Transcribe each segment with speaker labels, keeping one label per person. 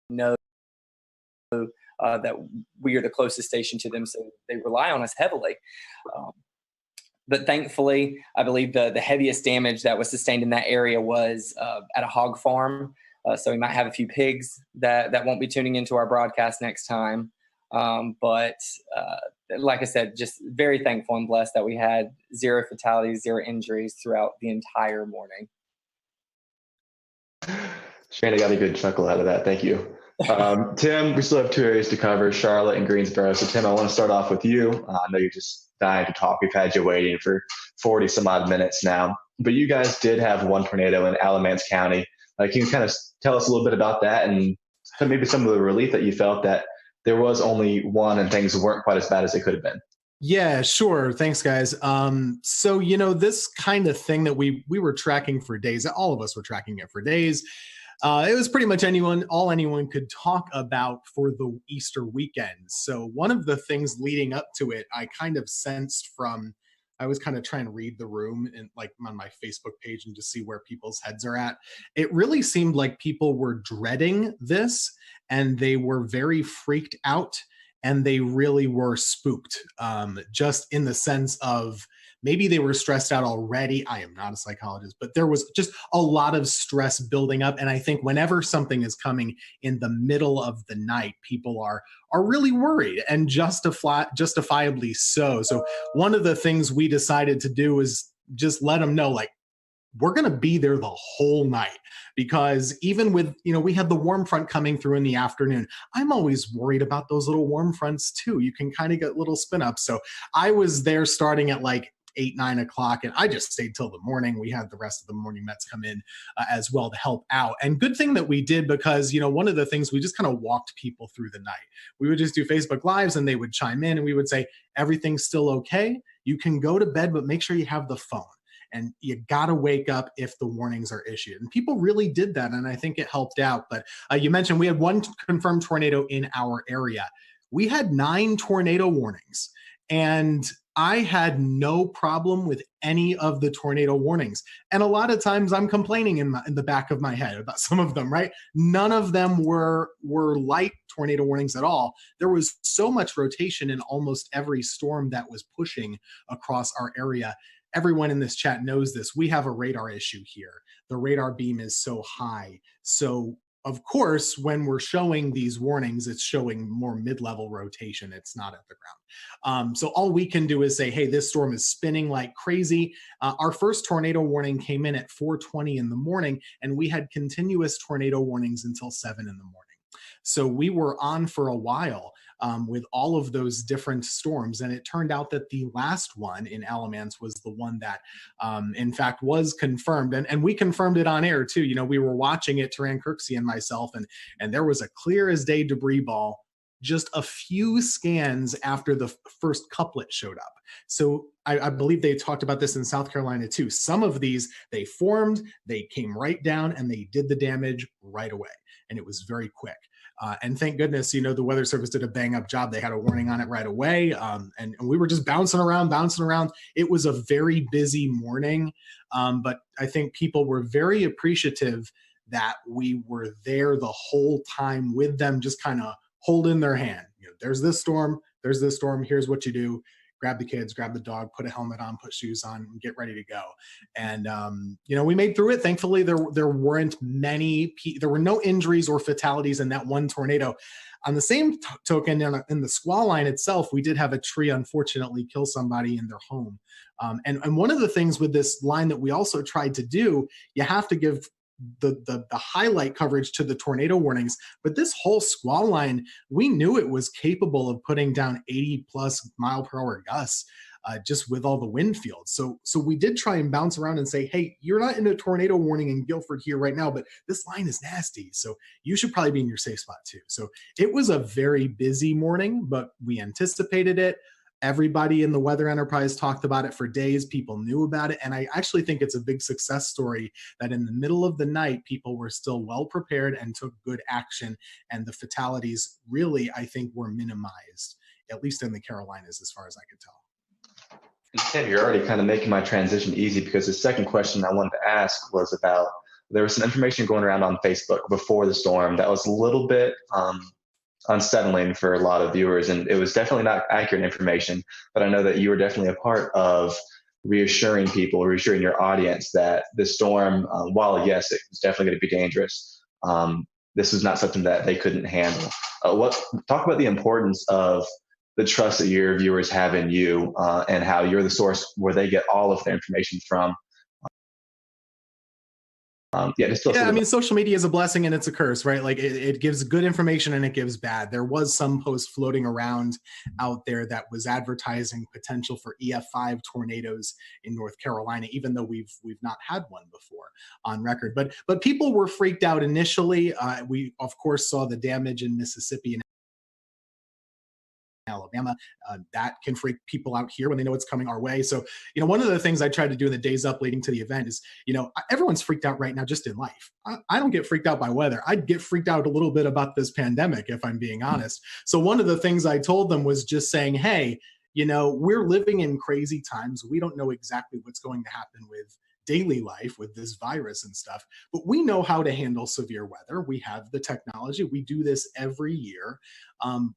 Speaker 1: know that we are the closest station to them, so they rely on us heavily. Um, but thankfully, I believe the heaviest damage that was sustained in that area was at a hog farm. So we might have a few pigs that won't be tuning into our broadcast next time. But like I said, just very thankful and blessed that we had 0 fatalities, 0 injuries throughout the entire morning.
Speaker 2: Shane, I got a good chuckle out of that. Thank you. Tim, we still have 2 areas to cover, Charlotte and Greensboro. So Tim, I want to start off with you. I know you're just dying to talk. We've had you waiting for 40 some odd minutes now, but you guys did have 1 tornado in Alamance County. Can you kind of tell us a little bit about that and maybe some of the relief that you felt that there was only 1 and things weren't quite as bad as they could have been?
Speaker 3: Yeah, sure. Thanks, guys. So, this kind of thing that we were tracking for days, all of us were tracking it for days. It was pretty much all anyone could talk about for the Easter weekend. So one of the things leading up to it, I kind of sensed I was kind of trying to read the room and like on my Facebook page and just see where people's heads are at. It really seemed like people were dreading this and they were very freaked out and they really were spooked, just in the sense of maybe they were stressed out already. I am not a psychologist, but there was just a lot of stress building up. And I think whenever something is coming in the middle of the night, people are really worried, and justifiably so. So one of the things we decided to do is just let them know, like, we're going to be there the whole night, because even with, we had the warm front coming through in the afternoon. I'm always worried about those little warm fronts too. You can kind of get little spin ups. So I was there starting at like 8, 9 o'clock, and I just stayed till the morning. We had the rest of the morning Mets come in as well to help out. And good thing that we did, because, one of the things, we just kind of walked people through the night. We would just do Facebook Lives and they would chime in and we would say, everything's still okay. You can go to bed, but make sure you have the phone. And you got to wake up if the warnings are issued. And people really did that. And I think it helped out. But you mentioned we had 1 confirmed tornado in our area. We had 9 tornado warnings. And I had no problem with any of the tornado warnings. And a lot of times I'm complaining in the back of my head about some of them, right? None of them were light tornado warnings at all. There was so much rotation in almost every storm that was pushing across our area. Everyone in this chat knows this. We have a radar issue here. The radar beam is so high. So of course, when we're showing these warnings, it's showing more mid-level rotation. It's not at the ground. So all we can do is say, hey, this storm is spinning like crazy. Our first tornado warning came in at 4:20 in the morning, and we had continuous tornado warnings until 7 in the morning. So we were on for a while with all of those different storms. And it turned out that the last one in Alamance was the one that, in fact, was confirmed. And we confirmed it on air, too. We were watching it, Taran Kirksey and myself, and there was a clear as day debris ball just a few scans after the first couplet showed up. So I believe they talked about this in South Carolina, too. Some of these, they formed, they came right down, and they did the damage right away. And it was very quick. And thank goodness, the Weather Service did a bang-up job. They had a warning on it right away. And we were just bouncing around. It was a very busy morning. But I think people were very appreciative that we were there the whole time with them, just kind of holding their hand. There's this storm. Here's what you do. Grab the kids, grab the dog, put a helmet on, put shoes on, and get ready to go. And, we made through it. Thankfully, there were no injuries or fatalities in that one tornado. On the same token, in the squall line itself, we did have a tree, unfortunately, kill somebody in their home. And one of the things with this line that we also tried to do, you have to give the highlight coverage to the tornado warnings, but this whole squall line, we knew it was capable of putting down 80 plus mile per hour gusts, just with all the wind fields. So we did try and bounce around and say, hey, you're not in a tornado warning in Guilford here right now, but this line is nasty, so you should probably be in your safe spot too. So it was a very busy morning, but we anticipated it. Everybody in the Weather Enterprise talked about it for days. People knew about it. And I actually think it's a big success story that in the middle of the night, people were still well prepared and took good action. And the fatalities really, I think, were minimized, at least in the Carolinas, as far as I could tell.
Speaker 2: And Tim, you're already kind of making my transition easy, because the second question I wanted to ask was about there was some information going around on Facebook before the storm that was a little bit unsettling for a lot of viewers, and it was definitely not accurate information. But I know that you were definitely a part of reassuring people, reassuring your audience that the storm, while yes, it was definitely going to be dangerous, this is not something that they couldn't handle. Talk about the importance of the trust that your viewers have in you, and how you're the source where they get all of their information from.
Speaker 3: I mean, social media is a blessing and it's a curse, right? Like it gives good information and it gives bad. There was some post floating around out there that was advertising potential for EF5 tornadoes in North Carolina, even though we've not had one before on record. But people were freaked out initially. We of course saw the damage in Mississippi and Alabama. That can freak people out here when they know it's coming our way. So, one of the things I tried to do in the days up leading to the event is, everyone's freaked out right now just in life. I don't get freaked out by weather. I'd get freaked out a little bit about this pandemic, if I'm being honest. So one of the things I told them was just saying, hey, we're living in crazy times. We don't know exactly what's going to happen with daily life with this virus and stuff, but we know how to handle severe weather. We have the technology. We do this every year.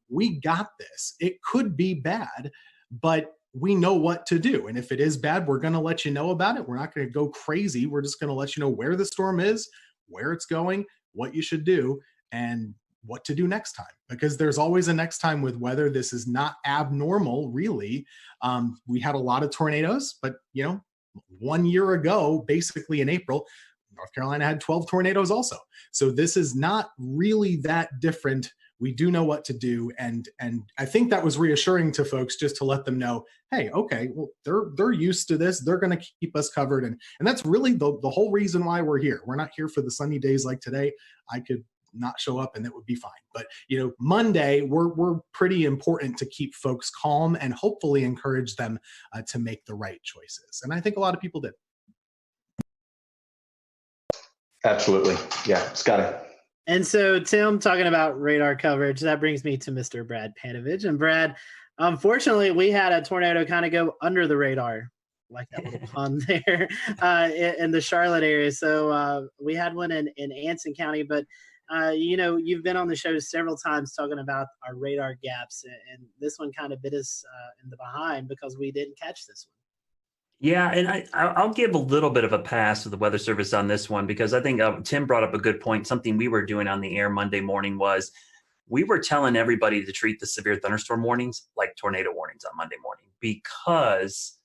Speaker 3: We got this. It could be bad, but we know what to do. And if it is bad, we're going to let you know about it. We're not going to go crazy. We're just going to let you know where the storm is, where it's going, what you should do, and what to do next time, because there's always a next time with weather. This is not abnormal, really. We had a lot of tornadoes, but 1 year ago, basically in April, North Carolina had 12 tornadoes also. So this is not really that different. We do know what to do. And I think that was reassuring to folks, just to let them know, hey, okay, well, they're used to this. They're going to keep us covered. And that's really the whole reason why we're here. We're not here for the sunny days like today. I could not show up and it would be fine. But Monday, we're pretty important to keep folks calm and hopefully encourage them to make the right choices. And I think a lot of people did.
Speaker 2: Absolutely. Yeah, Scotty.
Speaker 4: And so, Tim, talking about radar coverage, that brings me to Mr. Brad Panovich. And Brad, unfortunately, we had a tornado kind of go under the radar, like that little pun there, in the Charlotte area. So we had one in Anson County, but you've been on the show several times talking about our radar gaps, and this one kind of bit us in the behind because we didn't catch this one.
Speaker 5: Yeah, and I'll give a little bit of a pass to the Weather Service on this one, because I think Tim brought up a good point. Something we were doing on the air Monday morning was we were telling everybody to treat the severe thunderstorm warnings like tornado warnings on Monday morning, because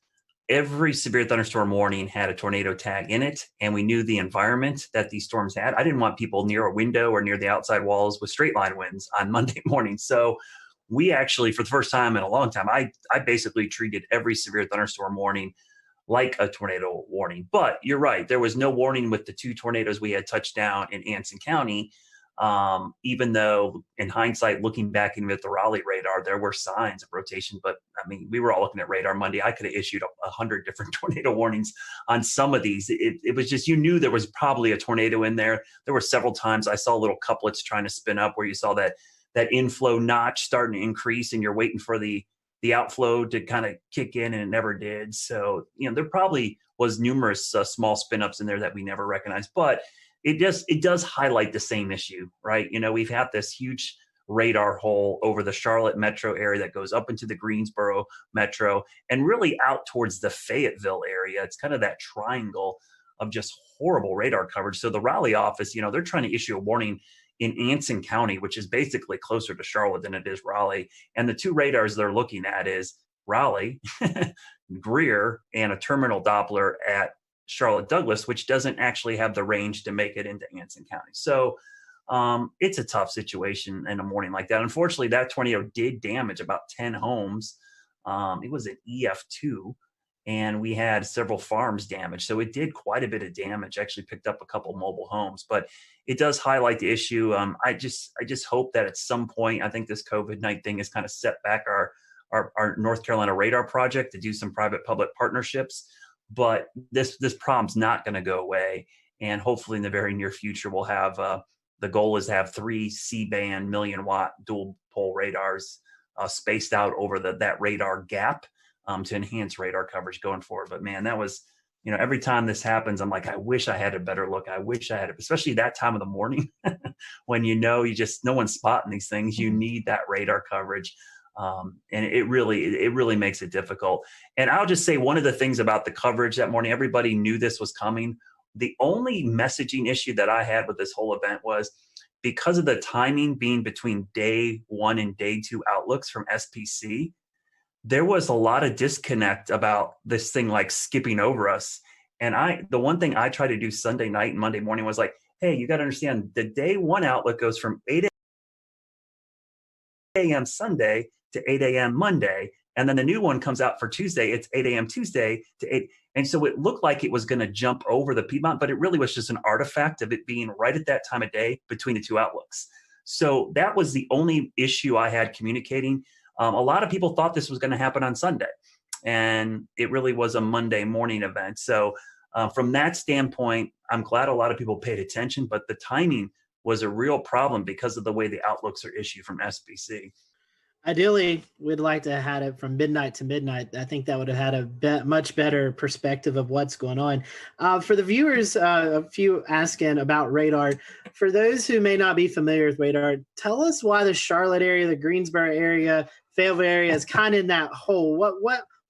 Speaker 5: every severe thunderstorm warning had a tornado tag in it, and we knew the environment that these storms had. I didn't want people near a window or near the outside walls with straight line winds on Monday morning. So we actually, for the first time in a long time, I basically treated every severe thunderstorm warning like a tornado warning. But you're right, there was no warning with the 2 tornadoes we had touched down in Anson County. Even though in hindsight, looking back even at the Raleigh radar, there were signs of rotation. But I mean, we were all looking at radar Monday. I could have issued 100 different tornado warnings on some of these. It was just, you knew there was probably a tornado in there. There were several times I saw little couplets trying to spin up where you saw that inflow notch starting to increase, and you're waiting for the outflow to kind of kick in, and it never did. So, there probably was numerous small spin ups in there that we never recognized, but it does highlight the same issue, right? We've had this huge radar hole over the Charlotte metro area that goes up into the Greensboro metro and really out towards the Fayetteville area. It's kind of that triangle of just horrible radar coverage. So the Raleigh office, they're trying to issue a warning in Anson County, which is basically closer to Charlotte than it is Raleigh. And the 2 radars they're looking at is Raleigh, Greer, and a terminal Doppler at Charlotte Douglas, which doesn't actually have the range to make it into Anson County. So it's a tough situation in a morning like that. Unfortunately, that tornado did damage about 10 homes. It was an EF2, and we had several farms damaged. So it did quite a bit of damage, actually picked up a couple mobile homes, but it does highlight the issue. I just hope that at some point, I think this COVID-19 thing has kind of set back our North Carolina radar project to do some private-public partnerships, but this problem's not going to go away. And hopefully in the very near future, we'll have, the goal is to have 3 C-band million-watt dual-pole radars spaced out over that radar gap to enhance radar coverage going forward. But man, that was every time this happens, I'm like, I wish I had a better look. I wish I had it, especially that time of the morning when no one's spotting these things. You need that radar coverage. And it really makes it difficult. And I'll just say one of the things about the coverage that morning, everybody knew this was coming. The only messaging issue that I had with this whole event was because of the timing being between day 1 and day 2 outlooks from SPC, there was a lot of disconnect about this thing like skipping over us. And the one thing I tried to do Sunday night and Monday morning was like, hey, you got to understand the day 1 outlook goes from 8 a.m. Sunday to 8 a.m. Monday. And then the new one comes out for Tuesday. It's 8 a.m. Tuesday to 8. And so it looked like it was going to jump over the Piedmont, but it really was just an artifact of it being right at that time of day between the 2 outlooks. So that was the only issue I had communicating. A lot of people thought this was going to happen on Sunday, and it really was a Monday morning event. So from that standpoint, I'm glad a lot of people paid attention, but the timing was a real problem because of the way the outlooks are issued from SPC.
Speaker 4: Ideally, we'd like to have had it from midnight to midnight. I think that would have had a much better perspective of what's going on. For the viewers, a few asking about radar. For those who may not be familiar with radar, tell us why the Charlotte area, the Greensboro area, Fayetteville area is kind of in that hole.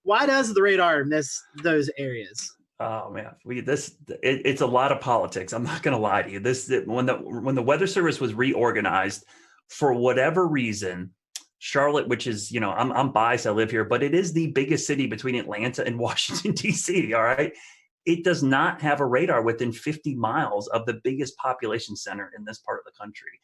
Speaker 4: Why does the radar miss those areas?
Speaker 5: Oh man, it's a lot of politics. I'm not going to lie to you. When the Weather Service was reorganized, for whatever reason, Charlotte, which is, I'm biased, I live here, but it is the biggest city between Atlanta and Washington, D.C., all right? It does not have a radar within 50 miles of the biggest population center in this part of the country.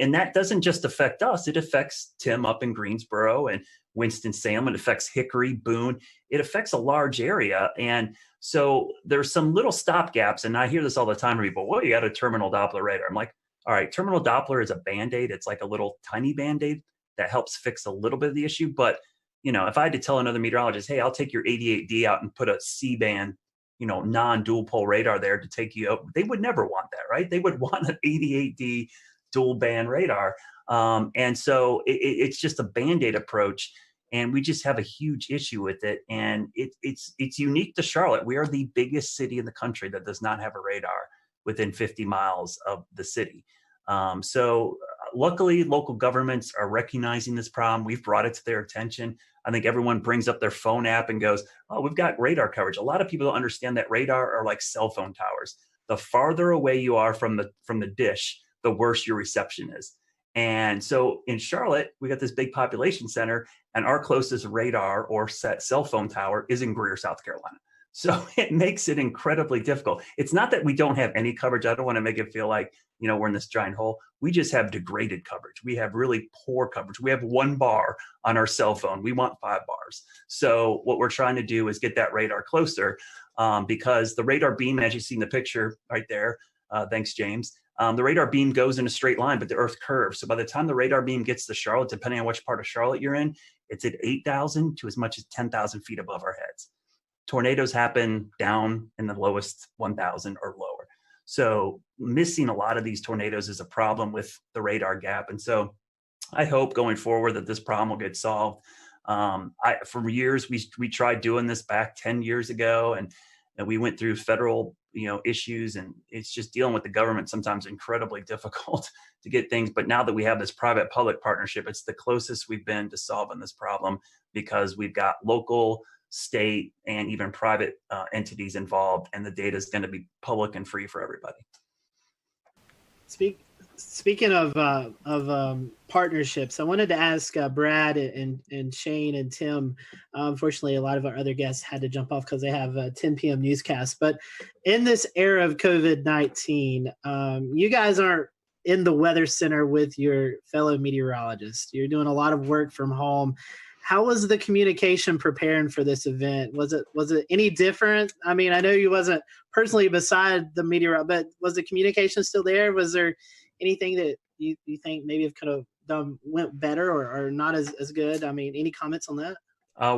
Speaker 5: And that doesn't just affect us. It affects Tim up in Greensboro and Winston-Salem. It affects Hickory, Boone. It affects a large area. And so there's some little stopgaps. And I hear this all the time from people, well, you got a terminal Doppler radar. I'm like, all right, terminal Doppler is a Band-Aid. It's like a little tiny Band-Aid that helps fix a little bit of the issue. But, if I had to tell another meteorologist, hey, I'll take your 88D out and put a C-band, non-dual pole radar there to take you out, they would never want that, right? They would want an 88D dual band radar. And so it's just a Band-Aid approach. And we just have a huge issue with it. And it's unique to Charlotte. We are the biggest city in the country that does not have a radar within 50 miles of the city. So luckily, local governments are recognizing this problem. We've brought it to their attention. I think everyone brings up their phone app and goes, oh, we've got radar coverage. A lot of people don't understand that radar are like cell phone towers. The farther away you are from the dish, the worse your reception is. And so in Charlotte, we got this big population center, and our closest radar or cell phone tower is in Greer, South Carolina. So it makes it incredibly difficult. It's not that we don't have any coverage. I don't want to make it feel like, we're in this giant hole. We just have degraded coverage. We have really poor coverage. We have 1 bar on our cell phone. We want 5 bars. So what we're trying to do is get that radar closer because the radar beam, as you see in the picture right there, thanks, James, the radar beam goes in a straight line, but the earth curves. So by the time the radar beam gets to Charlotte, depending on which part of Charlotte you're in, it's at 8,000 to as much as 10,000 feet above our heads. Tornadoes happen down in the lowest 1,000 or lower. So missing a lot of these tornadoes is a problem with the radar gap. And so I hope going forward that this problem will get solved. For years, we tried doing this back 10 years ago, and we went through federal issues, and it's just dealing with the government sometimes incredibly difficult to get things. But now that we have this private-public partnership, it's the closest we've been to solving this problem because we've got local, state, and even private entities involved, and the data is going to be public and free for everybody.
Speaker 4: Speaking of partnerships, I wanted to ask Brad and Shane and Tim. Unfortunately, a lot of our other guests had to jump off because they have a 10 p.m. newscast. But in this era of COVID-19, you guys aren't in the weather center with your fellow meteorologists. You're doing a lot of work from home. How was the communication preparing for this event? Was it any different? I mean, I know you wasn't personally beside the meteor, but was the communication still there? Was there anything that you think maybe could have went better or not as good? I mean, any comments on that?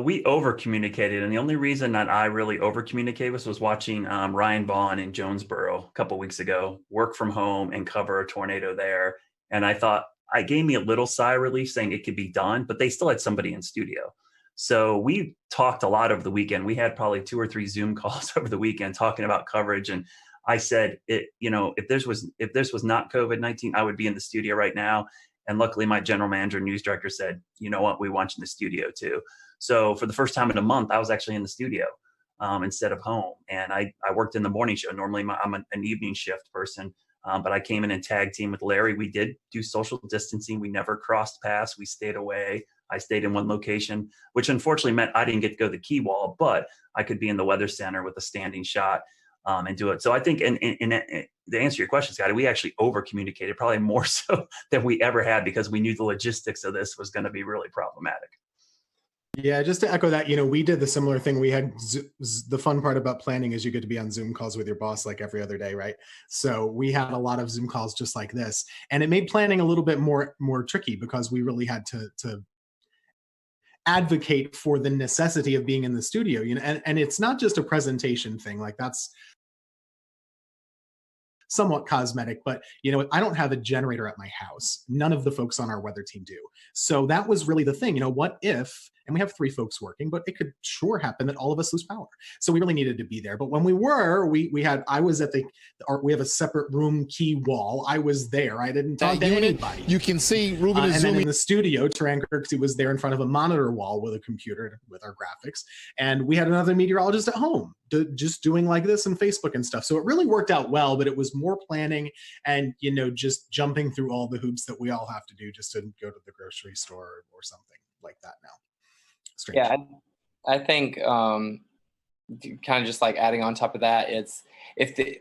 Speaker 5: We over communicated, and the only reason that I really over communicated was watching Ryan Vaughn in Jonesboro a couple weeks ago work from home and cover a tornado there, and I thought. It gave me a little sigh of relief saying it could be done, but they still had somebody in studio. So we talked a lot over the weekend. We had probably 2 or 3 Zoom calls over the weekend talking about coverage. And I said, if this was not COVID-19, I would be in the studio right now. And luckily my general manager and news director said, you know what, we want you in the studio too. So for the first time in a month, I was actually in the studio instead of home. And I worked in the morning show. Normally I'm an evening shift person, but I came in and tag team with Larry. We did do social distancing. We never crossed paths. We stayed away. I stayed in one location, which unfortunately meant I didn't get to go to the key wall, but I could be in the weather center with a standing shot and do it. So I think, and to answer your question, Scotty, we actually over communicated, probably more so than we ever had, because we knew the logistics of this was going to be really problematic.
Speaker 3: Yeah, just to echo that, we did the similar thing. We had the fun part about planning is you get to be on Zoom calls with your boss like every other day, right? So we had a lot of Zoom calls just like this, and it made planning a little bit more tricky because we really had to advocate for the necessity of being in the studio, and it's not just a presentation thing. Like, that's somewhat cosmetic, but I don't have a generator at my house. None of the folks on our weather team do. So that was really the thing. What if, and we have 3 folks working, but it could sure happen that all of us lose power. So we really needed to be there. But when we were, I was at we have a separate room key wall. I was there. I didn't talk to anybody.
Speaker 6: You can see Ruben is
Speaker 3: and
Speaker 6: zooming.
Speaker 3: then in the studio, Taran Kirksey was there in front of a monitor wall with a computer with our graphics. And we had another meteorologist at home just doing like this and Facebook and stuff. So it really worked out well, but it was more planning and, just jumping through all the hoops that we all have to do just to go to the grocery store or something like that now. Strange.
Speaker 1: Yeah, I think kind of just like adding on top of that, it's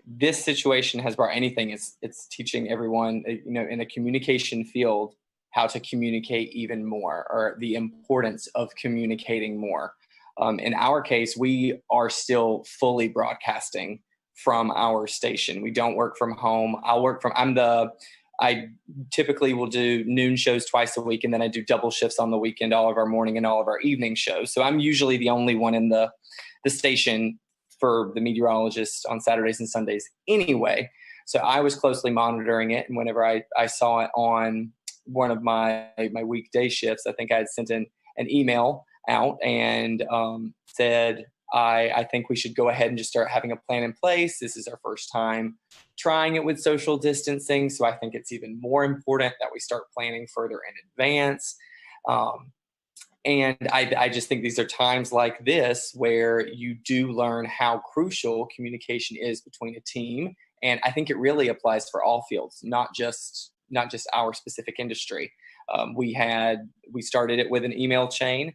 Speaker 1: this situation has brought anything, it's teaching everyone, in a communication field, how to communicate even more, or the importance of communicating more. In our case, we are still fully broadcasting from our station. We don't work from home. I typically will do noon shows twice a week, and then I do double shifts on the weekend, all of our morning and all of our evening shows. So I'm usually the only one in the station for the meteorologist on Saturdays and Sundays anyway. So I was closely monitoring it. And whenever I saw it on one of my weekday shifts, I think I had sent an email out and said, I think we should go ahead and just start having a plan in place. This is our first time trying it with social distancing. So I think it's even more important that we start planning further in advance. And I just think these are times like this where you do learn how crucial communication is between a team. And I think it really applies for all fields, not just our specific industry. We started it with an email chain.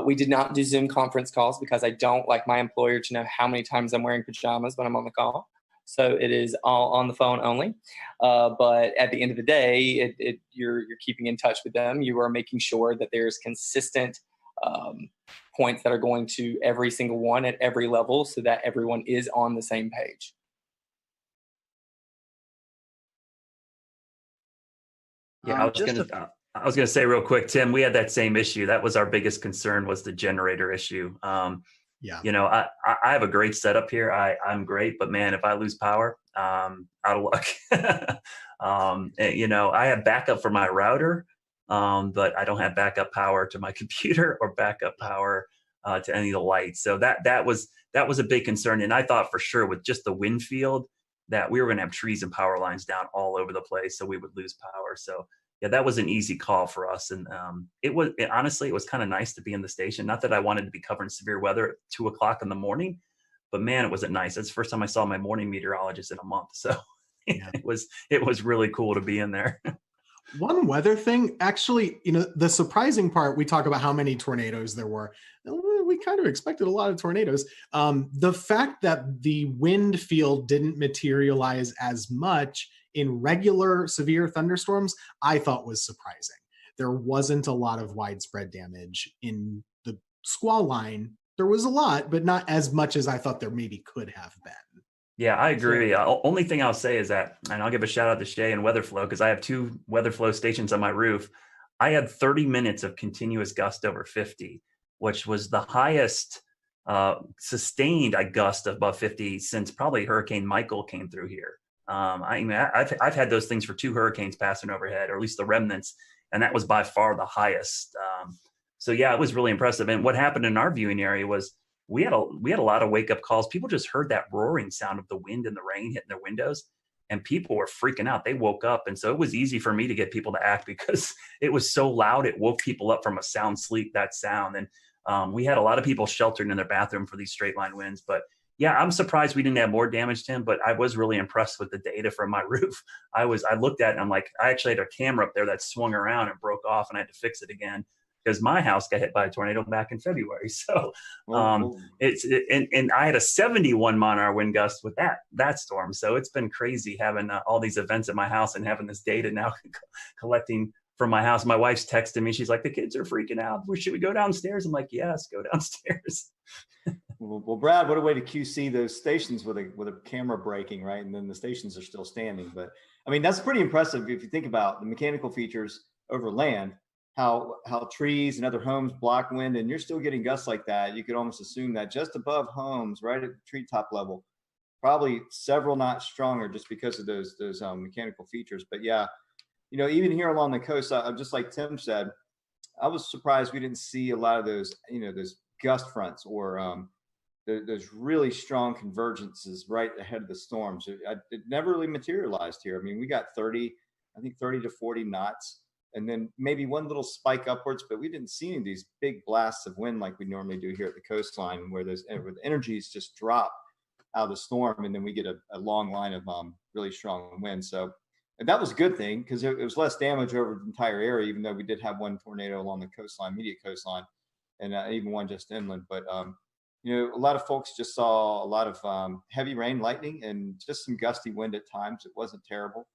Speaker 1: We did not do Zoom conference calls because I don't like my employer to know how many times I'm wearing pajamas when I'm on the call. So it is all on the phone only. But at the end of the day, you're keeping in touch with them. You are making sure that there's consistent points that are going to every single one at every level so that everyone is on the same page.
Speaker 5: Yeah, I was going to say real quick, Tim, we had that same issue. That was our biggest concern, was the generator issue.
Speaker 3: Yeah.
Speaker 5: I have a great setup here. I'm great, but man, if I lose power, out of luck. I have backup for my router, but I don't have backup power to my computer or backup power to any of the lights. So that was a big concern. And I thought for sure with just the wind field that we were going to have trees and power lines down all over the place, so we would lose power. So yeah, that was an easy call for us. And honestly, it was kind of nice to be in the station. Not that I wanted to be covering severe weather at 2:00 in the morning, but man, it wasn't nice. That's the first time I saw my morning meteorologist in a month. So yeah. it was really cool to be in there.
Speaker 3: One weather thing, actually, the surprising part, we talk about how many tornadoes there were. We kind of expected a lot of tornadoes. The fact that the wind field didn't materialize as much in regular severe thunderstorms, I thought was surprising. There wasn't a lot of widespread damage in the squall line. There was a lot, but not as much as I thought there maybe could have been.
Speaker 5: Yeah, I agree. Only thing I'll say is that, and I'll give a shout out to Shay and WeatherFlow, because I have 2 WeatherFlow stations on my roof. I had 30 minutes of continuous gust over 50, which was the highest sustained gust above 50 since probably Hurricane Michael came through here. I've had those things for 2 hurricanes passing overhead, or at least the remnants, and that was by far the highest. So yeah, it was really impressive. And what happened in our viewing area was we had a lot of wake up calls. People just heard that roaring sound of the wind and the rain hitting their windows, and people were freaking out. They woke up, and so it was easy for me to get people to act because it was so loud. It woke people up from a sound sleep. That sound, and we had a lot of people sheltered in their bathroom for these straight line winds. But yeah, I'm surprised we didn't have more damage, Tim. But I was really impressed with the data from my roof. I looked at it and I'm like, I actually had a camera up there that swung around and broke off, and I had to fix it again, because my house got hit by a tornado back in February. So and I had a 71 mile-an-hour wind gust with that storm. So it's been crazy having all these events at my house and having this data now collecting from my house. My wife's texting me. She's like, the kids are freaking out. Should we go downstairs? I'm like, yes, go downstairs.
Speaker 6: Well, Brad, what a way to QC those stations with a camera breaking, right? And then the stations are still standing. But I mean, that's pretty impressive if you think about the mechanical features over land. How trees and other homes block wind, and you're still getting gusts like that. You could almost assume that just above homes, right at the treetop level, probably several knots stronger just because of those mechanical features. But yeah, even here along the coast, just like Tim said, I was surprised we didn't see a lot of those, those gust fronts or those really strong convergences right ahead of the storms. It never really materialized here. I mean, we got 30 to 40 knots. And then maybe one little spike upwards, but we didn't see any of these big blasts of wind like we normally do here at the coastline, where the energies just drop out of the storm, and then we get a long line of really strong wind. So that was a good thing, because it was less damage over the entire area, even though we did have one tornado along the coastline, immediate coastline, and even one just inland. But a lot of folks just saw a lot of heavy rain, lightning, and just some gusty wind at times. It wasn't terrible.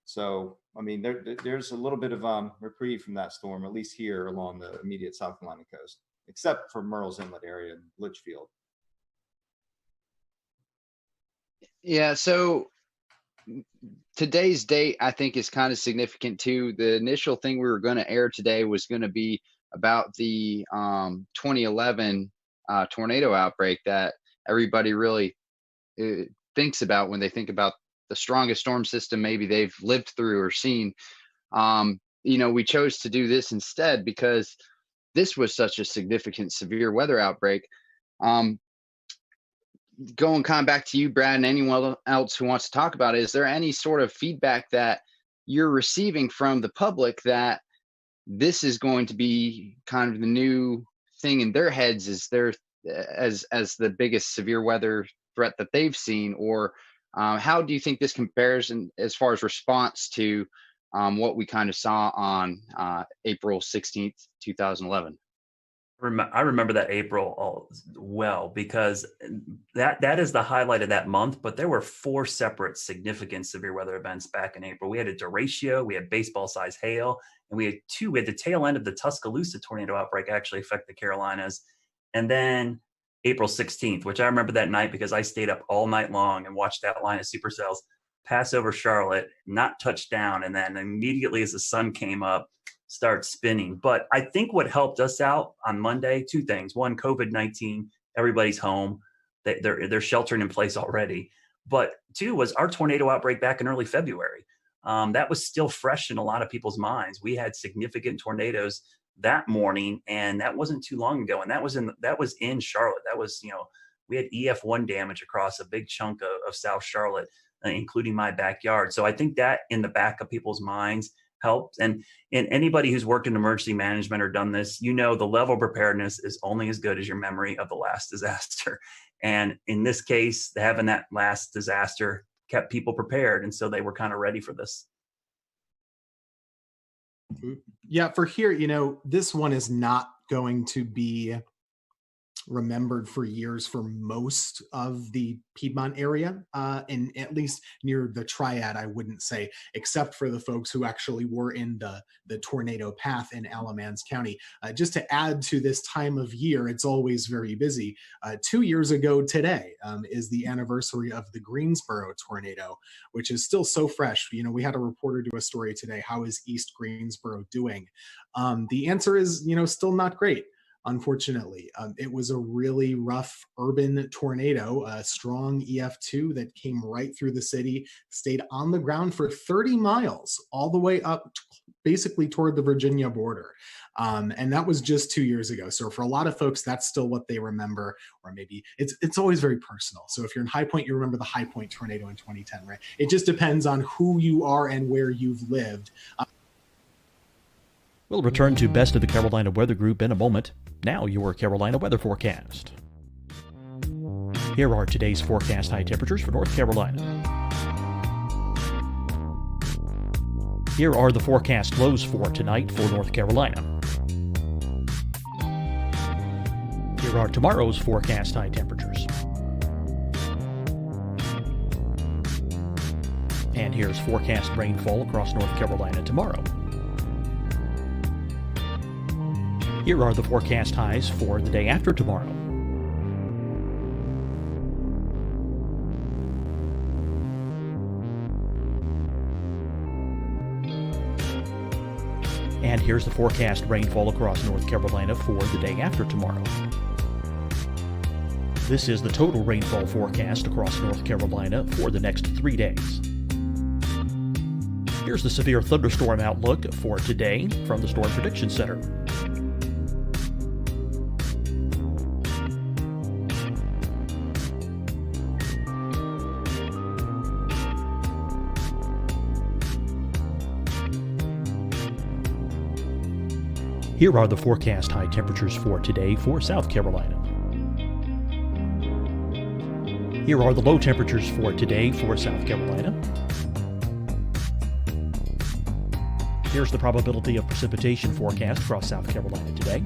Speaker 6: So, I mean, there's a little bit of reprieve from that storm, at least here along the immediate South Carolina coast, except for Murrells Inlet area and Litchfield.
Speaker 7: Yeah, so today's date, I think, is kind of significant too. The initial thing we were going to air today was going to be about the 2011 tornado outbreak that everybody really thinks about when they think about the strongest storm system maybe they've lived through or seen. We chose to do this instead because this was such a significant severe weather outbreak. Going kind of back to you, Brad, and anyone else who wants to talk about it, is there any sort of feedback that you're receiving from the public that this is going to be kind of the new thing in their heads as the biggest severe weather threat that they've seen? Or how do you think this compares as far as response to what we kind of saw on April 16th, 2011?
Speaker 5: I remember that April well, because that is the highlight of that month. But there were 4 separate significant severe weather events back in April. We had a derecho, we had baseball-sized hail, and we had the tail end of the Tuscaloosa tornado outbreak actually affect the Carolinas. And then April 16th, which I remember that night because I stayed up all night long and watched that line of supercells pass over Charlotte, not touch down, and then immediately as the sun came up, start spinning. But I think what helped us out on Monday, 2 things. One, COVID-19, everybody's home. They're sheltering in place already. But 2 was our tornado outbreak back in early February. That was still fresh in a lot of people's minds. We had significant tornadoes that morning, and that wasn't too long ago. And that was in Charlotte. That was, we had EF1 damage across a big chunk of South Charlotte, including my backyard. So I think that in the back of people's minds helped. And anybody who's worked in emergency management or done this, the level of preparedness is only as good as your memory of the last disaster. And in this case, having that last disaster kept people prepared. And so they were kind of ready for this.
Speaker 3: Yeah, for here, this one is not going to be remembered for years for most of the Piedmont area, and at least near the Triad, I wouldn't say, except for the folks who actually were in the tornado path in Alamance County. Just to add to this time of year, it's always very busy. 2 years ago today is the anniversary of the Greensboro tornado, which is still so fresh. We had a reporter do a story today. How is East Greensboro doing? The answer is, still not great. unfortunately. It was a really rough urban tornado, a strong EF2 that came right through the city, stayed on the ground for 30 miles, all the way up basically toward the Virginia border. And that was just 2 years ago. So for a lot of folks, that's still what they remember, or maybe it's always very personal. So if you're in High Point, you remember the High Point tornado in 2010, right? It just depends on who you are and where you've lived.
Speaker 8: We'll return to Best of the Carolina Weather Group in a moment. Now your Carolina weather forecast. Here are today's forecast high temperatures for North Carolina. Here are the forecast lows for tonight for North Carolina. Here are tomorrow's forecast high temperatures. And here's forecast rainfall across North Carolina tomorrow. Here are the forecast highs for the day after tomorrow. And here's the forecast rainfall across North Carolina for the day after tomorrow. This is the total rainfall forecast across North Carolina for the next 3 days. Here's the severe thunderstorm outlook for today from the Storm Prediction Center. Here are the forecast high temperatures for today for South Carolina. Here are the low temperatures for today for South Carolina. Here's the probability of precipitation forecast across South Carolina today.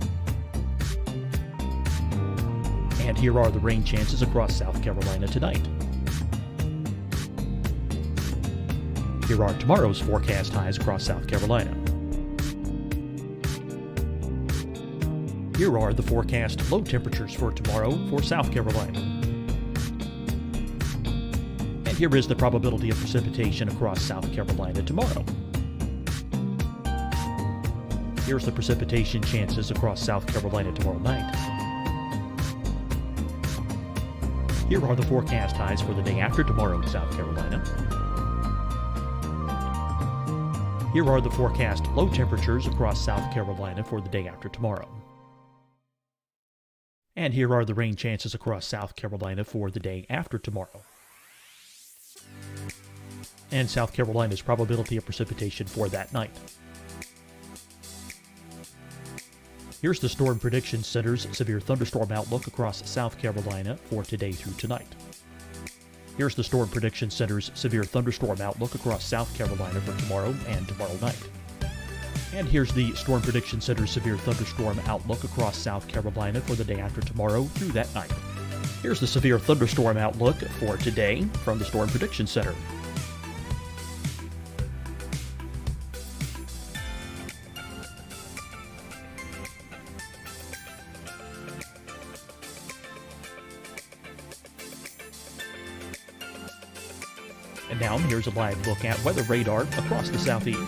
Speaker 8: And here are the rain chances across South Carolina tonight. Here are tomorrow's forecast highs across South Carolina. Here are the forecast low temperatures for tomorrow for South Carolina. And here is the probability of precipitation across South Carolina tomorrow. Here's the precipitation chances across South Carolina tomorrow night. Here are the forecast highs for the day after tomorrow in South Carolina. Here are the forecast low temperatures across South Carolina for the day after tomorrow. And here are the rain chances across South Carolina for the day after tomorrow. And South Carolina's probability of precipitation for that night. Here's the Storm Prediction Center's severe thunderstorm outlook across South Carolina for today through tonight. Here's the Storm Prediction Center's severe thunderstorm outlook across South Carolina for tomorrow and tomorrow night. And here's the Storm Prediction Center's severe thunderstorm outlook across South Carolina for the day after tomorrow through that night. Here's the severe thunderstorm outlook for today from the Storm Prediction Center. And now here's a live look at weather radar across the southeast.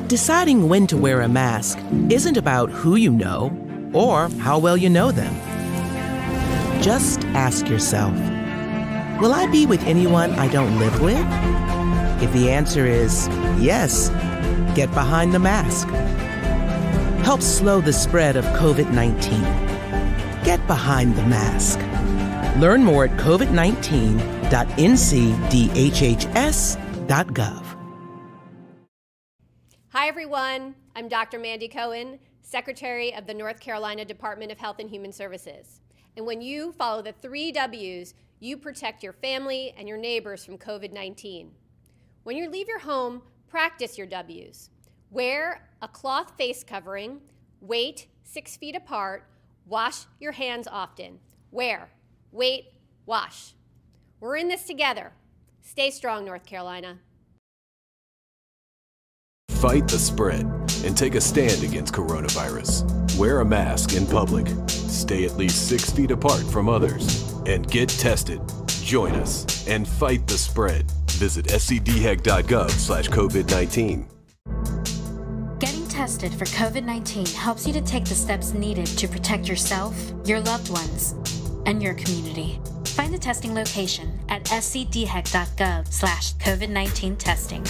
Speaker 9: Deciding when to wear a mask isn't about who you know or how well you know them. Just ask yourself, will I be with anyone I don't live with? If the answer is yes, get behind the mask. Help slow the spread of COVID-19. Get behind the mask. Learn more at covid19.ncdhhs.gov.
Speaker 10: Hi, everyone. I'm Dr. Mandy Cohen, Secretary of the North Carolina Department of Health and Human Services. And when you follow the 3 W's, you protect your family and your neighbors from COVID-19. When you leave your home, practice your W's. Wear a cloth face covering, wait 6 feet apart, wash your hands often. Wear, wait, wash. We're in this together. Stay strong, North Carolina.
Speaker 11: Fight the spread and take a stand against coronavirus. Wear a mask in public. Stay at least 6 feet apart from others. And get tested. Join us and fight the spread. Visit scdhec.gov/COVID-19.
Speaker 12: Getting tested for COVID-19 helps you to take the steps needed to protect yourself, your loved ones, and your community. Find the testing location at scdhec.gov/COVID-19 testing.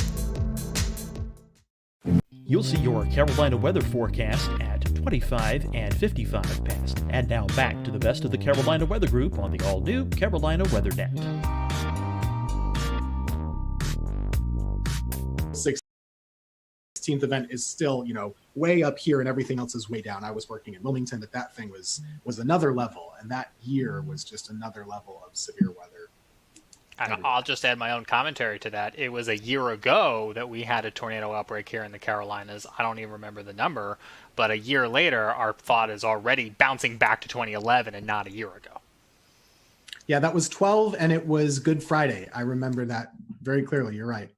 Speaker 8: You'll see your Carolina weather forecast at 25 and 55 past. And now back to the best of the Carolina Weather Group on the all-new Carolina Weather Net.
Speaker 3: 16th event is still, way up here and everything else is way down. I was working in Wilmington, but that thing was another level. And that year was just another level of severe weather.
Speaker 13: And I'll just add my own commentary to that. It was a year ago that we had a tornado outbreak here in the Carolinas. I don't even remember the number, but a year later, our thought is already bouncing back to 2011 and not a year ago.
Speaker 3: Yeah, that was 12, and it was Good Friday. I remember that very clearly. You're right.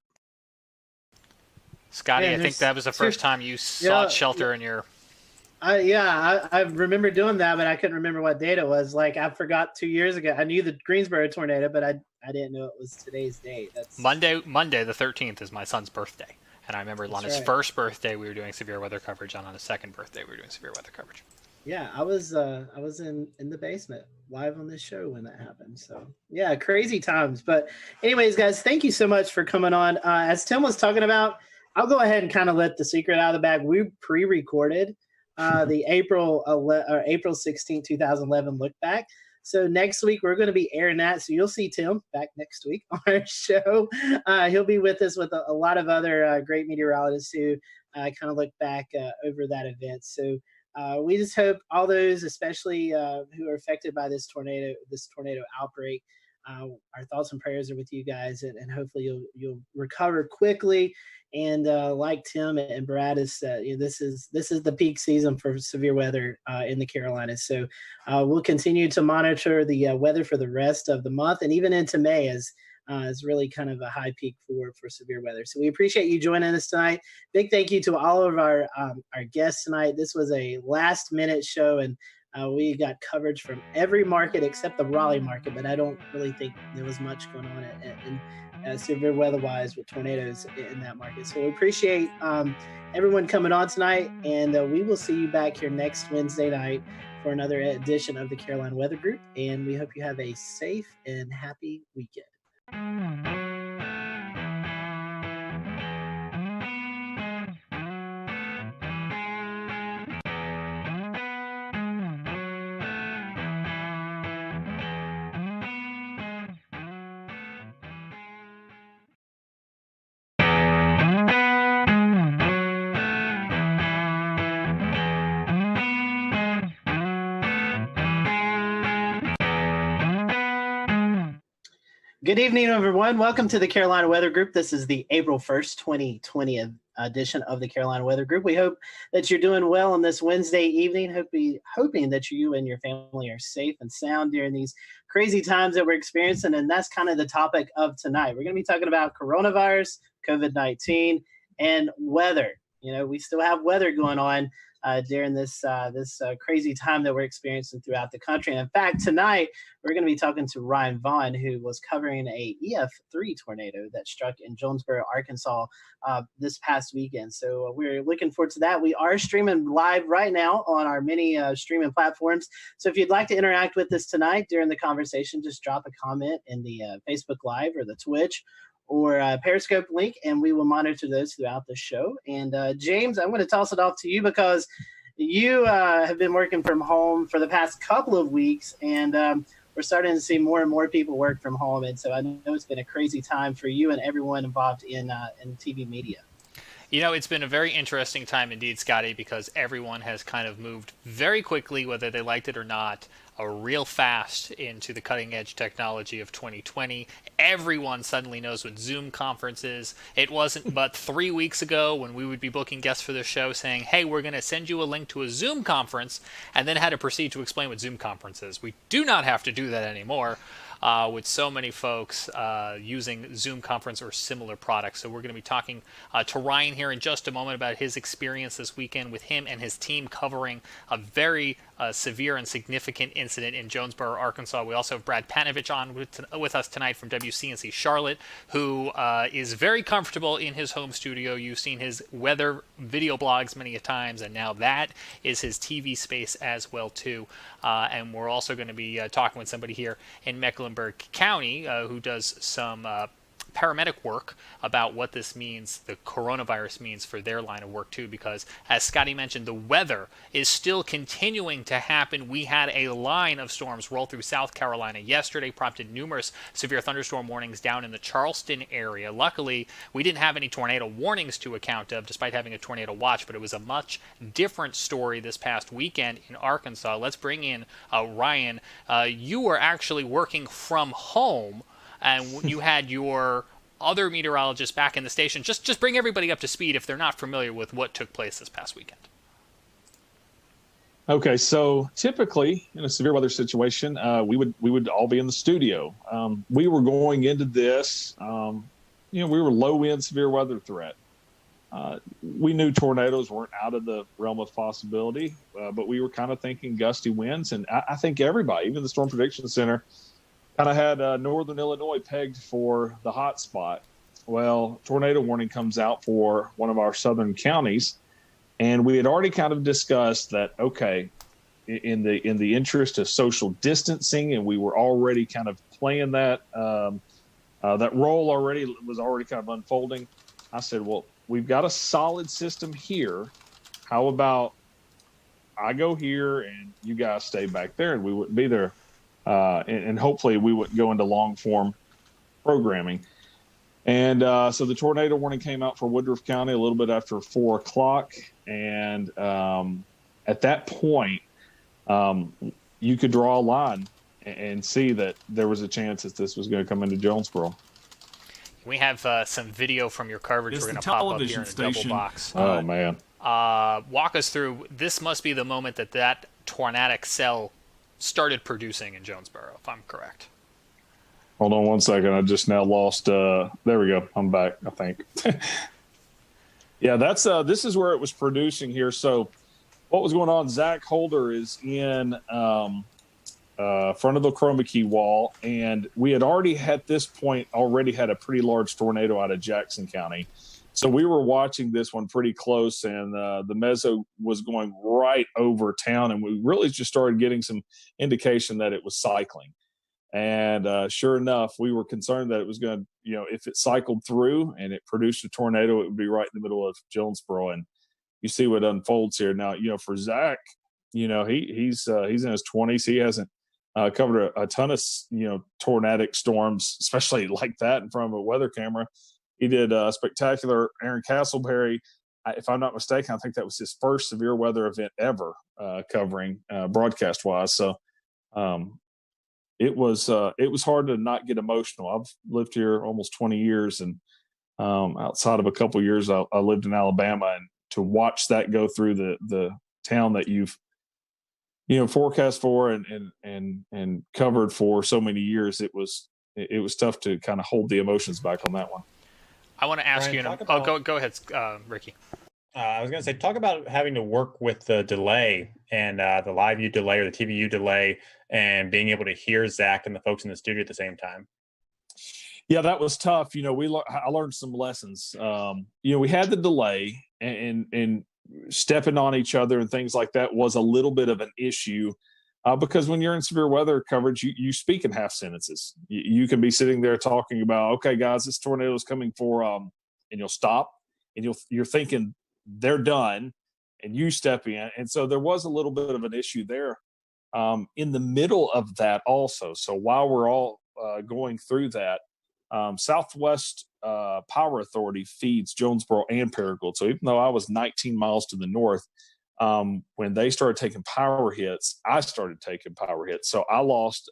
Speaker 13: Scotty, I think that was the first time you sought shelter in your...
Speaker 4: I remember doing that, but I couldn't remember what date it was. Like, I forgot 2 years ago. I knew the Greensboro tornado, but I didn't know it was today's date. That's
Speaker 13: Monday the 13th is my son's birthday. And I remember on his first birthday, we were doing severe weather coverage, and on his second birthday, we were doing severe weather coverage.
Speaker 4: Yeah, I was in the basement live on this show when that happened. So yeah, crazy times. But anyways, guys, thank you so much for coming on. As Tim was talking about, I'll go ahead and kind of let the secret out of the bag. We pre-recorded the April 16, 2011 look back. So next week we're going to be airing that. So you'll see Tim back next week on our show. He'll be with us with a lot of other great meteorologists who kind of look back over that event. So we just hope all those, especially who are affected by this tornado outbreak, our thoughts and prayers are with you guys, and hopefully you'll recover quickly. And like Tim and Brad has said, this is the peak season for severe weather in the Carolinas. So we'll continue to monitor the weather for the rest of the month, and even into May is really kind of a high peak for severe weather. So we appreciate you joining us tonight. Big thank you to all of our guests tonight. This was a last minute show, and we got coverage from every market except the Raleigh market, but I don't really think there was much going on in severe weather-wise with tornadoes in that market. So we appreciate everyone coming on tonight, and we will see you back here next Wednesday night for another edition of the Carolina Weather Group, and we hope you have a safe and happy weekend. Good evening, everyone. Welcome to the Carolina Weather Group. This is the April 1st, 2020 edition of the Carolina Weather Group. We hope that you're doing well on this Wednesday evening, hoping that you and your family are safe and sound during these crazy times that we're experiencing. And that's kind of the topic of tonight. We're going to be talking about coronavirus, COVID-19, and weather. We still have weather going on during this crazy time that we're experiencing throughout the country. And in fact, tonight, we're going to be talking to Ryan Vaughn, who was covering a EF3 tornado that struck in Jonesboro, Arkansas this past weekend. So we're looking forward to that. We are streaming live right now on our many streaming platforms. So if you'd like to interact with us tonight during the conversation, just drop a comment in the Facebook Live or the Twitch or Periscope link, and we will monitor those throughout the show. And James, I'm going to toss it off to you because you have been working from home for the past couple of weeks, and we're starting to see more and more people work from home. And so I know it's been a crazy time for you and everyone involved in TV media.
Speaker 13: It's been a very interesting time indeed, Scotty, because everyone has kind of moved very quickly, whether they liked it or not, real fast into the cutting edge technology of 2020. Everyone suddenly knows what Zoom conference is. It wasn't but 3 weeks ago when we would be booking guests for the show saying, hey, we're going to send you a link to a Zoom conference, and then had to proceed to explain what Zoom conference is. We do not have to do that anymore. with so many folks using Zoom conference or similar products. So we're going to be talking to Ryan here in just a moment about his experience this weekend with him and his team covering a very severe and significant incident in Jonesboro, Arkansas. We also have Brad Panovich on with us tonight from WCNC Charlotte, who is very comfortable in his home studio. You've seen his weather video blogs many a times, and now that is his TV space as well too. And we're also going to be talking with somebody here in Mecklenburg County who does some paramedic work about what this means, the coronavirus means for their line of work too, because as Scotty mentioned, the weather is still continuing to happen. We had a line of storms roll through South Carolina yesterday, prompted numerous severe thunderstorm warnings down in the Charleston area. Luckily, we didn't have any tornado warnings to account of, despite having a tornado watch, but it was a much different story this past weekend in Arkansas. Let's bring in Ryan. You were actually working from home, and you had your other meteorologist back in the station. Just bring everybody up to speed if they're not familiar with what took place this past weekend.
Speaker 14: Okay, so typically in a severe weather situation, we would all be in the studio. We were going into this, we were low wind severe weather threat. We knew tornadoes weren't out of the realm of possibility, but we were kind of thinking gusty winds, and I think everybody, even the Storm Prediction Center, kind of had northern Illinois pegged for the hot spot. Well, tornado warning comes out for one of our southern counties, and we had already kind of discussed that, okay, in the interest of social distancing, and we were already kind of playing that that role already was already kind of unfolding. I said, well, we've got a solid system here. How about I go here and you guys stay back there, and we wouldn't be there. And hopefully we wouldn't go into long form programming. And so the tornado warning came out for Woodruff County a little bit after 4 o'clock. And at that point, you could draw a line and see that there was a chance that this was going to come into Jonesboro.
Speaker 13: We have some video from your coverage. We're going to pop up here in a double box.
Speaker 14: Oh, man.
Speaker 13: Walk us through. This must be the moment that tornadic cell started producing in Jonesboro, if I'm correct.
Speaker 14: Hold on one second. I just now lost. There we go. I'm back, I think. Yeah, that's this is where it was producing here. So what was going on? Zach Holder is in front of the chroma key wall, and we had already at this point had a pretty large tornado out of Jackson County. So we were watching this one pretty close, and the meso was going right over town, and we really just started getting some indication that it was cycling. And sure enough, we were concerned that it was going to, if it cycled through and it produced a tornado, it would be right in the middle of Jonesboro. And you see what unfolds here. Now, for Zach, he's in his 20s. He hasn't covered a ton of, tornadic storms, especially like that in front of a weather camera. He did spectacular Aaron Castleberry. If I'm not mistaken, I think that was his first severe weather event ever covering broadcast wise. So it was hard to not get emotional. I've lived here almost 20 years, and outside of a couple of years, I lived in Alabama, and to watch that go through the town that you've forecast for and covered for so many years, it was tough to kind of hold the emotions back on that one.
Speaker 13: I want to ask
Speaker 15: Ryan,
Speaker 13: you. Go ahead, Ricky.
Speaker 15: I was going to say, talk about having to work with the delay and the live view delay or the TVU delay, and being able to hear Zach and the folks in the studio at the same time.
Speaker 14: Yeah, that was tough. I learned some lessons. We had the delay, and stepping on each other and things like that was a little bit of an issue. Because when you're in severe weather coverage, you speak in half sentences. You can be sitting there talking about, okay, guys, this tornado is coming for, and you'll stop, and you're thinking they're done, and you step in. And so there was a little bit of an issue there in the middle of that also. So while we're all going through that, Southwest Power Authority feeds Jonesboro and Paragould. So even though I was 19 miles to the north, when they started taking power hits, I started taking power hits. So I lost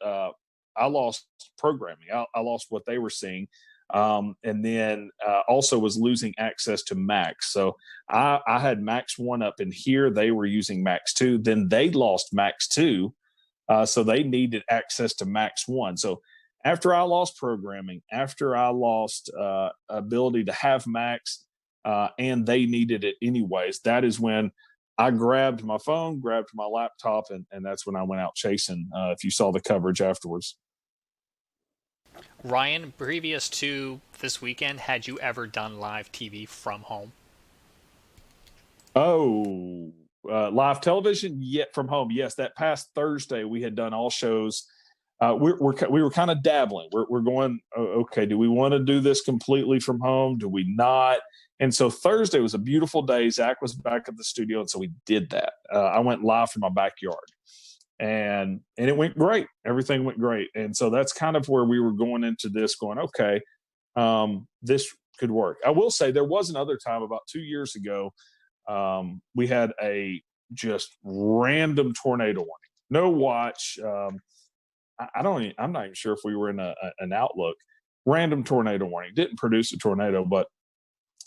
Speaker 14: programming. I lost what they were seeing. And then also was losing access to Max. So I had Max 1 up in here. They were using Max 2. Then they lost Max 2. So they needed access to Max 1. So after I lost programming, after I lost ability to have Max, and they needed it anyways, that is when I grabbed my phone, grabbed my laptop, and that's when I went out chasing, if you saw the coverage afterwards.
Speaker 13: Ryan, previous to this weekend, had you ever done live TV from home?
Speaker 14: Oh, live television yet from home. Yes, that past Thursday we had done all shows. We were kind of dabbling. We're going, okay, do we want to do this completely from home? Do we not? And so Thursday was a beautiful day. Zach was back at the studio, and so we did that. I went live from my backyard, and it went great. Everything went great. And so that's kind of where we were going into this, going, okay, this could work. I will say there was another time about 2 years ago. We had a just random tornado warning. No watch. I'm not even sure if we were in an Outlook. Random tornado warning. Didn't produce a tornado, but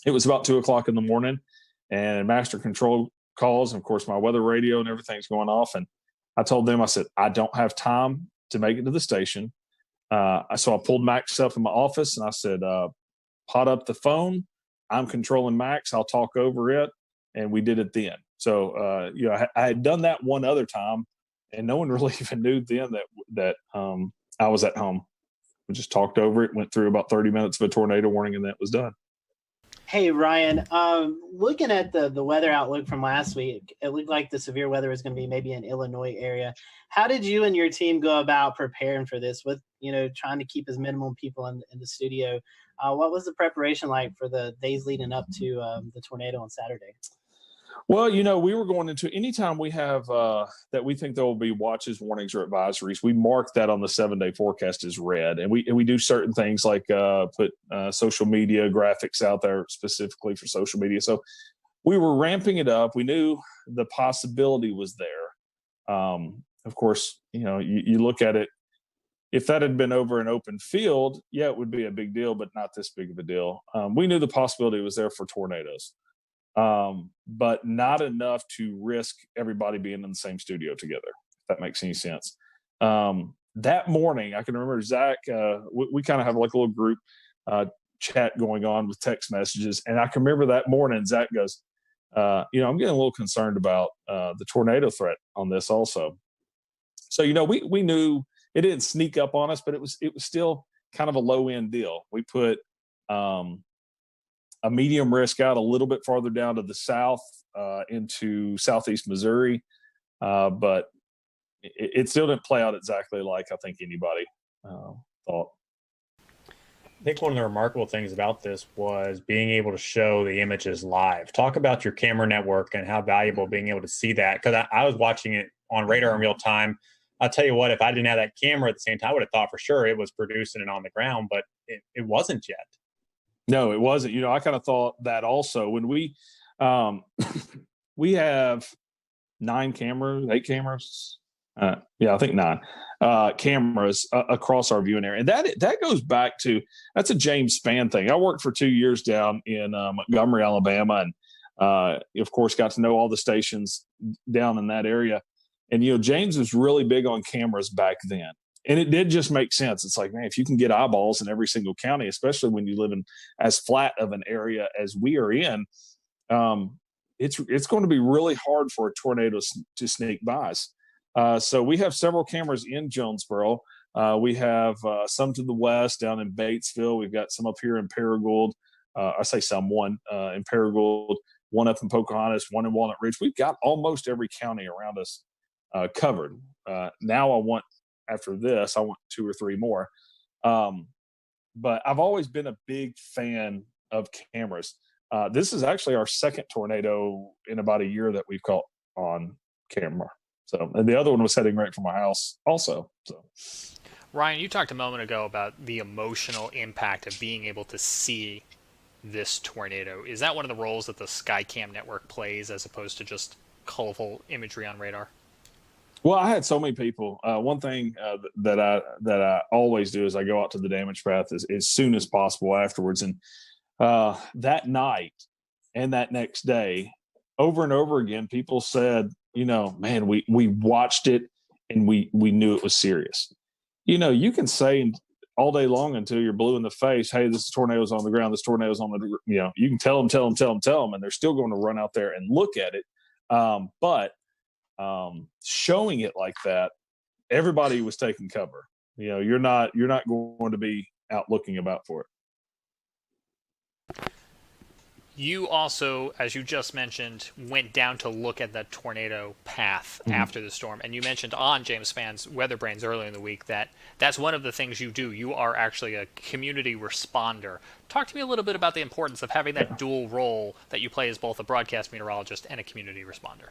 Speaker 14: it was about 2:00 in the morning, and master control calls. And of course, my weather radio and everything's going off. And I told them, I said, I don't have time to make it to the station. So I pulled Max up in my office and I said, pot up the phone. I'm controlling Max. I'll talk over it. And we did it then. So, I had done that one other time, and no one really even knew then that I was at home. We just talked over it, went through about 30 minutes of a tornado warning, and that was done.
Speaker 4: Hey, Ryan, looking at the weather outlook from last week, it looked like the severe weather was going to be maybe in Illinois area. How did you and your team go about preparing for this with, trying to keep as minimum people in the studio? What was the preparation like for the days leading up to the tornado on Saturday?
Speaker 14: Well, we were going into anytime we have that we think there will be watches, warnings, or advisories, we mark that on the 7-day forecast as red. And we do certain things like put social media graphics out there specifically for social media. So we were ramping it up. We knew the possibility was there. Of course, you look at it. If that had been over an open field, yeah, it would be a big deal, but not this big of a deal. We knew the possibility was there for tornadoes. But not enough to risk everybody being in the same studio together, if that makes any sense. That morning, I can remember Zach, we kind of have like a little group chat going on with text messages. And I can remember that morning, Zach goes, I'm getting a little concerned about the tornado threat on this also. So, we knew it didn't sneak up on us, but it was still kind of a low end deal. We put a medium risk out a little bit farther down to the south into southeast Missouri. But it still didn't play out exactly like I think anybody thought.
Speaker 15: I think one of the remarkable things about this was being able to show the images live. Talk about your camera network and how valuable being able to see that. Because I was watching it on radar in real time. I'll tell you what, if I didn't have that camera at the same time, I would have thought for sure it was producing it on the ground, but it wasn't yet.
Speaker 14: No, it wasn't. I kind of thought that also when we have 8 cameras. I think 9 cameras across our viewing area. And that goes back to, that's a James Spann thing. I worked for 2 years down in Montgomery, Alabama. And of course got to know all the stations down in that area. And, James was really big on cameras back then. And it did just make sense. It's like, man, if you can get eyeballs in every single county, especially when you live in as flat of an area as we are in, it's going to be really hard for a tornado to sneak by us. So we have several cameras in Jonesboro. We have some to the west down in Batesville. We've got some up here in Paragould. I say some, one in Paragould, one up in Pocahontas, one in Walnut Ridge. We've got almost every county around us covered. Now after this, I want 2 or 3 more. But I've always been a big fan of cameras. This is actually our second tornado in about a year that we've caught on camera. So, and the other one was heading right from my house also. So,
Speaker 13: Ryan, you talked a moment ago about the emotional impact of being able to see this tornado. Is that one of the roles that the Skycam network plays as opposed to just colorful imagery on radar?
Speaker 14: Well, I had so many people. One thing that I always do is I go out to the damage path as soon as possible afterwards. And that night and that next day, over and over again, people said, man, we watched it and we knew it was serious. You can say all day long until you're blue in the face. Hey, this tornado's on the ground. This tornado's on the, you can tell them, and they're still going to run out there and look at it. But showing it like that, everybody was taking cover. You're not going to be out looking about for it.
Speaker 13: You also, as you just mentioned, went down to look at that tornado path after the storm. And you mentioned on James Spann's Weather Brains earlier in the week that that's one of the things you do. You are actually a community responder. Talk to me a little bit about the importance of having that dual role that you play as both a broadcast meteorologist and a community responder.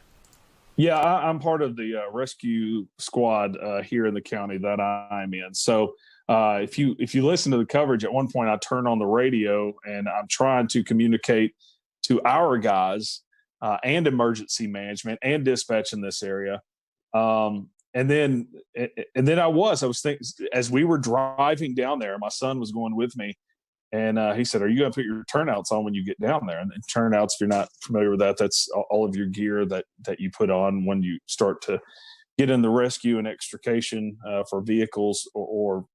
Speaker 14: Yeah, I'm part of the rescue squad here in the county that I'm in. So if you listen to the coverage, at one point I turn on the radio and I'm trying to communicate to our guys and emergency management and dispatch in this area. And then I was thinking, as we were driving down there, my son was going with me, and he said, "Are you going to put your turnouts on when you get down there?" And turnouts, if you're not familiar with that, that's all of your gear that you put on when you start to get in the rescue and extrication for vehicles or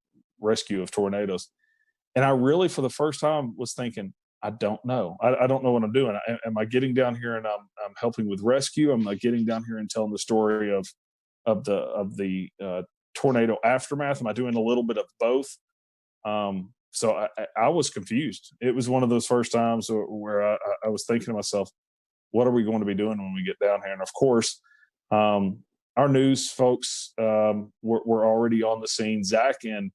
Speaker 14: rescue of tornadoes. And I really, for the first time, was thinking, I don't know. I don't know what I'm doing. Am I getting down here and I'm helping with rescue? Am I getting down here and telling the story of the tornado aftermath? Am I doing a little bit of both? So I was confused. It was one of those first times where I was thinking to myself, what are we going to be doing when we get down here? And of course, our news folks were already on the scene. Zach and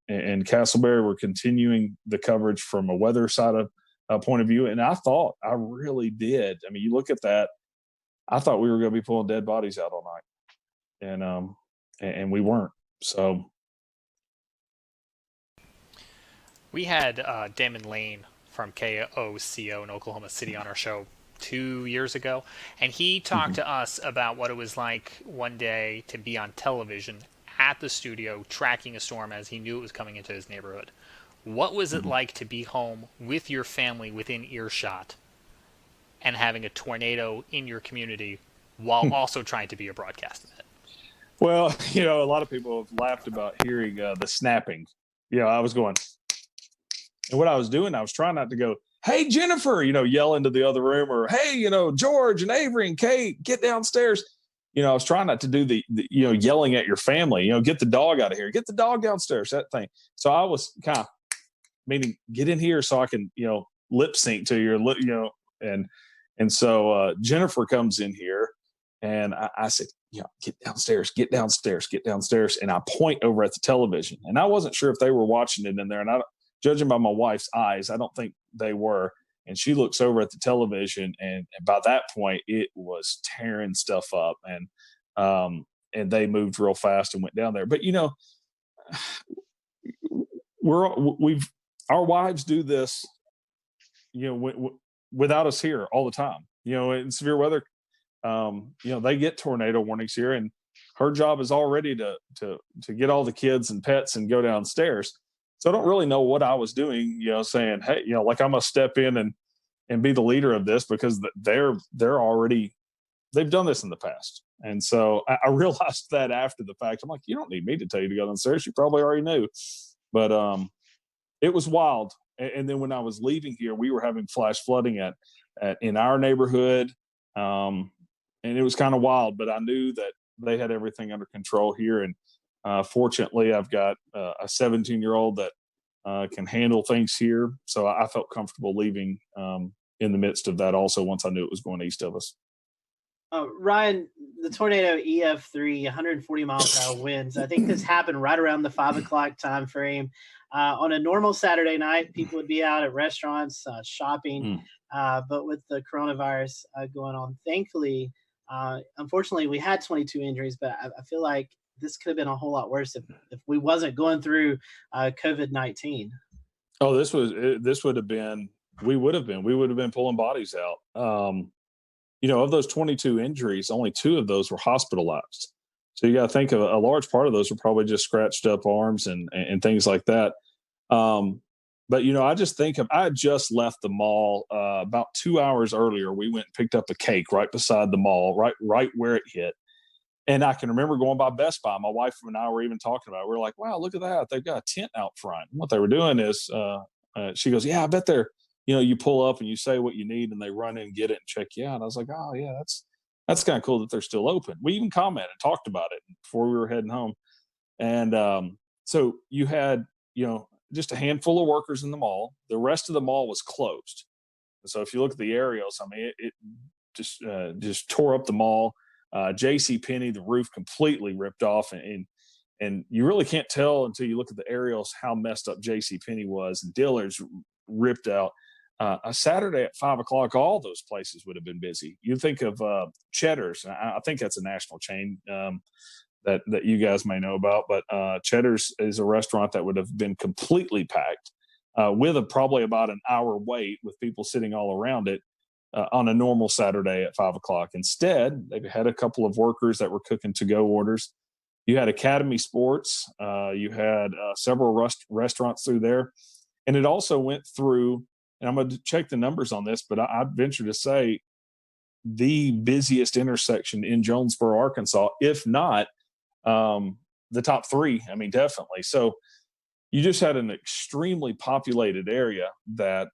Speaker 14: Castleberry were continuing the coverage from a weather side of point of view. And I really did. I mean, you look at that, I thought we were going to be pulling dead bodies out all night. And we weren't. So.
Speaker 13: We had Damon Lane from KOCO in Oklahoma City on our show 2 years ago, and he talked to us about what it was like one day to be on television at the studio tracking a storm as he knew it was coming into his neighborhood. What was it like to be home with your family within earshot and having a tornado in your community while also trying to be a broadcast in it?
Speaker 14: Well, a lot of people have laughed about hearing the snapping. I was going, and what I was doing, I was trying not to go, "Hey, Jennifer," yell into the other room, or, "Hey, George and Avery and Kate, get downstairs." I was trying not to do the yelling at your family, "Get the dog out of here, get the dog downstairs," that thing. So I was kind of meaning, get in here so I can, lip sync to your, and so Jennifer comes in here, and I said, "Get downstairs, get downstairs, get downstairs." And I point over at the television, and I wasn't sure if they were watching it in there. And judging by my wife's eyes, I don't think they were. And she looks over at the television, and by that point, it was tearing stuff up, and they moved real fast and went down there. But our wives do this, without us here all the time. In severe weather, they get tornado warnings here, and her job is already to get all the kids and pets and go downstairs. So I don't really know what I was doing, saying, "Hey, like I'm gonna step in and be the leader of this," because they've done this in the past. And so I realized that after the fact. I'm like, you don't need me to tell you to go downstairs. You probably already knew. But it was wild. And then when I was leaving here, we were having flash flooding in our neighborhood. And it was kind of wild, but I knew that they had everything under control here. And fortunately, I've got a 17-year-old that can handle things here. So I felt comfortable leaving in the midst of that also, once I knew it was going east of us.
Speaker 4: Ryan, the tornado EF3, 140 miles per hour winds. I think this happened right around the 5 o'clock time frame. On a normal Saturday night, people would be out at restaurants, shopping. But with the coronavirus going on, thankfully, unfortunately, we had 22 injuries, but I feel like this could have been a whole lot worse if we wasn't going through COVID-19.
Speaker 14: Oh, we would have been pulling bodies out. Of those 22 injuries, only 2 of those were hospitalized. So you got to think of a large part of those were probably just scratched up arms and things like that. But, I just think I had just left the mall about 2 hours earlier. We went and picked up a cake right beside the mall, right where it hit. And I can remember going by Best Buy. My wife and I were even talking about it. We were like, wow, look at that. They've got a tent out front. And what they were doing is, she goes, yeah, I bet they're, you pull up and you say what you need and they run in and get it and check you out. And I was like, oh, yeah, that's kind of cool that they're still open. We even commented, talked about it before we were heading home. And so you had, just a handful of workers in the mall. The rest of the mall was closed. So if you look at the aerials, I mean, it just tore up the mall. J.C. Penney, the roof completely ripped off, and you really can't tell until you look at the aerials how messed up J.C. Penney was. And Dillard's ripped out. A Saturday at 5 o'clock, all those places would have been busy. You think of Cheddar's. I think that's a national chain that you guys may know about, but Cheddar's is a restaurant that would have been completely packed with probably about an hour wait with people sitting all around it. On a normal Saturday at 5 o'clock. Instead, they had a couple of workers that were cooking to-go orders. You had Academy Sports. You had several restaurants through there. And it also went through, and I'm going to check the numbers on this, but I'd venture to say the busiest intersection in Jonesboro, Arkansas, if not the top three. I mean, definitely. So you just had an extremely populated area that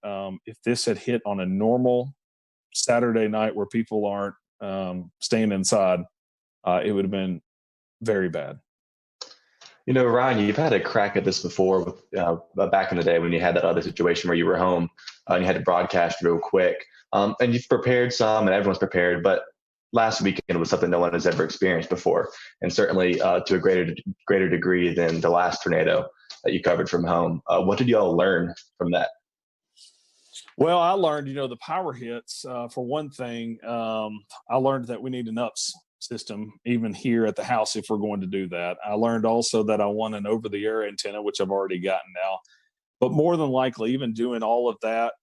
Speaker 14: if this had hit on a normal Saturday night where people aren't staying inside, it would have been very bad.
Speaker 2: Ryan, you've had a crack at this before with back in the day when you had that other situation where you were home and you had to broadcast real quick. And you've prepared some and everyone's prepared, but last weekend was something no one has ever experienced before. And certainly to a greater degree than the last tornado that you covered from home. What did y'all learn from that?
Speaker 14: Well, I learned, the power hits, for one thing. I learned that we need an UPS system even here at the house if we're going to do that. I learned also that I want an over-the-air antenna, which I've already gotten now. But more than likely, even doing all of that,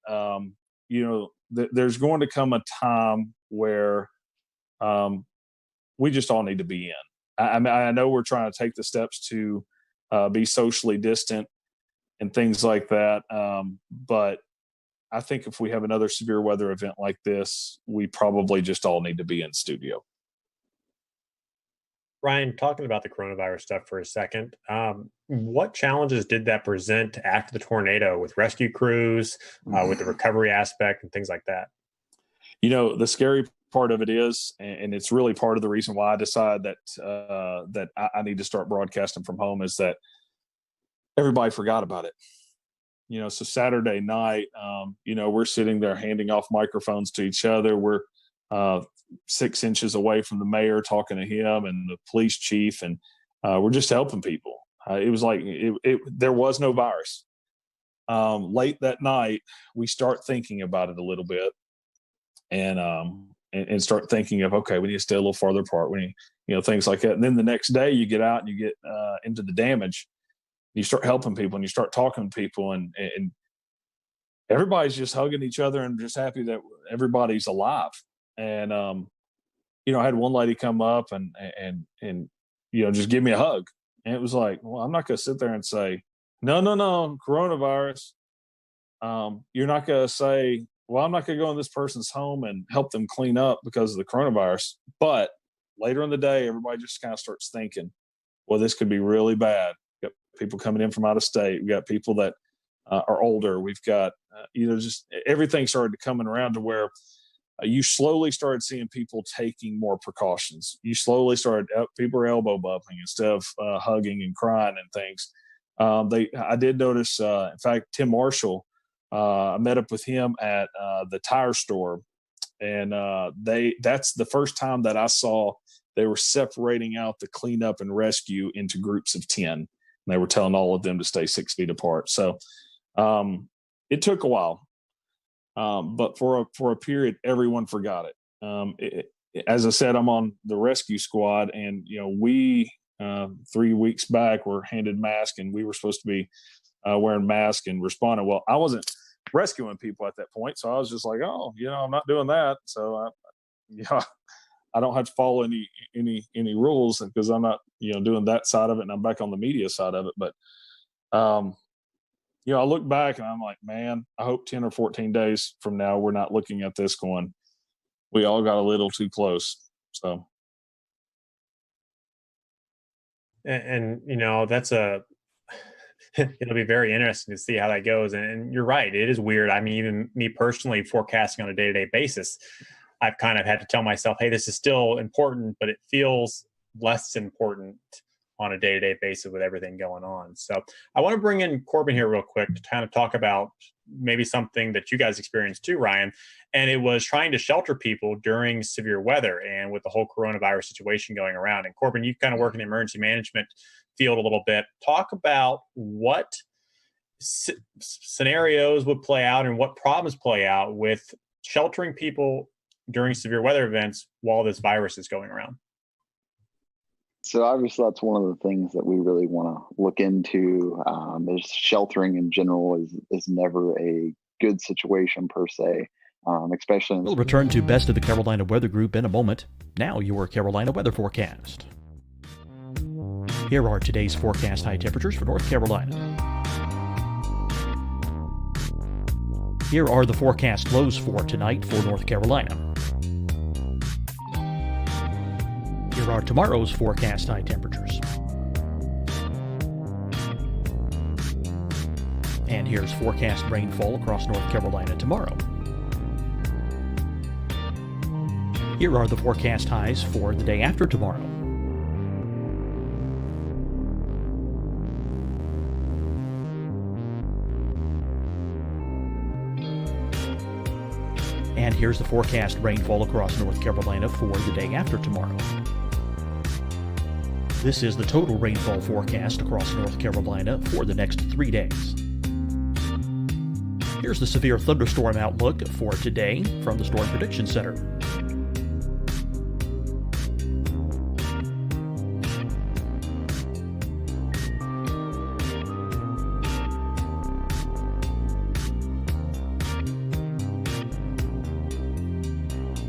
Speaker 14: there's going to come a time where we just all need to be in. I know we're trying to take the steps to be socially distant and things like that, but I think if we have another severe weather event like this, we probably just all need to be in studio.
Speaker 15: Ryan, talking about the coronavirus stuff for a second, what challenges did that present after the tornado with rescue crews, with the recovery aspect and things like that?
Speaker 14: The scary part of it is, and it's really part of the reason why I decided that I need to start broadcasting from home, is that everybody forgot about it. So Saturday night, we're sitting there handing off microphones to each other. We're 6 inches away from the mayor talking to him and the police chief, and we're just helping people. It was like there was no virus. Late that night, we start thinking about it a little bit, and start thinking of, okay, we need to stay a little farther apart. We need, things like that. And then the next day, you get out and you get into the damage. You start helping people and you start talking to people, and everybody's just hugging each other and just happy that everybody's alive. And I had one lady come up and just give me a hug, and it was like, well, I'm not going to sit there and say no coronavirus. You're not going to say, well, I'm not going to go in this person's home and help them clean up because of the coronavirus. But later in the day, everybody just kind of starts thinking, well, this could be really bad. People coming in from out of state. We've got people that are older. We've got, just everything started coming around to where you slowly started seeing people taking more precautions. You slowly started, people are elbow bumping instead of hugging and crying and things. I did notice, in fact, Tim Marshall, I met up with him at the tire store, and that's the first time that I saw they were separating out the cleanup and rescue into groups of 10. They were telling all of them to stay 6 feet apart. So it took a while, but for a period, everyone forgot it. As I said, I'm on the rescue squad, and we 3 weeks back were handed masks, and we were supposed to be wearing masks and responding. Well, I wasn't rescuing people at that point, so I was just like, oh, I'm not doing that. So I don't have to follow any rules because I'm not, doing that side of it, and I'm back on the media side of it. But, I look back and I'm like, man, I hope 10 or 14 days from now, we're not looking at this going, we all got a little too close. So.
Speaker 15: And that's it'll be very interesting to see how that goes. And you're right, it is weird. I mean, even me personally forecasting on a day-to-day basis, I've kind of had to tell myself, hey, this is still important, but it feels less important on a day-to-day basis with everything going on. So I want to bring in Corbin here real quick to kind of talk about maybe something that you guys experienced too, Ryan. And it was trying to shelter people during severe weather and with the whole coronavirus situation going around. And Corbin, you kind of work in the emergency management field a little bit. Talk about what scenarios would play out and what problems play out with sheltering people during severe weather events while this virus is going around.
Speaker 16: So obviously that's one of the things that we really want to look into. Is sheltering in general is never a good situation per se, especially.
Speaker 8: We'll return to Best of the Carolina Weather Group in a moment. Now your Carolina weather forecast. Here are today's forecast high temperatures for North Carolina. Here are the forecast lows for tonight for North Carolina. Here are tomorrow's forecast high temperatures. And here's forecast rainfall across North Carolina tomorrow. Here are the forecast highs for the day after tomorrow. And here's the forecast rainfall across North Carolina for the day after tomorrow. This is the total rainfall forecast across North Carolina for the next 3 days. Here's the severe thunderstorm outlook for today from the Storm Prediction Center.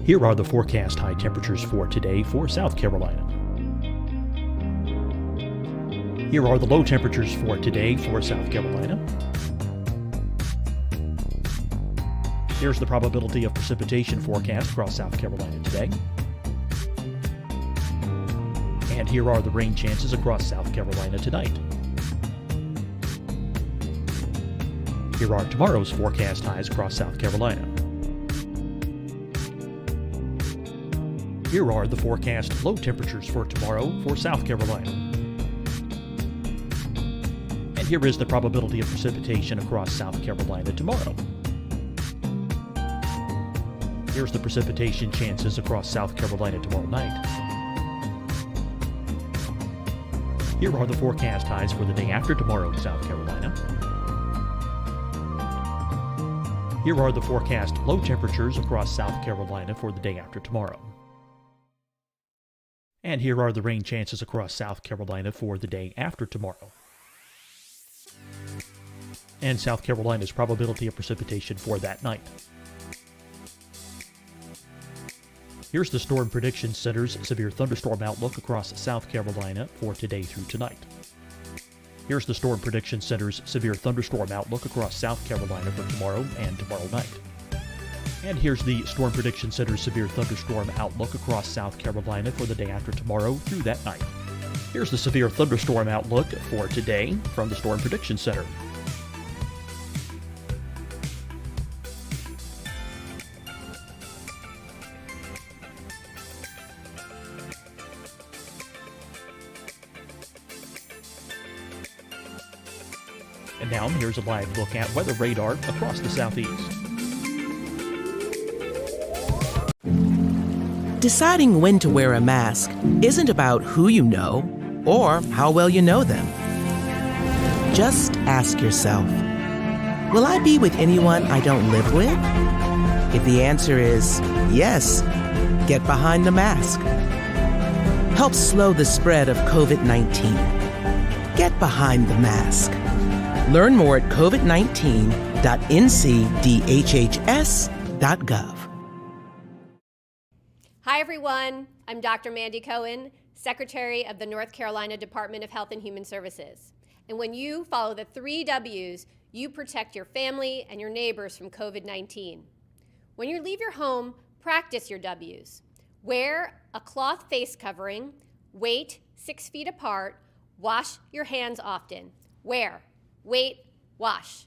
Speaker 8: Here are the forecast high temperatures for today for South Carolina. Here are the low temperatures for today for South Carolina. Here's the probability of precipitation forecast across South Carolina today. And here are the rain chances across South Carolina tonight. Here are tomorrow's forecast highs across South Carolina. Here are the forecast low temperatures for tomorrow for South Carolina. And here is the probability of precipitation across South Carolina tomorrow. Here's the precipitation chances across South Carolina tomorrow night. Here are the forecast highs for the day after tomorrow in South Carolina. Here are the forecast low temperatures across South Carolina for the day after tomorrow. And here are the rain chances across South Carolina for the day after tomorrow. And South Carolina's probability of precipitation for that night. Here's the Storm Prediction Center's severe thunderstorm outlook across South Carolina for today through tonight. Here's the Storm Prediction Center's severe thunderstorm outlook across South Carolina for tomorrow and tomorrow night. And here's the Storm Prediction Center's severe thunderstorm outlook across South Carolina for the day after tomorrow through that night. Here's the severe thunderstorm outlook for today from the Storm Prediction Center. And now here's a live look at weather radar across the southeast.
Speaker 9: Deciding when to wear a mask isn't about who you know or how well you know them. Just ask yourself, will I be with anyone I don't live with? If the answer is yes, get behind the mask. Help slow the spread of COVID-19. Get behind the mask. Learn more at covid19.ncdhhs.gov.
Speaker 10: Hi, everyone. I'm Dr. Mandy Cohen, Secretary of the North Carolina Department of Health and Human Services. And when you follow the 3 W's, you protect your family and your neighbors from COVID-19. When you leave your home, practice your W's. Wear a cloth face covering, wait 6 feet apart, Wash your hands often. Wear, wait, wash.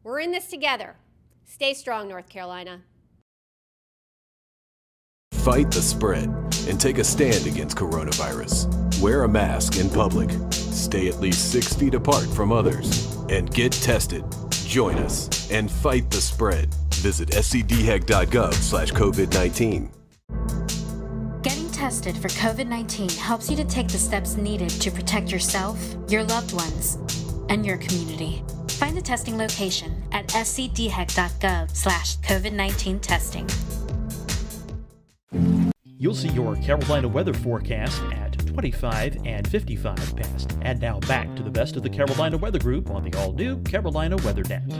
Speaker 10: We're in this together. Stay strong, North Carolina.
Speaker 11: Fight the spread and take a stand against coronavirus. Wear a mask in public. Stay at least 6 feet apart from others. And get tested. Join us and fight the spread. Visit scdhec.gov/COVID-19.
Speaker 12: Getting tested for COVID-19 helps you to take the steps needed to protect yourself, your loved ones, and your community. Find the testing location at scdhec.gov/COVID-19 testing.
Speaker 8: You'll see your Carolina weather forecast at 25 and 55 past. And now back to the best of the Carolina Weather Group on the all-new Carolina WeatherNet.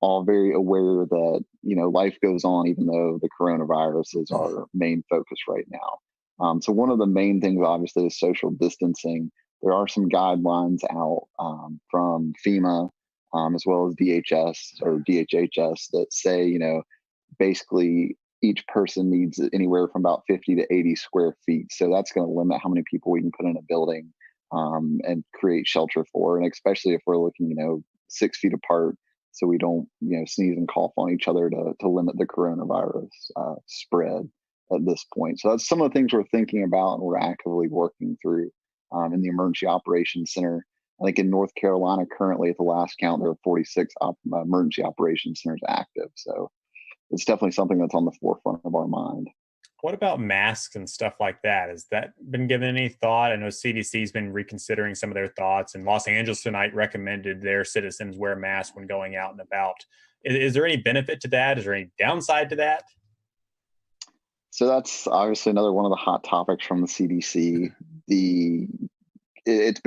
Speaker 16: All very aware that, life goes on even though the coronavirus is our main focus right now. So one of the main things, obviously, is social distancing. There are some guidelines out from FEMA as well as DHS or DHHS that say, basically each person needs anywhere from about 50 to 80 square feet. So that's going to limit how many people we can put in a building and create shelter for. And especially if we're looking, 6 feet apart, so we don't, sneeze and cough on each other to limit the coronavirus spread at this point. So that's some of the things we're thinking about and we're actively working through in the Emergency Operations Center. I think in North Carolina, currently at the last count, there are 46 emergency operations centers active. So it's definitely something that's on the forefront of our mind.
Speaker 15: What about masks and stuff like that? Has that been given any thought? I know CDC's been reconsidering some of their thoughts, and Los Angeles tonight recommended their citizens wear masks when going out and about. Is there any benefit to that? Is there any downside to that?
Speaker 16: So that's obviously another one of the hot topics from the CDC. It's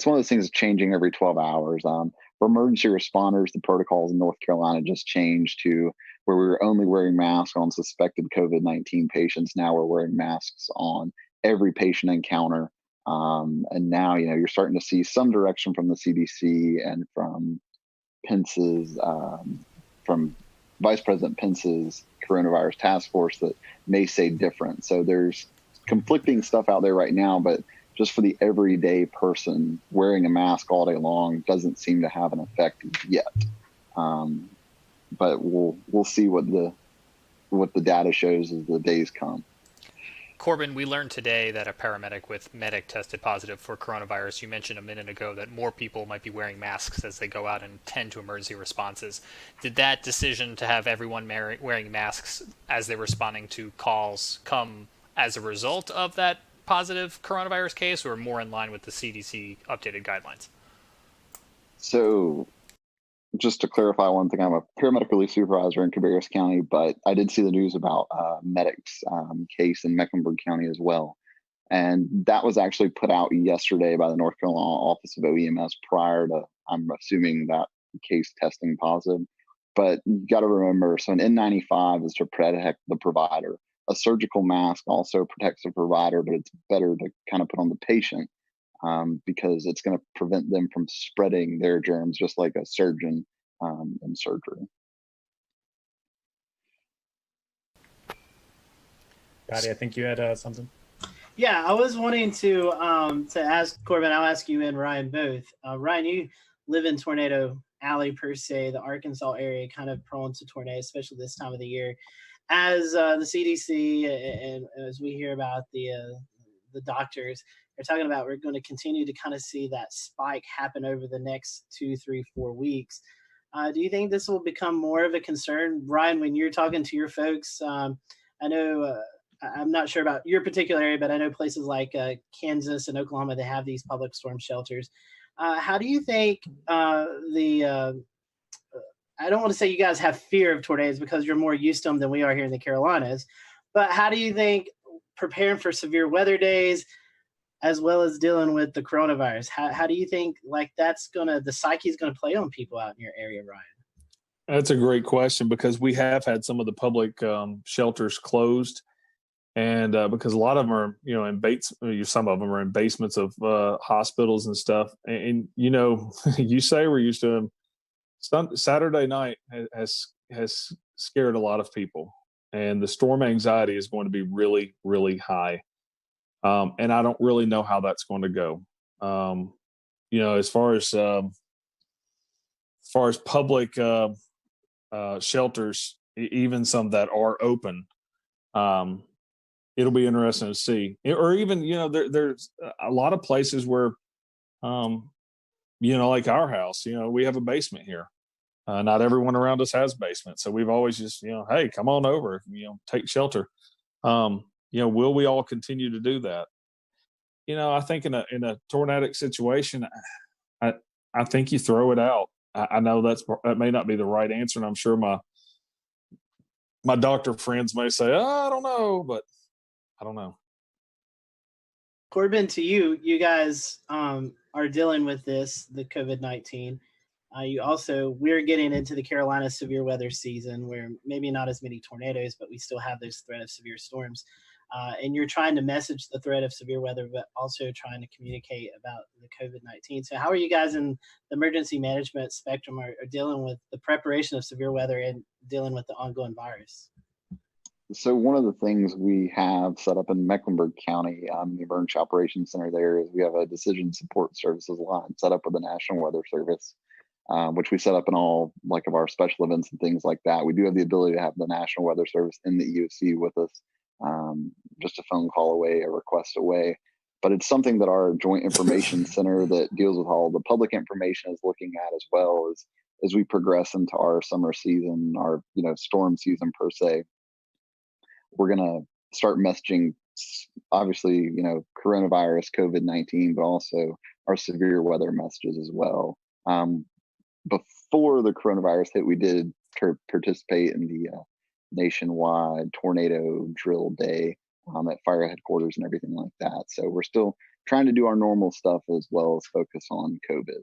Speaker 16: one of those things that's changing every 12 hours. For emergency responders, the protocols in North Carolina just changed to where we were only wearing masks on suspected COVID-19 patients. Now we're wearing masks on every patient encounter. And now, you're starting to see some direction from the CDC and from Pence's, from Vice President Pence's coronavirus task force that may say different. So there's conflicting stuff out there right now, but just for the everyday person, wearing a mask all day long doesn't seem to have an effect yet. But we'll see what the data shows as the days come.
Speaker 13: Corbin, we learned today that a paramedic with medic tested positive for coronavirus. You mentioned a minute ago that more people might be wearing masks as they go out and tend to emergency responses. Did that decision to have everyone wearing masks as they're responding to calls come as a result of that positive coronavirus case, or more in line with the CDC updated guidelines?
Speaker 16: So just to clarify one thing, I'm a paramedic relief supervisor in Cabarrus County, but I did see the news about medic's case in Mecklenburg County as well. And that was actually put out yesterday by the North Carolina Office of OEMS prior to, I'm assuming, that case testing positive. But you got to remember, so an N95 is to protect the provider. A surgical mask also protects the provider, but it's better to kind of put on the patient because it's going to prevent them from spreading their germs, just like a surgeon in surgery.
Speaker 15: Patty, I think you had something.
Speaker 4: Yeah, I was wanting to ask Corbin. I'll ask you and Ryan both. Ryan, you live in Tornado Alley per se, the Arkansas area, kind of prone to tornadoes, especially this time of the year. As the CDC and as we hear about the doctors, they're talking about we're going to continue to kind of see that spike happen over the next 2, 3, 4 weeks. Do you think this will become more of a concern, Ryan, when you're talking to your folks? I know I'm not sure about your particular area, but I know places like Kansas and Oklahoma, they have these public storm shelters. How do you think I don't want to say you guys have fear of tornadoes because you're more used to them than we are here in the Carolinas, but how do you think preparing for severe weather days as well as dealing with the coronavirus, how do you think the psyche is going to play on people out in your area, Ryan?
Speaker 14: That's a great question because we have had some of the public shelters closed. And because a lot of them are, some of them are in basements of hospitals and stuff. And you say we're used to them. Saturday night has scared a lot of people. and the storm anxiety is going to be really, really high. And I don't really know how that's going to go. As far as public shelters, even some that are open, it'll be interesting to see. Or even, there's a lot of places where, like our house, we have a basement here. Not everyone around us has basements. So we've always just, hey, come on over, take shelter. Will we all continue to do that? I think in a tornadic situation, I think you throw it out. I know that may not be the right answer, and I'm sure my doctor friends may say, I don't know, but I don't know.
Speaker 4: Corbin, to you, you guys are dealing with the COVID-19. We're getting into the Carolina severe weather season where maybe not as many tornadoes, but we still have this threat of severe storms. And you're trying to message the threat of severe weather, but also trying to communicate about the COVID-19. So how are you guys in the emergency management spectrum are dealing with the preparation of severe weather and dealing with the ongoing virus?
Speaker 16: So one of the things we have set up in Mecklenburg County, the Emergency Operations Center there, is we have a decision support services line set up with the National Weather Service, which we set up in all of our special events and things like that. We do have the ability to have the National Weather Service in the EOC with us, just a phone call away, a request away. But it's something that our Joint Information Center that deals with all the public information is looking at as well as we progress into our summer season, our storm season per se. We're going to start messaging, obviously, coronavirus, COVID-19, but also our severe weather messages as well. Before the coronavirus hit, we did participate in the nationwide tornado drill day at fire headquarters and everything like that. So we're still trying to do our normal stuff as well as focus on COVID.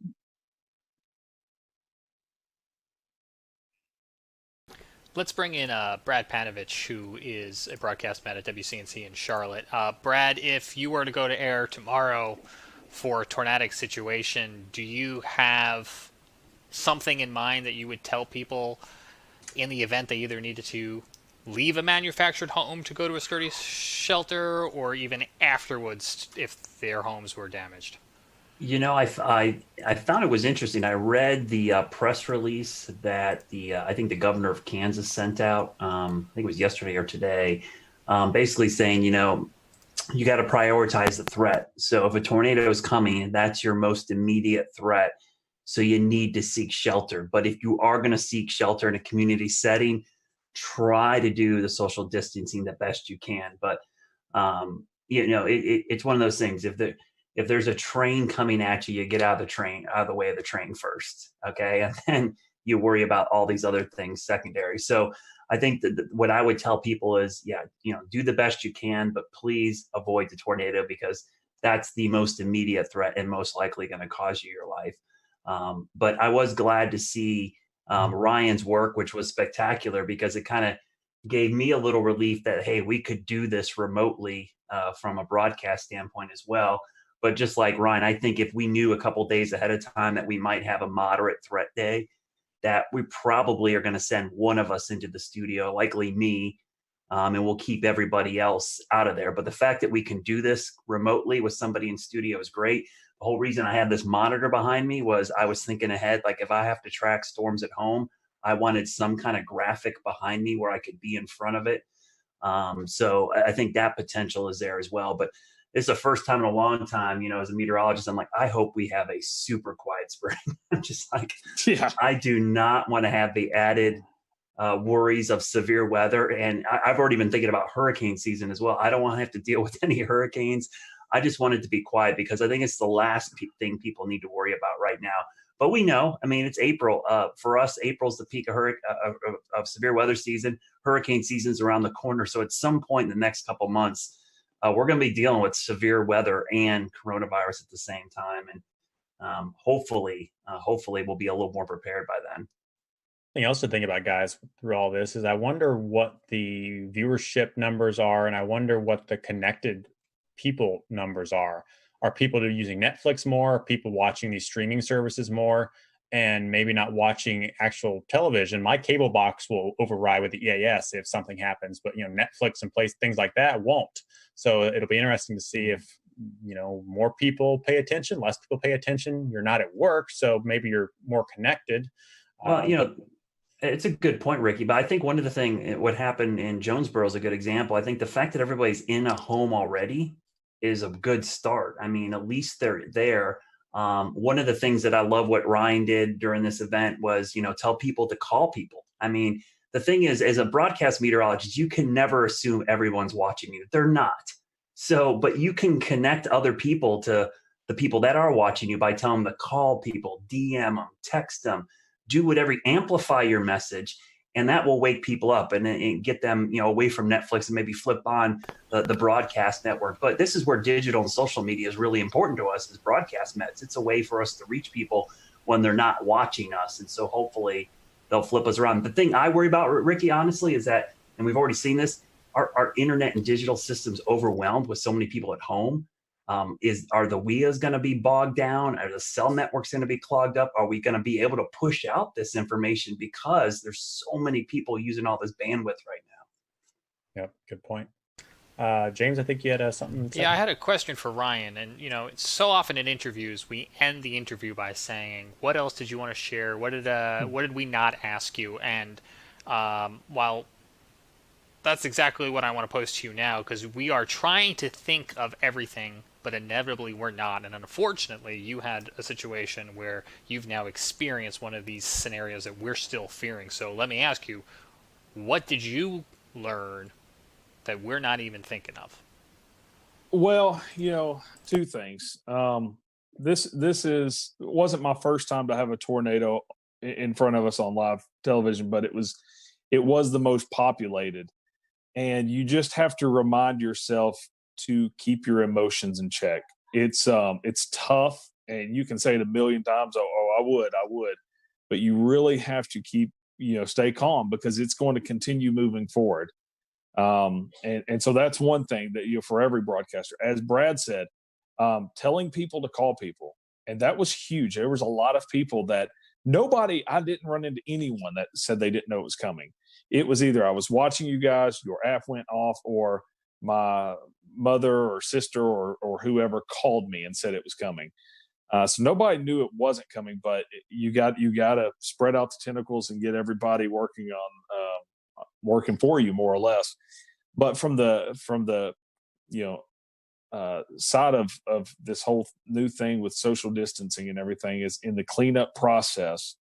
Speaker 13: Let's bring in Brad Panovich, who is a broadcast man at WCNC in Charlotte. Brad, if you were to go to air tomorrow for a tornadic situation, do you have something in mind that you would tell people in the event they either needed to leave a manufactured home to go to a sturdy shelter, or even afterwards if their homes were damaged?
Speaker 5: I found it was interesting. I read the press release that I think the governor of Kansas sent out. I think it was yesterday or today, basically saying, you got to prioritize the threat. So if a tornado is coming, that's your most immediate threat. So you need to seek shelter. But if you are going to seek shelter in a community setting, try to do the social distancing the best you can. But it's one of those things. If there's a train coming at you, you get out of the way of the train first, okay? And then you worry about all these other things secondary. So I think that what I would tell people is, do the best you can, but please avoid the tornado because that's the most immediate threat and most likely going to cause you your life. But I was glad to see Ryan's work, which was spectacular because it kind of gave me a little relief that, hey, we could do this remotely from a broadcast standpoint as well. But just like Ryan, I think if we knew a couple days ahead of time that we might have a moderate threat day, that we probably are going to send one of us into the studio, likely me, and we'll keep everybody else out of there. But the fact that we can do this remotely with somebody in studio is great. The whole reason I had this monitor behind me was I was thinking ahead, like if I have to track storms at home, I wanted some kind of graphic behind me where I could be in front of it. So I think that potential is there as well. But it's the first time in a long time, as a meteorologist, I'm like, I hope we have a super quiet spring. I'm just like, I do not want to have the added worries of severe weather. And I've already been thinking about hurricane season as well. I don't want to have to deal with any hurricanes. I just want it to be quiet because I think it's the last thing people need to worry about right now. But we know, it's April. For us, April's the peak of severe weather season. Hurricane season's around the corner. So at some point in the next couple months, we're going to be dealing with severe weather and coronavirus at the same time. And hopefully we'll be a little more prepared by then.
Speaker 15: Thing else to think about, guys, through all this is I wonder what the viewership numbers are, and I wonder what the connected people numbers are. Are people using Netflix more? Are people watching these streaming services more? and maybe not watching actual television, my cable box will override with the EAS if something happens. But Netflix and things like that won't. So it'll be interesting to see if more people pay attention, less people pay attention. You're not at work, so maybe you're more connected.
Speaker 5: Well, it's a good point, Ricky. But I think one of the things, what happened in Jonesboro is a good example. I think the fact that everybody's in a home already is a good start. I mean, at least they're there. One of the things that I love what Ryan did during this event was, tell people to call people. I mean, the thing is, as a broadcast meteorologist, you can never assume everyone's watching you. They're not. So, but you can connect other people to the people that are watching you by telling them to call people, DM them, text them, do whatever, amplify your message. And that will wake people up and get them, away from Netflix and maybe flip on the broadcast network. But this is where digital and social media is really important to us as broadcast mets. It's a way for us to reach people when they're not watching us. And so hopefully they'll flip us around. The thing I worry about, Ricky, honestly, is that, and we've already seen this, our internet and digital systems overwhelmed with so many people at home. Are the WIAs going to be bogged down? Are the cell networks going to be clogged up? Are we going to be able to push out this information because there's so many people using all this bandwidth right now?
Speaker 15: Yep, good point. James, I think you had something.
Speaker 13: Yeah, I had a question for Ryan. And, so often in interviews, we end the interview by saying, what else did you want to share? What did we not ask you? And while that's exactly what I want to post to you now, because we are trying to think of everything, but inevitably we're not. And unfortunately, you had a situation where you've now experienced one of these scenarios that we're still fearing. So let me ask you, what did you learn that we're not even thinking of?
Speaker 14: Well, two things. This wasn't my first time to have a tornado in front of us on live television, but it was the most populated. And you just have to remind yourself to keep your emotions in check. It's tough, and you can say it a million times, oh, I would, but you really have to keep, stay calm, because it's going to continue moving forward. And so that's one thing that, for every broadcaster, as Brad said, telling people to call people. And that was huge. There was a lot of people that I didn't run into anyone that said they didn't know it was coming. It was either I was watching you guys, your app went off, or my mother or sister or whoever called me and said it was coming. So nobody knew it wasn't coming, but you got to spread out the tentacles and get everybody working for you, more or less. But from the side of this whole new thing with social distancing and everything, is in the cleanup process.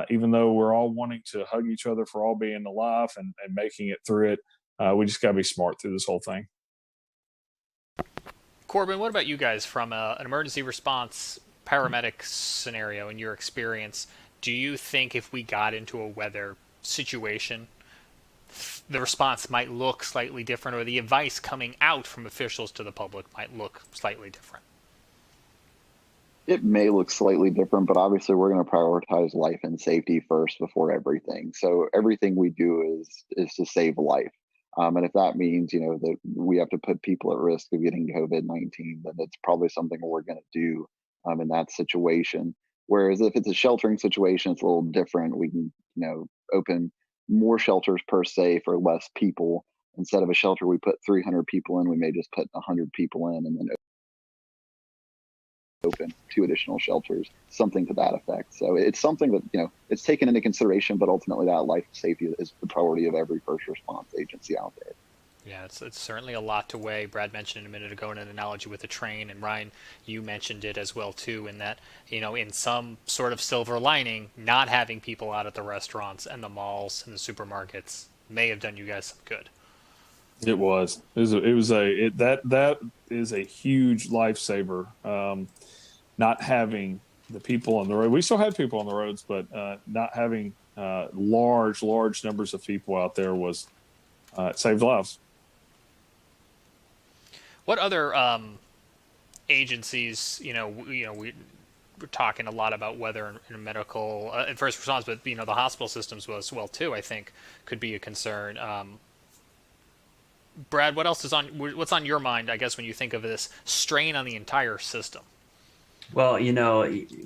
Speaker 14: Even though we're all wanting to hug each other for all being alive and making it through it, we just got to be smart through this whole thing.
Speaker 13: Corbin, what about you guys from an emergency response paramedic scenario in your experience? Do you think if we got into a weather situation, the response might look slightly different, or the advice coming out from officials to the public might look slightly different?
Speaker 16: It may look slightly different, but obviously we're going to prioritize life and safety first before everything. So everything we do is to save life. And if that means, that we have to put people at risk of getting COVID-19, then it's probably something we're going to do in that situation. Whereas if it's a sheltering situation, it's a little different. We can, open more shelters per se for less people. Instead of a shelter we put 300 people in, we may just put 100 people in and then open 2 additional shelters, something to that effect. So it's something that, it's taken into consideration, but ultimately that life safety is the priority of every first response agency out there.
Speaker 13: Yeah, it's certainly a lot to weigh. Brad mentioned it a minute ago in an analogy with the train, and Ryan, you mentioned it as well too, in that, in some sort of silver lining, not having people out at the restaurants and the malls and the supermarkets may have done you guys some good.
Speaker 14: That is a huge lifesaver. Not having the people on the road. We still had people on the roads, but not having large numbers of people out there it saved lives.
Speaker 13: What other agencies, we're talking a lot about weather and medical and first response, but the hospital systems as well too, I think, could be a concern. Brad, what's on your mind, I guess, when you think of this strain on the entire system?
Speaker 5: Well,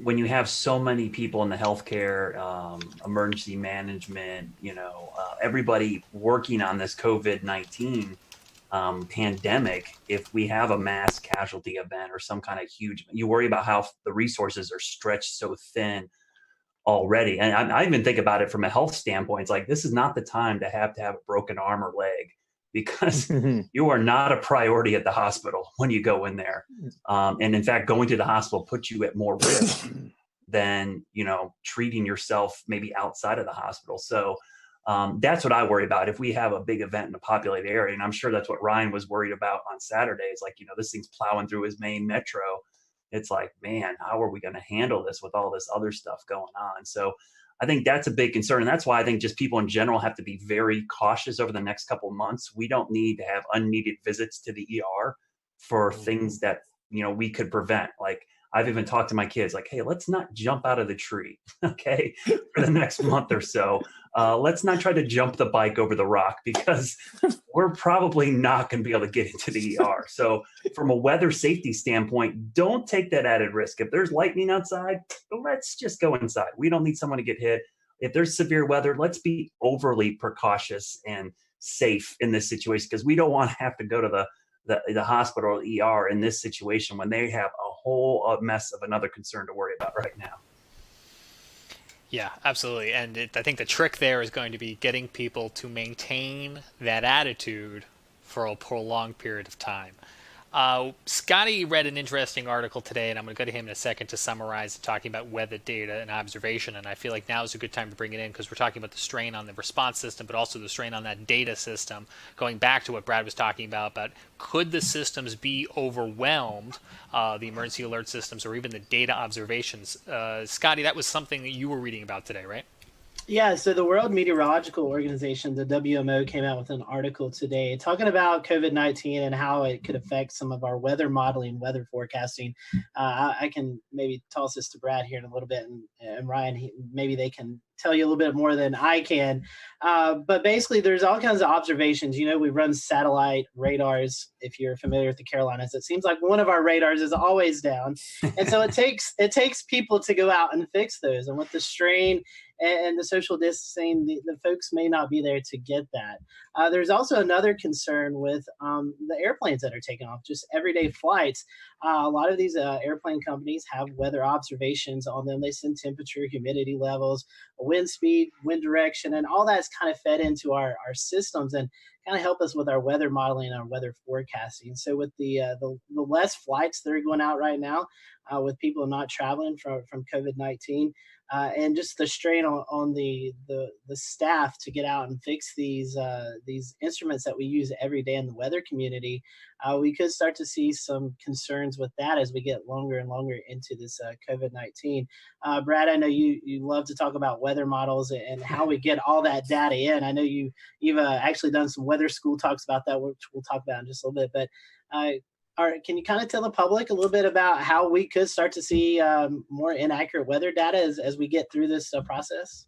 Speaker 5: when you have so many people in the healthcare, emergency management, everybody working on this COVID-19 pandemic, if we have a mass casualty event or some kind of huge, you worry about how the resources are stretched so thin already. And I even think about it from a health standpoint. It's like, this is not the time to have a broken arm or leg, because you are not a priority at the hospital when you go in there. And in fact, going to the hospital puts you at more risk than, treating yourself maybe outside of the hospital. So that's what I worry about. If we have a big event in a populated area, and I'm sure that's what Ryan was worried about on Saturday, is like, this thing's plowing through his main metro. It's like, man, how are we going to handle this with all this other stuff going on? So I think that's a big concern. And that's why I think just people in general have to be very cautious over the next couple of months. We don't need to have unneeded visits to the ER for things that, we could prevent. Like, I've even talked to my kids like, hey, let's not jump out of the tree, okay, for the next month or so. Let's not try to jump the bike over the rock, because we're probably not going to be able to get into the ER. So from a weather safety standpoint, don't take that added risk. If there's lightning outside, let's just go inside. We don't need someone to get hit. If there's severe weather, let's be overly precautious and safe in this situation, because we don't want to have to go to the hospital or ER in this situation when they have a whole mess of another concern to worry about right now.
Speaker 13: Yeah, absolutely. And I think the trick there is going to be getting people to maintain that attitude for a prolonged period of time. Scotty read an interesting article today, and I'm going to go to him in a second to summarize, talking about weather data and observation. And I feel like now is a good time to bring it in, because we're talking about the strain on the response system, but also the strain on that data system. Going back to what Brad was talking about could the systems be overwhelmed, the emergency alert systems, or even the data observations? Scotty, that was something that you were reading about today, right?
Speaker 4: Yeah, so the World Meteorological Organization, the WMO, came out with an article today talking about COVID-19 and how it could affect some of our weather modeling, weather forecasting. I can maybe toss this to Brad here in a little bit, and Ryan, maybe they can tell you a little bit more than I can. But basically, there's all kinds of observations. We run satellite radars. If you're familiar with the Carolinas, it seems like one of our radars is always down. And so it takes people to go out and fix those. And with the strain and the social distancing, the folks may not be there to get that. There's also another concern with the airplanes that are taking off, just everyday flights. A lot of these airplane companies have weather observations on them. They send temperature, humidity levels, wind speed, wind direction, and all that's kind of fed into our systems and kind of help us with our weather modeling and our weather forecasting. So with the less flights that are going out right now, with people not traveling from COVID-19, and just the strain on the staff to get out and fix these instruments that we use every day in the weather community, we could start to see some concerns with that as we get longer and longer into this COVID-19. Brad, I know you love to talk about weather models and how we get all that data in. I know you've actually done some weather school talks about that, which we'll talk about in just a little bit. But can you kind of tell the public a little bit about how we could start to see more inaccurate weather data as we get through this process?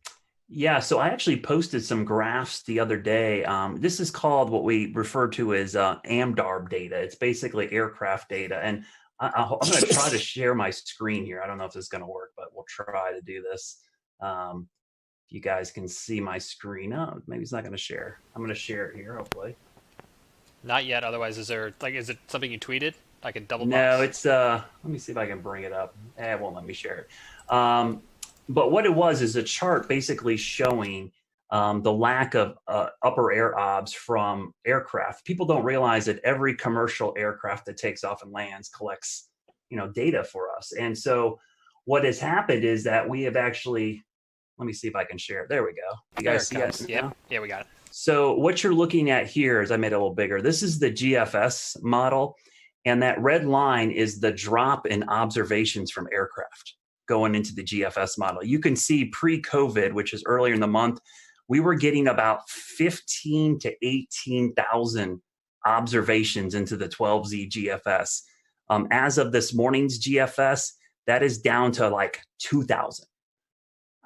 Speaker 5: Yeah, so I actually posted some graphs the other day. This is called what we refer to as AMDARB data. It's basically aircraft data. And I'm going to try to share my screen here. I don't know if this is going to work, but we'll try to do this. If you guys can see my screen. Oh, maybe it's not going to share. I'm going to share it here, hopefully.
Speaker 13: Not yet. Otherwise, is it something you tweeted? Like a double box?
Speaker 5: No, it's let me see if I can bring it up. It won't let me share it. But what it was is a chart basically showing the lack of upper air obs from aircraft. People don't realize that every commercial aircraft that takes off and lands collects, data for us. And so what has happened is that we have actually, let me see if I can share it. There we go. You guys see it?
Speaker 13: Yeah, we got it.
Speaker 5: So what you're looking at here is, I made it a little bigger. This is the GFS model. And that red line is the drop in observations from aircraft going into the GFS model. You can see pre-COVID, which is earlier in the month, we were getting about 15 to 18,000 observations into the 12Z GFS. As of this morning's GFS, that is down to like 2,000.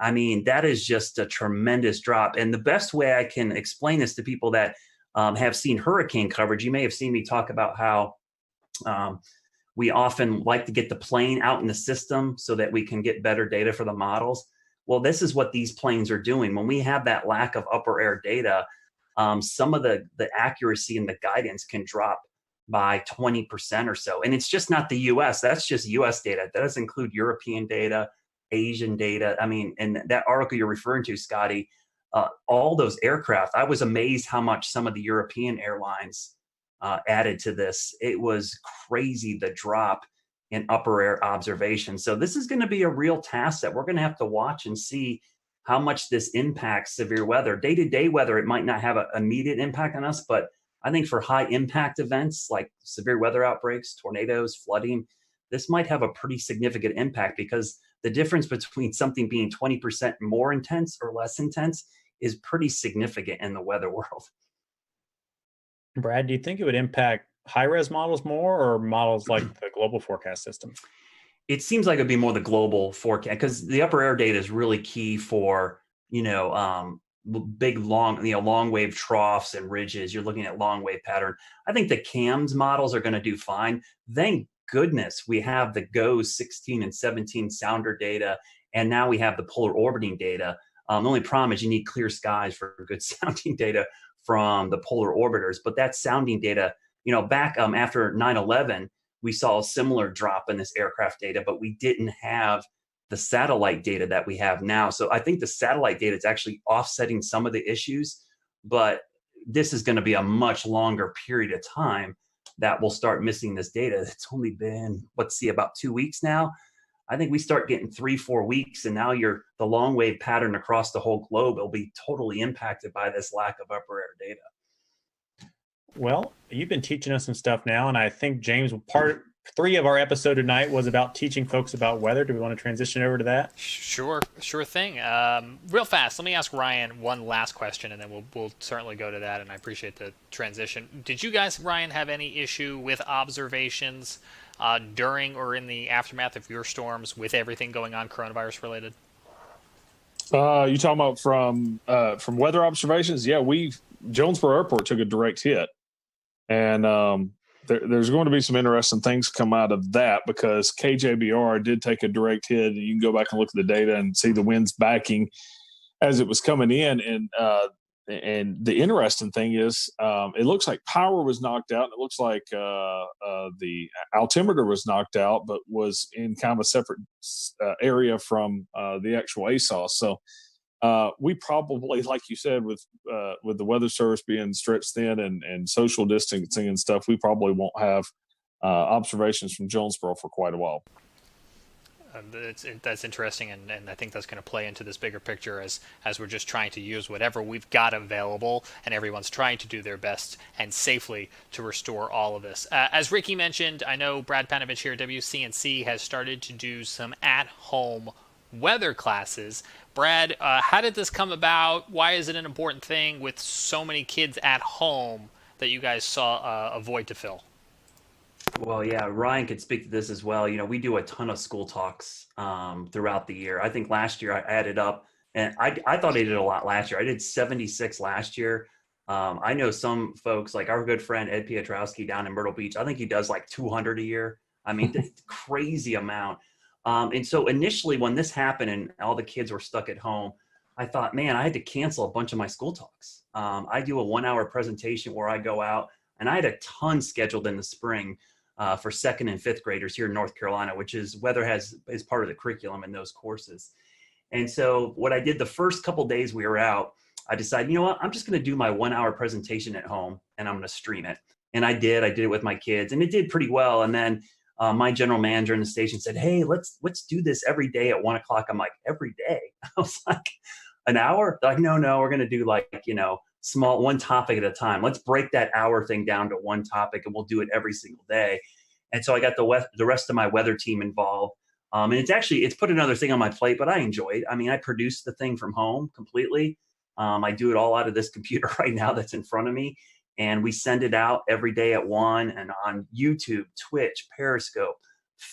Speaker 5: I mean, that is just a tremendous drop. And the best way I can explain this to people that have seen hurricane coverage, you may have seen me talk about how we often like to get the plane out in the system so that we can get better data for the models. Well, this is what these planes are doing. When we have that lack of upper air data, some of the accuracy and the guidance can drop by 20% or so. And it's just not the US, that's just US data. That doesn't include European data, Asian data. I mean, and that article you're referring to, Scotty, all those aircraft, I was amazed how much some of the European airlines added to this. It was crazy, the drop in upper air observation. So this is going to be a real task that we're going to have to watch and see how much this impacts severe weather. Day-to-day weather, it might not have an immediate impact on us, but I think for high impact events like severe weather outbreaks, tornadoes, flooding, this might have a pretty significant impact, because the difference between something being 20% more intense or less intense is pretty significant in the weather world.
Speaker 15: Brad, do you think it would impact high-res models more, or models like the global forecast system?
Speaker 5: It seems like it'd be more the global forecast, because the upper air data is really key for, big, long wave troughs and ridges. You're looking at long wave pattern. I think the CAMS models are going to do fine. Thank goodness we have the GOES 16 and 17 sounder data, and now we have the polar orbiting data. The only problem is you need clear skies for good sounding data from the polar orbiters. But that sounding data, back after 9/11, we saw a similar drop in this aircraft data, but we didn't have the satellite data that we have now. So I think the satellite data is actually offsetting some of the issues, but this is going to be a much longer period of time that we'll start missing this data. It's only been, about 2 weeks now. I think we start getting 3-4 weeks, and now the long wave pattern across the whole globe will be totally impacted by this lack of upper air data.
Speaker 15: Well, you've been teaching us some stuff now, and I think, James, part 3 of our episode tonight was about teaching folks about weather. Do we want to transition over to that?
Speaker 13: Sure thing. Real fast, let me ask Ryan one last question, and then we'll certainly go to that, and I appreciate the transition. Did you guys, Ryan, have any issue with observations during or in the aftermath of your storms with everything going on coronavirus related?
Speaker 14: You talking about from weather observations? Yeah, Jonesboro Airport took a direct hit, and there's going to be some interesting things come out of that, because KJBR did take a direct hit, and you can go back and look at the data and see the winds backing as it was coming in. And the interesting thing is, it looks like power was knocked out, and it looks like the altimeter was knocked out, but was in kind of a separate area from the actual ASOS. So we probably, like you said, with the weather service being stretched thin and social distancing and stuff, we probably won't have observations from Jonesboro for quite a while.
Speaker 13: That's interesting, and I think that's going to play into this bigger picture as we're just trying to use whatever we've got available, and everyone's trying to do their best and safely to restore all of this. As Ricky mentioned, I know Brad Panovich here at WCNC has started to do some at-home weather classes. Brad, how did this come about? Why is it an important thing with so many kids at home that you guys saw a void to fill?
Speaker 5: Well, yeah, Ryan could speak to this as well. We do a ton of school talks throughout the year. I think last year I added up, and I thought I did a lot last year. I did 76 last year. I know some folks, like our good friend Ed Piotrowski down in Myrtle Beach, I think he does like 200 a year. I mean, it's a crazy amount. And so initially when this happened and all the kids were stuck at home, I thought, man, I had to cancel a bunch of my school talks. I do a 1-hour presentation where I go out, and I had a ton scheduled in the spring for 2nd and 5th graders here in North Carolina, which is weather is part of the curriculum in those courses. And so what I did the first couple days we were out, I decided, you know what, I'm just going to do my 1-hour presentation at home, and I'm going to stream it. And I did it with my kids, and it did pretty well. And then my general manager in the station said, hey, let's do this every day at 1 o'clock. I'm like, every day? I was like, an hour? They're like, no, we're going to do small, one topic at a time. Let's break that hour thing down to one topic, and we'll do it every single day. And so I got the rest of my weather team involved. And it's put another thing on my plate, but I enjoy it. I mean, I produce the thing from home completely. I do it all out of this computer right now that's in front of me. And we send it out every day at 1, and on YouTube, Twitch, Periscope,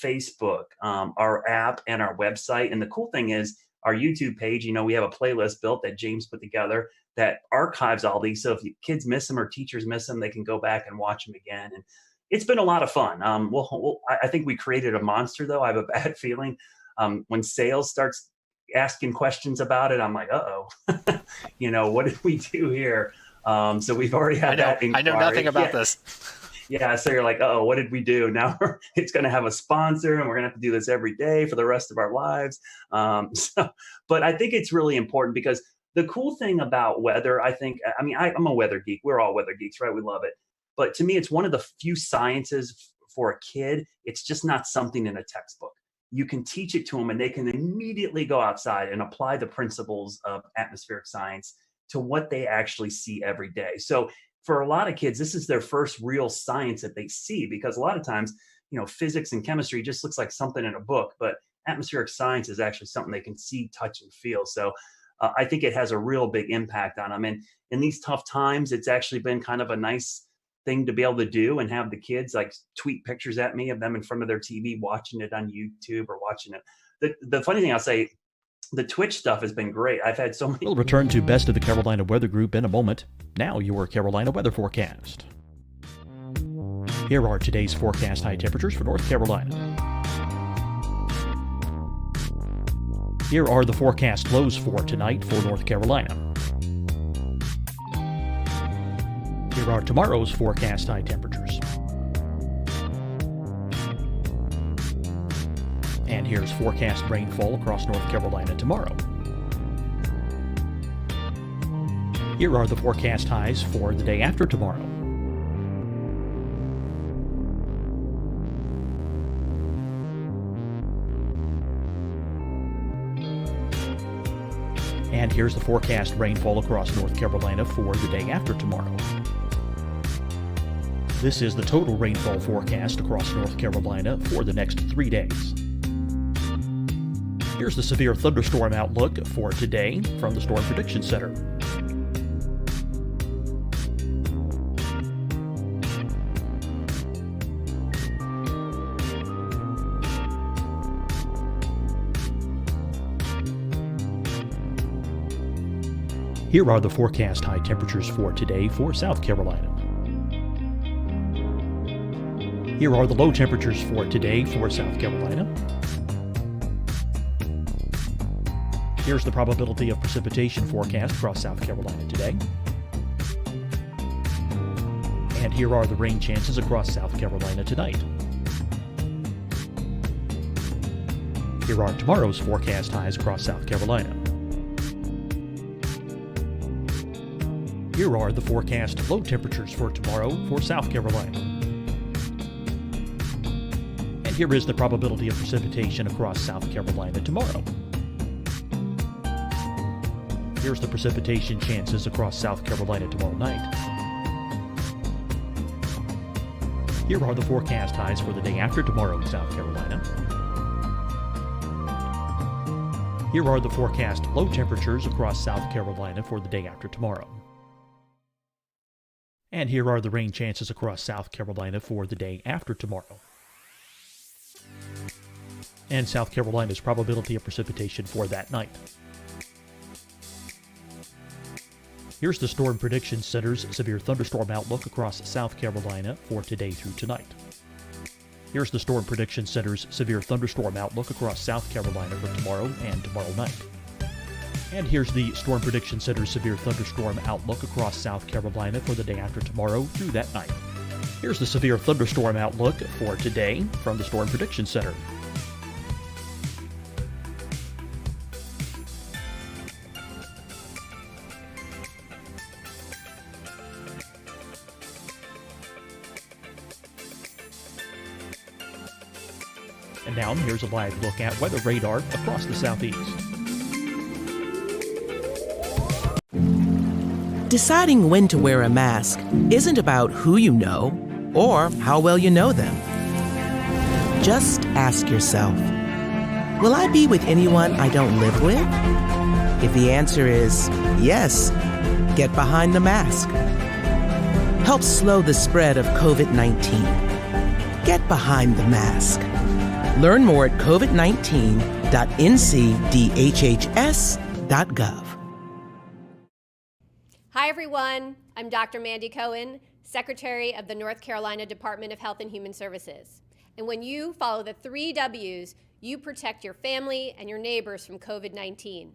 Speaker 5: Facebook, our app, and our website. And the cool thing is our YouTube page, we have a playlist built that James put together that archives all these. So if kids miss them or teachers miss them, they can go back and watch them again. And it's been a lot of fun. I think we created a monster, though. I have a bad feeling when sales starts asking questions about it, I'm like, uh-oh, what did we do here? So we've already had that inquiry.
Speaker 13: I know nothing about this.
Speaker 5: Yeah, so you're like, oh, what did we do? Now it's going to have a sponsor, and we're going to have to do this every day for the rest of our lives. But I think it's really important because the cool thing about weather, I'm a weather geek. We're all weather geeks, right? We love it. But to me, it's one of the few sciences for a kid. It's just not something in a textbook. You can teach it to them, and they can immediately go outside and apply the principles of atmospheric science to what they actually see every day. So for a lot of kids, this is their first real science that they see, because a lot of times, physics and chemistry just looks like something in a book, but atmospheric science is actually something they can see, touch, and feel. So I think it has a real big impact on them. And in these tough times, it's actually been kind of a nice thing to be able to do and have the kids like tweet pictures at me of them in front of their TV, watching it on YouTube or watching it. The funny thing I'll say, the Twitch stuff has been great. I've had so many.
Speaker 8: We'll return to Best of the Carolina Weather Group in a moment. Now your Carolina weather forecast. Here are today's forecast high temperatures for North Carolina. Here are the forecast lows for tonight for North Carolina. Here are tomorrow's forecast high temperatures. And here's forecast rainfall across North Carolina tomorrow. Here are the forecast highs for the day after tomorrow. And here's the forecast rainfall across North Carolina for the day after tomorrow. This is the total rainfall forecast across North Carolina for the next 3 days. Here's the severe thunderstorm outlook for today from the Storm Prediction Center. Here are the forecast high temperatures for today for South Carolina. Here are the low temperatures for today for South Carolina. Here's the probability of precipitation forecast across South Carolina today. And here are the rain chances across South Carolina tonight. Here are tomorrow's forecast highs across South Carolina. Here are the forecast low temperatures for tomorrow for South Carolina. And here is the probability of precipitation across South Carolina tomorrow. Here's the precipitation chances across South Carolina tomorrow night. Here are the forecast highs for the day after tomorrow in South Carolina. Here are the forecast low temperatures across South Carolina for the day after tomorrow. And here are the rain chances across South Carolina for the day after tomorrow. And South Carolina's probability of precipitation for that night. Here's the Storm Prediction Center's severe thunderstorm outlook across South Carolina for today through tonight. Here's the Storm Prediction Center's severe thunderstorm outlook across South Carolina for tomorrow and tomorrow night. And here's the Storm Prediction Center's severe thunderstorm outlook across South Carolina for the day after tomorrow through that night. Here's the severe thunderstorm outlook for today from the Storm Prediction Center. And now here's a live look at weather radar across the southeast.
Speaker 9: Deciding when to wear a mask isn't about who you know or how well you know them. Just ask yourself, will I be with anyone I don't live with? If the answer is yes, get behind the mask. Help slow the spread of COVID-19. Get behind the mask. Learn more at covid19.ncdhhs.gov.
Speaker 10: Hi, everyone. I'm Dr. Mandy Cohen, Secretary of the North Carolina Department of Health and Human Services. And when you follow the 3 W's, you protect your family and your neighbors from COVID-19.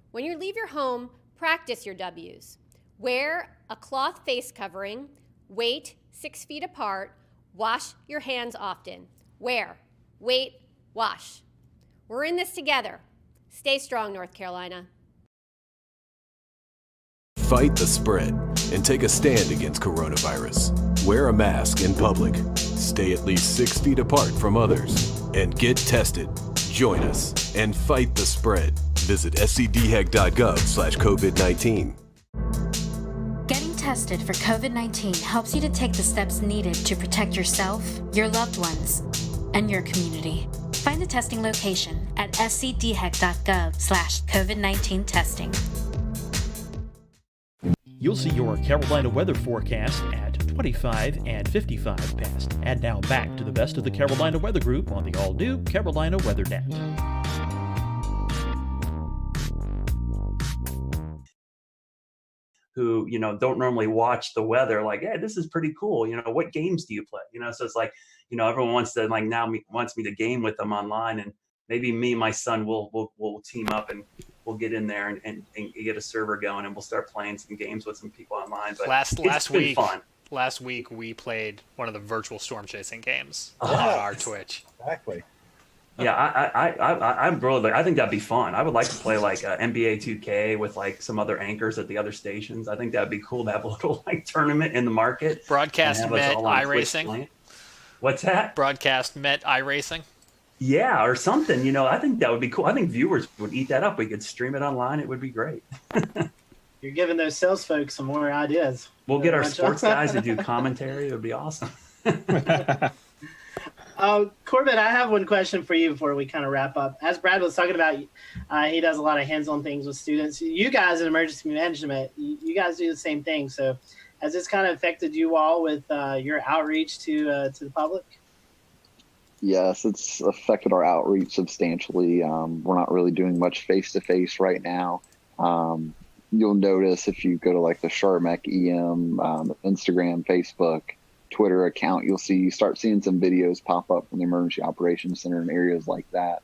Speaker 10: When you leave your home, practice your W's. Wear a cloth face covering, wait 6 feet apart, wash your hands often. Wear, wait, wash. We're in this together. Stay strong, North Carolina.
Speaker 11: Fight the spread and take a stand against coronavirus. Wear a mask in public. Stay at least 6 feet apart from others. And get tested. Join us and fight the spread. Visit scdhec.gov/COVID-19.
Speaker 12: Getting tested for COVID-19 helps you to take the steps needed to protect yourself, your loved ones, and your community. Find the testing location at scdhec.gov/COVID-19 testing.
Speaker 8: You'll see your Carolina weather forecast at 25 and 55 past. And now back to the best of the Carolina Weather Group on the all-new Carolina Weather Net.
Speaker 5: Who, don't normally watch the weather, like, hey, this is pretty cool. What games do you play? So it's like, everyone wants to wants me to game with them online, and maybe me and my son will team up and we'll get in there and get a server going, and we'll start playing some games with some people online. But it's been fun.
Speaker 13: Last week we played one of the virtual storm chasing games
Speaker 15: Yes.
Speaker 13: on our Twitch.
Speaker 15: Exactly.
Speaker 5: Yeah, I think that'd be fun. I would like to play like NBA 2K with like some other anchors at the other stations. I think that'd be cool to have a little like tournament in the market.
Speaker 13: Broadcast Met iRacing.
Speaker 5: What's that?
Speaker 13: Broadcast Met iRacing.
Speaker 5: Yeah, or something. I think that would be cool. I think viewers would eat that up. We could stream it online. It would be great.
Speaker 4: You're giving those sales folks some more ideas.
Speaker 5: We'll get our sports guys to do commentary. It would be awesome.
Speaker 4: Corbin, I have one question for you before we kind of wrap up. As Brad was talking about, he does a lot of hands-on things with students. You guys in emergency management, you guys do the same thing. So has this kind of affected you all with your outreach to the public?
Speaker 16: Yes, it's affected our outreach substantially. We're not really doing much face-to-face right now. You'll notice if you go to like the Charmec EM, Instagram, Facebook, Twitter account, you'll start seeing some videos pop up from the Emergency Operations Center in areas like that,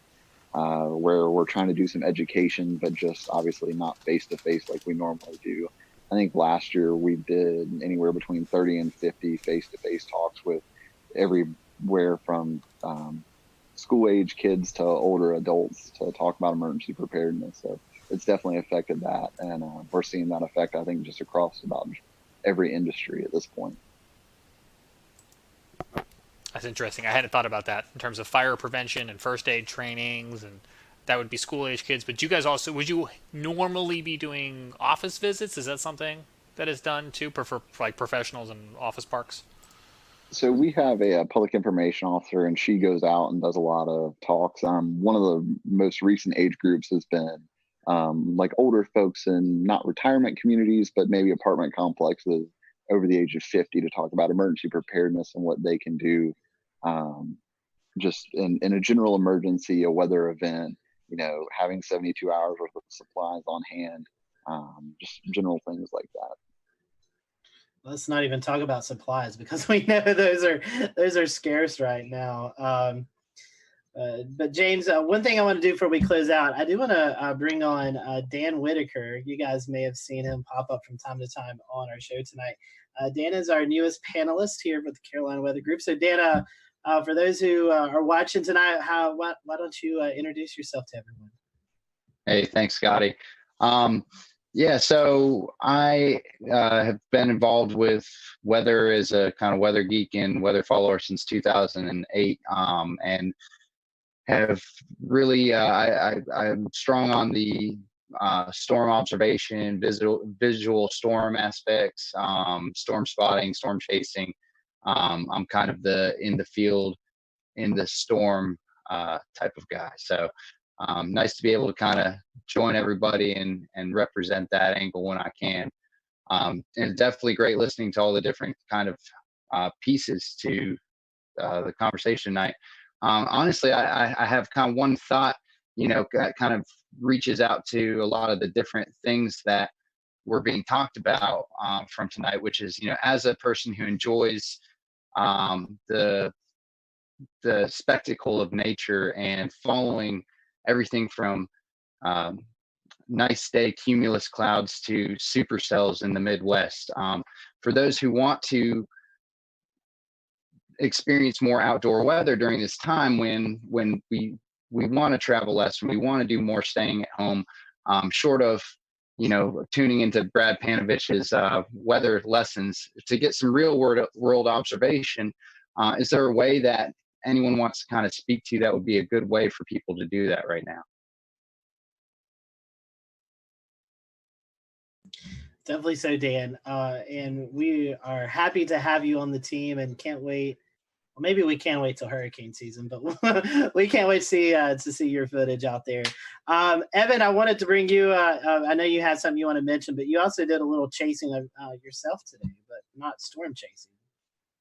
Speaker 16: where we're trying to do some education, but just obviously not face-to-face like we normally do. I think last year we did anywhere between 30 and 50 face-to-face talks with everywhere from school-age kids to older adults to talk about emergency preparedness. So it's definitely affected that, and we're seeing that effect, I think, just across about every industry at this point.
Speaker 13: That's interesting. I hadn't thought about that in terms of fire prevention and first aid trainings, and that would be school-age kids. But you guys also, would you normally be doing office visits? Is that something that is done too for like professionals in office parks?
Speaker 16: So we have a public information officer, and she goes out and does a lot of talks. One of the most recent age groups has been like older folks in not retirement communities, but maybe apartment complexes over the age of 50 to talk about emergency preparedness and what they can do just in a general emergency, a weather event, having 72 hours worth of supplies on hand, just general things like that.
Speaker 4: Let's not even talk about supplies because we know those are scarce right now. But James, one thing I want to do before we close out, I do want to bring on Dan Whitaker. You guys may have seen him pop up from time to time on our show tonight. Dan is our newest panelist here with the Carolina Weather Group. So Dan, for those who are watching tonight, why don't you introduce yourself to everyone?
Speaker 7: Hey, thanks, Scotty. Yeah, so I have been involved with weather as a kind of weather geek and weather follower since 2008, and have really I'm strong on the storm observation, visual storm aspects, storm spotting, storm chasing. I'm kind of in the field, in the storm type of guy. So nice to be able to kind of join everybody and represent that angle when I can. And definitely great listening to all the different kind of pieces to the conversation tonight. Honestly, I have kind of one thought, that kind of reaches out to a lot of the different things that were being talked about from tonight, which is, as a person who enjoys the spectacle of nature and following everything from nice day cumulus clouds to supercells in the Midwest. For those who want to experience more outdoor weather during this time when we want to travel less and we want to do more staying at home, short of tuning into Brad Panovich's weather lessons to get some real world observation. Is there a way that anyone wants to kind of speak to that would be a good way for people to do that right now?
Speaker 4: Definitely so, Dan. And we are happy to have you on the team and can't wait. Well, maybe we can't wait till hurricane season, but we can't wait to see your footage out there. Evan, I wanted to bring you. I know you had something you want to mention, but you also did a little chasing of yourself today, but not storm chasing.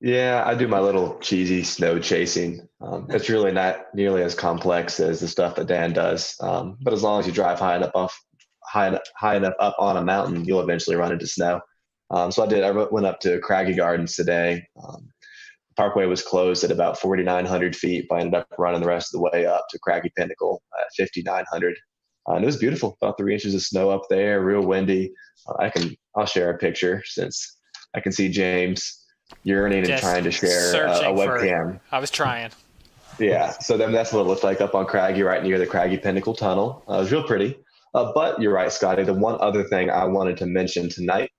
Speaker 2: Yeah, I do my little cheesy snow chasing. It's really not nearly as complex as the stuff that Dan does. But as long as you drive high enough up on a mountain, you'll eventually run into snow. So I went up to Craggy Gardens today. Parkway was closed at about 4,900 feet, but I ended up running the rest of the way up to Craggy Pinnacle at 5,900. And it was beautiful, about 3 inches of snow up there, real windy. I'll share a picture since I can see James yearning and trying to share a webcam.
Speaker 13: I was trying.
Speaker 2: Yeah, so then that's what it looked like up on Craggy, right near the Craggy Pinnacle Tunnel. It was real pretty. But you're right, Scotty. The one other thing I wanted to mention tonight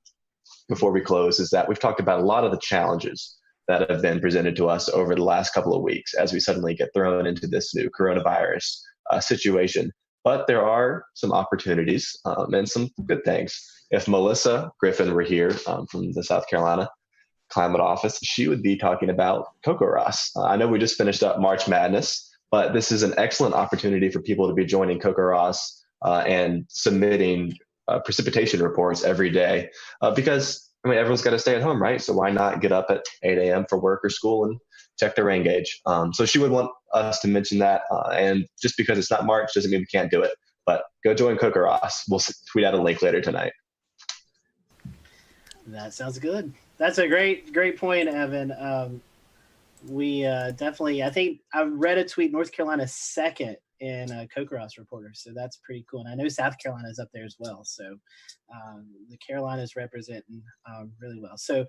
Speaker 2: before we close is that we've talked about a lot of the challenges that have been presented to us over the last couple of weeks as we suddenly get thrown into this new coronavirus situation. But there are some opportunities and some good things. If Melissa Griffin were here from the South Carolina Climate Office, she would be talking about Coco Ross. I know we just finished up March Madness, but this is an excellent opportunity for people to be joining Coco Ross and submitting precipitation reports every day because everyone's got to stay at home, right? So why not get up at 8 a.m. for work or school and check the rain gauge? So she would want us to mention that. And just because it's not March doesn't mean we can't do it. But go join Coco Ross. We'll tweet out a link later tonight.
Speaker 4: That sounds good. That's a great point, Evan. We definitely, I think I read a tweet, North Carolina second in Coco Ross reporters. So that's pretty cool. And I know South Carolina is up there as well. So the Carolinas representing really well. So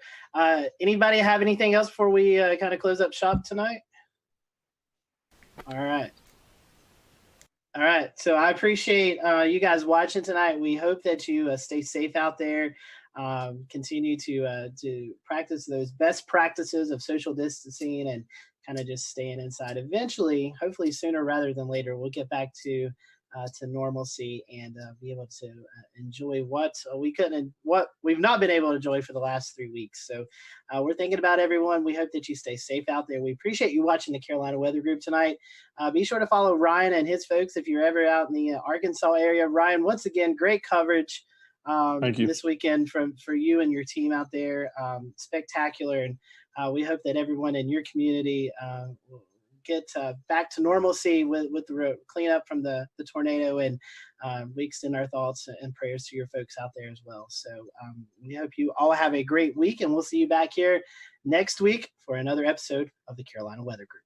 Speaker 4: anybody have anything else before we kind of close up shop tonight? All right. So I appreciate you guys watching tonight. We hope that you stay safe out there. Continue to practice those best practices of social distancing and kind of just staying inside. Eventually, hopefully sooner rather than later, we'll get back to normalcy and be able to enjoy what we've not been able to enjoy for the last 3 weeks. So we're thinking about everyone. We hope that you stay safe out there. We appreciate you watching the Carolina Weather Group tonight. Be sure to follow Ryan and his folks if you're ever out in the Arkansas area. Ryan, once again, great coverage.
Speaker 14: Thank you.
Speaker 4: This weekend for you and your team out there. Spectacular. And we hope that everyone in your community will get back to normalcy with the cleanup from the tornado. And we extend our thoughts and prayers to your folks out there as well. So we hope you all have a great week, and we'll see you back here next week for another episode of the Carolina Weather Group.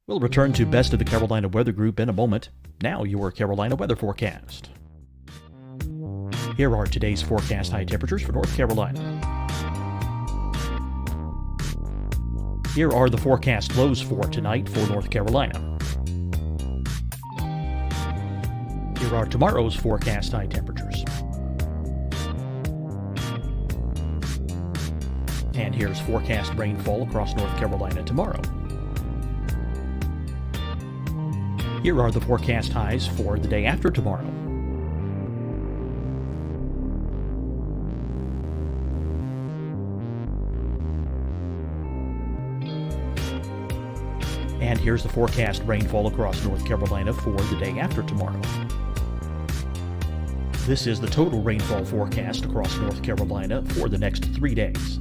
Speaker 8: We'll return to Best of the Carolina Weather Group in a moment. Now your Carolina weather forecast. Here are today's forecast high temperatures for North Carolina. Here are the forecast lows for tonight for North Carolina. Here are tomorrow's forecast high temperatures. And here's forecast rainfall across North Carolina tomorrow. Here are the forecast highs for the day after tomorrow. And here's the forecast rainfall across North Carolina for the day after tomorrow. This is the total rainfall forecast across North Carolina for the next 3 days.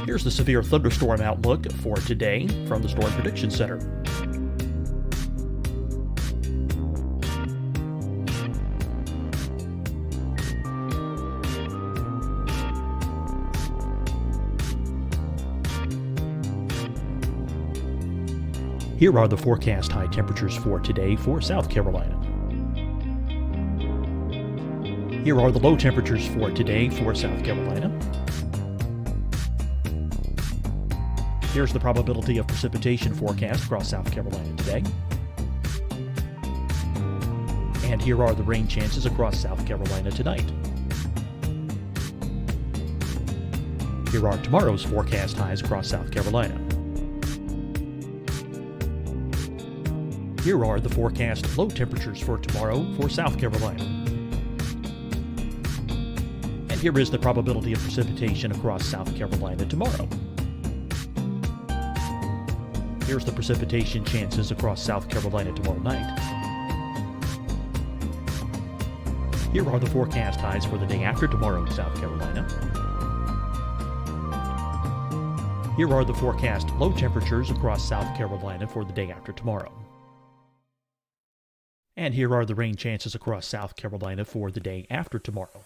Speaker 8: Here's the severe thunderstorm outlook for today from the Storm Prediction Center. Here are the forecast high temperatures for today for South Carolina. Here are the low temperatures for today for South Carolina. Here's the probability of precipitation forecast across South Carolina today. And here are the rain chances across South Carolina tonight. Here are tomorrow's forecast highs across South Carolina. Here are the forecast low temperatures for tomorrow for South Carolina. And here is the probability of precipitation across South Carolina tomorrow. Here's the precipitation chances across South Carolina tomorrow night. Here are the forecast highs for the day after tomorrow in South Carolina. Here are the forecast low temperatures across South Carolina for the day after tomorrow. And here are the rain chances across South Carolina for the day after tomorrow.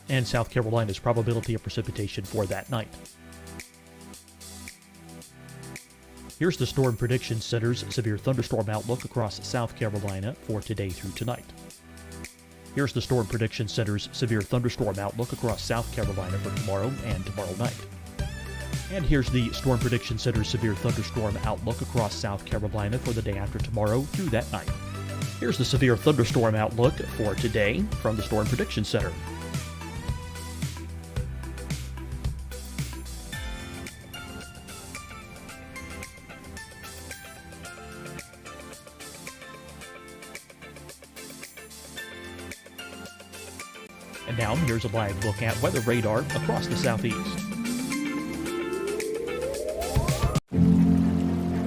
Speaker 8: And South Carolina's probability of precipitation for that night. Here's the Storm Prediction Center's severe thunderstorm outlook across South Carolina for today through tonight. Here's the Storm Prediction Center's severe thunderstorm outlook across South Carolina for tomorrow and tomorrow night. And here's the Storm Prediction Center's severe thunderstorm outlook across South Carolina for the day after tomorrow through that night. Here's the severe thunderstorm outlook for today from the Storm Prediction Center. And now here's a live look at weather radar across the southeast.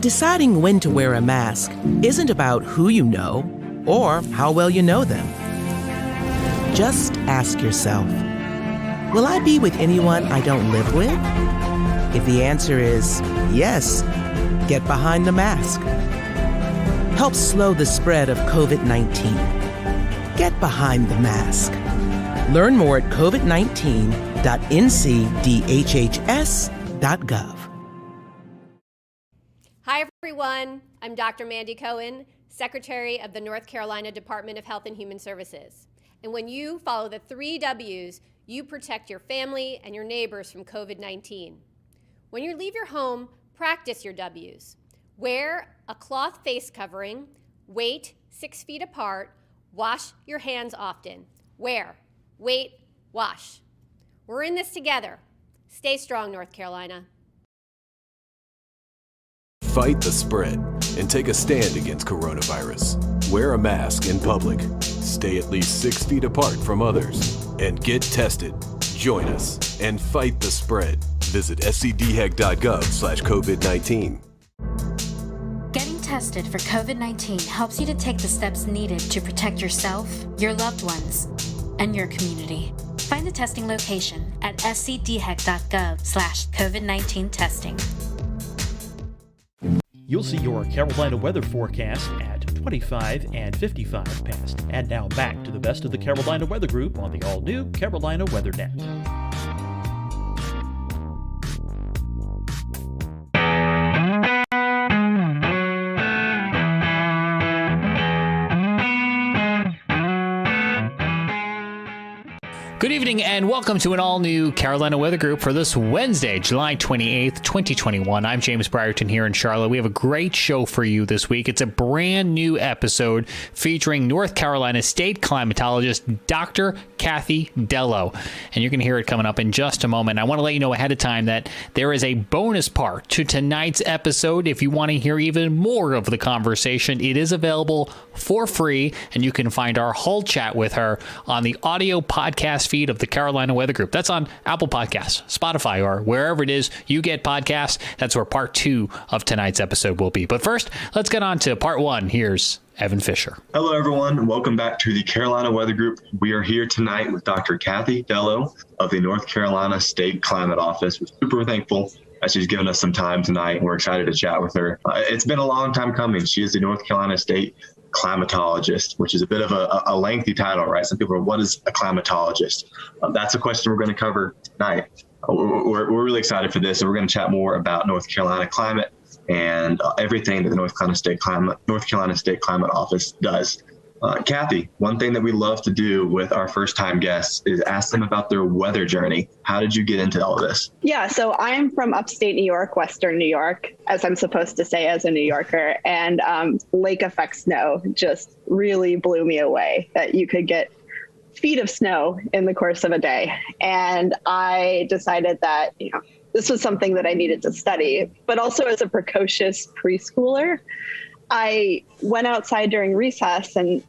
Speaker 9: Deciding when to wear a mask isn't about who you know or how well you know them. Just ask yourself, will I be with anyone I don't live with? If the answer is yes, get behind the mask. Help slow the spread of COVID-19. Get behind the mask. Learn more at covid19.ncdhhs.gov.
Speaker 10: Hi, everyone. I'm Dr. Mandy Cohen, Secretary of the North Carolina Department of Health and Human Services. And when you follow the 3 W's, you protect your family and your neighbors from COVID-19. When you leave your home, practice your W's. Wear a cloth face covering, wait 6 feet apart, wash your hands often. Wear, wait, wash. We're in this together. Stay strong, North Carolina.
Speaker 11: Fight the spread and take a stand against coronavirus. Wear a mask in public. Stay at least 6 feet apart from others. And get tested. Join us and fight the spread. Visit scdhec.gov/COVID-19.
Speaker 12: Getting tested for COVID-19 helps you to take the steps needed to protect yourself, your loved ones, and your community. Find the testing location at scdhec.gov/COVID-19 testing.
Speaker 8: You'll see your Carolina weather forecast at 25 and 55 past. And now back to the Best of the Carolina Weather Group on the all-new Carolina WeatherNet.
Speaker 13: Good evening and welcome to an all-new Carolina Weather Group for this Wednesday, July 28th, 2021. I'm James Brierton here in Charlotte. We have a great show for you this week. It's a brand new episode featuring North Carolina State climatologist Dr. Kathy Dello. And you're going to hear it coming up in just a moment. I want to let you know ahead of time that there is a bonus part to tonight's episode. If you want to hear even more of the conversation, it is available for free, and you can find our whole chat with her on the audio podcast feed of the Carolina Weather Group. That's on Apple Podcasts, Spotify, or wherever it is you get podcasts. That's where part 2 of tonight's episode will be. But first, let's get on to part 1. Here's Evan Fisher.
Speaker 2: Hello, everyone. Welcome back to the Carolina Weather Group. We are here tonight with Dr. Kathy Dello of the North Carolina State Climate Office. We're super thankful that she's given us some time tonight, and we're excited to chat with her. It's been a long time coming. She is the North Carolina State climatologist, which is a bit of a lengthy title, right? Some people are, what is a climatologist? That's a question we're going to cover tonight. We're really excited for this, and we're going to chat more about North Carolina climate and everything that the North Carolina State Climate Office does. Kathy, one thing that we love to do with our first-time guests is ask them about their weather journey. How did you get into all of this?
Speaker 17: Yeah, so I'm from upstate New York, Western New York, as I'm supposed to say as a New Yorker, and lake effect snow just really blew me away, that you could get feet of snow in the course of a day. And I decided that, this was something that I needed to study, but also as a precocious preschooler, I went outside during recess and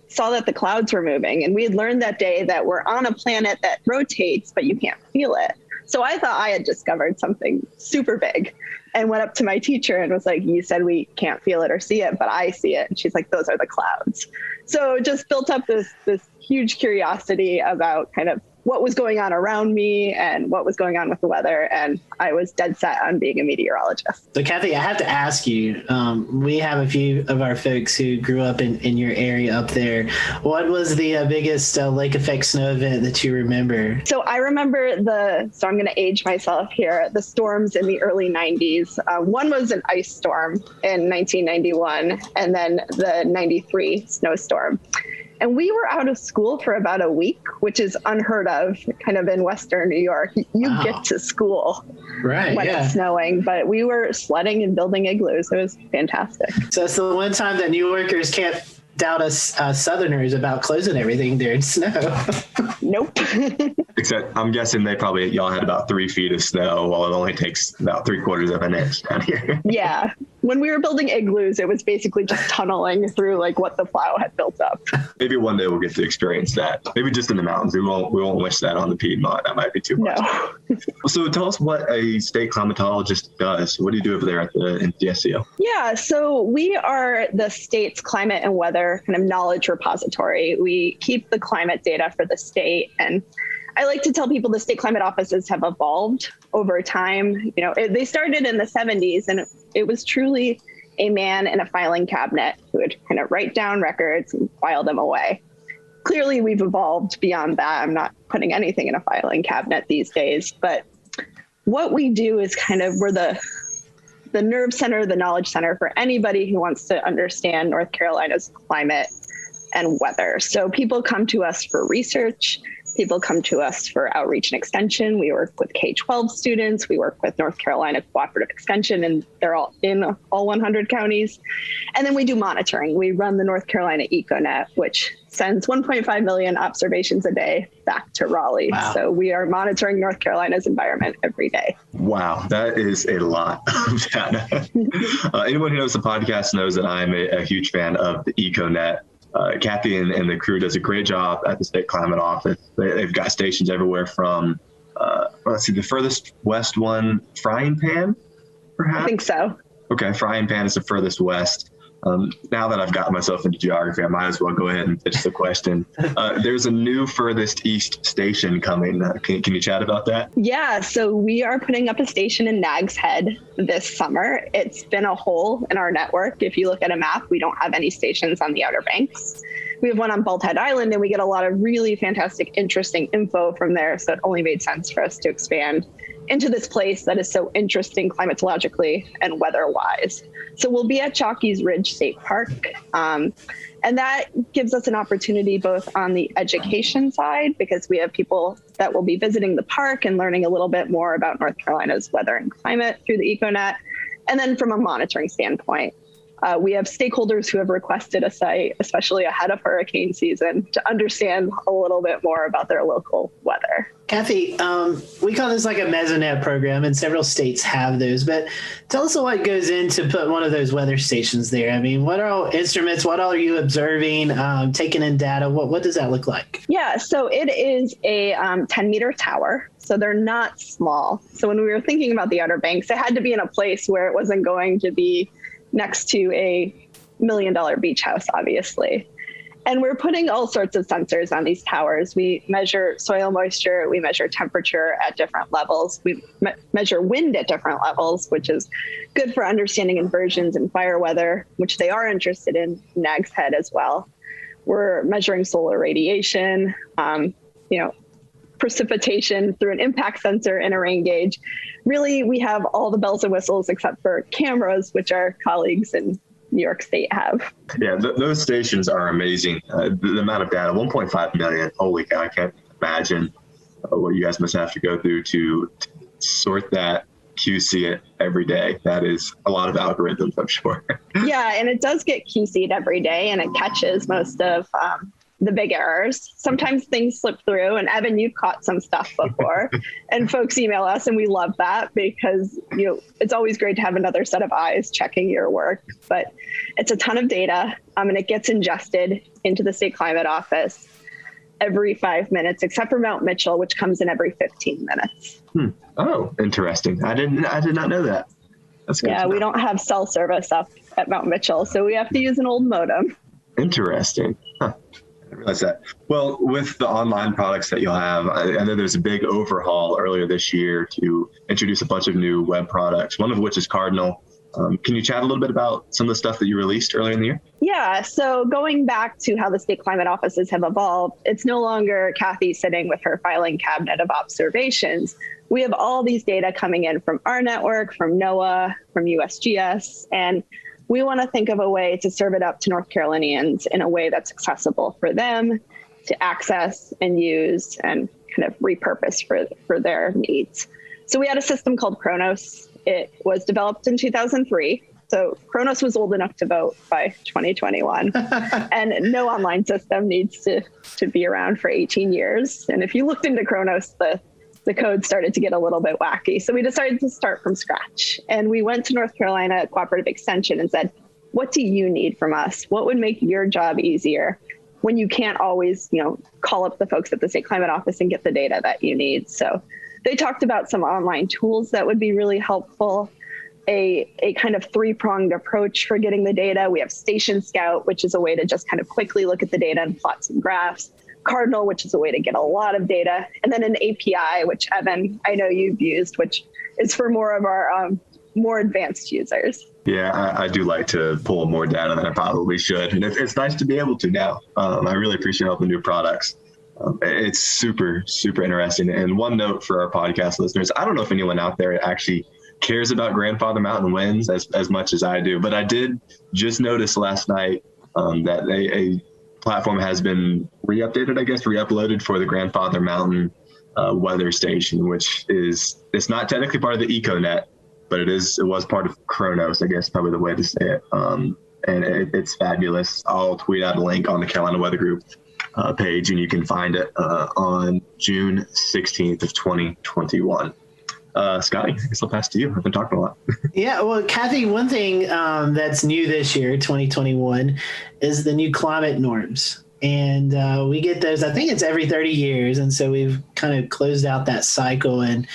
Speaker 17: saw that the clouds were moving. And we had learned that day that we're on a planet that rotates, but you can't feel it. So I thought I had discovered something super big and went up to my teacher and was like, you said we can't feel it or see it, but I see it. And she's like, those are the clouds. So just built up this huge curiosity about kind of what was going on around me and what was going on with the weather. And I was dead set on being a meteorologist.
Speaker 4: So Kathy, I have to ask you, we have a few of our folks who grew up in your area up there. What was the biggest lake effect snow event that you remember?
Speaker 17: So I remember so I'm going to age myself here, the storms in the early 90s. One was an ice storm in 1991 and then the 93 snowstorm. And we were out of school for about a week, which is unheard of kind of in Western New York. You get to school when it's snowing, but we were sledding and building igloos. It was fantastic.
Speaker 4: So it's the one time that New Yorkers can't doubt us Southerners about closing everything during snow.
Speaker 17: Nope.
Speaker 2: Except I'm guessing y'all had about 3 feet of snow, while it only takes about 3/4 of an inch down here.
Speaker 17: Yeah. When we were building igloos, it was basically just tunneling through like what the plow had built up. Maybe one day we'll get to experience that. Maybe just in the mountains. We won't wish that on the Piedmont. That might be too much. No. So tell us what a state climatologist does. What do you do over there in the SCO? Yeah, so we are the state's climate and weather kind of knowledge repository. We keep the climate data for the state, and I like to tell people the state climate offices have evolved over time. They started in the 70s, and it was truly a man in a filing cabinet who would kind of write down records and file them away. Clearly, we've evolved beyond that. I'm not putting anything in a filing cabinet these days, but what we do is we're the nerve center, the knowledge center for anybody who wants to understand North Carolina's climate and weather. So people come to us for research. People come to us for outreach and extension. We work with K-12 students. We work with North Carolina Cooperative Extension, and they're all in all 100 counties. And then we do monitoring. We run the North Carolina EcoNet, which sends 1.5 million observations a day back to Raleigh. Wow. So we are monitoring North Carolina's environment every day.
Speaker 2: Wow, that is a lot of data. Anyone who knows the podcast knows that I'm a huge fan of the EcoNet. Kathy and the crew does a great job at the State Climate Office. They've got stations everywhere from, the furthest west one, Frying Pan, perhaps?
Speaker 17: I think so.
Speaker 2: Okay, Frying Pan is the furthest west. Now that I've gotten myself into geography, I might as well go ahead and pitch the question. There's a new furthest east station coming. Can you chat about that?
Speaker 17: Yeah, so we are putting up a station in Nags Head this summer. It's been a hole in our network. If you look at a map, we don't have any stations on the Outer Banks. We have one on Bald Head Island, and we get a lot of really fantastic, interesting info from there. So it only made sense for us to expand into this place that is so interesting climatologically and weather-wise. So we'll be at Chalky's Ridge State Park. And that gives us an opportunity both on the education side, because we have people that will be visiting the park and learning a little bit more about North Carolina's weather and climate through the EcoNet. And then from a monitoring standpoint, we have stakeholders who have requested a site, especially ahead of hurricane season, to understand a little bit more about their local weather.
Speaker 4: Kathy, we call this like a mesonet program, and several states have those. But tell us what goes into put one of those weather stations there. I mean, what are all instruments? What all are you observing, taking in data? What does that look like?
Speaker 17: Yeah, so it is a 10-meter tower. So they're not small. So when we were thinking about the Outer Banks, it had to be in a place where it wasn't going to be next to a $1 million beach house, obviously. And we're putting all sorts of sensors on these towers. We measure soil moisture, we measure temperature at different levels, we measure wind at different levels, which is good for understanding inversions and fire weather, which they are interested in Nags Head as well. We're measuring solar radiation, precipitation through an impact sensor and a rain gauge. Really, we have all the bells and whistles except for cameras, which our colleagues in New York State have.
Speaker 2: Yeah, those stations are amazing. The amount of data, 1.5 million. Holy cow, I can't imagine what you guys must have to go through to sort that, QC it every day. That is a lot of algorithms, I'm sure.
Speaker 17: Yeah, and it does get QC'd every day, and it catches most of the big errors. Sometimes things slip through, and Evan, you've caught some stuff before, and folks email us, and we love that because it's always great to have another set of eyes checking your work. But it's a ton of data, and it gets ingested into the State Climate Office every 5 minutes, except for Mount Mitchell, which comes in every 15 minutes.
Speaker 2: Oh, interesting. I did not know that. That's good.
Speaker 17: Yeah, we don't have cell service up at Mount Mitchell, so we have to use an old modem.
Speaker 2: Interesting. Huh. I didn't realize that. Well, with the online products that you'll have, I know there's a big overhaul earlier this year to introduce a bunch of new web products, one of which is Cardinal. Can you chat a little bit about some of the stuff that you released earlier in the year?
Speaker 17: Yeah, so going back to how the state climate offices have evolved, it's no longer Kathy sitting with her filing cabinet of observations. We have all these data coming in from our network, from NOAA, from USGS, and we want to think of a way to serve it up to North Carolinians in a way that's accessible for them to access and use and kind of repurpose for their needs. So we had a system called Kronos. It was developed in 2003. So Kronos was old enough to vote by 2021. And no online system needs to be around for 18 years. And if you looked into Kronos, the code started to get a little bit wacky. So we decided to start from scratch. And we went to North Carolina Cooperative Extension and said, what do you need from us? What would make your job easier when you can't always, call up the folks at the State Climate Office and get the data that you need? So they talked about some online tools that would be really helpful, a kind of three-pronged approach for getting the data. We have Station Scout, which is a way to just kind of quickly look at the data and plot some graphs. Cardinal, which is a way to get a lot of data, and then an API, which Evan, I know you've used, which is for more of our more advanced users.
Speaker 2: Yeah, I do like to pull more data than I probably should, and it's nice to be able to now. I really appreciate all the new products. It's super, super interesting. And one note for our podcast listeners, I don't know if anyone out there actually cares about grandfather mountain winds as much as I do, but I did just notice last night that a platform has been re-uploaded for the Grandfather Mountain weather station, which it's not technically part of the EcoNet, but it was part of Kronos, I guess, probably the way to say it. And it's fabulous. I'll tweet out a link on the Carolina Weather Group page, and you can find it on June 16th of 2021. Scotty, I guess I'll pass to you. I've been talking a lot.
Speaker 4: Yeah, well, Kathy, one thing that's new this year, 2021, is the new climate norms. And we get those, I think it's every 30 years. And so we've kind of closed out that cycle. And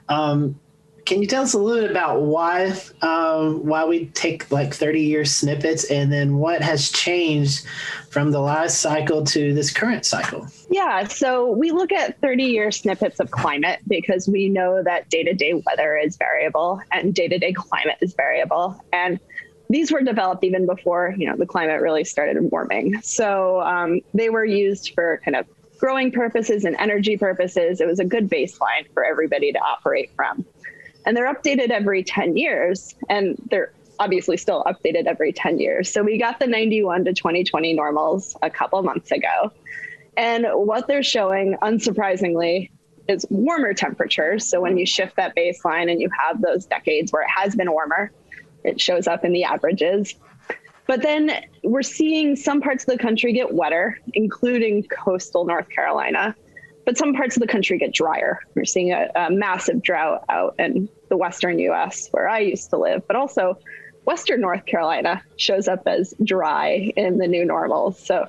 Speaker 4: can you tell us a little bit about why we take like 30-year snippets, and then what has changed from the last cycle to this current cycle?
Speaker 17: Yeah, so we look at 30-year snippets of climate because we know that day-to-day weather is variable and day-to-day climate is variable. And these were developed even before, the climate really started warming. So they were used for kind of growing purposes and energy purposes, it was a good baseline for everybody to operate from. And they're updated every 10 years, and they're obviously still updated every 10 years. So we got the 91 to 2020 normals a couple months ago. And what they're showing, unsurprisingly, is warmer temperatures. So when you shift that baseline and you have those decades where it has been warmer, it shows up in the averages. But then we're seeing some parts of the country get wetter, including coastal North Carolina. But some parts of the country get drier. We're seeing a massive drought out in the western US where I used to live, but also Western North Carolina shows up as dry in the new normal. So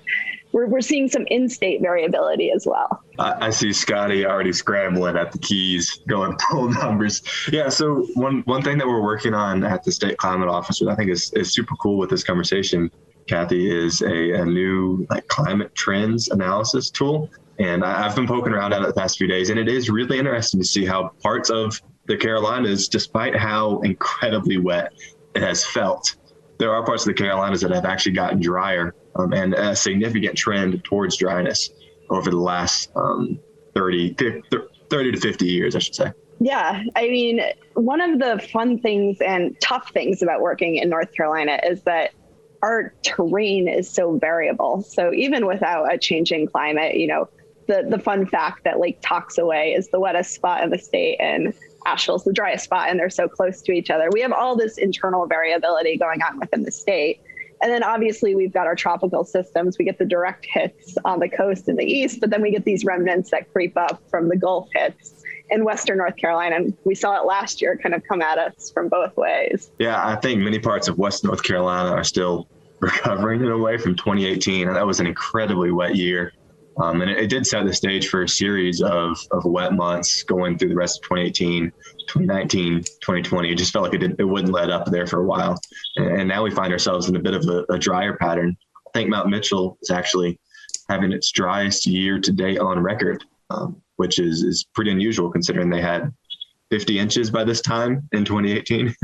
Speaker 17: we're seeing some in-state variability as well.
Speaker 2: I see Scotty already scrambling at the keys, going pull numbers. Yeah, so one thing that we're working on at the State Climate Office, which I think is super cool with this conversation, Kathy, is a new climate trends analysis tool. And I've been poking around at it the past few days, and it is really interesting to see how parts of the Carolinas, despite how incredibly wet it has felt, there are parts of the Carolinas that have actually gotten drier, and a significant trend towards dryness over the last 30 to 50 years, I should say.
Speaker 17: Yeah, I mean, one of the fun things and tough things about working in North Carolina is that our terrain is so variable. So even without a changing climate, the fun fact that Lake Toxaway is the wettest spot in the state and Asheville's the driest spot, and they're so close to each other. We have all this internal variability going on within the state. And then obviously we've got our tropical systems. We get the direct hits on the coast in the east, but then we get these remnants that creep up from the Gulf hits in Western North Carolina. And we saw it last year kind of come at us from both ways.
Speaker 2: Yeah, I think many parts of West North Carolina are still recovering in a way from 2018. And that was an incredibly wet year. And it did set the stage for a series of wet months going through the rest of 2018, 2019, 2020. It just felt like it wouldn't let up there for a while. And now we find ourselves in a bit of a drier pattern. I think Mount Mitchell is actually having its driest year to date on record, which is pretty unusual considering they had 50 inches by this time in 2018.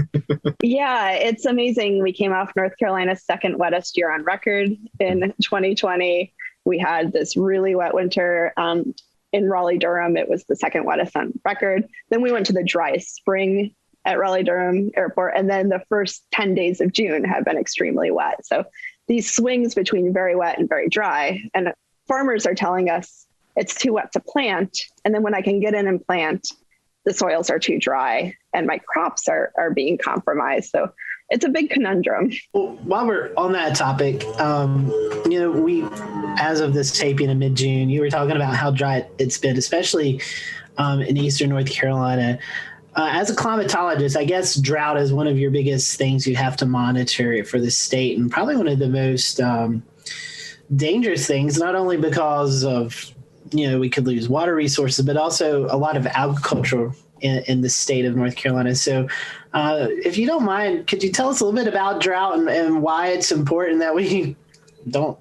Speaker 17: Yeah, it's amazing. We came off North Carolina's second wettest year on record in 2020. We had this really wet winter in Raleigh-Durham. It was the second wettest on record. Then we went to the driest spring at Raleigh-Durham Airport. And then the first 10 days of June have been extremely wet. So these swings between very wet and very dry. And farmers are telling us it's too wet to plant. And then when I can get in and plant, the soils are too dry and my crops are being compromised. So it's a big conundrum.
Speaker 4: Well, while we're on that topic, we, as of this taping in mid-June, you were talking about how dry it's been, especially in eastern North Carolina. As a climatologist, I guess drought is one of your biggest things you have to monitor for the state, and probably one of the most dangerous things, not only because of, we could lose water resources, but also a lot of agriculture in the state of North Carolina. So if you don't mind, could you tell us a little bit about drought and why it's important that we don't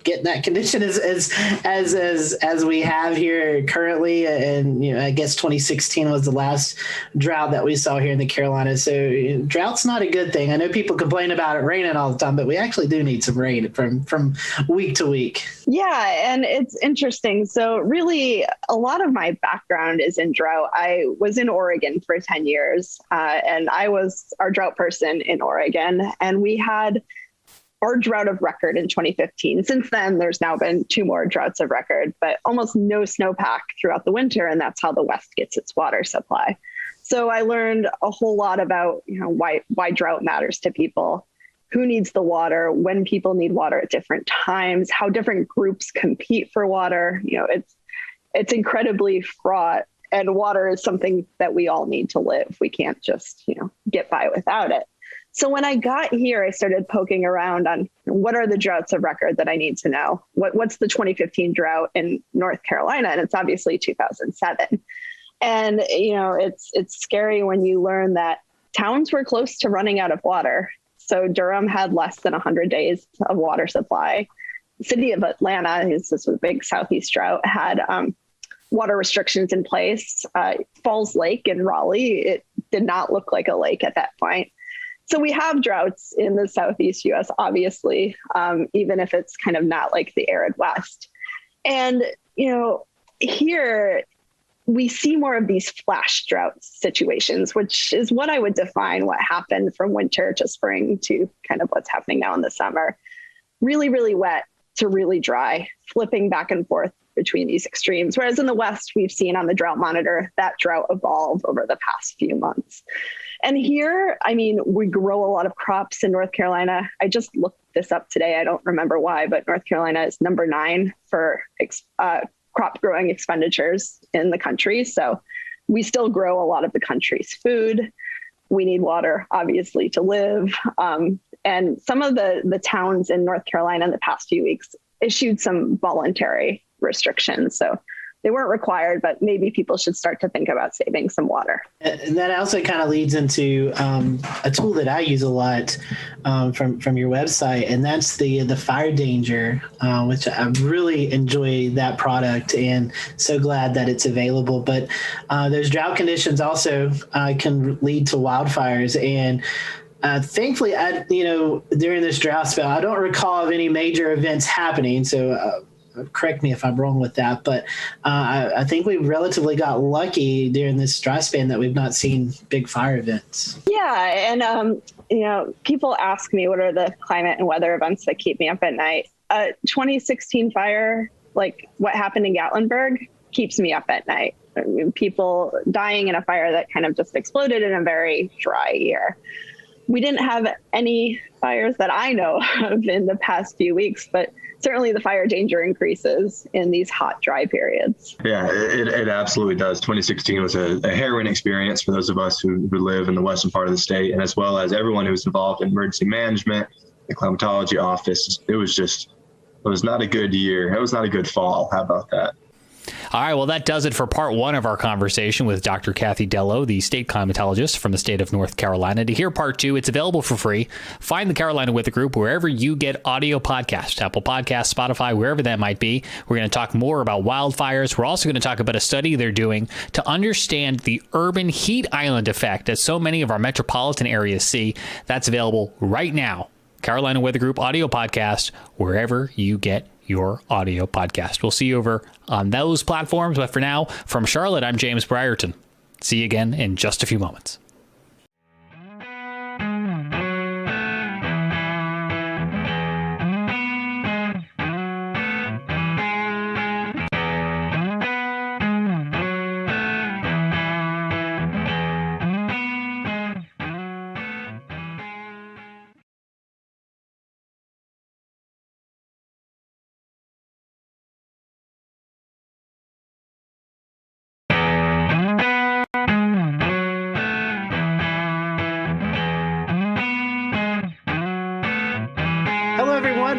Speaker 4: get in that condition as we have here currently? And I guess 2016 was the last drought that we saw here in the Carolinas. So drought's not a good thing. I know people complain about it raining all the time, but we actually do need some rain from week to week.
Speaker 17: Yeah, and it's interesting. So really, a lot of my background is in drought. I was in Oregon for 10 years, and I was our drought person in Oregon, and we had our drought of record in 2015. Since then, there's now been 2 more droughts of record, but almost no snowpack throughout the winter. And that's how the West gets its water supply. So I learned a whole lot about why drought matters to people, who needs the water, when people need water at different times, how different groups compete for water. It's incredibly fraught, and water is something that we all need to live. We can't just get by without it. So when I got here, I started poking around on what are the droughts of record that I need to know. What's the 2015 drought in North Carolina? And it's obviously 2007. And, it's scary when you learn that towns were close to running out of water. So Durham had less than 100 days of water supply. The city of Atlanta, this was a big Southeast drought, had water restrictions in place. Falls Lake in Raleigh, it did not look like a lake at that point. So we have droughts in the Southeast U.S., obviously, even if it's kind of not like the arid West. And, here we see more of these flash drought situations, which is what I would define what happened from winter to spring to kind of what's happening now in the summer. Really, really wet to really dry, flipping back and forth between these extremes. Whereas in the West, we've seen on the drought monitor that drought evolve over the past few months. And here, we grow a lot of crops in North Carolina. I just looked this up today. I don't remember why, but North Carolina is number 9 for crop growing expenditures in the country. So we still grow a lot of the country's food. We need water, obviously, to live. And some of the towns in North Carolina in the past few weeks issued some voluntary restrictions. So they weren't required, but maybe people should start to think about saving some water.
Speaker 4: And that also kind of leads into a tool that I use a lot from your website, and that's the fire danger, which I really enjoy that product and so glad that it's available. But those drought conditions also can lead to wildfires. And thankfully, during this drought spell, I don't recall of any major events happening. So correct me if I'm wrong with that, but I think we relatively got lucky during this dry span that we've not seen big fire events.
Speaker 17: Yeah, and people ask me what are the climate and weather events that keep me up at night. 2016 fire, like what happened in Gatlinburg, keeps me up at night. People dying in a fire that kind of just exploded in a very dry year. We didn't have any fires that I know of in the past few weeks, but certainly the fire danger increases in these hot, dry periods.
Speaker 2: Yeah, it absolutely does. 2016 was a harrowing experience for those of us who live in the western part of the state, and as well as everyone who's involved in emergency management, the climatology office. It was not a good year. It was not a good fall. How about that?
Speaker 13: All right, well, that does it for part 1 of our conversation with Dr. Kathy Dello, the state climatologist from the state of North Carolina. To hear part 2, it's available for free. Find the Carolina Weather Group wherever you get audio podcasts, Apple Podcasts, Spotify, wherever that might be. We're going to talk more about wildfires. We're also going to talk about a study they're doing to understand the urban heat island effect that so many of our metropolitan areas see. That's available right now. Carolina Weather Group audio podcast, wherever you get your audio podcast. We'll see you over on those platforms. But for now, from Charlotte, I'm James Brierton. See you again in just a few moments.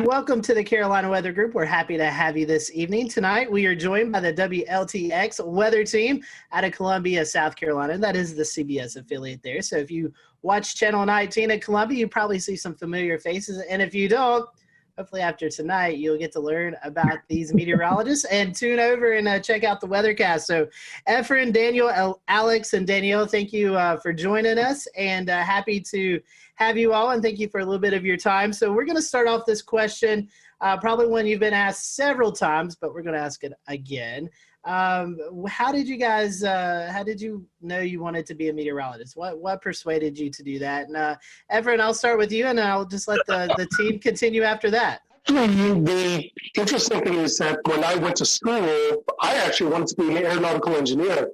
Speaker 4: Welcome to the Carolina Weather Group. We're happy to have you this evening. Tonight, we are joined by the WLTX weather team out of Columbia, South Carolina. That is the CBS affiliate there. So if you watch Channel 19 at Columbia, you probably see some familiar faces. And if you don't, hopefully after tonight, you'll get to learn about these meteorologists and tune over and check out the weathercast. So Efren, Daniel, Alex, and Danielle, thank you for joining us, and happy to have you all, and thank you for a little bit of your time. So we're going to start off this question, probably one you've been asked several times, but we're going to ask it again. How did you guys, how did you know you wanted to be a meteorologist? What persuaded you to do that? And Efren, I'll start with you, and I'll just let the team continue after that.
Speaker 18: Actually, the interesting thing is that when I went to school, I actually wanted to be an aeronautical engineer.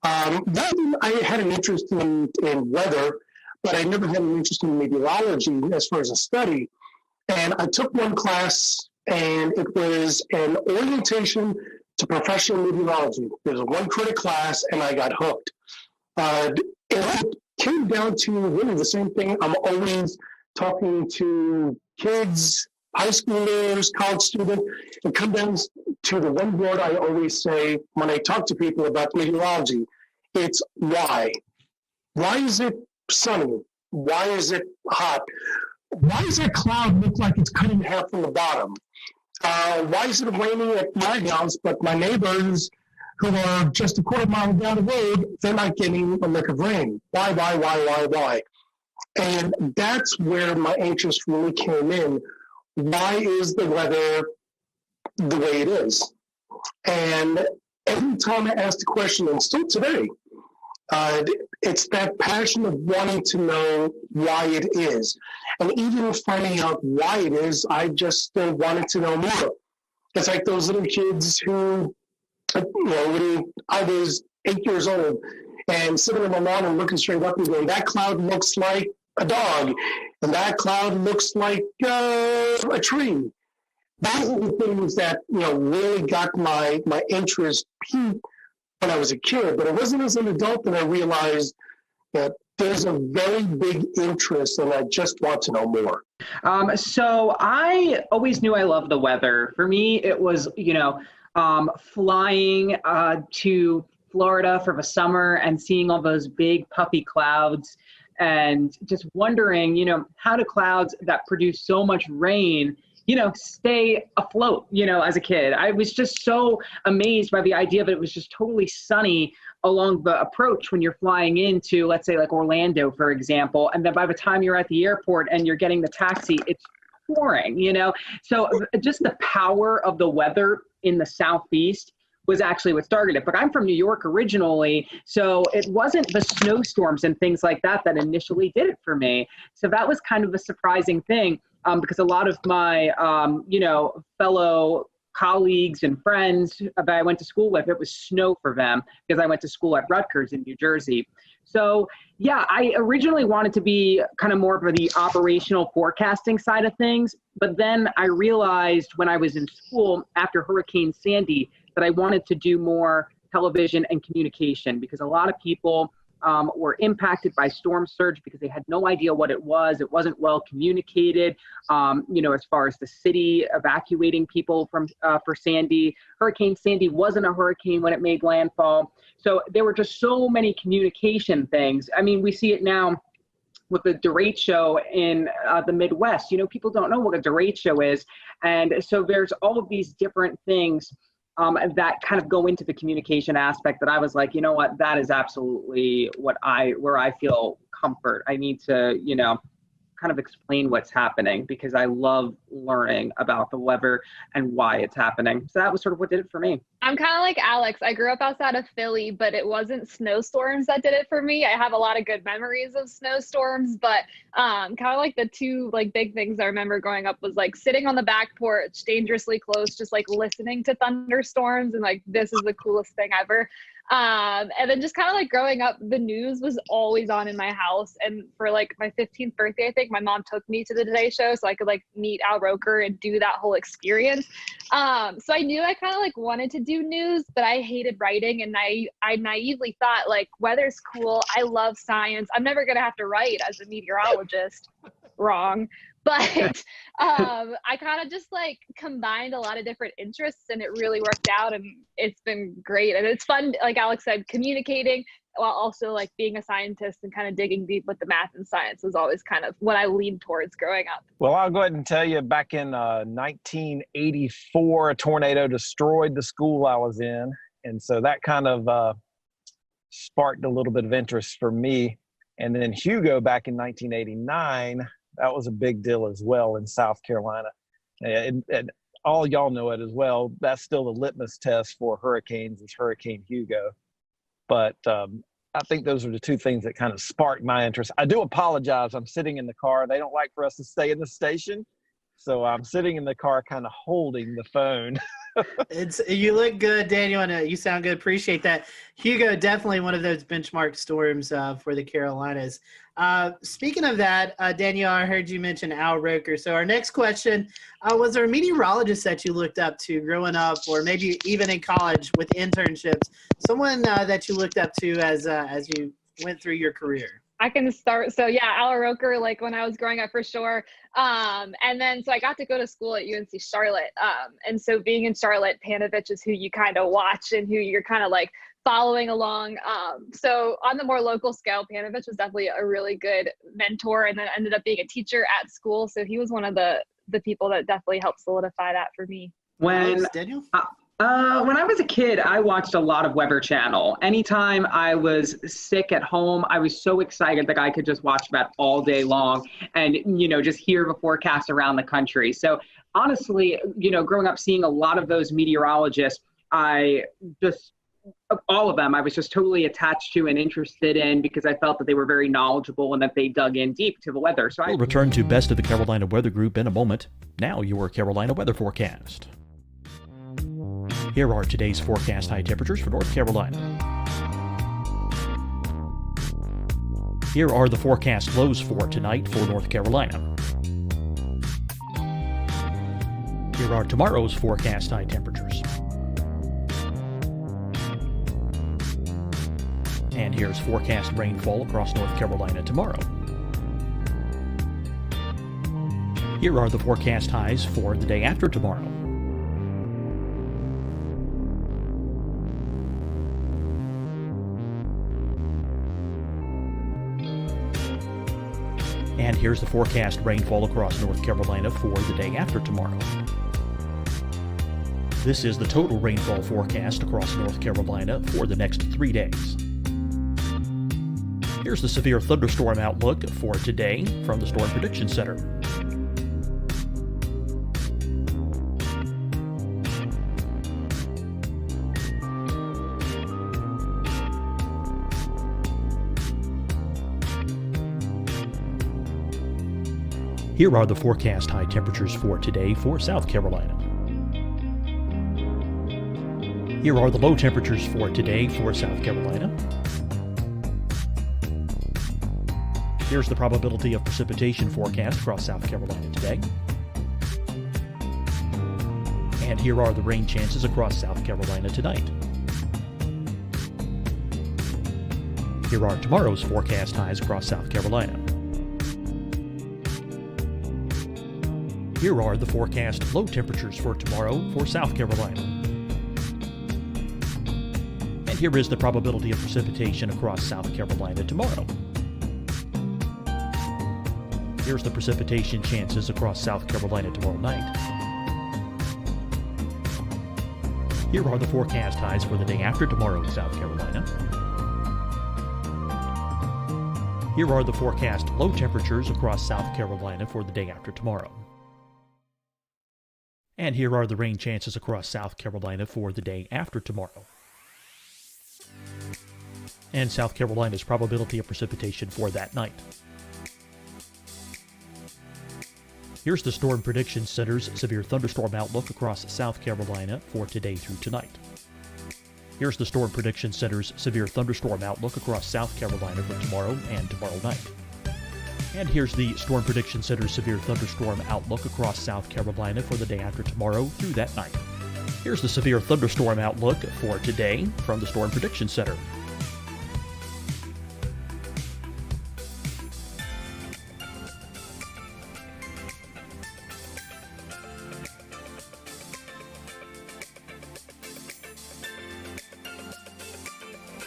Speaker 18: I had an interest in weather, but I never had an interest in meteorology as far as a study. And I took one class, and it was an orientation to professional meteorology. There's a one credit class, and I got hooked. It came down to really the same thing. I'm always talking to kids, high schoolers, college students. It comes down to the one word I always say when I talk to people about meteorology. It's why. Why is it sunny? Why is it hot? Why does that cloud look like it's cut in half from the bottom? Why is it raining at my house, but my neighbors who are just a quarter mile down the road, they're not getting a lick of rain? Why? And that's where my interest really came in. Why is the weather the way it is. And every time I ask the question, and still today, it's that passion of wanting to know why it is. And even finding out why it is, I just still wanted to know more. It's like those little kids who, when I was 8 years old and sitting on the lawn and looking straight up and going, that cloud looks like a dog, and that cloud looks like a tree. Those are the things that, really got my interest peaked when I was a kid. But it wasn't as an adult that I realized that there's a very big interest and I just want to know more.
Speaker 19: So I always knew I loved the weather. For me, it was, flying to Florida for the summer and seeing all those big puffy clouds and just wondering, how do clouds that produce so much rain, stay afloat, as a kid. I was just so amazed by the idea that it was just totally sunny along the approach when you're flying into, let's say, like Orlando, for example. And then by the time you're at the airport and you're getting the taxi, it's pouring, So just the power of the weather in the Southeast was actually what started it. But I'm from New York originally, so it wasn't the snowstorms and things like that that initially did it for me. So that was kind of a surprising thing. Because a lot of my, fellow colleagues and friends that I went to school with, it was snow for them because I went to school at Rutgers in New Jersey. So, yeah, I originally wanted to be kind of more of the operational forecasting side of things. But then I realized when I was in school after Hurricane Sandy that I wanted to do more television and communication because a lot of people were impacted by storm surge because they had no idea what it was. It wasn't well communicated, as far as the city evacuating people from for Sandy. Hurricane Sandy wasn't a hurricane when it made landfall. So there were just so many communication things. I mean, we see it now with the derecho in the Midwest. People don't know what a derecho is. And so there's all of these different things that kind of go into the communication aspect that I was like, you know what, that is absolutely where I feel comfort. I need to, kind of explain what's happening because I love learning about the weather and why it's happening. So that was sort of what did it for me.
Speaker 20: I'm kind of like Alex. I grew up outside of Philly, but it wasn't snowstorms that did it for me. I have a lot of good memories of snowstorms, but kind of like the two big things I remember growing up was sitting on the back porch, dangerously close, just listening to thunderstorms and this is the coolest thing ever. And then just kind of growing up, the news was always on in my house. And for my 15th birthday, I think my mom took me to the Today Show so I could meet Al Roker and do that whole experience. So I knew I kind of wanted to do news, but I hated writing. And I naively thought weather's cool. I love science. I'm never going to have to write as a meteorologist. Wrong. But I kind of just combined a lot of different interests and it really worked out and it's been great. And it's fun, like Alex said, communicating while also being a scientist and kind of digging deep with the math and science was always kind of what I leaned towards growing up.
Speaker 19: Well, I'll go ahead and tell you back in 1984, a tornado destroyed the school I was in. And so that kind of sparked a little bit of interest for me. And then Hugo back in 1989, that was a big deal as well in South Carolina. And all y'all know it as well. That's still the litmus test for hurricanes is Hurricane Hugo. But I think those are the two things that kind of sparked my interest. I do apologize. I'm sitting in the car. They don't like for us to stay in the station. So I'm sitting in the car kind of holding the phone.
Speaker 4: You look good, Daniel, and you sound good. Appreciate that. Hugo, definitely one of those benchmark storms for the Carolinas. Speaking of that, Daniel, I heard you mention Al Roker. So our next question, was there a meteorologist that you looked up to growing up or maybe even in college with internships, someone that you looked up to as you went through your career?
Speaker 20: I can start. So yeah, Al Roker, when I was growing up for sure. And then, so I got to go to school at UNC Charlotte. And so being in Charlotte, Panovich is who you kind of watch and who you're kind of following along. So on the more local scale, Panovich was definitely a really good mentor and then ended up being a teacher at school. So he was one of the people that definitely helped solidify that for me.
Speaker 19: When
Speaker 4: Daniel?
Speaker 19: When I was a kid, I watched a lot of Weather Channel. Anytime I was sick at home, I was so excited that I could just watch that all day long and, just hear the forecast around the country. So honestly, growing up seeing a lot of those meteorologists, all of them, I was just totally attached to and interested in because I felt that they were very knowledgeable and that they dug in deep to the weather. So
Speaker 8: We'll return to Best of the Carolina Weather Group in a moment. Now your Carolina weather forecast. Here are today's forecast high temperatures for North Carolina. Here are the forecast lows for tonight for North Carolina. Here are tomorrow's forecast high temperatures. And here's forecast rainfall across North Carolina tomorrow. Here are the forecast highs for the day after tomorrow. And here's the forecast rainfall across North Carolina for the day after tomorrow. This is the total rainfall forecast across North Carolina for the next 3 days. Here's the severe thunderstorm outlook for today from the Storm Prediction Center. Here are the forecast high temperatures for today for South Carolina. Here are the low temperatures for today for South Carolina. Here's the probability of precipitation forecast across South Carolina today. And here are the rain chances across South Carolina tonight. Here are tomorrow's forecast highs across South Carolina. Here are the forecast low temperatures for tomorrow for South Carolina. And here is the probability of precipitation across South Carolina tomorrow. Here's the precipitation chances across South Carolina tomorrow night. Here are the forecast highs for the day after tomorrow in South Carolina. Here are the forecast low temperatures across South Carolina for the day after tomorrow. And here are the rain chances across South Carolina for the day after tomorrow. And South Carolina's probability of precipitation for that night. Here's the Storm Prediction Center's severe thunderstorm outlook across South Carolina for today through tonight. Here's the Storm Prediction Center's severe thunderstorm outlook across South Carolina for tomorrow and tomorrow night. And here's the Storm Prediction Center's severe thunderstorm outlook across South Carolina for the day after tomorrow through that night. Here's the severe thunderstorm outlook for today from the Storm Prediction Center.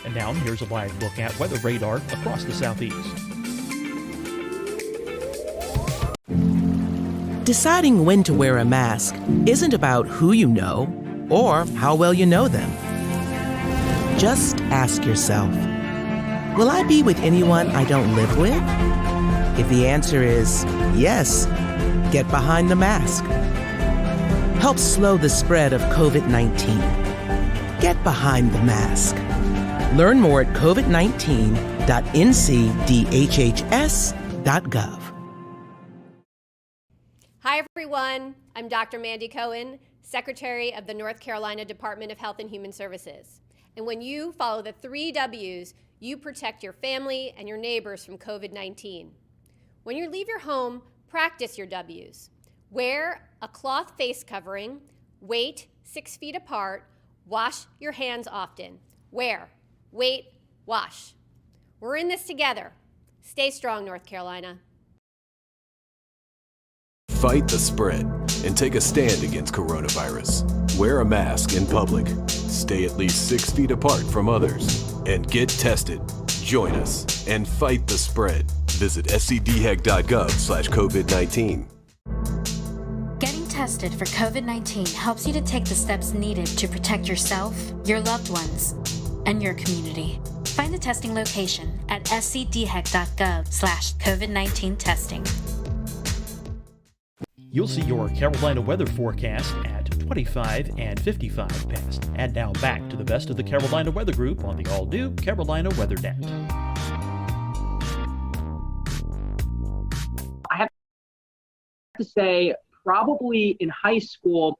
Speaker 8: And now here's a live look at weather radar across the southeast.
Speaker 9: Deciding when to wear a mask isn't about who you know or how well you know them. Just ask yourself, will I be with anyone I don't live with? If the answer is yes, get behind the mask. Help slow the spread of COVID-19. Get behind the mask. Learn more at covid19.ncdhhs.gov.
Speaker 10: Hi, everyone. I'm Dr. Mandy Cohen, Secretary of the North Carolina Department of Health and Human Services. And when you follow the 3 W's, you protect your family and your neighbors from COVID-19. When you leave your home, practice your W's. Wear a cloth face covering, wait 6 feet apart, wash your hands often. Wear, wait, wash. We're in this together. Stay strong, North Carolina.
Speaker 11: Fight the spread and take a stand against coronavirus. Wear a mask in public. Stay at least 6 feet apart from others. And get tested. Join us and fight the spread. Visit scdhec.gov/COVID-19.
Speaker 12: Getting tested for COVID-19 helps you to take the steps needed to protect yourself, your loved ones, and your community. Find the testing location at scdhec.gov/COVID-19 testing.
Speaker 8: You'll see your Carolina weather forecast at 25 and 55 past. And now back to the best of the Carolina Weather Group on the all-new Carolina WeatherNet.
Speaker 19: I have to say, probably in high school,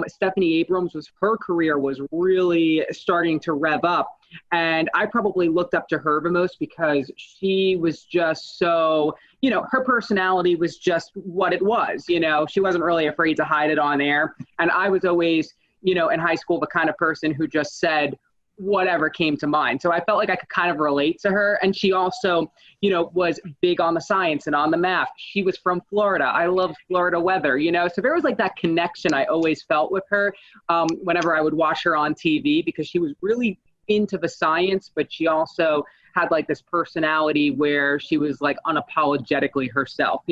Speaker 19: Stephanie Abrams her career was really starting to rev up. And I probably looked up to her the most because she was just so, her personality was just what it was. She wasn't really afraid to hide it on air. And I was always, in high school, the kind of person who just said whatever came to mind. So I felt like I could kind of relate to her. And she also, was big on the science and on the math. She was from Florida. I loved Florida weather, so there was like that connection I always felt with her whenever I would watch her on TV, because she was really into the science, but she also had like this personality where she was like unapologetically herself,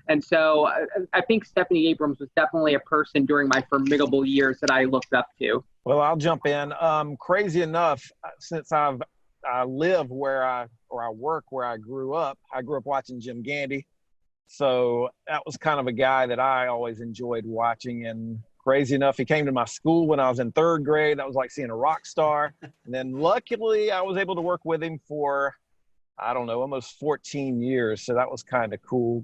Speaker 19: And so I think Stephanie Abrams was definitely a person during my formidable years that I looked up to.
Speaker 21: Well, I'll jump in. Crazy enough, since I live where I work where I grew up watching Jim Gandy. So that was kind of a guy that I always enjoyed watching. And crazy enough, he came to my school when I was in third grade. That was like seeing a rock star. And then luckily I was able to work with him for, almost 14 years. So that was kind of cool.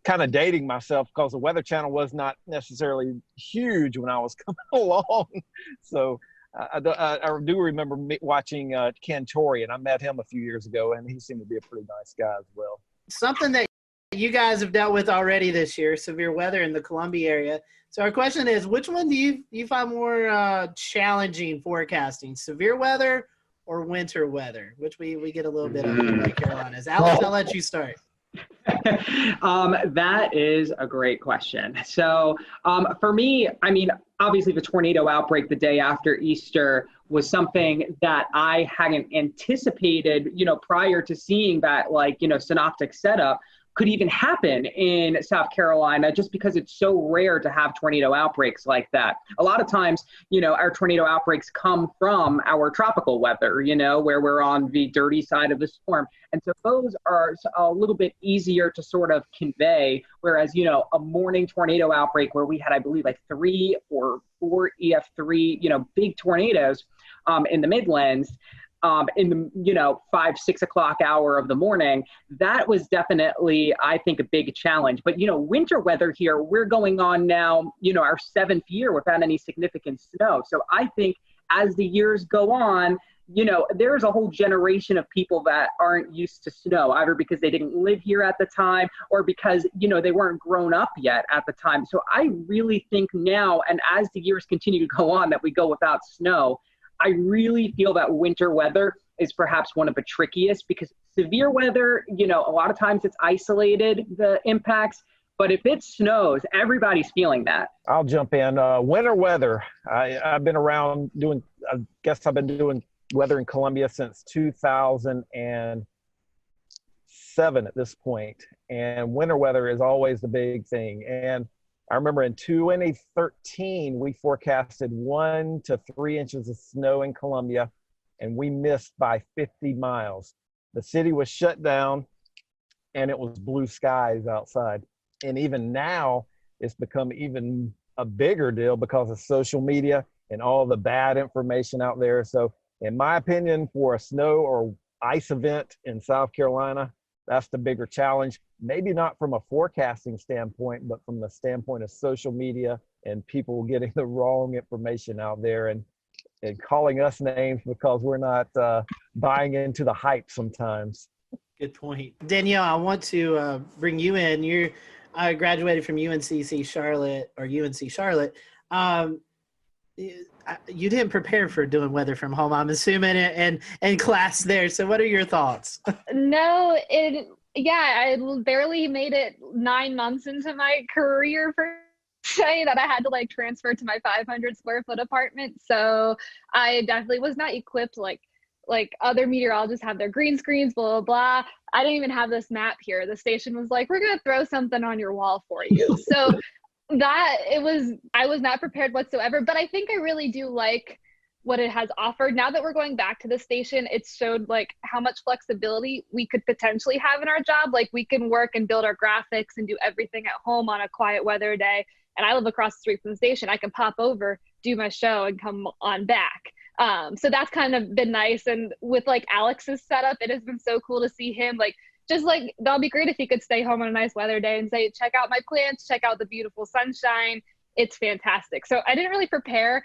Speaker 21: Kind of dating myself because the Weather Channel was not necessarily huge when I was coming along. So I do remember watching Cantore, and I met him a few years ago, and he seemed to be a pretty nice guy as well.
Speaker 4: Something that you guys have dealt with already this year, severe weather in the Columbia area. So our question is, which one do you find more challenging forecasting, severe weather or winter weather, which we get a little bit of in the Carolinas? Alex, I'll let you start.
Speaker 19: That is a great question. So for me, obviously the tornado outbreak the day after Easter was something that I hadn't anticipated, prior to seeing that, synoptic setup could even happen in South Carolina, just because it's so rare to have tornado outbreaks like that. A lot of times, our tornado outbreaks come from our tropical weather, where we're on the dirty side of the storm. And so those are a little bit easier to sort of convey, whereas, a morning tornado outbreak where we had, I believe, like 3 or 4 EF3, big tornadoes in the Midlands, in the 5-6 o'clock hour of the morning, that was definitely, I think, a big challenge. But winter weather here, we're going on now our 7th year without any significant snow. So I think as the years go on, there's a whole generation of people that aren't used to snow, either because they didn't live here at the time or because they weren't grown up yet at the time. So I really think now, and as the years continue to go on, that we go without snow, I really feel that winter weather is perhaps one of the trickiest, because severe weather, a lot of times it's isolated, the impacts, but if it snows, everybody's feeling that.
Speaker 21: I'll jump in. Winter weather. I've been around I've been doing weather in Columbia since 2007 at this point. And winter weather is always the big thing. And I remember in 2013, we forecasted 1 to 3 inches of snow in Columbia, and we missed by 50 miles. The city was shut down, and it was blue skies outside. And even now, it's become even a bigger deal because of social media and all the bad information out there. So in my opinion, for a snow or ice event in South Carolina, that's the bigger challenge. Maybe not from a forecasting standpoint, but from the standpoint of social media and people getting the wrong information out there and calling us names because we're not buying into the hype sometimes.
Speaker 4: Good point. Danielle, I want to bring you in. You graduated from UNC Charlotte. You didn't prepare for doing weather from home, I'm assuming, and class there. So what are your thoughts?
Speaker 20: No, I barely made it 9 months into my career per se that I had to transfer to my 500 square foot apartment. So I definitely was not equipped like other meteorologists have their green screens, blah, blah, blah. I didn't even have this map here. The station was like, we're going to throw something on your wall for you. So I was not prepared whatsoever, but I think I really do like what it has offered. Now that we're going back to the station, it's showed like how much flexibility we could potentially have in our job. Like we can work and build our graphics and do everything at home on a quiet weather day. And I live across the street from the station. I can pop over, do my show, and come on back. So that's kind of been nice. And with like Alex's setup, it has been so cool to see him like, just like, that'll be great if he could stay home on a nice weather day and say, check out my plants, check out the beautiful sunshine. It's fantastic. So I didn't really prepare.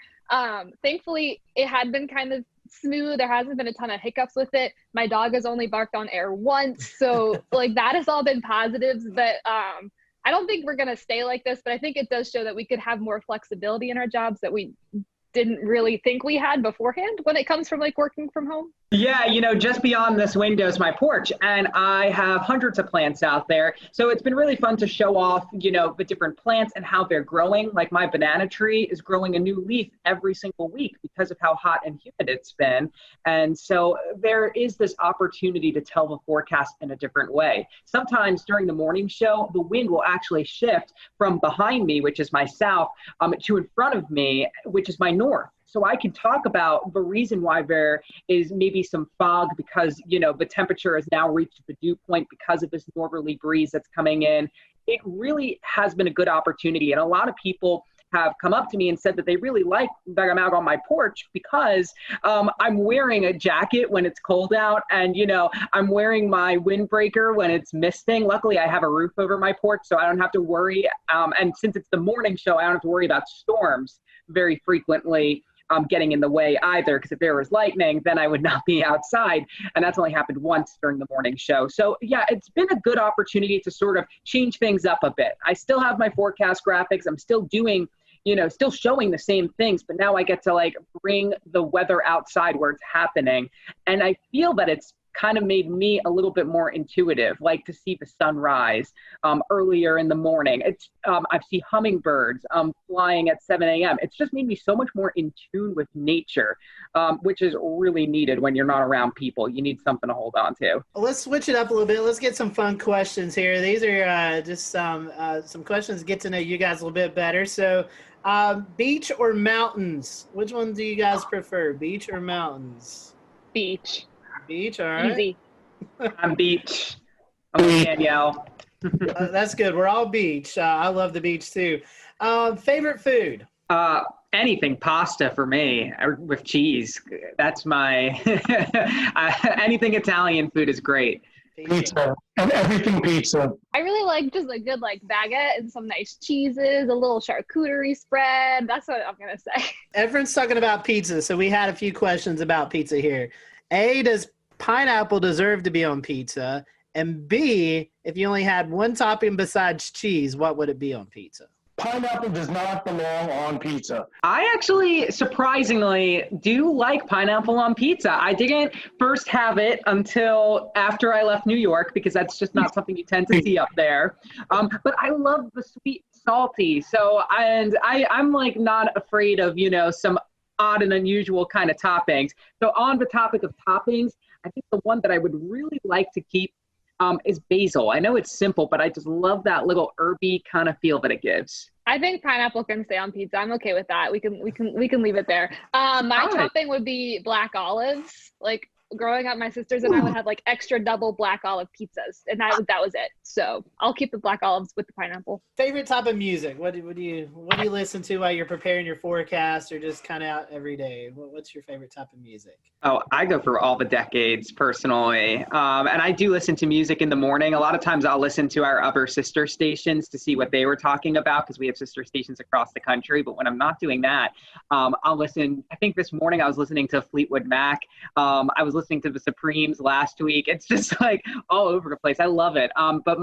Speaker 20: Thankfully, it had been kind of smooth. There hasn't been a ton of hiccups with it. My dog has only barked on air once. So like that has all been positives. But I don't think we're going to stay like this, but I think it does show that we could have more flexibility in our jobs that we didn't really think we had beforehand when it comes from like working from home.
Speaker 19: Yeah, just beyond this window is my porch, and I have hundreds of plants out there. So it's been really fun to show off, the different plants and how they're growing. Like my banana tree is growing a new leaf every single week because of how hot and humid it's been. And so there is this opportunity to tell the forecast in a different way. Sometimes during the morning show, the wind will actually shift from behind me, which is my south, to in front of me, which is my north. So I can talk about the reason why there is maybe some fog because, the temperature has now reached the dew point because of this northerly breeze that's coming in. It really has been a good opportunity. And a lot of people have come up to me and said that they really like that I'm out on my porch because I'm wearing a jacket when it's cold out and, I'm wearing my windbreaker when it's misting. Luckily, I have a roof over my porch, so I don't have to worry. And since it's the morning show, I don't have to worry about storms very frequently getting in the way either, because if there was lightning, then I would not be outside. And that's only happened once during the morning show. So yeah, it's been a good opportunity to sort of change things up a bit. I still have my forecast graphics. I'm still doing, still showing the same things, but now I get to like bring the weather outside where it's happening. And I feel that it's kind of made me a little bit more intuitive, like to see the sunrise earlier in the morning. It's I see hummingbirds flying at 7 a.m. It's just made me so much more in tune with nature, which is really needed when you're not around people. You need something to hold on to.
Speaker 4: Let's switch it up a little bit. Let's get some fun questions here. These are just some questions to get to know you guys a little bit better. So beach or mountains? Which one do you guys prefer, beach or mountains?
Speaker 20: Beach.
Speaker 4: Beach, all right.
Speaker 20: Easy.
Speaker 19: I'm beach. I'm Danielle.
Speaker 4: That's good. We're all beach. I love the beach too. Favorite food?
Speaker 19: Anything pasta for me with cheese. That's my anything Italian food is great.
Speaker 18: Pizza and everything pizza.
Speaker 20: I really like just a good like baguette and some nice cheeses, a little charcuterie spread. That's what I'm gonna say.
Speaker 4: Everyone's talking about pizza, so we had a few questions about pizza here. A, does pineapple deserve to be on pizza? And B, if you only had one topping besides cheese, what would it be on pizza?
Speaker 18: Pineapple does not belong on pizza.
Speaker 19: I actually, surprisingly, do like pineapple on pizza. I didn't first have it until after I left New York because that's just not something you tend to see up there. But I love the sweet, salty. So, I'm like not afraid of, some odd and unusual kind of toppings. So on the topic of toppings, I think the one that I would really like to keep is basil. I know it's simple, but I just love that little herby kind of feel that it gives.
Speaker 20: I think pineapple can stay on pizza. I'm okay with that. We can leave it there. My topping would be black olives. Like growing up, my sisters and I would have like extra double black olive pizzas, and that was it. So I'll keep the black olives with the pineapple.
Speaker 4: Favorite type of music? What do you listen to while you're preparing your forecast, or just kind of out every day? What's your favorite type of music?
Speaker 19: Oh, I go for all the decades personally, and I do listen to music in the morning. A lot of times I'll listen to our other sister stations to see what they were talking about because we have sister stations across the country. But when I'm not doing that, I'll listen. I think this morning I was listening to Fleetwood Mac. I was listening to the Supremes last week. It's just like all over the place. I love it. But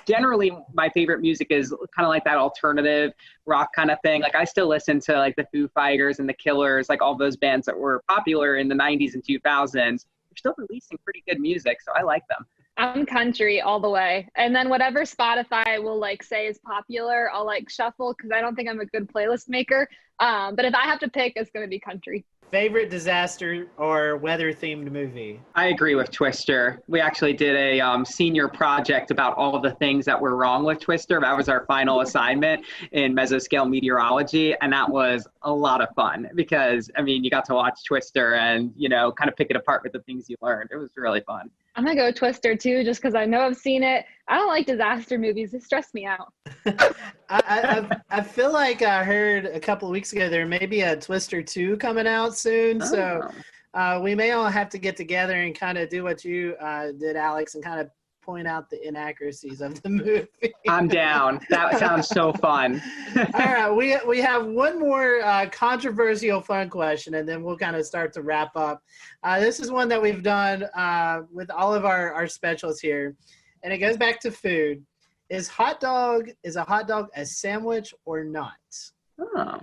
Speaker 19: generally my favorite music is kind of like that alternative rock kind of thing. Like I still listen to like the Foo Fighters and the Killers, like all those bands that were popular in the 90s and 2000s. They're still releasing pretty good music, so I like them.
Speaker 20: I'm country all the way. And then whatever Spotify will like say is popular, I'll like shuffle because I don't think I'm a good playlist maker. But if I have to pick, it's going to be country.
Speaker 4: Favorite disaster or weather themed movie?
Speaker 19: I agree with Twister. We actually did a senior project about all of the things that were wrong with Twister. That was our final assignment in mesoscale meteorology. And that was a lot of fun because, I mean, you got to watch Twister and, you know, kind of pick it apart with the things you learned. It was really fun.
Speaker 20: I'm going to go Twister too, just because I know I've seen it. I don't like disaster movies. They stress me out.
Speaker 4: I feel like I heard a couple of weeks ago there may be a Twister 2 coming out soon. So we may all have to get together and kind of do what you did, Alex, and kind of point out the inaccuracies of the movie.
Speaker 19: I'm down. That sounds so fun.
Speaker 4: All right, we have one more controversial fun question, and then we'll kind of start to wrap up. This is one that we've done with all of our specials here, and it goes back to food. Is a hot dog a sandwich or not?
Speaker 19: Oh.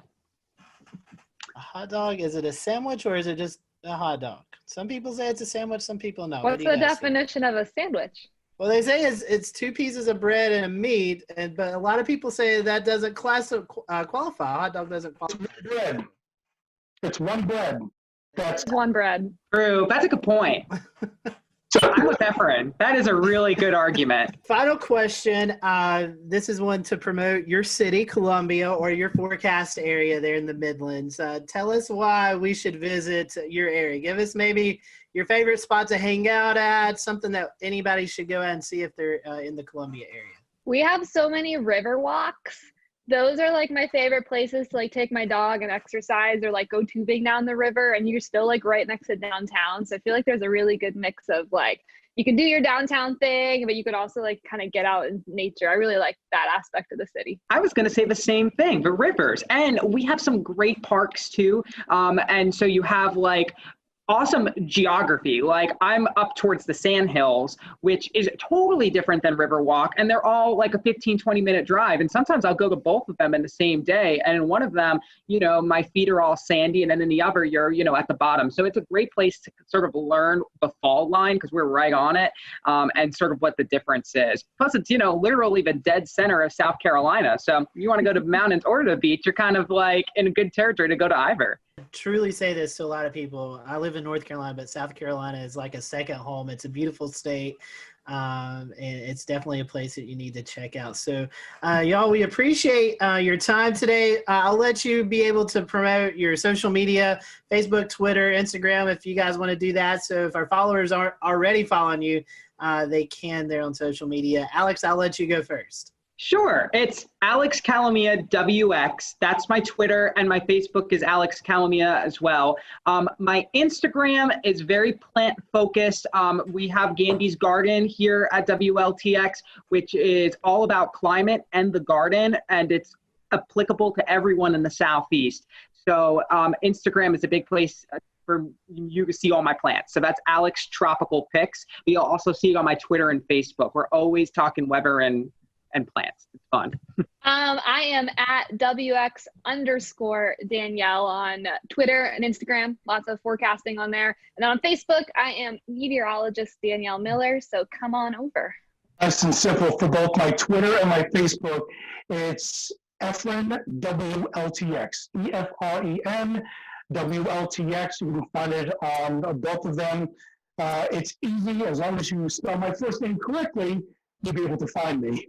Speaker 4: A hot dog, is it a sandwich or is it just a hot dog? Some people say it's a sandwich, some people no.
Speaker 20: What's the definition of a sandwich?
Speaker 4: Well, they say it's 2 pieces of bread and a meat, but a lot of people say that doesn't qualify. A hot dog doesn't qualify.
Speaker 18: Bread. It's one bread. That's
Speaker 20: one bread.
Speaker 19: True. That's a good point. I'm with Efren. That is a really good argument.
Speaker 4: Final question. This is one to promote your city, Columbia, or your forecast area there in the Midlands. Tell us why we should visit your area. Give us maybe your favorite spot to hang out at, something that anybody should go out and see if they're in the Columbia area.
Speaker 20: We have so many river walks. Those are like my favorite places to like take my dog and exercise or like go tubing down the river, and you're still like right next to downtown. So I feel like there's a really good mix of like, you can do your downtown thing, but you could also like kind of get out in nature. I really like that aspect of the city.
Speaker 19: I was going to say the same thing, the rivers. And we have some great parks too. And so you have like awesome geography. Like I'm up towards the Sandhills, which is totally different than Riverwalk. And they're all like a 15-20 minute drive. And sometimes I'll go to both of them in the same day. And in one of them, you know, my feet are all sandy. And then in the other, you're, you know, at the bottom. So it's a great place to sort of learn the fault line because we're right on it, and sort of what the difference is. Plus it's, you know, literally the dead center of South Carolina. So you want to go to the mountains or to the beach, you're kind of like in a good territory to go to either.
Speaker 4: I truly say this to a lot of people. I live in North Carolina, but South Carolina is like a second home. It's a beautiful state, and it's definitely a place that you need to check out. So, y'all, we appreciate your time today. I'll let you be able to promote your social media, Facebook, Twitter, Instagram, if you guys want to do that. So if our followers aren't already following you, they can there on social media. Alex, I'll let you go first.
Speaker 19: Sure. It's Alex Calamia WX. That's my Twitter, and my Facebook is Alex Calamia as well. My Instagram is very plant focused. We have Gandy's Garden here at WLTX, which is all about climate and the garden, and it's applicable to everyone in the Southeast. So Instagram is a big place for you to see all my plants. So that's Alex Tropical Pics. But you'll also see it on my Twitter and Facebook. We're always talking weather and plants. It's fun.
Speaker 20: I am at WX_Danielle on Twitter and Instagram. Lots of forecasting on there. And then on Facebook, I am meteorologist Danielle Miller. So come on over.
Speaker 18: Nice and simple for both my Twitter and my Facebook. It's Efren WLTX. EFREN WLTX. You can find it on both of them. It's easy. As long as you spell my first name correctly, you'll be able to find me.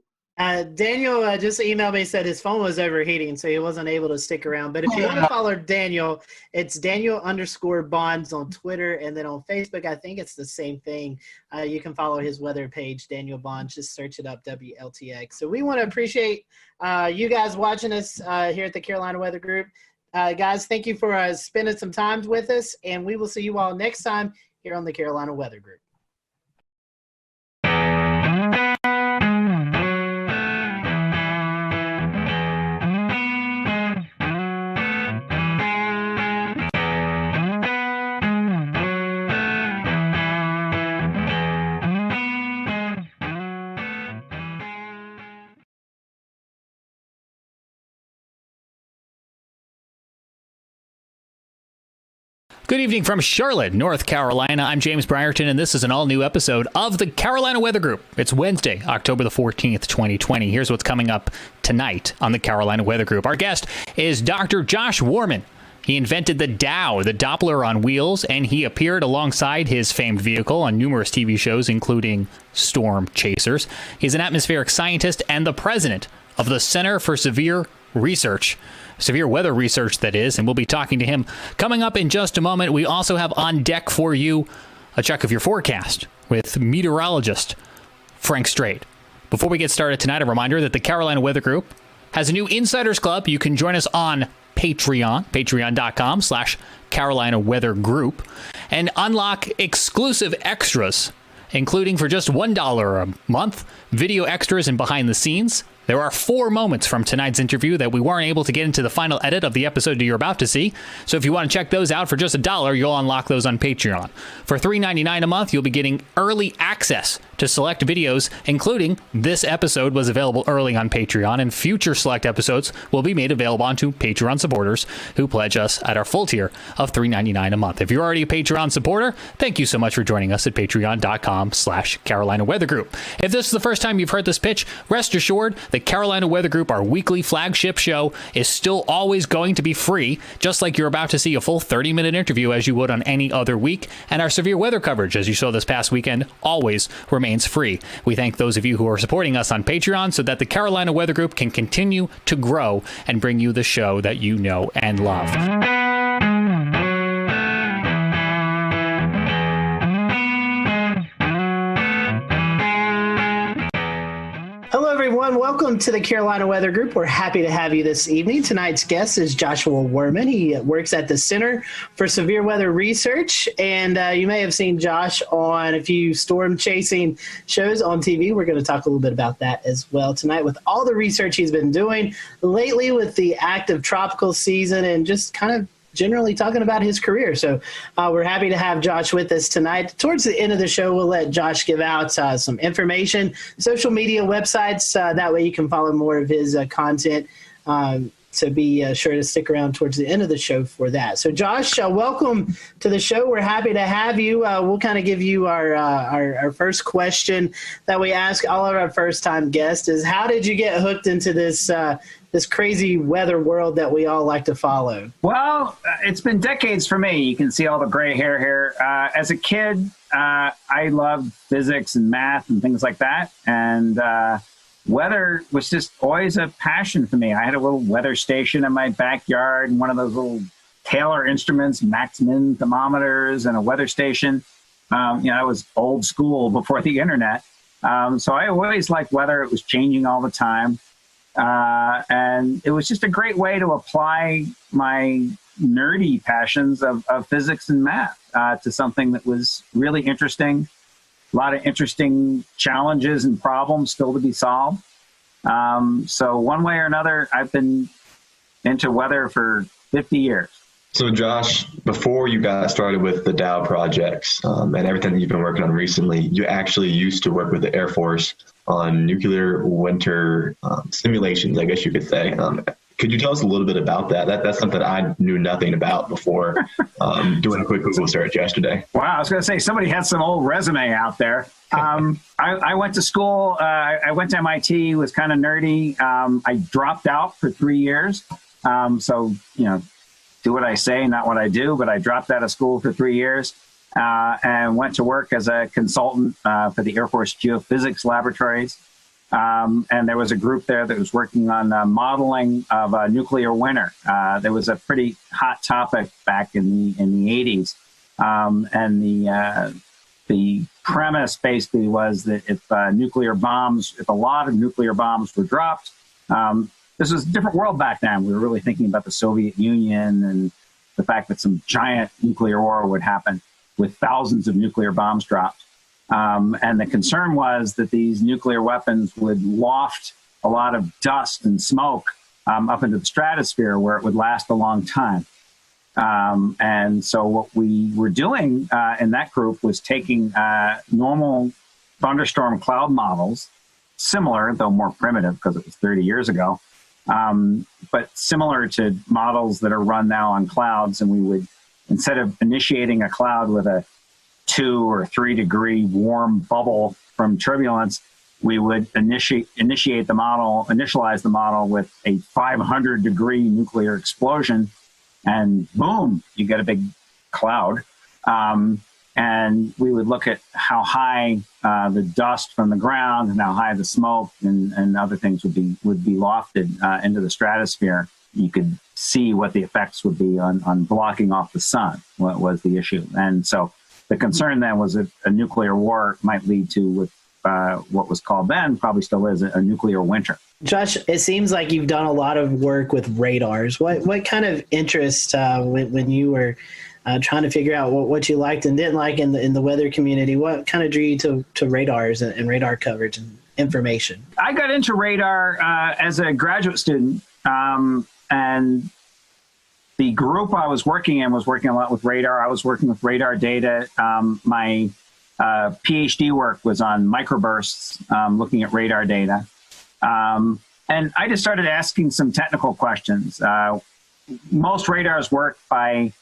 Speaker 4: Daniel just emailed me, said his phone was overheating, so he wasn't able to stick around. But if you want to follow Daniel, it's Daniel_Bonds on Twitter. And then on Facebook, I think it's the same thing. You can follow his weather page, Daniel Bonds. Just search it up, WLTX. So we want to appreciate you guys watching us here at the Carolina Weather Group. Guys, thank you for spending some time with us. And we will see you all next time here on the Carolina Weather Group.
Speaker 13: Good evening from Charlotte, North Carolina. I'm James Brierton, and this is an all-new episode of the Carolina Weather Group. It's Wednesday, October the 14th, 2020. Here's what's coming up tonight on the Carolina Weather Group. Our guest is Dr. Josh Warman.
Speaker 1: He invented the Dow, the Doppler on wheels, and he appeared alongside his famed vehicle on numerous TV shows, including Storm Chasers. He's an atmospheric scientist and the president of the Center for Severe Weather Research, that is, and we'll be talking to him coming up in just a moment. We also have on deck for you a check of your forecast with meteorologist Frank Strait. Before we get started tonight, a reminder that the Carolina Weather Group has a new Insiders Club. You can join us on Patreon, patreon.com/Carolina Weather Group, and unlock exclusive extras, including for just $1 a month, video extras and behind the scenes. There are 4 moments from tonight's interview that we weren't able to get into the final edit of the episode you're about to see. So if you want to check those out for just $1, you'll unlock those on Patreon. For $3.99 a month, you'll be getting early access to select videos, including this episode was available early on Patreon, and future select episodes will be made available onto Patreon supporters who pledge us at our full tier of $3.99 a month. If you're already a Patreon supporter, thank you so much for joining us at patreon.com/Carolina Weather Group. If this is the first time you've heard this pitch, rest assured the Carolina Weather Group, our weekly flagship show, is still always going to be free, just like you're about to see a full 30-minute interview as you would on any other week, and our severe weather coverage, as you saw this past weekend, always remains free. We thank those of you who are supporting us on Patreon so that the Carolina Weather Group can continue to grow and bring you the show that you know and love.
Speaker 4: Hello, everyone. Welcome to the Carolina Weather Group. We're happy to have you this evening. Tonight's guest is Joshua Werman. He works at the Center for Severe Weather Research, and you may have seen Josh on a few storm chasing shows on TV. We're going to talk a little bit about that as well tonight with all the research he's been doing lately with the active tropical season and just kind of generally talking about his career. So we're happy to have Josh with us tonight. Towards the end of the show, we'll let Josh give out some information, social media websites. That way you can follow more of his content. So be sure to stick around towards the end of the show for that. So Josh, welcome to the show. We're happy to have you. We'll kind of give you our first question that we ask all of our first-time guests is, how did you get hooked into this crazy weather world that we all like to follow?
Speaker 22: Well, it's been decades for me. You can see all the gray hair here. As a kid, I loved physics and math and things like that. And weather was just always a passion for me. I had a little weather station in my backyard and one of those little Taylor instruments, max-min thermometers, and a weather station. I was old school before the internet. So I always liked weather. It was changing all the time. And it was just a great way to apply my nerdy passions of physics and math to something that was really interesting. A lot of interesting challenges and problems still to be solved. So one way or another, I've been into weather for 50 years.
Speaker 2: So Josh, before you got started with the Dow projects and everything that you've been working on recently, you actually used to work with the Air Force on nuclear winter simulations, I guess you could say. Could you tell us a little bit about that? That's something I knew nothing about before doing a quick Google search yesterday.
Speaker 22: Wow, I was going to say, somebody had some old resume out there. I went to school. I went to MIT, was kind of nerdy. I dropped out for 3 years. So, do what I say, not what I do. But I dropped out of school for 3 years and went to work as a consultant for the Air Force Geophysics Laboratories. And there was a group there that was working on modeling of a nuclear winter. There was a pretty hot topic back in the 80s. And the premise basically was that if a lot of nuclear bombs were dropped, this was a different world back then. We were really thinking about the Soviet Union and the fact that some giant nuclear war would happen with thousands of nuclear bombs dropped. And the concern was that these nuclear weapons would waft a lot of dust and smoke up into the stratosphere where it would last a long time. And so what we were doing in that group was taking normal thunderstorm cloud models, similar, though more primitive because it was 30 years ago, but similar to models that are run now on clouds. And we would, instead of initiating a cloud with a 2 or 3 degree warm bubble from turbulence, we would initialize the model with a 500 degree nuclear explosion. and boom, you get a big cloud. And we would look at how high the dust from the ground and how high the smoke and other things would be lofted into the stratosphere. You could see what the effects would be on blocking off the sun, what was the issue. And so the concern then was that a nuclear war might lead to what was called then, probably still is, a nuclear winter.
Speaker 4: Josh, it seems like you've done a lot of work with radars. What kind of interest when you were trying to figure out what you liked and didn't like in the weather community, what kind of drew you to radars and radar coverage and information?
Speaker 22: I got into radar as a graduate student, and the group I was working in was working a lot with radar. I was working with radar data. My PhD work was on microbursts, looking at radar data. And I just started asking some technical questions. Most radars work by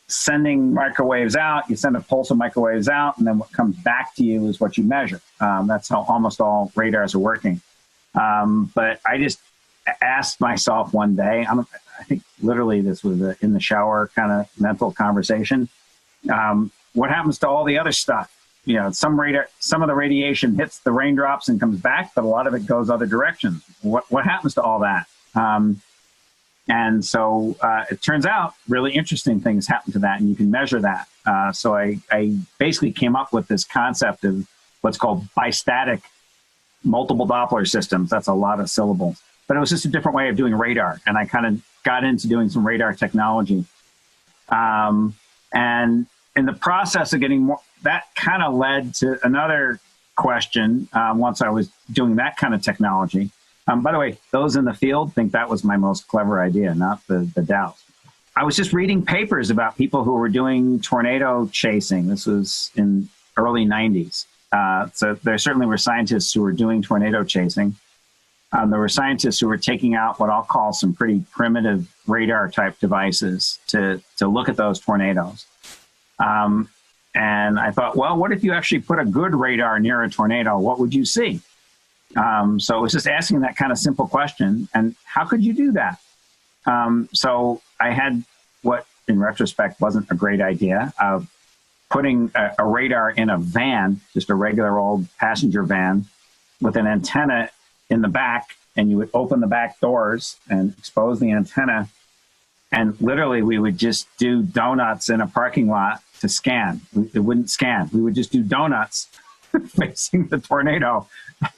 Speaker 22: sending microwaves out. You send a pulse of microwaves out, and then what comes back to you is what you measure. That's how almost all radars are working. But I just asked myself one day, I think literally this was in the shower kind of mental conversation, what happens to all the other stuff? You know, some of the radiation hits the raindrops and comes back, but a lot of it goes other directions. What happens to all that? And so it turns out really interesting things happen to that, and you can measure that. So I basically came up with this concept of what's called bistatic multiple Doppler systems. That's a lot of syllables. But it was just a different way of doing radar, and I kind of got into doing some radar technology. And in the process of getting more, that kind of led to another question once I was doing that kind of technology. By the way, those in the field think that was my most clever idea, not the Dows. I was just reading papers about people who were doing tornado chasing. This was in early 90s. So there certainly were scientists who were doing tornado chasing. There were scientists who were taking out what I'll call some pretty primitive radar type devices to look at those tornadoes. And I thought, well, what if you actually put a good radar near a tornado? What would you see? So it was just asking that kind of simple question. And how could you do that? So I had what, in retrospect, wasn't a great idea of putting a radar in a van, just a regular old passenger van with an antenna in the back, and you would open the back doors and expose the antenna. And literally we would just do donuts in a parking lot to scan. It wouldn't scan. We would just do donuts facing the tornado.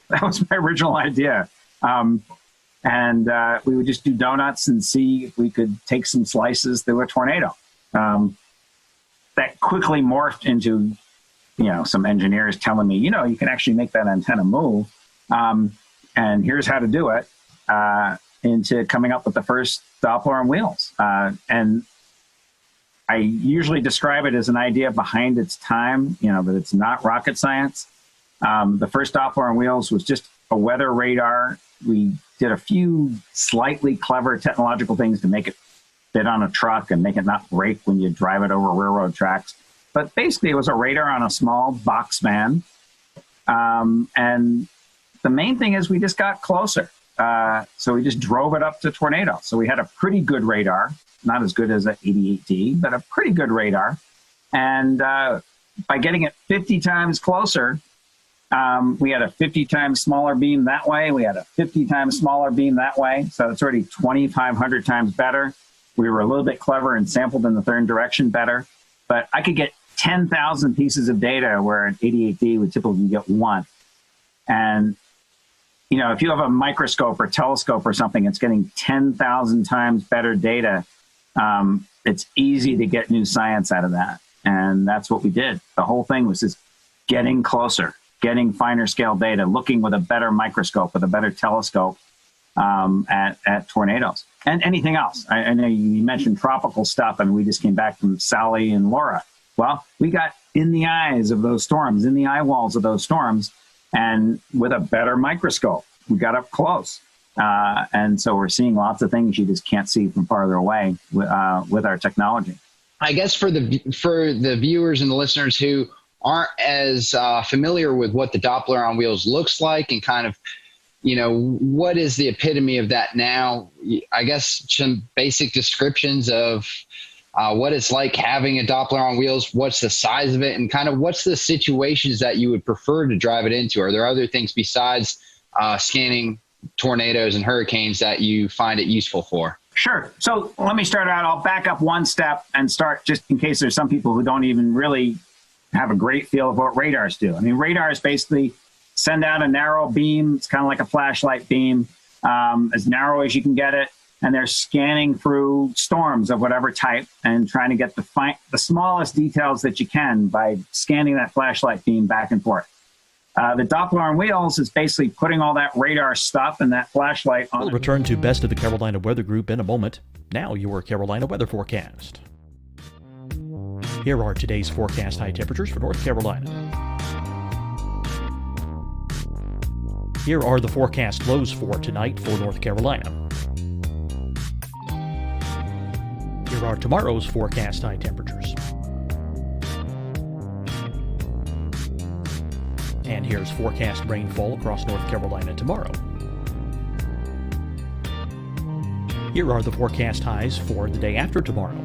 Speaker 22: That was my original idea. And we would just do donuts and see if we could take some slices through a tornado. That quickly morphed into, some engineers telling me, you can actually make that antenna move. And here's how to do it, into coming up with the first Doppler on wheels. And I usually describe it as an idea behind its time, that it's not rocket science. The first Doppler on wheels was just a weather radar. We did a few slightly clever technological things to make it fit on a truck and make it not break when you drive it over railroad tracks. But basically, it was a radar on a small box van. And the main thing is we just got closer. So we just drove it up to tornado. So we had a pretty good radar, not as good as an 88D, but a pretty good radar. And by getting it 50 times closer, we had a 50 times smaller beam that way. We had a 50 times smaller beam that way. So it's already 2,500 times better. We were a little bit clever and sampled in the third direction better. But I could get 10,000 pieces of data where an 88D would typically get one. And if you have a microscope or telescope or something, it's getting 10,000 times better data. It's easy to get new science out of that. And that's what we did. The whole thing was just getting closer, getting finer scale data, looking with a better microscope, with a better telescope at tornadoes and anything else. I know you mentioned tropical stuff, and we just came back from Sally and Laura. Well, we got in the eyes of those storms, in the eye walls of those storms, and with a better microscope, we got up close. And so we're seeing lots of things you just can't see from farther away with our technology.
Speaker 7: I guess for the viewers and the listeners who aren't as familiar with what the Doppler on wheels looks like and kind of, what is the epitome of that now? I guess some basic descriptions of what it's like having a Doppler on wheels, what's the size of it, and kind of what's the situations that you would prefer to drive it into. Are there other things besides scanning tornadoes and hurricanes that you find it useful for?
Speaker 22: Sure. So let me start out. I'll back up one step and start, just in case there's some people who don't even really have a great feel of what radars do. I mean, radars basically send out a narrow beam. It's kind of like a flashlight beam, as narrow as you can get it. And they're scanning through storms of whatever type and trying to get the smallest details that you can by scanning that flashlight beam back and forth. The Doppler on wheels is basically putting all that radar stuff and that flashlight on.
Speaker 8: We'll return to Best of the Carolina Weather Group in a moment. Now your Carolina weather forecast. Here are today's forecast high temperatures for North Carolina. Here are the forecast lows for tonight for North Carolina. Here are tomorrow's forecast high temperatures. And here's forecast rainfall across North Carolina tomorrow. Here are the forecast highs for the day after tomorrow.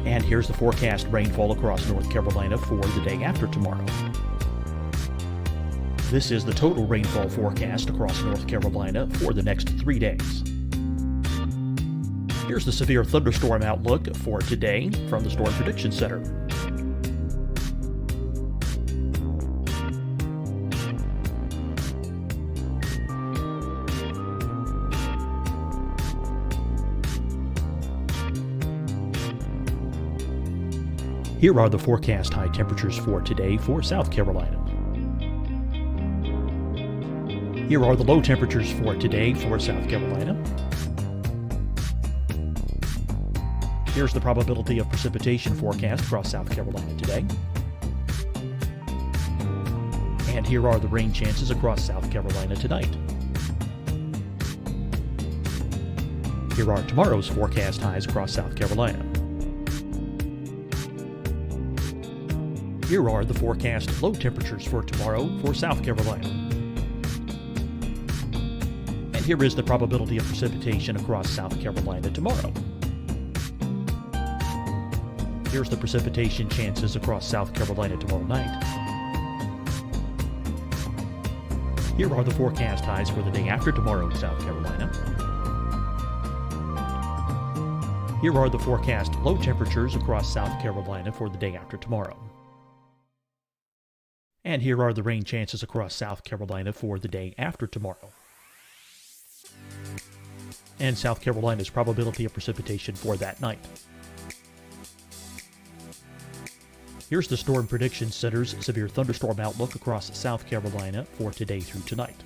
Speaker 8: And here's the forecast rainfall across North Carolina for the day after tomorrow. This is the total rainfall forecast across North Carolina for the next 3 days. Here's the severe thunderstorm outlook for today from the Storm Prediction Center. Here are the forecast high temperatures for today for South Carolina. Here are the low temperatures for today for South Carolina. Here's the probability of precipitation forecast across South Carolina today. And here are the rain chances across South Carolina tonight. Here are tomorrow's forecast highs across South Carolina. Here are the forecast low temperatures for tomorrow for South Carolina. And here is the probability of precipitation across South Carolina tomorrow. Here's the precipitation chances across South Carolina tomorrow night. Here are the forecast highs for the day after tomorrow in South Carolina. Here are the forecast low temperatures across South Carolina for the day after tomorrow. And here are the rain chances across South Carolina for the day after tomorrow. And South Carolina's probability of precipitation for that night. Here's the Storm Prediction Center's severe thunderstorm outlook across South Carolina for today through tonight.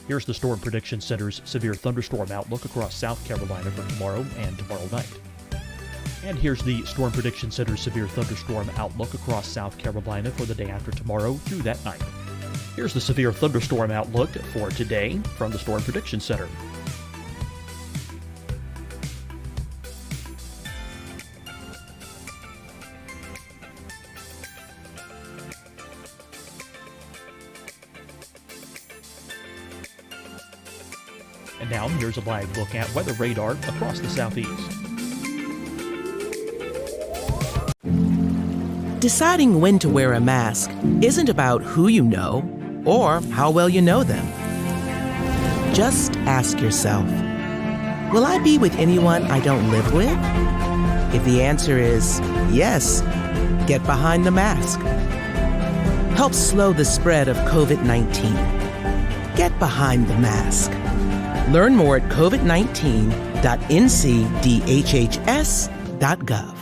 Speaker 8: Here's the Storm Prediction Center's severe thunderstorm outlook across South Carolina for tomorrow and tomorrow night. And here's the Storm Prediction Center's severe thunderstorm outlook across South Carolina for the day after tomorrow through that night. Here's the severe thunderstorm outlook for today from the Storm Prediction Center. And now here's a live look at weather radar across the southeast.
Speaker 9: Deciding when to wear a mask isn't about who you know or how well you know them. Just ask yourself, will I be with anyone I don't live with? If the answer is yes, get behind the mask. Help slow the spread of COVID-19. Get behind the mask. Learn more at covid19.ncdhhs.gov.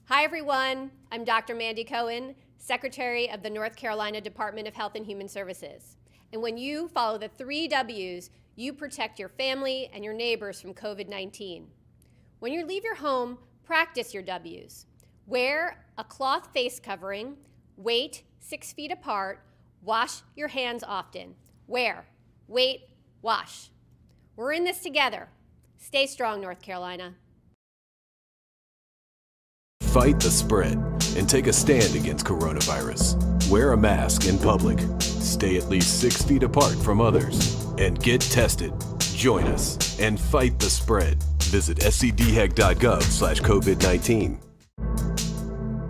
Speaker 10: Hi, everyone. I'm Dr. Mandy Cohen, Secretary of the North Carolina Department of Health and Human Services. And when you follow the 3 W's, you protect your family and your neighbors from COVID-19. When you leave your home, practice your W's. Wear a cloth face covering, wait 6 feet apart, wash your hands often. Wear, wait, wash. We're in this together. Stay strong, North Carolina.
Speaker 11: Fight the spread and take a stand against coronavirus. Wear a mask in public. Stay at least 6 feet apart from others. And get tested. Join us and fight the spread. Visit scdhec.gov/COVID-19.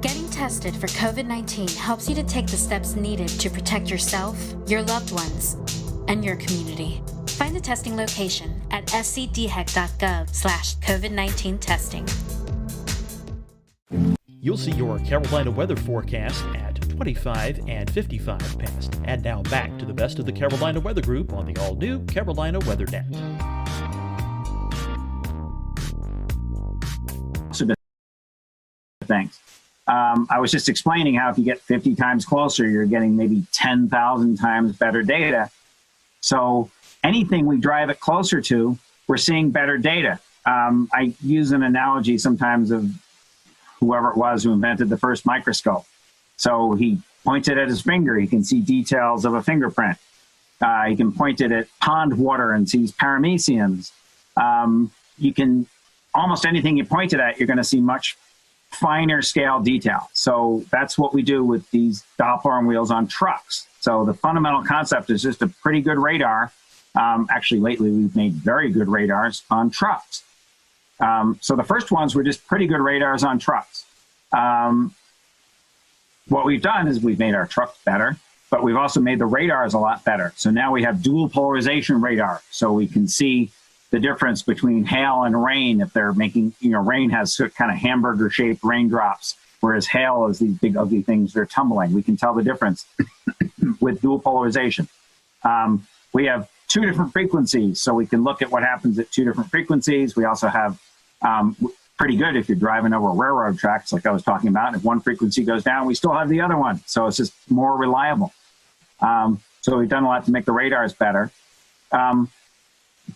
Speaker 12: Getting tested for COVID-19 helps you to take the steps needed to protect yourself, your loved ones, and your community. Find the testing location at scdhec.gov/COVID-19 testing.
Speaker 8: You'll see your Carolina weather forecast at 25 and 55 past. And now back to the best of the Carolina Weather Group on the all-new Carolina Weather Net.
Speaker 22: Thanks. I was just explaining how if you get 50 times closer, you're getting maybe 10,000 times better data. So anything we drive it closer to, we're seeing better data. I use an analogy sometimes of whoever it was who invented the first microscope. So he pointed at his finger, he can see details of a fingerprint. He can point it at pond water and sees parameciums. You can, almost anything you point it at, you're gonna see much finer scale detail. So that's what we do with these Doppler on wheels on trucks. So the fundamental concept is just a pretty good radar. Actually, lately we've made very good radars on trucks. So the first ones were just pretty good radars on trucks. What we've done is we've made our trucks better, but we've also made the radars a lot better. So now we have dual polarization radar. So we can see the difference between hail and rain if they're making, rain has kind of hamburger shaped raindrops, whereas hail is these big ugly things that are tumbling. We can tell the difference with dual polarization. We have 2 different frequencies, so we can look at what happens at 2 different frequencies. We also have pretty good if you're driving over railroad tracks, like I was talking about. If one frequency goes down, we still have the other one, so it's just more reliable. So we've done a lot to make the radars better.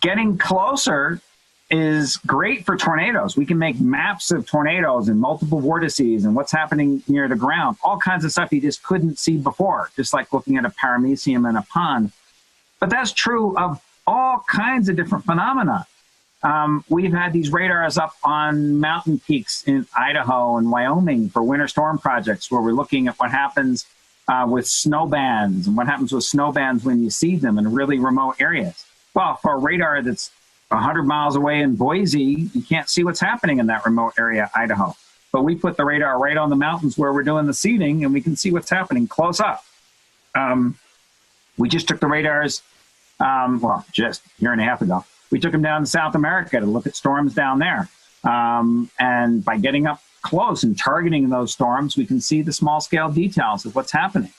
Speaker 22: Getting closer is great for tornadoes. We can make maps of tornadoes and multiple vortices and what's happening near the ground, all kinds of stuff you just couldn't see before, just like looking at a paramecium in a pond. But that's true of all kinds of different phenomena. We've had these radars up on mountain peaks in Idaho and Wyoming for winter storm projects where we're looking at what happens with snow bands and what happens with snow bands when you see them in really remote areas. Well, for a radar that's 100 miles away in Boise, you can't see what's happening in that remote area, Idaho. But we put the radar right on the mountains where we're doing the seeding, and we can see what's happening close up. We just took the radars, just a year and a half ago. We took them down to South America to look at storms down there. And by getting up close and targeting those storms, we can see the small-scale details of what's happening.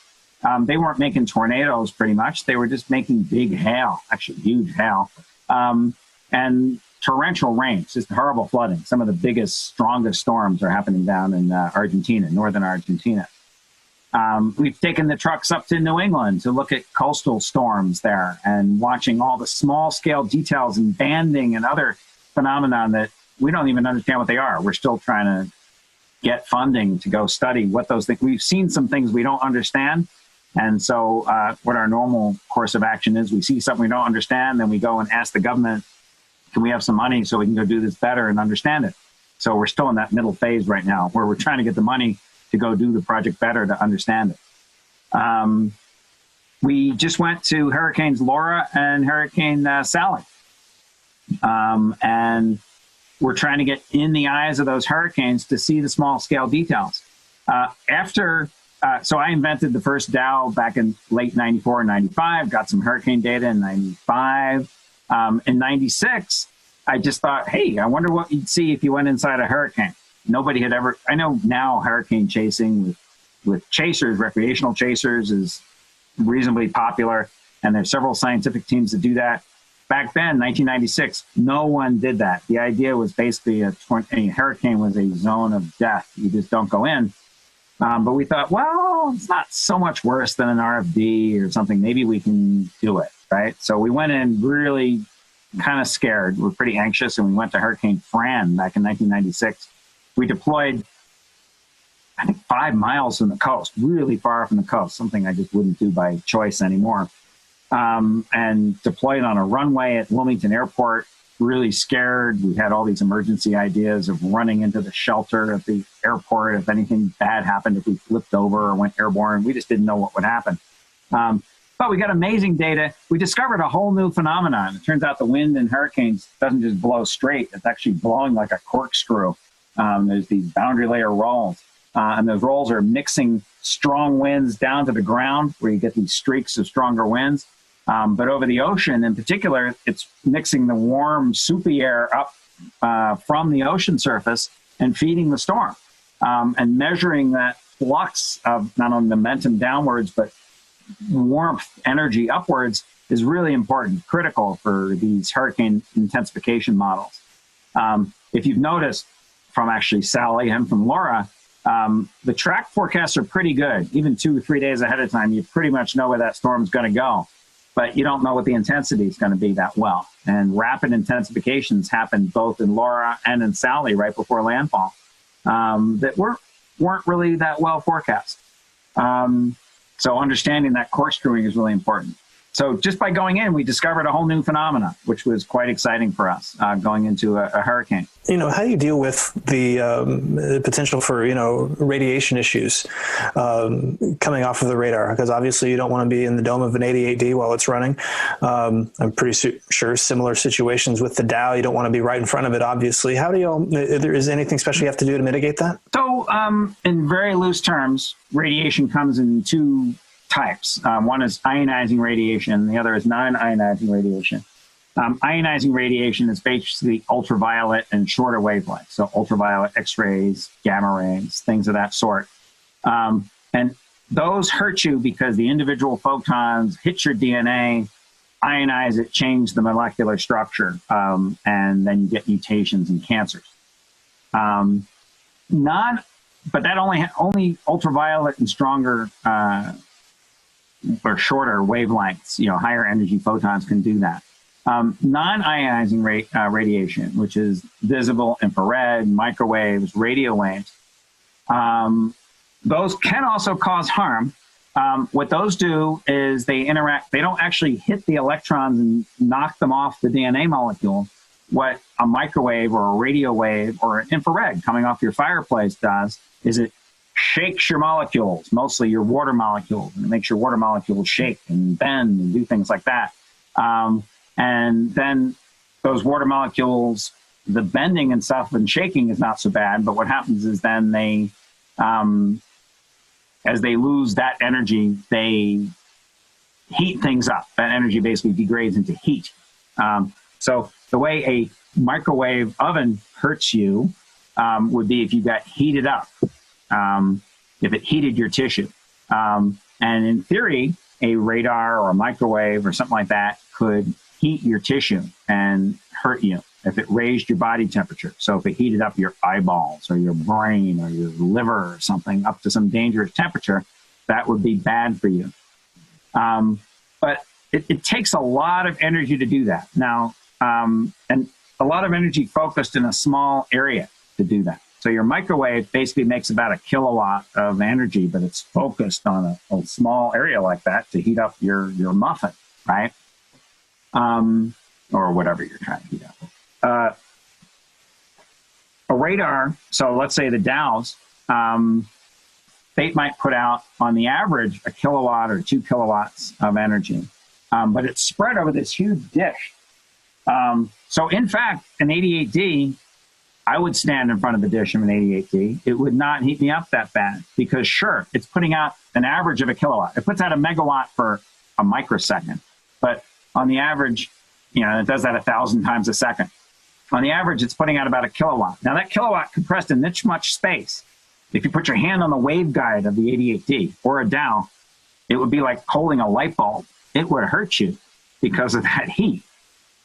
Speaker 22: They weren't making tornadoes pretty much. They were just making big hail, actually huge hail, and torrential rains, just horrible flooding. Some of the biggest, strongest storms are happening down in Argentina, northern Argentina. We've taken the trucks up to New England to look at coastal storms there and watching all the small-scale details and banding and other phenomena that we don't even understand what they are. We're still trying to get funding to go study what those things. We've seen some things we don't understand. And so what our normal course of action is, we see something we don't understand, then we go and ask the government, can we have some money so we can go do this better and understand it? So we're still in that middle phase right now where we're trying to get the money to go do the project better to understand it. We just went to Hurricanes Laura and Hurricane Sally. And we're trying to get in the eyes of those hurricanes to see the small scale details. So I invented the first Dow back in late 94 and 95, got some hurricane data in 95. In 96, I just thought, hey, I wonder what you'd see if you went inside a hurricane. Nobody had ever, I know now hurricane chasing with chasers, recreational chasers is reasonably popular, and there's several scientific teams that do that. Back then, 1996, no one did that. The idea was basically a hurricane was a zone of death. You just don't go in. But we thought, well, it's not so much worse than an RFD or something. Maybe we can do it, right? So we went in really kind of scared. We're pretty anxious, and we went to Hurricane Fran back in 1996. We deployed, I think, 5 miles from the coast, really far from the coast, something I just wouldn't do by choice anymore, and deployed on a runway at Wilmington Airport really scared. We had all these emergency ideas of running into the shelter at the airport if anything bad happened, if we flipped over or went airborne. We just didn't know what would happen. But we got amazing data. We discovered a whole new phenomenon. It turns out the wind in hurricanes doesn't just blow straight. It's actually blowing like a corkscrew. There's these boundary layer rolls. And those rolls are mixing strong winds down to the ground where you get these streaks of stronger winds. But over the ocean in particular, it's mixing the warm, soupy air up from the ocean surface and feeding the storm. And measuring that flux of not only momentum downwards, but warmth energy upwards is really important, critical for these hurricane intensification models. If you've noticed from actually Sally and from Laura, the track forecasts are pretty good. Even 2 or 3 days ahead of time, you pretty much know where that storm's going to go, but you don't know what the intensity is going to be that well. And rapid intensifications happen both in Laura and in Sally right before landfall that weren't really that well forecast. So understanding that corkscrewing is really important. So just by going in, we discovered a whole new phenomena, which was quite exciting for us going into a hurricane.
Speaker 3: How do you deal with the potential for, radiation issues coming off of the radar? Because obviously you don't want to be in the dome of an 88D while it's running. I'm pretty sure similar situations with the Dow, you don't want to be right in front of it, obviously. How do is there anything special you have to do to mitigate that?
Speaker 22: So in very loose terms, radiation comes in two types. One is ionizing radiation, the other is non-ionizing radiation. Ionizing radiation is basically ultraviolet and shorter wavelengths, so ultraviolet X-rays, gamma rays, things of that sort. And those hurt you because the individual photons hit your DNA, ionize it, change the molecular structure, and then you get mutations and cancers. But that only ultraviolet and stronger or shorter wavelengths, higher energy photons can do that. Non-ionizing radiation, which is visible, infrared, microwaves, radio waves, those can also cause harm. What those do is they interact, they don't actually hit the electrons and knock them off the DNA molecule. What a microwave or a radio wave or an infrared coming off your fireplace does is it shakes your molecules, mostly your water molecules, and it makes your water molecules shake and bend and do things like that. And then those water molecules, the bending and stuff and shaking is not so bad, but what happens is then they, as they lose that energy, they heat things up. That energy basically degrades into heat. So the way a microwave oven hurts you would be if you got heated up. If it heated your tissue. And in theory, a radar or a microwave or something like that could heat your tissue and hurt you if it raised your body temperature. So if it heated up your eyeballs or your brain or your liver or something up to some dangerous temperature, that would be bad for you. But it takes a lot of energy to do that. Now, and a lot of energy focused in a small area to do that. So your microwave basically makes about 1 kilowatt of energy, but it's focused on a small area like that to heat up your muffin, right? Or whatever you're trying to heat up. A radar, so let's say the Dows, they might put out on the average 1 kilowatt or 2 kilowatts of energy, but it's spread over this huge dish. So in fact, an 88D, I would stand in front of the dish of an 88D. It would not heat me up that bad because sure, it's putting out an average of 1 kilowatt. It puts out a megawatt for a microsecond, but on the average, it does that 1,000 times a second. On the average, it's putting out about 1 kilowatt. Now that kilowatt compressed in this much space, if you put your hand on the waveguide of the 88D or a Dow, it would be like holding a light bulb. It would hurt you because of that heat.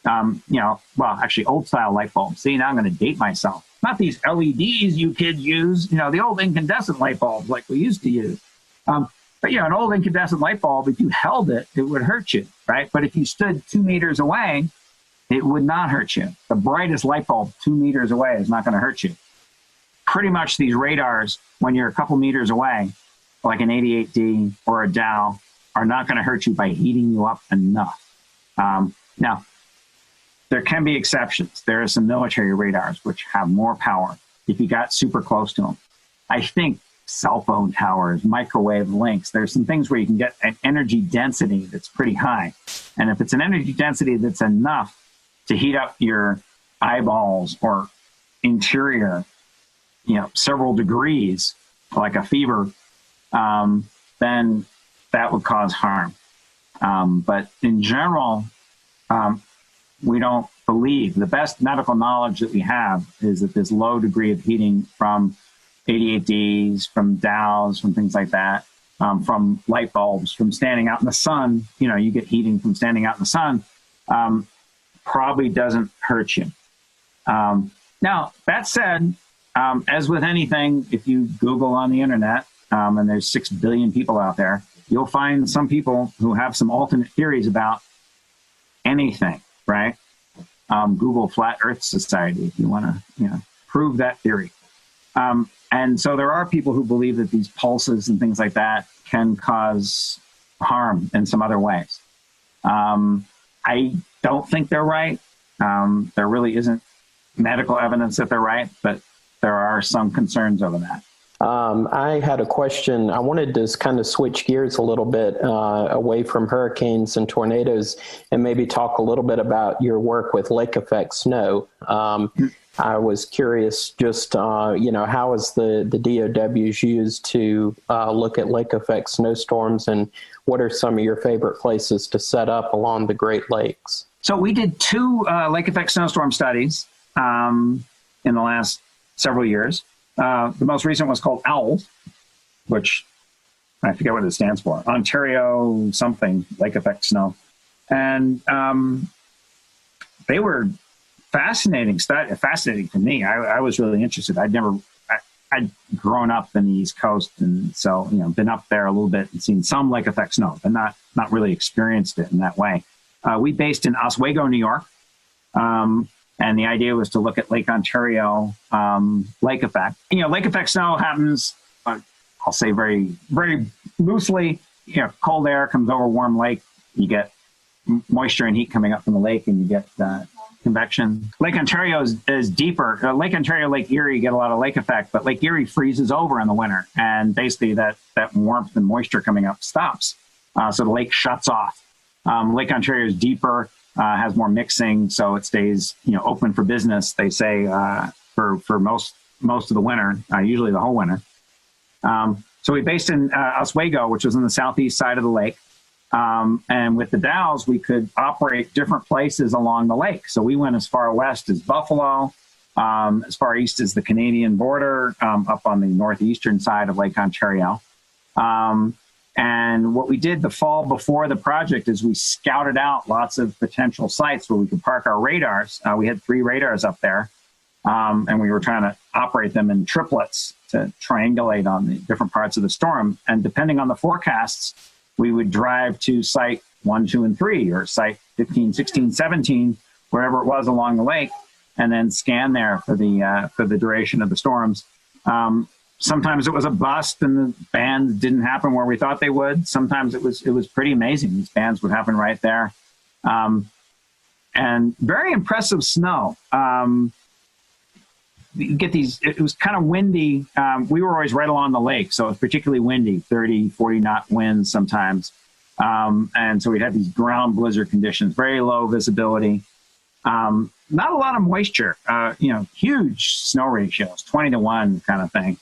Speaker 22: Actually old style light bulbs. See, now I'm going to date myself. Not these LEDs you kids use, the old incandescent light bulbs like we used to use. But an old incandescent light bulb, if you held it, it would hurt you, right? But if you stood 2 meters away, it would not hurt you. The brightest light bulb 2 meters away is not going to hurt you. Pretty much these radars, when you're a couple meters away, like an 88D or a Dow, are not going to hurt you by heating you up enough. Now, there can be exceptions. There are some military radars which have more power if you got super close to them. I think cell phone towers, microwave links, there's some things where you can get an energy density that's pretty high. And if it's an energy density that's enough to heat up your eyeballs or interior, several degrees, like a fever, then that would cause harm. But in general, we don't believe. The best medical knowledge that we have is that this low degree of heating from 88Ds, from Dows, from things like that, from light bulbs, from standing out in the sun, you get heating from standing out in the sun, probably doesn't hurt you. Now, that said, as with anything, if you Google on the internet, and there's 6 billion people out there, you'll find some people who have some alternate theories about anything, right? Google Flat Earth Society if you want to, prove that theory. And so there are people who believe that these pulses and things like that can cause harm in some other ways. I don't think they're right. There really isn't medical evidence that they're right, but there are some concerns over that.
Speaker 6: I had a question. I wanted to kind of switch gears a little bit away from hurricanes and tornadoes and maybe talk a little bit about your work with lake effect snow. I was curious just, how is the DOWs used to look at lake effect snowstorms, and what are some of your favorite places to set up along the Great Lakes?
Speaker 22: So we did 2 lake effect snowstorm studies in the last several years. The most recent was called OWL, which I forget what it stands for, Ontario something, lake effect snow. And they were fascinating to me. I was really interested. I'd grown up in the East Coast, and so, been up there a little bit and seen some lake effect snow, but not really experienced it in that way. We based in Oswego, New York. And the idea was to look at Lake Ontario lake effect. Lake effect snow happens, I'll say very, very loosely, cold air comes over warm lake. You get moisture and heat coming up from the lake, and you get convection. Lake Ontario is deeper. Lake Ontario, Lake Erie, you get a lot of lake effect, but Lake Erie freezes over in the winter. And basically that warmth and moisture coming up stops. So the lake shuts off. Lake Ontario is deeper. Has more mixing, so it stays, open for business. They say for most of the winter, usually the whole winter. So we based in Oswego, which was on the southeast side of the lake, and with the Dows, we could operate different places along the lake. So we went as far west as Buffalo, as far east as the Canadian border, up on the northeastern side of Lake Ontario. And what we did the fall before the project is we scouted out lots of potential sites where we could park our radars. We had 3 radars up there, and we were trying to operate them in triplets to triangulate on the different parts of the storm. And depending on the forecasts, we would drive to site 1, 2, and 3, or site 15, 16, 17, wherever it was along the lake, and then scan there for the duration of the storms. Sometimes it was a bust and the bands didn't happen where we thought they would. Sometimes it was pretty amazing. These bands would happen right there. And very impressive snow. You get these, it was kind of windy. We were always right along the lake, so it was particularly windy, 30, 40 knot winds sometimes. And so we had these ground blizzard conditions, very low visibility. Not a lot of moisture, huge snow ratios, 20-to-1 kind of thing.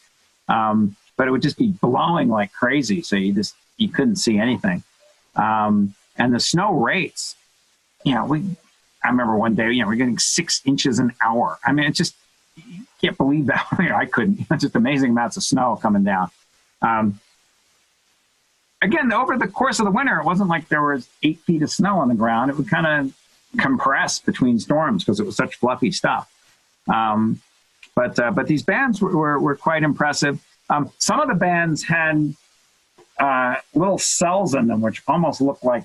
Speaker 22: But it would just be blowing like crazy. So you couldn't see anything. And the snow rates, I remember one day, we're getting 6 inches an hour. I mean, it's just, you can't believe that. I couldn't. It's just amazing amounts of snow coming down. Again, over the course of the winter, it wasn't like there was 8 feet of snow on the ground. It would kind of compress between storms because it was such fluffy stuff. But these bands were quite impressive. Some of the bands had little cells in them, which almost look like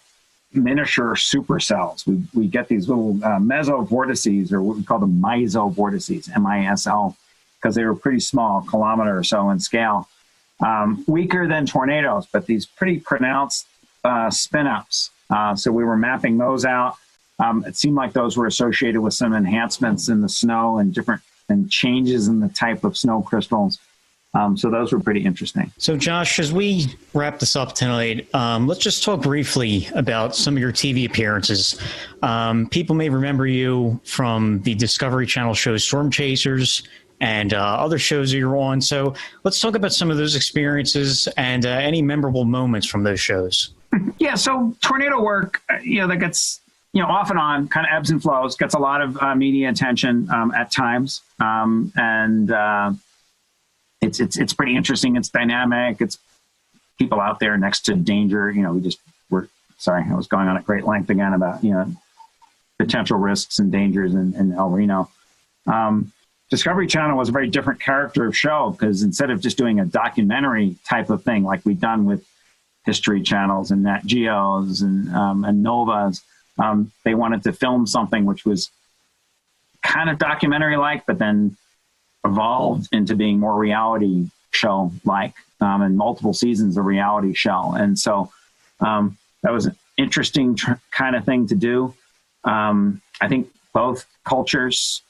Speaker 22: miniature supercells. We get these little mesovortices, or what we call the misovortices, MISL, because they were pretty small, kilometer or so in scale. Weaker than tornadoes, but these pretty pronounced spin-ups. So we were mapping those out. It seemed like those were associated with some enhancements in the snow and changes in the type of snow crystals. So those were pretty interesting.
Speaker 5: So Josh, as we wrap this up tonight, let's just talk briefly about some of your TV appearances. People may remember you from the Discovery Channel show Storm Chasers and other shows that you're on. So let's talk about some of those experiences and any memorable moments from those shows.
Speaker 22: Yeah, so tornado work, that gets, off and on, kind of ebbs and flows, gets a lot of media attention at times. It's pretty interesting. It's dynamic. It's people out there next to danger. I was going on at great length again about, potential risks and dangers in El Reno. Discovery Channel was a very different character of show because instead of just doing a documentary type of thing like we've done with History Channels and Nat Geos and Novas, they wanted to film something which was kind of documentary-like, but then evolved into being more reality show-like, and multiple seasons of reality show. And so that was an interesting kind of thing to do. I think both cultures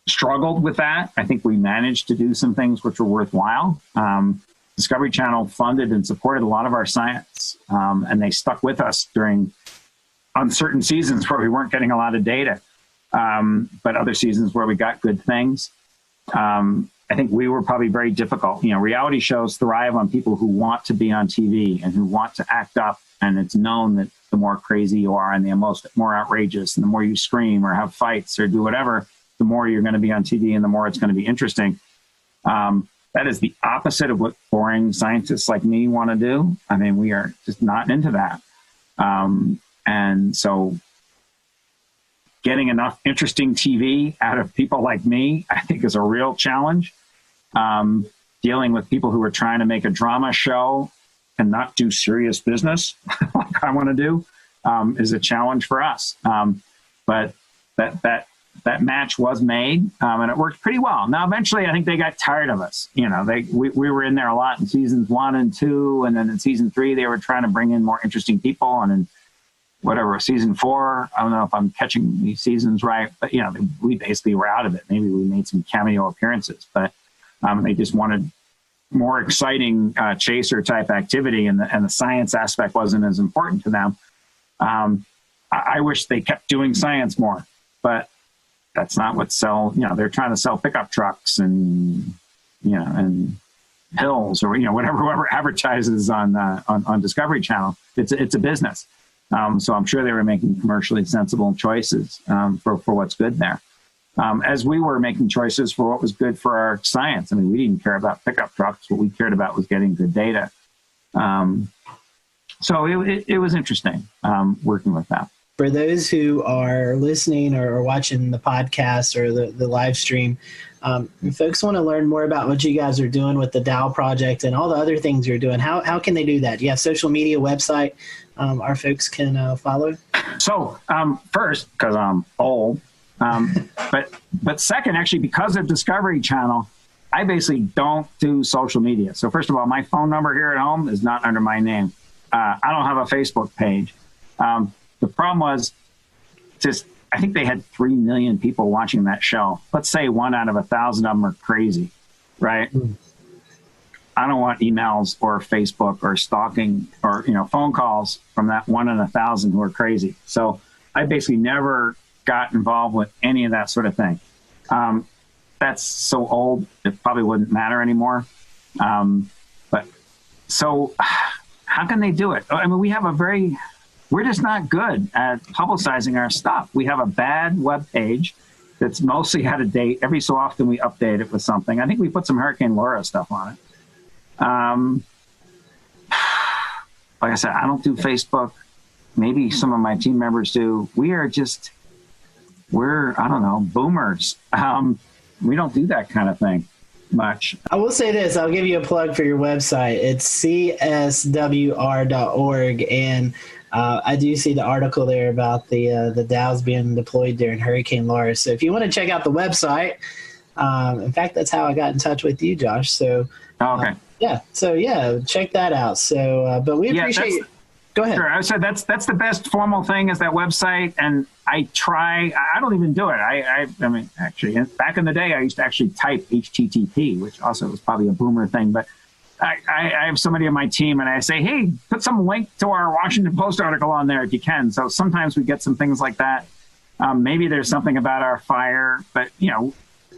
Speaker 22: struggled with that. I think we managed to do some things which were worthwhile. Discovery Channel funded and supported a lot of our science, and they stuck with us during uncertain seasons where we weren't getting a lot of data, but other seasons where we got good things. I think we were probably very difficult. Reality shows thrive on people who want to be on TV and who want to act up, and it's known that the more crazy you are and the more outrageous and the more you scream or have fights or do whatever, the more you're going to be on TV and the more it's going to be interesting. That is the opposite of what boring scientists like me want to do. I mean, we are just not into that. And so getting enough interesting TV out of people like me, I think is a real challenge. Dealing with people who are trying to make a drama show and not do serious business like I want to do is a challenge for us. But that match was made, and it worked pretty well. Now, eventually, I think they got tired of us. We were in there a lot in seasons 1 and 2, and then in season 3, they were trying to bring in more interesting people. And in season 4, I don't know if I'm catching these seasons right, but we basically were out of it. Maybe we made some cameo appearances, but they just wanted more exciting chaser type activity, and the science aspect wasn't as important to them. I wish they kept doing science more, but that's not what they're trying to sell pickup trucks and pills or whoever advertises on Discovery Channel. It's a business. So I'm sure they were making commercially sensible choices for what's good there. As we were making choices for what was good for our science. I mean, we didn't care about pickup trucks. What we cared about was getting good data. So it was interesting working with that.
Speaker 4: For those who are listening or watching the podcast or the live stream, if folks want to learn more about what you guys are doing with the Dow project and all the other things you're doing, how can they do that? Do you have social media, website our folks can follow?
Speaker 22: So first, because I'm old, but second, actually, because of Discovery Channel, I basically don't do social media. So first of all, my phone number here at home is not under my name. I don't have a Facebook page. The problem was I think they had 3 million people watching that show. Let's say 1 out of 1,000 of them are crazy, right? I don't want emails or Facebook or stalking or, phone calls from that 1 in 1,000 who are crazy. So I basically never got involved with any of that sort of thing. That's so old, it probably wouldn't matter anymore. But so how can they do it? I mean, we're just not good at publicizing our stuff. We have a bad web page that's mostly out of date. Every so often we update it with something. I think we put some Hurricane Laura stuff on it. Like I said, I don't do Facebook. Maybe some of my team members do. We're I don't know, boomers. We don't do that kind of thing much.
Speaker 4: I will say this. I'll give you a plug for your website. It's cswr.org. And I do see the article there about the Dows being deployed during Hurricane Laura. So if you want to check out the website, in fact, that's how I got in touch with you, Josh. So
Speaker 22: okay.
Speaker 4: So check that out. So, but we appreciate you. Go ahead.
Speaker 22: Sure. I said that's the best formal thing is that website, and I don't even do it. I mean, actually, back in the day, I used to actually type HTTP, which also was probably a boomer thing. But I have somebody on my team, and I say, hey, put some link to our Washington Post article on there if you can. So sometimes we get some things like that. Maybe there's something about our fire, but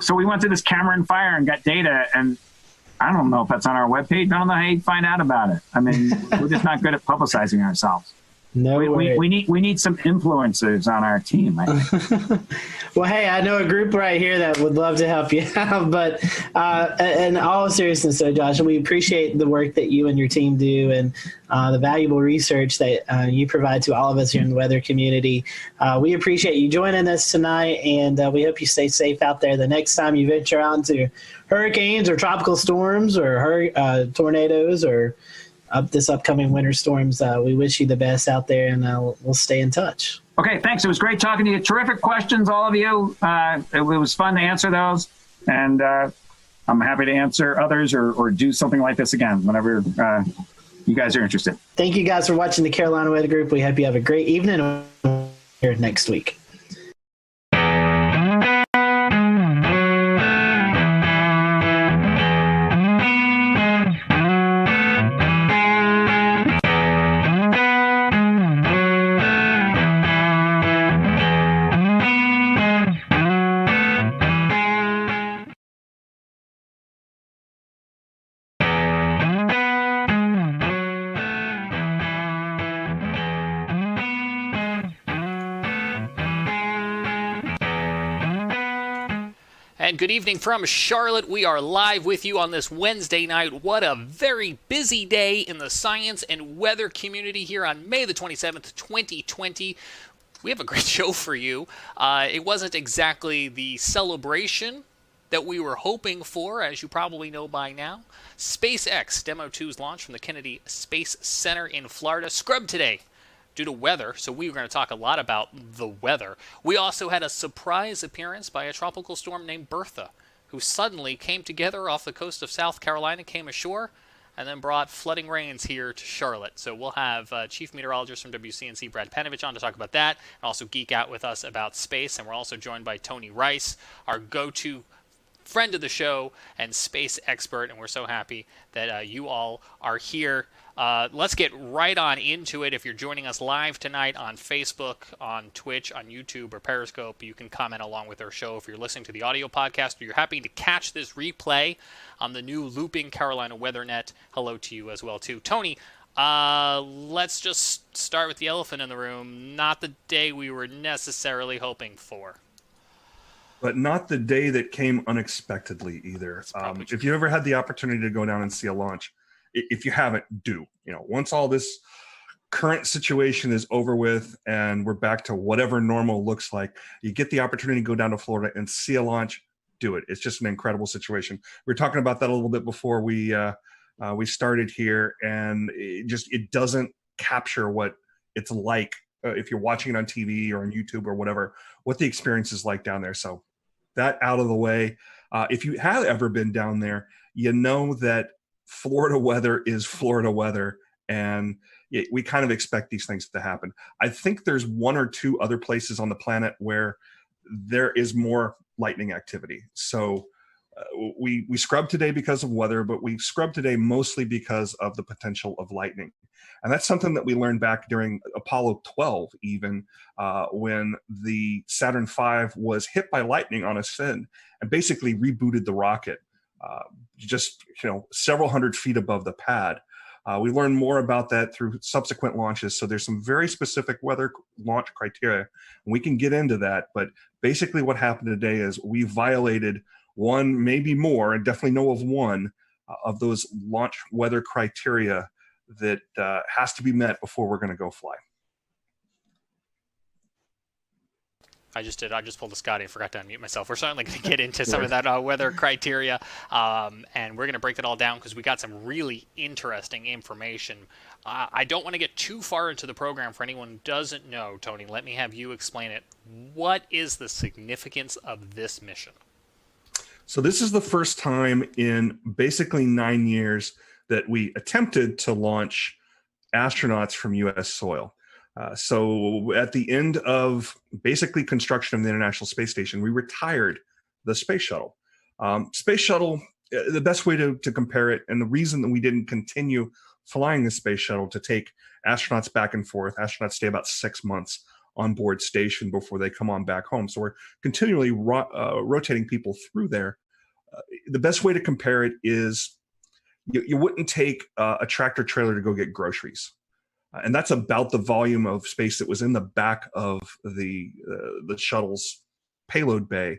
Speaker 22: so we went to this Cameron fire and got data, and I don't know if that's on our webpage. I don't know how you find out about it. I mean, we're just not good at publicizing ourselves.
Speaker 4: No,
Speaker 22: we need some influencers on our team. I think.
Speaker 4: Well, hey, I know a group right here that would love to help you out. But in all seriousness, though, Josh, we appreciate the work that you and your team do and the valuable research that you provide to all of us here in the weather community. We appreciate you joining us tonight, and we hope you stay safe out there the next time you venture out into hurricanes or tropical storms or tornadoes or this upcoming winter storms. We wish you the best out there, and we'll stay in touch.
Speaker 22: Okay, thanks. It was great talking to you. Terrific questions, all of you. It was fun to answer those, and I'm happy to answer others or do something like this again whenever you guys are interested.
Speaker 4: Thank you guys for watching the Carolina Weather Group. We hope you have a great evening, and we'll see you here next week.
Speaker 13: And good evening from Charlotte. We are live with you on this Wednesday night. What a very busy day in the science and weather community here on May the 27th, 2020. We have a great show for you. It wasn't exactly the celebration that we were hoping for, as you probably know by now. SpaceX Demo 2's launch from the Kennedy Space Center in Florida scrubbed today due to weather, so we were going to talk a lot about the weather. We also had a surprise appearance by a tropical storm named Bertha, who suddenly came together off the coast of South Carolina, came ashore, and then brought flooding rains here to Charlotte. So we'll have Chief Meteorologist from WCNC, Brad Panovich, on to talk about that, and also geek out with us about space. And we're also joined by Tony Rice, our go-to friend of the show and space expert, and we're so happy that you all are here. Let's get right on into it. If you're joining us live tonight on Facebook, on Twitch, on YouTube, or Periscope, you can comment along with our show. If you're listening to the audio podcast or you're happy to catch this replay on the new Looping Carolina WeatherNet, hello to you as well, too. Tony, let's just start with the elephant in the room. Not the day we were necessarily hoping for.
Speaker 15: But not the day that came unexpectedly either. If you ever had the opportunity to go down and see a launch, if you haven't, do. Once all this current situation is over with and we're back to whatever normal looks like, you get the opportunity to go down to Florida and see a launch, do it. It's just an incredible situation. We were talking about that a little bit before we started here, and it doesn't capture what it's like if you're watching it on TV or on YouTube or whatever, what the experience is like down there. So that out of the way. If you have ever been down there, you know that Florida weather is Florida weather, and we kind of expect these things to happen. I think there's one or two other places on the planet where there is more lightning activity. So we scrubbed today because of weather, but we scrubbed today mostly because of the potential of lightning. And that's something that we learned back during Apollo 12, even when the Saturn V was hit by lightning on ascend and basically rebooted the rocket. Several hundred feet above the pad. We learned more about that through subsequent launches. So there's some very specific weather launch criteria, and we can get into that. But basically what happened today is we violated one, maybe more, and definitely know of one of those launch weather criteria that has to be met before we're going to go fly.
Speaker 13: I just pulled a Scotty and forgot to unmute myself. We're certainly going to get into some of that weather criteria, and we're going to break it all down because we got some really interesting information. I don't want to get too far into the program for anyone who doesn't know. Tony, let me have you explain it. What is the significance of this mission?
Speaker 15: So this is the first time in basically 9 years that we attempted to launch astronauts from U.S. soil. So at the end of basically construction of the International Space Station, we retired the space shuttle. Space shuttle, the best way to compare it, and the reason that we didn't continue flying the space shuttle to take astronauts back and forth, astronauts stay about 6 months on board station before they come on back home. So we're continually rotating people through there. The best way to compare it is you wouldn't take a tractor trailer to go get groceries. And that's about the volume of space that was in the back of the shuttle's payload bay.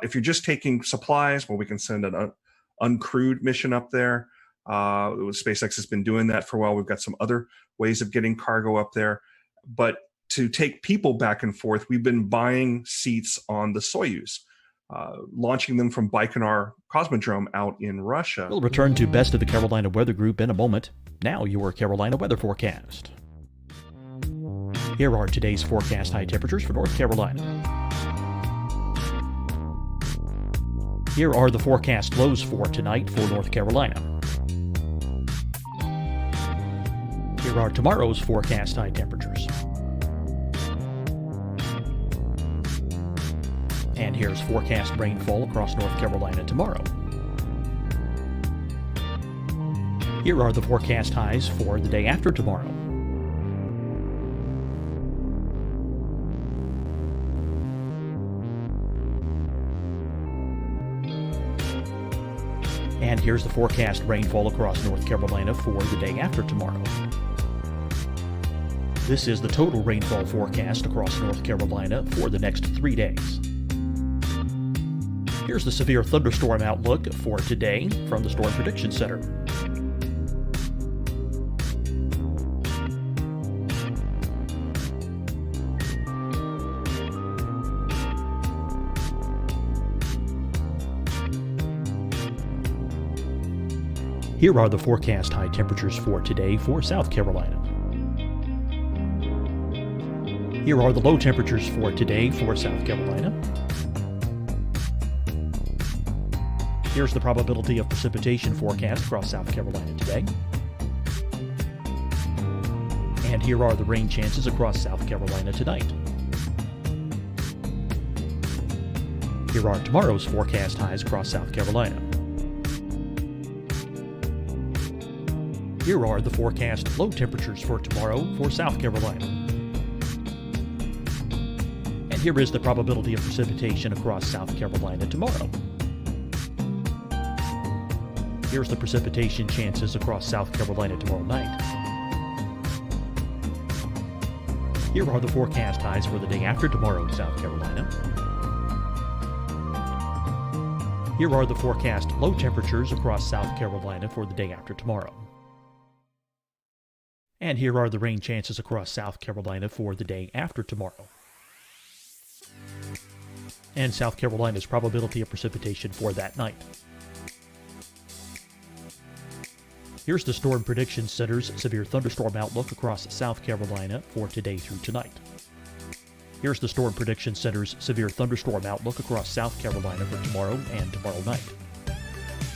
Speaker 15: If you're just taking supplies, well, we can send an uncrewed mission up there. SpaceX has been doing that for a while. We've got some other ways of getting cargo up there. But to take people back and forth, we've been buying seats on the Soyuz, launching them from Baikonur Cosmodrome out in Russia.
Speaker 8: We'll return to Best of the Carolina Weather Group in a moment. Now your Carolina weather forecast. Here are today's forecast high temperatures for North Carolina. Here are the forecast lows for tonight for North Carolina. Here are tomorrow's forecast high temperatures. And here's forecast rainfall across North Carolina tomorrow. Here are the forecast highs for the day after tomorrow. And here's the forecast rainfall across North Carolina for the day after tomorrow. This is the total rainfall forecast across North Carolina for the next 3 days. Here's the severe thunderstorm outlook for today from the Storm Prediction Center. Here are the forecast high temperatures for today for South Carolina. Here are the low temperatures for today for South Carolina. Here's the probability of precipitation forecast across South Carolina today. And here are the rain chances across South Carolina tonight. Here are tomorrow's forecast highs across South Carolina. Here are the forecast low temperatures for tomorrow for South Carolina. And here is the probability of precipitation across South Carolina tomorrow. Here's the precipitation chances across South Carolina tomorrow night. Here are the forecast highs for the day after tomorrow in South Carolina. Here are the forecast low temperatures across South Carolina for the day after tomorrow. And here are the rain chances across South Carolina for the day after tomorrow. And South Carolina's probability of precipitation for that night. Here's the Storm Prediction Center's severe thunderstorm outlook across South Carolina for today through tonight. Here's the Storm Prediction Center's severe thunderstorm outlook across South Carolina for tomorrow and tomorrow night.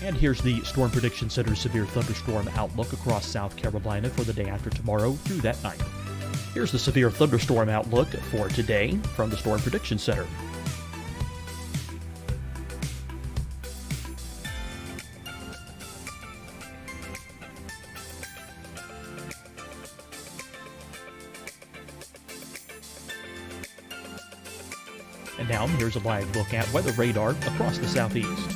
Speaker 8: And here's the Storm Prediction Center's severe thunderstorm outlook across South Carolina for the day after tomorrow through that night. Here's the severe thunderstorm outlook for today from the Storm Prediction Center. And now here's a live look at weather radar across the southeast.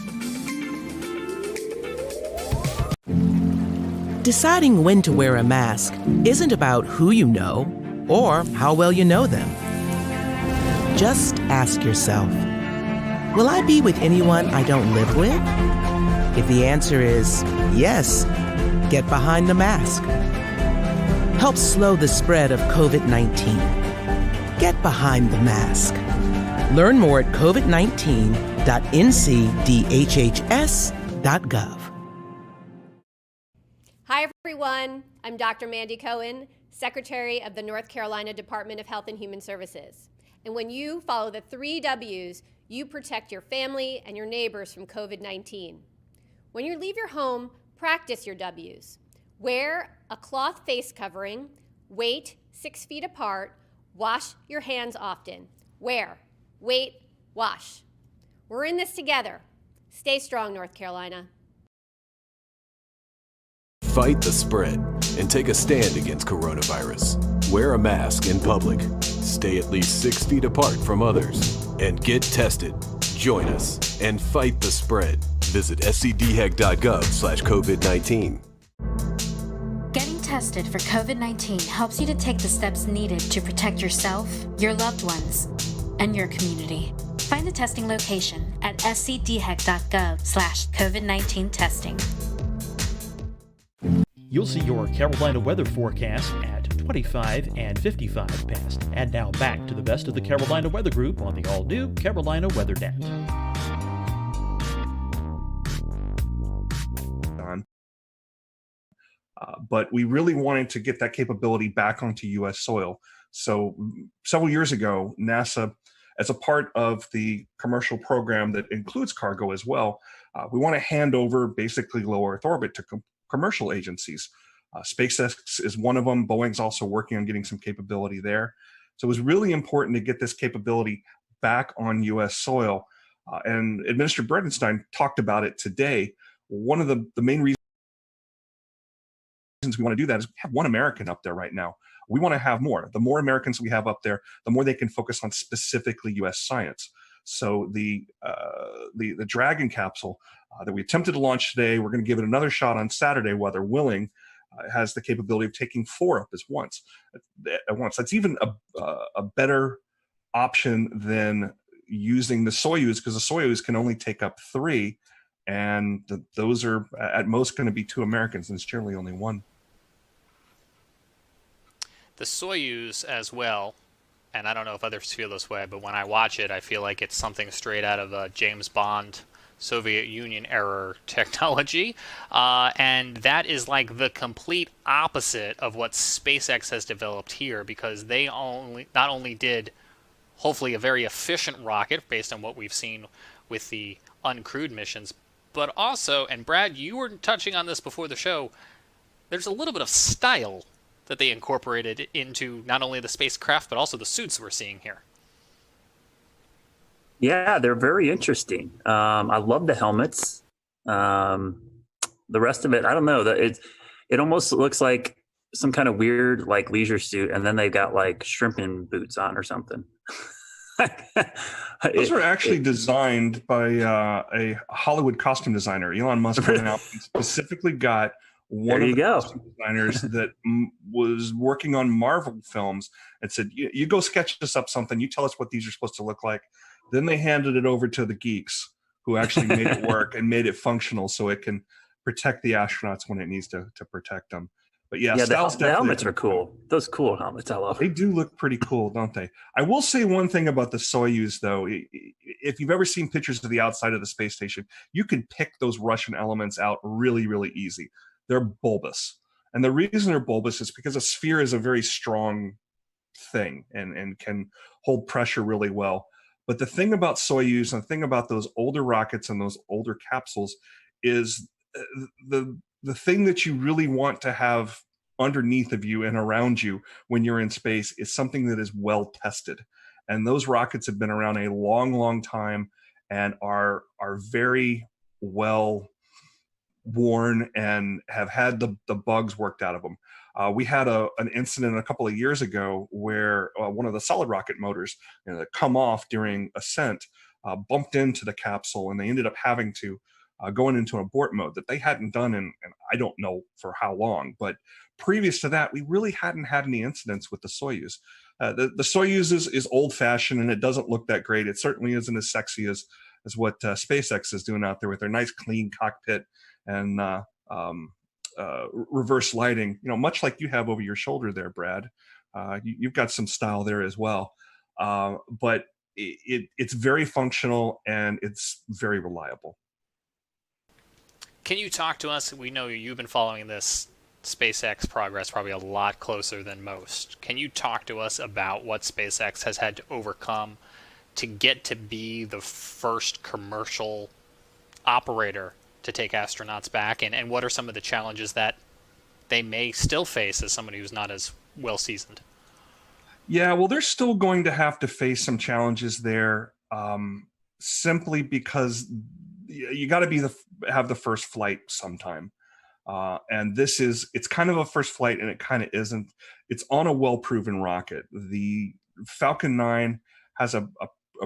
Speaker 9: Deciding when to wear a mask isn't about who you know or how well you know them. Just ask yourself, will I be with anyone I don't live with? If the answer is yes, get behind the mask. Help slow the spread of COVID-19. Get behind the mask. Learn more at covid19.ncdhhs.gov.
Speaker 10: Hi, everyone. I'm Dr. Mandy Cohen, Secretary of the North Carolina Department of Health and Human Services. And when you follow the 3 W's, you protect your family and your neighbors from COVID-19. When you leave your home, practice your W's. Wear a cloth face covering, wait 6 feet apart, wash your hands often. Wear, wait, wash. We're in this together. Stay strong, North Carolina.
Speaker 11: Fight the spread and take a stand against coronavirus. Wear a mask in public. Stay at least 6 feet apart from others. And get tested. Join us and fight the spread. Visit scdhec.gov/COVID-19.
Speaker 12: Getting tested for COVID-19 helps you to take the steps needed to protect yourself, your loved ones, and your community. Find the testing location at scdhec.gov/COVID-19 testing.
Speaker 8: You'll see your Carolina weather forecast at 25 and 55 past. And now back to the best of the Carolina Weather Group on the all-new Carolina WeatherNet.
Speaker 15: But we really wanted to get that capability back onto U.S. soil. So several years ago, NASA, as a part of the commercial program that includes cargo as well, we want to hand over basically low Earth orbit to commercial agencies. SpaceX is one of them. Boeing's also working on getting some capability there. So it was really important to get this capability back on U.S. soil. And Administrator Bredenstein talked about it today. One of the main reasons we want to do that is we have one American up there right now. We want to have more. The more Americans we have up there, the more they can focus on specifically U.S. science. So the Dragon capsule that we attempted to launch today, we're going to give it another shot on Saturday, weather willing. Has the capability of taking 4 up at once. That's even a better option than using the Soyuz, because the Soyuz can only take up 3, and those are at most going to be 2 Americans, and it's generally only 1.
Speaker 13: The Soyuz as well, and I don't know if others feel this way, but when I watch it, I feel like it's something straight out of a James Bond Soviet Union era technology, and that is like the complete opposite of what SpaceX has developed here, because they not only did hopefully a very efficient rocket based on what we've seen with the uncrewed missions, but also, and Brad, you were touching on this before the show, there's a little bit of style that they incorporated into not only the spacecraft but also the suits we're seeing here.
Speaker 14: Yeah, they're very interesting. I love the helmets. The rest of it, I don't know. It almost looks like some kind of weird like leisure suit, and then they've got like shrimping boots on or something.
Speaker 15: Those were actually designed by a Hollywood costume designer. Elon Musk went out and specifically got one of the costume designers that was working on Marvel films and said, you go sketch us up something. You tell us what these are supposed to look like. Then they handed it over to the geeks who actually made it work and made it functional so it can protect the astronauts when it needs to protect them. But yeah,
Speaker 14: the helmets are cool. Those cool helmets, I love.
Speaker 15: They do look pretty cool, don't they? I will say one thing about the Soyuz, though. If you've ever seen pictures of the outside of the space station, you can pick those Russian elements out really, really easy. They're bulbous. And the reason they're bulbous is because a sphere is a very strong thing and can hold pressure really well. But the thing about Soyuz and the thing about those older rockets and those older capsules is the thing that you really want to have underneath of you and around you when you're in space is something that is well tested. And those rockets have been around a long, long time and are very well worn and have had the bugs worked out of them. We had an incident a couple of years ago where one of the solid rocket motors that come off during ascent bumped into the capsule, and they ended up having to going into abort mode that they hadn't done in I don't know for how long. But previous to that, we really hadn't had any incidents with the Soyuz. The Soyuz is old-fashioned, and it doesn't look that great. It certainly isn't as sexy as what SpaceX is doing out there with their nice, clean cockpit and reverse lighting, much like you have over your shoulder there, Brad. You've got some style there as well. But it's very functional and it's very reliable.
Speaker 13: Can you talk to us? We know you've been following this SpaceX progress probably a lot closer than most. Can you talk to us about what SpaceX has had to overcome to get to be the first commercial operator to take astronauts back, and what are some of the challenges that they may still face as somebody who's not as well seasoned?
Speaker 15: Yeah, well, they're still going to have to face some challenges there, simply because you got to have the first flight sometime. And it's kind of a first flight, and it kind of isn't. It's on a well-proven rocket. The Falcon 9 has a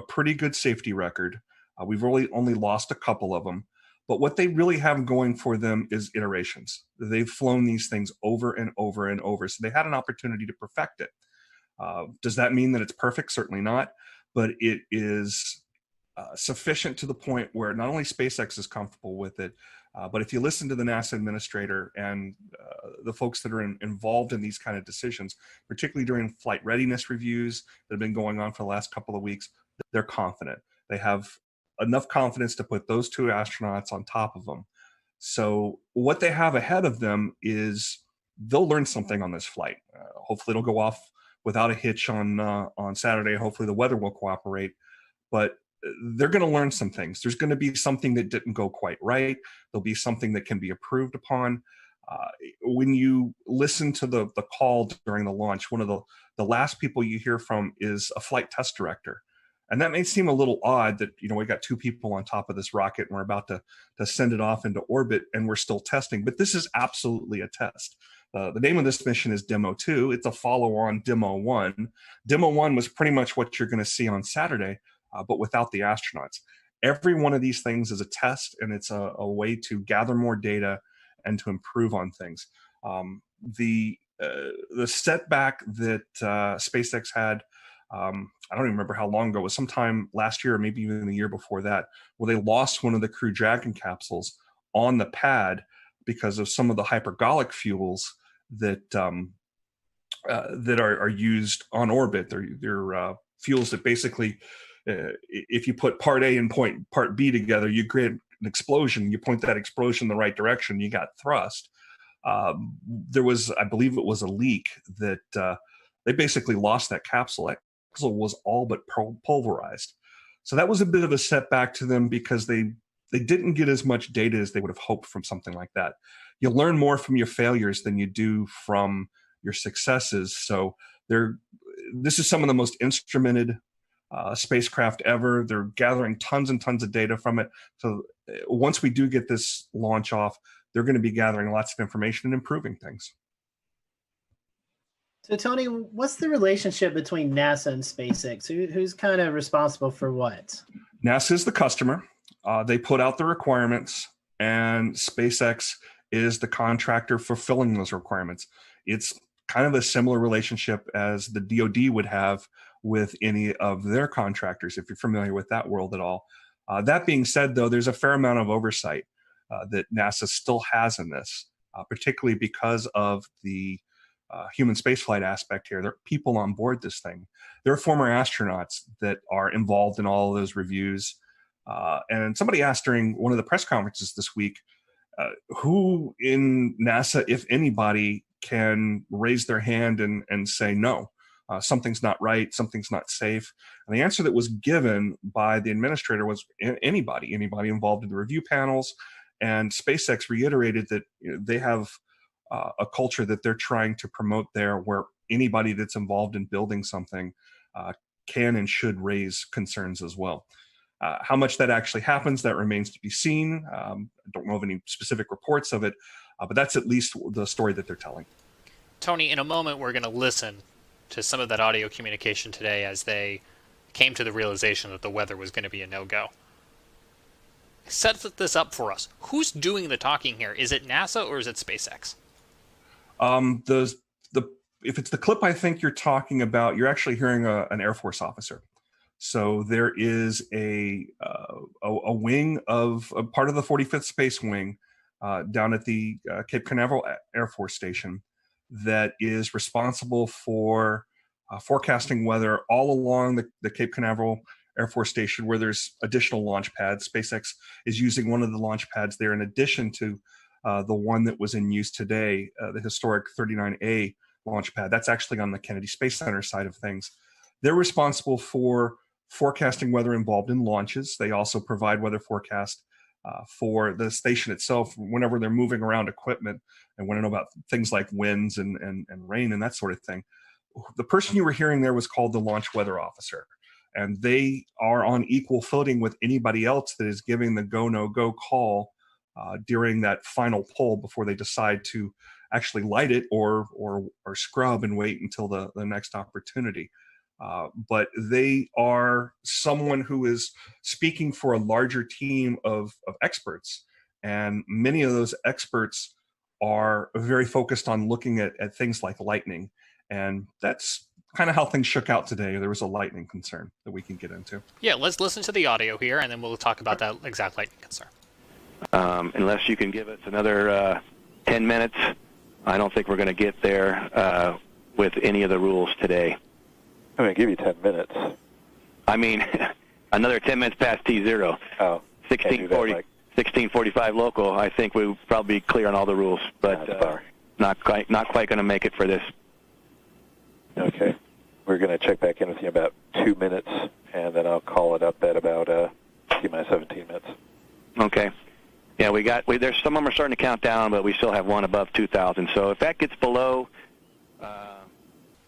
Speaker 15: pretty good safety record. We've only lost a couple of them. But what they really have going for them is iterations. They've flown these things over and over and over. So they had an opportunity to perfect it. Does that mean that it's perfect? Certainly not. But it is sufficient to the point where not only SpaceX is comfortable with it, but if you listen to the NASA administrator and the folks that are involved in these kind of decisions, particularly during flight readiness reviews that have been going on for the last couple of weeks, they're confident. They have enough confidence to put those two astronauts on top of them. So what they have ahead of them is they'll learn something on this flight. Hopefully it'll go off without a hitch on Saturday. Hopefully the weather will cooperate, but they're going to learn some things. There's going to be something that didn't go quite right. There'll be something that can be improved upon. When you listen to the call during the launch, one of the last people you hear from is a flight test director. And that may seem a little odd that, we got two people on top of this rocket and we're about to send it off into orbit and we're still testing, but this is absolutely a test. The name of this mission is Demo 2. It's a follow-on Demo 1. Demo 1 was pretty much what you're going to see on Saturday, but without the astronauts. Every one of these things is a test, and it's a way to gather more data and to improve on things. The setback that SpaceX had, I don't even remember how long ago, it was sometime last year or maybe even the year before that, where they lost one of the Crew Dragon capsules on the pad because of some of the hypergolic fuels that are used on orbit. They're fuels that basically, if you put part A and part B together, you create an explosion. You point that explosion in the right direction, you got thrust. There was, I believe it was a leak that they basically lost that capsule. That capsule was all but pulverized. So that was a bit of a setback to them because they didn't get as much data as they would have hoped from something like that. You learn more from your failures than you do from your successes. So this is some of the most instrumented spacecraft ever. They're gathering tons and tons of data from it. So once we do get this launch off, they're going to be gathering lots of information and improving things.
Speaker 4: So Tony, what's the relationship between NASA and SpaceX? Who's kind of responsible for what?
Speaker 15: NASA is the customer. They put out the requirements, and SpaceX is the contractor fulfilling those requirements. It's kind of a similar relationship as the DoD would have with any of their contractors, if you're familiar with that world at all. That being said, though, there's a fair amount of oversight that NASA still has in this, particularly because of the human spaceflight aspect here. There are people on board this thing. There are former astronauts that are involved in all of those reviews. And somebody asked during one of the press conferences this week, who in NASA, if anybody, can raise their hand and say, no, something's not right, something's not safe. And the answer that was given by the administrator was anybody involved in the review panels. And SpaceX reiterated that they have a culture that they're trying to promote there, where anybody that's involved in building something can and should raise concerns as well. How much that actually happens, that remains to be seen. I don't know of any specific reports of it, but that's at least the story that they're telling.
Speaker 13: Tony, in a moment, we're going to listen to some of that audio communication today as they came to the realization that the weather was going to be a no-go. Set this up for us. Who's doing the talking here? Is it NASA or is it SpaceX?
Speaker 15: If it's the clip I think you're talking about, you're actually hearing an Air Force officer. So there is a wing of a part of the 45th Space Wing down at the Cape Canaveral Air Force Station that is responsible for forecasting weather all along the Cape Canaveral Air Force Station, where there's additional launch pads. SpaceX is using one of the launch pads there in addition to the one that was in use today, the historic 39A launch pad. That's actually on the Kennedy Space Center side of things. They're responsible for forecasting weather involved in launches. They also provide weather forecast for the station itself whenever they're moving around equipment and want to know about things like winds and rain and that sort of thing. The person you were hearing there was called the launch weather officer, and they are on equal footing with anybody else that is giving the go, no go call during that final pull before they decide to actually light it or scrub and wait until the next opportunity. But they are someone who is speaking for a larger team of experts. And many of those experts are very focused on looking at things like lightning. And that's kind of how things shook out today. There was a lightning concern that we can get into.
Speaker 13: Yeah, let's listen to the audio here, and then we'll talk about that exact lightning concern.
Speaker 16: Unless you can give us another 10 minutes, I don't think we're going to get there with any of the rules today.
Speaker 17: I'm going to give you 10 minutes.
Speaker 16: I mean, another 10 minutes past T0.
Speaker 17: Oh,
Speaker 16: 16:45 local. I think we'll probably be clear on all the rules, but not quite going to make it for this.
Speaker 17: Okay. We're going to check back in with you in about 2 minutes, and then I'll call it up at about T-minus 17 minutes.
Speaker 16: Okay. Yeah, there's some of them are starting to count down, but we still have one above 2,000. So if that gets below...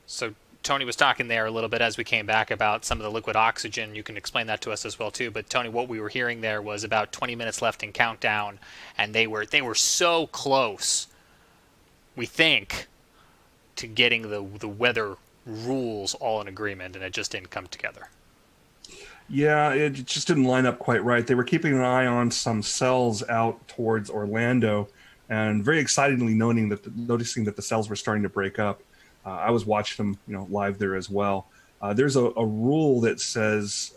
Speaker 13: So Tony was talking there a little bit as we came back about some of the liquid oxygen. You can explain that to us as well, too. But, Tony, what we were hearing there was about 20 minutes left in countdown, and they were so close, we think, to getting the weather rules all in agreement, and it just didn't come together.
Speaker 15: Yeah, it just didn't line up quite right. They were keeping an eye on some cells out towards Orlando, and very excitedly noticing that the cells were starting to break up. I was watching them, live there as well. There's a rule that says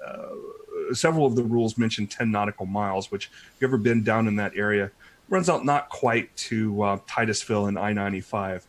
Speaker 15: several of the rules mention 10 nautical miles, which if you've ever been down in that area, runs out not quite to Titusville and I-95.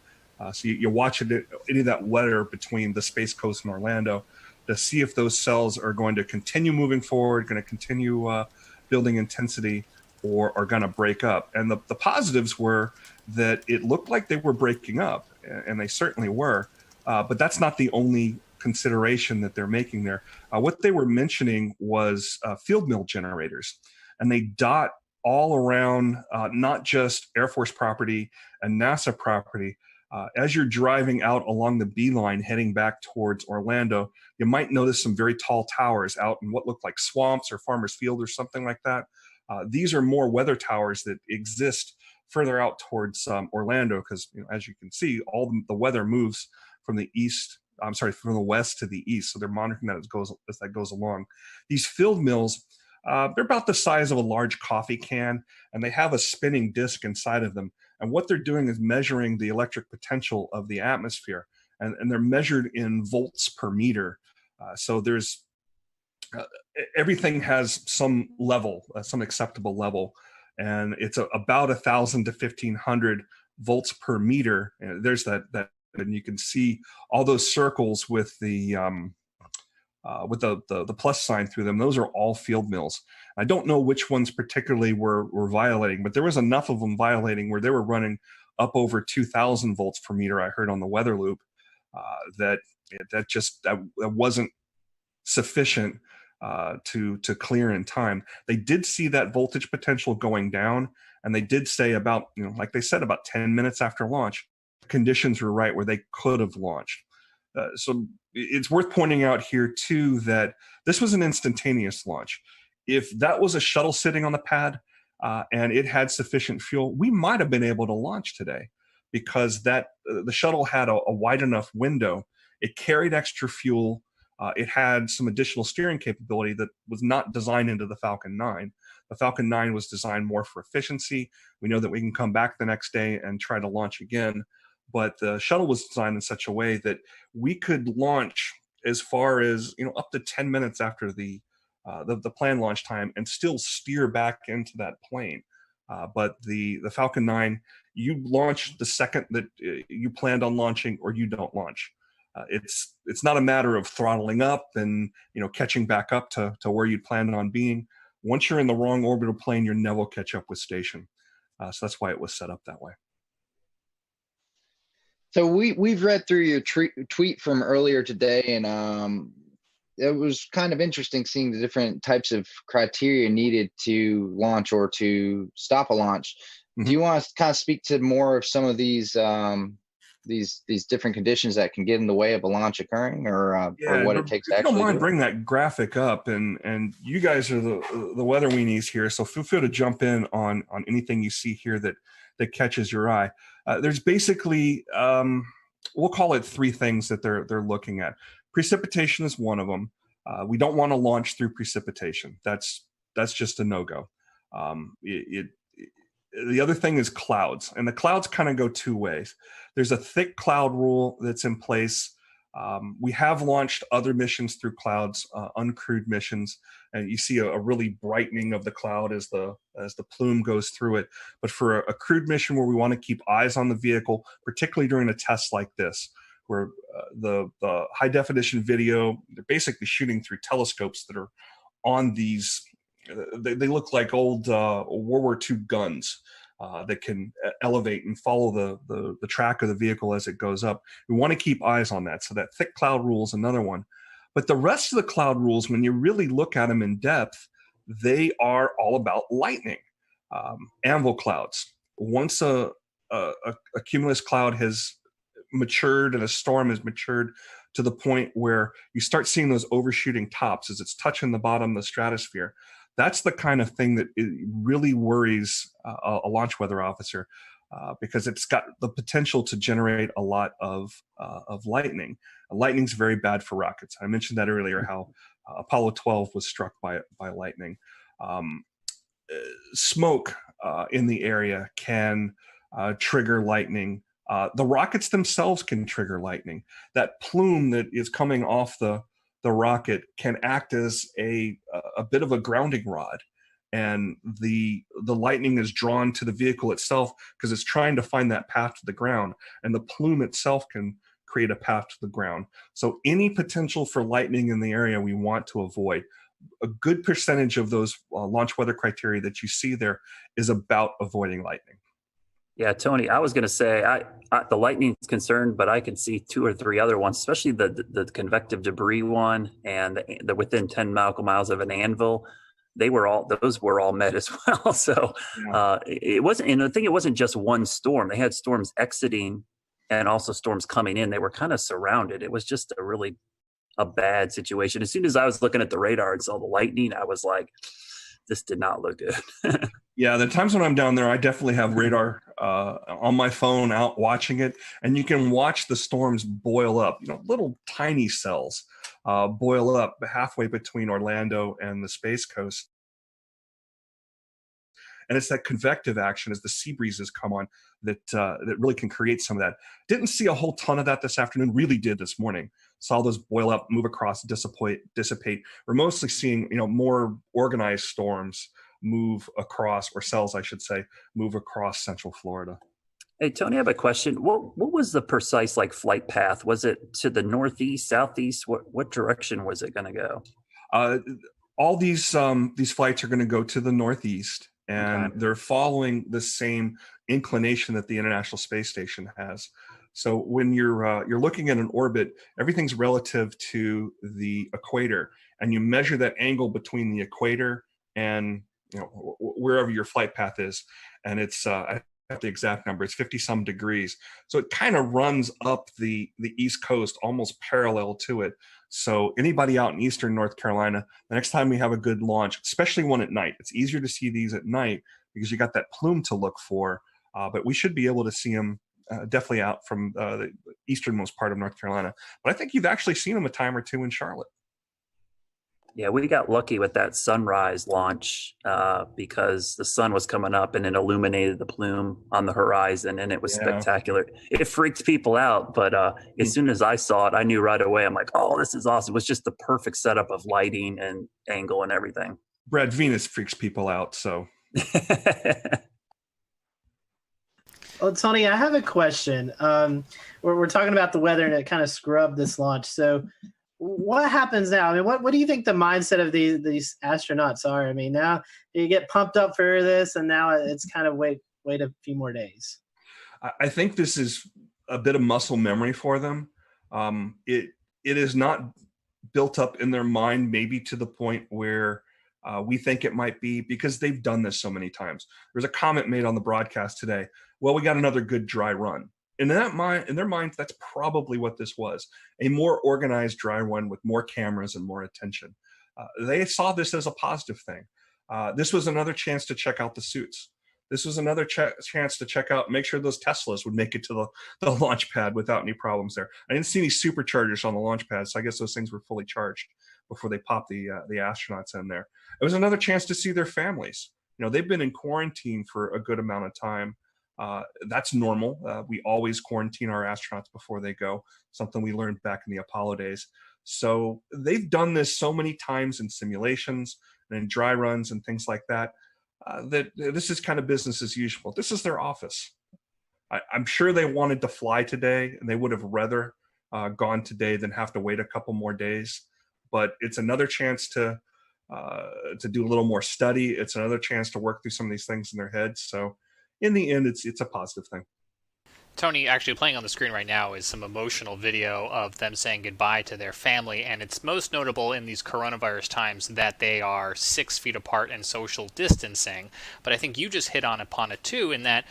Speaker 15: So you watch any of that weather between the Space Coast and Orlando to see if those cells are going to continue moving forward, going to continue building intensity, or are going to break up. And the positives were that it looked like they were breaking up, and they certainly were. But that's not the only consideration that they're making there. What they were mentioning was field mill generators, and they dot all around not just Air Force property and NASA property. As you're driving out along the beeline heading back towards Orlando, you might notice some very tall towers out in what look like swamps or farmers field or something like that. These are more weather towers that exist further out towards Orlando, because as you can see, all the weather moves from the west to the east. So they're monitoring that as that goes along. These field mills, they're about the size of a large coffee can, and they have a spinning disc inside of them. And what they're doing is measuring the electric potential of the atmosphere, and they're measured in volts per meter. So there's everything has some level, some acceptable level, and it's about 1,000 to 1,500 volts per meter. And there's that, and you can see all those circles with the plus sign through them. Those are all field mills. I don't know which ones particularly were violating, but there was enough of them violating where they were running up over 2,000 volts per meter. I heard on the weather loop that wasn't sufficient to clear in time. They did see that voltage potential going down, and they did say about, like they said, about 10 minutes after launch, conditions were right where they could have launched. So it's worth pointing out here too that this was an instantaneous launch. If that was a shuttle sitting on the pad and it had sufficient fuel, we might have been able to launch today, because the shuttle had a wide enough window. It carried extra fuel. It had some additional steering capability that was not designed into the Falcon 9. The Falcon 9 was designed more for efficiency. We know that we can come back the next day and try to launch again. But the shuttle was designed in such a way that we could launch as far as up to 10 minutes after the planned launch time and still steer back into that plane. But the Falcon 9, you launch the second that you planned on launching, or you don't launch. It's not a matter of throttling up and catching back up to where you planned on being. Once you're in the wrong orbital plane, you'll never catch up with station. So that's why it was set up that way.
Speaker 7: So we've read through your tweet from earlier today, and it was kind of interesting seeing the different types of criteria needed to launch or to stop a launch. Do you want to kind of speak to more of some of these different conditions that can get in the way of a launch occurring, or what it takes to
Speaker 15: if you
Speaker 7: actually
Speaker 15: don't mind,
Speaker 7: do it?
Speaker 15: bring that graphic up, and you guys are the weather weenies here, so feel free to jump in on anything you see here that catches your eye. There's basically we'll call it three things that they're looking at. Precipitation is one of them. We don't want to launch through precipitation. That's just a no-go. The other thing is clouds, and the clouds kind of go two ways. There's a thick cloud rule that's in place. We have launched other missions through clouds, uncrewed missions, and you see a really brightening of the cloud as the plume goes through it. But for a crewed mission where we want to keep eyes on the vehicle, particularly during a test like this, where the high definition video, they're basically shooting through telescopes that are on these. They look like old World War II guns that can elevate and follow the track of the vehicle as it goes up. We want to keep eyes on that. So that thick cloud rule is another one. But the rest of the cloud rules, when you really look at them in depth, they are all about lightning. Anvil clouds. Once a cumulus cloud has matured and a storm has matured to the point where you start seeing those overshooting tops as it's touching the bottom of the stratosphere, that's the kind of thing that really worries a launch weather officer because it's got the potential to generate a lot of lightning. Lightning's very bad for rockets. I mentioned that earlier, how Apollo 12 was struck by lightning. Smoke in the area can trigger lightning. The rockets themselves can trigger lightning. That plume that is coming off the rocket can act as a bit of a grounding rod, and the lightning is drawn to the vehicle itself because it's trying to find that path to the ground, and the plume itself can create a path to the ground. So any potential for lightning in the area we want to avoid. A good percentage of those launch weather criteria that you see there is about avoiding lightning.
Speaker 14: Yeah, Tony, I was going to say the lightning's concerned, but I can see two or three other ones, especially the convective debris one and the within 10 nautical miles of an anvil. Those were all met as well. So it wasn't, and I think it wasn't just one storm. They had storms exiting and also storms coming in. They were kind of surrounded. It was just a bad situation. As soon as I was looking at the radar and saw the lightning, I was like, this did not look good.
Speaker 15: Yeah, the times when I'm down there, I definitely have radar on my phone out watching it, and you can watch the storms boil up. Little tiny cells boil up halfway between Orlando and the Space Coast. And it's that convective action as the sea breezes come on that really can create some of that. Didn't see a whole ton of that this afternoon. Really did this morning. Saw those boil up, move across, dissipate. We're mostly seeing more organized storms move across, or cells, I should say, move across Central Florida.
Speaker 14: Hey, Tony, I have a question. What was the precise flight path? Was it to the northeast, southeast? What direction was it going to go?
Speaker 15: All these flights are going to go to the northeast, and they're following the same inclination that the International Space Station has. So when you're looking at an orbit, everything's relative to the equator, and you measure that angle between the equator and wherever your flight path is, and it's I have the exact number. It's 50 some degrees. So it kind of runs up the East Coast, almost parallel to it. So anybody out in Eastern North Carolina, the next time we have a good launch, especially one at night, it's easier to see these at night because you got that plume to look for. But we should be able to see them definitely out from the easternmost part of North Carolina. But I think you've actually seen them a time or two in Charlotte.
Speaker 14: Yeah, we got lucky with that sunrise launch because the sun was coming up and it illuminated the plume on the horizon, and it was spectacular. It freaked people out, but as soon as I saw it, I knew right away. I'm like, oh, this is awesome. It was just the perfect setup of lighting and angle and everything.
Speaker 15: Brad, Venus freaks people out, so.
Speaker 4: Well, Tony, I have a question. We're talking about the weather, and it kind of scrubbed this launch. So what happens now? I mean, what do you think the mindset of these astronauts are? I mean, now you get pumped up for this, and now it's kind of wait a few more days.
Speaker 15: I think this is a bit of muscle memory for them. It is not built up in their mind, maybe to the point where we think it might be, because they've done this so many times. There's a comment made on the broadcast today. Well, we got another good dry run. And in their minds, that's probably what this was, a more organized dry run with more cameras and more attention. They saw this as a positive thing. This was another chance to check out the suits. This was another chance to check out, make sure those Teslas would make it to the launch pad without any problems there. I didn't see any superchargers on the launch pad, so I guess those things were fully charged before they popped the astronauts in there. It was another chance to see their families. You know, they've been in quarantine for a good amount of time. That's normal. We always quarantine our astronauts before they go, something we learned back in the Apollo days. So they've done this so many times in simulations and in dry runs and things like that, that this is kind of business as usual. This is their office. I'm sure they wanted to fly today, and they would have rather gone today than have to wait a couple more days. But it's another chance to do a little more study. It's another chance to work through some of these things in their heads. So in the end, it's a positive thing.
Speaker 13: Tony, actually playing on the screen right now is some emotional video of them saying goodbye to their family, and it's most notable in these coronavirus times that they are 6 feet apart and social distancing. But I think you just hit upon it too, in that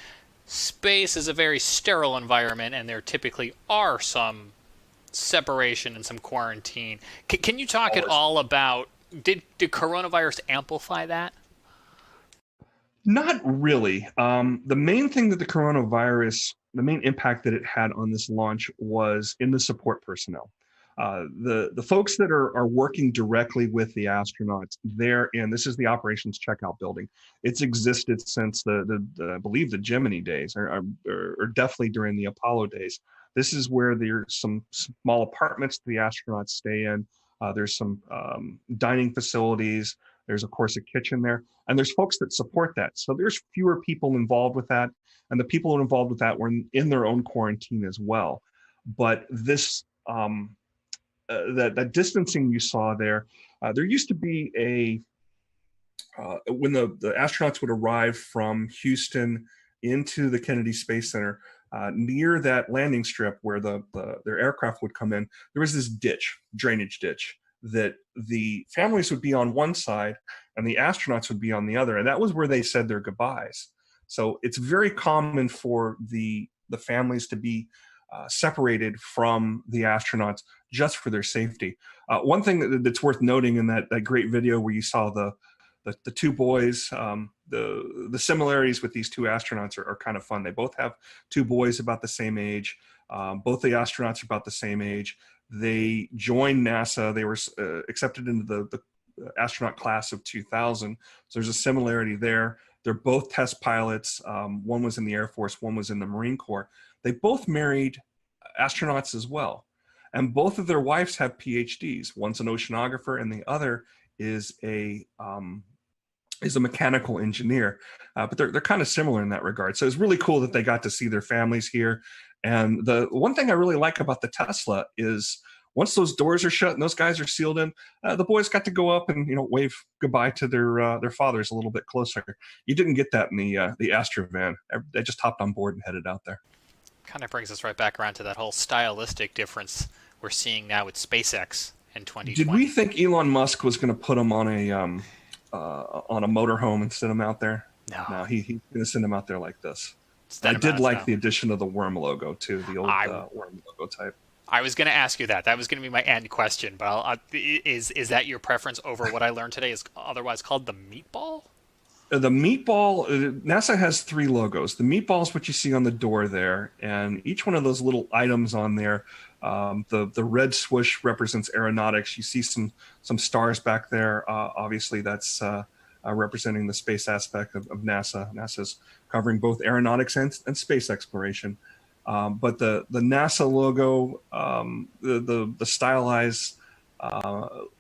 Speaker 13: space is a very sterile environment, and there typically are some separation and some quarantine. Can you talk at all about, did coronavirus amplify that?
Speaker 15: Not really. The main thing that the main impact that it had on this launch was in the support personnel. The folks that are working directly with the astronauts, this is the operations checkout building. It's existed since I believe the Gemini days, or definitely during the Apollo days. This is where there's some small apartments the astronauts stay in. There's some dining facilities. There's, of course, a kitchen there. And there's folks that support that. So there's fewer people involved with that. And the people involved with that were in their own quarantine as well. But this, that distancing you saw there used to be when the astronauts would arrive from Houston into the Kennedy Space Center, near that landing strip where their aircraft would come in, there was this drainage ditch, that the families would be on one side and the astronauts would be on the other. And that was where they said their goodbyes. So it's very common for the families to be separated from the astronauts just for their safety. One thing that's worth noting in that great video where you saw the two boys, the similarities with these two astronauts are kind of fun. They both have two boys about the same age. Both the astronauts are about the same age. They joined NASA. They were accepted into the astronaut class of 2000. So there's a similarity there. They're both test pilots. One was in the Air Force, one was in the Marine Corps. They both married astronauts as well. And both of their wives have PhDs. One's an oceanographer and the other is a mechanical engineer. But they're kind of similar in that regard. So it's really cool that they got to see their families here. And the one thing I really like about the Tesla is once those doors are shut and those guys are sealed in, the boys got to go up and wave goodbye to their fathers a little bit closer. You didn't get that in the Astrovan. They just hopped on board and headed out there.
Speaker 13: Kind of brings us right back around to that whole stylistic difference we're seeing now with SpaceX in 2020.
Speaker 15: Did we think Elon Musk was going to put them on a motorhome and send them out there? No, he's going to send them out there like this. I did like the addition of the worm logo too, the old worm logo type.
Speaker 13: I was going to ask you that. That was going to be my end question. But is that your preference over what I learned today is otherwise called the meatball?
Speaker 15: The meatball, NASA has 3 logos. The meatball is what you see on the door there, and each one of those little items on there, the red swoosh represents aeronautics. You see some stars back there. Obviously, that's representing the space aspect of NASA. NASA's covering both aeronautics and space exploration. But the NASA logo, the stylized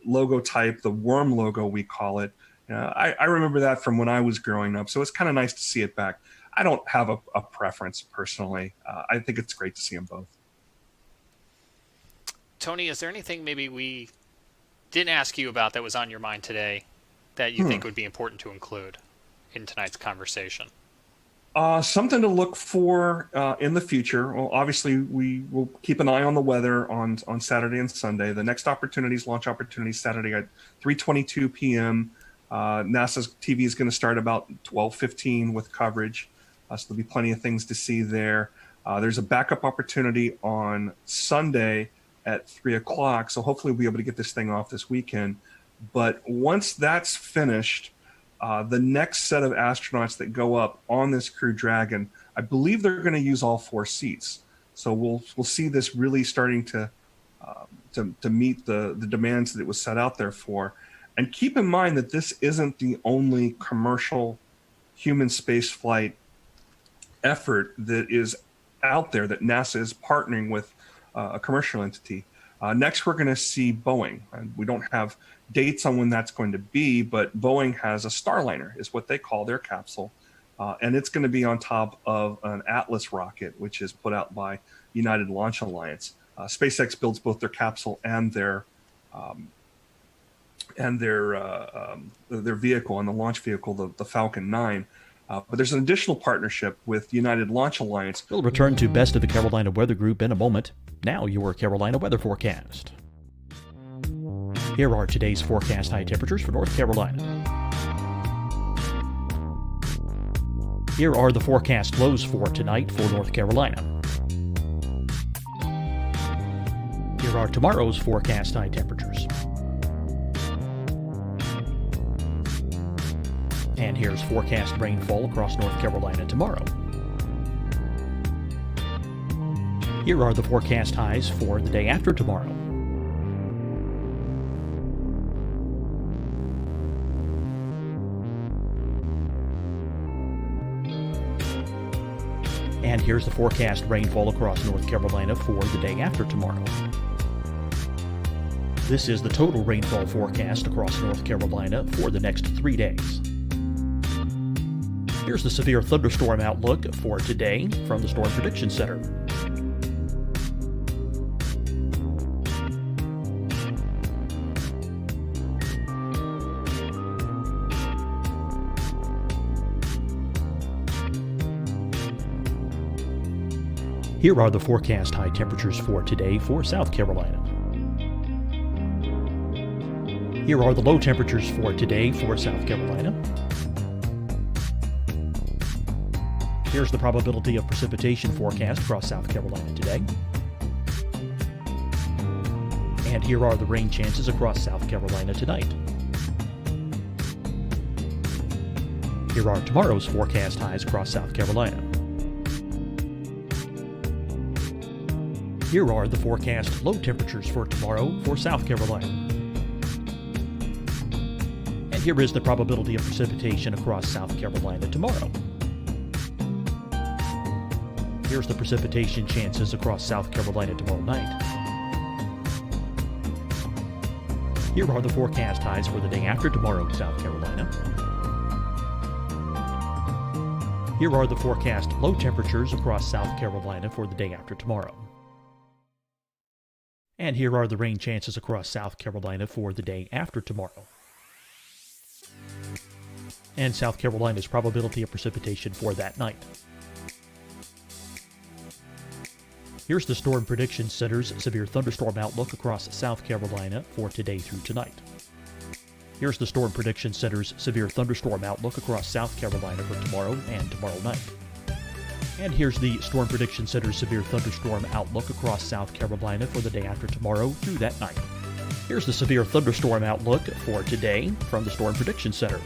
Speaker 15: logo type, the worm logo we call it, I remember that from when I was growing up. So it's kind of nice to see it back. I don't have a preference personally. I think it's great to see them both.
Speaker 13: Tony, is there anything maybe we didn't ask you about that was on your mind today that you think would be important to include in tonight's conversation?
Speaker 15: Something to look for in the future. Well, obviously, we will keep an eye on the weather on Saturday and Sunday. The next launch opportunities, Saturday at 3:22 p.m. NASA's TV is going to start about 12:15 with coverage. So there'll be plenty of things to see there. There's a backup opportunity on Sunday at 3 o'clock. So hopefully we'll be able to get this thing off this weekend. But once that's finished, the next set of astronauts that go up on this Crew Dragon, I believe they're going to use all 4 seats. So we'll see this really starting to meet the demands that it was set out there for. And keep in mind that this isn't the only commercial human spaceflight effort that is out there that NASA is partnering with a commercial entity. Next, we're going to see Boeing. And we don't have dates on when that's going to be, but Boeing has a Starliner, is what they call their capsule. And it's going to be on top of an Atlas rocket, which is put out by United Launch Alliance. SpaceX builds both their capsule and their vehicle, and the launch vehicle, the Falcon 9. But there's an additional partnership with United Launch Alliance.
Speaker 8: We'll return to Best of the Carolina Weather Group in a moment. Now your Carolina weather forecast. Here are today's forecast high temperatures for North Carolina. Here are the forecast lows for tonight for North Carolina. Here are tomorrow's forecast high temperatures. And here's forecast rainfall across North Carolina tomorrow. Here are the forecast highs for the day after tomorrow. And here's the forecast rainfall across North Carolina for the day after tomorrow. This is the total rainfall forecast across North Carolina for the next 3 days. Here's the severe thunderstorm outlook for today from the Storm Prediction Center. Here are the forecast high temperatures for today for South Carolina. Here are the low temperatures for today for South Carolina. Here's the probability of precipitation forecast across South Carolina today. And here are the rain chances across South Carolina tonight. Here are tomorrow's forecast highs across South Carolina. Here are the forecast low temperatures for tomorrow for South Carolina. And here is the probability of precipitation across South Carolina tomorrow. Here's the precipitation chances across South Carolina tomorrow night. Here are the forecast highs for the day after tomorrow in South Carolina. Here are the forecast low temperatures across South Carolina for the day after tomorrow. And here are the rain chances across South Carolina for the day after tomorrow. And South Carolina's probability of precipitation for that night. Here's the Storm Prediction Center's severe thunderstorm outlook across South Carolina for today through tonight. Here's the Storm Prediction Center's severe thunderstorm outlook across South Carolina for tomorrow and tomorrow night. And here's the Storm Prediction Center's severe thunderstorm outlook across South Carolina for the day after tomorrow through that night. Here's the severe thunderstorm outlook for today from the Storm Prediction Center.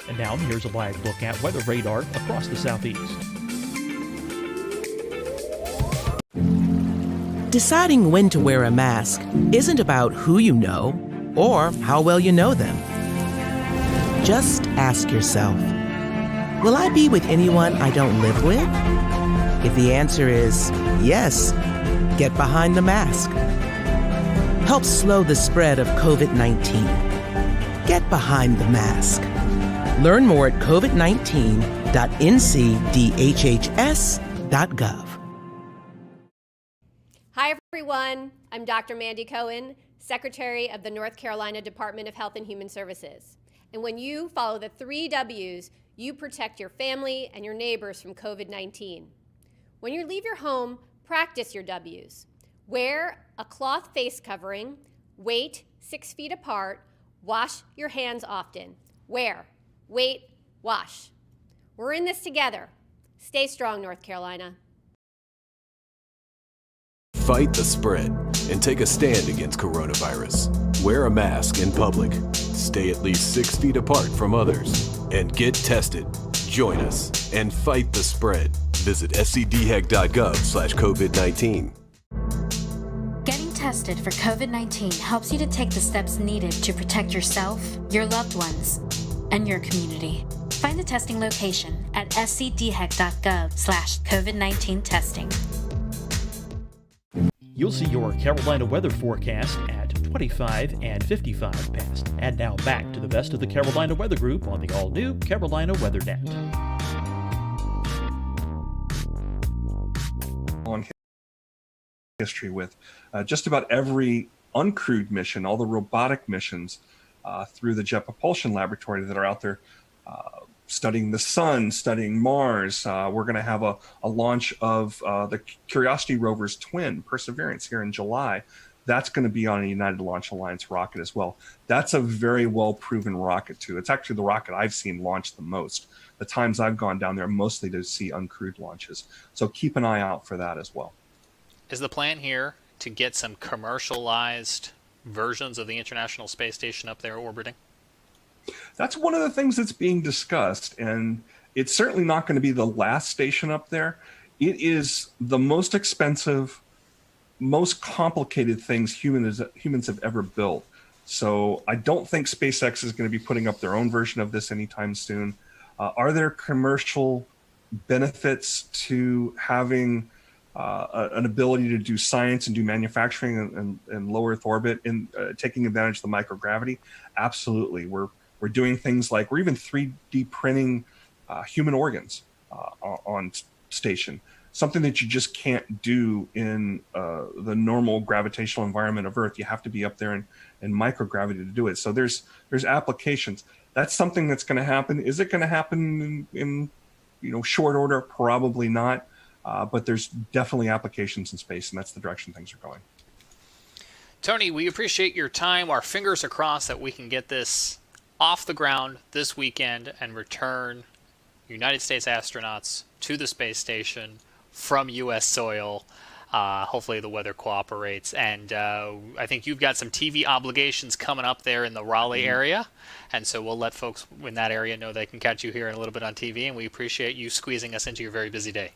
Speaker 8: And now here's a live look at weather radar across the southeast.
Speaker 9: Deciding when to wear a mask isn't about who you know or how well you know them. Just ask yourself, will I be with anyone I don't live with? If the answer is yes, get behind the mask. Help slow the spread of COVID-19. Get behind the mask. Learn more at COVID-19 www.ncdhhs.gov.
Speaker 10: Hi, everyone. I'm Dr. Mandy Cohen, Secretary of the North Carolina Department of Health and Human Services. And when you follow the 3 W's, you protect your family and your neighbors from COVID-19. When you leave your home, practice your W's. Wear a cloth face covering, wait 6 feet apart, wash your hands often. Wear, wait, wash. We're in this together. Stay strong, North Carolina.
Speaker 11: Fight the spread and take a stand against coronavirus. Wear a mask in public. Stay at least 6 feet apart from others. And get tested. Join us and fight the spread. Visit scdhec.gov/COVID-19.
Speaker 12: Getting tested for COVID-19 helps you to take the steps needed to protect yourself, your loved ones, and your community. Find the testing location at scdhec.gov/COVID-19 testing.
Speaker 8: You'll see your Carolina weather forecast at 25 and 55 past. And now back to the best of the Carolina Weather Group on the all-new Carolina WeatherNet.
Speaker 15: On history with just about every uncrewed mission, all the robotic missions through the Jet Propulsion Laboratory that are out there studying the sun, studying Mars. We're going to have a launch of the Curiosity rover's twin, Perseverance, here in July. That's going to be on a United Launch Alliance rocket as well. That's a very well-proven rocket, too. It's actually the rocket I've seen launch the most. The times I've gone down there, mostly to see uncrewed launches. So keep an eye out for that as well.
Speaker 13: Is the plan here to get some commercialized versions of the International Space Station up there orbiting?
Speaker 15: That's one of the things that's being discussed, and it's certainly not going to be the last station up there. It is the most expensive, most complicated things humans have ever built. So I don't think SpaceX is going to be putting up their own version of this anytime soon. Are there commercial benefits to having an ability to do science and do manufacturing in low Earth orbit and taking advantage of the microgravity? Absolutely. We're doing things like we're even 3D printing human organs on station, something that you just can't do in the normal gravitational environment of Earth. You have to be up there in microgravity to do it. So there's applications. That's something that's going to happen. Is it going to happen in short order? Probably not. But there's definitely applications in space, and that's the direction things are going.
Speaker 13: Tony, we appreciate your time. Our fingers are crossed that we can get this off the ground this weekend and return United States astronauts to the space station from U.S. soil. Hopefully the weather cooperates. And I think you've got some TV obligations coming up there in the Raleigh area. And so we'll let folks in that area know they can catch you here in a little bit on TV. And we appreciate you squeezing us into your very busy day.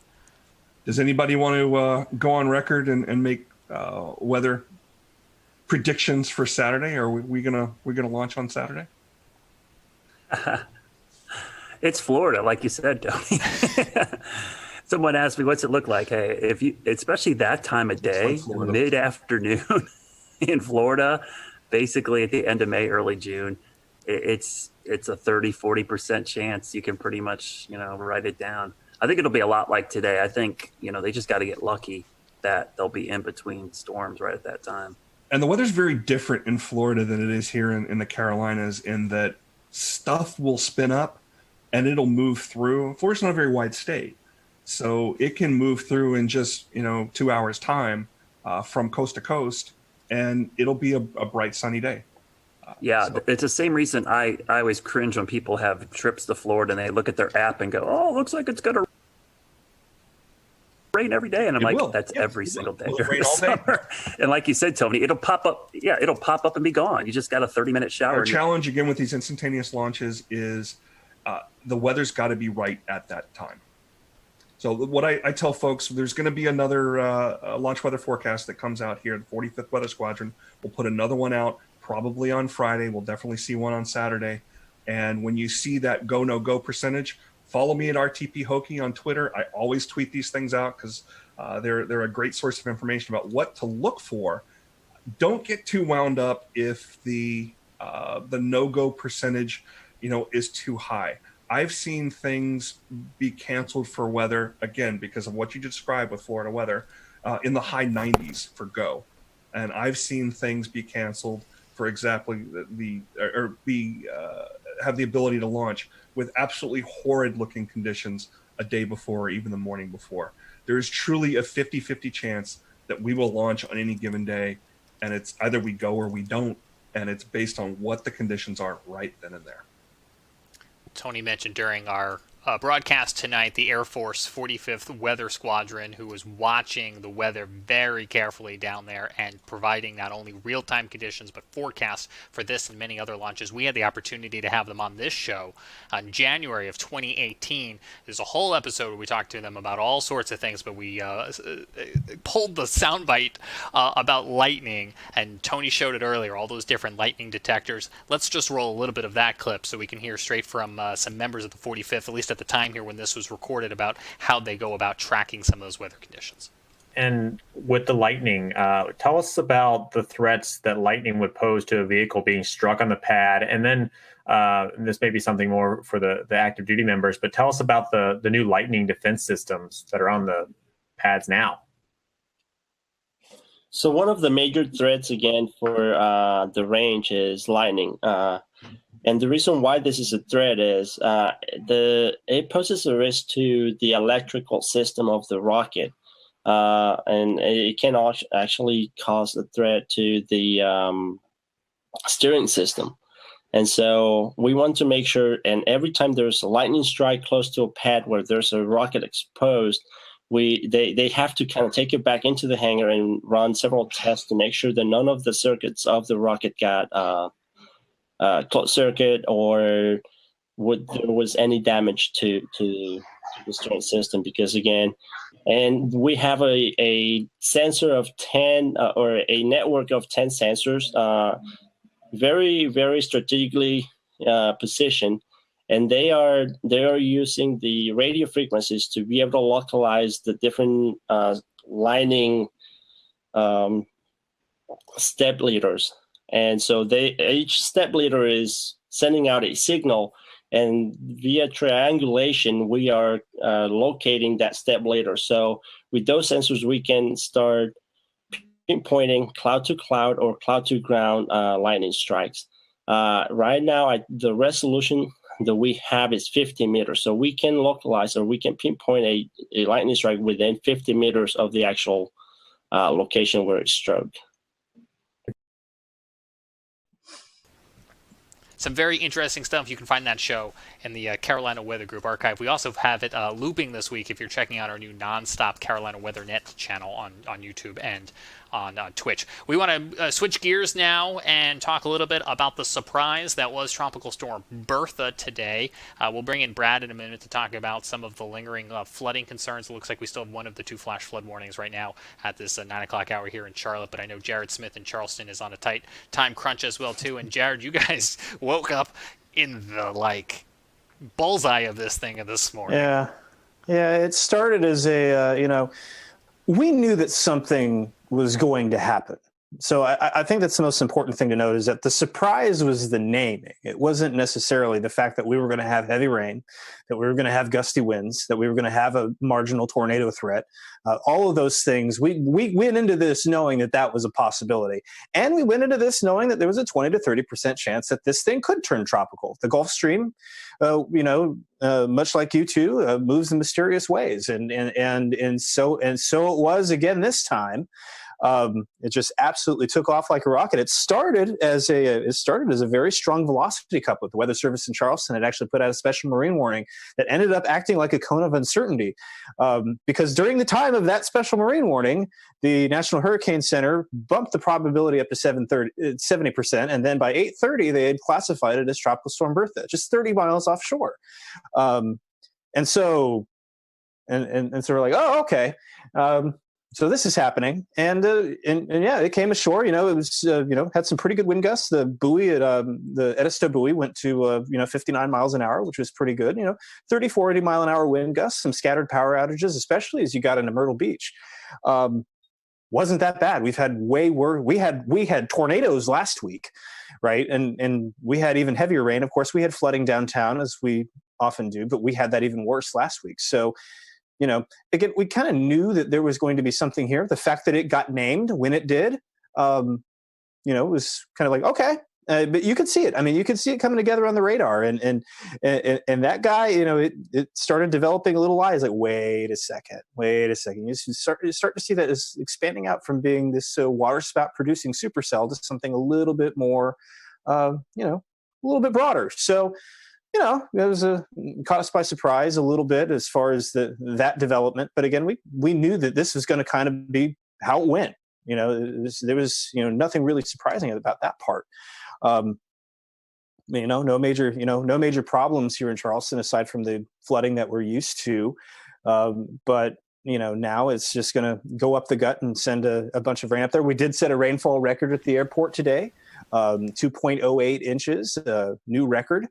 Speaker 15: Does anybody want to go on record and make weather predictions for Saturday? Are we gonna launch on Saturday?
Speaker 14: It's Florida, like you said, Tony. Someone asked me, what's it look like? Hey, especially that time of day, mid-afternoon in Florida, basically at the end of May, early June, it's a 30-40% chance you can pretty much, write it down. I think it'll be a lot like today. I think, they just got to get lucky that they'll be in between storms right at that time.
Speaker 15: And the weather's very different in Florida than it is here in the Carolinas, in that stuff will spin up and it'll move through. Florida's not a very wide state, so it can move through in just 2 hours time from coast to coast, and it'll be a bright sunny day.
Speaker 14: It's the same reason I always cringe when people have trips to Florida and they look at their app and go, oh, looks like it's going to rain every day. And I'm that's every single day during the summer. And like you said, Tony, it'll pop up. Yeah, it'll pop up and be gone. You just got a 30-minute shower.
Speaker 15: Our challenge again with these instantaneous launches is the weather's got to be right at that time. So what I tell folks, there's going to be another launch weather forecast that comes out here. The 45th Weather Squadron will put another one out probably on Friday. We'll definitely see one on Saturday. And when you see that go, no go percentage, follow me at RTP Hokie on Twitter. I always tweet these things out because they're a great source of information about what to look for. Don't get too wound up if the no-go percentage, is too high. I've seen things be canceled for weather, again, because of what you described with Florida weather, in the high 90s for go. And I've seen things be canceled for exactly have the ability to launch with absolutely horrid looking conditions a day before or even the morning before. There is truly a 50-50 chance that we will launch on any given day, and it's either we go or we don't, and it's based on what the conditions are right then and there.
Speaker 13: Tony mentioned during our broadcast tonight the Air Force 45th Weather Squadron, who was watching the weather very carefully down there and providing not only real-time conditions but forecasts for this and many other launches. We had the opportunity to have them on this show in January of 2018. There's a whole episode where we talked to them about all sorts of things, but we pulled the soundbite about lightning, and Tony showed it earlier, all those different lightning detectors. Let's just roll a little bit of that clip so we can hear straight from some members of the 45th, at least at the time here when this was recorded, about how they go about tracking some of those weather conditions.
Speaker 19: And with the lightning, tell us about the threats that lightning would pose to a vehicle being struck on the pad. And then this may be something more for the active duty members, but tell us about the new lightning defense systems that are on the pads now.
Speaker 21: So one of the major threats, again, for the range is lightning. And the reason why this is a threat is it poses a risk to the electrical system of the rocket. And it can actually cause a threat to the steering system. And so we want to make sure, and every time there's a lightning strike close to a pad where there's a rocket exposed, they have to kind of take it back into the hangar and run several tests to make sure that none of the circuits of the rocket got closed circuit or there was any damage to the steering system. Because again, and we have a sensor of 10 or a network of 10 sensors, very, very strategically positioned. And they are using the radio frequencies to be able to localize the different lining step leaders. And so each step leader is sending out a signal, and via triangulation, we are locating that step leader. So with those sensors, we can start pinpointing cloud to cloud or cloud to ground lightning strikes. Right now, the resolution that we have is 50 meters. So we can localize or we can pinpoint a lightning strike within 50 meters of the actual location where it's struck.
Speaker 13: Some very interesting stuff. You can find that show in the Carolina Weather Group archive. We also have it looping this week if you're checking out our new nonstop Carolina Weather Net channel on YouTube and on Twitch. We want to switch gears now and talk a little bit about the surprise that was Tropical Storm Bertha today. We'll bring in Brad in a minute to talk about some of the lingering flooding concerns. It looks like we still have one of the two flash flood warnings right now at this 9 o'clock hour here in Charlotte, but I know Jared Smith in Charleston is on a tight time crunch as well too. And Jared, you guys woke up in the bullseye of this thing this morning.
Speaker 3: Yeah, it started as we knew that something was going to happen. So I think that's the most important thing to note, is that the surprise was the naming. It wasn't necessarily the fact that we were going to have heavy rain, that we were going to have gusty winds, that we were going to have a marginal tornado threat. All of those things, we went into this knowing that was a possibility. And we went into this knowing that there was a 20 to 30% chance that this thing could turn tropical. The Gulf Stream, much like you two, moves in mysterious ways. And so it was again this time. It just absolutely took off like a rocket. It started as a very strong velocity couplet. The Weather Service in Charleston had actually put out a special marine warning that ended up acting like a cone of uncertainty, because during the time of that special marine warning, the National Hurricane Center bumped the probability up to 70%, and then by 8:30 they had classified it as Tropical Storm Bertha, just 30 miles offshore. And so we're like, oh, okay. So this is happening, and yeah, it came ashore. It was had some pretty good wind gusts. The buoy at the Edisto buoy went to 59 miles an hour, which was pretty good. 30, 40 mile an hour wind gusts. Some scattered power outages, especially as you got into Myrtle Beach. Wasn't that bad. We've had way worse. We had tornadoes last week, right? And we had even heavier rain. Of course, we had flooding downtown, as we often do, but we had that even worse last week. So, again, we kind of knew that there was going to be something here. The fact that it got named when it did, was kind of like, okay. But you could see it. I mean, you could see it coming together on the radar, and that guy, it started developing a little eye. It's like, wait a second. You start to see that it's expanding out from being this water spout producing supercell to something a little bit more, a little bit broader. So, it was caught us by surprise a little bit as far as that development. But again, we knew that this was going to kind of be how it went. There was nothing really surprising about that part. No major problems here in Charleston aside from the flooding that we're used to. But now it's just going to go up the gut and send a bunch of rain up there. We did set a rainfall record at the airport today, 2.08 inches, new record.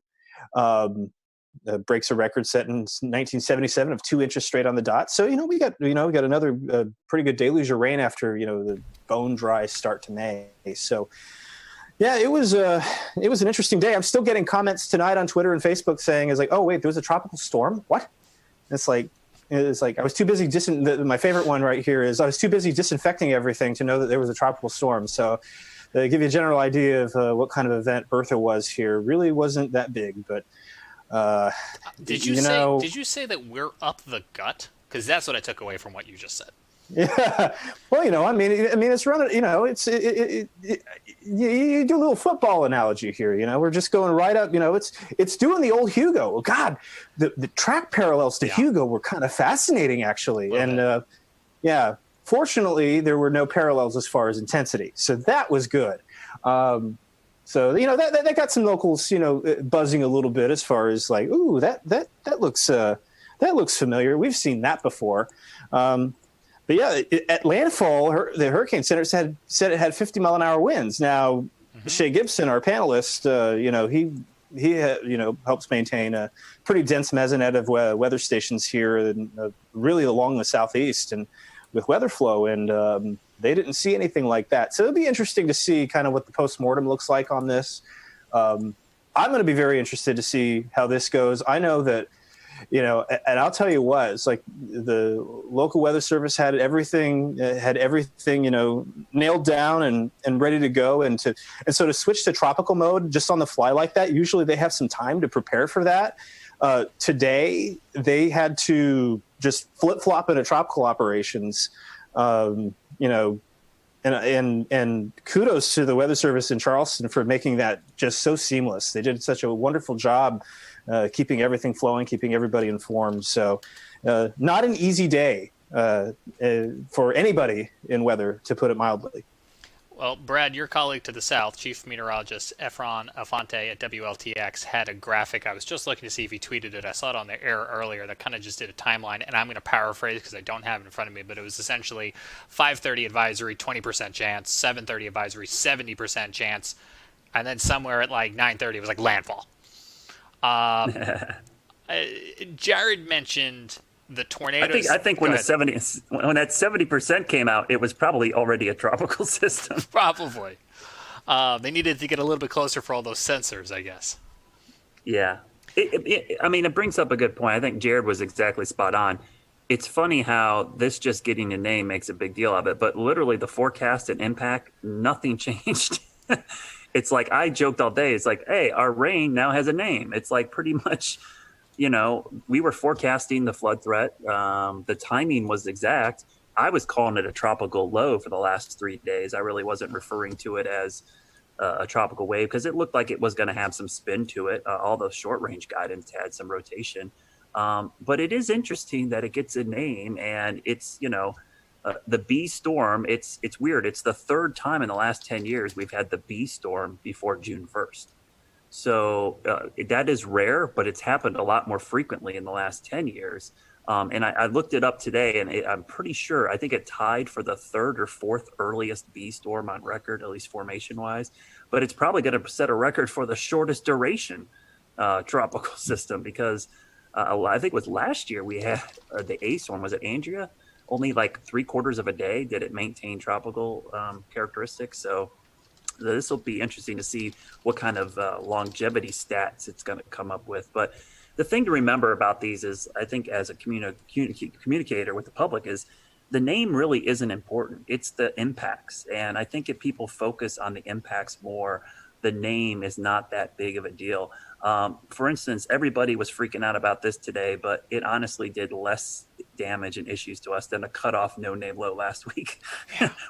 Speaker 3: Breaks a record set in 1977 of 2 inches straight on the dot. So we got another pretty good deluge of rain after the bone dry start to May. So. Yeah, it was an interesting day. I'm still getting comments tonight on Twitter and Facebook saying, "Is like, oh wait, there was a tropical storm. What?" It's like I was too busy. My favorite one right here is I was too busy disinfecting everything to know that there was a tropical storm. So, to give you a general idea of what kind of event Bertha was here, really wasn't that big. But
Speaker 13: did you say that we're up the gut? Because that's what I took away from what you just said.
Speaker 3: Yeah, well, it's running. You do a little football analogy here. We're just going right up. It's doing the old Hugo. God, the track parallels to Hugo were kind of fascinating, actually. And fortunately, there were no parallels as far as intensity, so that was good. So that got some locals, buzzing a little bit as far as like, ooh, that looks familiar. We've seen that before. But yeah, at landfall, the Hurricane Center said it had 50-mile-an-hour winds. Now, Shay Gibson, our panelist, he helps maintain a pretty dense mesonet of weather stations here, and really along the southeast, and with weather flow, and they didn't see anything like that. So it'll be interesting to see kind of what the postmortem looks like on this. I'm going to be very interested to see how this goes. I know that. And I'll tell you what, it's like the local weather service had everything, nailed down and ready to go. And so to switch to tropical mode just on the fly like that, usually they have some time to prepare for that. Today, they had to just flip-flop into tropical operations, and kudos to the weather service in Charleston for making that just so seamless. They did such a wonderful job keeping everything flowing, keeping everybody informed. So not an easy day for anybody in weather, to put it mildly.
Speaker 13: Well, Brad, your colleague to the south, Chief Meteorologist Efron Afante at WLTX, had a graphic. I was just looking to see if he tweeted it. I saw it on the air earlier that kind of just did a timeline, and I'm going to paraphrase because I don't have it in front of me, but it was essentially 5:30 advisory, 20% chance, 7:30 advisory, 70% chance, and then somewhere at like 9:30 it was like landfall. Jared mentioned the tornadoes.
Speaker 14: I think when that 70% came out, it was probably already a tropical system.
Speaker 13: Probably. They needed to get a little bit closer for all those sensors, I guess.
Speaker 14: Yeah. It brings up a good point. I think Jared was exactly spot on. It's funny how this just getting a name makes a big deal of it, but literally the forecast and impact, nothing changed. It's like I joked all day. It's like, hey, our rain now has a name. It's like pretty much, we were forecasting the flood threat. The timing was exact. I was calling it a tropical low for the last 3 days. I really wasn't referring to it as a tropical wave because it looked like it was going to have some spin to it. All those short range guidance had some rotation. But it is interesting that it gets a name, and it's, the B storm. It's weird. It's the third time in the last 10 years we've had the B storm before June 1st. So that is rare, but it's happened a lot more frequently in the last 10 years. And I looked it up today, and I'm pretty sure, I think it tied for the third or fourth earliest B storm on record, at least formation-wise. But it's probably going to set a record for the shortest duration tropical system because I think it was last year we had the A storm. Was it Andrea? Only like 3/4 of a day did it maintain tropical characteristics. So this will be interesting to see what kind of longevity stats it's going to come up with. But the thing to remember about these is, I think, as a communicator with the public, is the name really isn't important. It's the impacts. And I think if people focus on the impacts more, the name is not that big of a deal. For instance, everybody was freaking out about this today, but it honestly did less damage and issues to us than a cutoff no-name low last week,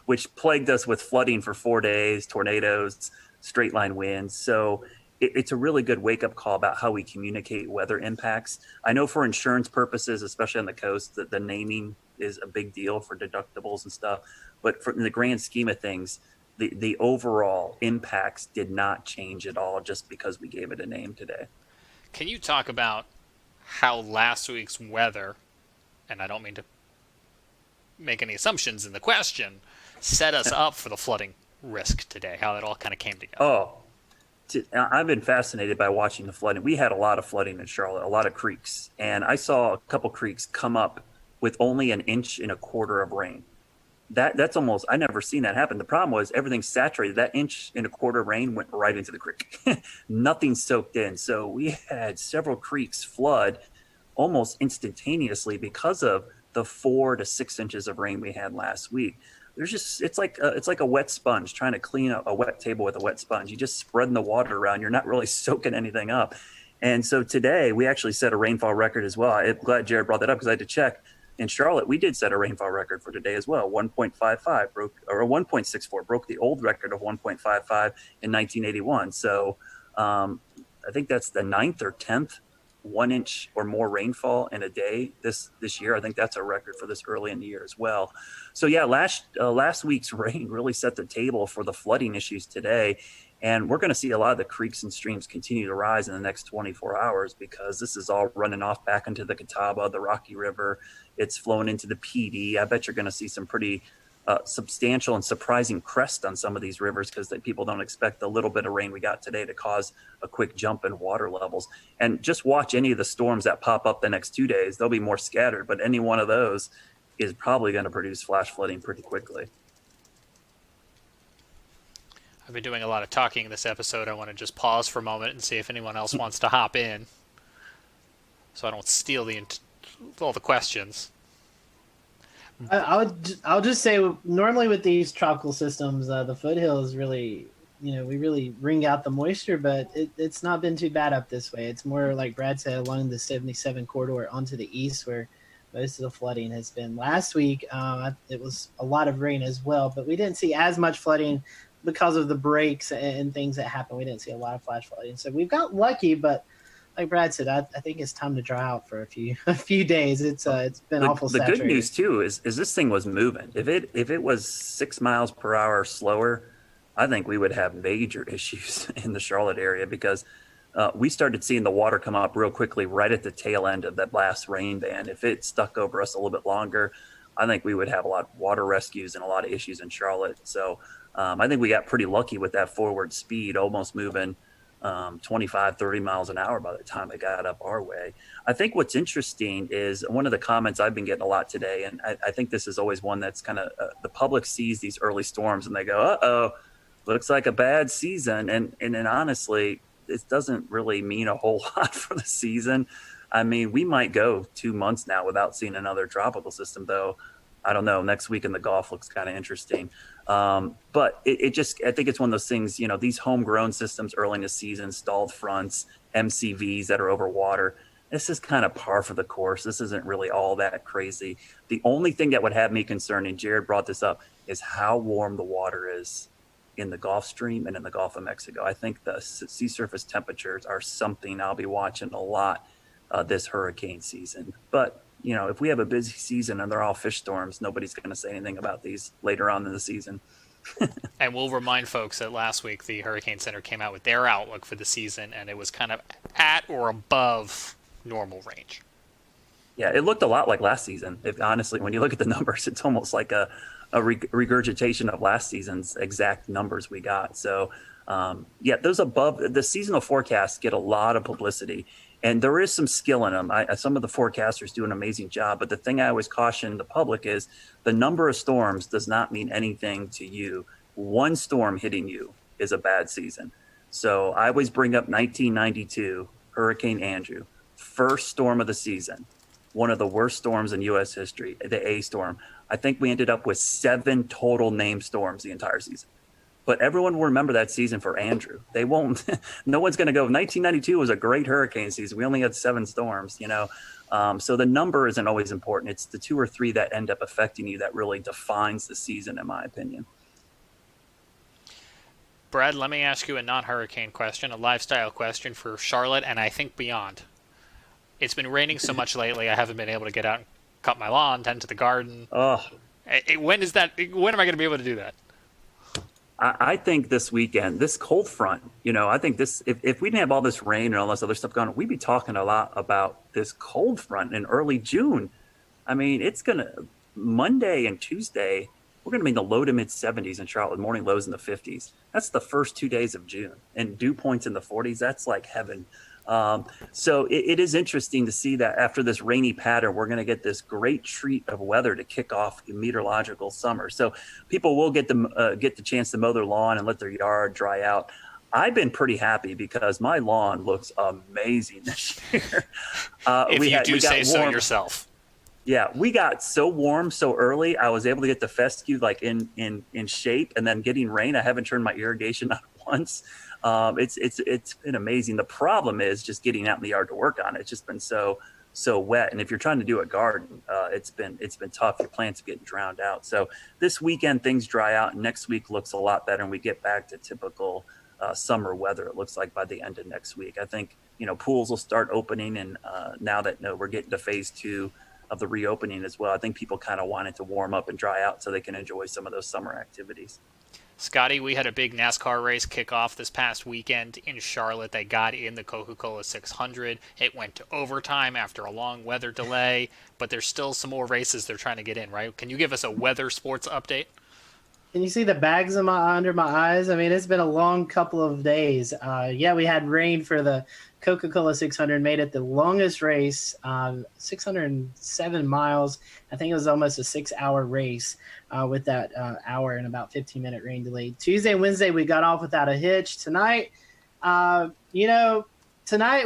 Speaker 14: which plagued us with flooding for 4 days, tornadoes, straight line winds. So it's a really good wake-up call about how we communicate weather impacts. I know for insurance purposes, especially on the coast, that the naming is a big deal for deductibles and stuff. But in the grand scheme of things, the overall impacts did not change at all just because we gave it a name today.
Speaker 13: Can you talk about how last week's weather, and I don't mean to make any assumptions in the question, set us up for the flooding risk today, how it all kind of came together?
Speaker 14: Oh, I've been fascinated by watching the flooding. We had a lot of flooding in Charlotte, a lot of creeks, and I saw a couple creeks come up with only 1.25 inches of rain. That's almost, I never seen that happen. The problem was everything's saturated. That 1.25 inches of rain went right into the creek. Nothing soaked in. So we had several creeks flood almost instantaneously because of the 4 to 6 inches of rain we had last week. There's just, it's like a wet sponge, trying to clean a wet table with a wet sponge. You just spreading the water around. You're not really soaking anything up. And so today we actually set a rainfall record as well. I'm glad Jared brought that up because I had to check. In Charlotte, we did set a rainfall record for today as well. 1.55 broke, or 1.64 broke the old record of 1.55 in 1981. So I think that's the 9th or 10th 1 inch or more rainfall in a day this year. I think that's a record for this early in the year as well. So yeah, last week's rain really set the table for the flooding issues today. And we're going to see a lot of the creeks and streams continue to rise in the next 24 hours because this is all running off back into the Catawba, the Rocky River. It's flowing into the PD. I bet you're going to see some pretty substantial and surprising crest on some of these rivers because people don't expect the little bit of rain we got today to cause a quick jump in water levels. And just watch any of the storms that pop up the next 2 days. They'll be more scattered, but any one of those is probably going to produce flash flooding pretty quickly.
Speaker 13: I've been doing a lot of talking in this episode. I want to just pause for a moment and see if anyone else wants to hop in so I don't steal all the questions.
Speaker 4: I'll just say, normally with these tropical systems, the foothills really, we really wring out the moisture, but it's not been too bad up this way. It's more like Brad said, along the 77 corridor onto the east where most of the flooding has been. Last week, it was a lot of rain as well, but we didn't see as much flooding because of the breaks and things that happened. We didn't see a lot of flash flooding. So we've got lucky, but like Brad said, I think it's time to dry out for a few days. It's been awful saturated.
Speaker 14: The good news too is this thing was moving. If it was 6 miles per hour slower, I think we would have major issues in the Charlotte area because we started seeing the water come up real quickly right at the tail end of that last rain band. If it stuck over us a little bit longer, I think we would have a lot of water rescues and a lot of issues in Charlotte. So I think we got pretty lucky with that forward speed, almost moving 25, 30 miles an hour by the time it got up our way. I think what's interesting is one of the comments I've been getting a lot today, and I think this is always one that's kind of the public sees these early storms and they go, uh-oh, looks like a bad season. And honestly, it doesn't really mean a whole lot for the season. I mean, we might go 2 months now without seeing another tropical system, though. I don't know. Next week in the Gulf looks kind of interesting. But it just, I think it's one of those things, these homegrown systems early in the season, stalled fronts, MCVs that are over water. This is kind of par for the course. This isn't really all that crazy. The only thing that would have me concerned, and Jared brought this up, is how warm the water is in the Gulf Stream and in the Gulf of Mexico. I think the sea surface temperatures are something I'll be watching a lot this hurricane season. But if we have a busy season and they're all fish storms, nobody's going to say anything about these later on in the season.
Speaker 13: And we'll remind folks that last week the Hurricane Center came out with their outlook for the season, and it was kind of at or above normal range.
Speaker 14: Yeah, it looked a lot like last season. Honestly, when you look at the numbers, it's almost like a regurgitation of last season's exact numbers we got. So, those above the seasonal forecasts get a lot of publicity. And there is some skill in them. Some of the forecasters do an amazing job. But the thing I always caution the public is the number of storms does not mean anything to you. One storm hitting you is a bad season. So I always bring up 1992, Hurricane Andrew. first storm of the season, one of the worst storms in U.S. history, the A storm. I think we ended up with 7 total named storms the entire season. But everyone will remember that season for Andrew. They won't. No one's going to go, 1992 was a great hurricane season. We only had 7 storms, you know. So the number isn't always important. It's the 2 or 3 that end up affecting you that really defines the season, in my opinion.
Speaker 13: Brad, let me ask you a non-hurricane question, a lifestyle question for Charlotte and I think beyond. It's been raining so much lately, I haven't been able to get out and cut my lawn, tend to the garden.
Speaker 14: Oh.
Speaker 13: When am I going to be able to do that?
Speaker 14: I think this weekend, this cold front, you know, I think this, if we didn't have all this rain and all this other stuff going on, we'd be talking a lot about this cold front in early June. I mean, it's going to, Monday and Tuesday, we're going to be in the low to mid 70s in Charlotte, morning lows in the 50s. That's the first 2 days of June. And dew points in the 40s, that's like heaven. So it is interesting to see that after this rainy pattern, we're going to get this great treat of weather to kick off the meteorological summer. So people will get the chance to mow their lawn and let their yard dry out. I've been pretty happy because my lawn looks amazing this year.
Speaker 13: If you say so yourself.
Speaker 14: Yeah, we got so warm so early. I was able to get the fescue like in shape, and then getting rain. I haven't turned my irrigation on once. It's been amazing. The problem is just getting out in the yard to work on it. It's just been so wet. And if you're trying to do a garden, it's been tough. Your plants are getting drowned out. So this weekend things dry out, and next week looks a lot better, and we get back to typical summer weather. It looks like by the end of next week. I think pools will start opening, and now that we're getting to phase 2 of the reopening as well, I think people kind of wanted to warm up and dry out so they can enjoy some of those summer activities.
Speaker 13: Scotty, we had a big NASCAR race kick off this past weekend in Charlotte. They got in the Coca-Cola 600. It went to overtime after a long weather delay, but there's still some more races they're trying to get in, right? Can you give us a weather sports update?
Speaker 4: Can you see the bags under my eyes? I mean, it's been a long couple of days. Yeah, we had rain for the Coca-Cola 600, made it the longest race, 607 miles. I think it was almost a 6-hour race with that hour and about 15-minute rain delay. Tuesday and Wednesday, we got off without a hitch. Tonight, tonight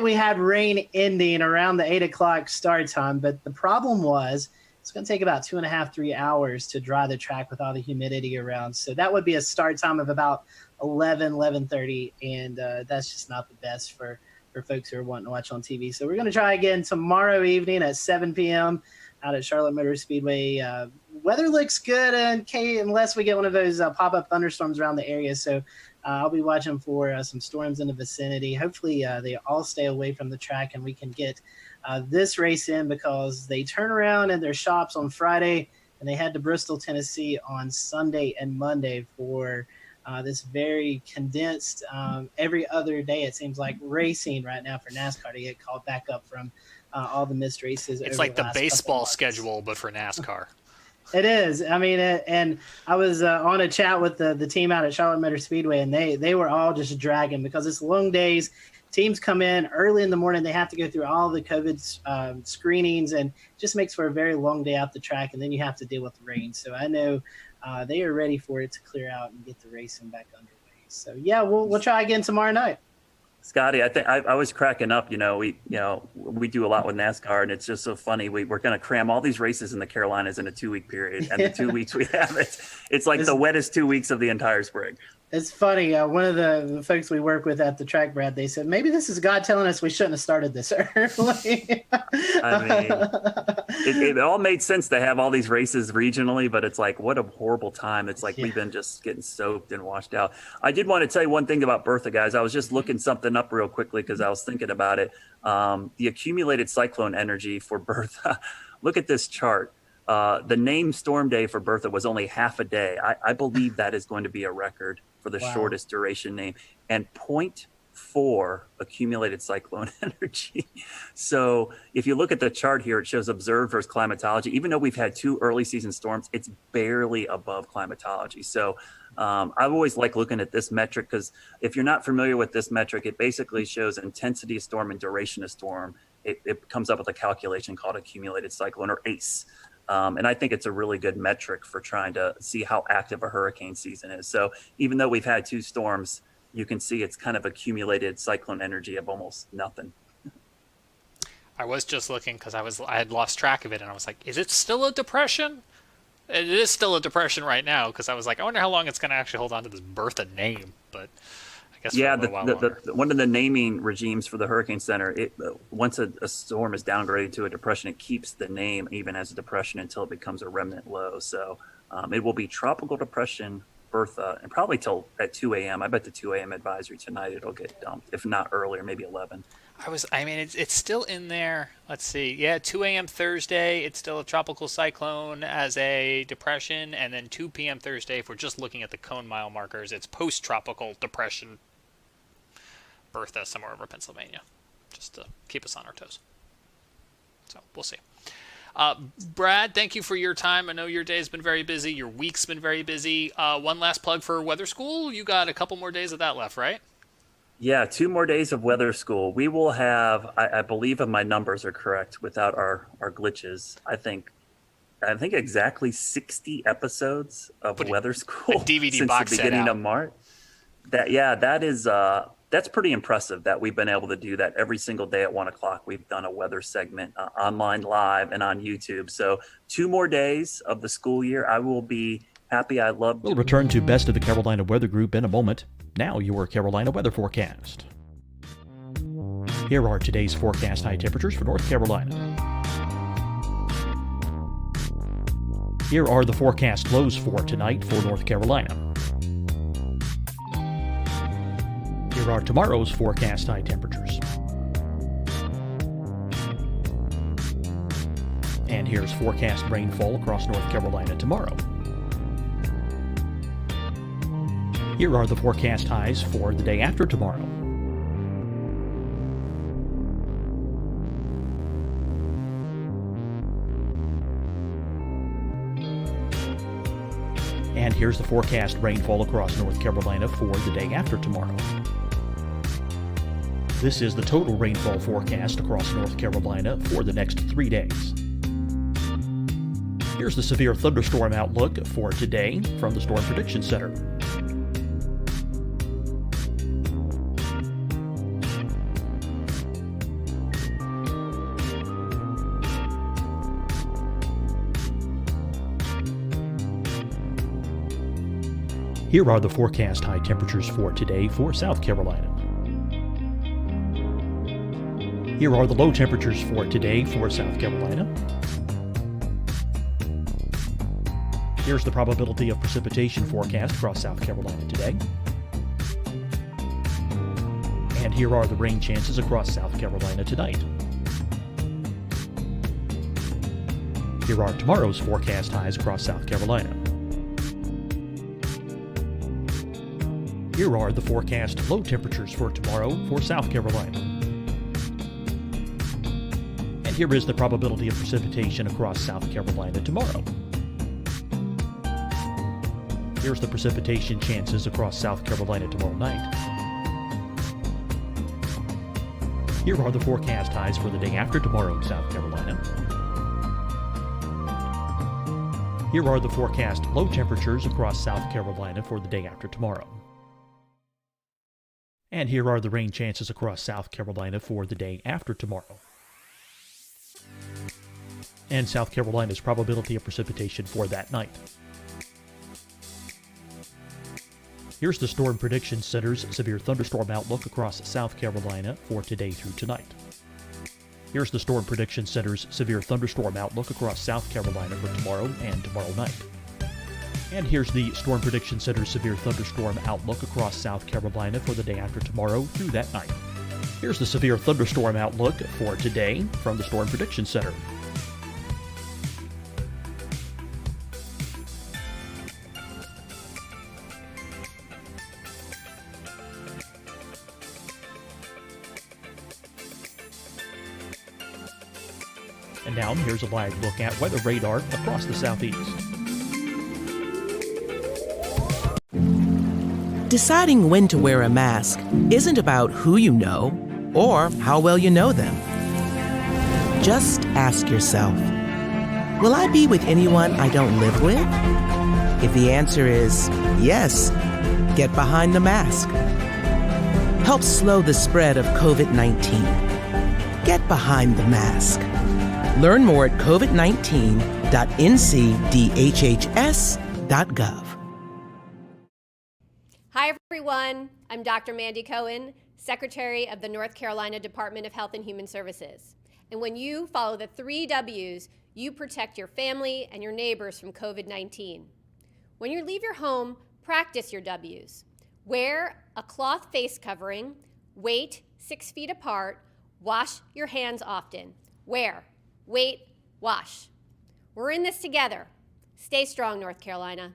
Speaker 4: we had rain ending around the 8 o'clock start time, but the problem was it's going to take about 2.5, 3 hours to dry the track with all the humidity around. So that would be a start time of about 11:30, and that's just not the best for folks who are wanting to watch on TV. So we're going to try again tomorrow evening at 7 p.m. out at Charlotte Motor Speedway. Weather looks good unless we get one of those pop-up thunderstorms around the area. So I'll be watching for some storms in the vicinity. Hopefully they all stay away from the track and we can get this race in, because they turn around in their shops on Friday and they head to Bristol, Tennessee on Sunday and Monday for this very condensed every other day, it seems like, racing right now for NASCAR to get called back up from all the missed races.
Speaker 13: It's like the baseball schedule, but for NASCAR.
Speaker 4: It is. I mean, and I was on a chat with the team out at Charlotte Motor Speedway, and they were all just dragging because it's long days. Teams come in early in the morning. They have to go through all the COVID screenings, and just makes for a very long day out the track. And then you have to deal with the rain. So I know they are ready for it to clear out and get the racing back underway. So yeah, we'll try again tomorrow night.
Speaker 14: Scotty, I think I was cracking up. We do a lot with NASCAR, and it's just so funny. We're going to cram all these races in the Carolinas in a 2-week period, and the 2 weeks we have it's like the wettest 2 weeks of the entire spring.
Speaker 4: It's funny. One of the folks we work with at the track, Brad, they said, maybe this is God telling us we shouldn't have started this early.
Speaker 14: I mean, it all made sense to have all these races regionally, but it's like, what a horrible time. It's like we've been just getting soaked and washed out. I did want to tell you one thing about Bertha, guys. I was just looking something up real quickly because I was thinking about it. The accumulated cyclone energy for Bertha. Look at this chart. The named storm day for Bertha was only half a day. I believe that is going to be a record for the shortest duration name, and 0.4 accumulated cyclone energy. So if you look at the chart here, it shows observed versus climatology. Even though we've had 2 early season storms, it's barely above climatology. So I've always liked looking at this metric, because if you're not familiar with this metric, it basically shows intensity of storm and duration of storm. It comes up with a calculation called accumulated cyclone, or ACE. And I think it's a really good metric for trying to see how active a hurricane season is. So even though we've had 2 storms, you can see it's kind of accumulated cyclone energy of almost nothing.
Speaker 13: I was just looking because I had lost track of it, and I was like, is it still a depression? It is still a depression right now, because I was like, I wonder how long it's going to actually hold on to this Bertha name, but I guess
Speaker 14: Yeah,
Speaker 13: for a little while longer.
Speaker 14: one of the naming regimes for the Hurricane Center, once a storm is downgraded to a depression, it keeps the name even as a depression until it becomes a remnant low. So it will be Tropical Depression Bertha, and probably till at 2 a.m. I bet the 2 a.m. advisory tonight it'll get dumped, if not earlier, maybe 11.
Speaker 13: It's still in there. Let's see. Yeah, 2 a.m. Thursday, it's still a tropical cyclone as a depression. And then 2 p.m. Thursday, if we're just looking at the cone mile markers, it's post-tropical depression Bertha somewhere over Pennsylvania, just to keep us on our toes. So we'll see. Brad, thank you for your time. I know your day's been very busy. Your week's been very busy. One last plug for Weather School. You got a couple more days of that left, right?
Speaker 14: Yeah, 2 more days of weather school. We will have, I believe if my numbers are correct, without our glitches, I think exactly 60 episodes of weather school
Speaker 13: a DVD
Speaker 14: since
Speaker 13: box
Speaker 14: the
Speaker 13: set
Speaker 14: beginning
Speaker 13: out.
Speaker 14: of March. That's pretty impressive that we've been able to do that every single day at 1 o'clock. We've done a weather segment online live and on YouTube. So 2 more days of the school year. I will be happy.
Speaker 8: We'll return to Best of the Carolina Weather Group in a moment. Now your Carolina weather forecast. Here are today's forecast high temperatures for North Carolina. Here are the forecast lows for tonight for North Carolina. Here are tomorrow's forecast high temperatures. And here's forecast rainfall across North Carolina tomorrow. Here are the forecast highs for the day after tomorrow. And here's the forecast rainfall across North Carolina for the day after tomorrow. This is the total rainfall forecast across North Carolina for the next 3 days. Here's the severe thunderstorm outlook for today from the Storm Prediction Center. Here are the forecast high temperatures for today for South Carolina. Here are the low temperatures for today for South Carolina. Here's the probability of precipitation forecast across South Carolina today. And here are the rain chances across South Carolina tonight. Here are tomorrow's forecast highs across South Carolina. Here are the forecast low temperatures for tomorrow for South Carolina. And here is the probability of precipitation across South Carolina tomorrow. Here's the precipitation chances across South Carolina tomorrow night. Here are the forecast highs for the day after tomorrow in South Carolina. Here are the forecast low temperatures across South Carolina for the day after tomorrow. And here are the rain chances across South Carolina for the day after tomorrow. And South Carolina's probability of precipitation for that night. Here's the Storm Prediction Center's severe thunderstorm outlook across South Carolina for today through tonight. Here's the Storm Prediction Center's severe thunderstorm outlook across South Carolina for tomorrow and tomorrow night. And here's the Storm Prediction Center's severe thunderstorm outlook across South Carolina for the day after tomorrow through that night. Here's the severe thunderstorm outlook for today from the Storm Prediction Center. And now here's a live look at weather radar across the southeast.
Speaker 9: Deciding when to wear a mask isn't about who you know or how well you know them. Just ask yourself, will I be with anyone I don't live with? If the answer is yes, get behind the mask. Help slow the spread of COVID-19. Get behind the mask. Learn more at covid19.ncdhhs.gov.
Speaker 10: Hi, everyone. I'm Dr. Mandy Cohen, Secretary of the North Carolina Department of Health and Human Services. And when you follow the 3 W's, you protect your family and your neighbors from COVID-19. When you leave your home, practice your W's. Wear a cloth face covering, wait 6 feet apart, wash your hands often. Wear, wait, wash. We're in this together. Stay strong, North Carolina.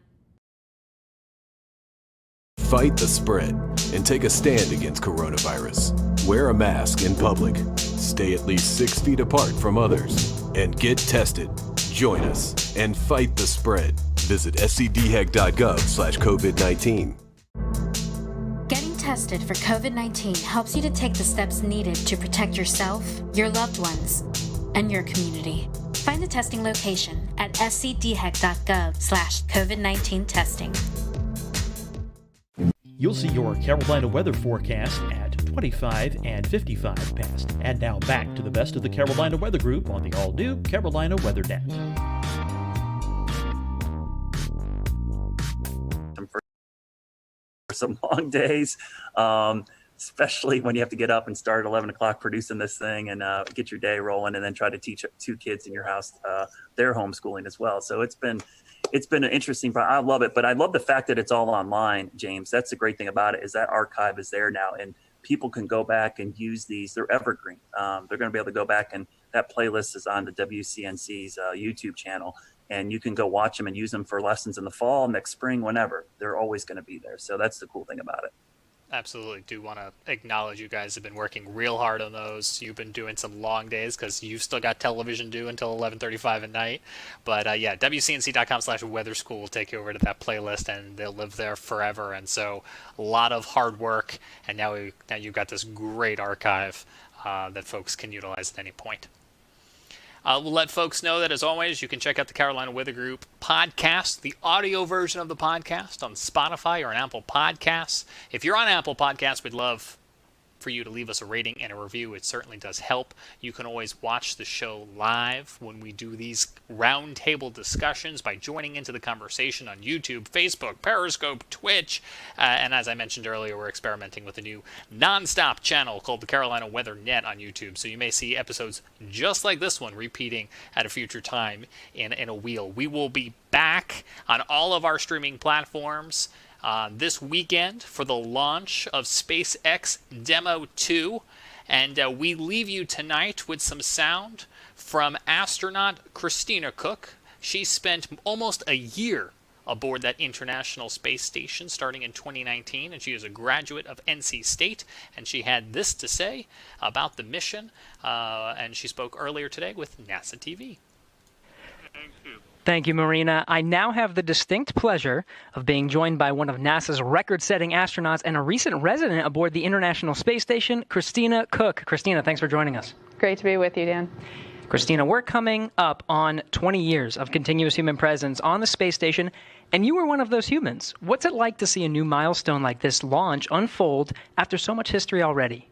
Speaker 11: Fight the spread and take a stand against coronavirus. Wear a mask in public. Stay at least 6 feet apart from others. And get tested. Join us and fight the spread. Visit scdhec.gov/COVID-19.
Speaker 12: Getting tested for COVID-19 helps you to take the steps needed to protect yourself, your loved ones, and your community. Find the testing location at scdhec.gov/COVID-19 testing.
Speaker 8: You'll see your Carolina weather forecast at 25 and 55 past. And now back to the best of the Carolina Weather Group on the all-new Carolina Weather Net.
Speaker 14: For some long days, especially when you have to get up and start at 11 o'clock producing this thing and get your day rolling, and then try to teach 2 kids in your house their homeschooling as well. So it's been an interesting, I love it, but I love the fact that it's all online, James. That's the great thing about it, is that archive is there now, and people can go back and use these. They're evergreen. They're going to be able to go back, and that playlist is on the WCNC's YouTube channel, and you can go watch them and use them for lessons in the fall, next spring, whenever. They're always going to be there. So that's the cool thing about it.
Speaker 13: Absolutely do want to acknowledge you guys have been working real hard on those. You've been doing some long days because you've still got television due until 11:35 at night. But yeah, WCNC.com/weather school will take you over to that playlist, and they'll live there forever. And so a lot of hard work, and now you've got this great archive that folks can utilize at any point. We'll let folks know that, as always, you can check out the Carolina Weather Group podcast, the audio version of the podcast on Spotify or on Apple Podcasts. If you're on Apple Podcasts, we'd love for you to leave us a rating and a review. It certainly does help. You can always watch the show live when we do these roundtable discussions by joining into the conversation on YouTube, Facebook, Periscope, Twitch, and as I mentioned earlier, we're experimenting with a new nonstop channel called the Carolina Weather Net on YouTube. So you may see episodes just like this one repeating at a future time in a wheel. We will be back on all of our streaming platforms this weekend for the launch of SpaceX Demo 2. And we leave you tonight with some sound from astronaut Christina Cook. She spent almost a year aboard that International Space Station starting in 2019, and she is a graduate of NC State, and she had this to say about the mission, and she spoke earlier today with NASA TV.
Speaker 18: Thank you, Marina. I now have the distinct pleasure of being joined by one of NASA's record-setting astronauts and a recent resident aboard the International Space Station, Christina Cook. Christina, thanks for joining us.
Speaker 20: Great to be with you, Dan.
Speaker 18: Christina, we're coming up on 20 years of continuous human presence on the space station, and you were one of those humans. What's it like to see a new milestone like this launch unfold after so much history already?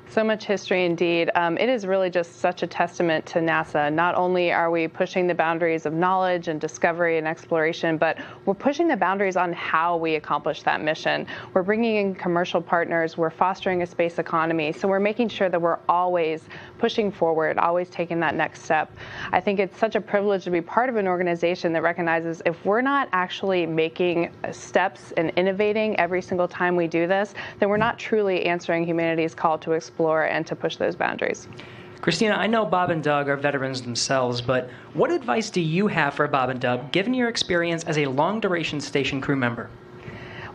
Speaker 20: So much history indeed. It is really just such a testament to NASA. Not only are we pushing the boundaries of knowledge and discovery and exploration, but we're pushing the boundaries on how we accomplish that mission. We're bringing in commercial partners. We're fostering a space economy. So we're making sure that we're always pushing forward, always taking that next step. I think it's such a privilege to be part of an organization that recognizes if we're not actually making steps and innovating every single time we do this, then we're not truly answering humanity's call to explore and to push those boundaries.
Speaker 18: Christina, I know Bob and Doug are veterans themselves, but what advice do you have for Bob and Doug, given your experience as a long-duration station crew member?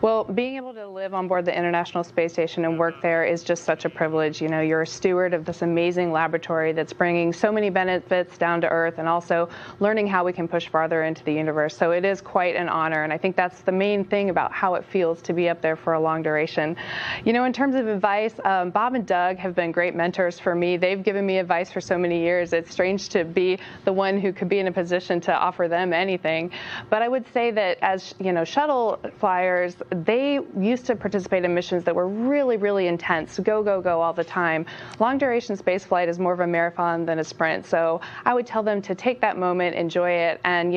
Speaker 20: Well, being able to live on board the International Space Station and work there is just such a privilege. You know, you're a steward of this amazing laboratory that's bringing so many benefits down to Earth and also learning how we can push farther into the universe. So it is quite an honor, and I think that's the main thing about how it feels to be up there for a long duration. You know, in terms of advice, Bob and Doug have been great mentors for me. They've given me advice for so many years. It's strange to be the one who could be in a position to offer them anything. But I would say that as, you know, shuttle flyers, they used to participate in missions that were really, really intense, go, go, go all the time. Long duration space flight is more of a marathon than a sprint. So I would tell them to take that moment, enjoy it, and,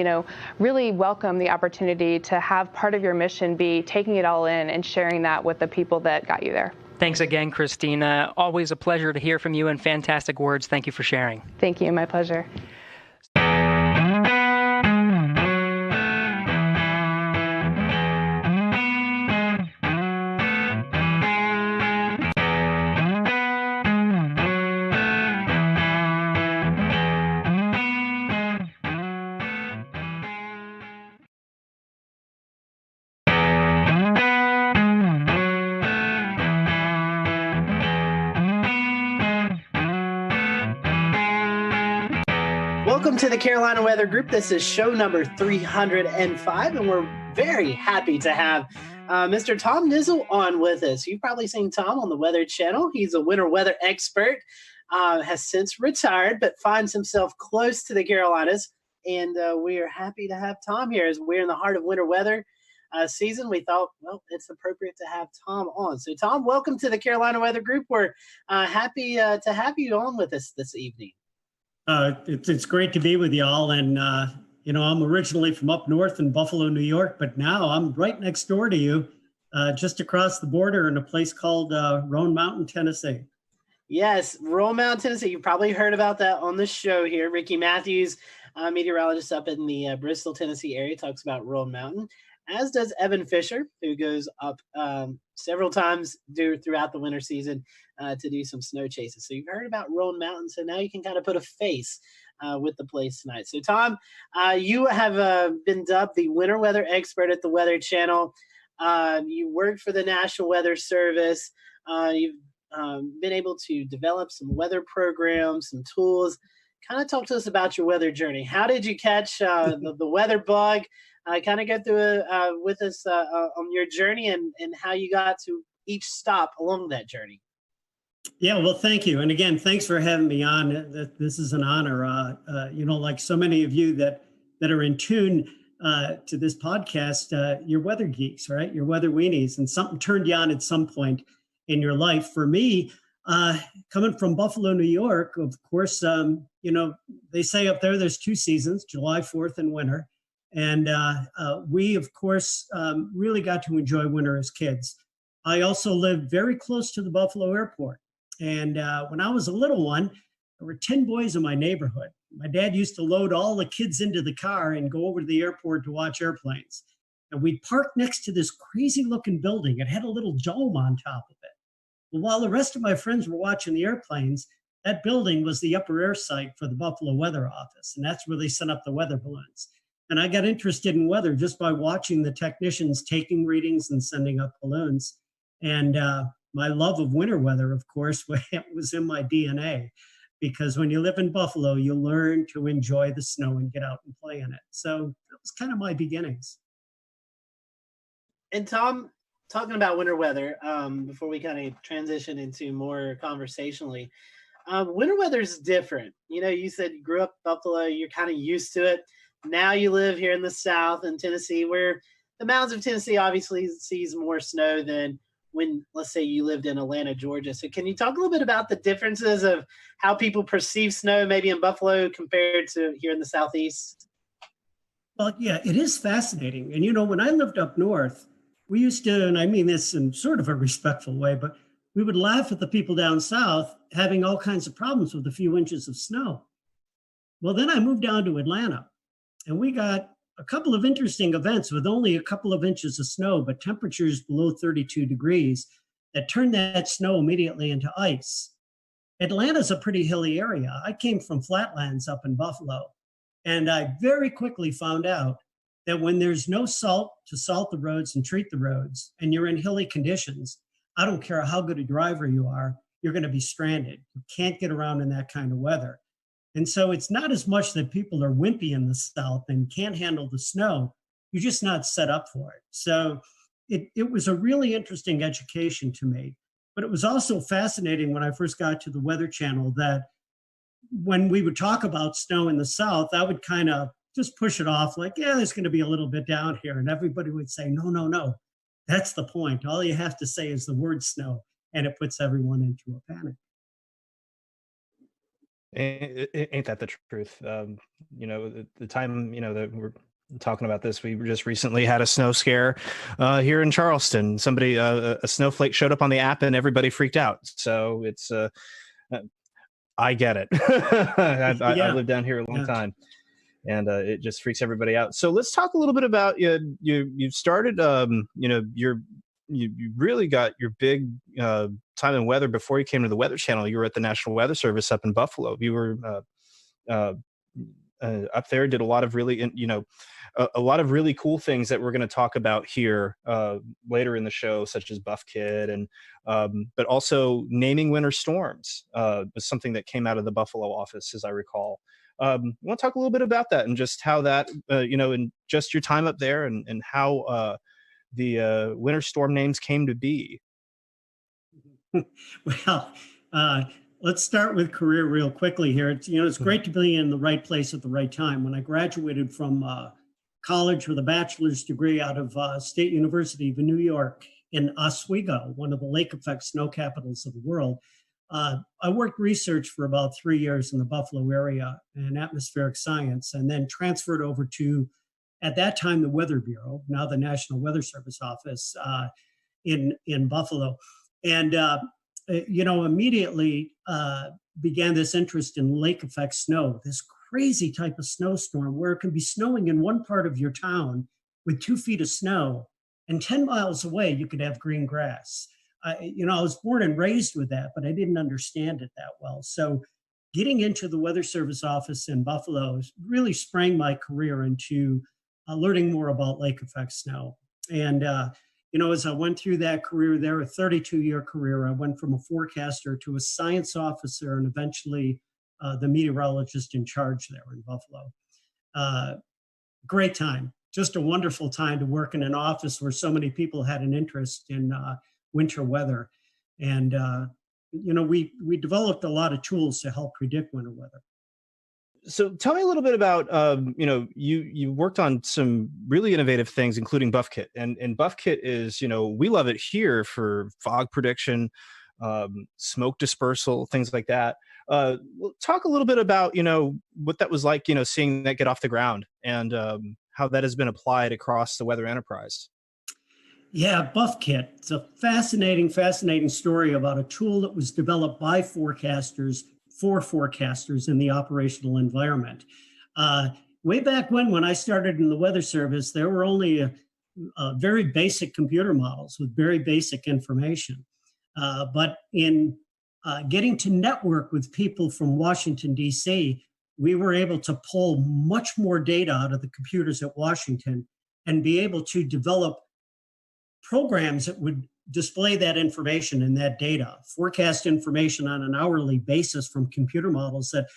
Speaker 20: really welcome the opportunity to have part of your mission be taking it all in and sharing that with the people that got you there.
Speaker 18: Thanks again, Christina. Always a pleasure to hear from you, and fantastic words. Thank you for sharing.
Speaker 20: Thank you. My pleasure.
Speaker 4: Welcome to the Carolina Weather Group. This is show number 305, and we're very happy to have Mr. Tom Nizzle on with us. You've probably seen Tom on the Weather Channel. He's a winter weather expert, has since retired, but finds himself close to the Carolinas. And we are happy to have Tom here as we're in the heart of winter weather season. We thought, well, it's appropriate to have Tom on. So, Tom, welcome to the Carolina Weather Group. We're happy to have you on with us this evening.
Speaker 1: It's great to be with y'all. And, I'm originally from up north in Buffalo, New York, but now I'm right next door to you, just across the border in a place called Roan Mountain, Tennessee.
Speaker 4: Yes, Roan Mountain, Tennessee. You've probably heard about that on the show here. Ricky Matthews, meteorologist up in the Bristol, Tennessee area, talks about Roan Mountain, as does Evan Fisher, who goes up several times throughout the winter season to do some snow chases. So you've heard about Roan Mountain, so now you can kind of put a face with the place tonight. So, Tom, you have been dubbed the winter weather expert at the Weather Channel. You work for the National Weather Service. You've been able to develop some weather programs, some tools. Kind of talk to us about your weather journey. How did you catch the weather bug? Kind of go through with us on your journey and how you got to each stop along that journey.
Speaker 1: Yeah, well, thank you. And again, thanks for having me on. This is an honor. Like so many of you that are in tune to this podcast, you're weather geeks, right? You're weather weenies, and something turned you on at some point in your life. For me, coming from Buffalo, New York, of course, they say up there's two seasons, July 4th and winter. And we, of course, really got to enjoy winter as kids. I also lived very close to the Buffalo airport. And when I was a little one, there were 10 boys in my neighborhood. My dad used to load all the kids into the car and go over to the airport to watch airplanes. And we'd park next to this crazy looking building. It had a little dome on top of it. Well, while the rest of my friends were watching the airplanes, that building was the upper air site for the Buffalo Weather Office. And that's where they sent up the weather balloons. And I got interested in weather just by watching the technicians taking readings and sending up balloons. And my love of winter weather, of course, was in my DNA, because when you live in Buffalo, you learn to enjoy the snow and get out and play in it. So that was kind of my beginnings.
Speaker 4: And Tom, talking about winter weather, before we kind of transition into more conversationally, winter weather is different. You said you grew up in Buffalo, you're kind of used to it. Now you live here in the South in Tennessee, where the mountains of Tennessee obviously sees more snow than when, let's say, you lived in Atlanta, Georgia. So can you talk a little bit about the differences of how people perceive snow maybe in Buffalo compared to here in the Southeast?
Speaker 1: Well, yeah, it is fascinating. And, when I lived up north, we used to, and I mean this in sort of a respectful way, but we would laugh at the people down south having all kinds of problems with a few inches of snow. Well, then I moved down to Atlanta, and we got a couple of interesting events with only a couple of inches of snow, but temperatures below 32 degrees that turned that snow immediately into ice. Atlanta's a pretty hilly area. I came from flatlands up in Buffalo, and I very quickly found out that when there's no salt to salt the roads and treat the roads, and you're in hilly conditions, I don't care how good a driver you are, you're going to be stranded. You can't get around in that kind of weather. And so it's not as much that people are wimpy in the South and can't handle the snow. You're just not set up for it. So it was a really interesting education to me. But it was also fascinating when I first got to the Weather Channel that when we would talk about snow in the South, I would kind of just push it off like, yeah, there's going to be a little bit down here. And everybody would say, no. That's the point. All you have to say is the word snow, and it puts everyone into a panic.
Speaker 3: Ain't that the truth? The time, that we're talking about this, we just recently had a snow scare here in Charleston. Somebody, a snowflake showed up on the app and everybody freaked out. So it's, I get it. I lived down here a long time, and it just freaks everybody out. So let's talk a little bit about you started, you really got your big time in weather before you came to the Weather Channel. You were at the National Weather Service up in Buffalo. You were up there, did a lot of really, a lot of really cool things that we're going to talk about here later in the show, such as Buff Kit, and but also naming winter storms was something that came out of the Buffalo office, as I recall. I want to talk a little bit about that and just how that, and just your time up there and how the winter storm names came to be.
Speaker 1: Well, let's start with career real quickly here. It's great to be in the right place at the right time. When I graduated from college with a bachelor's degree out of State University of New York in Oswego, one of the lake effect snow capitals of the world, I worked research for about 3 years in the Buffalo area in atmospheric science, and then transferred over to, at that time, the Weather Bureau, now the National Weather Service office in Buffalo. And, immediately began this interest in lake effect snow, this crazy type of snowstorm where it can be snowing in one part of your town with 2 feet of snow, and 10 miles away, you could have green grass. I was born and raised with that, but I didn't understand it that well. So getting into the Weather Service office in Buffalo really sprang my career into learning more about lake effect snow. And, as I went through that career there, a 32-year career, I went from a forecaster to a science officer and eventually the meteorologist in charge there in Buffalo. Great time, just a wonderful time to work in an office where so many people had an interest in winter weather. And, we developed a lot of tools to help predict winter weather.
Speaker 3: So tell me a little bit about, you worked on some really innovative things, including Buff Kit. And Buff Kit is, we love it here for fog prediction, smoke dispersal, things like that. Talk a little bit about, what that was like, seeing that get off the ground and how that has been applied across the weather enterprise.
Speaker 1: Yeah, Buff Kit. It's a fascinating story about a tool that was developed by forecasters for forecasters in the operational environment. Way back when I started in the Weather Service, there were only very basic computer models with very basic information. But in getting to network with people from Washington, D.C., we were able to pull much more data out of the computers at Washington and be able to develop programs that would display that information and that data, forecast information on an hourly basis from computer models that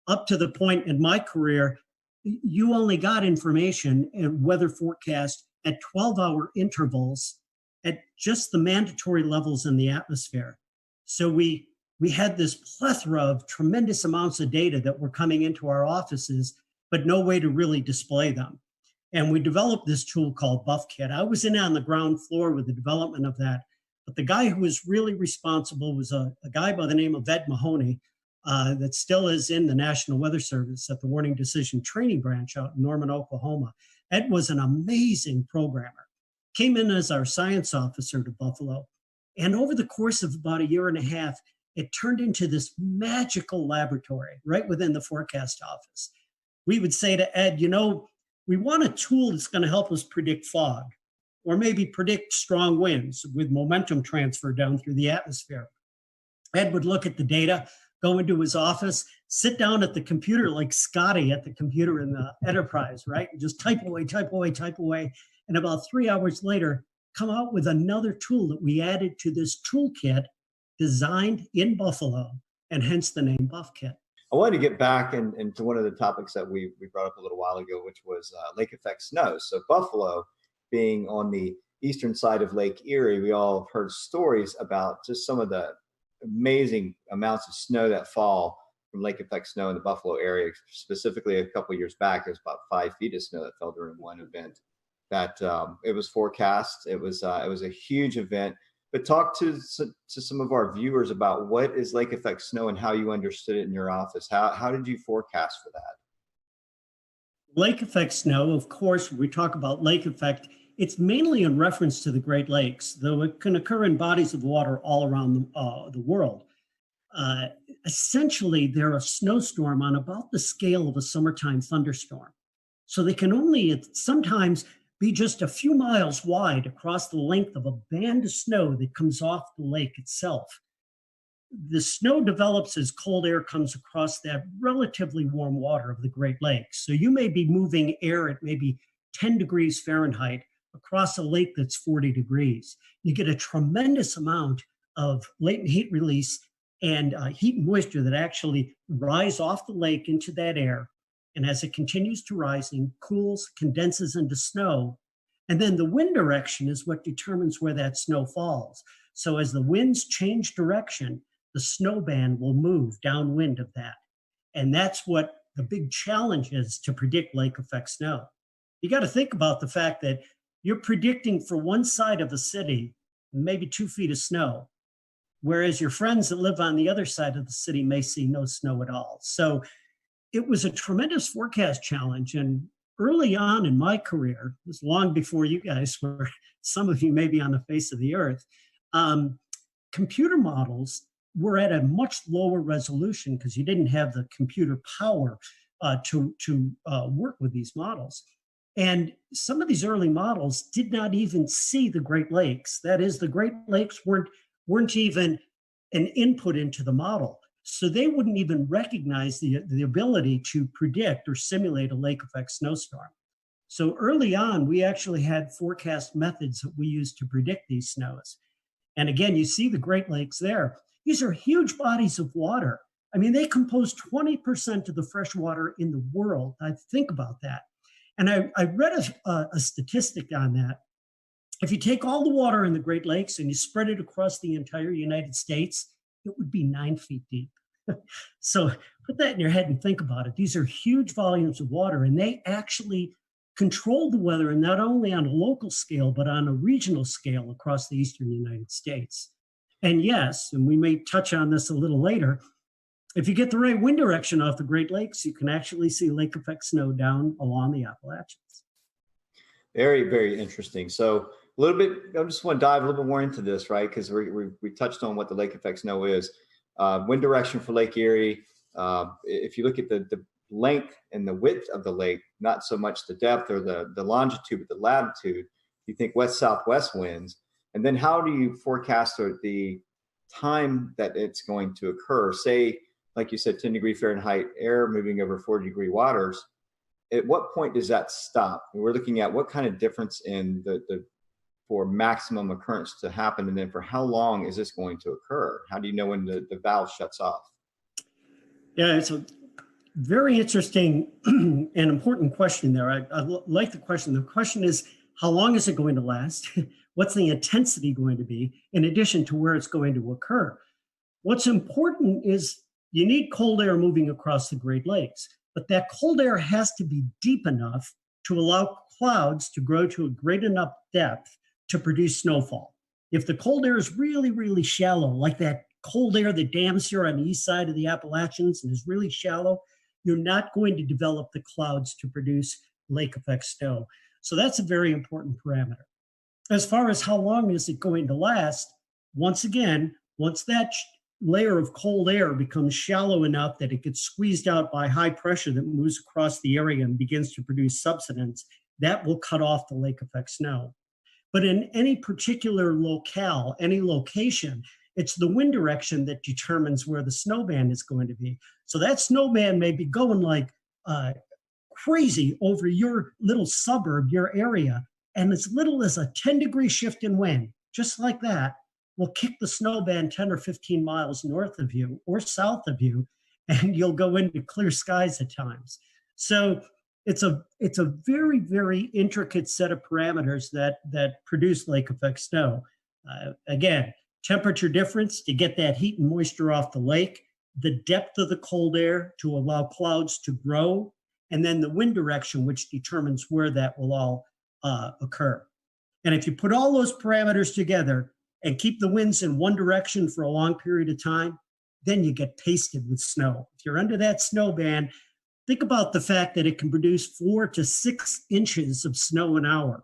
Speaker 1: up to the point in my career, you only got information and weather forecast at 12-hour intervals at just the mandatory levels in the atmosphere. So we had this plethora of tremendous amounts of data that were coming into our offices, but no way to really display them. And we developed this tool called Buff Kit. I was in on the ground floor with the development of that. But the guy who was really responsible was a guy by the name of Ed Mahoney that still is in the National Weather Service at the Warning Decision Training Branch out in Norman, Oklahoma. Ed was an amazing programmer. Came in as our science officer to Buffalo. And over the course of about a year and a half, it turned into this magical laboratory right within the forecast office. We would say to Ed, we want a tool that's going to help us predict fog, or maybe predict strong winds with momentum transfer down through the atmosphere. Ed would look at the data, go into his office, sit down at the computer like Scotty at the computer in the enterprise, right? And just type away. And about 3 hours later, come out with another tool that we added to this toolkit designed in Buffalo, and hence the name Buff Kit.
Speaker 2: I wanted to get back into one of the topics that we brought up a little while ago, which was lake effect snow. So Buffalo being on the eastern side of Lake Erie, we all have heard stories about just some of the amazing amounts of snow that fall from lake effect snow in the Buffalo area. Specifically, a couple of years back, there's about 5 feet of snow that fell during one event. that it was forecast. It was a huge event. But talk to some of our viewers about what is lake effect snow and how you understood it in your office. How did you forecast for that?
Speaker 1: Lake effect snow, of course, when we talk about lake effect, it's mainly in reference to the Great Lakes, though it can occur in bodies of water all around the world. Essentially, they're a snowstorm on about the scale of a summertime thunderstorm. So they can only sometimes be just a few miles wide across the length of a band of snow that comes off the lake itself. The snow develops as cold air comes across that relatively warm water of the Great Lakes. So you may be moving air at maybe 10 degrees Fahrenheit across a lake that's 40 degrees. You get a tremendous amount of latent heat release and heat and moisture that actually rise off the lake into that air. And as it continues to rising, cools, condenses into snow. And then the wind direction is what determines where that snow falls. So as the winds change direction, the snow band will move downwind of that. And that's what the big challenge is to predict lake effect snow. You got to think about the fact that you're predicting for one side of the city, maybe 2 feet of snow, whereas your friends that live on the other side of the city may see no snow at all. So it was a tremendous forecast challenge. And early on in my career, it was long before you guys were, some of you may be on the face of the earth, computer models were at a much lower resolution because you didn't have the computer power to work with these models. And some of these early models did not even see the Great Lakes. That is, the Great Lakes weren't even an input into the model. So they wouldn't even recognize the ability to predict or simulate a lake effect snowstorm. So early on, we actually had forecast methods that we used to predict these snows. And again, you see the Great Lakes there. These are huge bodies of water. I mean, they compose 20% of the fresh water in the world. I think about that. And I read a statistic on that. If you take all the water in the Great Lakes and you spread it across the entire United States, it would be 9 feet deep. So put that in your head and think about it. These are huge volumes of water, and they actually control the weather, and not only on a local scale, but on a regional scale across the eastern United States. And yes, and we may touch on this a little later, if you get the right wind direction off the Great Lakes, you can actually see lake effect snow down along the Appalachians.
Speaker 2: Very, very interesting. So a little bit, I just want to dive a little bit more into this, right? Because we touched on what the lake effect snow is. Wind direction for Lake Erie. If you look at the length and the width of the lake, not so much the depth or the longitude, but the latitude, you think west-southwest winds. And then how do you forecast the time that it's going to occur? Say, like you said, 10 degree Fahrenheit air moving over 40 degree waters. At what point does that stop? We're looking at what kind of difference in for maximum occurrence to happen, and then for how long is this going to occur? How do you know when the valve shuts off?
Speaker 1: Yeah, it's a very interesting and important question there. I like the question. The question is, how long is it going to last? What's the intensity going to be, in addition to where it's going to occur? What's important is you need cold air moving across the Great Lakes, but that cold air has to be deep enough to allow clouds to grow to a great enough depth to produce snowfall. If the cold air is really, really shallow, like that cold air that dams here on the east side of the Appalachians and is really shallow, you're not going to develop the clouds to produce lake effect snow. So that's a very important parameter. As far as how long is it going to last, once again, once that layer of cold air becomes shallow enough that it gets squeezed out by high pressure that moves across the area and begins to produce subsidence, that will cut off the lake effect snow. But in any particular locale, any location, it's the wind direction that determines where the snow band is going to be. So that snow band may be going like crazy over your little suburb, your area, and as little as a 10-degree shift in wind, just like that, will kick the snow band 10 or 15 miles north of you or south of you, and you'll go into clear skies at times. So it's a very, very intricate set of parameters that produce lake effect snow. Again, temperature difference to get that heat and moisture off the lake, the depth of the cold air to allow clouds to grow, and then the wind direction, which determines where that will all occur. And if you put all those parameters together and keep the winds in one direction for a long period of time, then you get pasted with snow. If you're under that snow band, think about the fact that it can produce 4 to 6 inches of snow an hour.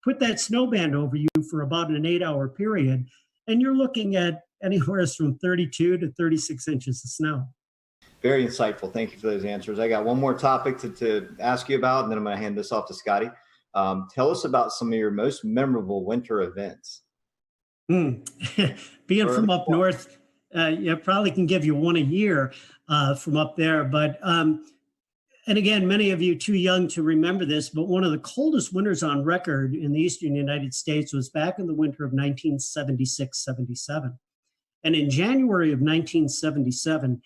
Speaker 1: Put that snow band over you for about an 8-hour period, and you're looking at anywhere from 32 to 36 inches of snow.
Speaker 2: Very insightful. Thank you for those answers. I got one more topic to ask you about, and then I'm going to hand this off to Scotty. Tell us about some of your most memorable winter events.
Speaker 1: Being from up north, I probably can give you one a year from up there. But, and again, many of you too young to remember this, but one of the coldest winters on record in the eastern United States was back in the winter of 1976-77. And in January of 1977,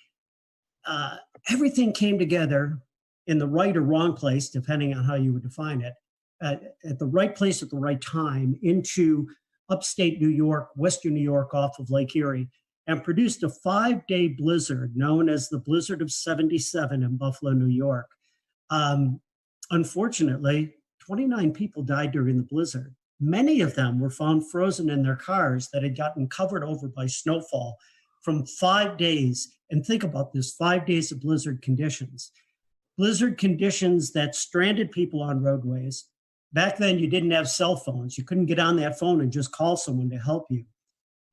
Speaker 1: everything came together in the right or wrong place, depending on how you would define it, at the right place at the right time into upstate New York, western New York off of Lake Erie, and produced a 5-day blizzard known as the Blizzard of 77 in Buffalo, New York. Unfortunately, 29 people died during the blizzard. Many of them were found frozen in their cars that had gotten covered over by snowfall from 5 days. And think about this, 5 days of blizzard conditions. Blizzard conditions that stranded people on roadways. Back then, you didn't have cell phones. You couldn't get on that phone and just call someone to help you.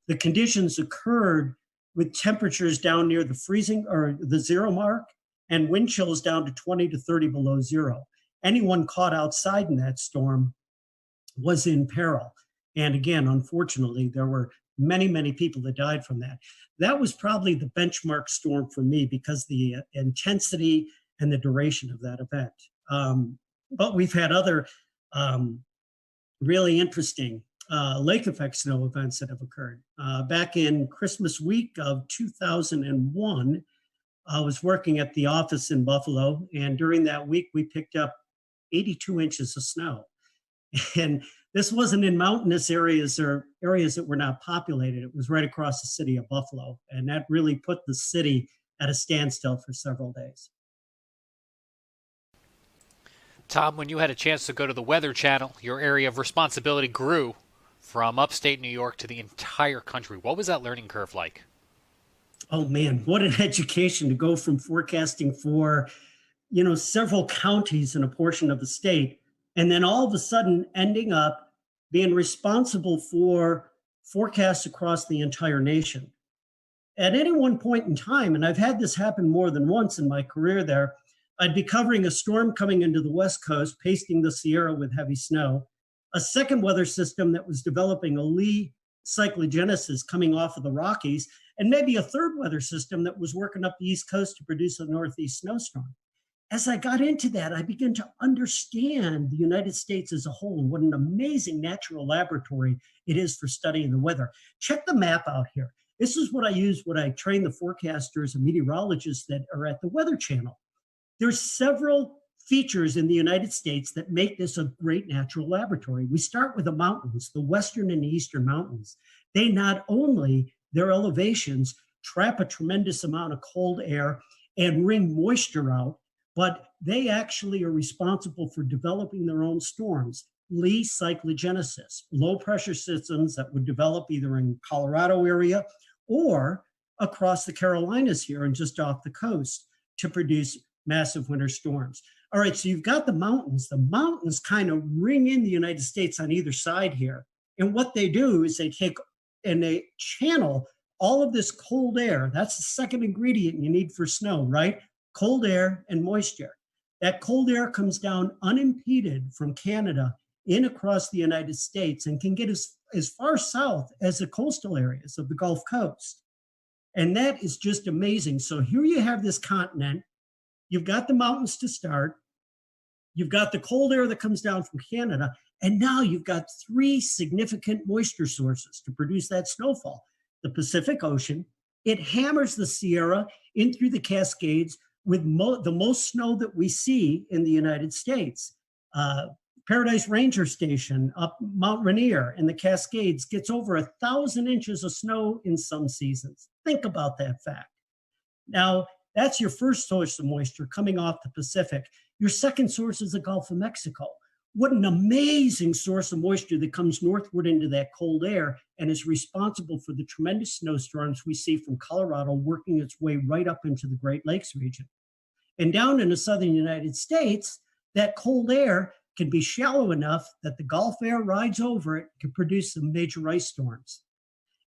Speaker 1: The conditions occurred with temperatures down near the freezing or the zero mark and wind chills down to 20 to 30 below zero. Anyone caught outside in that storm was in peril. And again, unfortunately, there were many, many people that died from that. That was probably the benchmark storm for me because the intensity and the duration of that event. But we've had other really interesting lake effect snow events that have occurred. Back in Christmas week of 2001, I was working at the office in Buffalo, and during that week, we picked up 82 inches of snow. And this wasn't in mountainous areas or areas that were not populated. It was right across the city of Buffalo, and that really put the city at a standstill for several days.
Speaker 13: Tom, when you had a chance to go to the Weather Channel, your area of responsibility grew from upstate New York to the entire country. What was that learning curve like?
Speaker 1: Oh man, what an education to go from forecasting for, several counties in a portion of the state, and then all of a sudden ending up being responsible for forecasts across the entire nation. At any one point in time, and I've had this happen more than once in my career there, I'd be covering a storm coming into the West Coast, pasting the Sierra with heavy snow, a second weather system that was developing a lee cyclogenesis coming off of the Rockies, and maybe a third weather system that was working up the East Coast to produce a Northeast snowstorm. As I got into that, I began to understand the United States as a whole and what an amazing natural laboratory it is for studying the weather. Check the map out here. This is what I use when I train the forecasters and meteorologists that are at the Weather Channel. There's several features in the United States that make this a great natural laboratory. We start with the mountains, the western and eastern mountains. They not only, their elevations, trap a tremendous amount of cold air and wring moisture out, but they actually are responsible for developing their own storms. Lee cyclogenesis, low pressure systems that would develop either in Colorado area or across the Carolinas here and just off the coast to produce massive winter storms. All right, so you've got the mountains. The mountains kind of ring in the United States on either side here. And what they do is they take and they channel all of this cold air. That's the second ingredient you need for snow, right? Cold air and moisture. That cold air comes down unimpeded from Canada in across the United States and can get as far south as the coastal areas of the Gulf Coast. And that is just amazing. So here you have this continent. You've got the mountains to start. You've got the cold air that comes down from Canada. And now you've got three significant moisture sources to produce that snowfall. The Pacific Ocean, it hammers the Sierra in through the Cascades with the most snow that we see in the United States. Paradise Ranger Station up Mount Rainier in the Cascades gets over 1,000 inches of snow in some seasons. Think about that fact. Now, that's your first source of moisture coming off the Pacific. Your second source is the Gulf of Mexico. what an amazing source of moisture that comes northward into that cold air and is responsible for the tremendous snowstorms we see from Colorado working its way right up into the Great Lakes region. And down in the southern United States, that cold air can be shallow enough that the Gulf air rides over it, can produce some major ice storms.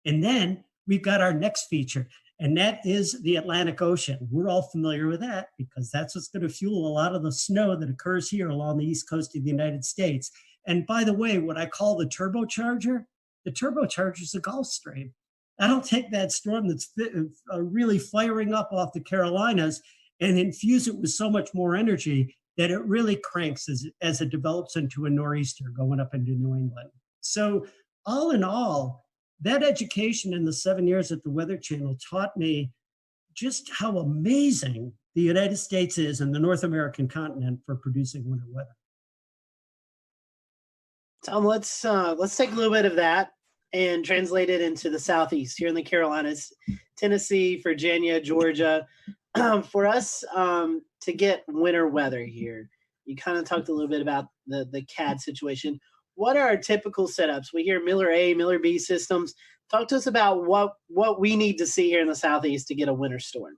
Speaker 1: And then we've got our next feature, and that is the Atlantic Ocean. We're all familiar with that because that's what's going to fuel a lot of the snow that occurs here along the east coast of the United States. And by the way, what I call the turbocharger is the Gulf Stream. I don't take that storm that's really firing up off the Carolinas and infuse it with so much more energy that it really cranks as it develops into a nor'easter going up into New England. So all in all, that education in the 7 years at the Weather Channel taught me just how amazing the United States is and the North American continent for producing winter weather.
Speaker 4: Tom, let's take a little bit of that and translate it into the Southeast here in the Carolinas, Tennessee, Virginia, Georgia. For us to get winter weather here, you kind of talked a little bit about the CAD situation. What are our typical setups? We hear Miller A, Miller B systems. Talk to us about what we need to see here in the Southeast to get a winter storm.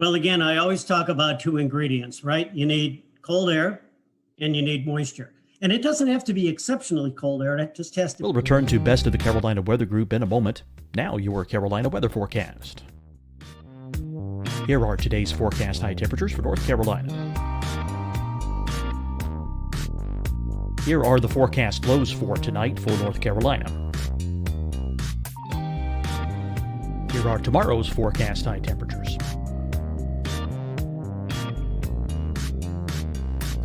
Speaker 1: Well, again, I always talk about two ingredients, right? You need cold air and you need moisture. And it doesn't have to be exceptionally cold air. It just has to.
Speaker 8: We'll return to Best of the Carolina Weather Group in a moment. Now your Carolina weather forecast. Here are today's forecast high temperatures for North Carolina. Here are the forecast lows for tonight for North Carolina. Here are tomorrow's forecast high temperatures.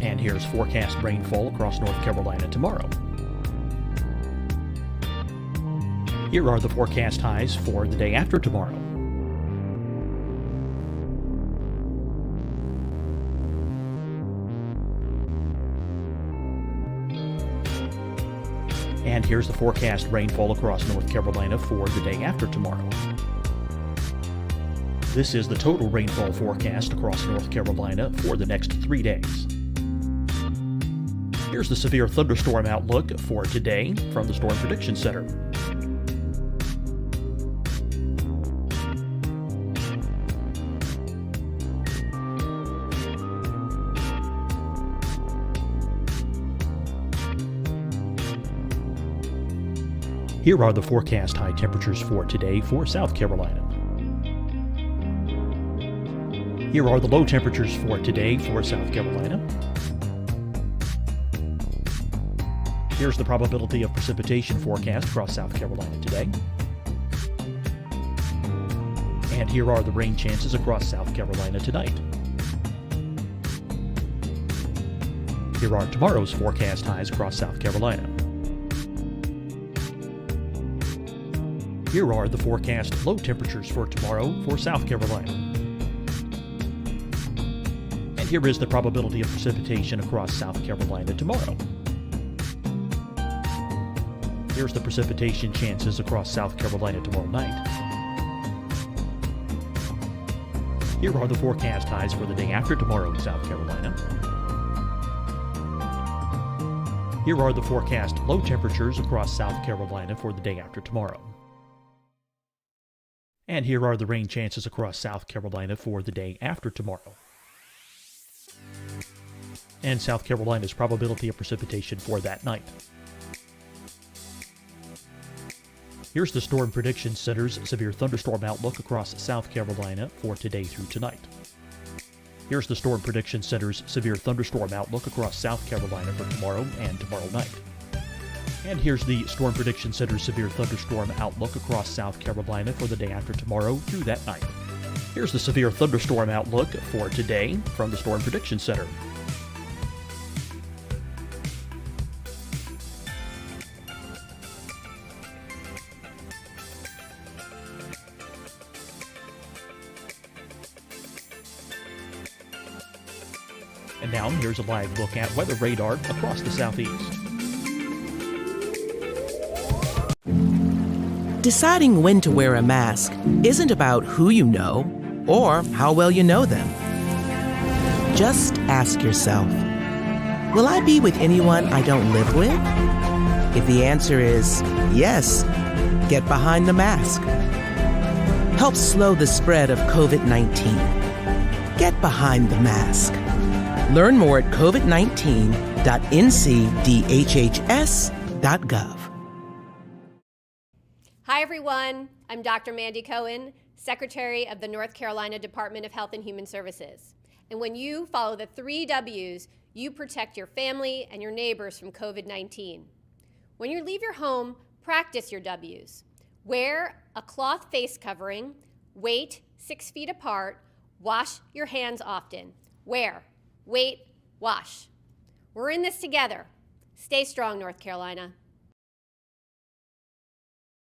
Speaker 8: And here's forecast rainfall across North Carolina tomorrow. Here are the forecast highs for the day after tomorrow. And here's the forecast rainfall across North Carolina for the day after tomorrow. This is the total rainfall forecast across North Carolina for the next 3 days. Here's the severe thunderstorm outlook for today from the Storm Prediction Center. Here are the forecast high temperatures for today for South Carolina. Here are the low temperatures for today for South Carolina. Here's the probability of precipitation forecast across South Carolina today. And here are the rain chances across South Carolina tonight. Here are tomorrow's forecast highs across South Carolina. Here are the forecast low temperatures for tomorrow for South Carolina. And here is the probability of precipitation across South Carolina tomorrow. Here's the precipitation chances across South Carolina tomorrow night. Here are the forecast highs for the day after tomorrow in South Carolina. Here are the forecast low temperatures across South Carolina for the day after tomorrow. And here are the rain chances across South Carolina for the day after tomorrow. And South Carolina's probability of precipitation for that night. Here's the Storm Prediction Center's severe thunderstorm outlook across South Carolina for today through tonight. Here's the Storm Prediction Center's severe thunderstorm outlook across South Carolina for tomorrow and tomorrow night. And here's the Storm Prediction Center's severe thunderstorm outlook across South Carolina for the day after tomorrow through that night. Here's the severe thunderstorm outlook for today from the Storm Prediction Center. And now here's a live look at weather radar across the Southeast.
Speaker 9: Deciding when to wear a mask isn't about who you know or how well you know them. Just ask yourself, Will I be with anyone I don't live with? If the answer is yes, get behind the mask. Help slow the spread of COVID-19. Get behind the mask. Learn more at covid19.ncdhhs.gov.
Speaker 10: Hi, everyone. I'm Dr. Mandy Cohen, Secretary of the North Carolina Department of Health and Human Services. And when you follow the 3 W's, you protect your family and your neighbors from COVID-19. When you leave your home, practice your W's. Wear a cloth face covering, wait 6 feet apart, wash your hands often. Wear, wait, wash. We're in this together. Stay strong, North Carolina.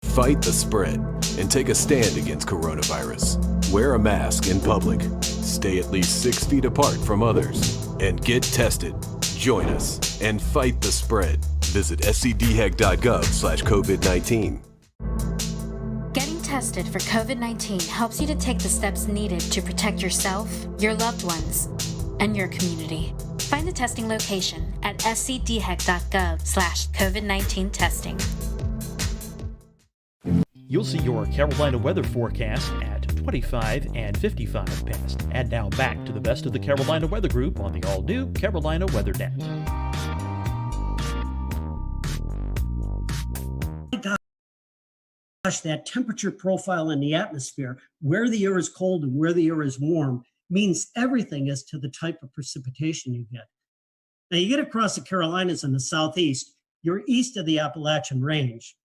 Speaker 11: Fight the spread and take a stand against coronavirus. Wear a mask in public. Stay at least 6 feet apart from others. And get tested. Join us and fight the spread. Visit scdhec.gov/COVID-19.
Speaker 12: Getting tested for COVID-19 helps you to take the steps needed to protect yourself, your loved ones, and your community. Find the testing location at scdhec.gov/COVID-19 testing.
Speaker 8: You'll see your Carolina weather forecast at 25 and 55 past. And now back to the best of the Carolina Weather Group on the all-new Carolina WeatherNet.
Speaker 1: Gosh, that temperature profile in the atmosphere, where the air is cold and where the air is warm, means everything as to the type of precipitation you get. Now, you get across the Carolinas in the southeast, you're east of the Appalachian Range.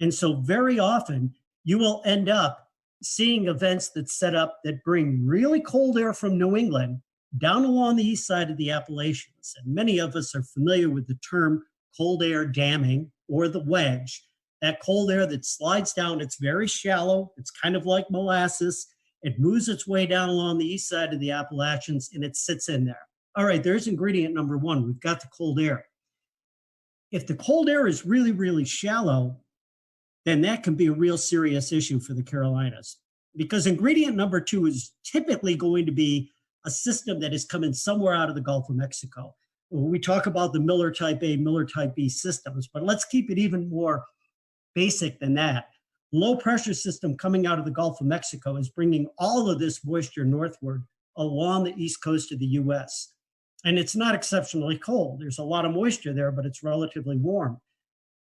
Speaker 1: And so very often you will end up seeing events that set up that bring really cold air from New England down along the east side of the Appalachians. And many of us are familiar with the term cold air damming or the wedge. That cold air that slides down, it's very shallow. It's kind of like molasses. It moves its way down along the east side of the Appalachians and it sits in there. All right, there's ingredient number one. We've got the cold air. If the cold air is really, really shallow, then that can be a real serious issue for the Carolinas. Because ingredient number two is typically going to be a system that is coming somewhere out of the Gulf of Mexico. We talk about the Miller Type A, Miller Type B systems, but let's keep it even more basic than that. Low pressure system coming out of the Gulf of Mexico is bringing all of this moisture northward along the east coast of the US. And it's not exceptionally cold. There's a lot of moisture there, but it's relatively warm.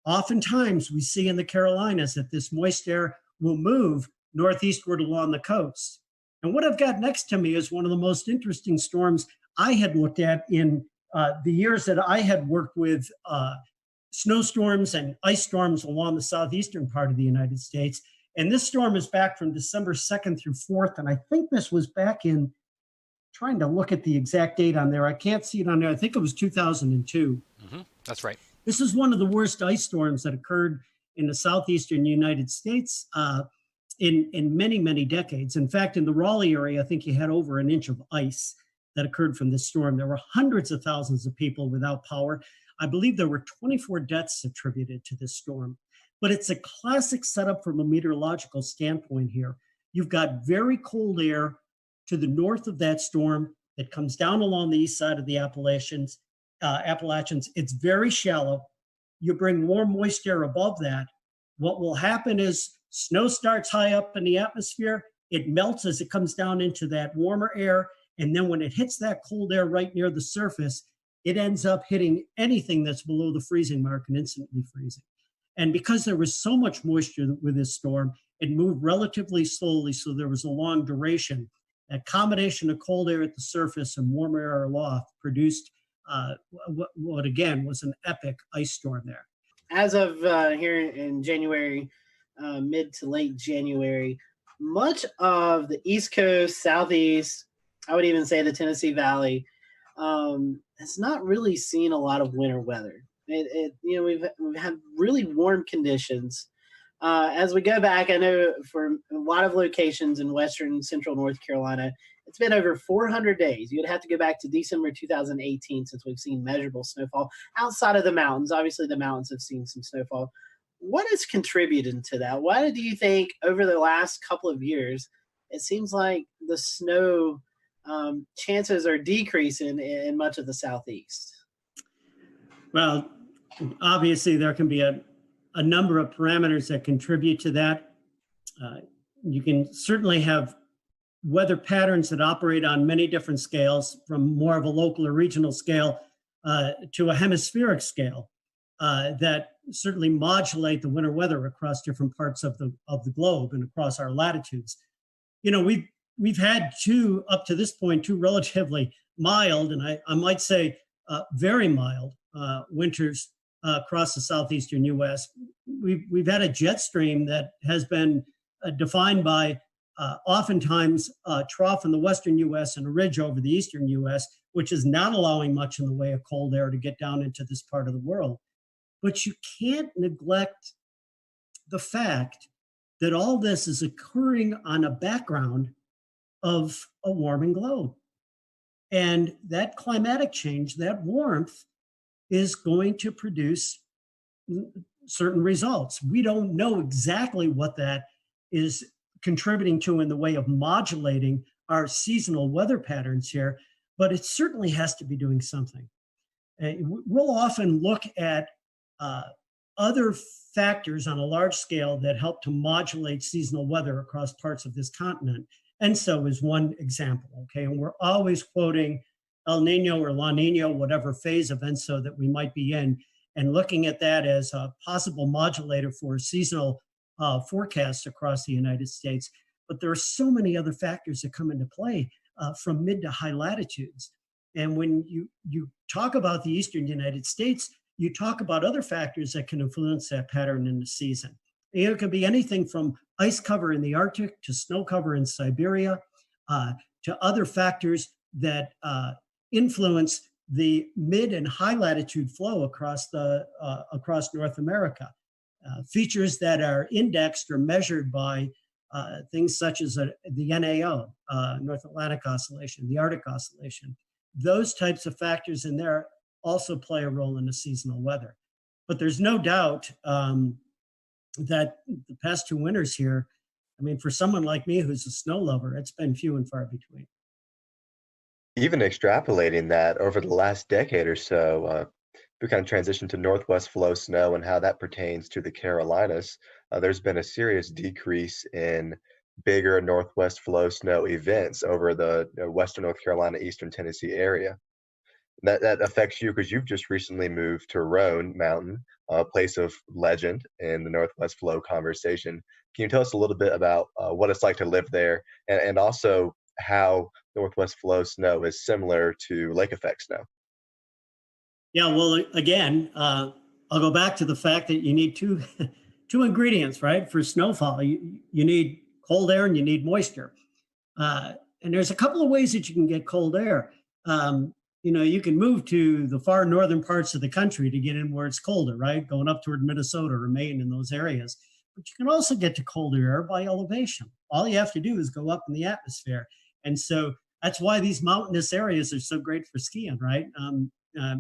Speaker 1: Oftentimes we see in the Carolinas that this moist air will move northeastward along the coast. And what I've got next to me is one of the most interesting storms I had looked at in the years that I had worked with snowstorms and ice storms along the southeastern part of the United States. And this storm is back from December 2nd through 4th. And I think this was back in, trying to look at the exact date on there. I can't see it on there. I think it was 2002.
Speaker 13: That's right.
Speaker 1: This is one of the worst ice storms that occurred in the southeastern United States in many, many decades. In fact, in the Raleigh area, I think you had over an inch of ice that occurred from this storm. There were hundreds of thousands of people without power. I believe there were 24 deaths attributed to this storm. But it's a classic setup from a meteorological standpoint here. You've got very cold air to the north of that storm that comes down along the east side of the Appalachians. It's very shallow. You bring more moist air above that. What will happen is snow starts high up in the atmosphere. It melts as it comes down into that warmer air. And then when it hits that cold air right near the surface, it ends up hitting anything that's below the freezing mark and instantly freezing. And because there was so much moisture with this storm, it moved relatively slowly, so there was a long duration. That combination of cold air at the surface and warm air aloft produced what again was an epic ice storm there.
Speaker 4: As of here in January, mid to late January, much of the East Coast, Southeast, I would even say the Tennessee Valley, has not really seen a lot of winter weather. We've had really warm conditions. As we go back, I know for a lot of locations in western central North Carolina, it's been over 400 days. You'd have to go back to December 2018 since we've seen measurable snowfall outside of the mountains. Obviously, the mountains have seen some snowfall. What has contributed to that? Why do you think over the last couple of years, it seems like the snow chances are decreasing in much of the Southeast?
Speaker 1: Well, obviously there can be a number of parameters that contribute to that. You can certainly have weather patterns that operate on many different scales, from more of a local or regional scale to a hemispheric scale, that certainly modulate the winter weather across different parts of the globe and across our latitudes. You know, we've had up to this point, two relatively mild, and I might say very mild winters across the southeastern U.S. We've had a jet stream that has been defined by oftentimes a trough in the western U.S. and a ridge over the eastern U.S., which is not allowing much in the way of cold air to get down into this part of the world. But you can't neglect the fact that all this is occurring on a background of a warming globe. And that climatic change, that warmth, is going to produce certain results. We don't know exactly what that is contributing to in the way of modulating our seasonal weather patterns here, but it certainly has to be doing something. We'll often look at other factors on a large scale that help to modulate seasonal weather across parts of this continent. And so is one example, okay? And we're always quoting El Nino or La Nina, whatever phase of ENSO that we might be in, and looking at that as a possible modulator for seasonal forecasts across the United States. But there are so many other factors that come into play from mid to high latitudes. And when you talk about the eastern United States, you talk about other factors that can influence that pattern in the season. It could be anything from ice cover in the Arctic to snow cover in Siberia, to other factors that influence the mid and high latitude flow across North America. Features that are indexed or measured by things such as the NAO, North Atlantic Oscillation, the Arctic Oscillation. Those types of factors in there also play a role in the seasonal weather. But there's no doubt that the past two winters here, I mean, for someone like me who's a snow lover, it's been few and far between.
Speaker 5: Even extrapolating that over the last decade or so, we kind of transitioned to northwest flow snow and how that pertains to the Carolinas. There's been a serious decrease in bigger northwest flow snow events over the western North Carolina, eastern Tennessee area. That affects you because you've just recently moved to Roan Mountain, a place of legend in the Northwest Flow conversation. Can you tell us a little bit about what it's like to live there, and also how Northwest Flow snow is similar to lake effect snow?
Speaker 1: Yeah, well, again, I'll go back to the fact that you need two ingredients, right? For snowfall, you need cold air and you need moisture. And there's a couple of ways that you can get cold air. You can move to the far northern parts of the country to get in where it's colder, right? Going up toward Minnesota or Maine in those areas. But you can also get to colder air by elevation. All you have to do is go up in the atmosphere. And so that's why these mountainous areas are so great for skiing, right?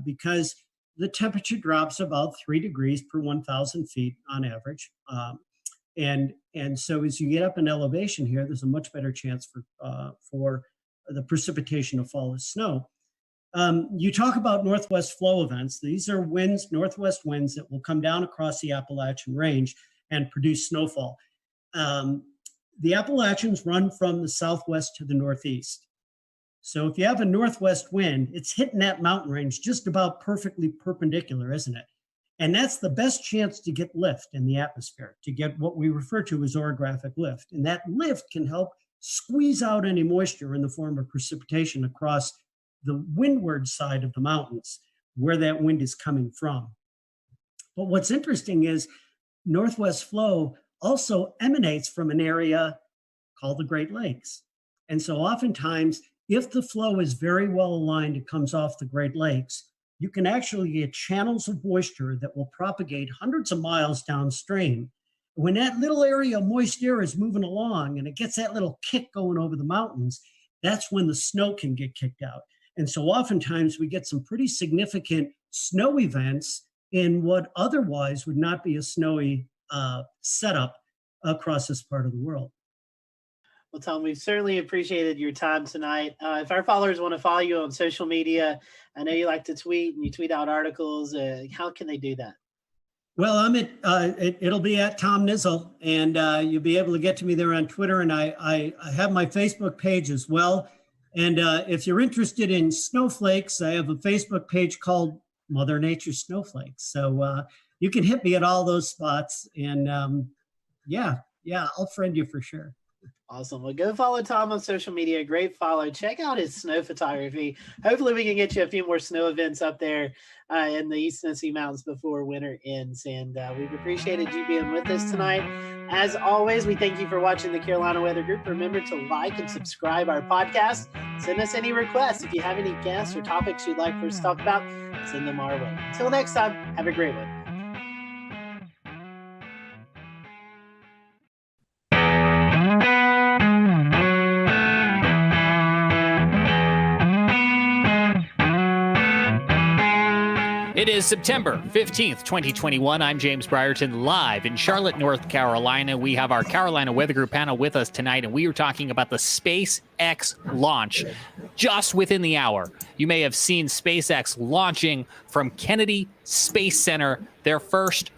Speaker 1: Because the temperature drops about 3 degrees per 1,000 feet on average. And so as you get up in elevation here, there's a much better chance for the precipitation to fall as snow. You talk about northwest flow events. These are winds, northwest winds that will come down across the Appalachian Range and produce snowfall. The Appalachians run from the southwest to the northeast. So if you have a northwest wind, it's hitting that mountain range just about perfectly perpendicular, isn't it? And that's the best chance to get lift in the atmosphere, to get what we refer to as orographic lift. And that lift can help squeeze out any moisture in the form of precipitation across the windward side of the mountains, where that wind is coming from. But what's interesting is northwest flow also emanates from an area called the Great Lakes. And so oftentimes, if the flow is very well aligned, it comes off the Great Lakes, you can actually get channels of moisture that will propagate hundreds of miles downstream. When that little area of moist air is moving along and it gets that little kick going over the mountains, that's when the snow can get kicked out. And so oftentimes we get some pretty significant snow events in what otherwise would not be a snowy setup across this part of the world.
Speaker 4: Well, Tom, we've certainly appreciated your time tonight. If our followers want to follow you on social media, I know you like to tweet and you tweet out articles. How can they do that?
Speaker 1: Well, I'm at, it'll be at Tom Nizzle, and you'll be able to get to me there on Twitter. And I have my Facebook page as well. And if you're interested in snowflakes, I have a Facebook page called Mother Nature Snowflakes. So you can hit me at all those spots. And yeah, I'll friend you for sure.
Speaker 4: Awesome. Well, go follow Tom on social media. Great follow. Check out his snow photography. Hopefully we can get you a few more snow events up there in the East Tennessee Mountains before winter ends. And we've appreciated you being with us tonight. As always, we thank you for watching the Carolina Weather Group. Remember to like and subscribe our podcast. Send us any requests. If you have any guests or topics you'd like for us to talk about, send them our way. Until next time, have a great one.
Speaker 13: It is September 15th, 2021. I'm James Brierton, live in Charlotte, North Carolina. We have our Carolina Weather Group panel with us tonight, and we are talking about the SpaceX launch just within the hour. You may have seen SpaceX launching from Kennedy Space Center, their first,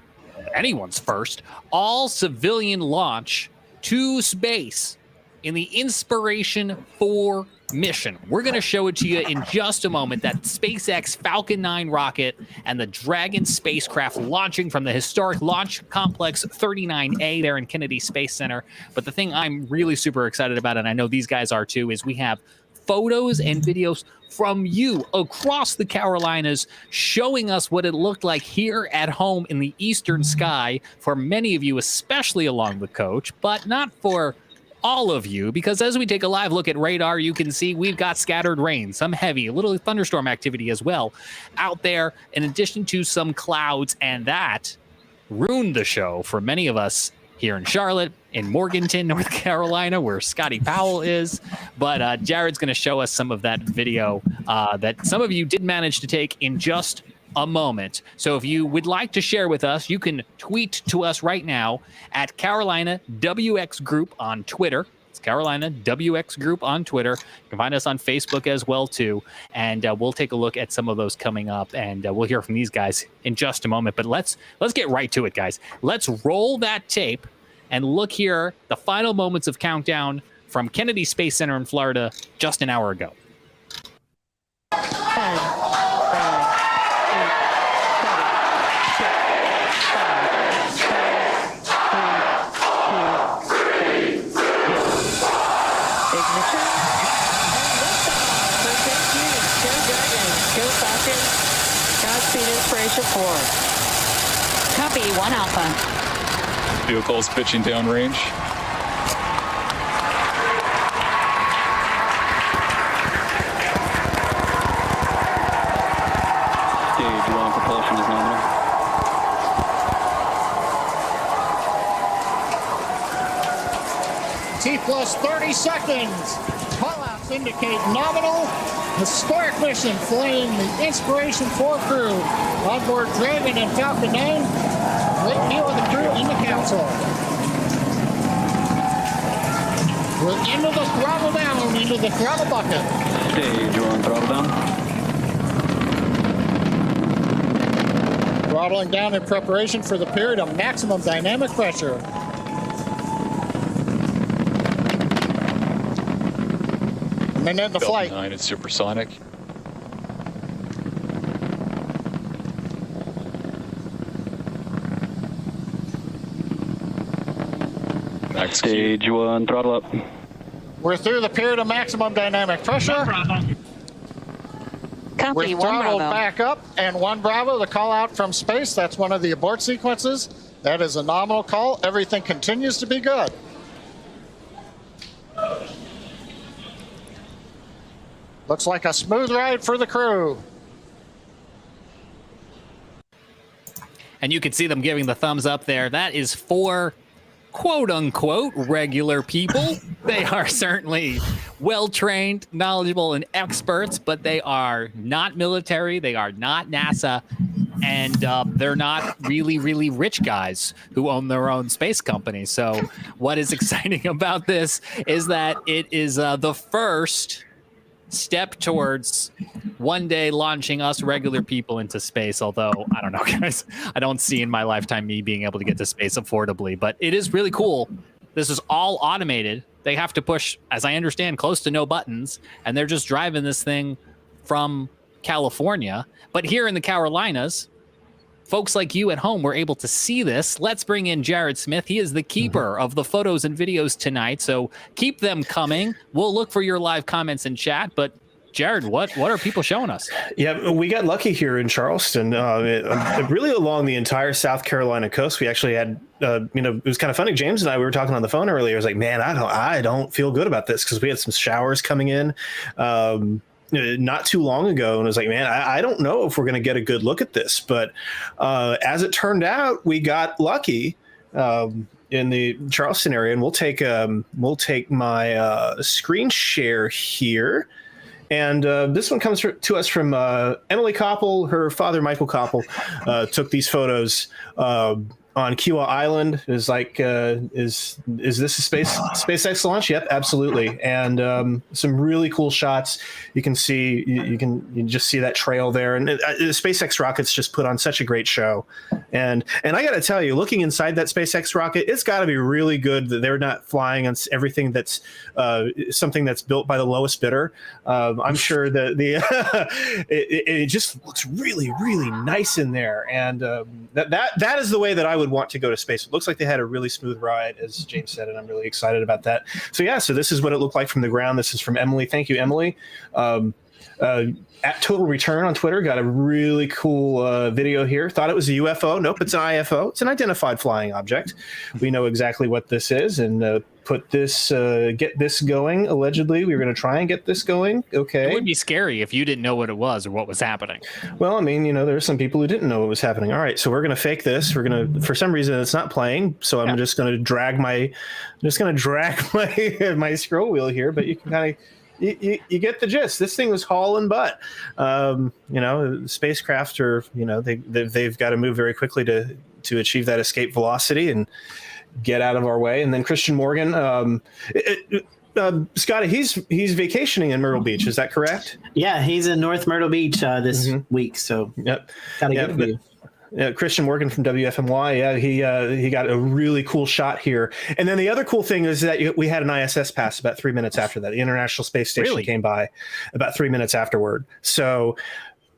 Speaker 13: anyone's first, all-civilian launch to space in the Inspiration 4 mission. We're going to show it to you in just a moment, that SpaceX Falcon 9 rocket and the Dragon spacecraft launching from the historic Launch Complex 39A there in Kennedy Space Center. But the thing I'm really super excited about, and I know these guys are too, is we have photos and videos from you across the Carolinas showing us what it looked like here at home in the eastern sky for many of you, especially along the coast, but not for all of you, because as we take a live look at radar, you can see we've got scattered rain, some heavy, a little thunderstorm activity as well out there, in addition to some clouds, and that ruined the show for many of us here in Charlotte, in Morganton, North Carolina, where Scotty Powell is. But Jared's going to show us some of that video that some of you did manage to take in just a moment. So if you would like to share with us, you can tweet to us right now at Carolina WX Group on Twitter. It's Carolina WX Group on Twitter. You can find us on Facebook as well too, and we'll take a look at some of those coming up, and we'll hear from these guys in just a moment. But let's get right to it, guys. Let's roll that tape and look here, the final moments of countdown from Kennedy Space Center in Florida just an hour ago.
Speaker 6: 10, 4.
Speaker 12: Copy, 1 Alpha.
Speaker 22: Vehicles pitching downrange.
Speaker 6: Stage 1 propulsion is nominal.
Speaker 23: T plus 30 seconds. Callouts indicate nominal. Historic mission flying the Inspiration 4 crew. Onboard Dragon and Falcon 9. Great deal of the crew in the council. We're into the throttle down, into the throttle bucket.
Speaker 6: Stage 1 throttle down.
Speaker 23: Throttling down in preparation for the period of maximum dynamic pressure. And then the flight.
Speaker 22: 9 is supersonic.
Speaker 6: Max Stage 1 throttle up.
Speaker 23: We're through the period of maximum dynamic pressure.
Speaker 12: Copy,
Speaker 23: We're
Speaker 12: 1
Speaker 23: throttled
Speaker 12: Bravo.
Speaker 23: back up, and 1 Bravo, the call out from space. That's one of the abort sequences. That is a nominal call. Everything continues to be good. Looks like a smooth ride for the crew.
Speaker 13: And you can see them giving the thumbs up there. That is for quote unquote regular people. They are certainly well-trained, knowledgeable, and experts, but they are not military. They are not NASA. and they're not really, really rich guys who own their own space company. So what is exciting about this is that it is the first step towards one day launching us regular people into space. Although, I don't know, guys, I don't see in my lifetime me being able to get to space affordably, but it is really cool. This is all automated. They have to push, as I understand, close to no buttons, and they're just driving this thing from California. But here in the Carolinas, folks like you at home were able to see this. Let's bring in Jared Smith. He is the keeper of the photos and videos tonight, so keep them coming. We'll look for your live comments in chat, but Jared, what are people showing us?
Speaker 3: Yeah, we got lucky here in Charleston. Really along the entire South Carolina coast, we actually had, it was kind of funny. James and I, we were talking on the phone earlier. I was like, man, I don't feel good about this because we had some showers coming in not too long ago, and I was like, man, I don't know if we're going to get a good look at this. But as it turned out, we got lucky in the Charleston area, and we'll take my screen share here. And this one comes to us from Emily Koppel. Her father, Michael Koppel, took these photos on Kiawah Island. Is like, is this a SpaceX launch? Yep, absolutely. And some really cool shots. You can see, you can just see that trail there. And the SpaceX rockets just put on such a great show. And I got to tell you, looking inside that SpaceX rocket, it's got to be really good that they're not flying on everything that's something that's built by the lowest bidder. I'm sure that it just looks really, really nice in there. And that is the way that I would want to go to space. It looks like they had a really smooth ride, as James said, and I'm really excited about that. So this is what it looked like from the ground. This is from Emily. Thank you, Emily. At Total Return on Twitter got a really cool video here. Thought it was a UFO. Nope, it's an IFO. It's an identified flying object. We know exactly what this is, and get this going. Allegedly, we were going to try and get this going. Okay.
Speaker 13: It would be scary if you didn't know what it was or what was happening.
Speaker 3: Well, I mean, there are some people who didn't know what was happening. All right, so we're going to fake this. We're going to, for some reason, it's not playing. So I'm just going to drag my my scroll wheel here. But you can kind of. You get the gist. This thing was hauling butt. Spacecraft are, they've got to move very quickly to achieve that escape velocity and get out of our way. And then Christian Morgan, Scotty, he's vacationing in Myrtle Beach. Is that correct?
Speaker 4: Yeah, he's in North Myrtle Beach this week. So gotta get you.
Speaker 3: Christian Morgan from WFMY. Yeah, he got a really cool shot here. And then the other cool thing is that we had an ISS pass about 3 minutes after that. The International Space Station came by about 3 minutes afterward. So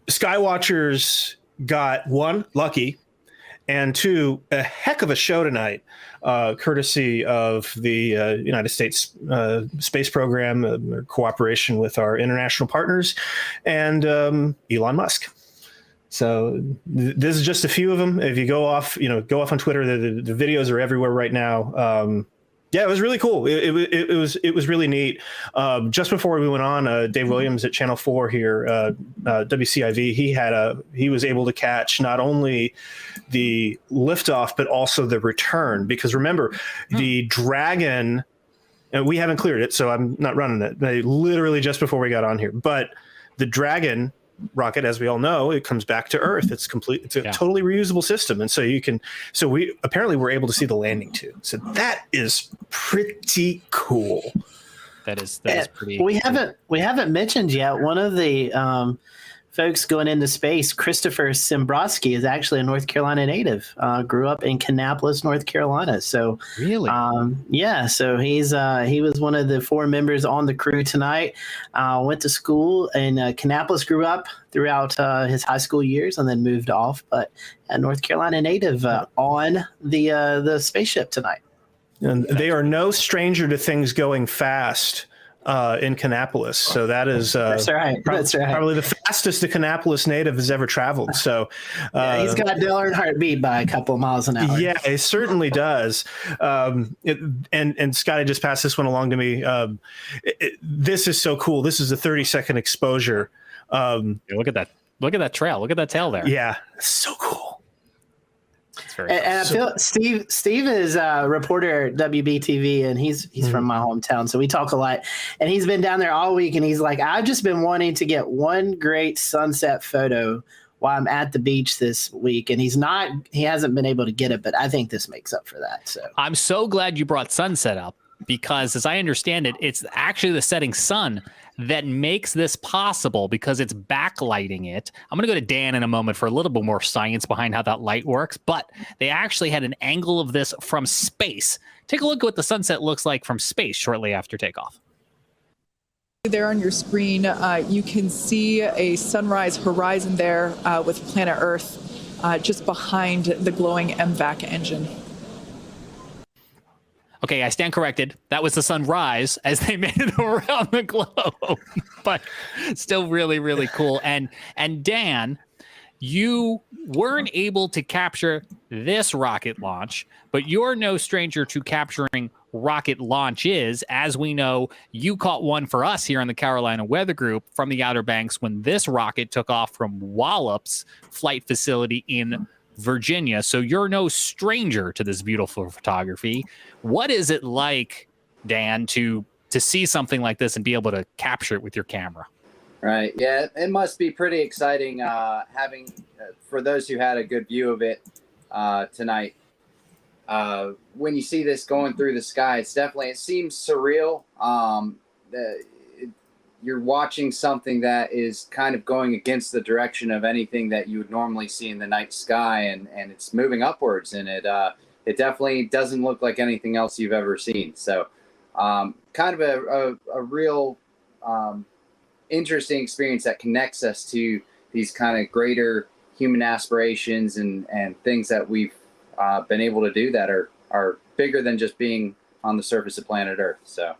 Speaker 3: Skywatchers got one, lucky, and two, a heck of a show tonight, courtesy of the United States Space Program, cooperation with our international partners, and Elon Musk. So this is just a few of them. If you go off on Twitter, the videos are everywhere right now. It was really cool. It was really neat. Just before we went on, Dave Williams at Channel 4 here, WCIV, he was able to catch not only the liftoff but also the return. Because remember, the Dragon, and we haven't cleared it, so I'm not running it. They literally just before we got on here, but the Dragon rocket, as we all know, it comes back to Earth. It's complete. It's a totally reusable system, and so we apparently were able to see the landing too. So that is pretty cool.
Speaker 13: That is pretty.
Speaker 4: We haven't mentioned yet one of the folks going into space. Christopher Simbrowski is actually a North Carolina native. Grew up in Kannapolis, North Carolina. So
Speaker 13: really,
Speaker 4: so he was one of the 4 members on the crew tonight. Went to school in Kannapolis, grew up throughout his high school years, and then moved off. But a North Carolina native on the spaceship tonight.
Speaker 3: And they are no stranger to things going fast. In Kannapolis, so that is
Speaker 4: that's right.
Speaker 3: Probably the fastest a Kannapolis native has ever traveled. So
Speaker 4: he's got Dale Earnhardt beat by a couple of miles an hour.
Speaker 3: Yeah, it certainly does. And Scotty just passed this one along to me. This is so cool. This is a 30-second exposure.
Speaker 13: Look at that! Look at that trail. Look at that tail there.
Speaker 3: Yeah, so cool.
Speaker 4: And I feel Steve is a reporter at WBTV, and he's from my hometown, so we talk a lot. And he's been down there all week, and he's like, I've just been wanting to get one great sunset photo while I'm at the beach this week, and he hasn't been able to get it, but I think this makes up for that. So
Speaker 13: I'm so glad you brought sunset up, because as I understand it, it's actually the setting sun that makes this possible because it's backlighting it. I'm going to go to Dan in a moment for a little bit more science behind how that light works, but they actually had an angle of this from space. Take a look at what the sunset looks like from space shortly after takeoff.
Speaker 7: There on your screen, you can see a sunrise horizon there with planet Earth just behind the glowing MVAC engine.
Speaker 13: Okay, I stand corrected. That was the sunrise as they made it around the globe, but still really, really cool. And Dan, you weren't able to capture this rocket launch, but you're no stranger to capturing rocket launches. As we know, you caught one for us here on the Carolina Weather Group from the Outer Banks when this rocket took off from Wallops Flight Facility in Virginia. So you're no stranger to this beautiful photography. What is it like, Dan, to see something like this and be able to capture it with your camera?
Speaker 16: Right. Yeah, it must be pretty exciting having, for those who had a good view of it tonight. When you see this going through the sky, it seems surreal. You're watching something that is kind of going against the direction of anything that you would normally see in the night sky, and it's moving upwards, and it definitely doesn't look like anything else you've ever seen. So kind of a real interesting experience that connects us to these kind of greater human aspirations and things that we've been able to do that are bigger than just being on the surface of planet Earth. So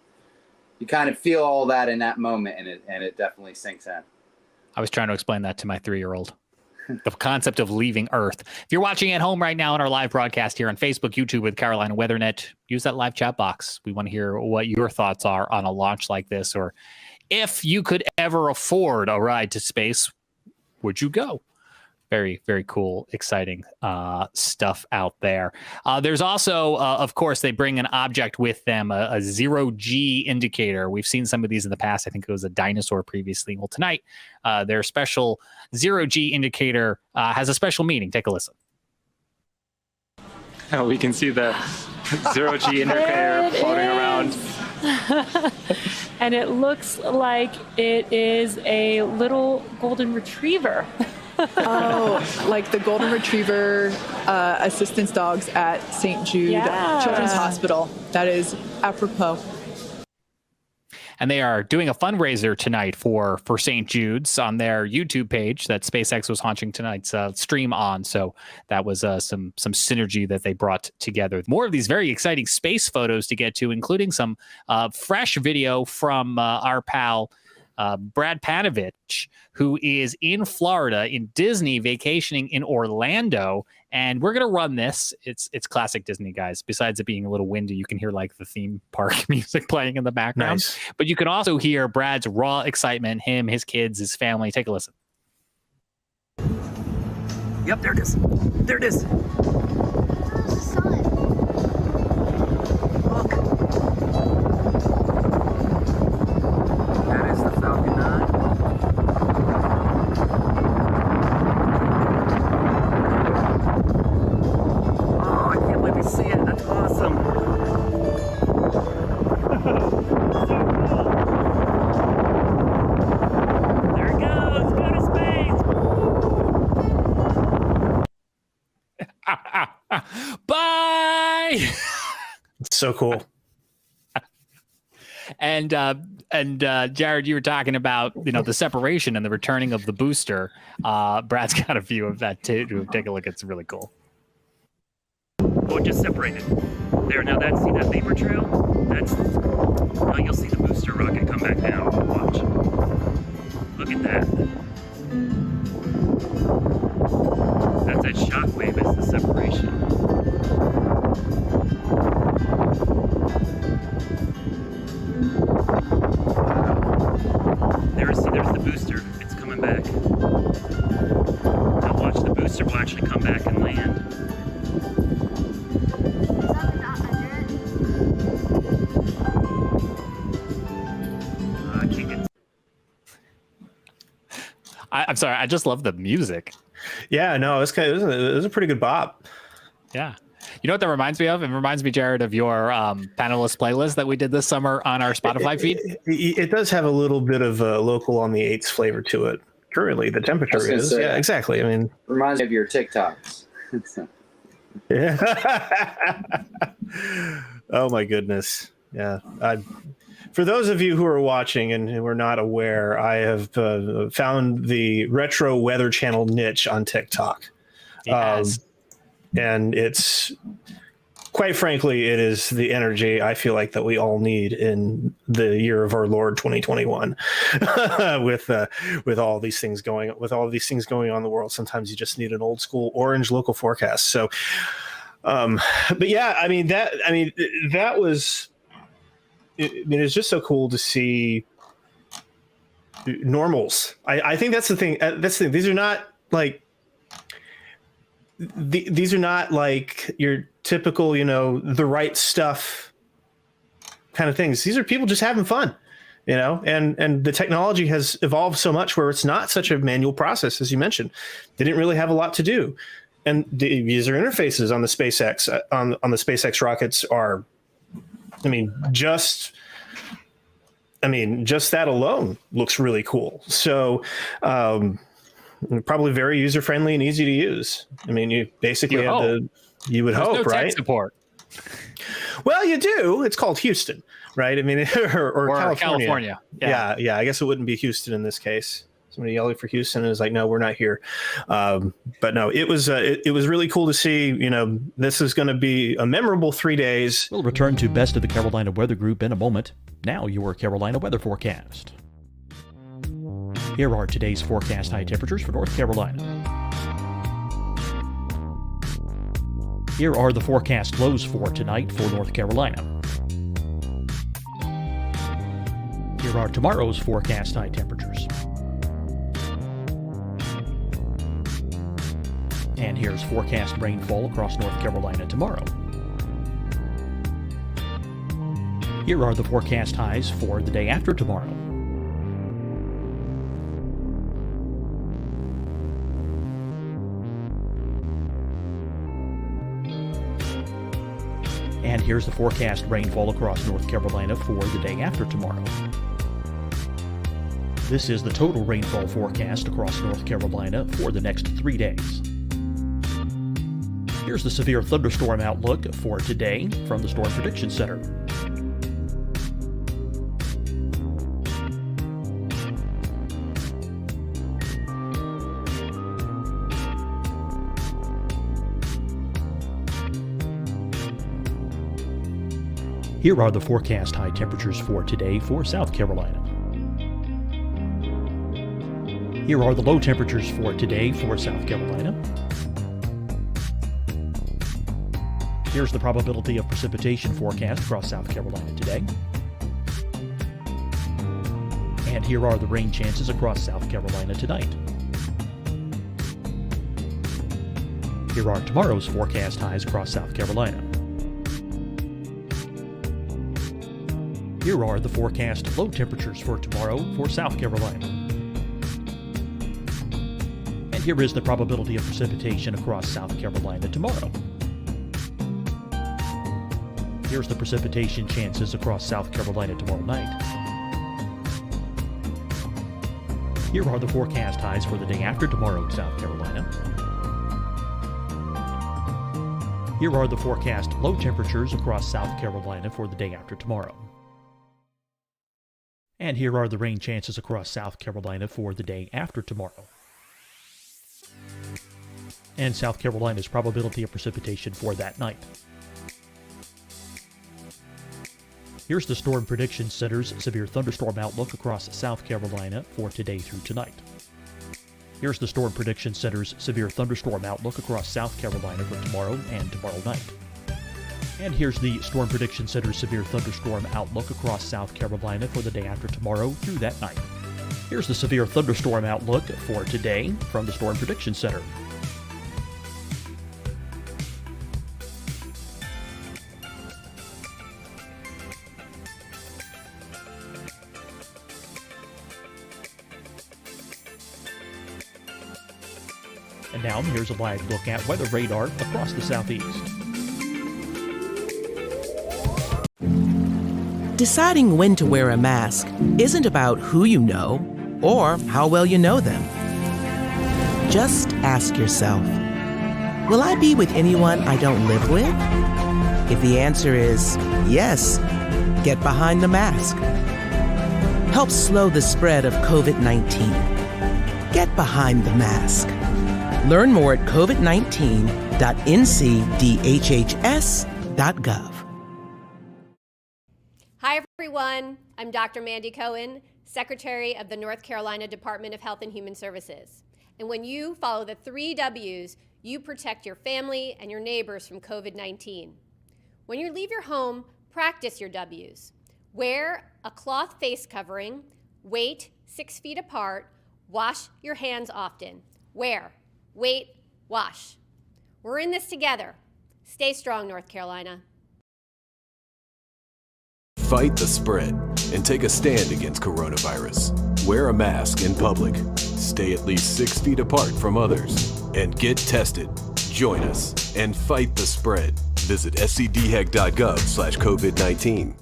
Speaker 16: you kind of feel all that in that moment, and it definitely sinks in.
Speaker 13: I was trying to explain that to my 3-year-old. The concept of leaving Earth. If you're watching at home right now on our live broadcast here on Facebook, YouTube with Carolina WeatherNet, use that live chat box. We want to hear what your thoughts are on a launch like this, or if you could ever afford a ride to space, would you go? Very, very cool, exciting stuff out there. There's also, of course, they bring an object with them, a zero-G indicator. We've seen some of these in the past. I think it was a dinosaur previously. Well, tonight, their special zero-G indicator has a special meaning. Take a listen.
Speaker 17: Oh, we can see the zero-G indicator floating around.
Speaker 24: And it looks like it is a little golden retriever.
Speaker 7: Oh, like the golden retriever assistance dogs at St. Jude Children's Hospital. That is apropos.
Speaker 13: And they are doing a fundraiser tonight for St. Jude's on their YouTube page that SpaceX was launching tonight's stream on. So that was some synergy that they brought together. More of these very exciting space photos to get to, including some fresh video from our pal Brad Panovich, who is in Florida in Disney, vacationing in Orlando. And we're going to run this. It's classic Disney, guys. Besides it being a little windy, you can hear like the theme park music playing in the background. Nice. But you can also hear Brad's raw excitement, him, his kids, his family. Take a listen.
Speaker 17: Yep, there it is. There it is.
Speaker 13: Bye.
Speaker 3: So cool.
Speaker 13: And Jared, you were talking about the separation and the returning of the booster. Brad's got a view of that too. Take a look. It's really cool.
Speaker 17: Oh, it just separated. There, now see that vapor trail? Now you'll see the booster rocket come back down. Watch. Look at that. That's that shockwave as the separation. There's the booster. It's coming back. Now watch, the booster will actually come back and land.
Speaker 13: I'm sorry. I just love the music.
Speaker 3: Yeah, no, it was a pretty good bop.
Speaker 14: Yeah. You know what that reminds me of? It reminds me, Jared, of your panelist playlist that we did this summer on our Spotify feed.
Speaker 3: It does have a little bit of a local on the 8s flavor to it. Currently, the temperature is. Yeah, exactly. I mean,
Speaker 16: reminds me of your TikToks.
Speaker 3: Yeah. Oh my goodness. Yeah. For those of you who are watching and who are not aware, I have found the retro weather channel niche on TikTok.
Speaker 14: Yes.
Speaker 3: And it's, quite frankly, it is the energy I feel like that we all need in the year of our Lord 2021. with all these things going on in the world. Sometimes you just need an old school orange local forecast. So, but yeah, that was. It's just so cool to see normals. I think that's the thing. These are not like. These are not like your typical, the right stuff kind of things. These are people just having fun, and the technology has evolved so much where it's not such a manual process, as you mentioned. They didn't really have a lot to do. And the user interfaces on the SpaceX, on the SpaceX rockets are, just that alone looks really cool. So, probably very user friendly and easy to use. You basically you would hope, right?
Speaker 14: Tech support.
Speaker 3: Well, you do. It's called Houston, right? Or
Speaker 14: California.
Speaker 3: Yeah. I guess it wouldn't be Houston in this case. Somebody yelling for Houston is like, no, we're not here. But no, it was really cool to see. This is going to be a memorable 3 days.
Speaker 8: We'll return to Best of the Carolina Weather Group in a moment. Now your Carolina weather forecast. Here are today's forecast high temperatures for North Carolina. Here are the forecast lows for tonight for North Carolina. Here are tomorrow's forecast high temperatures. And here's forecast rainfall across North Carolina tomorrow. Here are the forecast highs for the day after tomorrow. And here's the forecast rainfall across North Carolina for the day after tomorrow. This is the total rainfall forecast across North Carolina for the next 3 days. Here's the severe thunderstorm outlook for today from the Storm Prediction Center. Here are the forecast high temperatures for today for South Carolina. Here are the low temperatures for today for South Carolina. Here's the probability of precipitation forecast across South Carolina today. And here are the rain chances across South Carolina tonight. Here are tomorrow's forecast highs across South Carolina. Here are the forecast low temperatures for tomorrow for South Carolina. And here is the probability of precipitation across South Carolina tomorrow. Here's the precipitation chances across South Carolina tomorrow night. Here are the forecast highs for the day after tomorrow in South Carolina. Here are the forecast low temperatures across South Carolina for the day after tomorrow. And here are the rain chances across South Carolina for the day after tomorrow. And South Carolina's probability of precipitation for that night. Here's the Storm Prediction Center's severe thunderstorm outlook across South Carolina for today through tonight. Here's the Storm Prediction Center's severe thunderstorm outlook across South Carolina for tomorrow and tomorrow night. And here's the Storm Prediction Center's severe thunderstorm outlook across South Carolina for the day after tomorrow through that night. Here's the severe thunderstorm outlook for today from the Storm Prediction Center. And now here's a live look at weather radar across the southeast.
Speaker 9: Deciding when to wear a mask isn't about who you know or how well you know them. Just ask yourself, will I be with anyone I don't live with? If the answer is yes, get behind the mask. Help slow the spread of COVID-19. Get behind the mask. Learn more at covid19.ncdhhs.gov.
Speaker 10: Hi, everyone. I'm Dr. Mandy Cohen, Secretary of the North Carolina Department of Health and Human Services. And when you follow the 3 W's, you protect your family and your neighbors from COVID-19. When you leave your home, practice your W's. Wear a cloth face covering, wait 6 feet apart, wash your hands often. Wear, wait, wash. We're in this together. Stay strong, North Carolina.
Speaker 11: Fight the spread and take a stand against coronavirus. Wear a mask in public. Stay at least 6 feet apart from others. And get tested. Join us and fight the spread. Visit scdhec.gov/COVID-19.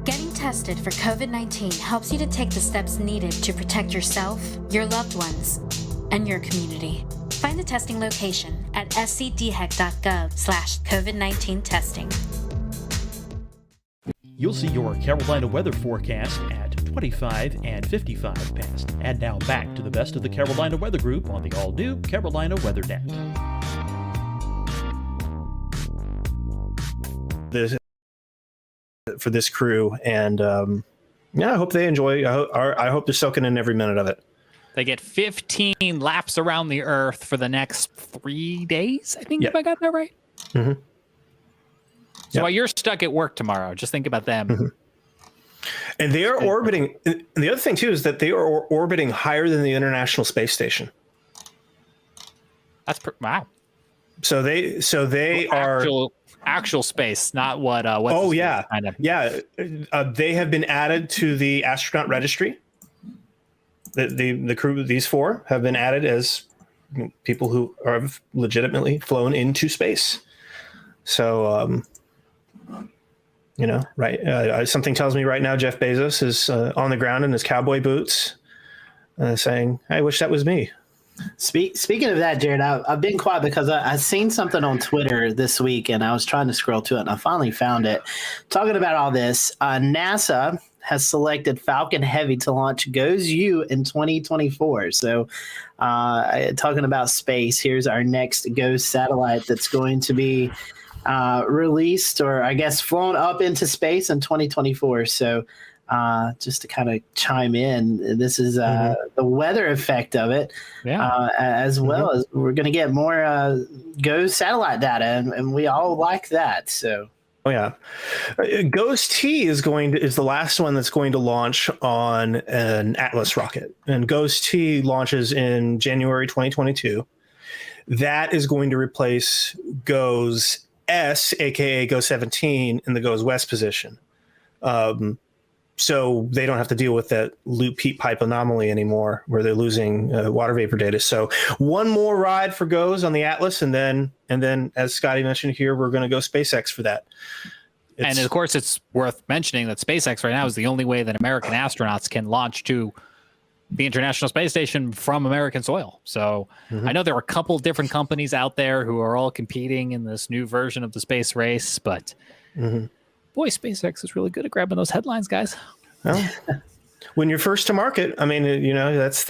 Speaker 12: Getting tested for COVID-19 helps you to take the steps needed to protect yourself, your loved ones, and your community. Find the testing location at scdhec.gov/COVID-19 testing.
Speaker 8: You'll see your Carolina weather forecast at 25 and 55 past. And now back to the best of the Carolina Weather Group on the all-new Carolina Weather Net.
Speaker 3: For this crew, and I hope they enjoy. I hope they're soaking in every minute of it.
Speaker 14: They get 15 laps around the Earth for the next 3 days, I think, if I got that right.
Speaker 3: Mm-hmm.
Speaker 14: So while you're stuck at work tomorrow, just think about them.
Speaker 3: Mm-hmm. And they are orbiting. And the other thing, too, is that they are orbiting higher than the International Space Station.
Speaker 14: That's wow.
Speaker 3: So they are
Speaker 14: actual space, not what.
Speaker 3: Oh yeah, kind of. Yeah. They have been added to the astronaut registry. The crew of these 4 have been added as people who have legitimately flown into space. So, right. Something tells me right now Jeff Bezos is on the ground in his cowboy boots, saying, "I wish that was me."
Speaker 4: Speaking of that, Jared, I've been quiet because I seen something on Twitter this week, and I was trying to scroll to it, and I finally found it. Talking about all this, NASA has selected Falcon Heavy to launch GOES-U in 2024. So talking about space, here's our next GOES satellite that's going to be released, or I guess flown up into space in 2024. So just to kind of chime in, this is the weather effect of it, as well as we're going to get more GOES satellite data, and we all like that. So.
Speaker 3: Oh yeah, GOES-T is the last one that's going to launch on an Atlas rocket, and GOES-T launches in January 2022. That is going to replace GOES-S, aka GOES-17, in the GOES-West position. So they don't have to deal with that loop heat pipe anomaly anymore, where they're losing water vapor data. So one more ride for GOES on the Atlas, and then, as Scotty mentioned here, we're going to go SpaceX for that.
Speaker 14: And of course, it's worth mentioning that SpaceX right now is the only way that American astronauts can launch to the International Space Station from American soil. So I know there are a couple different companies out there who are all competing in this new version of the space race, but boy, SpaceX is really good at grabbing those headlines, guys.
Speaker 3: Well, when you're first to market, I mean, if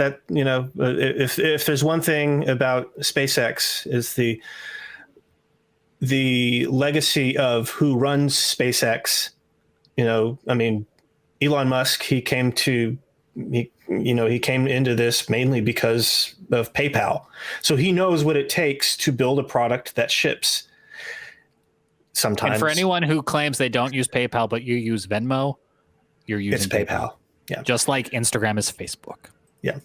Speaker 3: there's one thing about SpaceX is the legacy of who runs SpaceX. I mean, Elon Musk, he came into this mainly because of PayPal. So he knows what it takes to build a product that ships. Sometimes.
Speaker 14: And for anyone who claims they don't use PayPal, but you use Venmo, you're using
Speaker 3: PayPal. Yeah.
Speaker 14: Just like Instagram is Facebook.
Speaker 3: Yeah.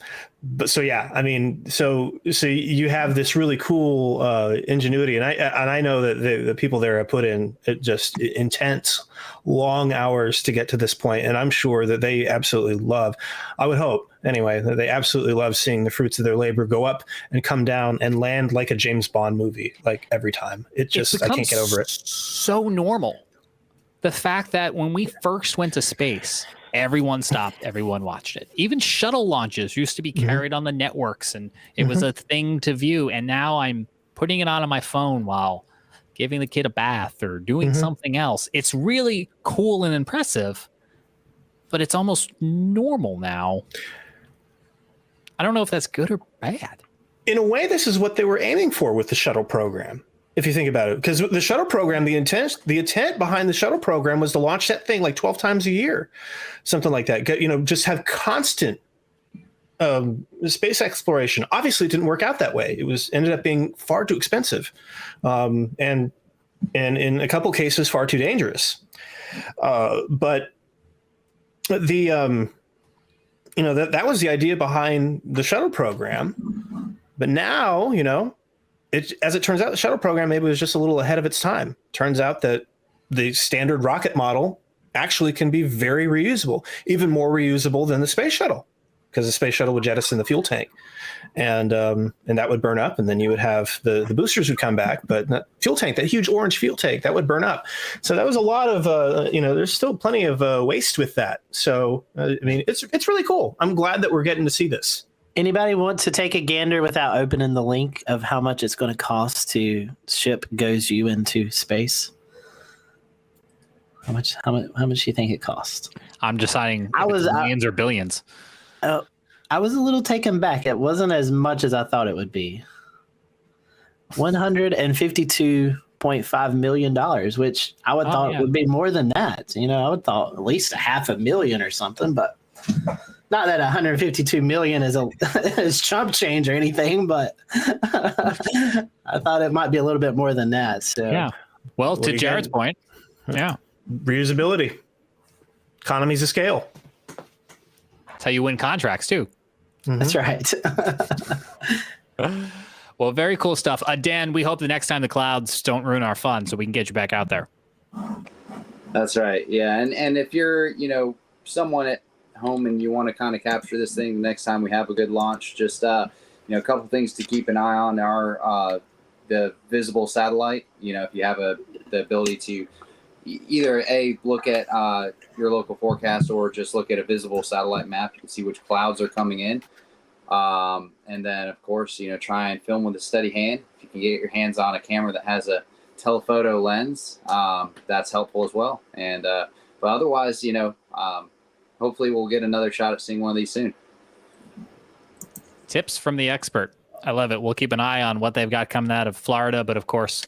Speaker 3: But so, yeah, I mean, so you have this really cool ingenuity, and I know that the people there have put in just intense, long hours to get to this point, and I'm sure that they absolutely love, I would hope anyway, that they absolutely love seeing the fruits of their labor go up and come down and land like a James Bond movie, like every time. I can't get over it.
Speaker 14: So normal. The fact that when we first went to space, everyone stopped, everyone watched it. Even shuttle launches used to be carried on the networks, and it was a thing to view. And now I'm putting it on my phone while giving the kid a bath or doing something else. It's really cool and impressive, but it's almost normal now. I don't know if that's good or bad.
Speaker 3: In a way, this is what they were aiming for with the shuttle program, if you think about it. Because the shuttle program, the intent behind the shuttle program was to launch that thing like 12 times a year, something like that. Just have constant space exploration. Obviously, it didn't work out that way. It ended up being far too expensive, and in a couple cases, far too dangerous. But the that was the idea behind the shuttle program. But now, as it turns out, the shuttle program maybe was just a little ahead of its time. Turns out that the standard rocket model actually can be very reusable, even more reusable than the space shuttle, because the space shuttle would jettison the fuel tank, and that would burn up, and then you would have the boosters would come back, but that fuel tank, that huge orange fuel tank, that would burn up. So that was a lot of there's still plenty of waste with that. So I mean, it's really cool. I'm glad that we're getting to see this.
Speaker 4: Anybody want to take a gander without opening the link of how much it's going to cost to ship GoesU into space? How much do you think it costs?
Speaker 14: I'm deciding millions or billions.
Speaker 4: I was a little taken back. It wasn't as much as I thought it would be. $152.5 million, which I would thought would be more than that. I would thought at least $500,000 or something, but not that 152 million is chump change or anything, but I thought it might be a little bit more than that. So
Speaker 14: yeah. Well, to Jared's point, yeah,
Speaker 3: reusability, economies of scale.
Speaker 14: That's how you win contracts too.
Speaker 4: That's right.
Speaker 14: Well, very cool stuff. Dan, we hope the next time the clouds don't ruin our fun, so we can get you back out there.
Speaker 16: That's right. Yeah, and if you're someone at home and you want to kind of capture this thing the next time we have a good launch, just a couple things to keep an eye on are the visible satellite. If you have the ability to either look at your local forecast or just look at a visible satellite map, you can see which clouds are coming in, and then of course try and film with a steady hand. If you can get your hands on a camera that has a telephoto lens, that's helpful as well. And but otherwise, hopefully we'll get another shot at seeing one of these soon.
Speaker 14: Tips from the expert. I love it. We'll keep an eye on what they've got coming out of Florida, but of course,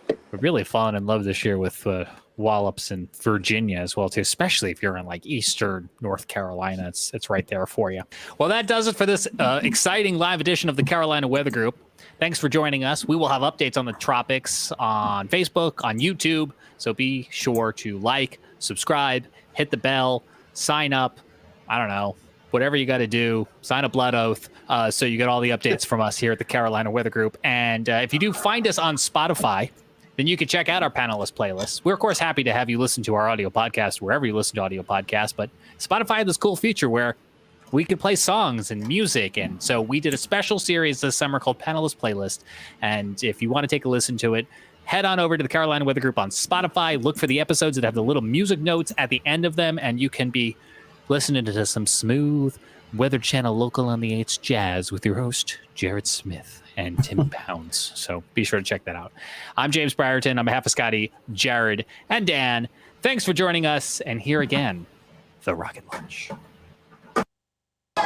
Speaker 14: we've really fallen in love this year with wallops in Virginia as well too, especially if you're in like eastern North Carolina. It's right there for you. Well, that does it for this exciting live edition of the Carolina Weather Group. Thanks for joining us. We will have updates on the tropics on Facebook, on YouTube, so be sure to like, subscribe, hit the bell, sign up, I don't know, whatever you got to do, sign a blood oath, so you get all the updates from us here at the Carolina Weather Group. And if you do find us on Spotify, then you can check out our panelist playlist. We're, of course, happy to have you listen to our audio podcast wherever you listen to audio podcasts, but Spotify had this cool feature where we could play songs and music. And so we did a special series this summer called Panelist Playlist. And if you want to take a listen to it, head on over to the Carolina Weather Group on Spotify. Look for the episodes that have the little music notes at the end of them, and you can be listening to some smooth Weather Channel local on the 8's jazz with your host, Jared Smith and Tim Pounds. So be sure to check that out. I'm James Brierton. On behalf of Scotty, Jared, and Dan, thanks for joining us. And here again, the Rocket Launch.
Speaker 15: 10,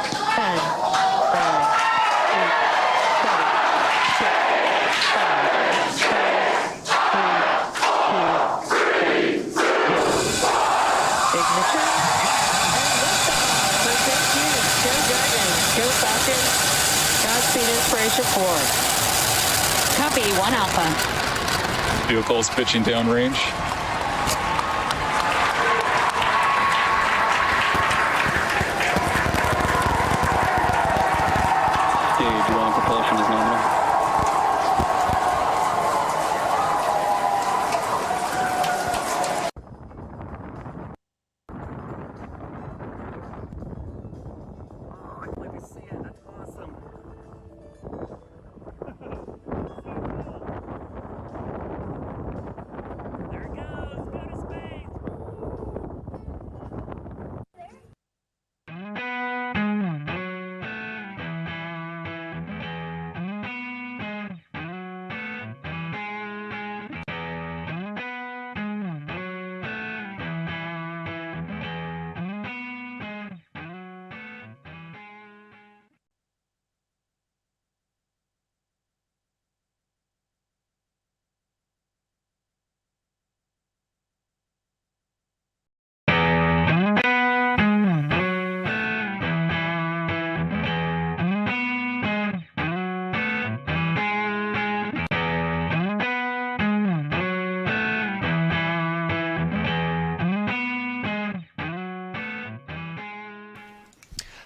Speaker 15: 9, 8, 7, 6, 5, 4, 3, 2, 1. Ignition. And liftoff. So thank you. Go Dragon. Go Falcon. Godspeed Inspiration 4.
Speaker 12: Copy, 1 Alpha.
Speaker 22: Vehicles pitching downrange.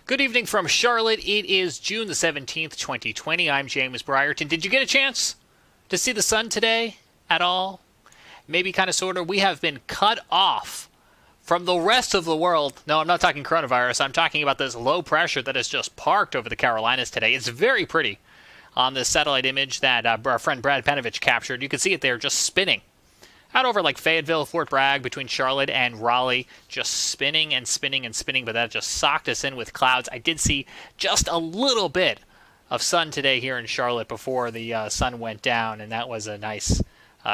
Speaker 13: Good evening from Charlotte. It is June the 17th, 2020. I'm James Brierton. Did you get a chance to see the sun today at all? Maybe kind of, sort of. We have been cut off from the rest of the world. No, I'm not talking coronavirus. I'm talking about this low pressure that has just parked over the Carolinas today. It's very pretty on this satellite image that our friend Brad Panovich captured. You can see it there just spinning out over like Fayetteville, Fort Bragg, between Charlotte and Raleigh, just spinning and spinning and spinning, but that just socked us in with clouds. I did see just a little bit of sun today here in Charlotte before the sun went down, and that was a nice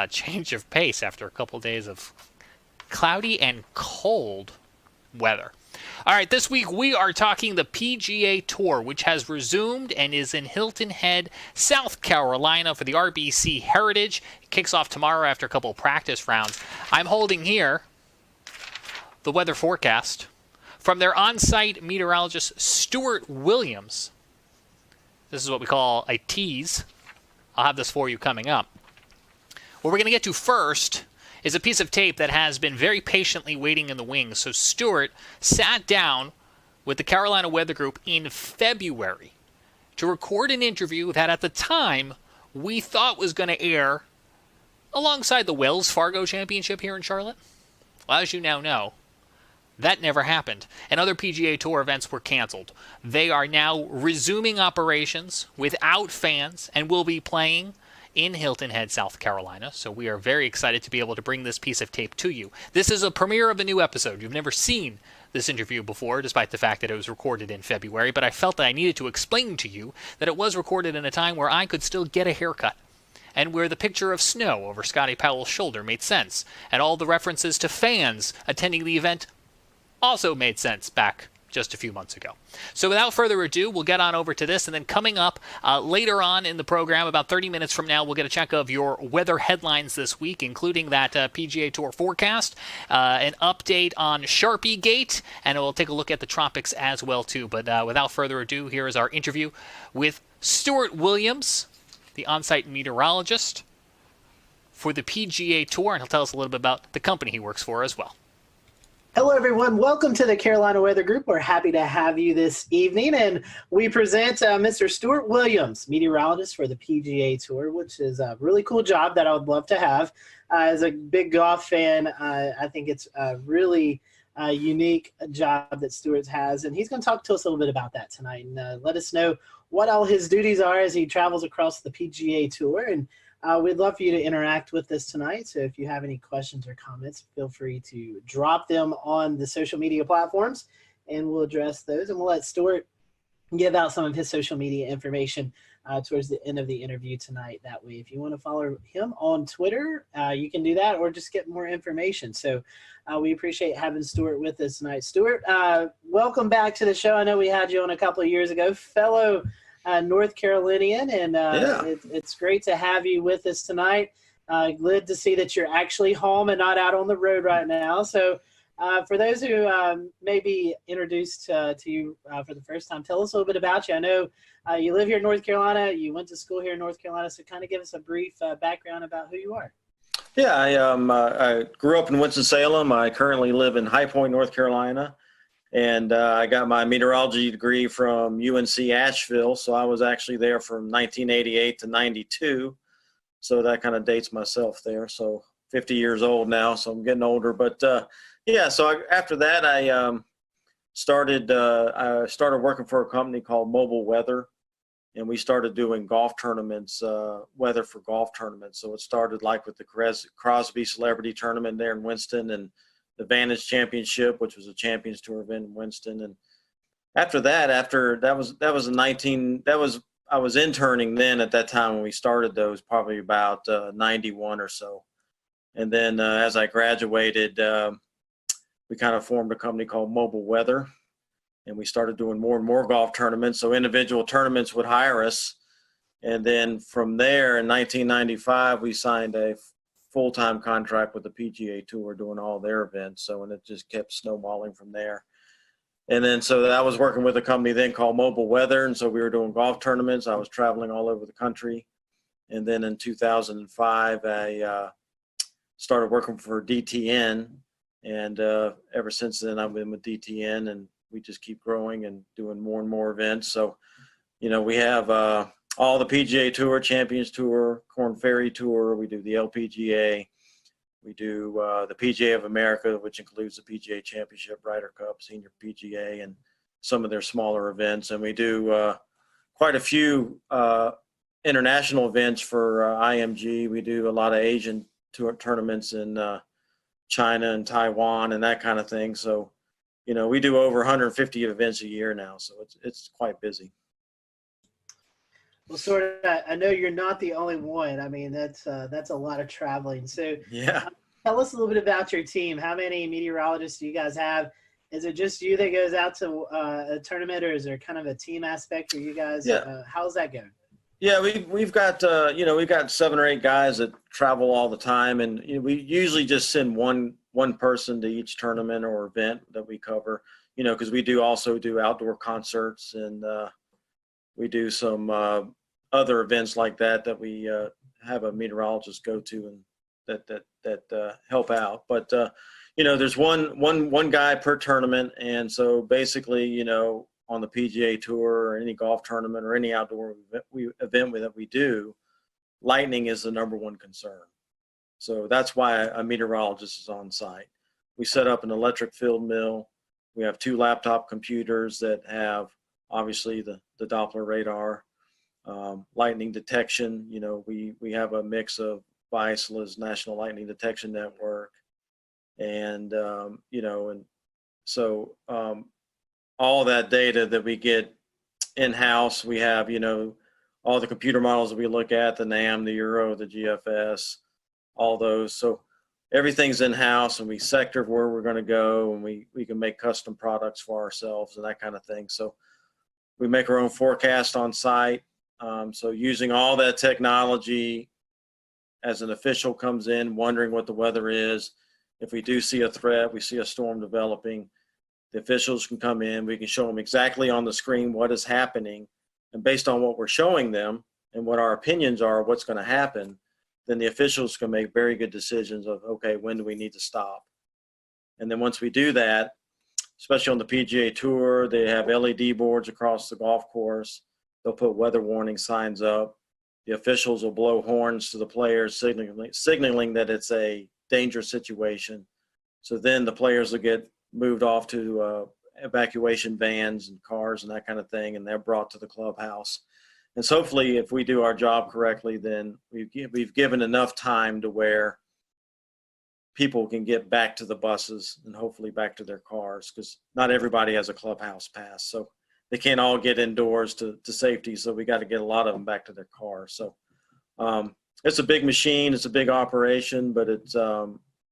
Speaker 13: change of pace after a couple days of cloudy and cold weather. All right, this week we are talking the PGA Tour, which has resumed and is in Hilton Head, South Carolina for the RBC Heritage. It kicks off tomorrow after a couple of practice rounds. I'm holding here the weather forecast from their on-site meteorologist, Stuart Williams. This is what we call a tease. I'll have this for you coming up. What we're going to get to first is a piece of tape that has been very patiently waiting in the wings. So Stuart sat down with the Carolina Weather Group in February to record an interview that at the time we thought was going to air alongside the Wells Fargo Championship here in Charlotte. Well, as you now know, that never happened, and other PGA Tour events were canceled. They are now resuming operations without fans and will be playing in Hilton Head, South Carolina. So we are very excited to be able to bring this piece of tape to you. This is a premiere of a new episode. You've never seen this interview before, despite the fact that it was recorded in February, but I felt that I needed to explain to you that it was recorded in a time where I could still get a haircut, and where the picture of snow over Scotty Powell's shoulder made sense, and all the references to fans attending the event also made sense back just a few months ago. So without further ado, we'll get on over to this, and then coming up later on in the program, about 30 minutes from now, we'll get a check of your weather headlines this week, including that PGA Tour forecast, an update on Sharpie Gate, and we'll take a look at the tropics as well too. But without further ado, here is our interview with Stuart Williams, the on-site meteorologist for the PGA Tour, and he'll tell us a little bit about the company he works for as well.
Speaker 4: Hello, everyone. Welcome to the Carolina Weather Group. We're happy to have you this evening, and we present Mr. Stuart Williams, meteorologist for the PGA Tour, which is a really cool job that I would love to have. As a big golf fan, I think it's a really unique job that Stuart has, and he's going to talk to us a little bit about that tonight and let us know what all his duties are as he travels across the PGA Tour. And we'd love for you to interact with us tonight. So if you have any questions or comments, feel free to drop them on the social media platforms, and we'll address those. And we'll let Stuart give out some of his social media information towards the end of the interview tonight. That way, if you want to follow him on Twitter, you can do that, or just get more information. So we appreciate having Stuart with us tonight. Stuart, welcome back to the show. I know we had you on a couple of years ago, fellow North Carolinian, and it's great to have you with us tonight. Glad to see that you're actually home and not out on the road right now. So for those who may be introduced to you for the first time, tell us a little bit about you. I know you live here in North Carolina. You went to school here in North Carolina, so kind of give us a brief background about who you are.
Speaker 18: Yeah, I grew up in Winston-Salem. I currently live in High Point, North Carolina. And I got my meteorology degree from UNC Asheville. So I was actually there from 1988 to 92. So that kind of dates myself there. So 50 years old now, so I'm getting older. But after that, I started working for a company called Mobile Weather. And we started doing golf tournaments, weather for golf tournaments. So it started like with the Crosby Celebrity Tournament there in Winston, and the Vantage Championship, which was a Champions Tour event in Winston. And after that, I was interning then at that time when we started those, probably about 91 or so. And then as I graduated, we kind of formed a company called Mobile Weather, and we started doing more and more golf tournaments. So individual tournaments would hire us. And then from there in 1995, we signed a full-time contract with the PGA Tour doing all their events. So, and it just kept snowballing from there. And then, so I was working with a company then called Mobile Weather. And so we were doing golf tournaments. I was traveling all over the country. And then in 2005, I started working for DTN. And ever since then, I've been with DTN. And we just keep growing and doing more and more events. So, we have all the PGA Tour, Champions Tour, Korn Ferry Tour. We do the LPGA. We do the PGA of America, which includes the PGA Championship, Ryder Cup, Senior PGA, and some of their smaller events. And we do quite a few international events for IMG. We do a lot of Asian tournaments in China and Taiwan and that kind of thing. So, we do over 150 events a year now. So it's quite busy.
Speaker 4: Well, sort of. I know you're not the only one. I mean, that's a lot of traveling. So,
Speaker 18: yeah.
Speaker 4: Tell us a little bit about your team. How many meteorologists do you guys have? Is it just you that goes out to a tournament, or is there kind of a team aspect for you guys?
Speaker 18: Yeah.
Speaker 4: How's that going?
Speaker 18: Yeah, we've got we've got 7 or 8 guys that travel all the time, and we usually just send one person to each tournament or event that we cover. Because we also do outdoor concerts, and we do some other events like that we have a meteorologist go to and that help out. But there's one guy per tournament, and so basically on the PGA Tour or any golf tournament or any outdoor event that we do, lightning is the number one concern. So that's why a meteorologist is on site. We set up an electric field mill. We have 2 laptop computers that have obviously the Doppler radar, lightning detection. We have a mix of VISLA's National Lightning Detection Network, and all that data that we get in-house, we have all the computer models that we look at, the NAM, the Euro, the GFS, all those. So everything's in-house, and we sector where we're going to go, and we can make custom products for ourselves and that kind of thing. So we make our own forecast on site. So using all that technology, as an official comes in wondering what the weather is, if we do see a threat, we see a storm developing, the officials can come in, we can show them exactly on the screen what is happening, and based on what we're showing them and what our opinions are, what's going to happen, then the officials can make very good decisions of, okay, when do we need to stop? And then once we do that, especially on the PGA Tour, they have LED boards across the golf course. They'll put weather warning signs up. The officials will blow horns to the players, signaling that it's a dangerous situation. So then the players will get moved off to evacuation vans and cars and that kind of thing, and they're brought to the clubhouse. And so hopefully, if we do our job correctly, then we've given enough time to where people can get back to the buses and hopefully back to their cars, because not everybody has a clubhouse pass. So they can't all get indoors to safety. So we got to get a lot of them back to their cars. So it's a big machine. It's a big operation, but it's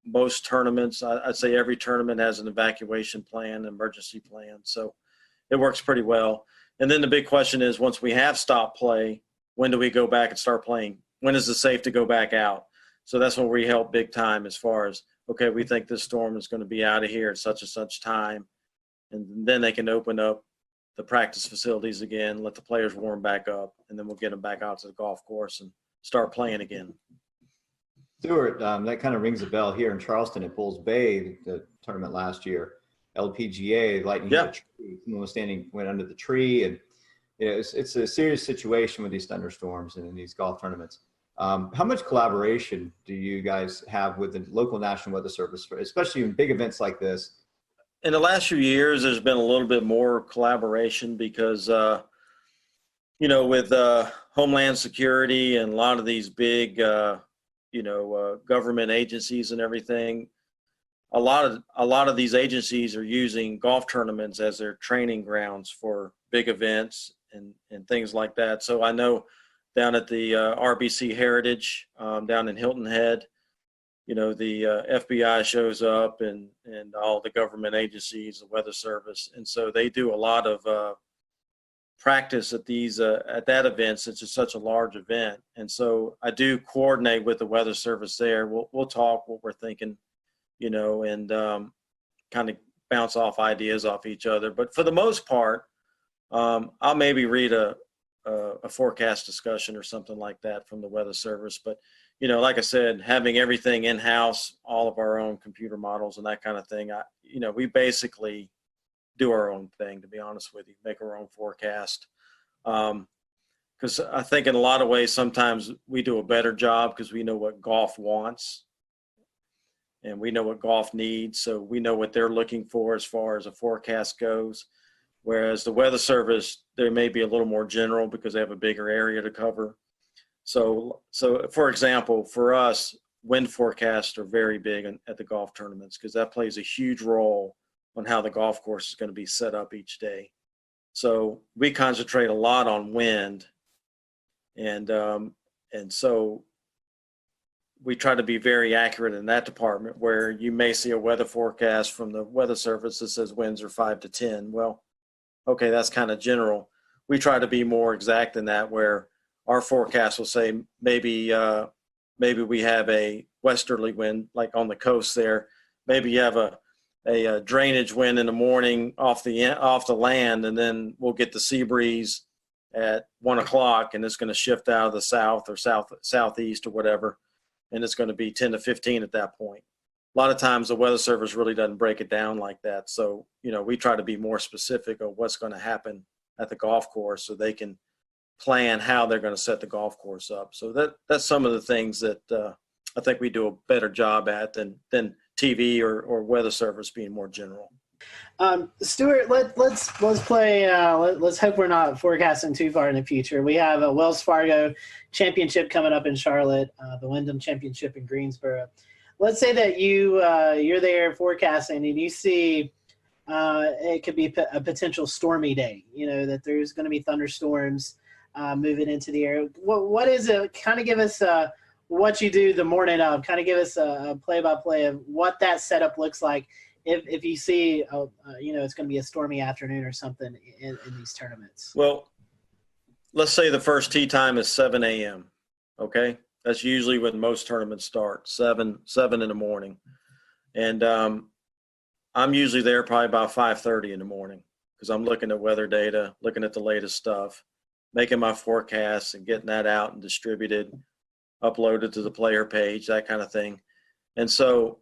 Speaker 18: most tournaments, I'd say every tournament has an evacuation plan, emergency plan. So it works pretty well. And then the big question is, once we have stopped play, when do we go back and start playing? When is it safe to go back out? So that's when we help big time, as far as, okay, we think this storm is going to be out of here at such and such time. And then they can open up the practice facilities again, let the players warm back up, and then we'll get them back out to the golf course and start playing again.
Speaker 2: Stuart, that kind of rings a bell here in Charleston at Bulls Bay, the tournament last year. LPGA, lightning hit a tree. Someone went under the tree, and it's a serious situation with these thunderstorms and in these golf tournaments. How much collaboration do you guys have with the local National Weather Service, especially in big events like this?
Speaker 18: In the last few years, there's been a little bit more collaboration because, with Homeland Security and a lot of these big, government agencies and everything, a lot of these agencies are using golf tournaments as their training grounds for big events and things like that. So I know down at the RBC Heritage down in Hilton Head, the FBI shows up and all the government agencies, the Weather Service. And so they do a lot of practice at that event, since it's such a large event. And so I do coordinate with the Weather Service there. We'll talk what we're thinking, and kind of bounce off ideas off each other. But for the most part, I'll maybe read a forecast discussion or something like that from the Weather Service. But like I said, having everything in-house, all of our own computer models and that kind of thing, we basically do our own thing, to be honest with you, make our own forecast. Because I think in a lot of ways, sometimes we do a better job because we know what golf wants and we know what golf needs. So we know what they're looking for as far as a forecast goes. Whereas the Weather Service, they may be a little more general because they have a bigger area to cover. So for example, for us, wind forecasts are very big at the golf tournaments because that plays a huge role on how the golf course is going to be set up each day. So we concentrate a lot on wind, and so we try to be very accurate in that department, where you may see a weather forecast from the Weather Service that says winds are 5 to 10. Well, okay, that's kind of general. We try to be more exact than that, where our forecast will say maybe we have a westerly wind, like on the coast there. Maybe you have a drainage wind in the morning off the land, and then we'll get the sea breeze at 1 o'clock, and it's going to shift out of the south or southeast or whatever, and it's going to be 10 to 15 at that point. A lot of times the Weather Service really doesn't break it down like that. So, we try to be more specific of what's going to happen at the golf course so they can plan how they're going to set the golf course up. So that's some of the things that I think we do a better job at than TV or Weather Service being more general.
Speaker 4: Stuart, let's play. Let's hope we're not forecasting too far in the future. We have a Wells Fargo Championship coming up in Charlotte, the Wyndham Championship in Greensboro. Let's say that you're there forecasting and you see it could be a potential stormy day. That there's going to be thunderstorms moving into the air. What is it? Kind of give us what you do the morning of. Kind of give us a play-by-play of what that setup looks like. If you see, it's going to be a stormy afternoon or something in these tournaments.
Speaker 18: Well, let's say the first tee time is 7 a.m. Okay, that's usually when most tournaments start, 7 in the morning, and I'm usually there probably about 5:30 in the morning because I'm looking at weather data, looking at the latest stuff, making my forecasts and getting that out and distributed, uploaded to the player page, that kind of thing, and so.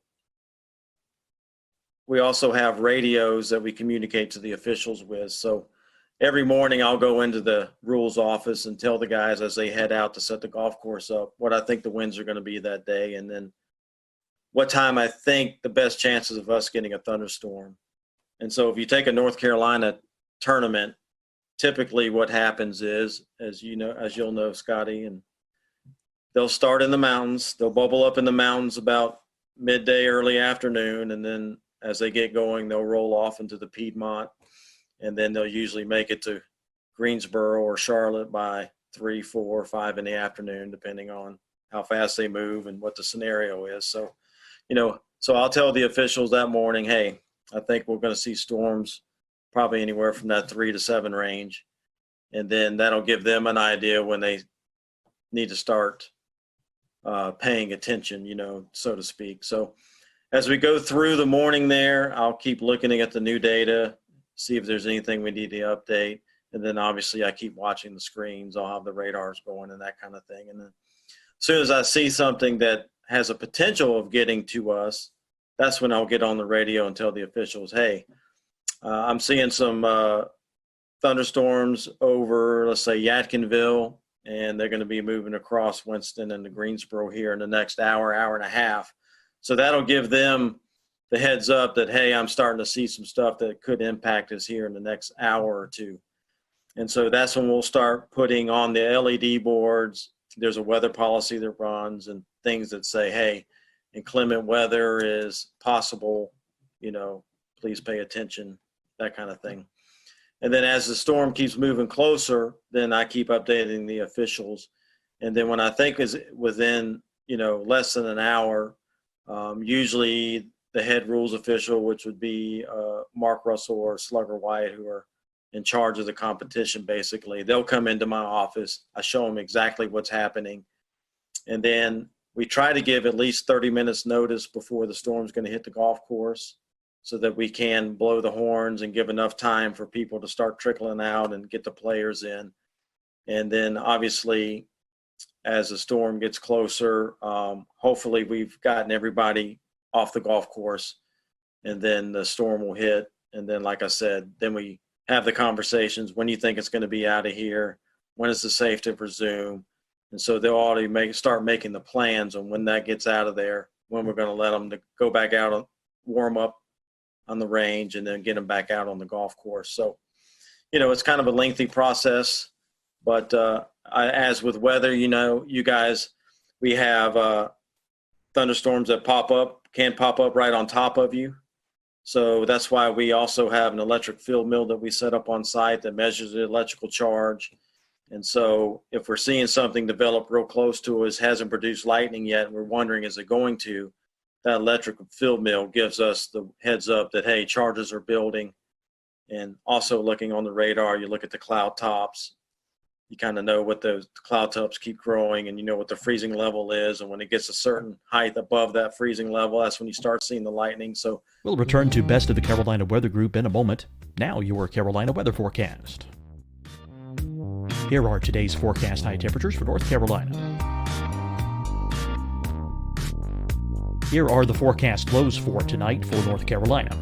Speaker 18: We also have radios that we communicate to the officials with. So every morning I'll go into the rules office and tell the guys as they head out to set the golf course up what I think the winds are going to be that day, and then what time I think the best chances of us getting a thunderstorm. And so if you take a North Carolina tournament, typically what happens is, as you'll know, Scotty, and they'll start in the mountains. They'll bubble up in the mountains about midday, early afternoon, and then as they get going, they'll roll off into the Piedmont, and then they'll usually make it to Greensboro or Charlotte by 3, 4, 5 in the afternoon, depending on how fast they move and what the scenario is. So, so I'll tell the officials that morning, hey, I think we're going to see storms probably anywhere from that 3 to 7 range. And then that'll give them an idea when they need to start paying attention, so to speak. So, as we go through the morning there, I'll keep looking at the new data, see if there's anything we need to update. And then obviously I keep watching the screens. I'll have the radars going and that kind of thing. And then as soon as I see something that has a potential of getting to us, that's when I'll get on the radio and tell the officials, hey, I'm seeing some thunderstorms over, let's say, Yadkinville, and they're going to be moving across Winston and the Greensboro here in the next hour and a half. So that'll give them the heads up that, hey, I'm starting to see some stuff that could impact us here in the next hour or two. And so that's when we'll start putting on the LED boards. There's a weather policy that runs and things that say, hey, inclement weather is possible, please pay attention, that kind of thing. And then as the storm keeps moving closer, then I keep updating the officials. And then when I think is within, less than an hour, usually the head rules official, which would be Mark Russell or Slugger White, who are in charge of the competition, basically, they'll come into my office. I show them exactly what's happening. And then we try to give at least 30 minutes notice before the storm's going to hit the golf course so that we can blow the horns and give enough time for people to start trickling out and get the players in. And then obviously, as the storm gets closer, hopefully we've gotten everybody off the golf course, and then the storm will hit And then, like I said, then we have the conversations. When you think it's going to be out of here? When is it safe to resume? And so they'll already start making the plans on when that gets out of there, when we're going to let them to go back out and warm up on the range and then get them back out on the golf course. So, it's kind of a lengthy process, but as with weather, you guys, we have thunderstorms that can pop up right on top of you. So that's why we also have an electric field mill that we set up on site that measures the electrical charge. And so if we're seeing something develop real close to us, hasn't produced lightning yet, and we're wondering, is it going to, that electric field mill gives us the heads up that, hey, charges are building. And also looking on the radar, you look at the cloud tops, you kind of know what those cloud tops keep growing, and you know what the freezing level is. And when it gets a certain height above that freezing level, that's when you start seeing the lightning. So
Speaker 8: we'll return to Best of the Carolina Weather Group in a moment. Now your Carolina weather forecast. Here are today's forecast high temperatures for North Carolina. Here are the forecast lows for tonight for North Carolina.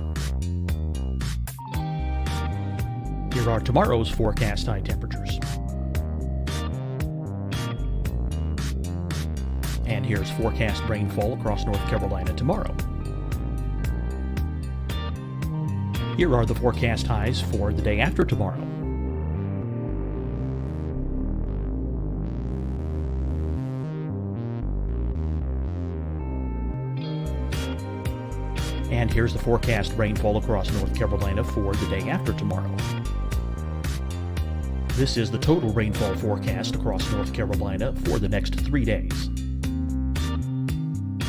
Speaker 8: Here are tomorrow's forecast high temperatures. And here's forecast rainfall across North Carolina tomorrow. Here are the forecast highs for the day after tomorrow. And here's the forecast rainfall across North Carolina for the day after tomorrow. This is the total rainfall forecast across North Carolina for the next 3 days.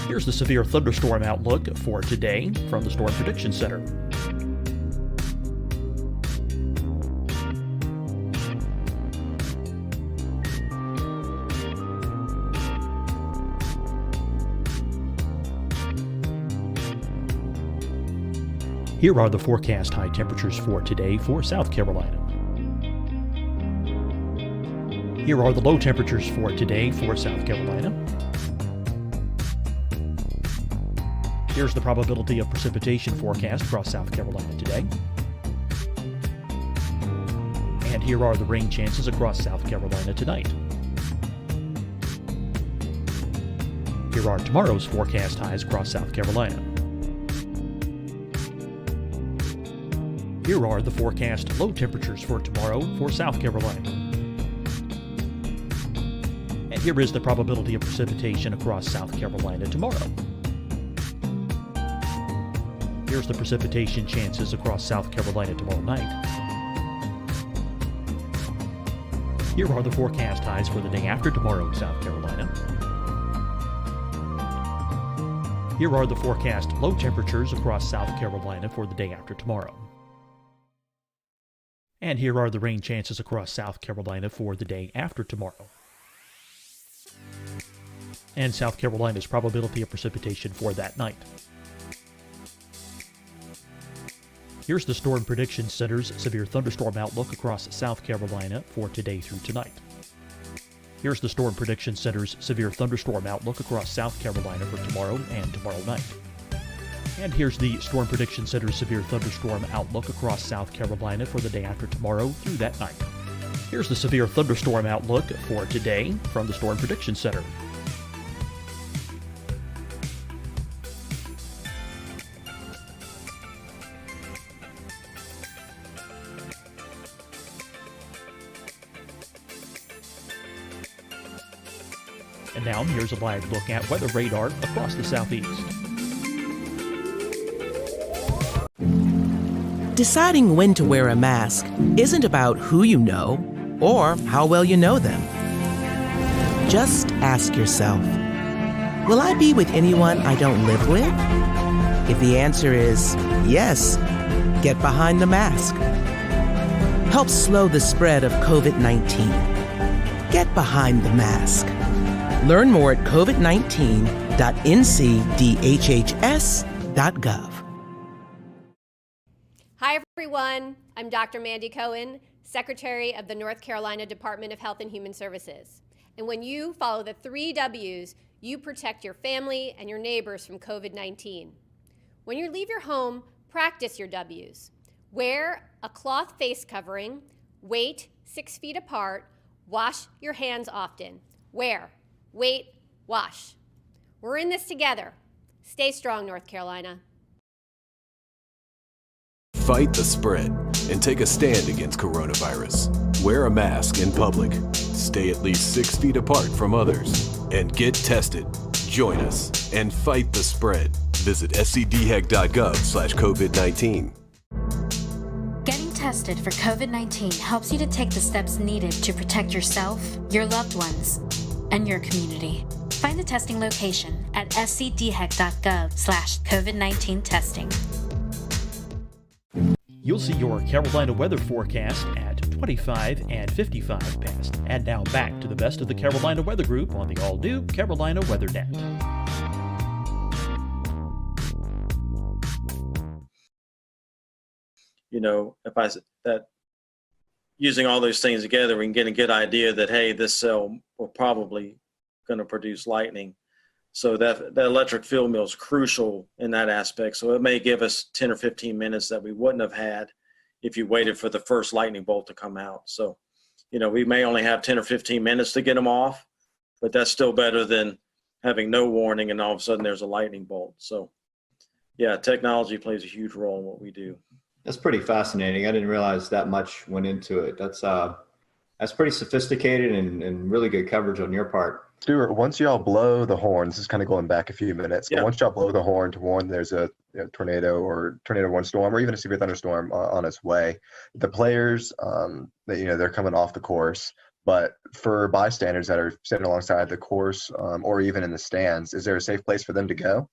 Speaker 8: Here's the severe thunderstorm outlook for today from the Storm Prediction Center. Here are the forecast high temperatures for today for South Carolina. Here are the low temperatures for today for South Carolina. Here's the probability of precipitation forecast across South Carolina today. And here are the rain chances across South Carolina tonight. Here are tomorrow's forecast highs across South Carolina. Here are the forecast low temperatures for tomorrow for South Carolina. And here is the probability of precipitation across South Carolina tomorrow. Here's the precipitation chances across South Carolina tomorrow night. Here are the forecast highs for the day after tomorrow in South Carolina. Here are the forecast low temperatures across South Carolina for the day after tomorrow. And here are the rain chances across South Carolina for the day after tomorrow. And South Carolina's probability of precipitation for that night. Here's the Storm Prediction Center's severe thunderstorm outlook across South Carolina for today through tonight. Here's the Storm Prediction Center's severe thunderstorm outlook across South Carolina for tomorrow and tomorrow night. And here's the Storm Prediction Center's severe thunderstorm outlook across South Carolina for the day after tomorrow through that night. Here's the severe thunderstorm outlook for today from the Storm Prediction Center. And now here's a live look at weather radar across the southeast.
Speaker 9: Deciding when to wear a mask isn't about who you know or how well you know them. Just ask yourself, will I be with anyone I don't live with? If the answer is yes, get behind the mask. Help slow the spread of COVID-19. Get behind the mask. Learn more at covid19.ncdhhs.gov.
Speaker 10: Hi, everyone. I'm Dr. Mandy Cohen, Secretary of the North Carolina Department of Health and Human Services. And when you follow the 3 W's, you protect your family and your neighbors from COVID-19. When you leave your home, practice your W's. Wear a cloth face covering, wait 6 feet apart, wash your hands often. Wear, wait, wash. We're in this together. Stay strong, North Carolina.
Speaker 11: Fight the spread and take a stand against coronavirus. Wear a mask in public. Stay at least 6 feet apart from others. And get tested. Join us and fight the spread. Visit scdhec.gov/COVID-19.
Speaker 12: Getting tested for COVID-19 helps you to take the steps needed to protect yourself, your loved ones, and your community. Find the testing location at scdhec.gov/COVID-19 testing.
Speaker 8: You'll see your Carolina weather forecast at 25 and 55 past. And now back to the best of the Carolina Weather Group on the all-new Carolina Weather Net.
Speaker 18: You know, using all those things together, we can get a good idea that, hey, this cell will probably going to produce lightning. So that electric field mill is crucial in that aspect. So it may give us 10 or 15 minutes that we wouldn't have had if you waited for the first lightning bolt to come out. So, you know, we may only have 10 or 15 minutes to get them off, but that's still better than having no warning and all of a sudden there's a lightning bolt. So, yeah, technology plays a huge role in what we do.
Speaker 2: That's pretty fascinating. I didn't realize that much went into it. That's pretty sophisticated and really good coverage on your part.
Speaker 5: Stuart, once y'all blow the horn, this is kind of going back a few minutes, but once y'all blow the horn to warn there's a tornado or tornado warning storm or even a severe thunderstorm on its way, the players, they're coming off the course. But for bystanders that are sitting alongside the course or even in the stands, is there a safe place for them to go?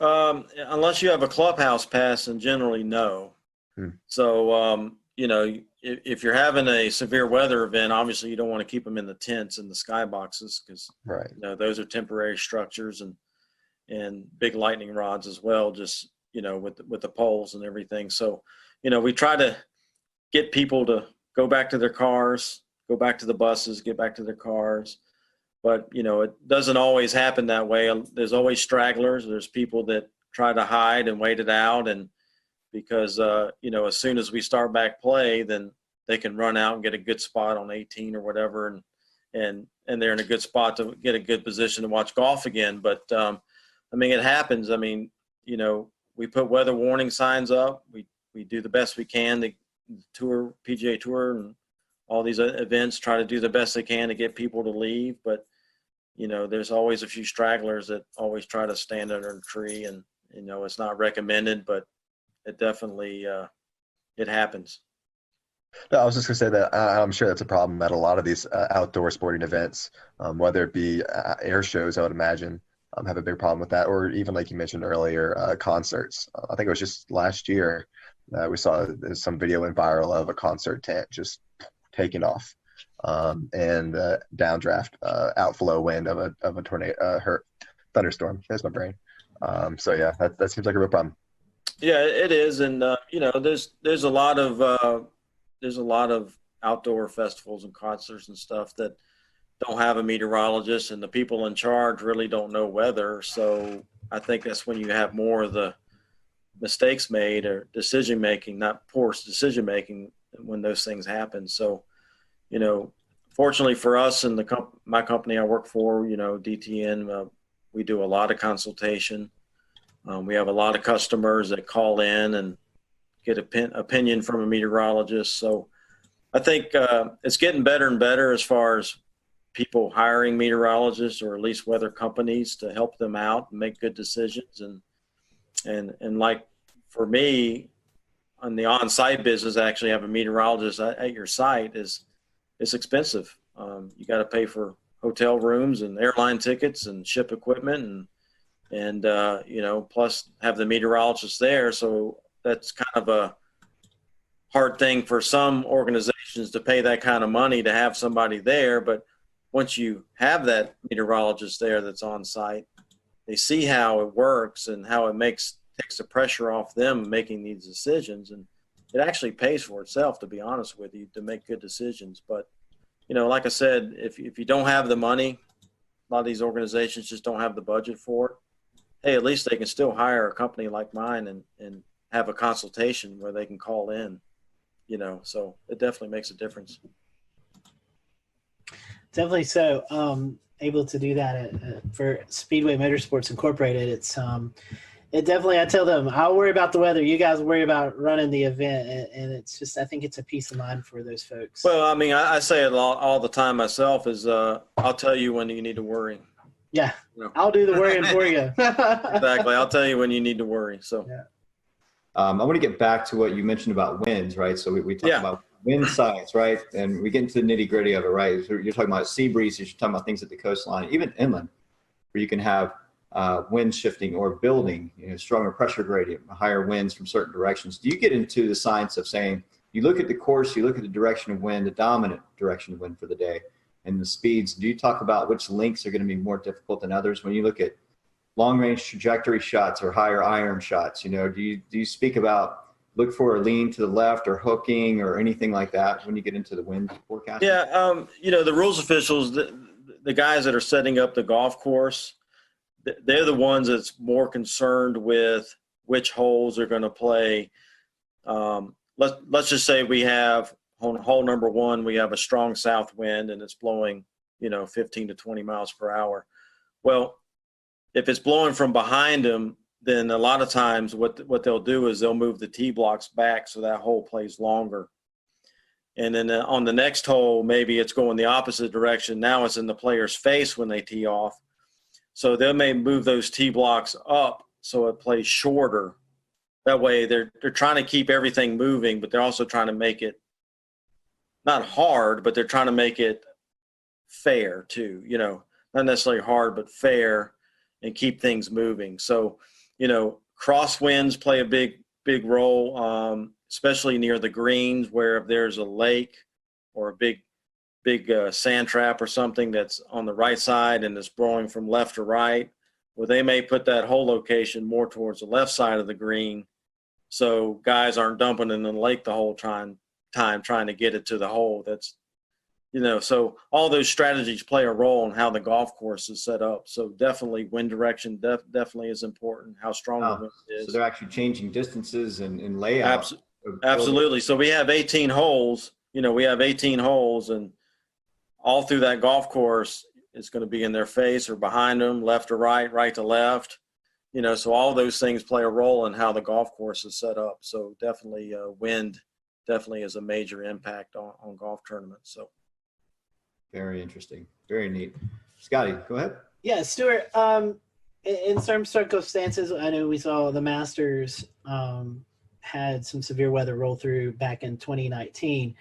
Speaker 18: Unless you have a clubhouse pass, and generally no. So, if you're having a severe weather event, obviously you don't want to keep them in the tents and the skyboxes because those are temporary structures and big lightning rods as well, just, with the poles and everything. So, we try to get people to go back to their cars, go back to the buses, get back to their cars. But, it doesn't always happen that way. There's always stragglers. There's people that try to hide and wait it out. And because, as soon as we start back play, then they can run out and get a good spot on 18 or whatever. And they're in a good spot to get a good position to watch golf again. But, it happens. We put weather warning signs up. We do the best we can. The PGA Tour and all these events try to do the best they can to get people to leave. But, there's always a few stragglers that always try to stand under a tree, and, it's not recommended, but it definitely, it happens.
Speaker 5: No, I was just going to say that I'm sure that's a problem at a lot of these outdoor sporting events, whether it be air shows, I would imagine, have a big problem with that, or even like you mentioned earlier, concerts. I think it was just last year we saw some video went viral of a concert tent just taking off. And downdraft, outflow wind of a tornado, thunderstorm. There's my brain. So yeah, that seems like a real problem.
Speaker 18: Yeah, it is, and there's a lot of outdoor festivals and concerts and stuff that don't have a meteorologist, and the people in charge really don't know weather. So I think that's when you have more of the mistakes made or decision making, not poor decision making, when those things happen. So, fortunately for us and my company I work for, DTN, we do a lot of consultation. We have a lot of customers that call in and get opinion from a meteorologist. So I think it's getting better and better as far as people hiring meteorologists or at least weather companies to help them out and make good decisions. And like for me, on the on-site business, actually have a meteorologist at your site it's expensive. You got to pay for hotel rooms and airline tickets and ship equipment and plus have the meteorologist there. So that's kind of a hard thing for some organizations to pay that kind of money to have somebody there. But once you have that meteorologist there that's on site, they see how it works and how it takes the pressure off them making these decisions. And it actually pays for itself, to be honest with you, to make good decisions. But, like I said, if you don't have the money, a lot of these organizations just don't have the budget for it. Hey, at least they can still hire a company like mine and have a consultation where they can call in, so it definitely makes a difference.
Speaker 4: Definitely so. Able to do that for Speedway Motorsports Incorporated. It definitely, I tell them, I'll worry about the weather. You guys worry about running the event. And it's just, I think it's a peace of mind for those folks.
Speaker 18: Well, I mean, I say it all the time myself is I'll tell you when you need to worry.
Speaker 4: Yeah, I'll do the worrying for you.
Speaker 18: Exactly. I'll tell you when you need to worry. So
Speaker 4: yeah.
Speaker 2: I want to get back to what you mentioned about winds, right? So we talked about wind science, right? And we get into the nitty gritty of it, right? So you're talking about sea breezes, you're talking about things at the coastline, even inland, where you can have wind shifting or building, stronger pressure gradient, higher winds from certain directions. Do you get into the science of saying, you look at the course, you look at the direction of wind, the dominant direction of wind for the day, and the speeds? Do you talk about which links are going to be more difficult than others? When you look at long-range trajectory shots or higher iron shots, do you speak about look for a lean to the left or hooking or anything like that when you get into the wind forecast?
Speaker 18: Yeah, the rules officials, the guys that are setting up the golf course, they're the ones that's more concerned with which holes are going to play. Let's just say we have on hole number 1, we have a strong south wind and it's blowing, 15 to 20 miles per hour. Well, if it's blowing from behind them, then a lot of times what they'll do is they'll move the tee blocks back so that hole plays longer. And then on the next hole, maybe it's going the opposite direction. Now it's in the player's face when they tee off. So they may move those tee blocks up so it plays shorter. That way they're trying to keep everything moving, but they're also trying to make it not hard, but they're trying to make it fair too, not necessarily hard, but fair, and keep things moving. So, crosswinds play a big role, especially near the greens, where if there's a lake or a big sand trap or something that's on the right side and it's blowing from left to right, well, they may put that hole location more towards the left side of the green, so guys aren't dumping in the lake the whole time trying to get it to the hole. That's so all those strategies play a role in how the golf course is set up. So definitely wind direction definitely is important, how strong the wind is.
Speaker 2: So they're actually changing distances and layout.
Speaker 18: Absolutely. So we have 18 holes, and all through that golf course, it's going to be in their face or behind them, left to right, right to left. So all those things play a role in how the golf course is set up. So definitely wind definitely is a major impact on golf tournaments. So.
Speaker 2: Very interesting. Very neat. Scotty, go ahead.
Speaker 4: Yeah, Stuart, in some circumstances, I know we saw the Masters had some severe weather roll through back in 2019.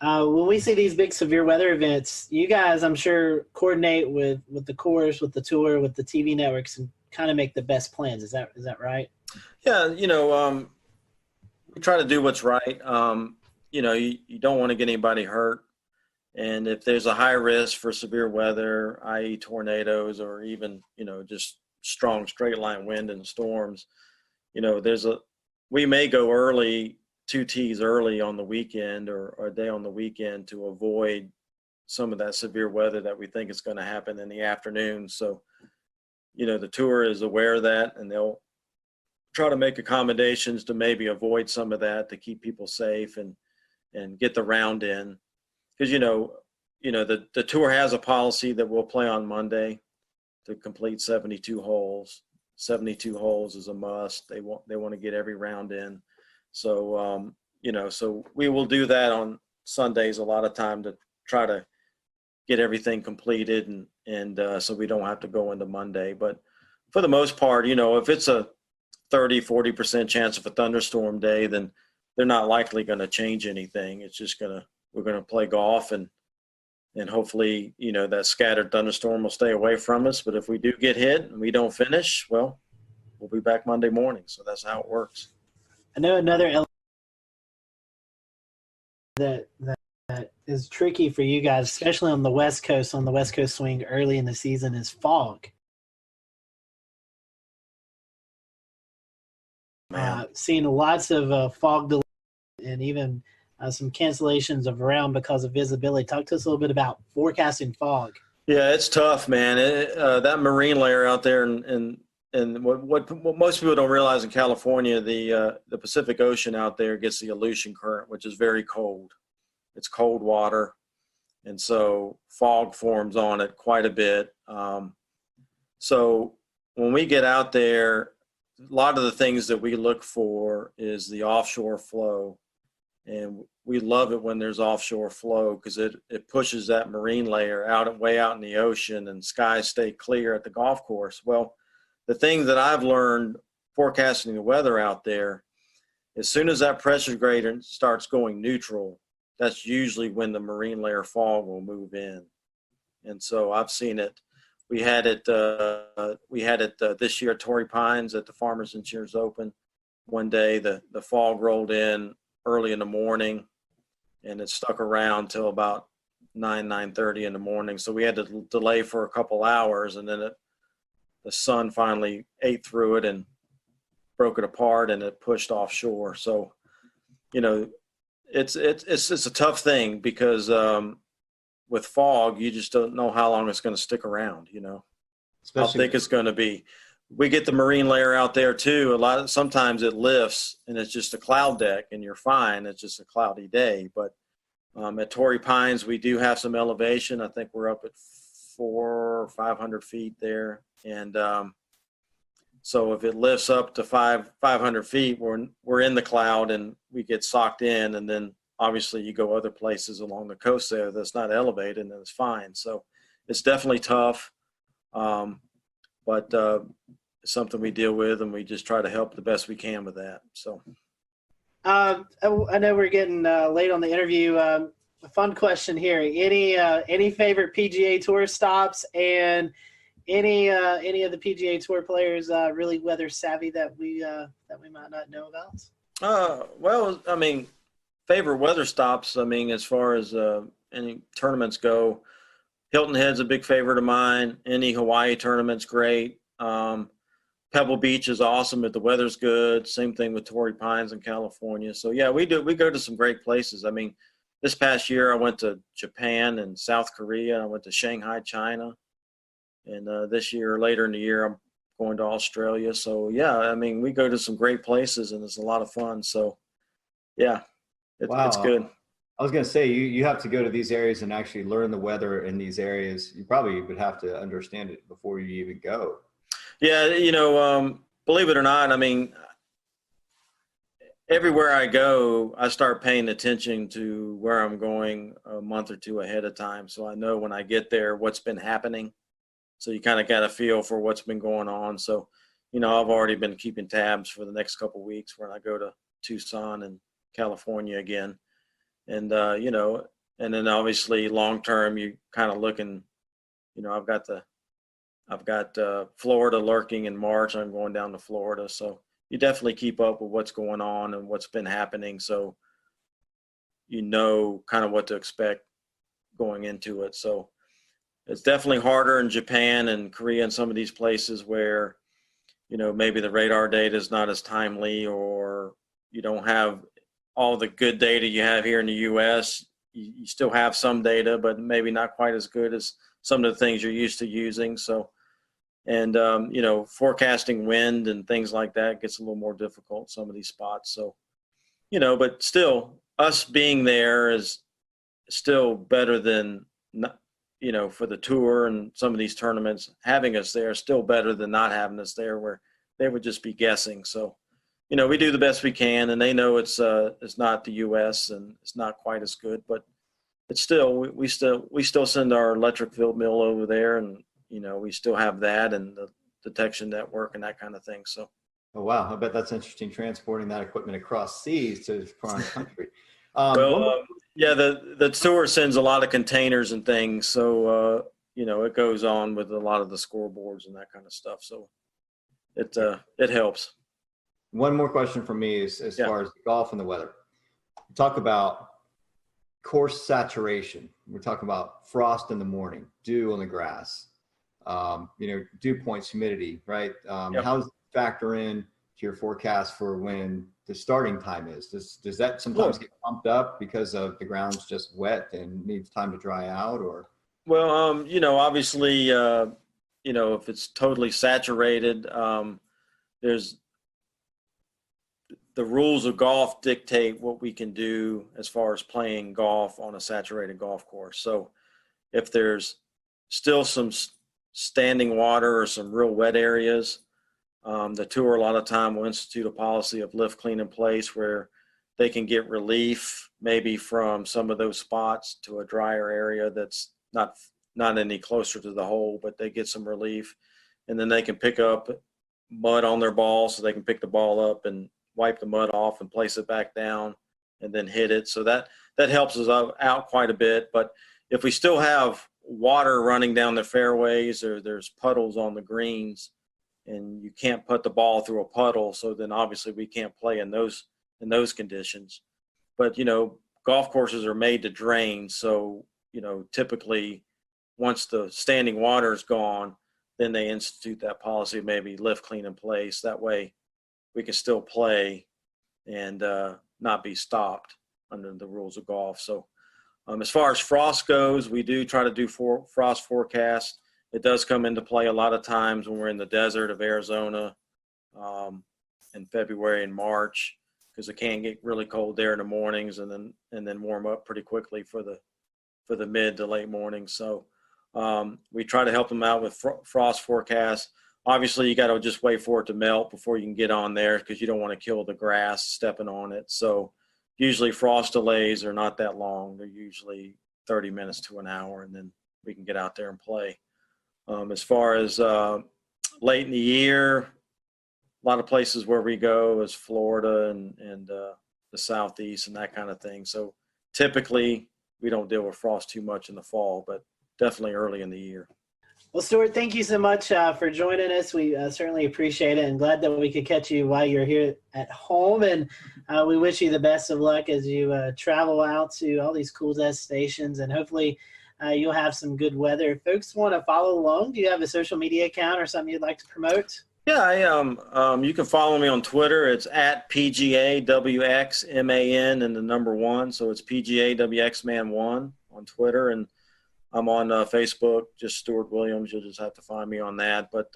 Speaker 4: When we see these big severe weather events, you guys, I'm sure, coordinate with the course, with the tour, with the TV networks, and kind of make the best plans. Is that right?
Speaker 18: Yeah, we try to do what's right. You don't want to get anybody hurt. And if there's a high risk for severe weather, i.e. tornadoes or even, just strong straight line wind and storms, we may go early, 2 tees early on the weekend or a day on the weekend to avoid some of that severe weather that we think is going to happen in the afternoon. So, the tour is aware of that, and they'll try to make accommodations to maybe avoid some of that to keep people safe and get the round in. Because, the tour has a policy that we'll play on Monday to complete 72 holes. 72 holes is a must. They want to get every round in. So, so we will do that on Sundays a lot of time to try to get everything completed and so we don't have to go into Monday. But for the most part, if it's a 30-40% chance of a thunderstorm day, then they're not likely going to change anything. It's just we're going to play golf and hopefully, that scattered thunderstorm will stay away from us. But if we do get hit and we don't finish, well, we'll be back Monday morning. So that's how it works.
Speaker 4: I know another element that is tricky for you guys, especially on the West Coast swing early in the season, is fog. Seeing lots of fog delays and even some cancellations of round because of visibility. Talk to us a little bit about forecasting fog.
Speaker 18: Yeah, it's tough, man. That marine layer out there in and what most people don't realize in California, the Pacific Ocean out there gets the Aleutian current, which is very cold. It's cold water, and so fog forms on it quite a bit. So when we get out there, a lot of the things that we look for is the offshore flow, and we love it when there's offshore flow because it pushes that marine layer out way out in the ocean, and skies stay clear at the golf course. Well, the thing that I've learned forecasting the weather out there, as soon as that pressure gradient starts going neutral, that's usually when the marine layer fog will move in. And so I've seen it. We had it this year at Torrey Pines at the Farmers Insurance Open. One day the fog rolled in early in the morning, and it stuck around till about 9:30 in the morning. So we had to delay for a couple hours, and then the sun finally ate through it and broke it apart, and it pushed offshore. So, it's a tough thing because with fog, you just don't know how long it's going to stick around. How thick it's going to be. We get the marine layer out there too. Sometimes it lifts and it's just a cloud deck, and you're fine. It's just a cloudy day. But at Torrey Pines, we do have some elevation. I think we're up at 400 or 500 feet there, and so if it lifts up to 500 feet, we're in the cloud and we get socked in, and then obviously you go other places along the coast there that's not elevated, and it's fine. So it's definitely tough, but it's something we deal with, and we just try to help the best we can with that. So
Speaker 4: I know we're getting late on the interview. A fun question here: any favorite PGA Tour stops, and any of the PGA Tour players really weather savvy that we might not know about?
Speaker 18: Well, I mean, favorite weather stops. I mean, as far as any tournaments go, Hilton Head's a big favorite of mine. Any Hawaii tournament's great. Pebble Beach is awesome if the weather's good. Same thing with Torrey Pines in California. So yeah, we go to some great places. I mean, this past year I went to Japan and South Korea. I went to Shanghai, China. And this year, later in the year, I'm going to Australia. So yeah, I mean, we go to some great places, and it's a lot of fun. So yeah, it's good.
Speaker 2: I was going to say, you have to go to these areas and actually learn the weather in these areas. You probably would have to understand it before you even go.
Speaker 18: Yeah, believe it or not, I mean, everywhere I go, I start paying attention to where I'm going a month or two ahead of time. So I know when I get there what's been happening. So you kind of got a feel for what's been going on. So, I've already been keeping tabs for the next couple of weeks when I go to Tucson and California again. And, and then obviously long term, you kind of looking, I've got Florida lurking in March. I'm going down to Florida. So you definitely keep up with what's going on and what's been happening. So, kind of what to expect going into it. So it's definitely harder in Japan and Korea and some of these places where, maybe the radar data is not as timely, or you don't have all the good data you have here in the U.S. You still have some data, but maybe not quite as good as some of the things you're used to using. So, and, forecasting wind and things like that gets a little more difficult, some of these spots. So, but still, us being there is still better than, for the tour and some of these tournaments, having us there is still better than not having us there, where they would just be guessing. So, we do the best we can, and they know it's not the U.S. and it's not quite as good, but it's still, we still send our electric field mill over there, and, we still have that and the detection network and that kind of thing. So.
Speaker 2: Oh, wow. I bet that's interesting, transporting that equipment across seas to foreign country.
Speaker 18: Yeah, the tour sends a lot of containers and things. So, it goes on with a lot of the scoreboards and that kind of stuff. So it helps.
Speaker 2: One more question from me is as far as golf and the weather. We talk about course saturation. We're talking about frost in the morning, dew on the grass, dew points, humidity, right? How does it factor in to your forecast for when the starting time is? Does that sometimes get pumped up because of the ground's just wet and needs time to dry out, or?
Speaker 18: Well, obviously, if it's totally saturated, there's the rules of golf dictate what we can do as far as playing golf on a saturated golf course. So if there's still some standing water or some real wet areas, the tour a lot of time will institute a policy of lift, clean, in place where they can get relief maybe from some of those spots to a drier area that's not any closer to the hole, but they get some relief. And then they can pick up mud on their ball, so they can pick the ball up and wipe the mud off and place it back down and then hit it. So that helps us out quite a bit. But if we still have water running down the fairways or there's puddles on the greens and you can't put the ball through a puddle, so then obviously we can't play in those conditions. But, golf courses are made to drain. So, typically once the standing water is gone, then they institute that policy, maybe lift, clean, in place. That way we can still play and not be stopped under the rules of golf. So as far as frost goes, we do try to do frost forecast. It does come into play a lot of times when we're in the desert of Arizona in February and March, because it can get really cold there in the mornings and then warm up pretty quickly for the mid to late mornings. So we try to help them out with frost forecasts. Obviously, you got to just wait for it to melt before you can get on there, because you don't want to kill the grass stepping on it. So usually frost delays are not that long. They're usually 30 minutes to an hour, and then we can get out there and play. As far as late in the year, a lot of places where we go is Florida and the Southeast and that kind of thing. So typically we don't deal with frost too much in the fall, but definitely early in the year.
Speaker 4: Well, Stuart, thank you so much for joining us. We certainly appreciate it, and glad that we could catch you while you're here at home. And we wish you the best of luck as you travel out to all these cool destinations, and hopefully you'll have some good weather. If folks want to follow along, do you have a social media account or something you'd like to promote?
Speaker 18: Yeah, you can follow me on Twitter. It's at PGAWXMAN and the number 1. So it's PGAWXMan1 on Twitter. And I'm on Facebook, just Stuart Williams. You'll just have to find me on that. But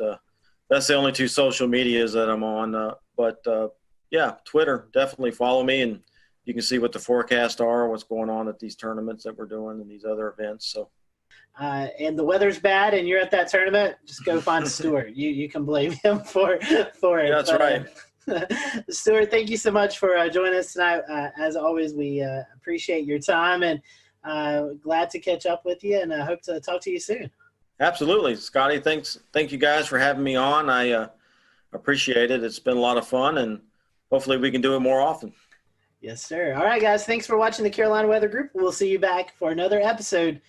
Speaker 18: that's the only 2 social medias that I'm on. Yeah, Twitter, definitely follow me, and you can see what the forecasts are, what's going on at these tournaments that we're doing and these other events. So,
Speaker 4: and the weather's bad and you're at that tournament, just go find Stuart. You can blame him for it.
Speaker 18: Yeah, that's right.
Speaker 4: Stuart, thank you so much for joining us tonight. As always, we appreciate your time, and glad to catch up with you, and I hope to talk to you soon.
Speaker 18: Absolutely. Scotty, thank you guys for having me on. I appreciate it. It's been a lot of fun, and hopefully we can do it more often.
Speaker 4: Yes, sir. All right, guys. Thanks for watching the Carolina Weather Group. We'll see you back for another episode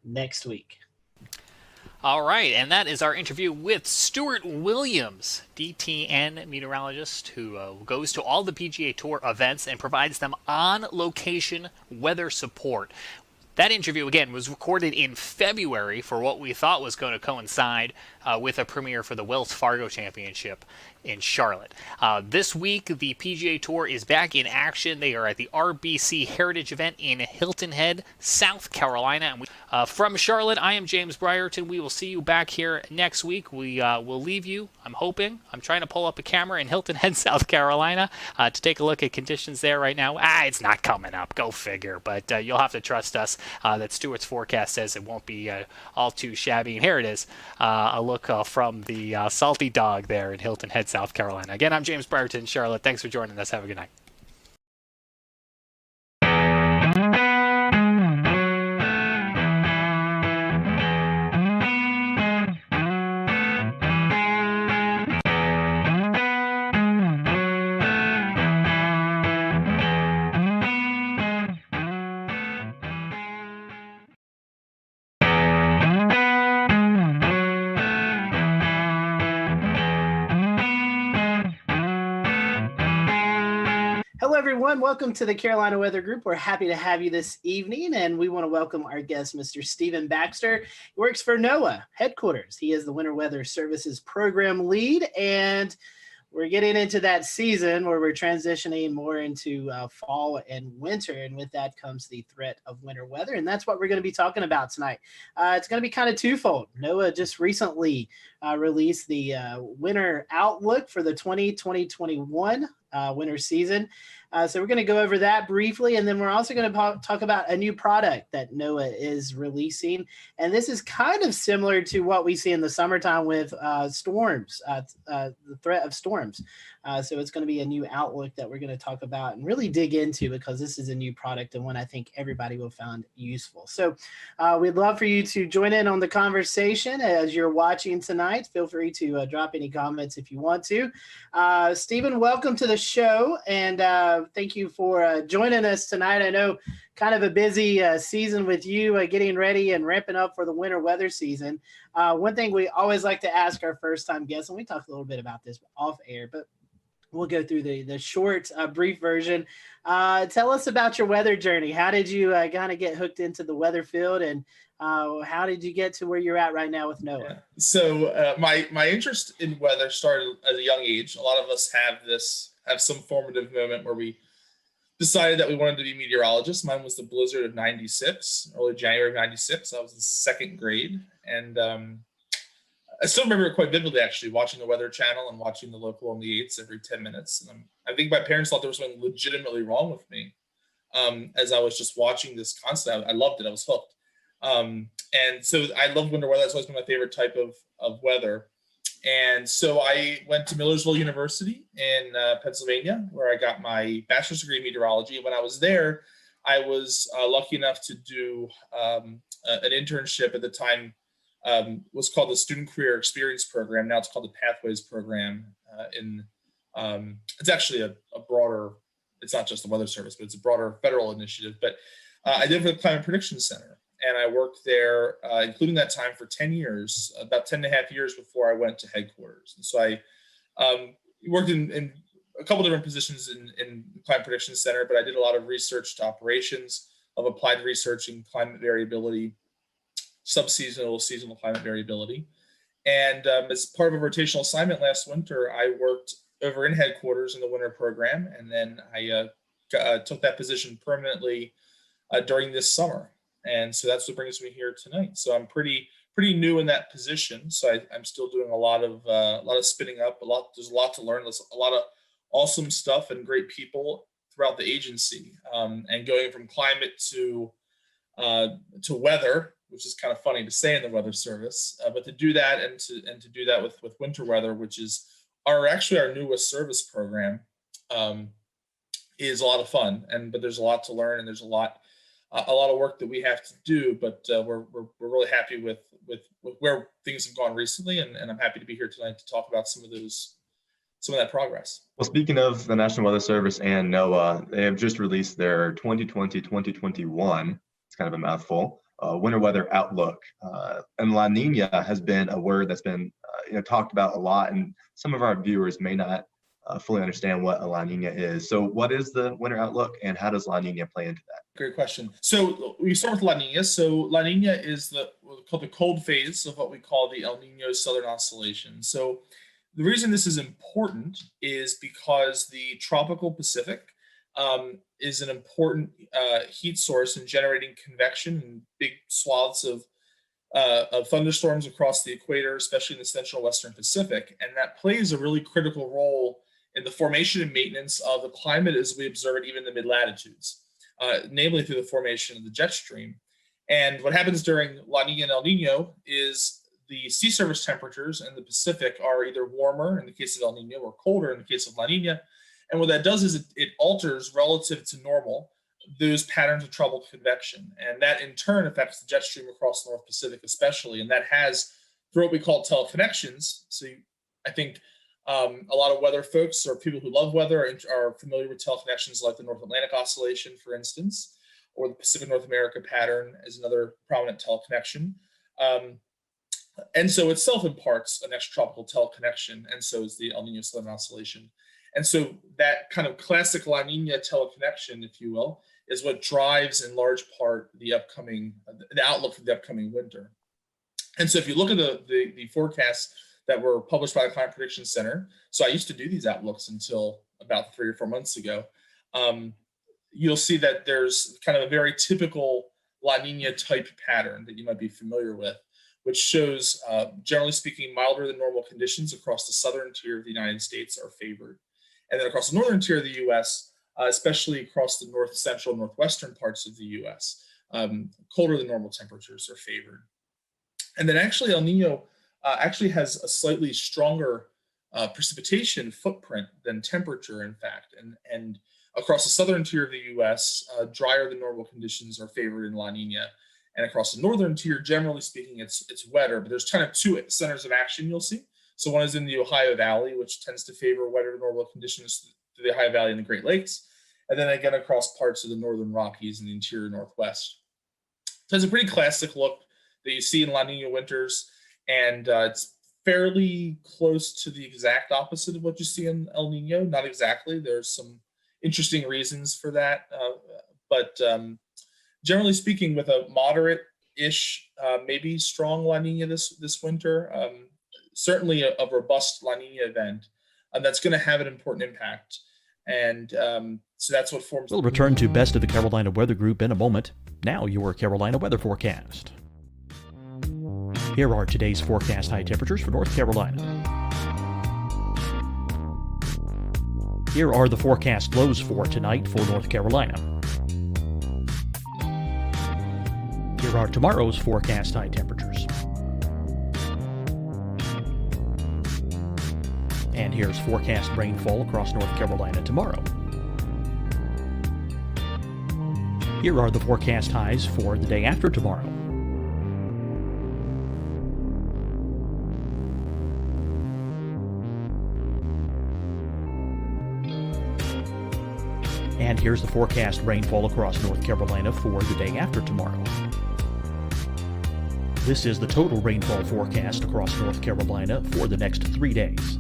Speaker 4: next week.
Speaker 13: All right, and that is our interview with Stuart Williams, DTN meteorologist, who goes to all the PGA Tour events and provides them on-location weather support. That interview, again, was recorded in February for what we thought was going to coincide with a premiere for the Wells Fargo Championship in Charlotte. This week, the PGA Tour is back in action. They are at the RBC Heritage event in Hilton Head, South Carolina. And from Charlotte, I am James Brierton. We will see you back here next week. We will leave you, I'm trying to pull up a camera in Hilton Head, South Carolina to take a look at conditions there right now. It's not coming up. Go figure. But you'll have to trust us that Stuart's forecast says it won't be all too shabby. And here it is, a look from the Salty Dog there in Hilton Head, South Carolina. Again, I'm James Brierton, Charlotte. Thanks for joining us. Have a good night.
Speaker 4: Hello, everyone. Welcome to the Carolina Weather Group. We're happy to have you this evening, and we want to welcome our guest, Mr. Stephen Baxter. He works for NOAA headquarters. He is the Winter Weather Services Program Lead, and we're getting into that season where we're transitioning more into fall and winter. And with that comes the threat of winter weather. And that's what we're going to be talking about tonight. It's going to be kind of twofold. NOAA just recently released the winter outlook for the 2021 winter season. So we're going to go over that briefly, and then we're also going to talk about a new product that NOAA is releasing. And this is kind of similar to what we see in the summertime with storms, the threat of storms. So it's going to be a new outlook that we're going to talk about and really dig into, because this is a new product and one I think everybody will find useful. So we'd love for you to join in on the conversation as you're watching tonight. Feel free to drop any comments if you want to. Stephen, welcome to the show, and thank you for joining us tonight. I know kind of a busy season with you getting ready and ramping up for the winter weather season. One thing we always like to ask our first-time guests, and we talked a little bit about this off air, but we'll go through the short, brief version. Tell us about your weather journey. How did you kind of get hooked into the weather field, and how did you get to where you're at right now with NOAA?
Speaker 1: Yeah. So my interest in weather started at a young age. A lot of us have some formative moment where we decided that we wanted to be meteorologists. Mine was the blizzard of 96, early January of 96. I was in second grade. And I still remember it quite vividly, actually, watching the Weather Channel and watching the local on the 8s every 10 minutes. And I think my parents thought there was something legitimately wrong with me as I was just watching this constantly. I loved it. I was hooked. And so I loved winter weather. That's always been my favorite type of weather. And so I went to Millersville University in Pennsylvania, where I got my bachelor's degree in meteorology. And when I was there, I was lucky enough to do an internship at the time. Was called the Student Career Experience Program. Now it's called the Pathways Program. It's actually a broader, it's not just the Weather Service, but it's a broader federal initiative. But I did it for the Climate Prediction Center. And I worked there, including that time, for 10 years, about 10 and a half years before I went to headquarters. And so I worked in a couple different positions in the Climate Prediction Center, but I did a lot of research to operations of applied research in climate variability, subseasonal, seasonal climate variability. And as part of a rotational assignment last winter, I worked over in headquarters in the winter program. And then I took that position permanently during this summer. And so that's what brings me here tonight. So I'm pretty new in that position. So I'm still doing a lot of spinning up. There's a lot to learn. There's a lot of awesome stuff and great people throughout the agency. And going from climate to weather, which is kind of funny to say in the Weather Service, but to do that and to do that with winter weather, which is our newest service program, is a lot of fun. But there's a lot to learn, and there's a lot of work that we have to do, but we're really happy with where things have gone recently, and I'm happy to be here tonight to talk about some of that progress.
Speaker 5: Well, speaking of the National Weather Service and NOAA, they have just released their 2020-2021, it's kind of a mouthful, winter weather outlook. And La Nina has been a word that's been talked about a lot, and some of our viewers may not fully understand what a La Nina is. So what is the winter outlook, and how does La Nina play into that?
Speaker 1: Great question. So we start with La Nina. So La Nina is called the cold phase of what we call the El Nino Southern Oscillation. So the reason this is important is because the tropical Pacific is an important heat source in generating convection in big swaths of thunderstorms across the equator, especially in the central western Pacific. And that plays a really critical role in the formation and maintenance of the climate as we observe it even in the mid-latitudes, namely through the formation of the jet stream. And what happens during La Nina and El Nino is the sea surface temperatures in the Pacific are either warmer in the case of El Nino or colder in the case of La Nina. And what that does is it alters relative to normal those patterns of troubled convection. And that in turn affects the jet stream across the North Pacific especially. And that has, through what we call teleconnections. So I think a lot of weather folks or people who love weather are familiar with teleconnections like the North Atlantic Oscillation, for instance, or the Pacific North America pattern is another prominent teleconnection. And so itself imparts an extratropical teleconnection, and so is the El Nino Southern Oscillation. And so that kind of classic La Nina teleconnection, if you will, is what drives in large part the outlook for the upcoming winter. And so if you look at the forecast that were published by the Climate Prediction Center. So I used to do these outlooks until about 3 or 4 months ago. You'll see that there's kind of a very typical La Nina type pattern that you might be familiar with, which shows, generally speaking, milder than normal conditions across the southern tier of the United States are favored. And then across the northern tier of the US, especially across the north central, northwestern parts of the US, colder than normal temperatures are favored. And then actually El Nino actually has a slightly stronger precipitation footprint than temperature, in fact. And across the southern tier of the US, drier than normal conditions are favored in La Nina. And across the northern tier, generally speaking, it's wetter, but there's kind of 2 centers of action you'll see. So one is in the Ohio Valley, which tends to favor wetter than normal conditions through the Ohio Valley and the Great Lakes. And then again, across parts of the northern Rockies and the interior Northwest. So it's a pretty classic look that you see in La Nina winters. And it's fairly close to the exact opposite of what you see in El Nino. Not exactly. There's some interesting reasons for that. But generally speaking, with a moderate-ish, maybe strong La Nina this winter, certainly a robust La Nina event that's going to have an important impact. And so that's what forms.
Speaker 8: We'll return to Best of the Carolina Weather Group in a moment. Now your Carolina weather forecast. Here are today's forecast high temperatures for North Carolina. Here are the forecast lows for tonight for North Carolina. Here are tomorrow's forecast high temperatures. And here's forecast rainfall across North Carolina tomorrow. Here are the forecast highs for the day after tomorrow. And here's the forecast rainfall across North Carolina for the day after tomorrow. This is the total rainfall forecast across North Carolina for the next 3 days.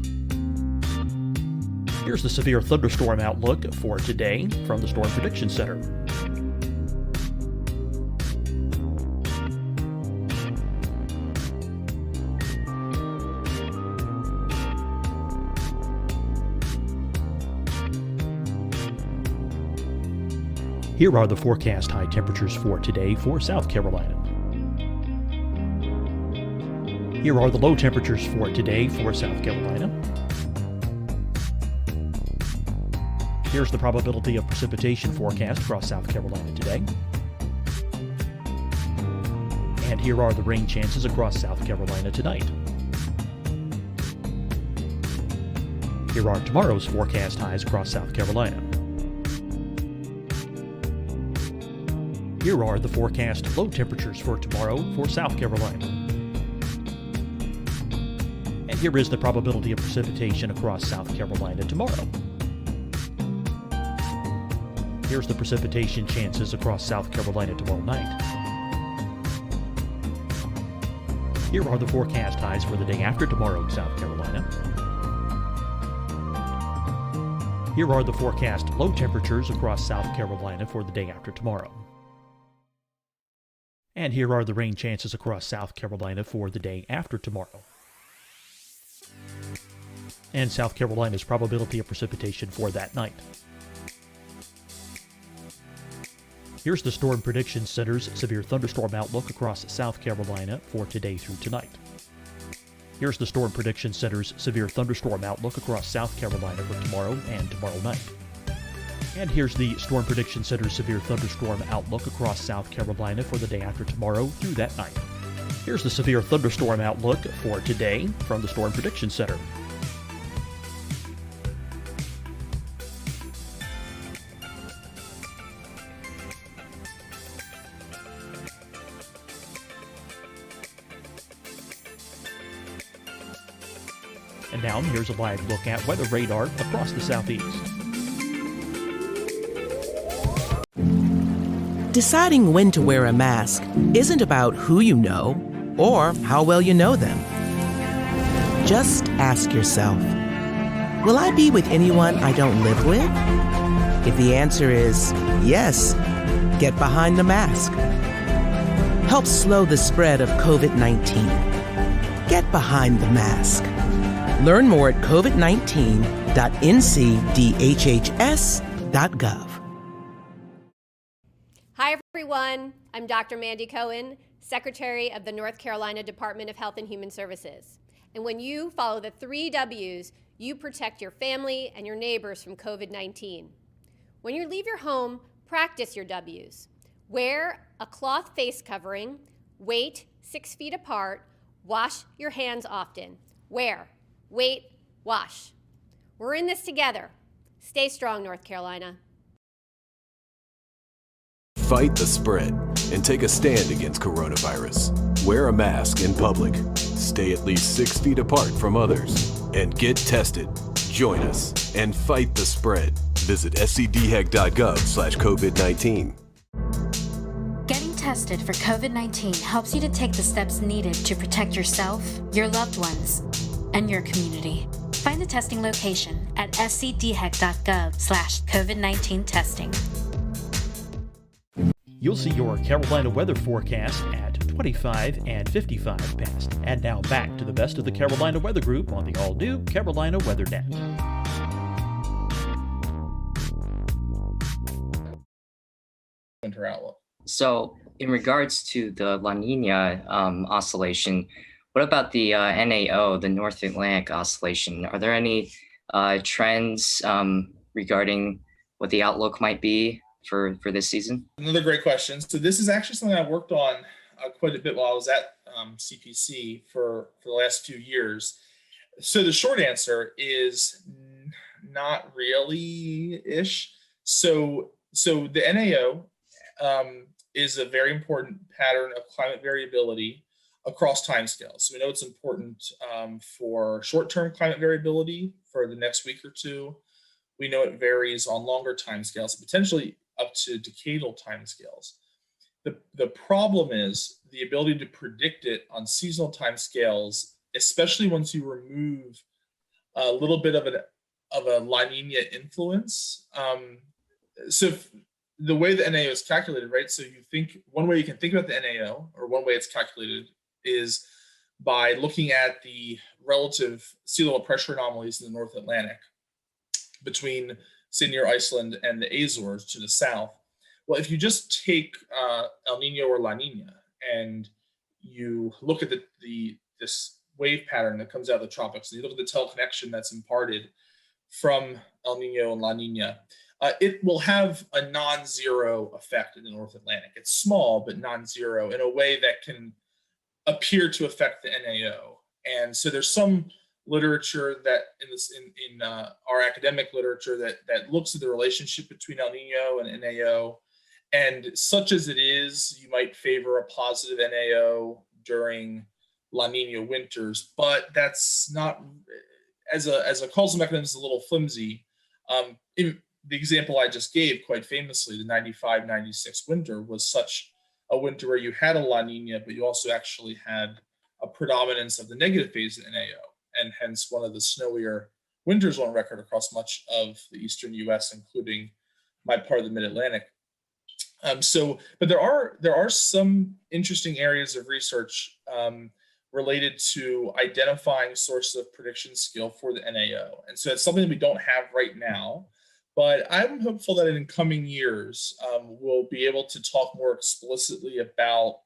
Speaker 8: Here's the severe thunderstorm outlook for today from the Storm Prediction Center. Here are the forecast high temperatures for today for South Carolina. Here are the low temperatures for today for South Carolina. Here's the probability of precipitation forecast across South Carolina today. And here are the rain chances across South Carolina tonight. Here are tomorrow's forecast highs across South Carolina. Here are the forecast low temperatures for tomorrow for South Carolina. And here is the probability of precipitation across South Carolina tomorrow. Here's the precipitation chances across South Carolina tomorrow night. Here are the forecast highs for the day after tomorrow in South Carolina. Here are the forecast low temperatures across South Carolina for the day after tomorrow. And here are the rain chances across South Carolina for the day after tomorrow. And South Carolina's probability of precipitation for that night. Here's the Storm Prediction Center's severe thunderstorm outlook across South Carolina for today through tonight. Here's the Storm Prediction Center's severe thunderstorm outlook across South Carolina for tomorrow and tomorrow night. And here's the Storm Prediction Center's severe thunderstorm outlook across South Carolina for the day after tomorrow through that night. Here's the severe thunderstorm outlook for today from the Storm Prediction Center. And now here's a live look at weather radar across the southeast.
Speaker 9: Deciding when to wear a mask isn't about who you know or how well you know them. Just ask yourself, will I be with anyone I don't live with? If the answer is yes, get behind the mask. Help slow the spread of COVID-19. Get behind the mask. Learn more at covid19.ncdhhs.gov.
Speaker 10: Hi, everyone. I'm Dr. Mandy Cohen, Secretary of the North Carolina Department of Health and Human Services. And when you follow the 3 W's, you protect your family and your neighbors from COVID-19. When you leave your home, practice your W's. Wear a cloth face covering, wait 6 feet apart, wash your hands often. Wear, wait, wash. We're in this together. Stay strong, North Carolina.
Speaker 11: Fight the spread and take a stand against coronavirus. Wear a mask in public. Stay at least 6 feet apart from others. And get tested. Join us and fight the spread. Visit scdhec.gov/COVID-19.
Speaker 12: Getting tested for COVID-19 helps you to take the steps needed to protect yourself, your loved ones, and your community. Find the testing location at scdhec.gov/COVID-19 testing.
Speaker 8: You'll see your Carolina weather forecast at 25 and 55 past. And now back to the best of the Carolina Weather Group on the all-new Carolina Weather Net.
Speaker 1: Winter outlook.
Speaker 6: So in regards to the La Nina oscillation, what about the NAO, the North Atlantic oscillation? Are there any trends regarding what the outlook might be for this season?
Speaker 1: Another great question. So this is actually something I worked on quite a bit while I was at CPC for the last few years. So the short answer is not really-ish. So the NAO is a very important pattern of climate variability across timescales. So we know it's important for short-term climate variability for the next week or two. We know it varies on longer timescales, potentially up to decadal timescales. The problem is the ability to predict it on seasonal timescales, especially once you remove a little bit of a La Nina influence. The way the NAO is calculated, right? So you think one way you can think about the NAO, or one way it's calculated, is by looking at the relative sea level pressure anomalies in the North Atlantic between, say, near Iceland and the Azores to the south. Well, if you just take El Nino or La Nina and you look at this wave pattern that comes out of the tropics, and you look at the teleconnection that's imparted from El Nino and La Nina, it will have a non-zero effect in the North Atlantic. It's small, but non-zero in a way that can appear to affect the NAO. And so there's some literature that in our academic literature that looks at the relationship between El Nino and NAO. And such as it is, you might favor a positive NAO during La Nina winters, but that's not, as a causal mechanism, is a little flimsy. In the example I just gave, quite famously, the 95-96 winter was such a winter where you had a La Nina, but you also actually had a predominance of the negative phase in NAO, and hence one of the snowier winters on record across much of the eastern U.S., including my part of the Mid-Atlantic. But there are some interesting areas of research related to identifying sources of prediction skill for the NAO, and so it's something we don't have right now. But I'm hopeful that in coming years, we'll be able to talk more explicitly about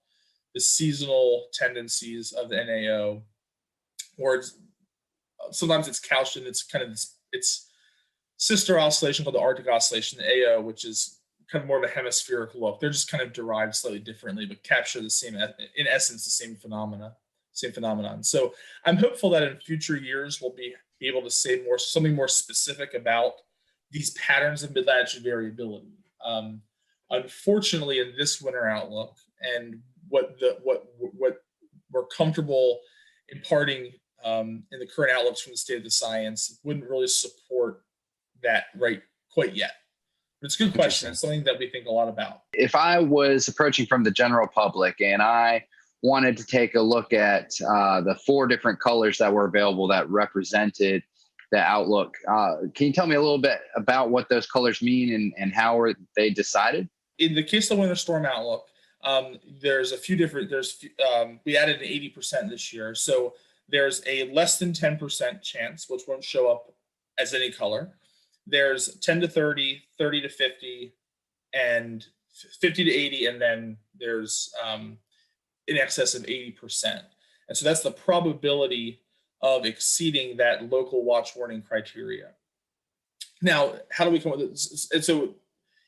Speaker 1: the seasonal tendencies of the NAO, or sometimes it's couched in its kind of its sister oscillation called the Arctic oscillation, the AO, which is kind of more of a hemispheric look. They're just kind of derived slightly differently, but capture the same, in essence, the same phenomenon. So I'm hopeful that in future years we'll be able to say something more specific about these patterns of mid-latitude variability. Unfortunately, in this winter outlook, and what we're comfortable imparting in the current outlooks from the state of the science, wouldn't really support that right quite yet. But it's a good question. It's something that we think a lot about.
Speaker 16: If I was approaching from the general public and I wanted to take a look at the 4 different colors that were available that represented the outlook, can you tell me a little bit about what those colors mean and how are they decided?
Speaker 1: In the case of the winter storm outlook, there's a few different, we added an 80% this year. So There's a less than 10% chance, which won't show up as any color. There's 10 to 30, 30 to 50, and 50 to 80, and then there's in excess of 80%. And so that's the probability of exceeding that local watch warning criteria. Now, how do we come with this? And so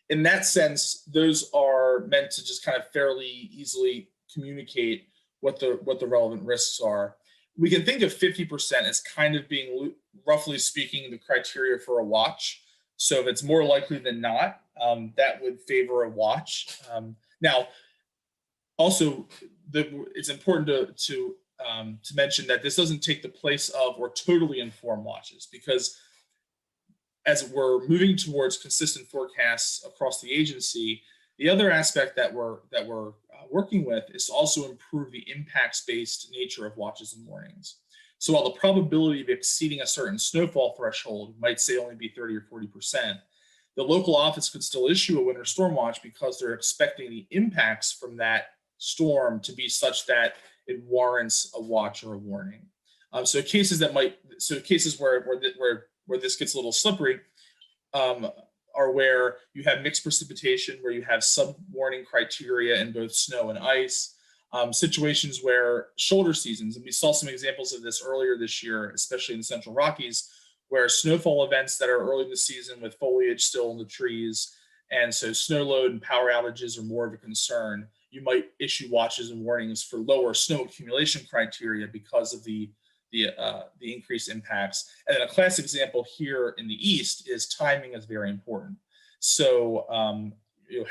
Speaker 1: in that sense, those are meant to just kind of fairly easily communicate what the relevant risks are. We can think of 50% as kind of being, roughly speaking, the criteria for a watch. So if it's more likely than not, that would favor a watch. Now, also, it's important to mention that this doesn't take the place of or totally inform watches, because as we're moving towards consistent forecasts across the agency, the other aspect that we're working with is to also improve the impacts-based nature of watches and warnings. So while the probability of exceeding a certain snowfall threshold might say only be 30 or 40%, the local office could still issue a winter storm watch because they're expecting the impacts from that storm to be such that it warrants a watch or a warning. So cases where this gets a little slippery are where you have mixed precipitation, where you have sub-warning criteria in both snow and ice, situations where shoulder seasons, and we saw some examples of this earlier this year, especially in the Central Rockies, where snowfall events that are early in the season with foliage still in the trees, and so snow load and power outages are more of a concern. You might issue watches and warnings for lower snow accumulation criteria because of the increased impacts. And then a classic example here in the East is timing is very important. So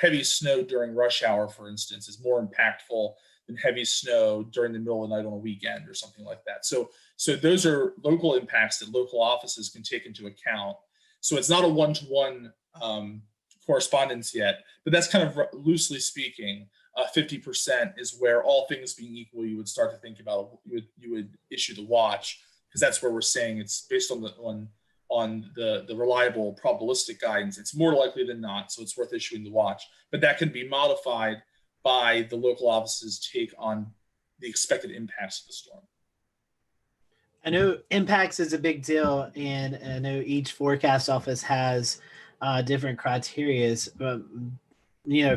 Speaker 1: heavy snow during rush hour, for instance, is more impactful than heavy snow during the middle of the night on a weekend or something like that. So those are local impacts that local offices can take into account. So it's not a one-to-one correspondence yet, but that's kind of loosely speaking. 50% is where, all things being equal, you would start to think about you would issue the watch, because that's where we're saying it's based on the reliable probabilistic guidance. It's more likely than not, so it's worth issuing the watch. But that can be modified by the local office's take on the expected impacts of the storm.
Speaker 4: I know impacts is a big deal, and I know each forecast office has different criterias.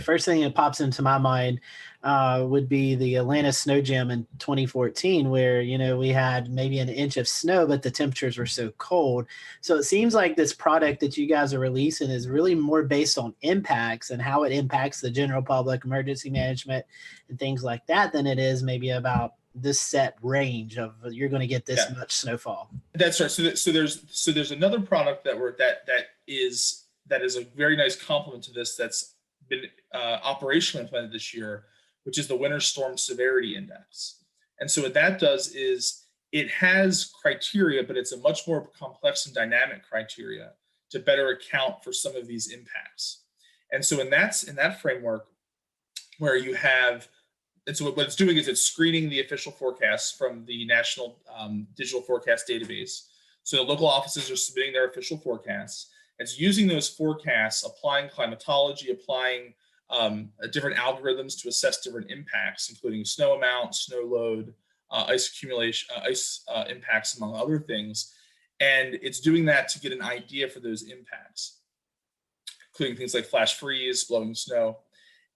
Speaker 4: First thing that pops into my mind would be the Atlanta snow jam in 2014, where, we had maybe an inch of snow, but the temperatures were so cold. So it seems like this product that you guys are releasing is really more based on impacts and how it impacts the general public, emergency management, and things like that, than it is maybe about this set range of you're going to get this much snowfall.
Speaker 1: That's right. So there's another product that is a very nice complement to this that's been operationally implemented this year, which is the Winter Storm Severity Index. And so what that does is it has criteria, but it's a much more complex and dynamic criteria to better account for some of these impacts. And so in that framework, where you have, and so what it's doing is it's screening the official forecasts from the National Digital Forecast Database. So the local offices are submitting their official forecasts. It's using those forecasts, applying climatology, applying different algorithms to assess different impacts, including snow amount, snow load, ice accumulation, ice impacts, among other things. And it's doing that to get an idea for those impacts, including things like flash freeze, blowing snow.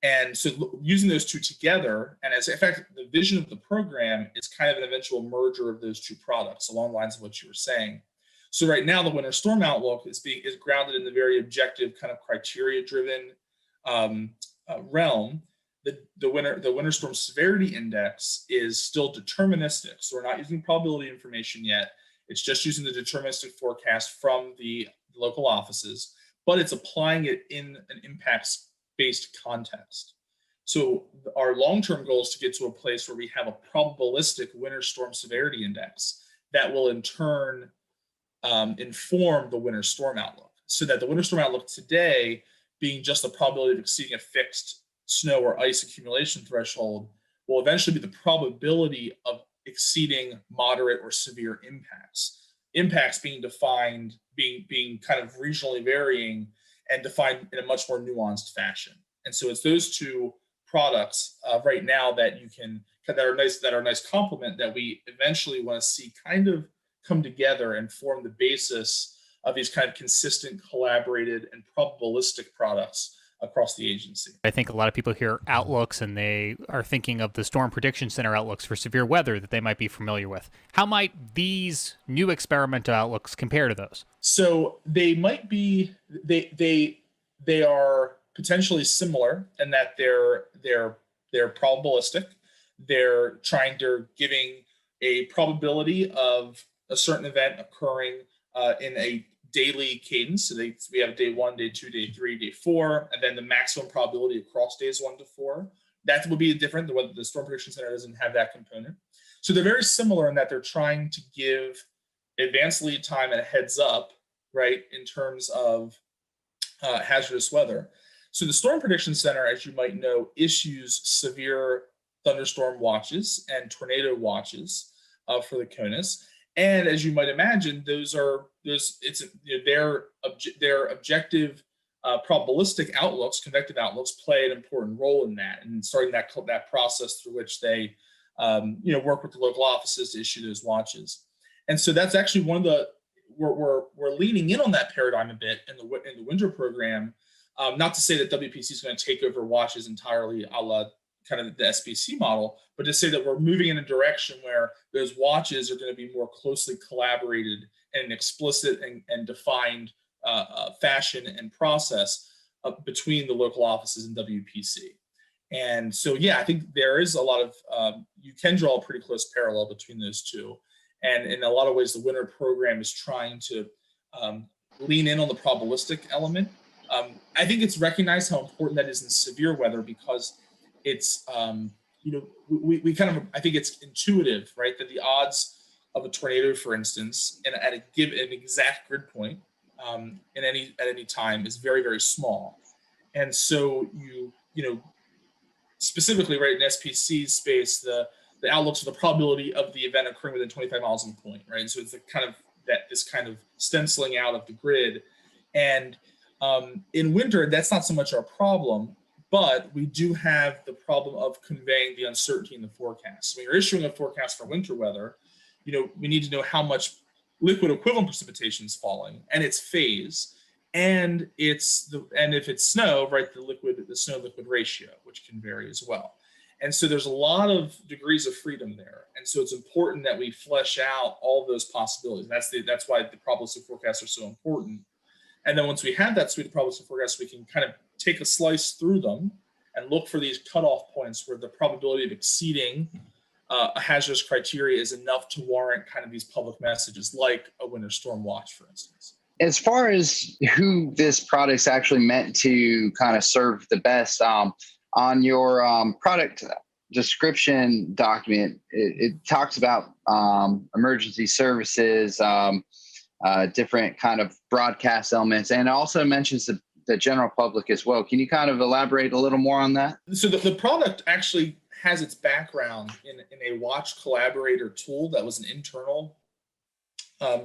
Speaker 1: And so using those two together, and as in fact, the vision of the program is kind of an eventual merger of those two products along the lines of what you were saying. So right now, the winter storm outlook is grounded in the very objective kind of criteria-driven realm. The winter storm severity index is still deterministic, so we're not using probability information yet. It's just using the deterministic forecast from the local offices, but it's applying it in an impacts-based context. So our long-term goal is to get to a place where we have a probabilistic winter storm severity index that will in turn inform the winter storm outlook, so that the winter storm outlook today, being just the probability of exceeding a fixed snow or ice accumulation threshold, will eventually be the probability of exceeding moderate or severe impacts. Impacts being defined, being kind of regionally varying and defined in a much more nuanced fashion. And so it's those two products right now that you can that are a nice complement that we eventually want to see kind of come together and form the basis of these kind of consistent, collaborated, and probabilistic products across the agency.
Speaker 14: I think a lot of people hear outlooks and they are thinking of the Storm Prediction Center outlooks for severe weather that they might be familiar with. How might these new experimental outlooks compare to those?
Speaker 1: So they might be, they are potentially similar in that they're probabilistic. They're giving a probability of a certain event occurring in a daily cadence. So we have day 1, day 2, day 3, day 4, and then the maximum probability across days 1 to 4. That will be different. The Storm Prediction Center doesn't have that component. So they're very similar in that they're trying to give advanced lead time and a heads up, right, in terms of hazardous weather. So the Storm Prediction Center, as you might know, issues severe thunderstorm watches and tornado watches for the CONUS. And as you might imagine, their objective probabilistic outlooks, convective outlooks, play an important role in that, and starting that process through which they work with the local offices to issue those watches. And so that's actually one of the we're leaning in on that paradigm a bit in the winter program. Not to say that WPC is going to take over watches entirely, a la kind of the SPC model, but to say that we're moving in a direction where those watches are going to be more closely collaborated in an explicit and defined fashion and process between the local offices and WPC. And so, yeah, I think there is a lot of, you can draw a pretty close parallel between those two. And in a lot of ways, the winter program is trying to lean in on the probabilistic element. I think it's recognized how important that is in severe weather, because it's, we kind of, I think it's intuitive, right? That the odds of a tornado, for instance, at an exact grid point at any time is very, very small. And so specifically, right, in SPC's space, the outlooks are the probability of the event occurring within 25 miles of the point, right? And so it's this kind of stenciling out of the grid. And in winter, that's not so much our problem, but we do have the problem of conveying the uncertainty in the forecast. So when you're issuing a forecast for winter weather, we need to know how much liquid equivalent precipitation is falling and its phase, and if it's snow, right, the snow liquid ratio, which can vary as well. And so there's a lot of degrees of freedom there. And so it's important that we flesh out all those possibilities. That's why the probabilistic forecasts are so important. And then once we have that suite of probabilistic forecasts, we can kind of take a slice through them and look for these cutoff points where the probability of exceeding a hazardous criteria is enough to warrant kind of these public messages, like a winter storm watch, for instance.
Speaker 16: As far as who this product's actually meant to kind of serve the best, on your product description document, it talks about emergency services, different kind of broadcast elements, and it also mentions the general public as well. Can you kind of elaborate a little more on that?
Speaker 1: So the product actually has its background in a watch collaborator tool that was an internal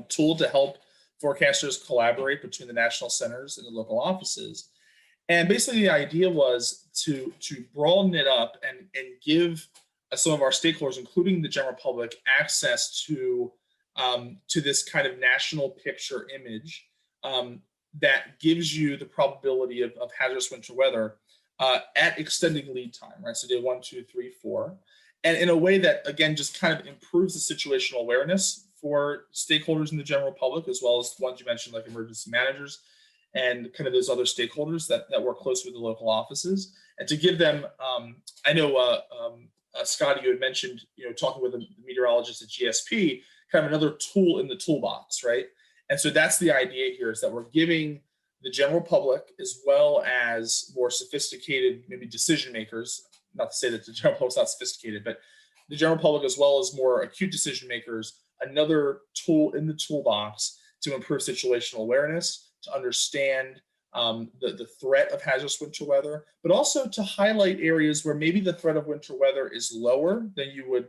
Speaker 1: tool to help forecasters collaborate between the national centers and the local offices. And basically the idea was to broaden it up and give some of our stakeholders, including the general public, access to this kind of national picture image that gives you the probability of hazardous winter weather at extending lead time, right? So day 1, 2, 3, 4. And in a way that, again, just kind of improves the situational awareness for stakeholders in the general public, as well as the ones you mentioned, like emergency managers and kind of those other stakeholders that work closely with the local offices. And to give them, I know, Scotty, you had mentioned, talking with the meteorologist at GSP, kind of another tool in the toolbox, right? And so that's the idea here, is that we're giving the general public, as well as more sophisticated, maybe decision makers, not to say that the general public's not sophisticated, but the general public, as well as more acute decision makers, another tool in the toolbox to improve situational awareness, to understand the threat of hazardous winter weather, but also to highlight areas where maybe the threat of winter weather is lower than would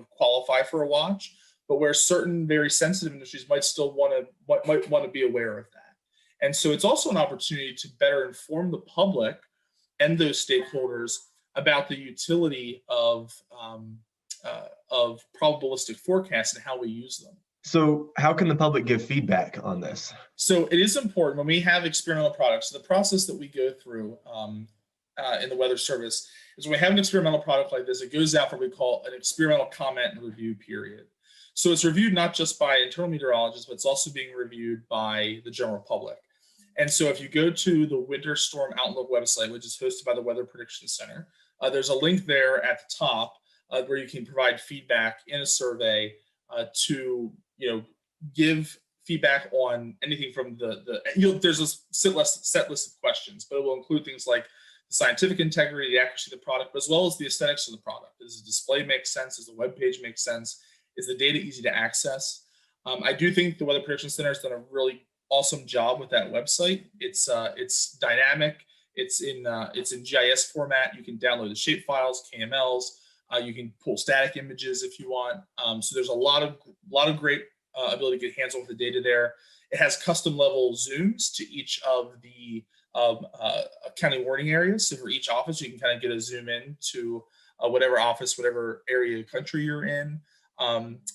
Speaker 1: qualify for a watch, but where certain very sensitive industries might still want to be aware of that. And so it's also an opportunity to better inform the public and those stakeholders about the utility of probabilistic forecasts and how we use them.
Speaker 19: So how can the public give feedback on this?
Speaker 1: So it is important when we have experimental products. The process that we go through in the Weather Service is when we have an experimental product like this, it goes out for what we call an experimental comment and review period. So it's reviewed not just by internal meteorologists, but it's also being reviewed by the general public. And so if you go to the Winter Storm Outlook website, which is hosted by the Weather Prediction Center, there's a link there at the top where you can provide feedback in a survey to give feedback on anything from there's a set list of questions, but it will include things like the scientific integrity, the accuracy of the product, as well as the aesthetics of the product. Does the display make sense? Does the web page make sense? Is the data easy to access? I do think the Weather Prediction Center has done a really awesome job with that website. It's dynamic. It's in GIS format. You can download the shape files, KMLs. You can pull static images if you want. So there's a lot of great ability to get hands-on with the data there. It has custom level zooms to each of the county warning areas. So for each office, you can kind of get a zoom in to whatever office, whatever area of the country you're in.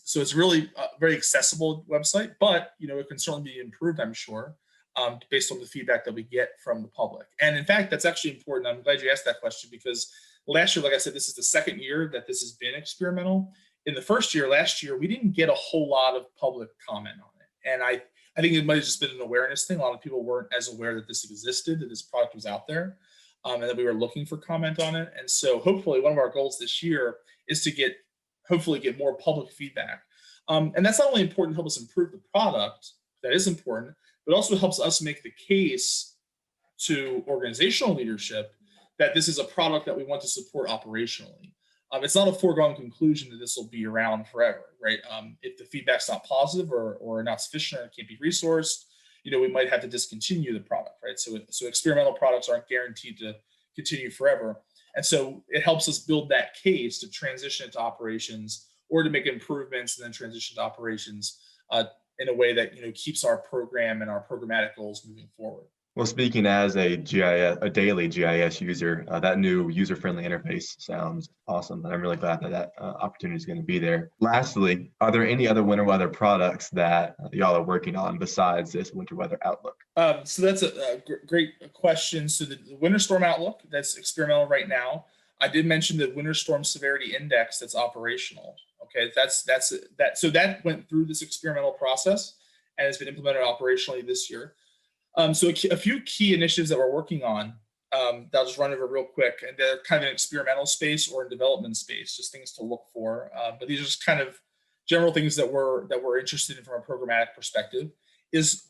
Speaker 1: So it's really a very accessible website, but it can certainly be improved, I'm sure, based on the feedback that we get from the public. And in fact, that's actually important. I'm glad you asked that question because last year, like I said, this is the second year that this has been experimental. In the first year, last year, we didn't get a whole lot of public comment on it. And I think it might have just been an awareness thing. A lot of people weren't as aware that this existed, that this product was out there, and that we were looking for comment on it. And so hopefully one of our goals this year is to hopefully get more public feedback. And that's not only important to help us improve the product, that is important, but also helps us make the case to organizational leadership that this is a product that we want to support operationally. It's not a foregone conclusion that this will be around forever, right? If the feedback's not positive or not sufficient or it can't be resourced, we might have to discontinue the product, right? So experimental products aren't guaranteed to continue forever. And so it helps us build that case to transition it to operations or to make improvements and then transition to operations in a way that keeps our program and our programmatic goals moving forward.
Speaker 19: Well, speaking as a daily GIS user, that new user-friendly interface sounds awesome, and I'm really glad that opportunity is going to be there. Lastly, are there any other winter weather products that y'all are working on besides this winter weather outlook? So
Speaker 1: that's a great question. So the Winter Storm Outlook, that's experimental right now. I did mention the Winter Storm Severity Index that's operational. Okay, so that went through this experimental process and has been implemented operationally this year. So a few key initiatives that we're working on that I'll just run over real quick, and they're kind of an experimental space or in development space, just things to look for. But these are just kind of general things that we're interested in from a programmatic perspective.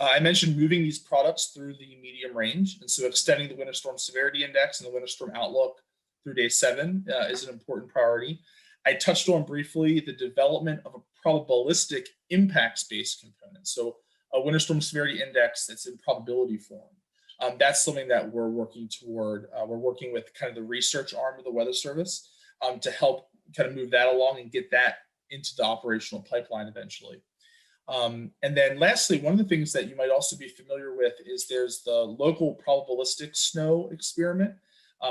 Speaker 1: I mentioned moving these products through the medium range, and so extending the Winter Storm Severity Index and the Winter Storm Outlook through day 7 is an important priority. I touched on briefly the development of a probabilistic impacts-based component. So a Winter Storm Severity Index that's in probability form. That's something that we're working toward. We're working with kind of the research arm of the Weather Service to help kind of move that along and get that into the operational pipeline eventually. And then lastly, one of the things that you might also be familiar with is there's the local probabilistic snow experiment.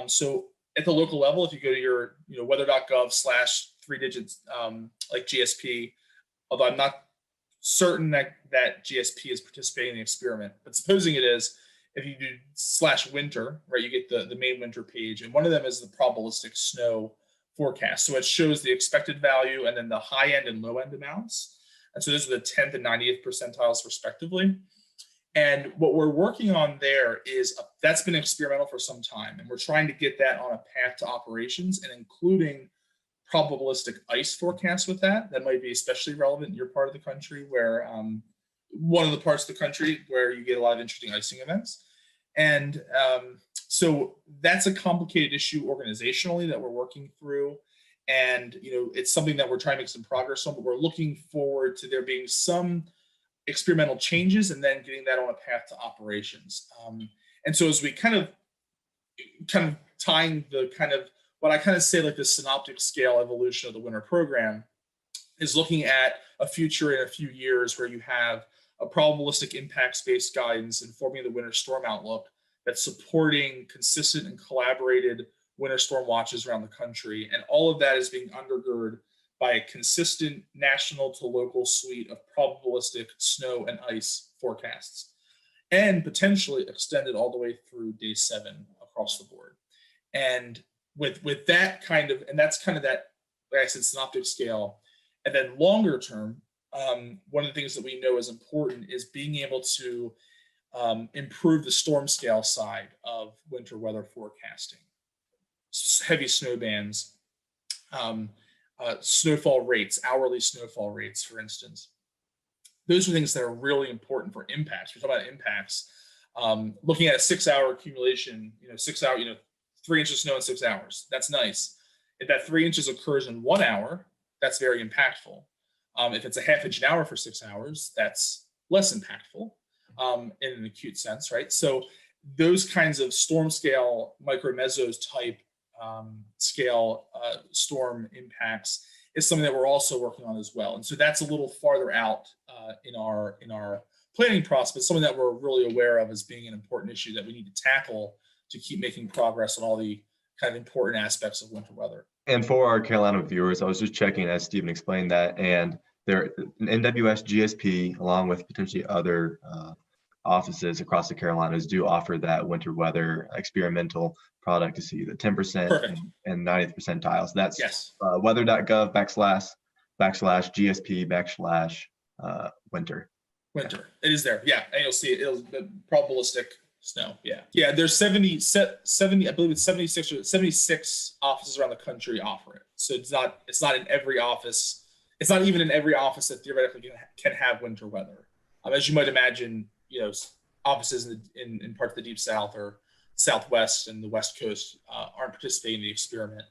Speaker 1: So at the local level, if you go to your weather.gov/3 digits like GSP, although I'm not certain that GSP is participating in the experiment, but supposing it is, if you do /winter, right, you get the main winter page, and one of them is the probabilistic snow forecast. So it shows the expected value and then the high end and low end amounts. And so those are the 10th and 90th percentiles respectively. And what we're working on there is that's been experimental for some time, and we're trying to get that on a path to operations and including probabilistic ice forecasts with that. That might be especially relevant in your part of the country where one of the parts of the country where you get a lot of interesting icing events. And so that's a complicated issue organizationally that we're working through. And, it's something that we're trying to make some progress on, but we're looking forward to there being some experimental changes and then getting that on a path to operations. And so as we kind of tying the kind of what I kind of say like the synoptic scale evolution of the winter program is looking at a future in a few years where you have a probabilistic impacts-based guidance informing the winter storm outlook that's supporting consistent and collaborated winter storm watches around the country. And all of that is being undergirded by a consistent national to local suite of probabilistic snow and ice forecasts, and potentially extended all the way through day 7 across the board. And with that kind of, and that's kind of that, like I said, synoptic scale. And then longer term, one of the things that we know is important is being able to improve the storm scale side of winter weather forecasting. Heavy snow bands, snowfall rates, hourly snowfall rates, for instance. Those are things that are really important for impacts. We talk about impacts. Looking at a 6-hour accumulation, 3 inches of snow in 6 hours. That's nice. If that 3 inches occurs in 1 hour, that's very impactful. If it's a half inch an hour for 6 hours, that's less impactful in an acute sense, right? So those kinds of storm scale, micro mesos type scale storm impacts is something that we're also working on as well. And so that's a little farther out in our planning process, but something that we're really aware of as being an important issue that we need to tackle to keep making progress on all the kind of important aspects of winter weather.
Speaker 19: And for our Carolina viewers, I was just checking as Stephen explained that, and there, NWS GSP, along with potentially other offices across the Carolinas, do offer that winter weather experimental product to see the 10% and 90th percentile. So that's weather.gov /GSP /winter.
Speaker 1: Winter. It is there. Yeah. And you'll see it. It'll the probabilistic snow. Yeah. Yeah. There's 70, I believe it's 76 offices around the country offer it. So it's not in every office. It's not even in every office that theoretically can have winter weather. As you might imagine, offices in parts of the deep South or Southwest and the West Coast aren't participating in the experiment.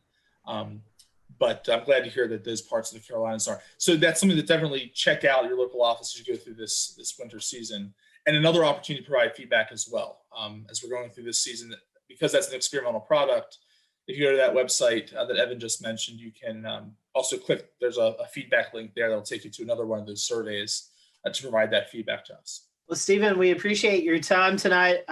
Speaker 1: But I'm glad to hear that those parts of the Carolinas are. So that's something to definitely check out your local office as you go through this winter season. And another opportunity to provide feedback as well. As we're going through this season, because that's an experimental product, if you go to that website that Evan just mentioned, you can also click, there's a feedback link there that'll take you to another one of those surveys to provide that feedback to us.
Speaker 4: Well, Stephen, we appreciate your time tonight.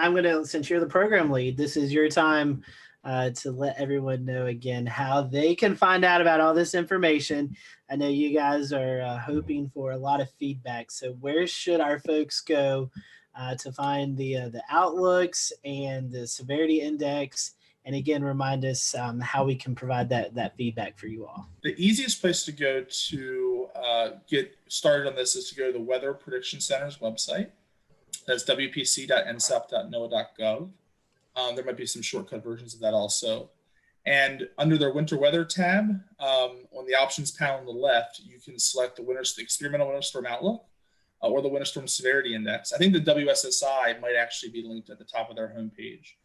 Speaker 4: Since you're the program lead, this is your time to let everyone know again how they can find out about all this information. I know you guys are hoping for a lot of feedback. So where should our folks go to find the outlooks and the severity index? And again, remind us how we can provide that feedback for you all.
Speaker 1: The easiest place to go to get started on this is to go to the Weather Prediction Center's website. That's wpc.nsop.noaa.gov. There might be some shortcut versions of that also. And under their winter weather tab, on the options panel on the left, you can select the experimental winter storm outlook or the winter storm severity index. I think the WSSI might actually be linked at the top of their homepage.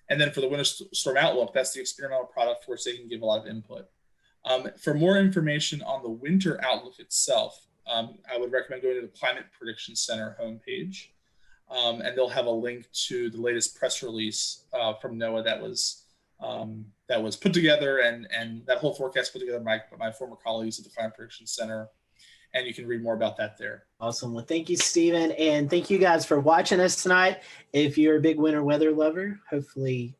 Speaker 1: And then for the winter storm outlook, that's the experimental product for which they can give a lot of input. For more information on the winter outlook itself, I would recommend going to the Climate Prediction Center homepage. And they'll have a link to the latest press release from NOAA that was put together, and that whole forecast put together by my former colleagues at the Climate Prediction Center. And you can read more about that there.
Speaker 4: Awesome. Well, thank you, Stephen. And thank you guys for watching us tonight. If you're a big winter weather lover, hopefully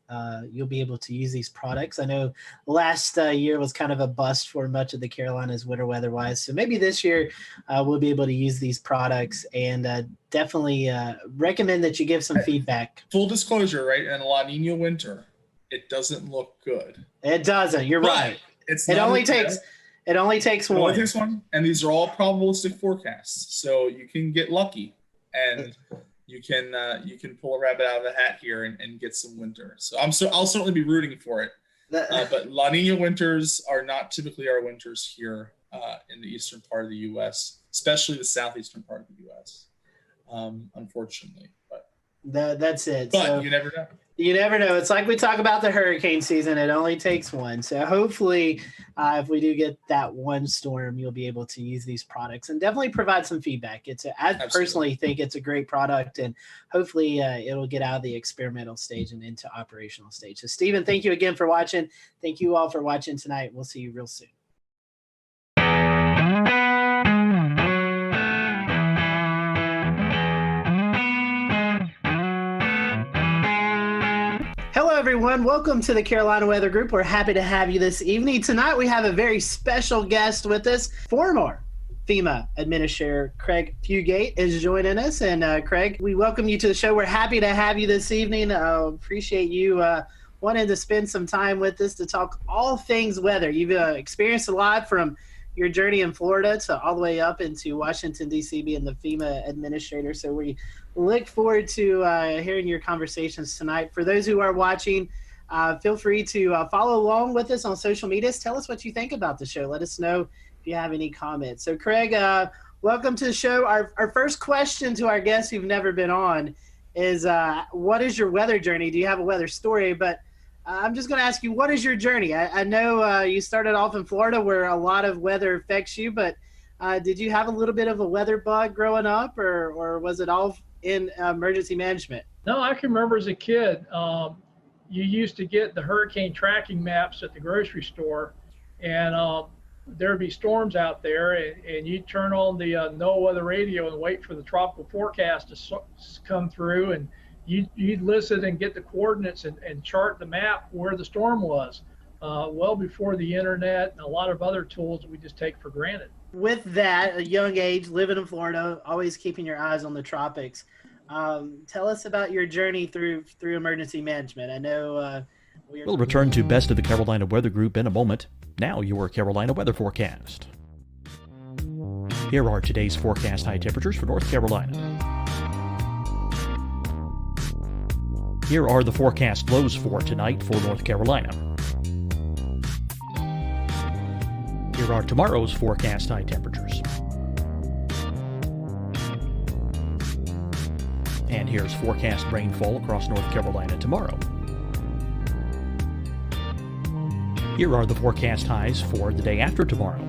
Speaker 4: you'll be able to use these products. I know last year was kind of a bust for much of the Carolinas winter weather wise. So maybe this year we'll be able to use these products, and definitely recommend that you give some feedback.
Speaker 1: Full disclosure, right? In a La Nina winter, it doesn't look good.
Speaker 4: It doesn't. You're right.
Speaker 1: It only takes
Speaker 4: one.
Speaker 1: And these are all probabilistic forecasts, so you can get lucky, and you can pull a rabbit out of the hat here and get some winter. So I'll certainly be rooting for it. But La Nina winters are not typically our winters here in the eastern part of the U.S., especially the southeastern part of the U.S. Unfortunately, but
Speaker 4: that's it.
Speaker 1: But
Speaker 4: so,
Speaker 1: you never know.
Speaker 4: You never know. It's like we talk about the hurricane season. It only takes one. So hopefully, if we do get that one storm, you'll be able to use these products and definitely provide some feedback. I personally think it's a great product, and hopefully it'll get out of the experimental stage and into operational stage. So Stephen, thank you again for watching. Thank you all for watching tonight. We'll see you real soon. Hello, everyone. Welcome to the Carolina Weather Group. We're happy to have you this evening. Tonight, we have a very special guest with us. Former FEMA Administrator Craig Fugate is joining us. And Craig, we welcome you to the show. We're happy to have you this evening. Appreciate you wanting to spend some time with us to talk all things weather. You've experienced a lot from your journey in Florida to all the way up into Washington, D.C., being the FEMA Administrator. So we look forward to hearing your conversations tonight. For those who are watching, feel free to follow along with us on social media. Tell us what you think about the show. Let us know if you have any comments. So Craig, welcome to the show. Our first question to our guests who've never been on is, what is your weather journey? Do you have a weather story? But I'm just going to ask you, what is your journey? I know you started off in Florida where a lot of weather affects you, but did you have a little bit of a weather bug growing up, or was it all in emergency management?
Speaker 20: No, I can remember as a kid, you used to get the hurricane tracking maps at the grocery store, and there'd be storms out there, and you'd turn on the NOAA weather radio and wait for the tropical forecast to come through, and you'd listen and get the coordinates and chart the map where the storm was, well before the internet and a lot of other tools that we just take for granted.
Speaker 4: With that, a young age, living in Florida, always keeping your eyes on the tropics. Tell us about your journey through emergency management. I know
Speaker 8: we'll return to Best of the Carolina Weather Group in a moment. Now your Carolina weather forecast. Here are today's forecast high temperatures for North Carolina. Here are the forecast lows for tonight for North Carolina. Here are tomorrow's forecast high temperatures. And here's forecast rainfall across North Carolina tomorrow. Here are the forecast highs for the day after tomorrow.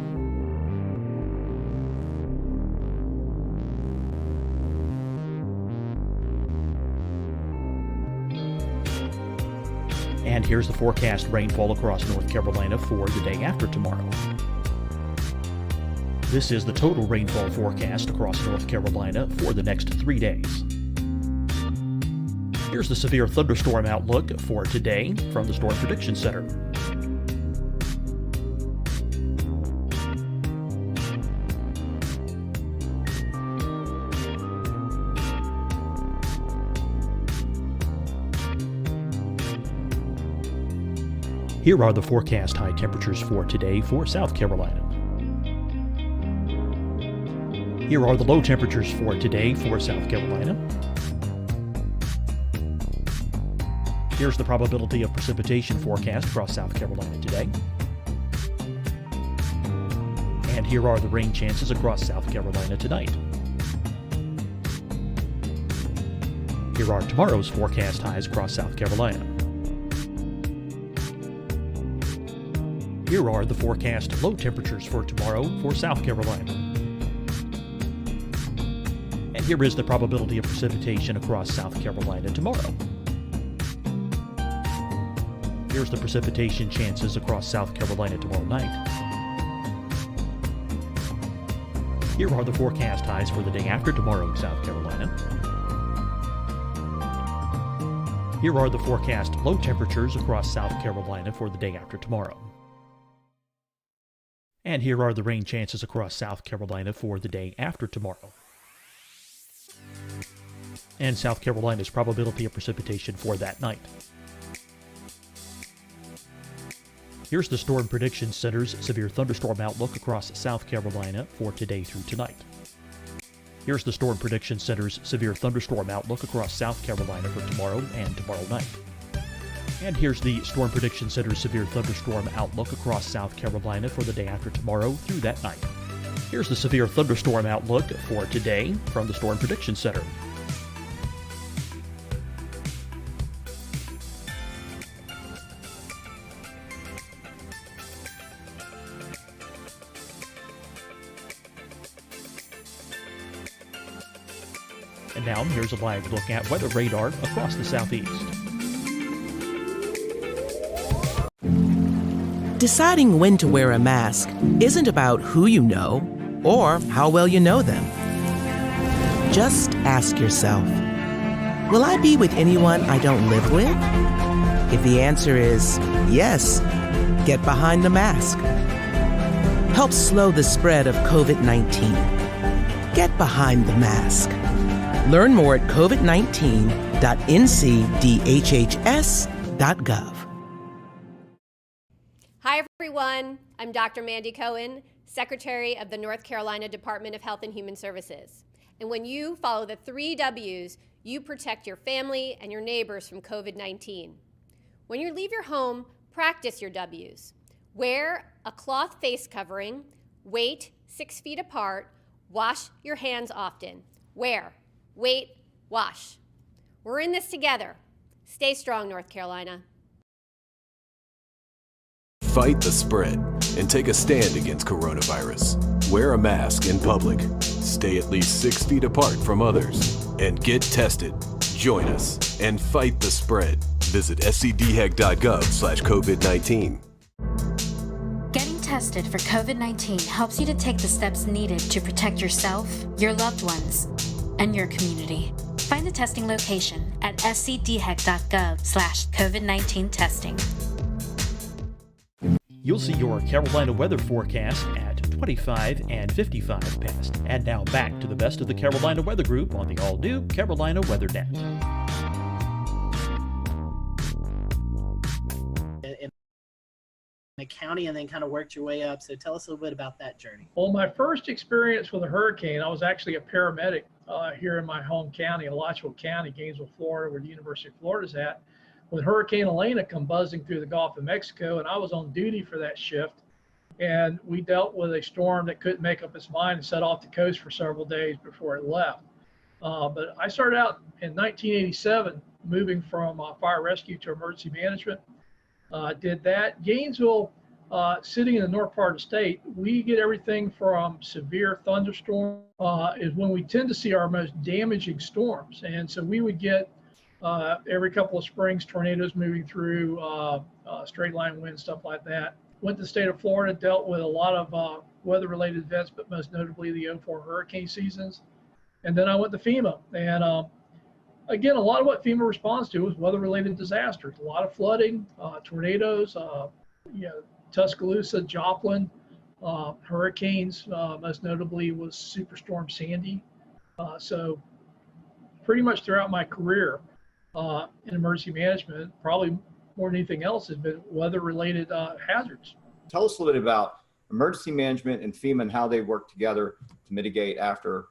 Speaker 8: And here's the forecast rainfall across North Carolina for the day after tomorrow. This is the total rainfall forecast across North Carolina for the next 3 days. Here's the severe thunderstorm outlook for today from the Storm Prediction Center. Here are the forecast high temperatures for today for South Carolina. Here are the low temperatures for today for South Carolina. Here's the probability of precipitation forecast across South Carolina today. And here are the rain chances across South Carolina tonight. Here are tomorrow's forecast highs across South Carolina. Here are the forecast low temperatures for tomorrow for South Carolina. And here is the probability of precipitation across South Carolina tomorrow. Here's the precipitation chances across South Carolina tomorrow night. Here are the forecast highs for the day after tomorrow in South Carolina. Here are the forecast low temperatures across South Carolina for the day after tomorrow. And here are the rain chances across South Carolina for the day after tomorrow. And South Carolina's probability of precipitation for that night. Here's the Storm Prediction Center's severe thunderstorm outlook across South Carolina for today through tonight. Here's the Storm Prediction Center's severe thunderstorm outlook across South Carolina for tomorrow and tomorrow night. And here's the Storm Prediction Center's severe thunderstorm outlook across South Carolina for the day after tomorrow through that night. Here's the severe thunderstorm outlook for today from the Storm Prediction Center. And now here's a live look at weather radar across the southeast.
Speaker 9: Deciding when to wear a mask isn't about who you know or how well you know them. Just ask yourself, will I be with anyone I don't live with? If the answer is yes, get behind the mask. Help slow the spread of COVID-19. Get behind the mask. Learn more at covid19.ncdhhs.gov.
Speaker 10: Hi, everyone. I'm Dr. Mandy Cohen, Secretary of the North Carolina Department of Health and Human Services. And when you follow the 3 W's, you protect your family and your neighbors from COVID-19. When you leave your home, practice your W's. Wear a cloth face covering, wait 6 feet apart, wash your hands often. Wear, wait, wash. We're in this together. Stay strong, North Carolina.
Speaker 11: Fight the spread and take a stand against coronavirus. Wear a mask in public. Stay at least 6 feet apart from others. And get tested. Join us and fight the spread. Visit scdhec.gov/COVID-19.
Speaker 12: Getting tested for COVID-19 helps you to take the steps needed to protect yourself, your loved ones, and your community. Find the testing location at scdhec.gov/COVID-19 testing.
Speaker 8: You'll see your Carolina weather forecast at 25 and 55 past. And now back to the best of the Carolina Weather Group on the all-new Carolina Weather Net.
Speaker 4: In the county and then kind of worked your way up. So tell us a little bit about that journey.
Speaker 20: Well, my first experience with a hurricane, I was actually a paramedic here in my home county, Alachua County, Gainesville, Florida, where the University of Florida's at, when Hurricane Elena come buzzing through the Gulf of Mexico, and I was on duty for that shift. And we dealt with a storm that couldn't make up its mind and set off the coast for several days before it left. But I started out in 1987, moving from fire rescue to emergency management. Did that. Gainesville, sitting in the north part of the state, we get everything from severe thunderstorms is when we tend to see our most damaging storms. And so we would get every couple of springs, tornadoes moving through, straight line wind, stuff like that. Went to the state of Florida, dealt with a lot of weather-related events, but most notably the 04 hurricane seasons. And then I went to FEMA. And again, a lot of what FEMA responds to is weather-related disasters. A lot of flooding, tornadoes, Tuscaloosa, Joplin, hurricanes, most notably was Superstorm Sandy. So pretty much throughout my career, in emergency management, probably more than anything else, has been weather-related hazards.
Speaker 2: Tell us a little bit about emergency management and FEMA and how they work together to mitigate after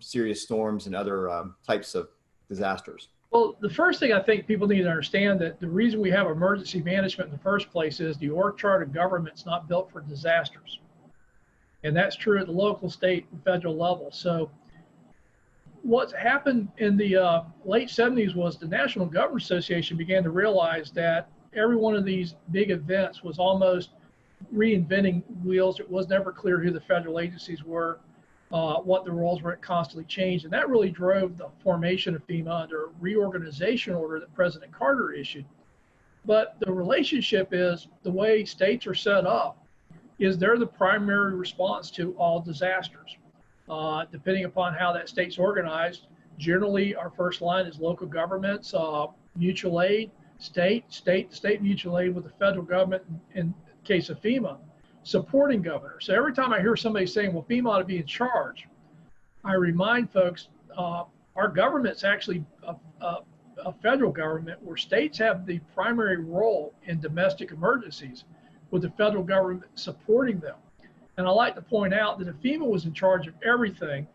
Speaker 2: serious storms and other types of disasters.
Speaker 20: Well, the first thing I think people need to understand that the reason we have emergency management in the first place is the org chart of government's not built for disasters. And that's true at the local, state, and federal level. So what's happened in the late 70s was the National Government Association began to realize that every one of these big events was almost reinventing wheels. It was never clear who the federal agencies were, what the roles were. It constantly changed. And that really drove the formation of FEMA under a reorganization order that President Carter issued. But the relationship is the way states are set up is they're the primary response to all disasters. Depending upon how that state's organized, generally our first line is local governments, mutual aid, state mutual aid with the federal government in case of FEMA, supporting governors. So every time I hear somebody saying, well, FEMA ought to be in charge, I remind folks, our government's actually a federal government where states have the primary role in domestic emergencies with the federal government supporting them. And I like to point out that if FEMA was in charge of everything,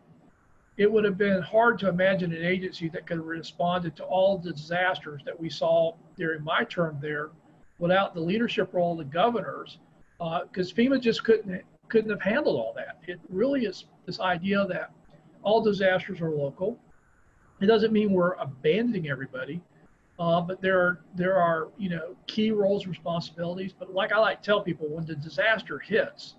Speaker 20: it would have been hard to imagine an agency that could have responded to all the disasters that we saw during my term there without the leadership role of the governors, because FEMA just couldn't have handled all that. It really is this idea that all disasters are local. It doesn't mean we're abandoning everybody, but there are key roles and responsibilities. But like I like to tell people, when the disaster hits,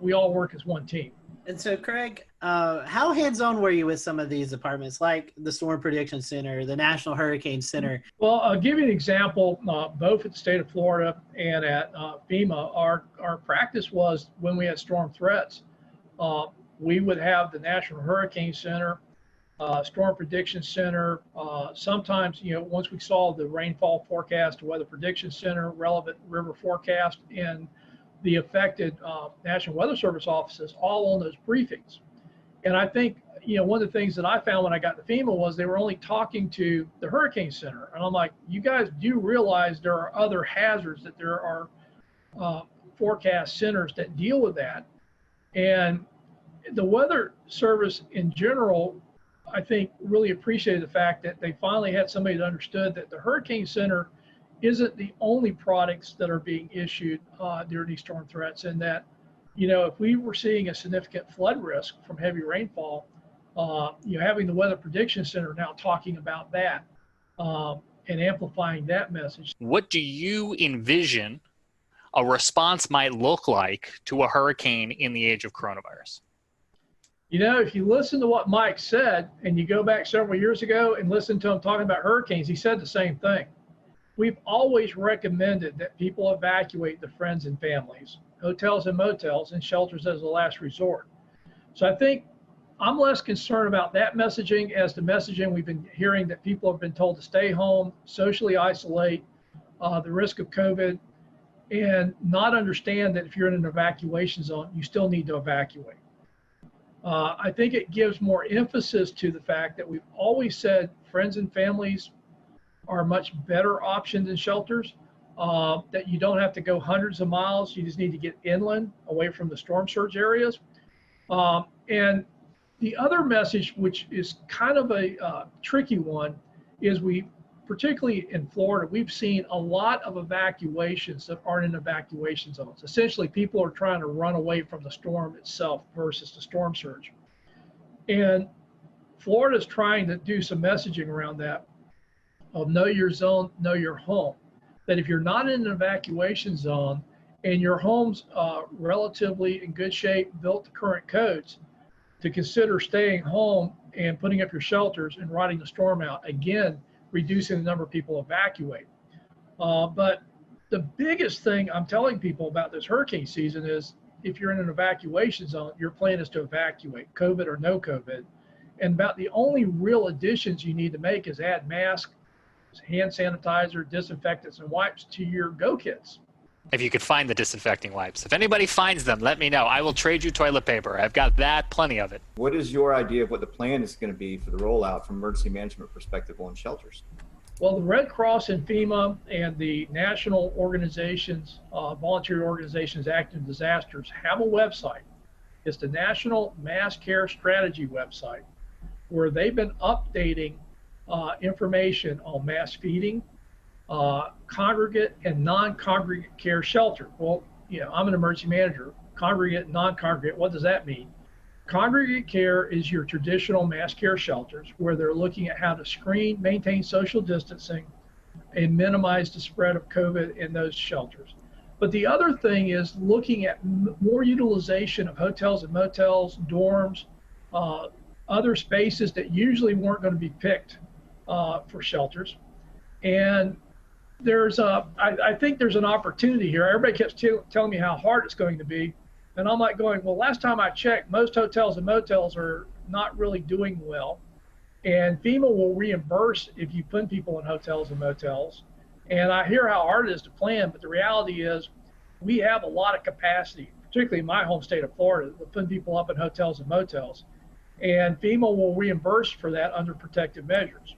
Speaker 20: we all work as one team.
Speaker 4: And so, Craig, how hands-on were you with some of these departments, like the Storm Prediction Center, the National Hurricane Center?
Speaker 20: Well, I'll give you an example. Both at the state of Florida and at FEMA, our practice was when we had storm threats, we would have the National Hurricane Center Storm Prediction Center. Sometimes, once we saw the rainfall forecast, Weather Prediction Center, relevant river forecast, and the affected National Weather Service offices all on those briefings. And I think, one of the things that I found when I got to FEMA was they were only talking to the Hurricane Center. And I'm like, you guys do realize there are other hazards, that there are forecast centers that deal with that. And the Weather Service in general, I think, really appreciated the fact that they finally had somebody that understood that the Hurricane Center isn't the only products that are being issued during these storm threats, and that, if we were seeing a significant flood risk from heavy rainfall, having the Weather Prediction Center now talking about that and amplifying that message.
Speaker 13: What do you envision a response might look like to a hurricane in the age of coronavirus?
Speaker 20: If you listen to what Mike said, and you go back several years ago and listen to him talking about hurricanes, he said the same thing. We've always recommended that people evacuate their friends and families, hotels and motels, and shelters as a last resort. So I think I'm less concerned about that messaging as the messaging we've been hearing, that people have been told to stay home, socially isolate, the risk of COVID, and not understand that if you're in an evacuation zone, you still need to evacuate. I think it gives more emphasis to the fact that we've always said friends and families are a much better option than shelters, that you don't have to go hundreds of miles. You just need to get inland, away from the storm surge areas. And the other message, which is kind of a tricky one, is particularly in Florida, we've seen a lot of evacuations that aren't in evacuation zones. Essentially, people are trying to run away from the storm itself versus the storm surge. And Florida's trying to do some messaging around that, of know your zone, know your home. That if you're not in an evacuation zone and your home's relatively in good shape, built to current codes, to consider staying home and putting up your shelters and riding the storm out. Again, reducing the number of people evacuate. But the biggest thing I'm telling people about this hurricane season is, if you're in an evacuation zone, your plan is to evacuate, COVID or no COVID. And about the only real additions you need to make is add masks, hand sanitizer, disinfectants, and wipes to your go kits.
Speaker 13: If you could find the disinfecting wipes. If anybody finds them, let me know. I will trade you toilet paper. I've got that, plenty of it.
Speaker 2: What is your idea of what the plan is going to be for the rollout from emergency management perspective on shelters?
Speaker 20: Well, the Red Cross and FEMA and the national organizations, voluntary organizations acting in disasters, have a website. It's the National Mass Care Strategy website, where they've been updating information on mass feeding, congregate and non-congregate care shelter. Well, I'm an emergency manager. Congregate and non-congregate, what does that mean? Congregate care is your traditional mass care shelters, where they're looking at how to screen, maintain social distancing, and minimize the spread of COVID in those shelters. But the other thing is looking at more utilization of hotels and motels, dorms, other spaces that usually weren't going to be picked for shelters. And I think there's an opportunity here. Everybody keeps telling me how hard it's going to be. And I'm like going, well, last time I checked, most hotels and motels are not really doing well. And FEMA will reimburse if you put people in hotels and motels. And I hear how hard it is to plan, but the reality is we have a lot of capacity, particularly in my home state of Florida, to put people up in hotels and motels. And FEMA will reimburse for that under protective measures.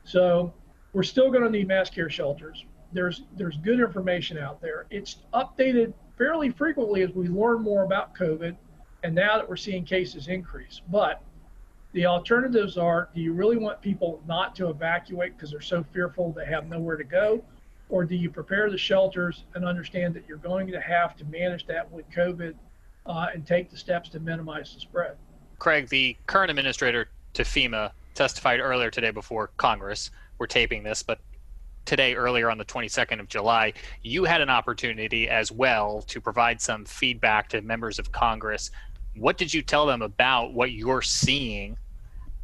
Speaker 20: So we're still going to need mass care shelters. There's good information out there. It's updated fairly frequently as we learn more about COVID, and now that we're seeing cases increase. But the alternatives are, do you really want people not to evacuate because they're so fearful they have nowhere to go? Or do you prepare the shelters and understand that you're going to have to manage that with COVID and take the steps to minimize the spread?
Speaker 13: Craig, the current administrator to FEMA, testified earlier today before Congress. We're taping this, but today, earlier on the 22nd of July, you had an opportunity as well to provide some feedback to members of Congress. What did you tell them about what you're seeing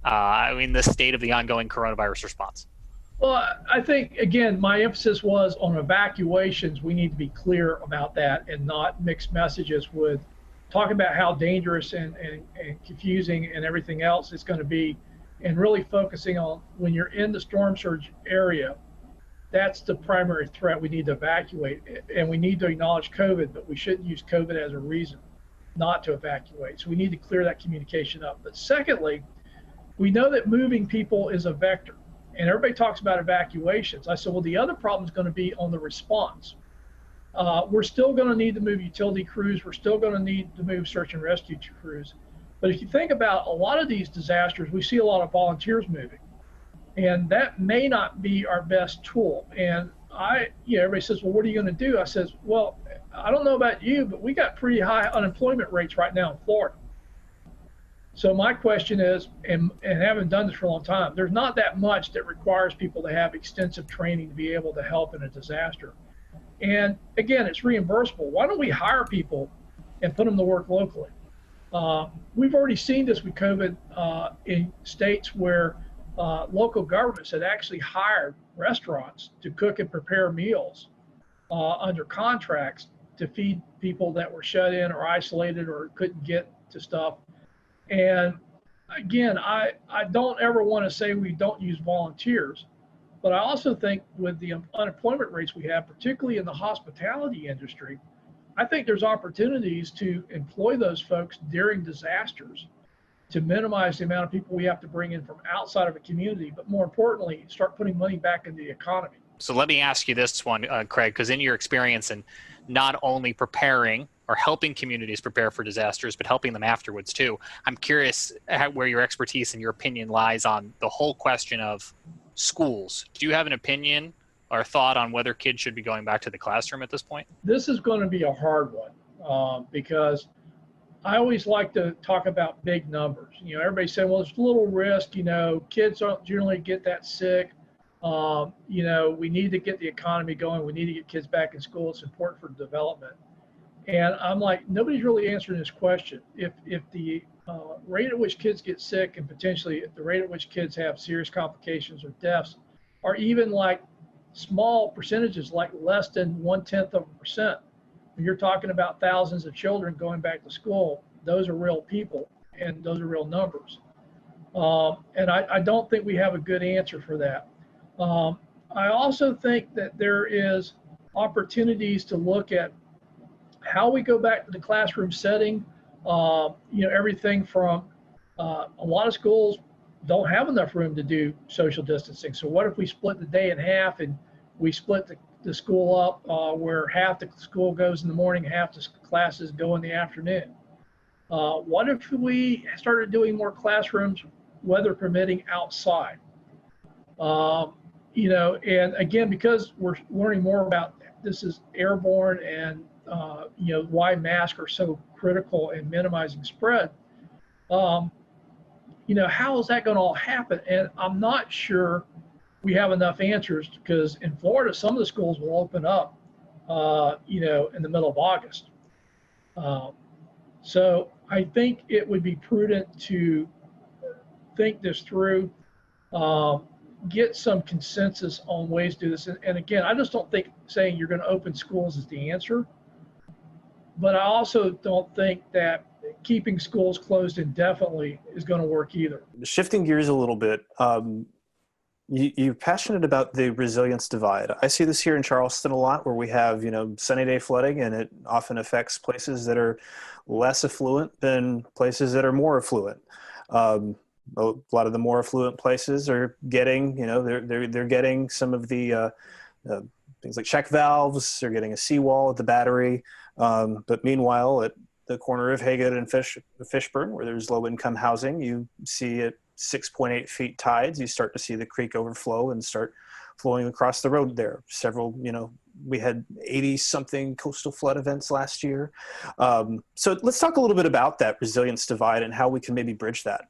Speaker 13: in the state of the ongoing coronavirus response?
Speaker 20: Well, I think, again, my emphasis was on evacuations. We need to be clear about that and not mix messages with talking about how dangerous and confusing and everything else it's going to be and really focusing on when you're in the storm surge area, that's the primary threat we need to evacuate. And we need to acknowledge COVID, but we shouldn't use COVID as a reason not to evacuate. So we need to clear that communication up. But secondly, we know that moving people is a vector. And everybody talks about evacuations. I said, well, the other problem is going to be on the response. We're still going to need to move utility crews. We're still going to need to move search and rescue crews. But if you think about a lot of these disasters, we see a lot of volunteers moving. And that may not be our best tool. And everybody says, well, what are you going to do? I says, well, I don't know about you, but we got pretty high unemployment rates right now in Florida. So my question is, and having done this for a long time, there's not that much that requires people to have extensive training to be able to help in a disaster. And again, it's reimbursable. Why don't we hire people and put them to work locally? We've already seen this with COVID in states where local governments had actually hired restaurants to cook and prepare meals under contracts to feed people that were shut in or isolated or couldn't get to stuff. And again, I don't ever want to say we don't use volunteers, but I also think with the unemployment rates we have, particularly in the hospitality industry, I think there's opportunities to employ those folks during disasters to minimize the amount of people we have to bring in from outside of a community, but more importantly, start putting money back into the economy.
Speaker 13: So let me ask you this one, Craig, because in your experience in not only preparing or helping communities prepare for disasters, but helping them afterwards too, I'm curious where your expertise and your opinion lies on the whole question of schools. Do you have an opinion or thought on whether kids should be going back to the classroom at this point?
Speaker 20: This is going to be a hard one because I always like to talk about big numbers. Everybody saying, well, there's a little risk, kids don't generally get that sick. We need to get the economy going. We need to get kids back in school. It's important for development. And I'm like, nobody's really answering this question. If the rate at which kids get sick and potentially the rate at which kids have serious complications or deaths are even like small percentages, like less than 0.1%. When you're talking about thousands of children going back to school, those are real people and those are real numbers. And I don't think we have a good answer for that. I also think that there is opportunities to look at how we go back to the classroom setting. Everything from a lot of schools don't have enough room to do social distancing. So what if we split the day in half and we split the school up where half the school goes in the morning, half the classes go in the afternoon? What if we started doing more classrooms, weather permitting, outside? And again, because we're learning more about this is airborne and why masks are so critical in minimizing spread. How is that going to all happen? And I'm not sure we have enough answers because in Florida, some of the schools will open up, in the middle of August. So I think it would be prudent to think this through, get some consensus on ways to do this. And again, I just don't think saying you're going to open schools is the answer. But I also don't think that keeping schools closed indefinitely is going to work either.
Speaker 3: Shifting gears a little bit, you're passionate about the resilience divide. I see this here in Charleston a lot where we have, sunny day flooding, and it often affects places that are less affluent than places that are more affluent. A lot of the more affluent places are getting, they're getting some of the things like check valves. They're getting a seawall at the battery. But meanwhile, at the corner of Haggard and Fishburne, where there's low-income housing, you see at 6.8 feet tides, you start to see the creek overflow and start flowing across the road there. Several, we had 80-something coastal flood events last year. So let's talk a little bit about that resilience divide and how we can maybe bridge that.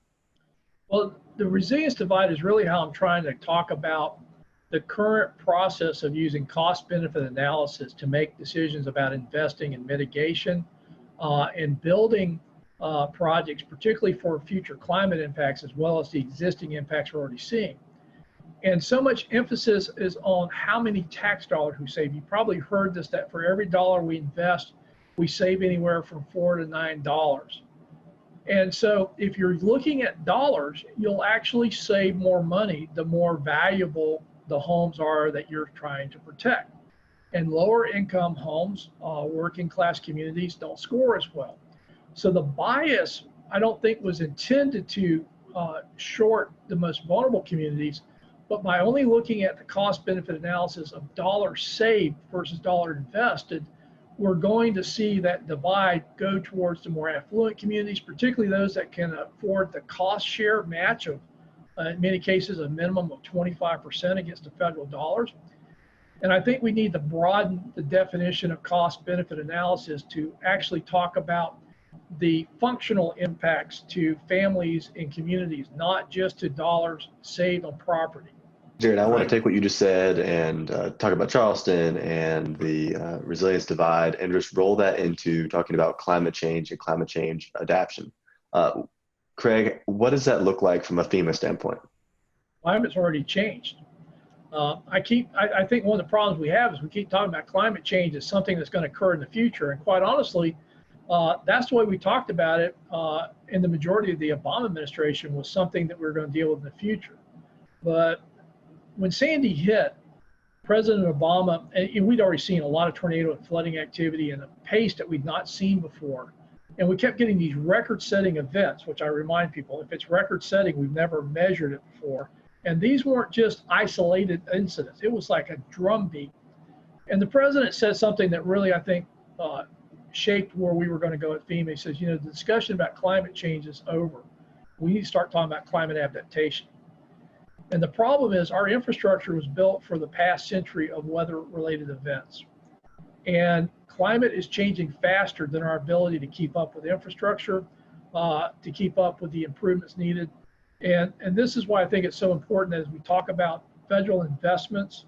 Speaker 20: Well, the resilience divide is really how I'm trying to talk about the current process of using cost-benefit analysis to make decisions about investing in mitigation and building projects, particularly for future climate impacts, as well as the existing impacts we're already seeing. And so much emphasis is on how many tax dollars we save. You probably heard this, that for every dollar we invest, we save anywhere from $4 to $9. And so if you're looking at dollars, you'll actually save more money the more valuable the homes are that you're trying to protect. And lower income homes, working class communities don't score as well. So the bias, I don't think, was intended to short the most vulnerable communities, but by only looking at the cost benefit analysis of dollars saved versus dollar invested, we're going to see that divide go towards the more affluent communities, particularly those that can afford the cost share match of, in many cases, a minimum of 25% against the federal dollars. And I think we need to broaden the definition of cost benefit analysis to actually talk about the functional impacts to families and communities, not just to dollars saved on property.
Speaker 7: Jared, I want to take what you just said and talk about Charleston and the resilience divide and just roll that into talking about climate change and climate change adaptation. Craig, what does that look like from a FEMA standpoint?
Speaker 20: Climate's already changed. I think one of the problems we have is we keep talking about climate change as something that's going to occur in the future. And quite honestly, that's the way we talked about it in the majority of the Obama administration, was something that we were going to deal with in the future. But when Sandy hit, President Obama, and we'd already seen a lot of tornado and flooding activity and a pace that we'd not seen before. And we kept getting these record-setting events, which I remind people, if it's record-setting, we've never measured it before. And these weren't just isolated incidents. It was like a drumbeat. And the president said something that really, I think, shaped where we were going to go at FEMA. He says, the discussion about climate change is over. We need to start talking about climate adaptation. And the problem is our infrastructure was built for the past century of weather-related events. And climate is changing faster than our ability to keep up with infrastructure, to keep up with the improvements needed. And this is why I think it's so important as we talk about federal investments,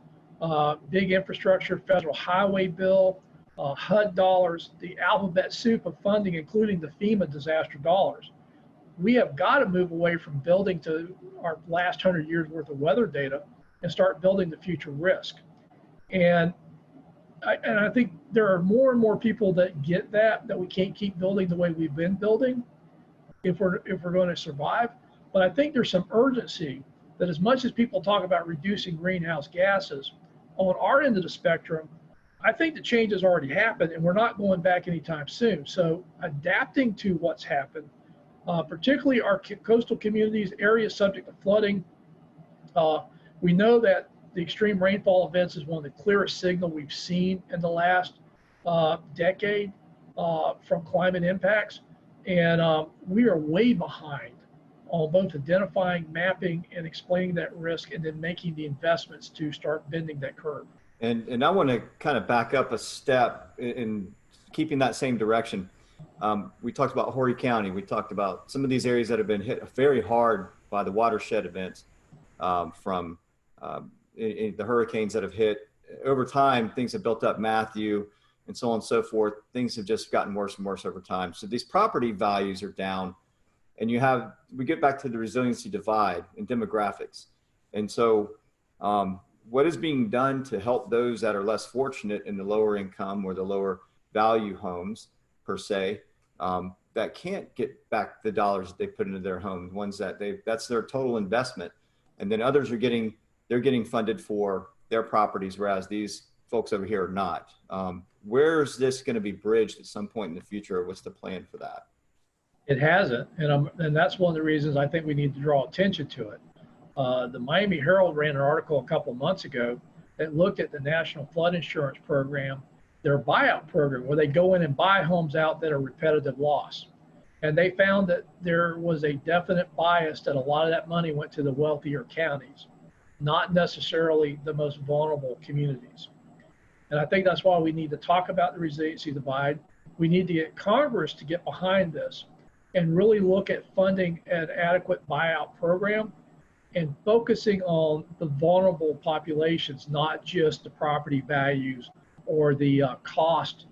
Speaker 20: big infrastructure, federal highway bill, HUD dollars, the alphabet soup of funding, including the FEMA disaster dollars. We have got to move away from building to our last 100 years worth of weather data and start building the future risk. And I think there are more and more people that get that we can't keep building the way we've been building if we're going to survive. But I think there's some urgency that as much as people talk about reducing greenhouse gases, on our end of the spectrum, I think the change has already happened and we're not going back anytime soon. So adapting to what's happened, particularly our coastal communities, areas subject to flooding. We know that the extreme rainfall events is one of the clearest signals we've seen in the last decade from climate impacts. And we are way behind on both identifying, mapping, and explaining that risk, and then making the investments to start bending that curve.
Speaker 2: And I want to kind of back up a step in keeping that same direction. We talked about Horry County. We talked about some of these areas that have been hit very hard by the watershed events from the hurricanes that have hit. Over time, things have built up, Matthew, and so on and so forth. Things have just gotten worse and worse over time. So these property values are down. And we get back to the resiliency divide and demographics. And so what is being done to help those that are less fortunate in the lower income or the lower value homes per se, that can't get back the dollars that they put into their home, ones that that's their total investment. And then others they're getting funded for their properties, whereas these folks over here are not. Where is this going to be bridged at some point in the future? What's the plan for that?
Speaker 20: It hasn't, and that's one of the reasons I think we need to draw attention to it. The Miami Herald ran an article a couple of months ago that looked at the National Flood Insurance Program, their buyout program, where they go in and buy homes out that are repetitive loss. And they found that there was a definite bias that a lot of that money went to the wealthier counties, not necessarily the most vulnerable communities. And I think that's why we need to talk about the resiliency divide. We need to get Congress to get behind this and really look at funding an adequate buyout program and focusing on the vulnerable populations, not just the property values or the cost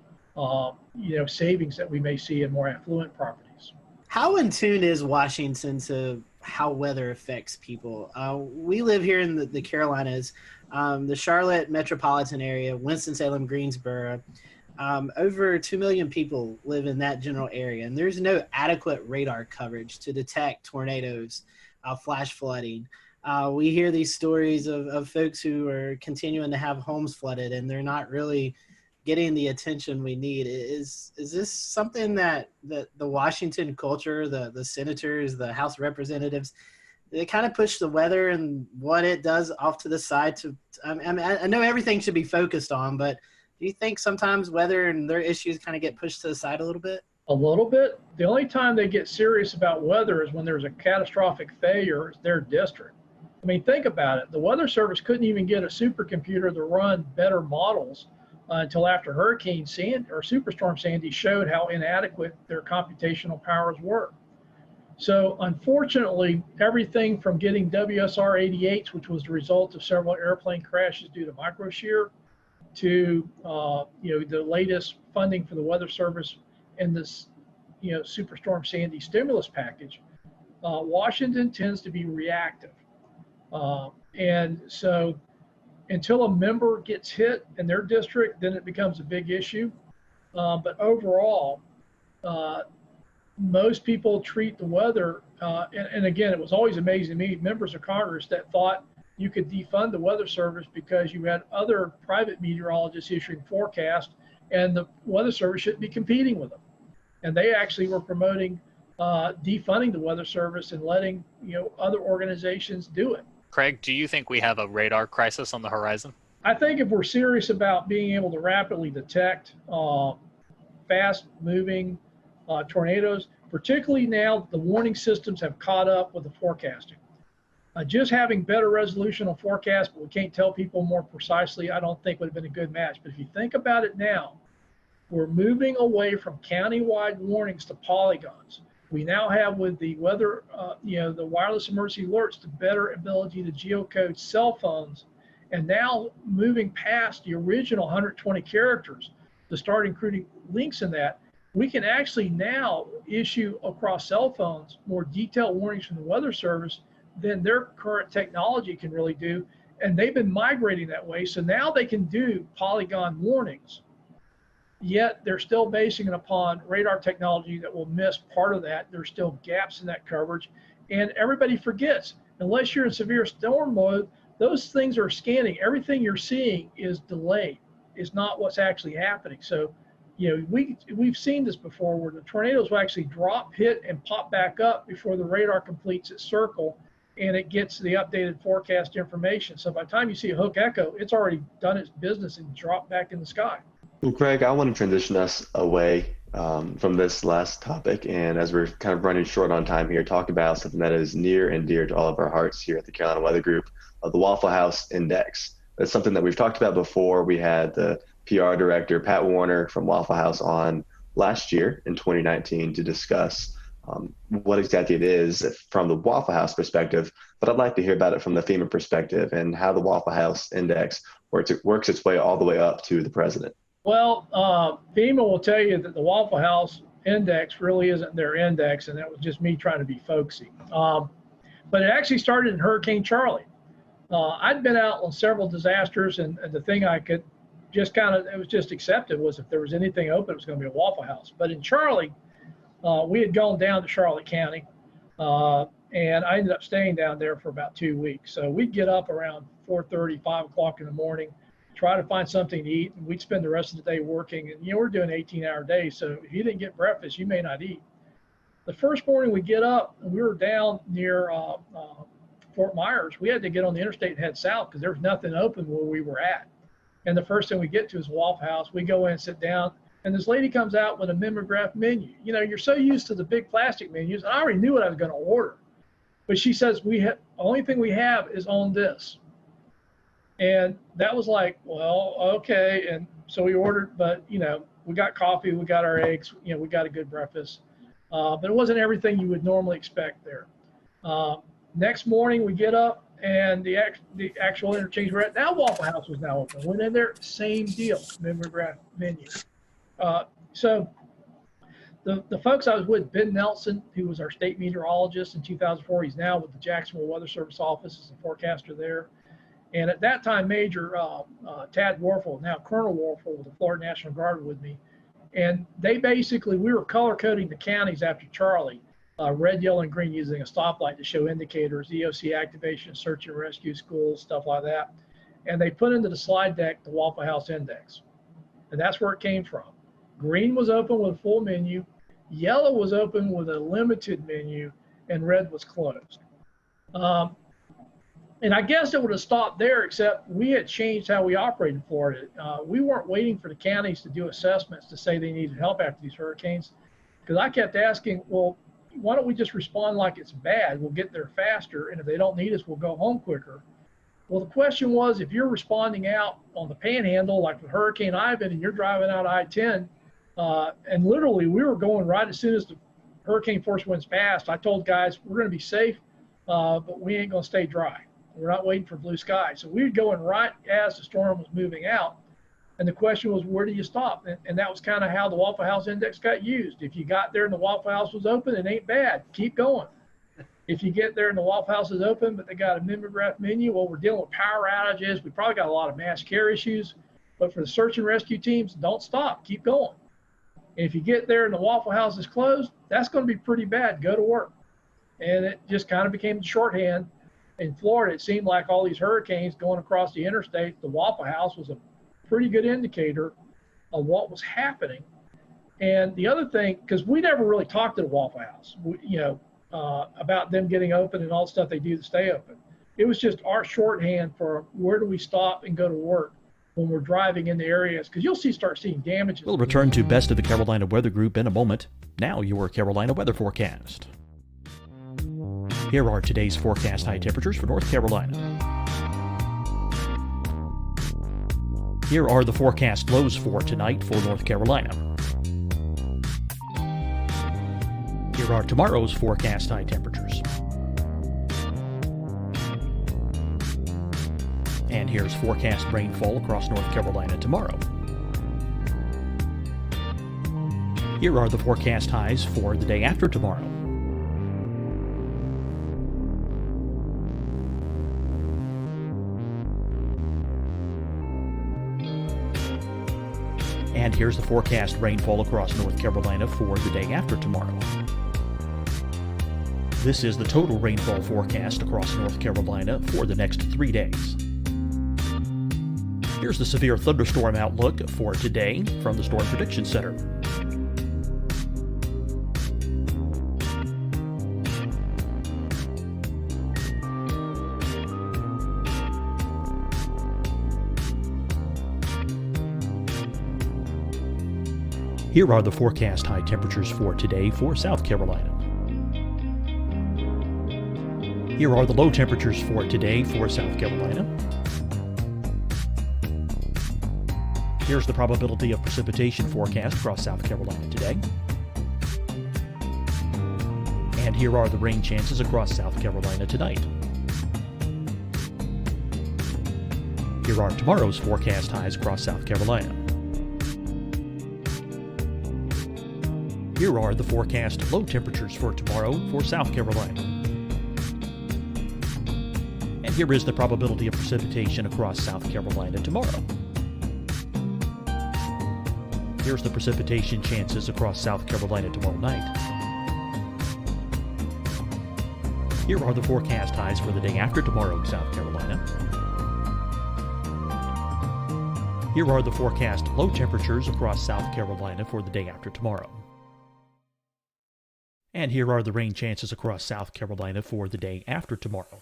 Speaker 20: savings that we may see in more affluent properties.
Speaker 4: How in tune is Washington to how weather affects people? We live here in the Carolinas, the Charlotte metropolitan area, Winston-Salem, Greensboro. over 2 million people live in that general area, and there's no adequate radar coverage to detect tornadoes, flash flooding. We hear these stories of folks who are continuing to have homes flooded, and they're not really getting the attention we need. Is this something that the Washington culture, the senators, the House representatives, they kind of push the weather and what it does off to the side? I know everything should be focused on, but do you think sometimes weather and their issues kind of get pushed to the side a little bit?
Speaker 20: A little bit. The only time they get serious about weather is when there's a catastrophic failure in their district. I mean, think about it. The Weather Service couldn't even get a supercomputer to run better models until after Hurricane Sandy or Superstorm Sandy showed how inadequate their computational powers were. So unfortunately, everything from getting WSR 88s, which was the result of several airplane crashes due to microshear, to the latest funding for the Weather Service in this Superstorm Sandy stimulus package, Washington tends to be reactive, and so until a member gets hit in their district, then it becomes a big issue. But overall, most people treat the weather, and again, it was always amazing to me, members of Congress that thought you could defund the Weather Service because you had other private meteorologists issuing forecasts, and the Weather Service shouldn't be competing with them. And they actually were promoting defunding the Weather Service and letting other organizations do it.
Speaker 13: Craig, do you think we have a radar crisis on the horizon?
Speaker 20: I think if we're serious about being able to rapidly detect fast-moving tornadoes, particularly now the warning systems have caught up with the forecasting. Just having better resolution on forecast, but we can't tell people more precisely, I don't think would have been a good match. But if you think about it now, we're moving away from county-wide warnings to polygons. We now have, with the weather, the wireless emergency alerts, the better ability to geocode cell phones, and now moving past the original 120 characters to start including links in that, we can actually now issue across cell phones more detailed warnings from the Weather Service than their current technology can really do. And they've been migrating that way. So now they can do polygon warnings, yet they're still basing it upon radar technology that will miss part of that. There's still gaps in that coverage. And everybody forgets, unless you're in severe storm mode, those things are scanning. Everything you're seeing is delayed. It's not what's actually happening. So, we've seen this before where the tornadoes will actually drop, hit, and pop back up before the radar completes its circle and it gets the updated forecast information. So by the time you see a hook echo, it's already done its business and dropped back in the sky.
Speaker 7: Well, Craig, I want to transition us away from this last topic. And as we're kind of running short on time here, talk about something that is near and dear to all of our hearts here at the Carolina Weather Group, the Waffle House Index. That's something that we've talked about before. We had the PR director, Pat Warner from Waffle House, on last year in 2019 to discuss what exactly it is from the Waffle House perspective, but I'd like to hear about it from the FEMA perspective and how the Waffle House Index works its way all the way up to the president.
Speaker 20: Well, FEMA will tell you that the Waffle House Index really isn't their index, and that was just me trying to be folksy. But it actually started in Hurricane Charlie. I'd been out on several disasters, and the thing I could just it was just accepted was if there was anything open, it was going to be a Waffle House. But in Charlie, we had gone down to Charlotte County, and I ended up staying down there for about 2 weeks. So we'd get up around 4:30, 5 o'clock in the morning, try to find something to eat, and we'd spend the rest of the day working. And, we're doing 18-hour days, so if you didn't get breakfast, you may not eat. The first morning we get up, and we were down near Fort Myers. We had to get on the interstate and head south because there was nothing open where we were at. And the first thing we get to is Waffle House. We go in and sit down, and this lady comes out with a mimeograph menu. You're so used to the big plastic menus, and I already knew what I was going to order. But she says, the only thing we have is on this. And that was like, well, okay. And so we ordered, but, we got coffee, we got our eggs, we got a good breakfast. But it wasn't everything you would normally expect there. Next morning we get up, and the actual interchange we're at now, Waffle House was now open. Went in there, same deal, mimeograph menu. So the folks I was with, Ben Nelson, who was our state meteorologist in 2004, he's now with the Jacksonville Weather Service office as a forecaster there. And at that time, Major Tad Warfel, now Colonel Warfel with the Florida National Guard, with me. And they basically, we were color coding the counties after Charlie, red, yellow, and green, using a stoplight to show indicators, EOC activation, search and rescue, schools, stuff like that. And they put into the slide deck the Waffle House Index. And that's where it came from. Green was open with a full menu, yellow was open with a limited menu, and red was closed. And I guess it would have stopped there, except we had changed how we operated in Florida. We weren't waiting for the counties to do assessments to say they needed help after these hurricanes, because I kept asking, well, why don't we just respond like it's bad? We'll get there faster, and if they don't need us, we'll go home quicker. Well, the question was, if you're responding out on the Panhandle, like with Hurricane Ivan, and you're driving out I-10, and literally we were going right as soon as the hurricane force winds passed, I told guys, we're going to be safe, but we ain't going to stay dry. We're not waiting for blue sky. So we were going right as the storm was moving out. And the question was, where do you stop? And that was kind of how the Waffle House Index got used. If you got there and the Waffle House was open, it ain't bad. Keep going. If you get there and the Waffle House is open, but they got a mimeograph menu, well, we're dealing with power outages. We probably got a lot of mass care issues. But for the search and rescue teams, don't stop. Keep going. And if you get there and the Waffle House is closed, that's going to be pretty bad. Go to work. And it just kind of became the shorthand. In Florida, it seemed like all these hurricanes going across the interstate, the Waffle House was a pretty good indicator of what was happening. And the other thing, because we never really talked to the Waffle House, about them getting open and all the stuff they do to stay open. It was just our shorthand for where do we stop and go to work when we're driving in the areas, because you'll start seeing damages.
Speaker 8: We'll return to Best of the Carolina Weather Group in a moment. Now your Carolina weather forecast. Here are today's forecast high temperatures for North Carolina. Here are the forecast lows for tonight for North Carolina. Here are tomorrow's forecast high temperatures. And here's forecast rainfall across North Carolina tomorrow. Here are the forecast highs for the day after tomorrow. And here's the forecast rainfall across North Carolina for the day after tomorrow. This is the total rainfall forecast across North Carolina for the next 3 days. Here's the severe thunderstorm outlook for today from the Storm Prediction Center. Here are the forecast high temperatures for today for South Carolina. Here are the low temperatures for today for South Carolina. Here's the probability of precipitation forecast across South Carolina today. And here are the rain chances across South Carolina tonight. Here are tomorrow's forecast highs across South Carolina. Here are the forecast low temperatures for tomorrow for South Carolina. And here is the probability of precipitation across South Carolina tomorrow. Here's the precipitation chances across South Carolina tomorrow night. Here are the forecast highs for the day after tomorrow in South Carolina. Here are the forecast low temperatures across South Carolina for the day after tomorrow. And here are the rain chances across South Carolina for the day after tomorrow.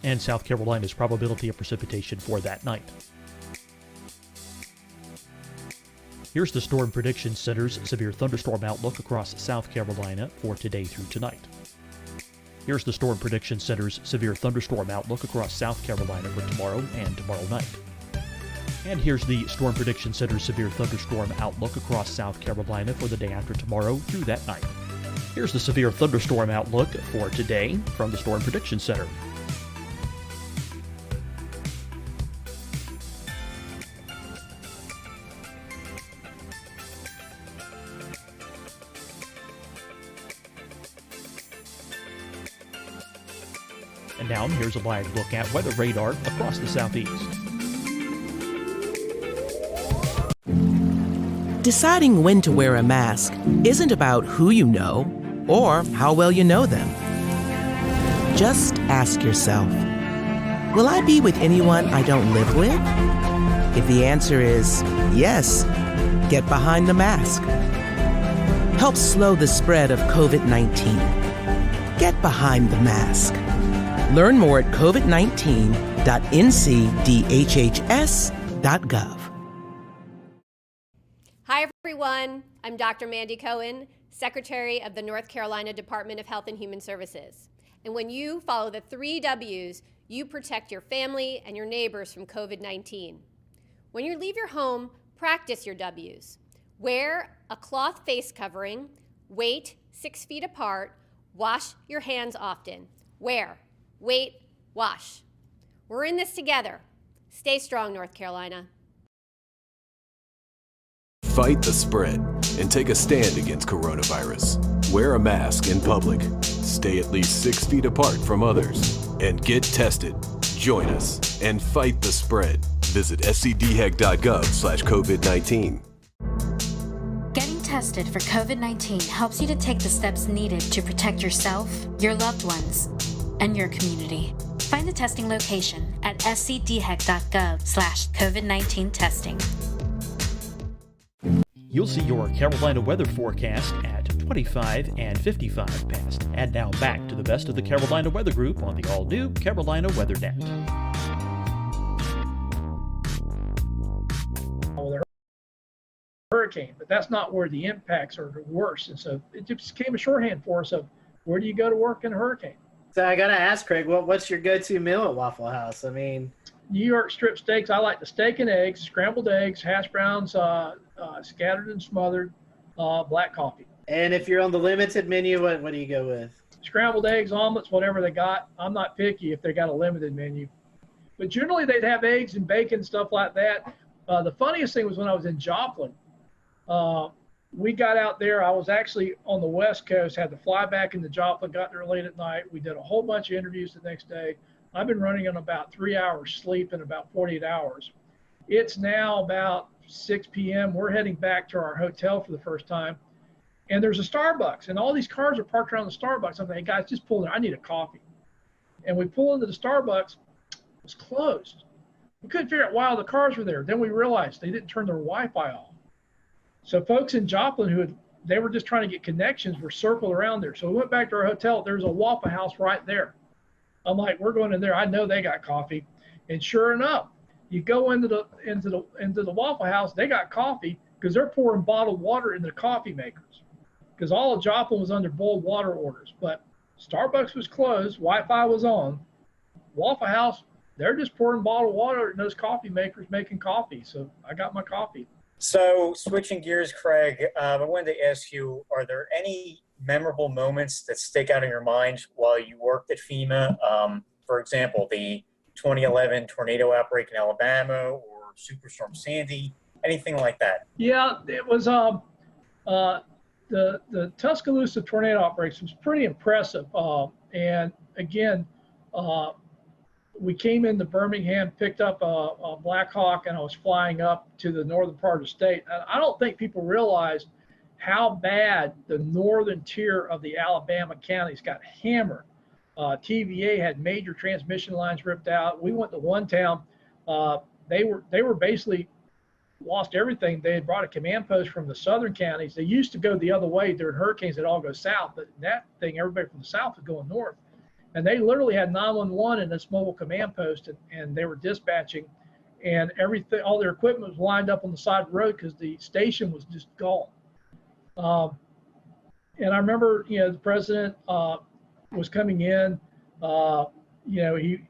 Speaker 8: And South Carolina's probability of precipitation for that night. Here's the Storm Prediction Center's severe thunderstorm outlook across South Carolina for today through tonight. Here's the Storm Prediction Center's severe thunderstorm outlook across South Carolina for tomorrow and tomorrow night. And here's the Storm Prediction Center's severe thunderstorm outlook across South Carolina for the day after tomorrow through that night. Here's the severe thunderstorm outlook for today from the Storm Prediction Center. And now here's a live look at weather radar across the southeast.
Speaker 9: Deciding when to wear a mask isn't about who you know or how well you know them. Just ask yourself, will I be with anyone I don't live with? If the answer is yes, get behind the mask. Help slow the spread of COVID-19. Get behind the mask. Learn more at covid19.ncdhhs.gov.
Speaker 10: Hi, everyone. I'm Dr. Mandy Cohen, Secretary of the North Carolina Department of Health and Human Services. And when you follow the 3 W's, you protect your family and your neighbors from COVID-19. When you leave your home, practice your W's. Wear a cloth face covering, wait 6 feet apart, wash your hands often. Wear, wait, wash. We're in this together. Stay strong, North Carolina.
Speaker 11: Fight the spread and take a stand against coronavirus. Wear a mask in public. Stay at least 6 feet apart from others. And get tested. Join us and fight the spread. Visit scdhec.gov/COVID-19.
Speaker 12: Getting tested for COVID-19 helps you to take the steps needed to protect yourself, your loved ones, and your community. Find the testing location at scdhec.gov/COVID-19 testing.
Speaker 8: You'll see your Carolina weather forecast at 25 and 55 past. And now back to the best of the Carolina Weather Group on the all-new Carolina WeatherNet.
Speaker 20: With a hurricane, but that's not where the impacts are worse. And so it just became a shorthand for us of where do you go to work in a hurricane?
Speaker 4: So I got to ask, Craig, what's your go-to meal at Waffle House? I mean,
Speaker 20: New York strip steaks. I like the steak and eggs, scrambled eggs, hash browns, scattered and smothered, black coffee.
Speaker 4: And if you're on the limited menu, what do you go with?
Speaker 20: Scrambled eggs, omelets, whatever they got. I'm not picky if they got a limited menu. But generally they'd have eggs and bacon, stuff like that. The funniest thing was when I was in Joplin. We got out there. I was actually on the West Coast, had to fly back into Joplin, got there late at night. We did a whole bunch of interviews the next day. I've been running on about 3 hours sleep in about 48 hours. It's now about 6 p.m. We're heading back to our hotel for the first time. And there's a Starbucks, and all these cars are parked around the Starbucks. I'm like, hey, guys, just pull in. I need a coffee. And we pull into the Starbucks. It was closed. We couldn't figure out why all the cars were there. Then we realized they didn't turn their Wi-Fi off. So folks in Joplin they were just trying to get connections were circled around there. So we went back to our hotel. There's a Waffle House right there. I'm like, we're going in there. I know they got coffee. And sure enough, you go into the Waffle House, they got coffee because they're pouring bottled water into the coffee makers. Because all of Joplin was under boiled water orders. But Starbucks was closed, Wi-Fi was on. Waffle House, they're just pouring bottled water in those coffee makers making coffee. So I got my coffee.
Speaker 17: So switching gears, Craig, I wanted to ask you, are there any memorable moments that stick out in your mind while you worked at FEMA? For example, the 2011 tornado outbreak in Alabama or Superstorm Sandy, anything like that?
Speaker 20: Yeah, it was the Tuscaloosa tornado outbreaks was pretty impressive. And again, we came into Birmingham, picked up a Black Hawk, and I was flying up to the northern part of the state. And I don't think people realized how bad the northern tier of the Alabama counties got hammered. TVA had major transmission lines ripped out. We went to one town. They were basically lost everything. They had brought a command post from the southern counties. They used to go the other way during hurricanes. They'd all go south, but that thing, everybody from the south was going north. And they literally had 911 in this mobile command post, and they were dispatching, and everything, all their equipment was lined up on the side of the road because the station was just gone. And I remember, the president was coming in. He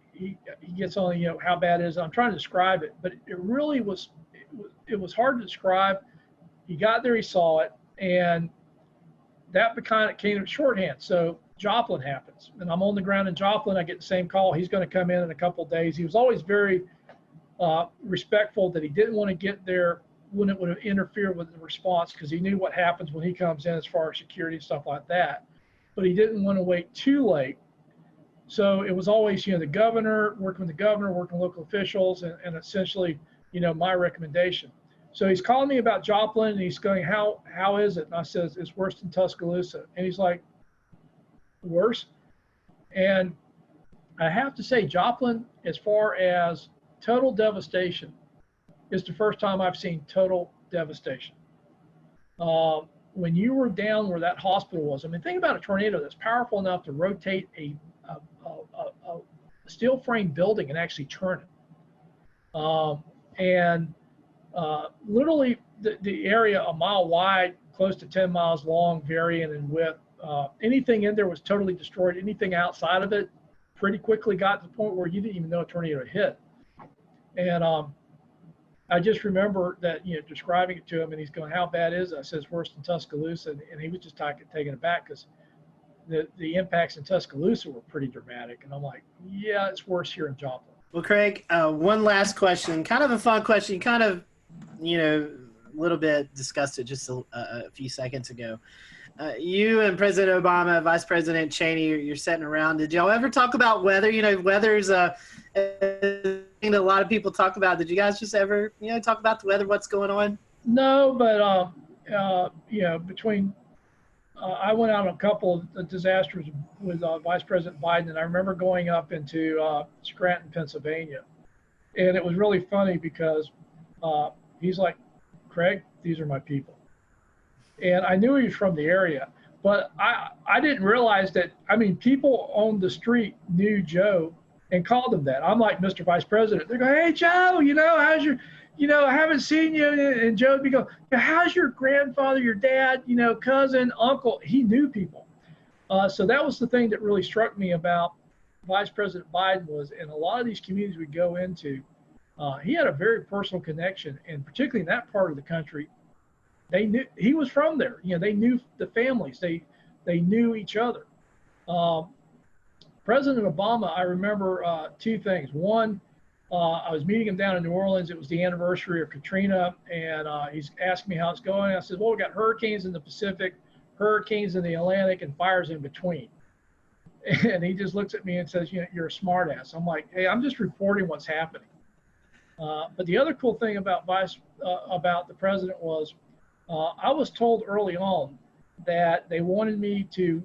Speaker 20: gets on, how bad it is. I'm trying to describe it, but it really was. It was hard to describe. He got there, he saw it, and that kind of came to shorthand. So Joplin happens, and I'm on the ground in Joplin. I get the same call. He's going to come in a couple of days. He was always very respectful that he didn't want to get there when it would have interfered with the response, because he knew what happens when he comes in as far as security and stuff like that. But he didn't want to wait too late. So it was always, the governor, working with the governor, working with local officials, and essentially, my recommendation. So he's calling me about Joplin, and he's going, how is it? And I says, it's worse than Tuscaloosa. And he's like, worse? And I have to say, Joplin, as far as total devastation, is the first time I've seen total devastation. When you were down where that hospital was, I mean, think about a tornado that's powerful enough to rotate a steel frame building and actually turn it. Literally the area a mile wide, close to 10 miles long, varying in width. Anything in there was totally destroyed. Anything outside of it pretty quickly got to the point where you didn't even know a tornado hit. And I just remember that, describing it to him, and he's going, how bad is it? I said, worse than Tuscaloosa. And he was just taken aback because the impacts in Tuscaloosa were pretty dramatic. And I'm like, yeah, it's worse here in Joplin.
Speaker 4: Well, Craig, one last question, kind of a fun question. You kind of, a little bit discussed it just a few seconds ago. You and President Obama, Vice President Cheney, you're sitting around. Did y'all ever talk about weather? Weather's a thing that a lot of people talk about. Did you guys just ever, talk about the weather, what's going on?
Speaker 20: No, but, between I went out on a couple of disasters with Vice President Biden, and I remember going up into Scranton, Pennsylvania. And it was really funny because he's like, Craig, these are my people. And I knew he was from the area, but I didn't realize that, people on the street knew Joe and called him that. I'm like, Mr. Vice President. They go, hey, Joe, how's your, I haven't seen you. And Joe would be going, how's your grandfather, your dad, cousin, uncle? He knew people. So that was the thing that really struck me about Vice President Biden was, in a lot of these communities we go into, he had a very personal connection, and particularly in that part of the country, they knew he was from there. They knew the families. They knew each other. President Obama, I remember two things. One, I was meeting him down in New Orleans. It was the anniversary of Katrina, and he's asking me how it's going. I said, well, we got hurricanes in the Pacific, hurricanes in the Atlantic, and fires in between. And he just looks at me and says, you're a smart ass. I'm like, hey, I'm just reporting what's happening. But the other cool thing about the president was, I was told early on that they wanted me to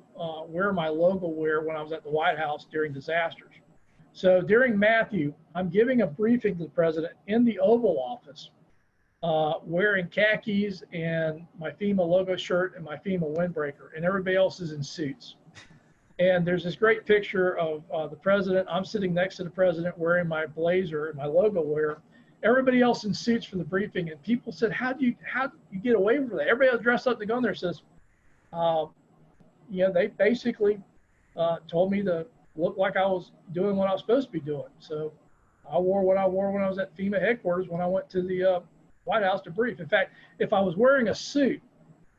Speaker 20: wear my logo wear when I was at the White House during disasters. So during Matthew, I'm giving a briefing to the president in the Oval Office, wearing khakis and my FEMA logo shirt and my FEMA windbreaker, and everybody else is in suits. And there's this great picture of the president. I'm sitting next to the president wearing my blazer and my logo wear. Everybody else in suits for the briefing, and people said, how do you get away from that? Everybody else dressed up to go in there says, they basically told me to look like I was doing what I was supposed to be doing. So I wore what I wore when I was at FEMA headquarters when I went to the White House to brief. In fact, if I was wearing a suit,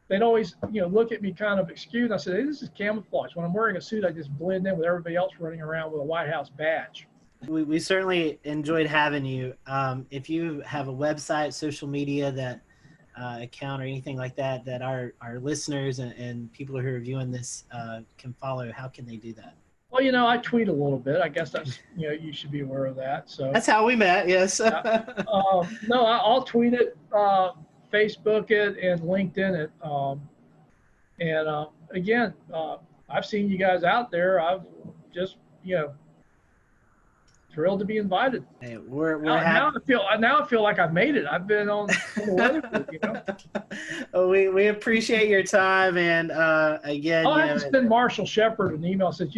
Speaker 20: they'd always look at me kind of excused. I said, hey, this is camouflage. When I'm wearing a suit, I just blend in with everybody else running around with a White House badge.
Speaker 4: We certainly enjoyed having you. If you have a website, social media that account or anything like that that our listeners and people who are viewing this can follow, how can they do that?
Speaker 20: Well, I tweet a little bit. I guess that's, you should be aware of that. So
Speaker 4: that's how we met. Yes.
Speaker 20: No, I'll tweet it, Facebook it, and LinkedIn it. Again, I've seen you guys out there. I've just, thrilled to be invited.
Speaker 4: Hey, we're
Speaker 20: now I feel like I've made it. I've been on the weather.
Speaker 4: Well, we appreciate your time, and again,
Speaker 20: I have to send Marshall Shepard an email. Says,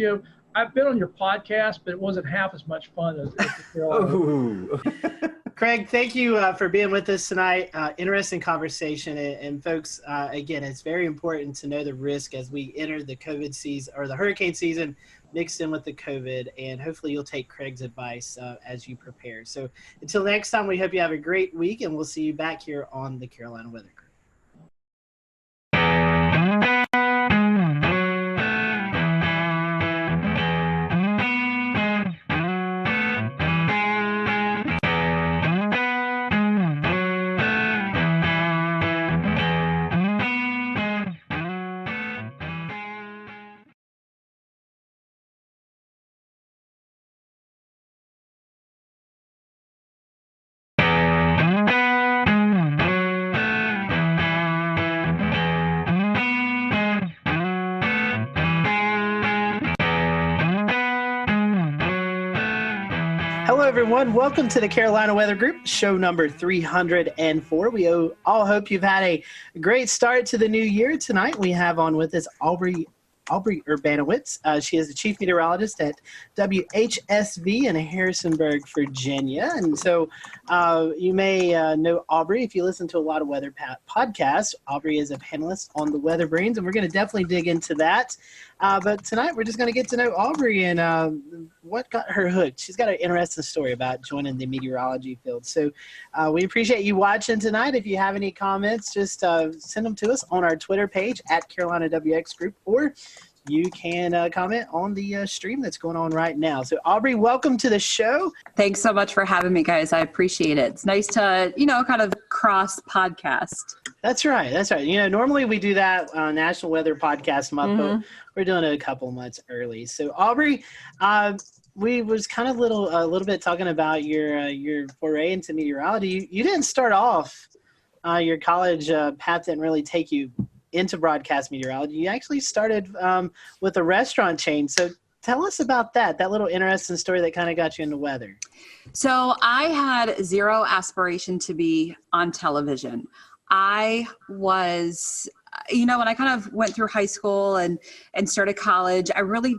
Speaker 20: I've been on your podcast, but it wasn't half as much fun as the
Speaker 4: Craig, thank you for being with us tonight. Interesting conversation, and folks, again, it's very important to know the risk as we enter the COVID season or the hurricane season mixed in with the COVID, and hopefully you'll take Craig's advice as you prepare. So until next time, we hope you have a great week, and we'll see you back here on the Carolina Weather Crew. everyone. Welcome to the Carolina Weather Group, show number 304. We all hope you've had a great start to the new year. Tonight we have on with us Aubrey Urbanowitz. She is the chief meteorologist at WHSV in Harrisonburg, Virginia. And so you may know Aubrey if you listen to a lot of weather podcasts. Aubrey is a panelist on the Weather Brains, and we're going to definitely dig into that. But tonight we're just going to get to know Aubrey and what got her hooked. She's got an interesting story about joining the meteorology field. So we appreciate you watching tonight. If you have any comments, just send them to us on our Twitter page at Carolina WX Group, or you can comment on the stream that's going on right now. So Aubrey, welcome to the show.
Speaker 15: Thanks so much for having me, guys. I appreciate it. It's nice to, kind of cross podcast.
Speaker 4: That's right. That's right. Normally we do that National Weather Podcast month, but we're doing it a couple months early. So Aubrey, we was kind of a little bit talking about your foray into meteorology. You didn't start off your college path didn't really take you into broadcast meteorology. You actually started with a restaurant chain. So tell us about that little interesting story that kind of got you into weather.
Speaker 15: So I had zero aspiration to be on television. I was, when I kind of went through high school and started college, I really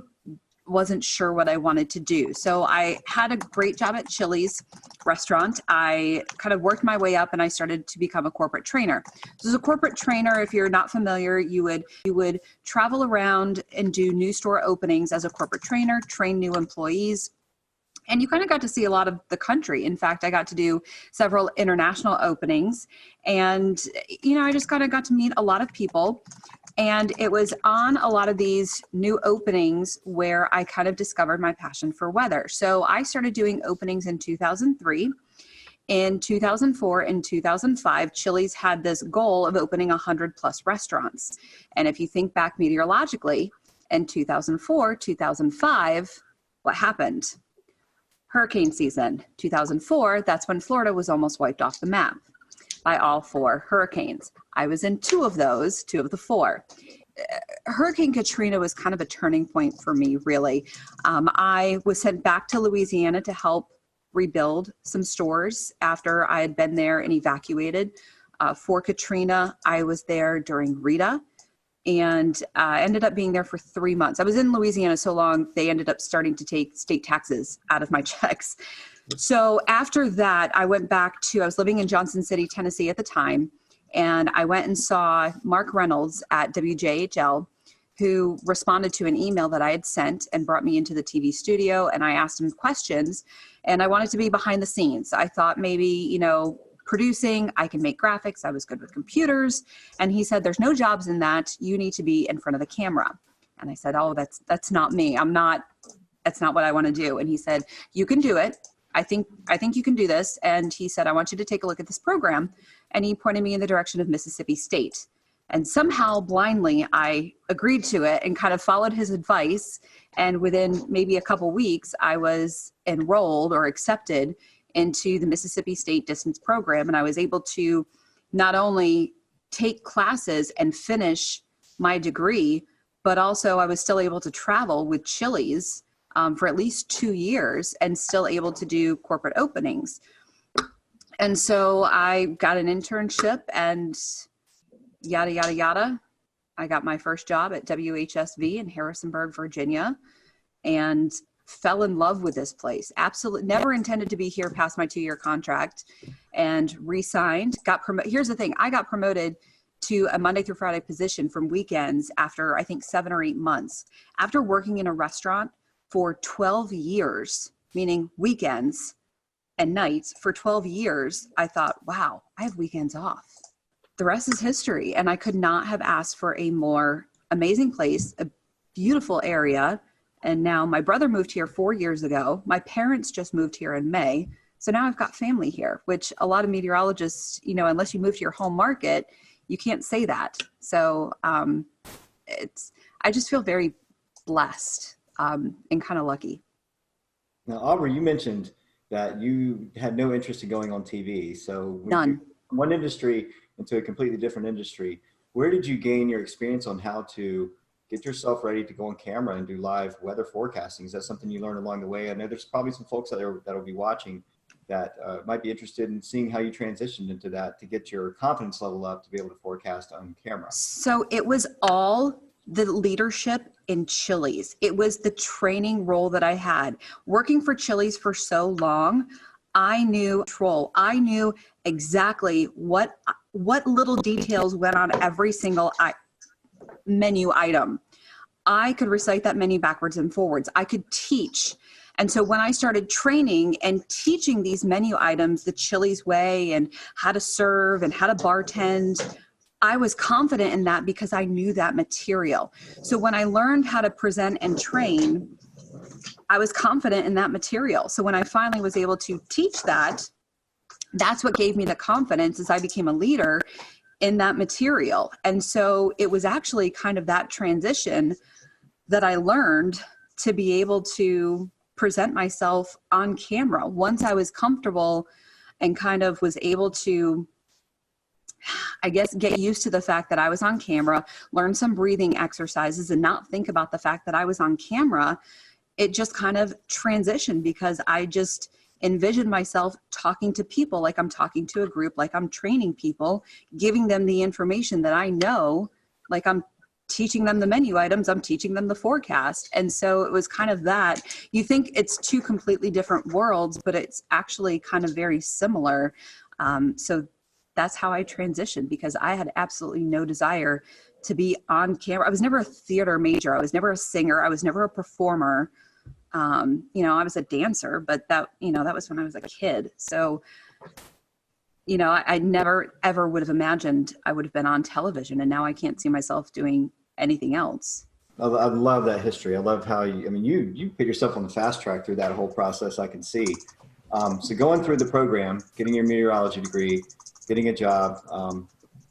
Speaker 15: wasn't sure what I wanted to do. So I had a great job at Chili's restaurant. I kind of worked my way up and I started to become a corporate trainer. So as a corporate trainer, if you're not familiar, you would travel around and do new store openings as a corporate trainer, train new employees. And you kind of got to see a lot of the country. In fact, I got to do several international openings. And, I just kind of got to meet a lot of people. And it was on a lot of these new openings where I kind of discovered my passion for weather. So I started doing openings in 2003. In 2004 and 2005, Chili's had this goal of opening 100 plus restaurants. And if you think back meteorologically, in 2004, 2005, what happened? Hurricane season. 2004, that's when Florida was almost wiped off the map by all 4 hurricanes. I was in 2 of those, 2 of the 4. Hurricane Katrina was kind of a turning point for me, really. I was sent back to Louisiana to help rebuild some stores after I had been there and evacuated. For Katrina, I was there during Rita, and I ended up being there for 3 months. I was in Louisiana so long, they ended up starting to take state taxes out of my checks. So after that, I went back I was living in Johnson City, Tennessee at the time, and I went and saw Mark Reynolds at WJHL, who responded to an email that I had sent and brought me into the TV studio, and I asked him questions, and I wanted to be behind the scenes. I thought maybe, producing, I can make graphics. I was good with computers. And he said, there's no jobs in that. You need to be in front of the camera. And I said, oh, that's not me. That's not what I want to do. And he said, you can do it. I think you can do this. And he said, I want you to take a look at this program. And he pointed me in the direction of Mississippi State. And somehow blindly, I agreed to it and kind of followed his advice. And within maybe a couple weeks, I was enrolled or accepted into the Mississippi State Distance Program. And I was able to not only take classes and finish my degree, but also I was still able to travel with Chili's for at least 2 years and still able to do corporate openings. And so I got an internship and yada, yada, yada. I got my first job at WHSV in Harrisonburg, Virginia, and fell in love with this place. Absolutely never intended to be here past my 2-year contract, and re-signed, got promoted. Here's the thing. I got promoted to a Monday through Friday position from weekends after I think 7 or 8 months. After working in a restaurant for 12 years, meaning weekends and nights for 12 years, I thought, wow, I have weekends off. The rest is history. And I could not have asked for a more amazing place, a beautiful area. And now my brother moved here 4 years ago. My parents just moved here in May. So now I've got family here, which a lot of meteorologists, unless you move to your home market, you can't say that. So I just feel very blessed and kind of lucky.
Speaker 2: Now, Aubrey, you mentioned that you had no interest in going on TV. So
Speaker 15: none.
Speaker 2: From one industry into a completely different industry, where did you gain your experience on how to get yourself ready to go on camera and do live weather forecasting? Is that something you learned along the way? I know there's probably some folks out there that'll be watching that might be interested in seeing how you transitioned into that to get your confidence level up to be able to forecast on camera.
Speaker 15: So it was all the leadership in Chili's. It was the training role that I had. Working for Chili's for so long, I knew control. I knew exactly what little details went on every single menu item. I could recite that menu backwards and forwards. I could teach. And so when I started training and teaching these menu items the Chili's way and how to serve and how to bartend, I was confident in that because I knew that material. So when I learned how to present and train, I was confident in that material. So when I finally was able to teach that, that's what gave me the confidence as I became a leader in that material. And so it was actually kind of that transition that I learned to be able to present myself on camera. Once I was comfortable and kind of was able to, I guess, get used to the fact that I was on camera, learn some breathing exercises and not think about the fact that I was on camera, it just kind of transitioned because I just envisioned myself talking to people like I'm talking to a group, like I'm training people, giving them the information that I know, like I'm teaching them the menu items, I'm teaching them the forecast. And so it was kind of that. You think it's two completely different worlds, but it's actually kind of very similar. So that's how I transitioned, because I had absolutely no desire to be on camera. I was never a theater major. I was never a singer. I was never a performer. I was a dancer, but that was when I was a kid. So, I never ever would have imagined I would have been on television, and now I can't see myself doing anything else.
Speaker 2: I love that history. I love how you put yourself on the fast track through that whole process. I can see. So going through the program, getting your meteorology degree, getting a job,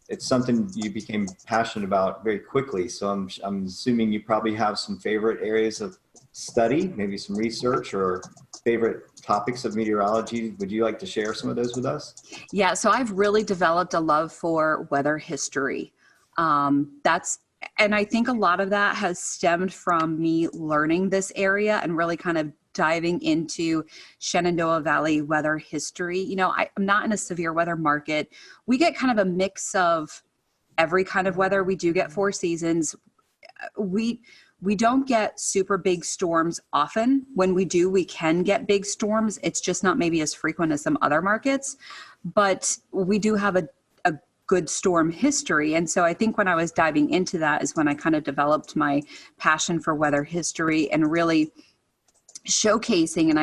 Speaker 2: it's something you became passionate about very quickly. So I'm assuming you probably have some favorite areas of study, maybe some research or favorite topics of meteorology. Would you like to share some of those with us?
Speaker 15: Yeah, so I've really developed a love for weather history. And I think a lot of that has stemmed from me learning this area and really kind of diving into Shenandoah Valley weather history. I'm not in a severe weather market. We get kind of a mix of every kind of weather. We do get 4 seasons. We don't get super big storms often. When we do, we can get big storms. It's just not maybe as frequent as some other markets, but we do have a good storm history. And so I think when I was diving into that is when I kind of developed my passion for weather history and really showcasing. And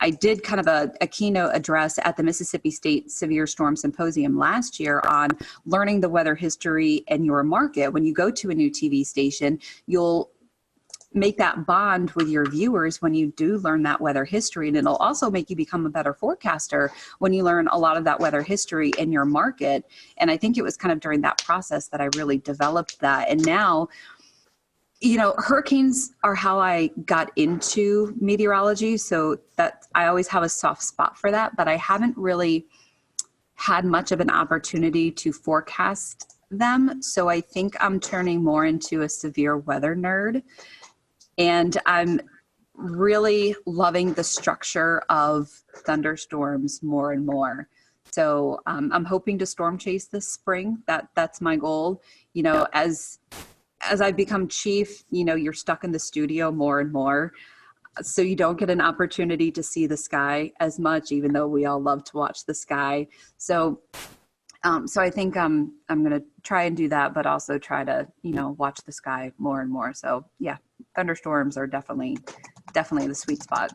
Speaker 15: I did kind of a keynote address at the Mississippi State Severe Storm Symposium last year on learning the weather history in your market. When you go to a new TV station, you'll make that bond with your viewers when you do learn that weather history. And it'll also make you become a better forecaster when you learn a lot of that weather history in your market. And I think it was kind of during that process that I really developed that. And now, hurricanes are how I got into meteorology. So that I always have a soft spot for that, but I haven't really had much of an opportunity to forecast them. So I think I'm turning more into a severe weather nerd. And I'm really loving the structure of thunderstorms more and more. So I'm hoping to storm chase this spring. That's my goal. As I become chief, you're stuck in the studio more and more. So you don't get an opportunity to see the sky as much, even though we all love to watch the sky. So I think I'm going to try and do that, but also try to, watch the sky more and more. So yeah, thunderstorms are definitely the sweet spot.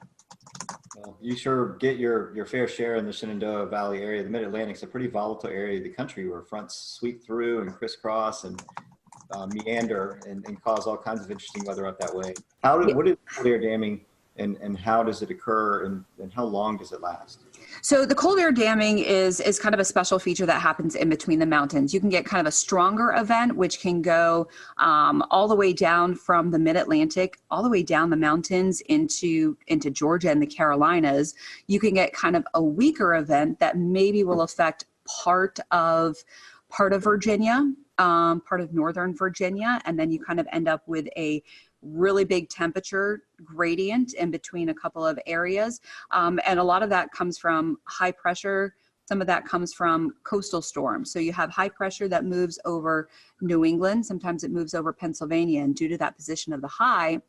Speaker 2: Well, you sure get your fair share in the Shenandoah Valley area. The Mid-Atlantic's a pretty volatile area of the country where fronts sweep through and crisscross and meander and cause all kinds of interesting weather up that way. What is cold air damming and how does it occur and how long does it last?
Speaker 15: So the cold air damming is kind of a special feature that happens in between the mountains. You can get kind of a stronger event, which can go all the way down from the mid-Atlantic, all the way down the mountains into Georgia and the Carolinas. You can get kind of a weaker event that maybe will affect part of part of Virginia, part of northern Virginia, and then you kind of end up with a really big temperature gradient in between a couple of areas. And a lot of that comes from high pressure. Some of that comes from coastal storms. So you have high pressure that moves over New England. Sometimes it moves over Pennsylvania. And due to that position of the high,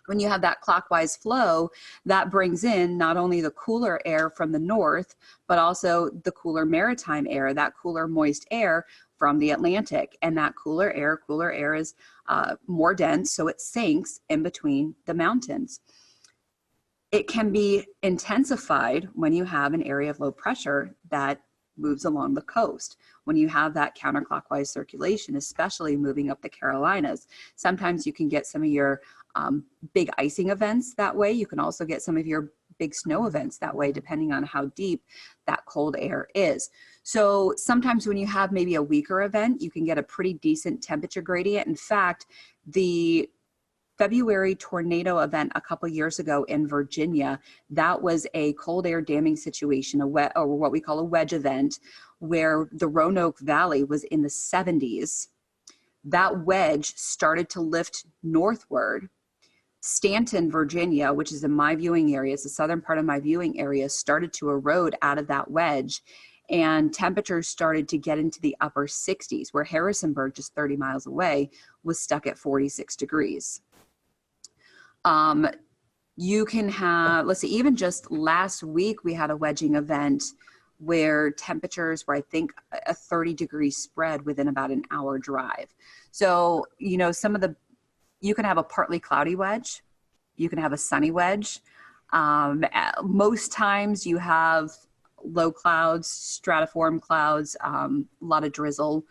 Speaker 15: when you have that clockwise flow, that brings in not only the cooler air from the north, but also the cooler maritime air, that cooler moist air from the Atlantic. And that cooler air is more dense, so it sinks in between the mountains. It can be intensified when you have an area of low pressure that moves along the coast. When you have that counterclockwise circulation, especially moving up the Carolinas, sometimes you can get some of your big icing events that way. You can also get some of your big snow events that way, depending on how deep that cold air is. So sometimes when you have maybe a weaker event, you can get a pretty decent temperature gradient. In fact, the February tornado event a couple years ago in Virginia, that was a cold air damming situation, or what we call a wedge event, where the Roanoke Valley was in the 70s. That wedge started to lift northward. Stanton, Virginia, which is in my viewing area, it's the southern part of my viewing area, started to erode out of that wedge, and temperatures started to get into the upper 60s, where Harrisonburg, just 30 miles away, was stuck at 46 degrees. You can have, let's see, even just last week, we had a wedging event where temperatures were, I think, a 30-degree spread within about an hour drive. So, you know, you can have a partly cloudy wedge, you can have a sunny wedge. Most times you have low clouds, stratiform clouds, a lot of drizzle.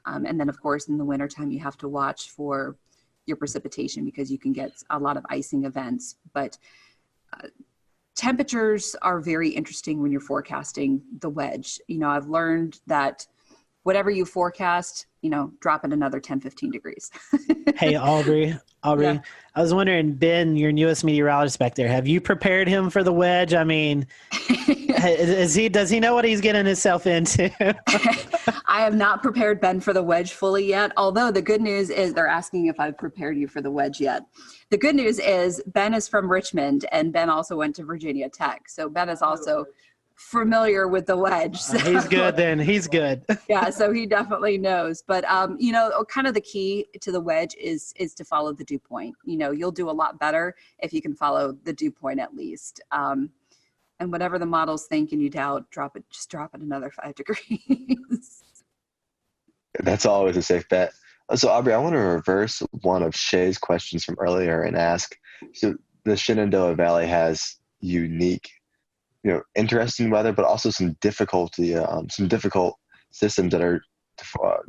Speaker 15: And then, of course, in the wintertime, you have to watch for your precipitation because you can get a lot of icing events. But temperatures are very interesting when you're forecasting the wedge. You know, I've learned that whatever you forecast, you know, drop it another 10, 15 degrees.
Speaker 4: Hey, Aubrey,
Speaker 15: Yeah.
Speaker 4: I was wondering, Ben, your newest meteorologist back there, have you prepared him for the wedge? I mean, does he know what he's getting himself into?
Speaker 15: I have not prepared Ben for the wedge fully yet, although the good news is they're asking if I've prepared you for the wedge yet. The good news is Ben is from Richmond, and Ben also went to Virginia Tech. So Ben is also familiar with the wedge. So.
Speaker 4: He's good then. He's good.
Speaker 15: Yeah, so he definitely knows. But, you know, kind of the key to the wedge is to follow the dew point. You know, you'll do a lot better if you can follow the dew point at least. And whatever the models think and you doubt, just drop it another 5 degrees.
Speaker 7: That's always a safe bet. So Aubrey, I want to reverse one of Shay's questions from earlier and ask, so the Shenandoah Valley has unique, you know, interesting weather, but also some difficult systems that are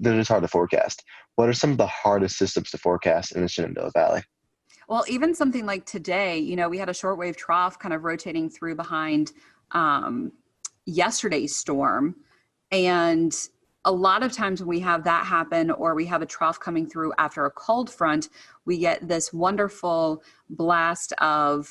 Speaker 7: just hard to forecast. What are some of the hardest systems to forecast in the Shenandoah Valley?
Speaker 15: Well, even something like today, you know, we had a shortwave trough kind of rotating through behind yesterday's storm. And a lot of times when we have that happen, or we have a trough coming through after a cold front, we get this wonderful blast of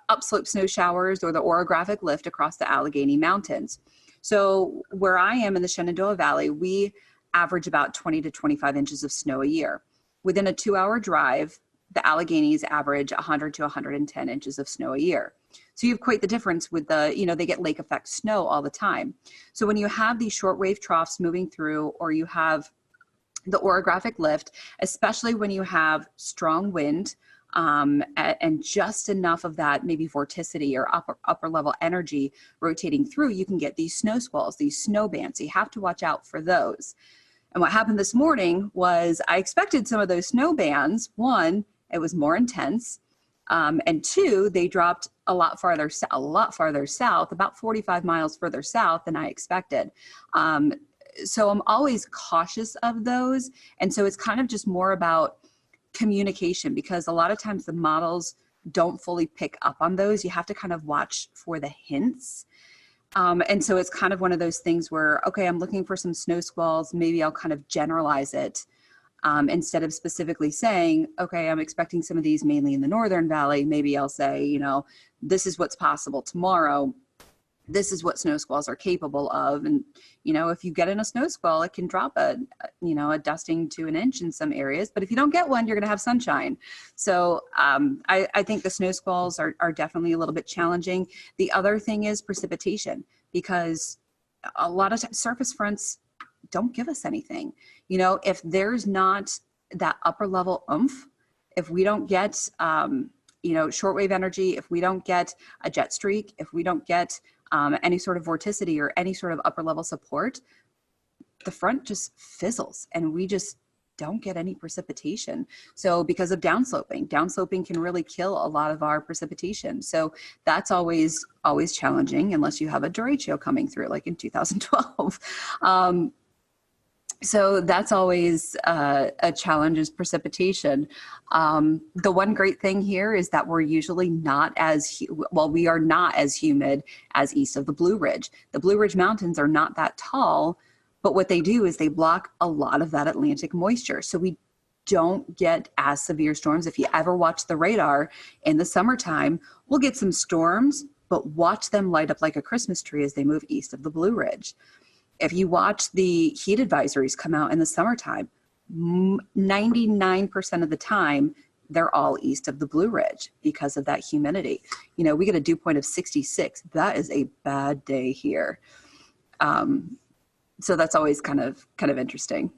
Speaker 15: upslope snow showers or the orographic lift across the Allegheny Mountains. So where I am in the Shenandoah Valley, we average about 20 to 25 inches of snow a year. Within a 2-hour drive, the Alleghenies average 100 to 110 inches of snow a year. So you have quite the difference with they get lake effect snow all the time. So when you have these shortwave troughs moving through, or you have the orographic lift, especially when you have strong wind and just enough of that maybe vorticity or upper level energy rotating through, you can get these snow squalls, these snow bands. So you have to watch out for those. And what happened this morning was I expected some of those snow bands. One, it was more intense. And two, they dropped a lot farther south, about 45 miles further south than I expected. So I'm always cautious of those. And so it's kind of just more about communication, because a lot of times the models don't fully pick up on those. You have to kind of watch for the hints. And so it's kind of one of those things where, okay, I'm looking for some snow squalls. Maybe I'll kind of generalize it. Instead of specifically saying, okay, I'm expecting some of these mainly in the Northern Valley, maybe I'll say, you know, this is what's possible tomorrow. this is what snow squalls are capable of. And, if you get in a snow squall, it can drop a dusting to an inch in some areas. But if you don't get one, you're going to have sunshine. So I think the snow squalls are definitely a little bit challenging. The other thing is precipitation, because a lot of surface fronts don't give us anything. If there's not that upper level oomph, if we don't get, shortwave energy, if we don't get a jet streak, if we don't get any sort of vorticity or any sort of upper level support, the front just fizzles and we just don't get any precipitation. So because of downsloping can really kill a lot of our precipitation. So that's always challenging unless you have a derecho coming through like in 2012. So that's always a challenge, is precipitation. The one great thing here is that we're usually we are not as humid as east of the Blue Ridge. The Blue Ridge Mountains are not that tall, but what they do is they block a lot of that Atlantic moisture. So we don't get as severe storms. If you ever watch the radar in the summertime, we'll get some storms, but watch them light up like a Christmas tree as they move east of the Blue Ridge. If you watch the heat advisories come out in the summertime, 99% of the time, they're all east of the Blue Ridge because of that humidity. We get a dew point of 66. That is a bad day here. So that's always kind of interesting.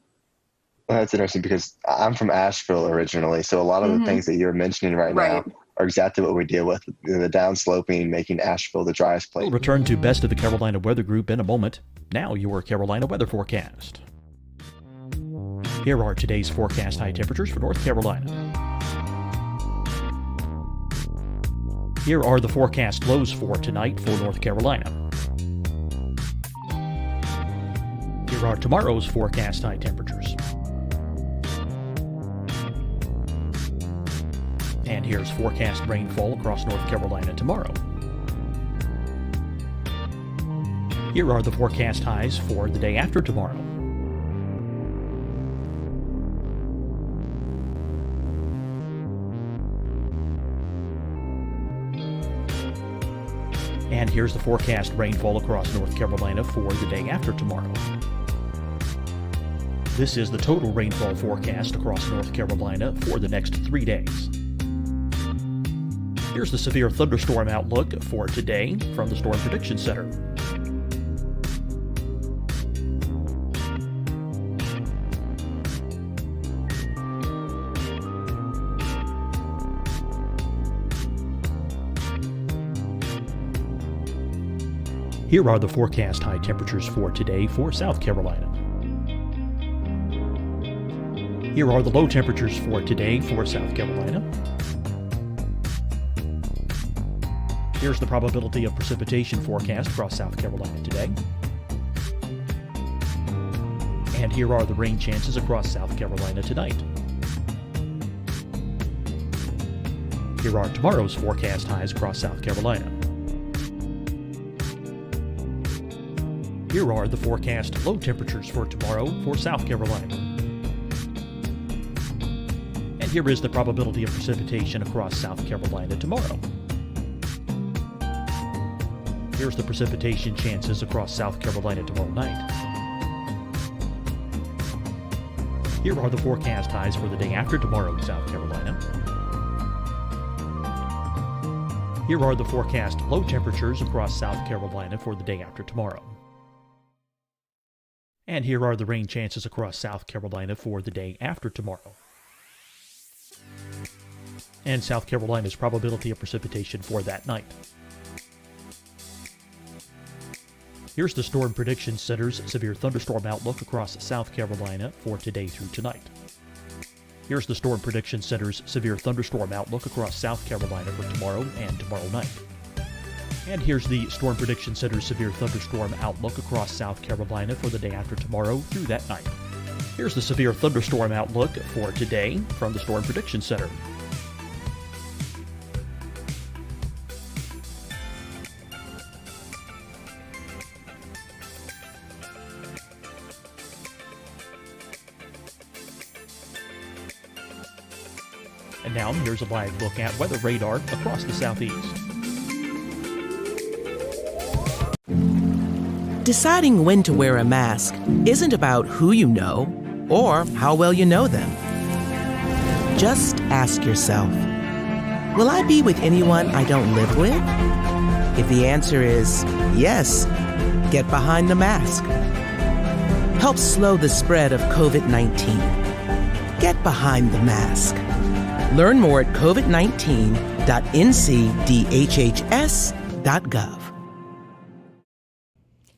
Speaker 5: That's interesting because I'm from Asheville originally. So a lot of the things that you're mentioning right now are exactly what we deal with. The downsloping, making Asheville the driest place.
Speaker 8: We'll return to Best of the Carolina Weather Group in a moment. Now your Carolina weather forecast. Here are today's forecast high temperatures for North Carolina. Here are the forecast lows for tonight for North Carolina. Here are tomorrow's forecast high temperatures. And here's forecast rainfall across North Carolina tomorrow. Here are the forecast highs for the day after tomorrow. And here's the forecast rainfall across North Carolina for the day after tomorrow. This is the total rainfall forecast across North Carolina for the next 3 days. Here's the severe thunderstorm outlook for today from the Storm Prediction Center. Here are the forecast high temperatures for today for South Carolina. Here are the low temperatures for today for South Carolina. Here's the probability of precipitation forecast across South Carolina today. And here are the rain chances across South Carolina tonight. Here are tomorrow's forecast highs across South Carolina. Here are the forecast low temperatures for tomorrow for South Carolina. And here is the probability of precipitation across South Carolina tomorrow. Here's the precipitation chances across South Carolina tomorrow night. Here are the forecast highs for the day after tomorrow in South Carolina. Here are the forecast low temperatures across South Carolina for the day after tomorrow. And here are the rain chances across South Carolina for the day after tomorrow. And South Carolina's probability of precipitation for that night. Here's the Storm Prediction Center's severe thunderstorm outlook across South Carolina for today through tonight. Here's the Storm Prediction Center's severe thunderstorm outlook across South Carolina for tomorrow and tomorrow night. And here's the Storm Prediction Center's severe thunderstorm outlook across South Carolina for the day after tomorrow through that night. Here's the severe thunderstorm outlook for today from the Storm Prediction Center. And now here's a live look at weather radar across the southeast.
Speaker 9: Deciding when to wear a mask isn't about who you know or how well you know them. Just ask yourself, will I be with anyone I don't live with? If the answer is yes, get behind the mask. Help slow the spread of COVID-19. Get behind the mask. Learn more at covid19.ncdhhs.gov.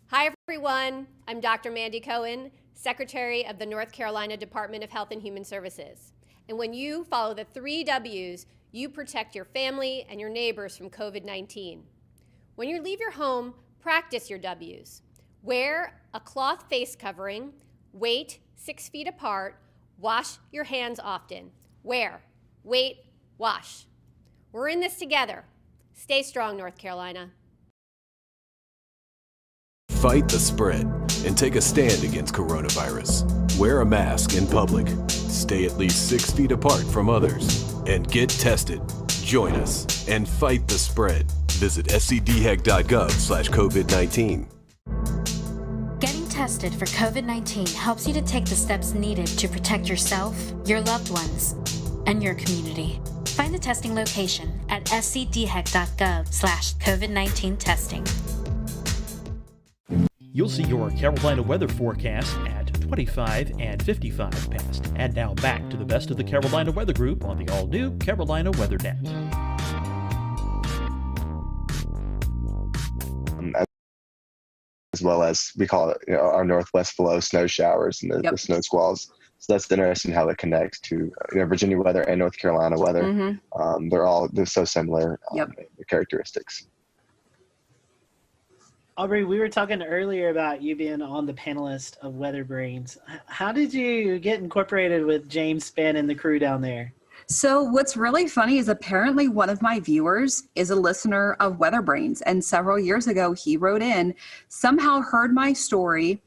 Speaker 10: Hi, everyone. I'm Dr. Mandy Cohen, Secretary of the North Carolina Department of Health and Human Services. And when you follow the 3 W's, you protect your family and your neighbors from COVID-19. When you leave your home, practice your W's. Wear a cloth face covering, wait 6 feet apart, wash your hands often. Wear, wait, wash. We're in this together. Stay strong, North Carolina.
Speaker 11: Fight the spread and take a stand against coronavirus. Wear a mask in public. Stay at least 6 feet apart from others. And get tested. Join us and fight the spread. Visit scdhec.gov/COVID-19.
Speaker 12: Getting tested for COVID-19 helps you to take the steps needed to protect yourself, your loved ones, and your community. Find the testing location at scdhec.gov/COVID-19 testing.
Speaker 8: You'll see your Carolina weather forecast at 25 and 55 past. And now back to the best of the Carolina Weather Group on the all-new Carolina Weather Net.
Speaker 5: As well as we call it, our northwest flow snow showers and the snow squalls. So that's interesting how it connects to Virginia weather and North Carolina weather.
Speaker 15: Mm-hmm.
Speaker 5: They're so similar characteristics.
Speaker 4: Aubrey, we were talking earlier about you being on the panelist of Weather Brains. How did you get incorporated with James Spann and the crew down there?
Speaker 15: So what's really funny is apparently one of my viewers is a listener of Weather Brains. And several years ago, he wrote in, somehow heard my story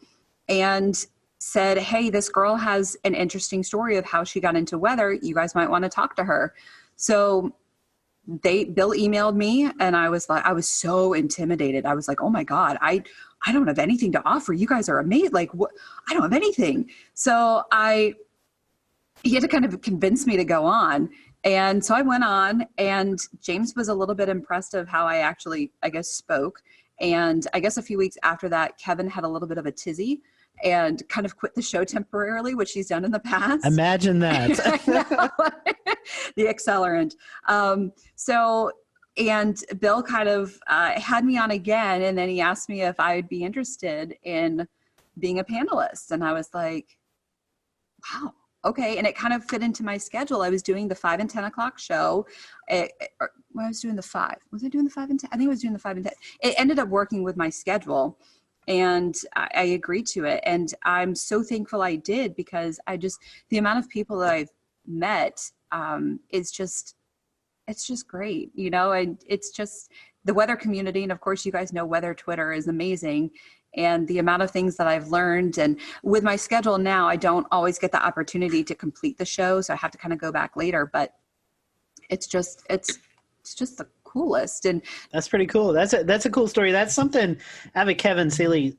Speaker 15: and said, hey, this girl has an interesting story of how she got into weather. You guys might want to talk to her. So Bill emailed me and I was so intimidated. I was like, oh my God, I don't have anything to offer. You guys are amazing. Like, what? I don't have anything. So he had to kind of convince me to go on. And so I went on, and James was a little bit impressed of how I guess, spoke. And I guess a few weeks after that, Kevin had a little bit of a tizzy and kind of quit the show temporarily, which he's done in the past.
Speaker 4: Imagine that.
Speaker 15: The accelerant. And Bill kind of had me on again, and then he asked me if I would be interested in being a panelist. And I was like, wow, okay. And it kind of fit into my schedule. I was doing the 5 and 10 o'clock show. I was doing the 5. Was I doing the 5 and 10? I think I was doing the 5 and 10. It ended up working with my schedule. And I agreed to it. And I'm so thankful I did, because the amount of people that I've met is just, it's just great, and it's just the weather community. And of course, you guys know Weather Twitter is amazing. And the amount of things that I've learned, and with my schedule now, I don't always get the opportunity to complete the show. So I have to kind of go back later, but it's just the coolest. And
Speaker 4: that's pretty cool. That's a cool story. That's something. I have a Kevin Seeley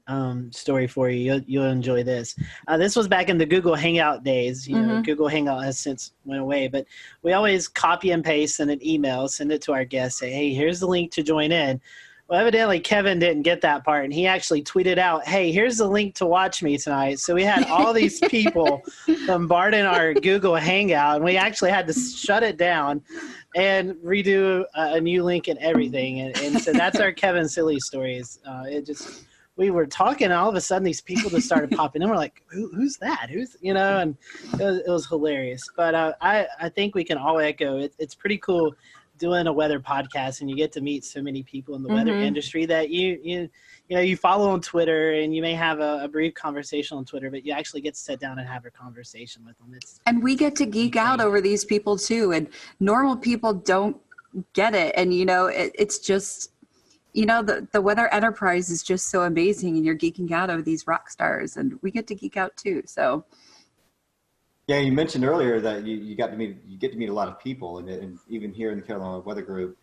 Speaker 4: story for you. You'll enjoy this. This was back in the Google Hangout days. Google Hangout has since went away, but we always copy and paste in an email, send it to our guests, say, hey, here's the link to join in. Well, evidently Kevin didn't get that part, and he actually tweeted out, hey, here's the link to watch me tonight. So we had all these people bombarding our Google Hangout, and we actually had to shut it down and redo a new link and everything. And so that's our Kevin Seeley stories. We were talking, and all of a sudden these people just started popping in. We're like, who's that? And it was hilarious. But I think we can all echo it's pretty cool doing a weather podcast, and you get to meet so many people in the weather industry that you follow on Twitter, and you may have a brief conversation on Twitter, but you actually get to sit down and have a conversation with them.
Speaker 15: And we get to geek out over these people too, and normal people don't get it. And it's just the weather enterprise is just so amazing, and you're geeking out over these rock stars, and we get to geek out too. So
Speaker 2: yeah, you mentioned earlier that you get to meet a lot of people, and even here in the Carolina Weather Group,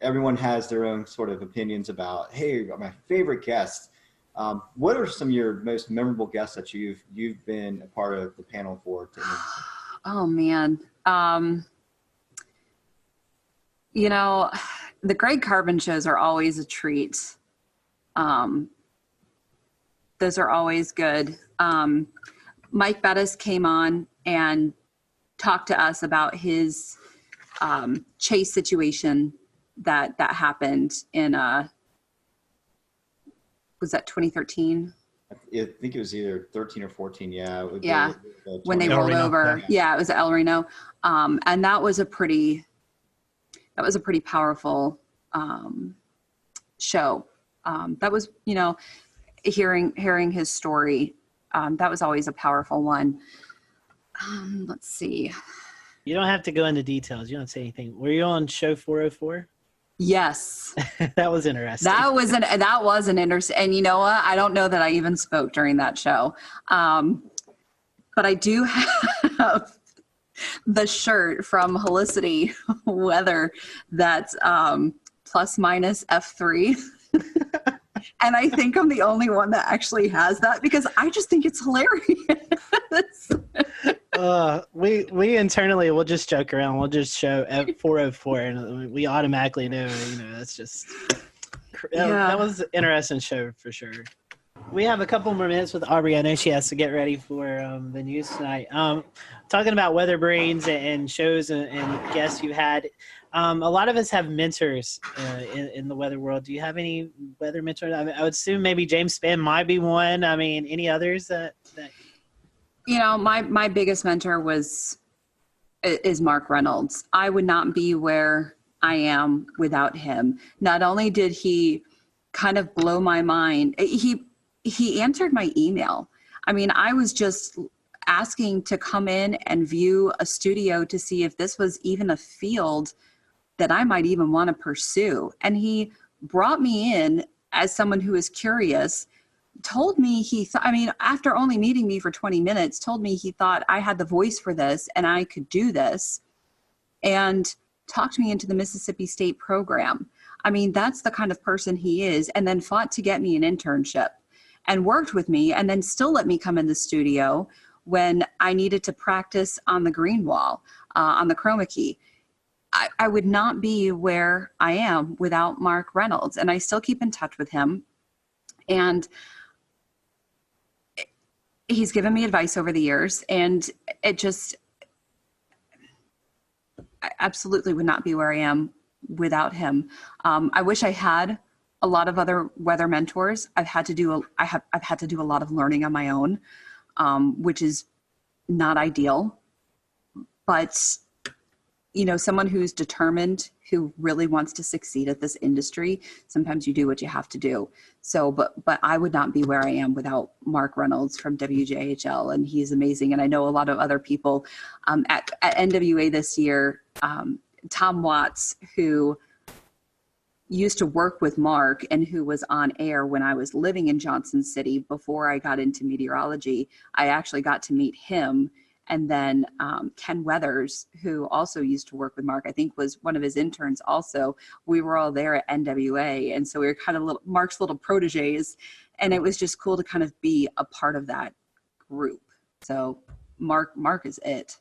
Speaker 2: Everyone has their own sort of opinions about, hey, my favorite guests. What are some of your most memorable guests that you've been a part of the panel for?
Speaker 15: Oh man. The Greg Carbon shows are always a treat. Those are always good. Mike Bettis came on and talked to us about his chase situation that happened in was that 2013?
Speaker 2: I think it was either 13 or 14. Yeah.
Speaker 15: Yeah. When they rolled over. Yeah, it was El Reno. And that was a pretty powerful show. That was, hearing his story. That was always a powerful one. Let's see.
Speaker 4: You don't have to go into details. You don't say anything. Were you on show 404?
Speaker 15: Yes.
Speaker 4: That was interesting.
Speaker 15: That was an interesting, and you know what? I don't know that I even spoke during that show. But I do have the shirt from Helicity Weather that's plus minus F3. And I think I'm the only one that actually has that because I just think it's hilarious.
Speaker 4: We internally will just joke around. We'll just show at 404, and we automatically know. That's just that was an interesting show for sure. We have a couple more minutes with Aubrey. I know she has to get ready for the news tonight. Talking about weather brains and shows and guests you had. A lot of us have mentors in the weather world. Do you have any weather mentors? I would assume maybe James Spann might be one. I mean, any others that
Speaker 15: my biggest mentor is Mark Reynolds. I would not be where I am without him. Not only did he kind of blow my mind, he answered my email. I mean, I was just asking to come in and view a studio to see if this was even a field that I might even want to pursue. And he brought me in as someone who is curious, told me after only meeting me for 20 minutes, told me he thought I had the voice for this and I could do this, and talked me into the Mississippi State program. I mean, that's the kind of person he is, and then fought to get me an internship and worked with me, and then still let me come in the studio when I needed to practice on the green wall, on the chroma key. I would not be where I am without Mark Reynolds, and I still keep in touch with him. And he's given me advice over the years, and I absolutely would not be where I am without him. I wish I had a lot of other weather mentors. I've had to do a lot of learning on my own, which is not ideal, but someone who's determined, who really wants to succeed at this industry, sometimes you do what you have to do. So, but I would not be where I am without Mark Reynolds from WJHL, and he's amazing. And I know a lot of other people at NWA this year, Tom Watts, who used to work with Mark and who was on air when I was living in Johnson City before I got into meteorology. I actually got to meet him. And then Ken Weathers, who also used to work with Mark, I think was one of his interns also. We were all there at NWA. And so we were kind of Mark's little proteges. And it was just cool to kind of be a part of that group. So Mark is it.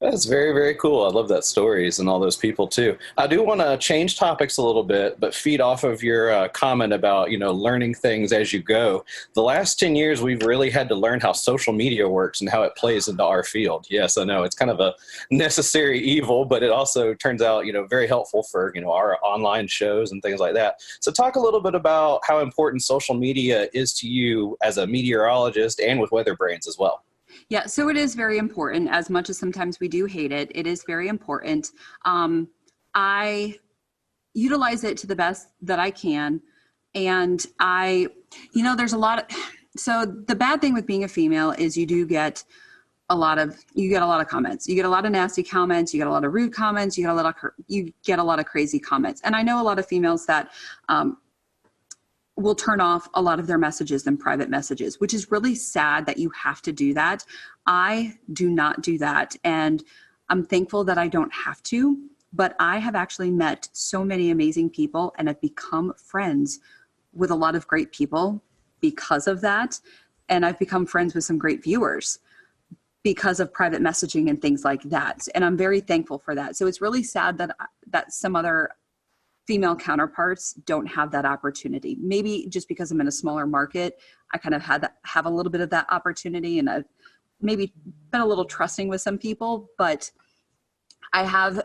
Speaker 2: That's very, very cool. I love that stories and all those people too. I do want to change topics a little bit, but feed off of your comment about, learning things as you go. The last 10 years, we've really had to learn how social media works and how it plays into our field. Yes, I know it's kind of a necessary evil, but it also turns out, very helpful for, our online shows and things like that. So talk a little bit about how important social media is to you as a meteorologist and with Weather Brains as well.
Speaker 15: Yeah, so it is very important. As much as sometimes we do hate it, it is very important. I utilize it to the best that I can. And there's a lot so the bad thing with being a female is you get a lot of comments. You get a lot of nasty comments. You get a lot of rude comments. You get a lot of crazy comments. And I know a lot of females that will turn off a lot of their messages and private messages, which is really sad that you have to do that. I do not do that. And I'm thankful that I don't have to, but I have actually met so many amazing people and have become friends with a lot of great people because of that. And I've become friends with some great viewers because of private messaging and things like that. And I'm very thankful for that. So it's really sad that some other female counterparts don't have that opportunity. Maybe just because I'm in a smaller market, I kind of have a little bit of that opportunity, and I've maybe been a little trusting with some people, but I have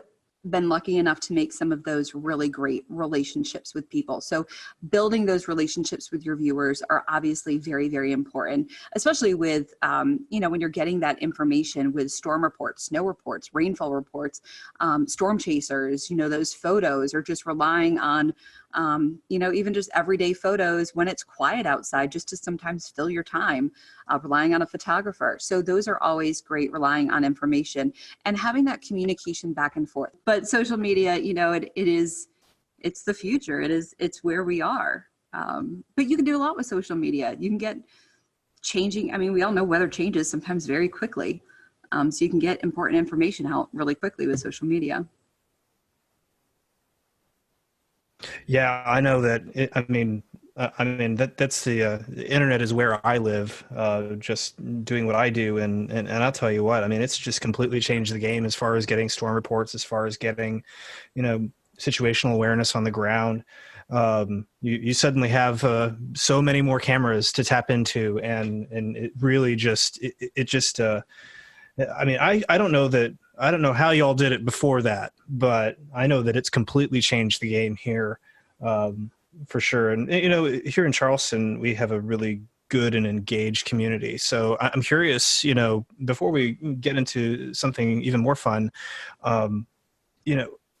Speaker 15: been lucky enough to make some of those really great relationships with people. So building those relationships with your viewers are obviously very, very important, especially with, when you're getting that information with storm reports, snow reports, rainfall reports, storm chasers, those photos, or just relying on, even just everyday photos when it's quiet outside, just to sometimes fill your time, relying on a photographer. So those are always great, relying on information and having that communication back and forth. But social media, it's the future. It's where we are. But you can do a lot with social media. You can get changing. I mean, we all know weather changes sometimes very quickly. So you can get important information out really quickly with social media.
Speaker 3: Yeah, I know that. That's the internet is where I live. Just doing what I do, and I'll tell you what. I mean, it's just completely changed the game as far as getting storm reports, as far as getting, situational awareness on the ground. You suddenly have so many more cameras to tap into, and it really just I don't know that. I don't know how y'all did it before that, but I know that it's completely changed the game here, for sure. And, here in Charleston, we have a really good and engaged community. So I'm curious, before we get into something even more fun,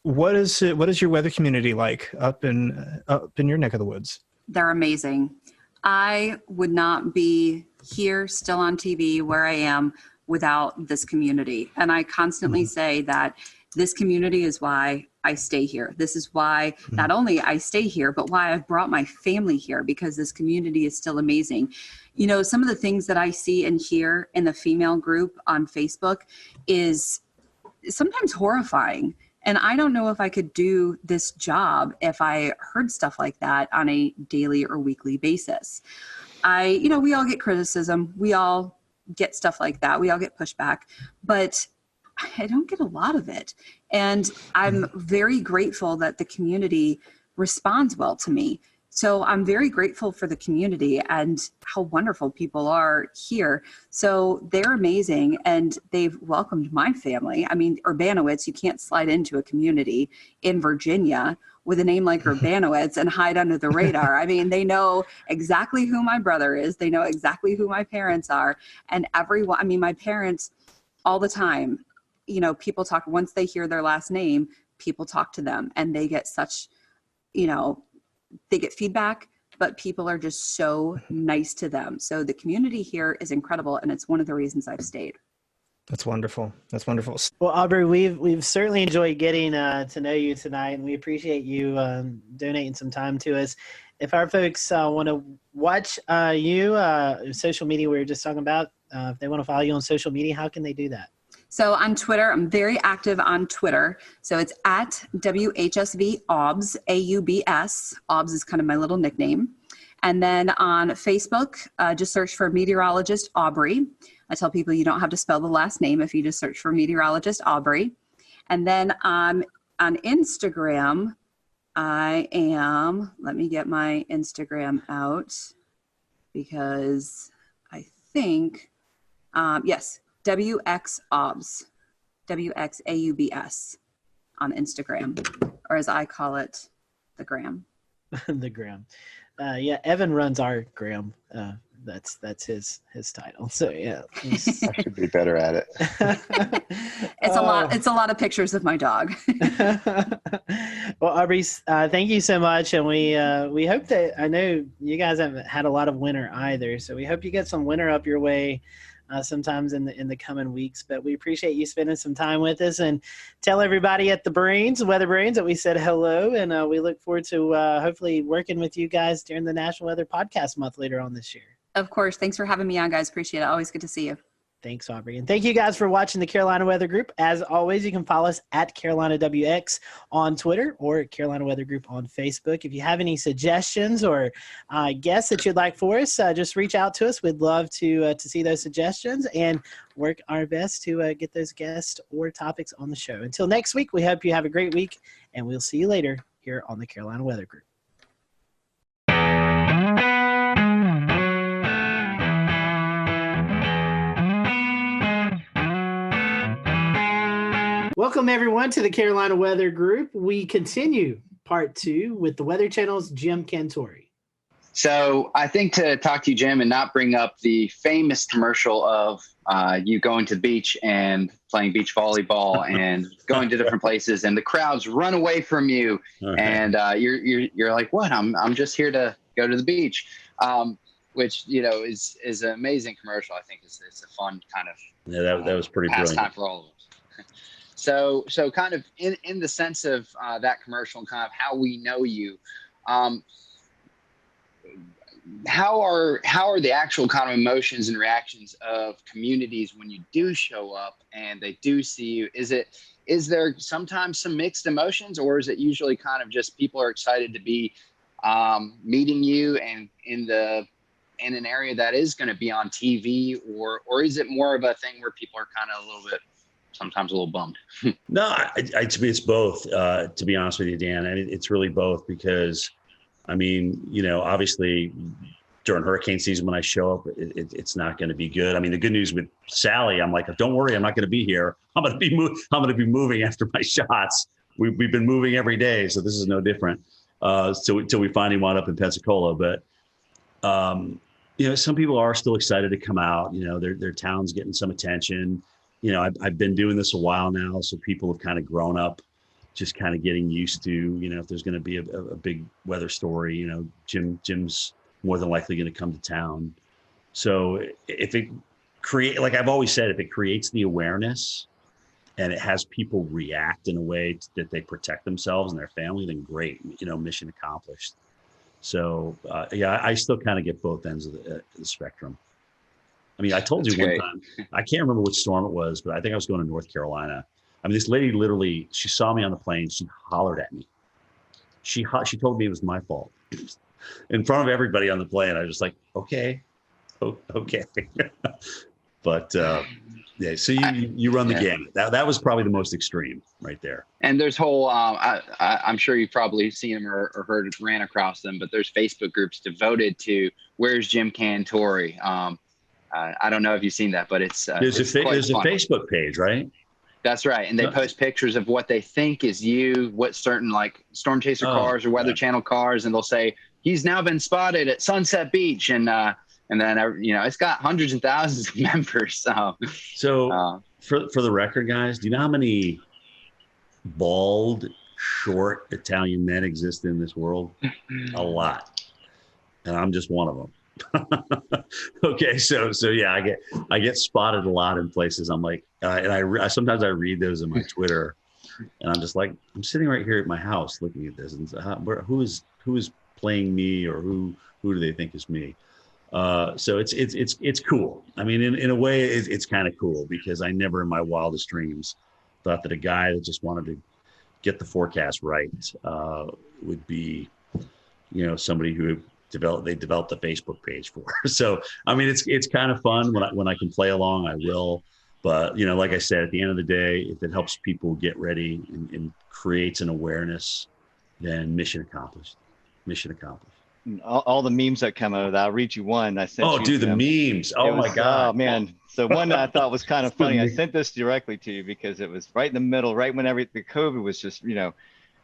Speaker 3: what is your weather community like up in your neck of the woods?
Speaker 15: They're amazing. I would not be here still on TV where I am without this community. And I constantly say that this community is why I stay here. This is why not only I stay here, but why I've brought my family here, because this community is still amazing. Some of the things that I see and hear in the female group on Facebook is sometimes horrifying. And I don't know if I could do this job if I heard stuff like that on a daily or weekly basis. We all get criticism. We all get stuff like that. We all get pushback, but I don't get a lot of it. And I'm very grateful that the community responds well to me. So I'm very grateful for the community and how wonderful people are here. So they're amazing, and they've welcomed my family. I mean, Urbanowitz, you can't slide into a community in Virginia with a name like Urbanowitz and hide under the radar. I mean, they know exactly who my brother is. They know exactly who my parents are. And my parents all the time, people talk, once they hear their last name, people talk to them, and they get such, they get feedback, but people are just so nice to them. So the community here is incredible, and it's one of the reasons I've stayed.
Speaker 3: That's wonderful. That's wonderful.
Speaker 4: Well, Aubrey, we've certainly enjoyed getting to know you tonight, and we appreciate you donating some time to us. If our folks want to watch you, social media we were just talking about, if they want to follow you on social media, how can they do that?
Speaker 15: So on Twitter, I'm very active on Twitter. So it's at WHSV OBS, AUBS. OBS is kind of my little nickname. And then on Facebook, just search for meteorologist Aubrey. I tell people you don't have to spell the last name if you just search for meteorologist Aubrey. And then on Instagram, let me get my Instagram out, because I think, yes, WXAUBS, WXAUBS on Instagram, or as I call it, the gram.
Speaker 4: The gram. Yeah, Evan runs our gram. That's his title. So yeah,
Speaker 5: I should be better at it.
Speaker 15: It's a lot of pictures of my dog.
Speaker 4: Well, Aubrey, thank you so much, and we hope that, I know you guys haven't had a lot of winter either, so we hope you get some winter up your way sometimes in the coming weeks. But we appreciate you spending some time with us, and tell everybody at the Weather Brains, that we said hello, and we look forward to hopefully working with you guys during the National Weather Podcast Month later on this year.
Speaker 15: Of course. Thanks for having me on, guys. Appreciate it. Always good to see you.
Speaker 4: Thanks, Aubrey. And thank you guys for watching the Carolina Weather Group. As always, you can follow us at Carolina WX on Twitter or Carolina Weather Group on Facebook. If you have any suggestions or guests that you'd like for us, just reach out to us. We'd love to see those suggestions and work our best to get those guests or topics on the show. Until next week, we hope you have a great week, and we'll see you later here on the Carolina Weather Group. Welcome, everyone, to the Carolina Weather Group. We continue part 2 with the Weather Channel's Jim Cantore.
Speaker 21: So I think to talk to you, Jim, and not bring up the famous commercial of you going to the beach and playing beach volleyball and going to different places, and the crowds run away from you, and you're like, what? I'm just here to go to the beach, which is an amazing commercial. I think it's a fun kind of
Speaker 22: that was pretty
Speaker 21: pastime
Speaker 22: brilliant
Speaker 21: for all of us. So kind of in the sense of that commercial and kind of how we know you, how are the actual kind of emotions and reactions of communities when you do show up and they do see you? Is there sometimes some mixed emotions, or is it usually kind of just people are excited to be meeting you and in an area that is going to be on TV, or is it more of a thing where people are kind of sometimes a little bummed?
Speaker 22: No, to me, it's both, to be honest with you, Dan. And it's really both because, I mean, obviously during hurricane season, when I show up, it's not going to be good. I mean, the good news with Sally, I'm like, don't worry, I'm not going to be here. I'm going to be moving after my shots. We've been moving every day, so this is no different. So until we finally wound up in Pensacola. But, some people are still excited to come out. Their town's getting some attention. I've been doing this a while now, so people have kind of grown up, just kind of getting used to, if there's going to be a big weather story, Jim's more than likely going to come to town. So if it like I've always said, if it creates the awareness and it has people react in a way that they protect themselves and their family, then great, mission accomplished. So I still kind of get both ends of the spectrum. I mean, I told you one time, I can't remember which storm it was, but I think I was going to North Carolina. I mean, this lady literally, she saw me on the plane. She hollered at me. She told me it was my fault in front of everybody on the plane. I was just like, okay. But yeah, so you run the gamut. That was probably the most extreme right there.
Speaker 21: And there's whole, I'm sure you've probably seen them or ran across them, but there's Facebook groups devoted to Where's Jim Cantore? I don't know if you've seen that, but there's a
Speaker 22: Facebook page, right?
Speaker 21: That's right. And they post pictures of what they think is you, what certain like storm chaser cars or weather channel cars. And they'll say, he's now been spotted at Sunset Beach. And then, it's got hundreds and thousands of members.
Speaker 22: So for the record, guys, do you know how many bald, short Italian men exist in this world? A lot. And I'm just one of them. Okay, so yeah, I get spotted a lot in places. I'm like, and I sometimes I read those in my Twitter, and I'm just like, I'm sitting right here at my house looking at this, and who is playing me, or who do they think is me? So it's cool. I mean, in a way, it's kind of cool because I never in my wildest dreams thought that a guy that just wanted to get the forecast right would be, somebody who they developed a Facebook page for. So, I mean, it's kind of fun when I can play along, I will. But, like I said, at the end of the day, if it helps people get ready and creates an awareness, then mission accomplished.
Speaker 2: All the memes that come out of that. I'll read you one. I sent.
Speaker 22: Oh, dude, the memes. Oh my God.
Speaker 2: Oh man. So one that I thought was kind of funny. I sent this directly to you because it was right in the middle, right when the COVID was just,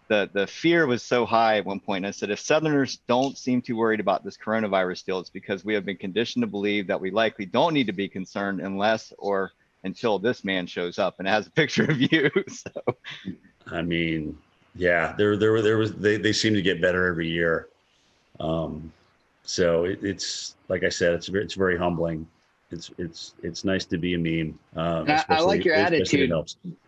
Speaker 2: the fear was so high at one point. And I said, if Southerners don't seem too worried about this coronavirus deal, it's because we have been conditioned to believe that we likely don't need to be concerned unless or until this man shows up. And it has a picture of you. So,
Speaker 22: I mean, yeah, they seem to get better every year. So it's like I said, it's very humbling. It's nice to be a meme.
Speaker 21: I like your attitude.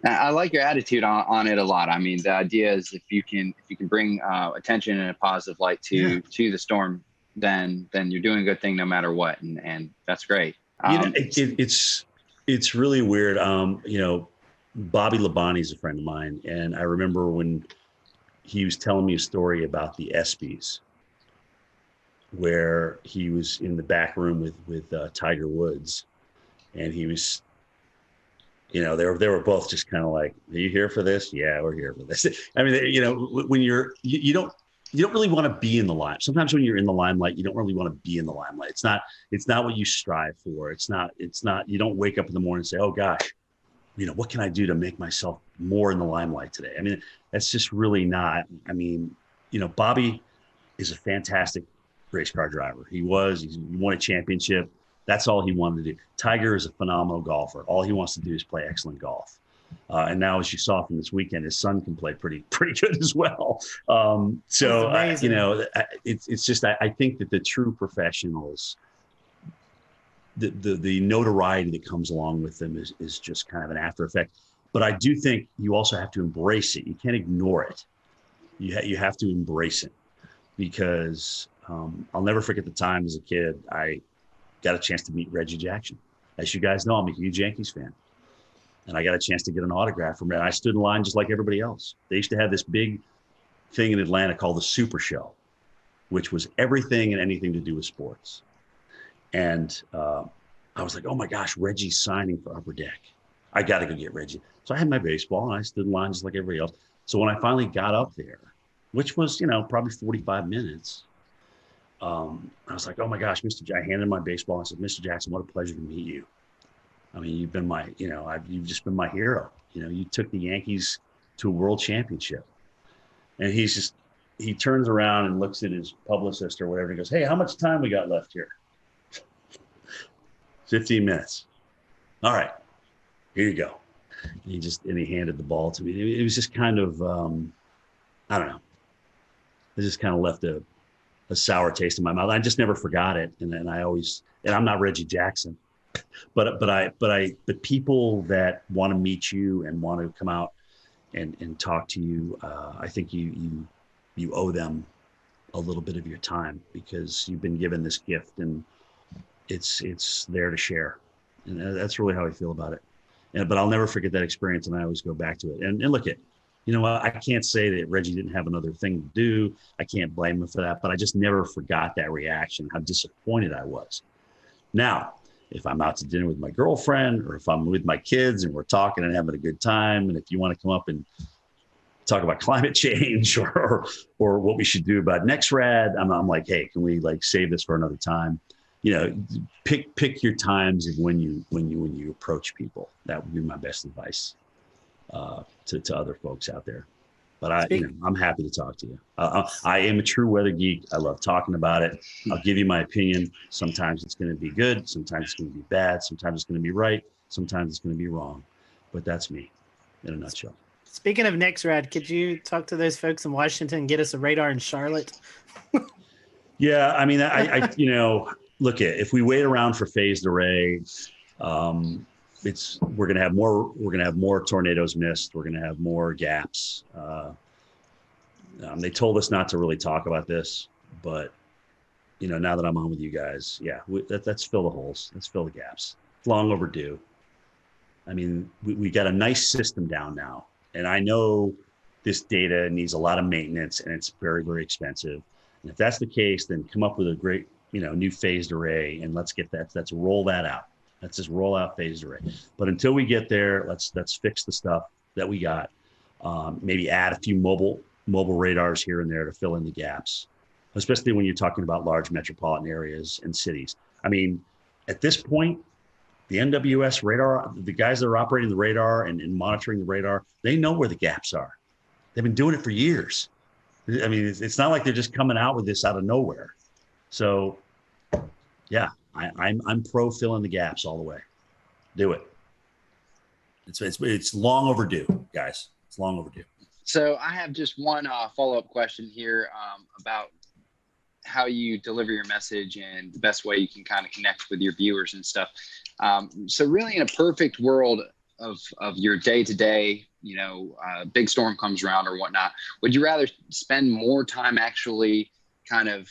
Speaker 21: I like your attitude on it a lot. I mean, the idea is if you can bring attention in a positive light to the storm, then you're doing a good thing no matter what, and that's great.
Speaker 22: It's really weird. Bobby Labonte is a friend of mine, and I remember when he was telling me a story about the ESPYs, where he was in the back room with Tiger Woods, and he was, they were both just kind of like, "Are you here for this?" "Yeah, we're here for this." I mean, when you don't really want to be in the limelight. Sometimes when you're in the limelight, you don't really want to be in the limelight. It's not what you strive for. It's not, you don't wake up in the morning and say, "Oh gosh, what can I do to make myself more in the limelight today?" I mean, that's just really not. I mean, Bobby is a fantastic race car driver. He won a championship. That's all he wanted to do. Tiger is a phenomenal golfer. All he wants to do is play excellent golf. And now, as you saw from this weekend, his son can play pretty good as well. It's just, I think that the true professionals, the notoriety that comes along with them is just kind of an after effect. But I do think you also have to embrace it. You can't ignore it. You have to embrace it, because I'll never forget the time as a kid I got a chance to meet Reggie Jackson. As you guys know, I'm a huge Yankees fan. And I got a chance to get an autograph from him. I stood in line just like everybody else. They used to have this big thing in Atlanta called the Super Show, which was everything and anything to do with sports. And I was like, "Oh my gosh, Reggie's signing for Upper Deck. I got to go get Reggie." So I had my baseball and I stood in line just like everybody else. So when I finally got up there, which was, probably 45 minutes, I was like, "Oh my gosh, I handed him my baseball. I said, "Mr. Jackson, what a pleasure to meet you. I mean, you've been you've just been my hero. You took the Yankees to a world championship." And he turns around and looks at his publicist or whatever. And he goes, "Hey, how much time we got left here?" 15 minutes. "All right, here you go." And he handed the ball to me. It was just kind of, I don't know. It just kind of left a sour taste in my mouth. I just never forgot it. And I'm not Reggie Jackson, but people that want to meet you and want to come out and talk to you, I think you owe them a little bit of your time, because you've been given this gift and it's there to share. And that's really how I feel about it. But I'll never forget that experience, and I always go back to it. And look at, I can't say that Reggie didn't have another thing to do. I can't blame him for that, but I just never forgot that reaction, how disappointed I was. Now, if I'm out to dinner with my girlfriend, or if I'm with my kids and we're talking and having a good time, and if you want to come up and talk about climate change or what we should do about NextRad, I'm like, "Hey, can we save this for another time?" Pick your times of when you approach people. That would be my best advice to other folks out there. But I'm happy to talk to you. I am a true weather geek. I love talking about it. I'll give you my opinion. Sometimes it's going to be good. Sometimes it's going to be bad. Sometimes it's going to be right. Sometimes it's going to be wrong. But that's me in a nutshell.
Speaker 4: Speaking of NextRad, could you talk to those folks in Washington and get us a radar in Charlotte?
Speaker 22: Yeah, I mean, look, if we wait around for phased array, we're going to have more tornadoes missed. We're going to have more gaps. They told us not to really talk about this, but now that I'm on with you guys, let's fill the holes. Let's fill the gaps. It's long overdue. I mean, we got a nice system down now, and I know this data needs a lot of maintenance, and it's very, very expensive. And if that's the case, then come up with a great, new phased array, and let's roll that out. Let's just roll out phased array. But until we get there, let's fix the stuff that we got. Maybe add a few mobile radars here and there to fill in the gaps, especially when you're talking about large metropolitan areas and cities. I mean, at this point, the NWS radar, the guys that are operating the radar and monitoring the radar, they know where the gaps are. They've been doing it for years. I mean, it's not like they're just coming out with this out of nowhere. So, yeah, I'm pro filling the gaps all the way. Do it. It's long overdue, guys. It's long overdue.
Speaker 21: So I have just one follow-up question here about how you deliver your message and the best way you can kind of connect with your viewers and stuff. So really, in a perfect world of your day-to-day, big storm comes around or whatnot, would you rather spend more time actually kind of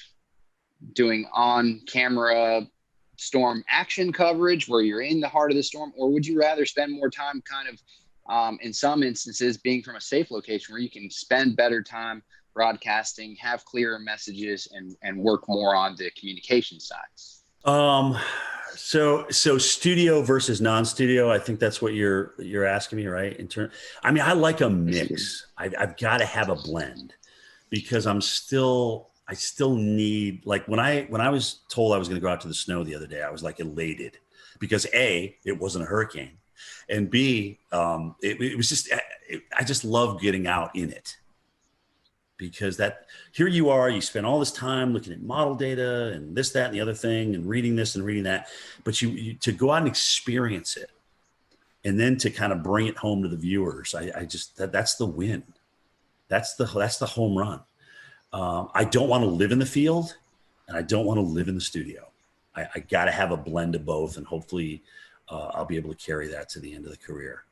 Speaker 21: doing on-camera storm action coverage where you're in the heart of the storm, or would you rather spend more time kind of, in some instances, being from a safe location where you can spend better time broadcasting, have clearer messages, and work more on the communication side?
Speaker 22: So studio versus non-studio, I think that's what you're asking me, right? I mean, I like a mix. I've got to have a blend because I still need, like when I was told I was going to go out to the snow the other day, I was like elated because A, it wasn't a hurricane, and B, it was just, I just love getting out in it. Because that here you are, you spend all this time looking at model data and this, that, and the other thing, and reading this and reading that, but you to go out and experience it, and then to kind of bring it home to the viewers, I just that's the win, that's the home run. I don't want to live in the field, and I don't want to live in the studio. I got to have a blend of both, and hopefully, I'll be able to carry that to the end of the career.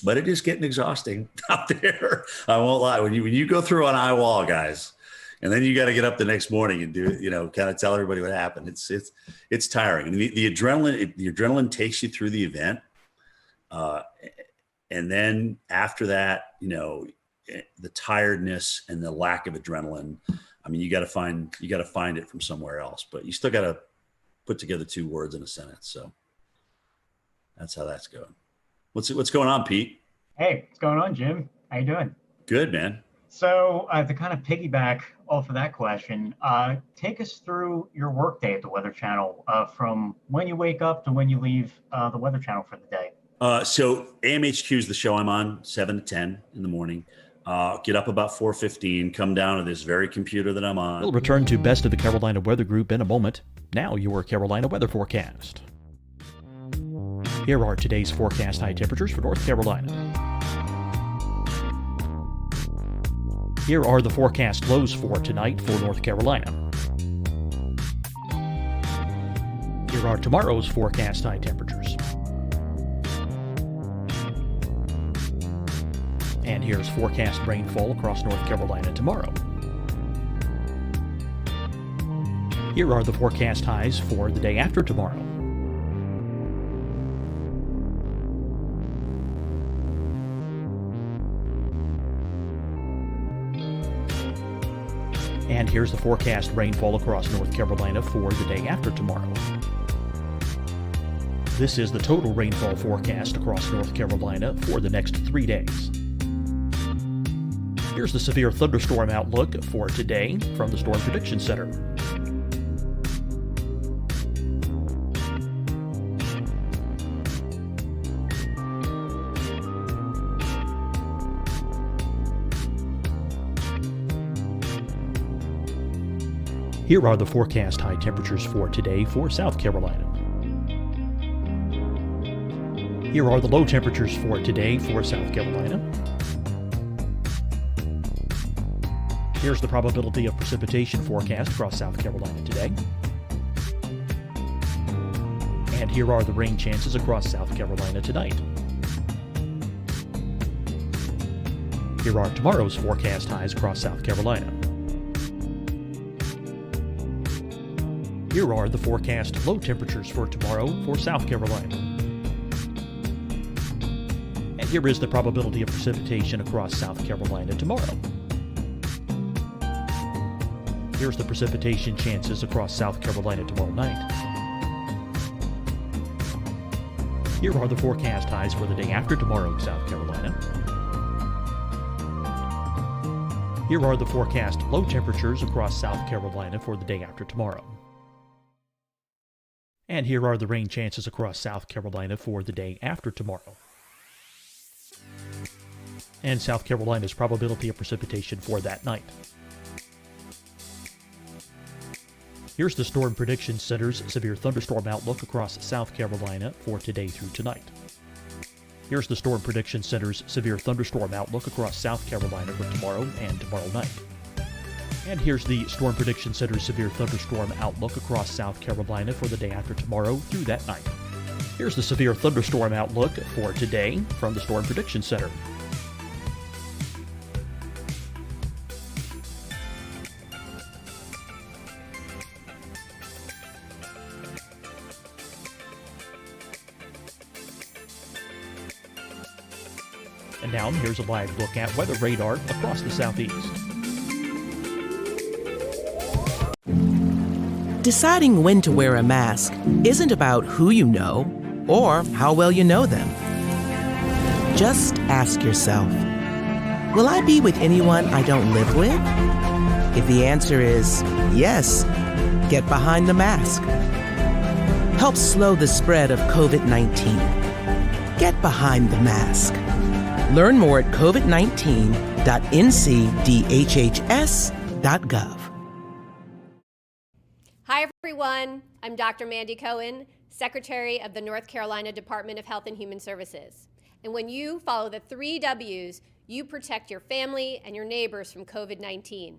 Speaker 22: But it is getting exhausting out there. I won't lie. When you go through an eye wall, guys, and then you got to get up the next morning and do, kind of tell everybody what happened. It's tiring. I mean, the adrenaline takes you through the event, and then after that, the tiredness and the lack of adrenaline. I mean, you got to find it from somewhere else. But you still got to put together 2 words in a sentence. So that's how that's going. What's going on, Pete?
Speaker 6: Hey, what's going on, Jim? How you doing?
Speaker 22: Good, man.
Speaker 6: So to kind of piggyback off of that question, take us through your workday at the Weather Channel from when you wake up to when you leave the Weather Channel for the day.
Speaker 22: So AMHQ is the show I'm on, 7 to 10 in the morning. Get up about 4:15, come down to this very computer that I'm on.
Speaker 8: We'll return to Best of the Carolina Weather Group in a moment. Now your Carolina weather forecast. Here are today's forecast high temperatures for North Carolina. Here are the forecast lows for tonight for North Carolina. Here are tomorrow's forecast high temperatures. And here's forecast rainfall across North Carolina tomorrow. Here are the forecast highs for the day after tomorrow. And here's the forecast rainfall across North Carolina for the day after tomorrow. This is the total rainfall forecast across North Carolina for the next 3 days. Here's the severe thunderstorm outlook for today from the Storm Prediction Center. Here are the forecast high temperatures for today for South Carolina. Here are the low temperatures for today for South Carolina. Here's the probability of precipitation forecast across South Carolina today. And here are the rain chances across South Carolina tonight. Here are tomorrow's forecast highs across South Carolina. Here are the forecast low temperatures for tomorrow for South Carolina. And here is the probability of precipitation across South Carolina tomorrow. Here's the precipitation chances across South Carolina tomorrow night. Here are the forecast highs for the day after tomorrow in South Carolina. Here are the forecast low temperatures across South Carolina for the day after tomorrow. And here are the rain chances across South Carolina for the day after tomorrow. And South Carolina's probability of precipitation for that night. Here's the Storm Prediction Center's severe thunderstorm outlook across South Carolina for today through tonight. Here's the Storm Prediction Center's severe thunderstorm outlook across South Carolina for tomorrow and tomorrow night. And here's the Storm Prediction Center's severe thunderstorm outlook across South Carolina for the day after tomorrow through that night. Here's the severe thunderstorm outlook for today from the Storm Prediction Center. And now here's a live look at weather radar across the southeast.
Speaker 9: Deciding when to wear a mask isn't about who you know or how well you know them. Just ask yourself, will I be with anyone I don't live with? If the answer is yes, get behind the mask. Help slow the spread of COVID-19. Get behind the mask. Learn more at covid19.ncdhhs.gov.
Speaker 10: Hi, everyone. I'm Dr. Mandy Cohen, Secretary of the North Carolina Department of Health and Human Services. And when you follow the 3 W's, you protect your family and your neighbors from COVID-19.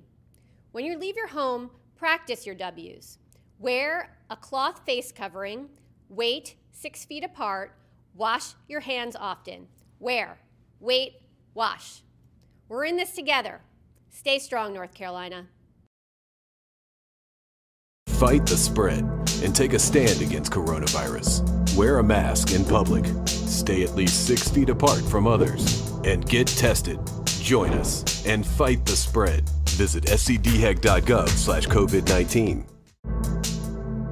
Speaker 10: When you leave your home, practice your W's. Wear a cloth face covering, wait 6 feet apart, wash your hands often. Wear, wait, wash. We're in this together. Stay strong, North Carolina.
Speaker 11: Fight the spread and take a stand against coronavirus. Wear a mask in public. Stay at least 6 feet apart from others. And get tested. Join us and fight the spread. Visit scdhec.gov/COVID-19.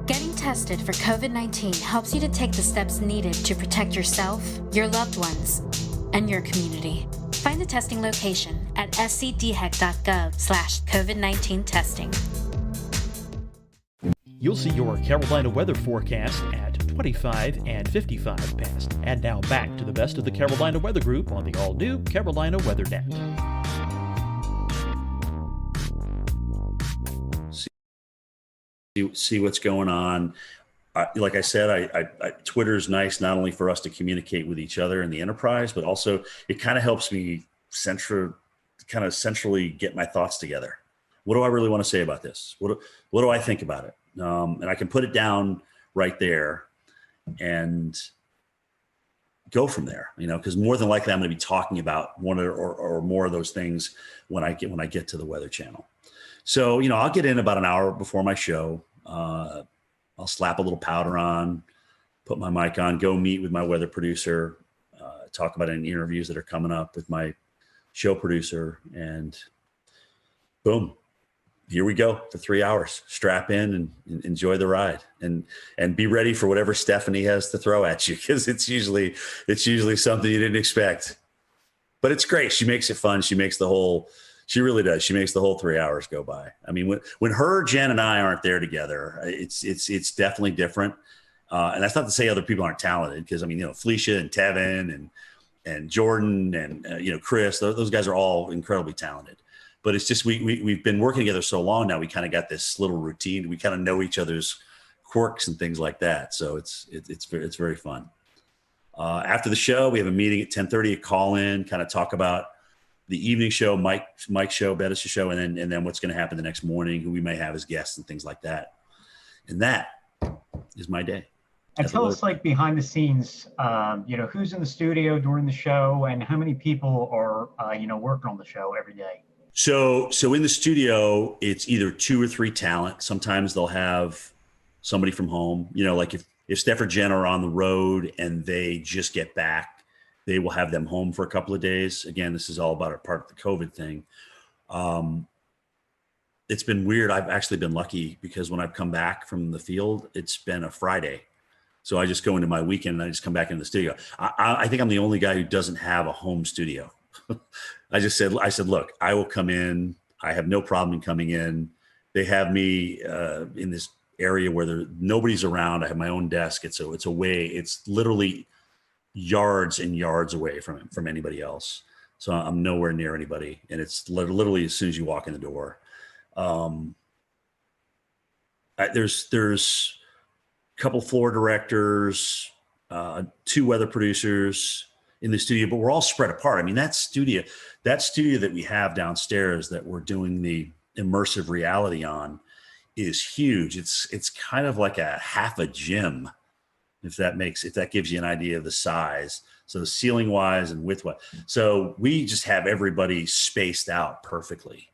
Speaker 12: Getting tested for COVID-19 helps you to take the steps needed to protect yourself, your loved ones, and your community. Find the testing location at scdhec.gov/COVID-19 testing.
Speaker 8: You'll see your Carolina weather forecast at 25 and 55 past. And now back to the best of the Carolina Weather Group on the all-new Carolina Weather Net.
Speaker 22: See what's going on. Like I said, Twitter's nice not only for us to communicate with each other in the enterprise, but also it kind of helps me centrally get my thoughts together. What do I really want to say about this? What do I think about it? And I can put it down right there and go from there, because more than likely I'm going to be talking about one or more of those things when I get to the Weather Channel. So, I'll get in about an hour before my show. I'll slap a little powder on, put my mic on, go meet with my weather producer, talk about any interviews that are coming up with my show producer, and boom. Here we go for 3 hours. Strap in and enjoy the ride, and be ready for whatever Stephanie has to throw at you, because it's usually something you didn't expect. But it's great. She makes it fun. She really does. She makes the whole 3 hours go by. I mean, when her, Jen, and I aren't there together, it's definitely different. And that's not to say other people aren't talented, because Felicia and Tevin and Jordan and Chris, those guys are all incredibly talented. But it's just we've been working together so long now. We kind of got this little routine. We kind of know each other's quirks and things like that. So it's very fun. After the show, we have a meeting at 10:30. A call in, kind of talk about the evening show, Mike's show, Bettis' show, and then what's going to happen the next morning, who we may have as guests and things like that. And that is my day.
Speaker 6: And tell us, behind the scenes, who's in the studio during the show, and how many people are working on the show every day.
Speaker 22: So in the studio, it's either 2 or 3 talent. Sometimes they'll have somebody from home. Like if Steph or Jen are on the road and they just get back, they will have them home for a couple of days. Again, this is all about a part of the COVID thing. It's been weird. I've actually been lucky, because when I've come back from the field, it's been a Friday. So I just go into my weekend and I just come back into the studio. I think I'm the only guy who doesn't have a home studio. I said, look, I will come in. I have no problem in coming in. They have me in this area where nobody's around. I have my own desk. It's literally yards and yards away from anybody else. So I'm nowhere near anybody. And it's literally as soon as you walk in the door. There's a couple floor directors, 2 weather producers in the studio, but we're all spread apart. I mean, that studio that we have downstairs that we're doing the immersive reality on is huge. It's kind of like a half a gym, if that gives you an idea of the size. So ceiling wise and width wise. So we just have everybody spaced out perfectly.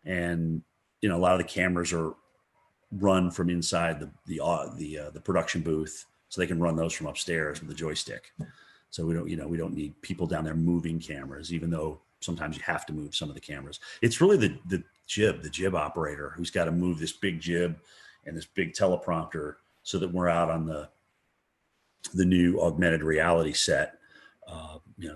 Speaker 22: And, a lot of the cameras are run from inside the production booth, so they can run those from upstairs with the joystick. So we don't need people down there moving cameras, even though sometimes you have to move some of the cameras. It's really the jib operator who's got to move this big jib and this big teleprompter so that we're out on the new augmented reality set.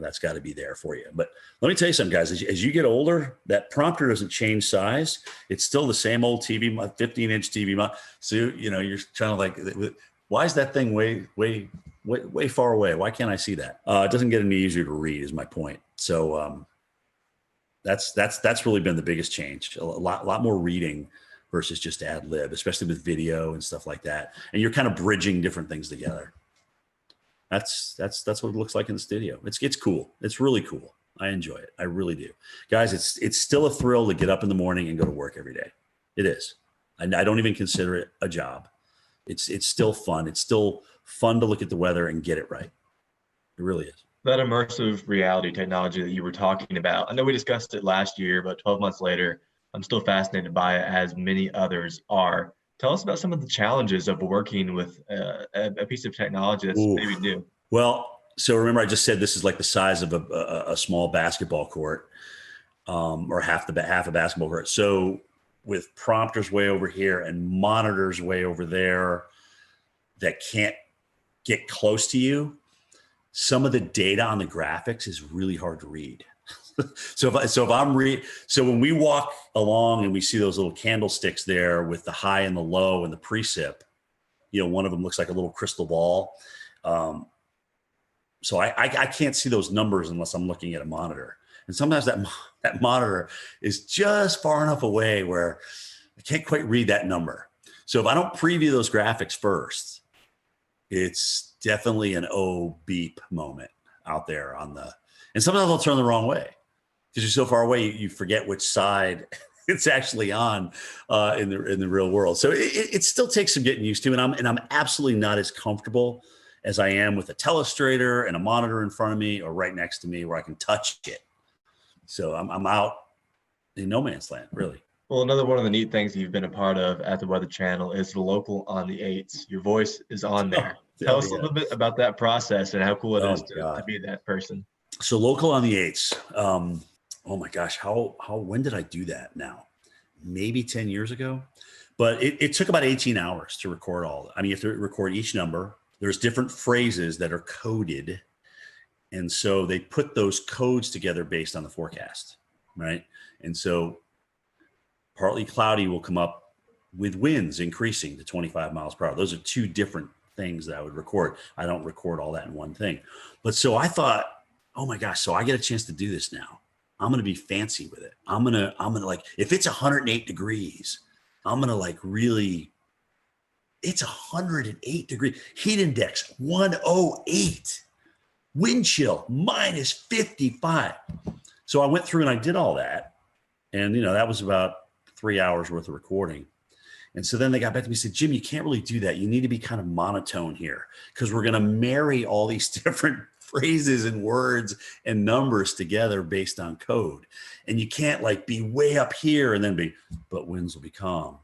Speaker 22: That's got to be there for you. But let me tell you something, guys, as you get older, that prompter doesn't change size. It's still the same old TV, 15-inch TV. So, you're trying to like, why is that thing way far away? Why can't I see that? It doesn't get any easier to read is my point. So that's really been the biggest change. A lot more reading versus just ad lib, especially with video and stuff like that. And you're kind of bridging different things together. That's what it looks like in the studio. It's cool. It's really cool. I enjoy it. I really do. Guys, it's still a thrill to get up in the morning and go to work every day. It is. I don't even consider it a job. It's still fun. It's still fun to look at the weather and get it right. It really is.
Speaker 19: That immersive reality technology that you were talking about, I know we discussed it last year, but 12 months later, I'm still fascinated by it, as many others are. Tell us about some of the challenges of working with a piece of technology that's maybe new.
Speaker 22: Well, so remember I just said this is like the size of a small basketball court, or half a basketball court. So with prompters way over here and monitors way over there that can't get close to you, some of the data on the graphics is really hard to read. So when we walk along and we see those little candlesticks there with the high and the low and the precip, one of them looks like a little crystal ball. So I can't see those numbers unless I'm looking at a monitor. And sometimes that monitor is just far enough away where I can't quite read that number. So if I don't preview those graphics first, it's definitely an beep moment out there and sometimes I'll turn the wrong way because you're so far away, you forget which side it's actually on in the real world. So it still takes some getting used to, and I'm absolutely not as comfortable as I am with a telestrator and a monitor in front of me or right next to me where I can touch it. So I'm out in no man's land, really.
Speaker 19: Well, another one of the neat things you've been a part of at the Weather Channel is the Local on the 8s. Your voice is on there. Tell us a little bit about that process and how cool it is to be that person.
Speaker 22: So Local on the 8s. Oh my gosh, when did I do that now? Maybe 10 years ago. But it took about 18 hours to record you have to record each number. There's different phrases that are coded. And so they put those codes together based on the forecast, right? And so partly cloudy will come up with winds increasing to 25 miles per hour. Those are two different things that I would record. I don't record all that in one thing. But so I thought, oh my gosh, so I get a chance to do this now. I'm going to be fancy with it. I'm going to like, if it's 108 degrees, I'm going to like really, it's 108 degrees, heat index 108, wind chill minus 55. So I went through and I did all that. And, that was about 3 hours worth of recording. And so then they got back to me and said, Jim, you can't really do that. You need to be kind of monotone here because we're going to marry all these different phrases and words and numbers together based on code. And you can't like be way up here and then but winds will be calm.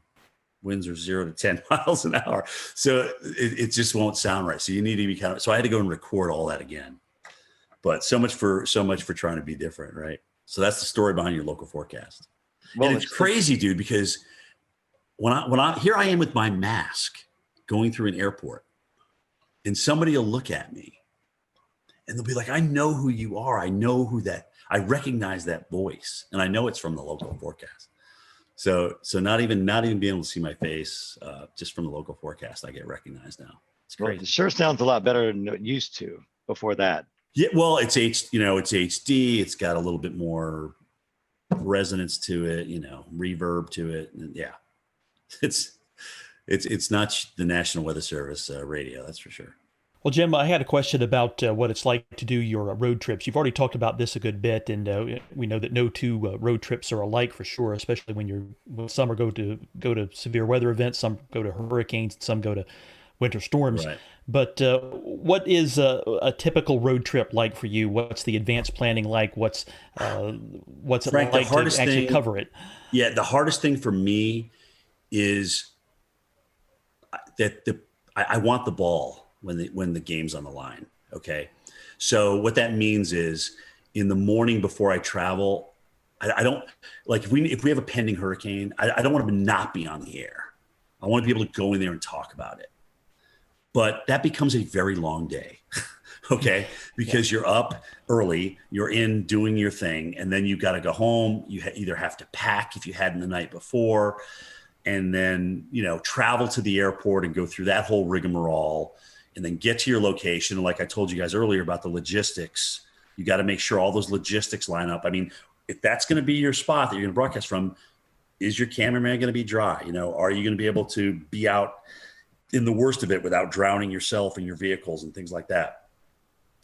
Speaker 22: Winds are 0 to 10 miles an hour. So it just won't sound right. So you need to be so I had to go and record all that again. But so much for trying to be different, right? So that's the story behind your local forecast. Well, and it's crazy, dude, because when I here I am with my mask going through an airport and somebody will look at me and they'll be like, I know who you are. I know I recognize that voice and I know it's from the local forecast. So not even being able to see my face, just from the local forecast, I get recognized now. It's crazy.
Speaker 14: Well, it sure sounds a lot better than it used to before that.
Speaker 22: Yeah, well, it's HD. It's got a little bit more resonance to it, reverb to it. And yeah, it's not the National Weather Service radio, that's for sure.
Speaker 8: Well, Jim, I had a question about what it's like to do your road trips. You've already talked about this a good bit, and we know that no two road trips are alike for sure, especially when some go to severe weather events, some go to hurricanes, some go to winter storms. Right. But what is a typical road trip like for you? What's the advanced planning like? What's it
Speaker 22: Frank,
Speaker 8: like to actually cover it?
Speaker 22: Yeah, the hardest thing for me is that I want the ball when the game's on the line. Okay. So what that means is in the morning before I travel, I don't like if we have a pending hurricane, I don't want to not be on the air. I want to be able to go in there and talk about it. But that becomes a very long day. Okay. Because you're up early, you're in doing your thing, and then you got to go home. You either have to pack if you hadn't the night before, and then, travel to the airport and go through that whole rigmarole, and then get to your location. And like I told you guys earlier about the logistics, you got to make sure all those logistics line up. I mean, if that's going to be your spot that you're going to broadcast from, is your cameraman going to be dry? Are you going to be able to be out in the worst of it without drowning yourself and your vehicles and things like that?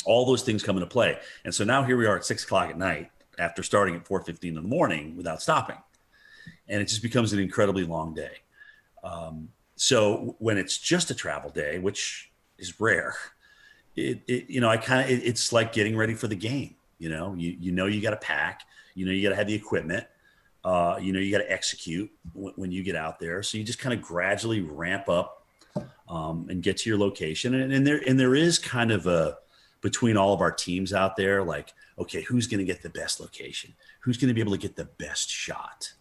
Speaker 22: All those things come into play. And so now here we are at 6 o'clock at night after starting at 4:15 in the morning without stopping. And it just becomes an incredibly long day. So when it's just a travel day, which is rare, it's like getting ready for the game. You got to pack, you got to have the equipment, you got to execute when you get out there. So you just kind of gradually ramp up and get to your location. And there is kind of between all of our teams out there, like, okay, who's going to get the best location? Who's going to be able to get the best shot?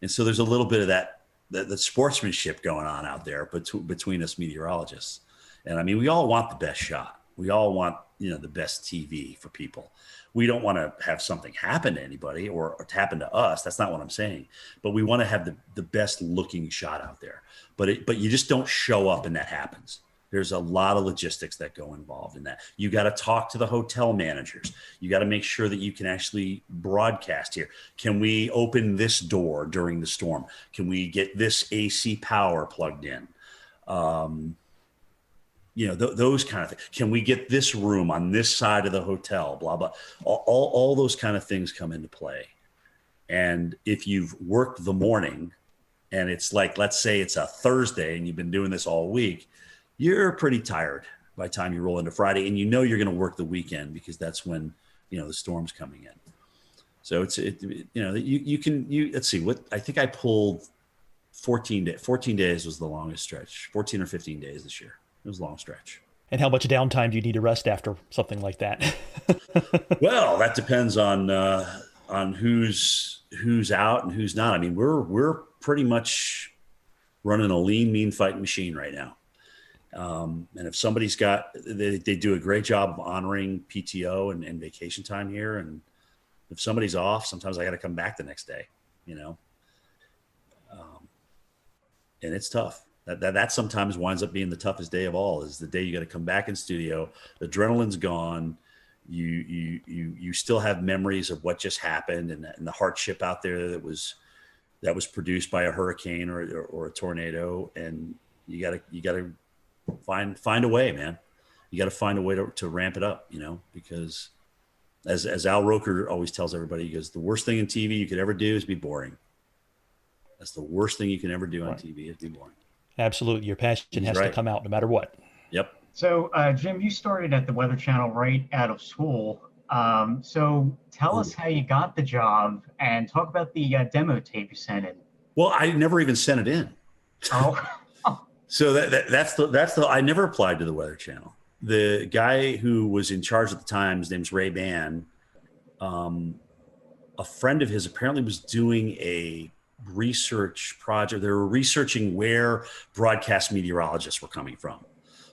Speaker 22: And so there's a little bit of that sportsmanship going on out there between us meteorologists. And I mean, we all want the best shot. We all want, the best TV for people. We don't want to have something happen to anybody or to happen to us. That's not what I'm saying. But we want to have the best looking shot out there. But you just don't show up and that happens. There's a lot of logistics that go involved in that. You got to talk to the hotel managers. You got to make sure that you can actually broadcast here. Can we open this door during the storm? Can we get this AC power plugged in? Those kind of things. Can we get this room on this side of the hotel? Blah, blah. All those kind of things come into play. And if you've worked the morning and it's like, let's say it's a Thursday and you've been doing this all week, you're pretty tired by the time you roll into Friday, and you're going to work the weekend because that's when, the storm's coming in. So let's see what, I think I pulled 14 days was the longest stretch, 14 or 15 days this year. It was a long stretch.
Speaker 8: And how much downtime do you need to rest after something like that?
Speaker 22: Well, that depends on who's out and who's not. I mean, we're pretty much running a lean, mean fighting machine right now. And if somebody's they do a great job of honoring PTO and vacation time here. And if somebody's off, sometimes I got to come back the next day, and it's tough. That sometimes winds up being the toughest day of all, is the day you got to come back in studio. The adrenaline's gone. You still have memories of what just happened and the hardship out there that was produced by a hurricane or a tornado. And you gotta find a way, man. You got to find a way to ramp it up, because as Al Roker always tells everybody, he goes, the worst thing in TV you could ever do is be boring. That's the worst thing you can ever do on TV is be boring.
Speaker 8: Absolutely. Your passion has to come out no matter what.
Speaker 22: Yep.
Speaker 6: So, Jim, you started at the Weather Channel right out of school. So tell us how you got the job and talk about the demo tape you sent in.
Speaker 22: Well, I never even sent it in.
Speaker 6: Oh.
Speaker 22: So that's I never applied to the Weather Channel. The guy who was in charge at the time, his name's Ray Bann. A friend of his apparently was doing a research project. They were researching where broadcast meteorologists were coming from.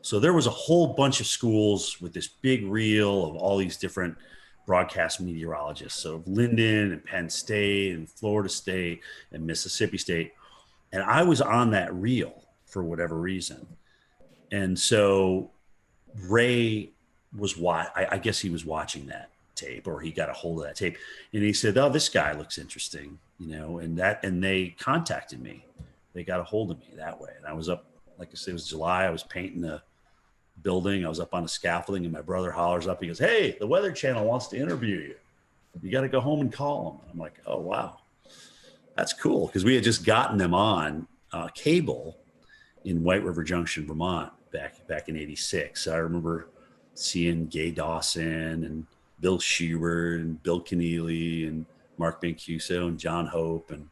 Speaker 22: So there was a whole bunch of schools with this big reel of all these different broadcast meteorologists. So Linden and Penn State and Florida State and Mississippi State. And I was on that reel for whatever reason. And so Ray was I guess he was watching that tape, or he got a hold of that tape, and he said, oh, this guy looks interesting, and they contacted me. They got a hold of me that way. And I was up, like I said, it was July. I was painting a building. I was up on the scaffolding, and my brother hollers up. He goes, hey, the Weather Channel wants to interview you. You got to go home and call them. I'm like, oh, wow. That's cool. Because we had just gotten them on cable in White River Junction, Vermont back in '86. So I remember seeing Gay Dawson and Bill Schubert and Bill Keneally and Mark Mancuso and John Hope and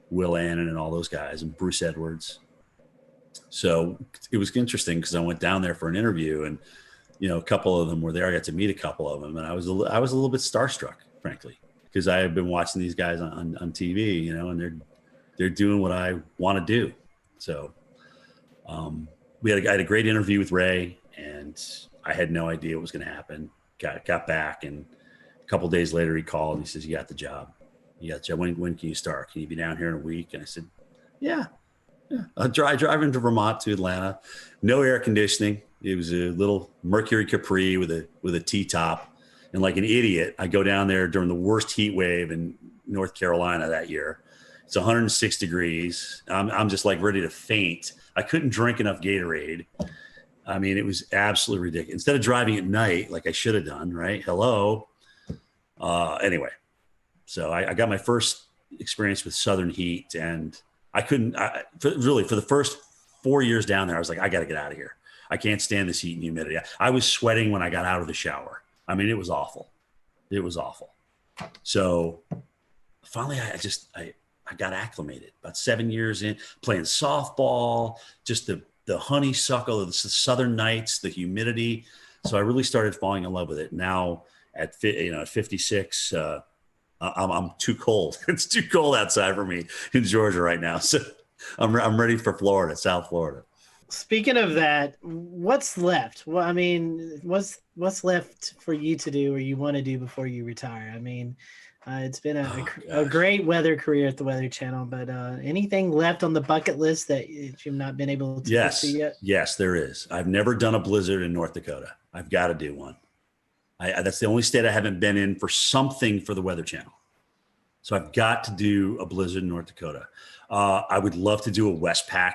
Speaker 22: Will Annan and all those guys and Bruce Edwards. So it was interesting because I went down there for an interview, and a couple of them were there. I got to meet a couple of them, and I was a little bit starstruck, frankly, because I have been watching these guys on TV, and they're doing what I want to do. So I had a great interview with Ray, and I had no idea what was going to happen. Got back, and a couple of days later he called and he says, "You got the job. You got the job. When can you start? Can you be down here in a week?" And I said, "Yeah." I drive into Vermont to Atlanta, no air conditioning. It was a little Mercury Capri with a T-top, and like an idiot, I go down there during the worst heat wave in North Carolina that year. It's 106 degrees. I'm just like ready to faint. I couldn't drink enough Gatorade. I mean, it was absolutely ridiculous. Instead of driving at night like I should have done, right? Hello. Anyway, so I got my first experience with Southern heat, and I couldn't for the first 4 years down there, I was like, I got to get out of here. I can't stand this heat and humidity. I was sweating when I got out of the shower. I mean, it was awful. It was awful. So finally, I got acclimated. About 7 years in, playing softball, just the honeysuckle, the southern nights, the humidity. So I really started falling in love with it. Now at 56, I'm too cold. It's too cold outside for me in Georgia right now. So I'm ready for Florida, South Florida.
Speaker 4: Speaking of that, what's left? Well, I mean, what's left for you to do or you want to do before you retire? I mean, it's been a great weather career at the Weather Channel, but anything left on the bucket list that you've not been able to get to yet?
Speaker 22: Yes, there is. I've never done a blizzard in North Dakota. I've got to do one. That's the only state I haven't been in for something for the Weather Channel. So I've got to do a blizzard in North Dakota. I would love to do a Westpac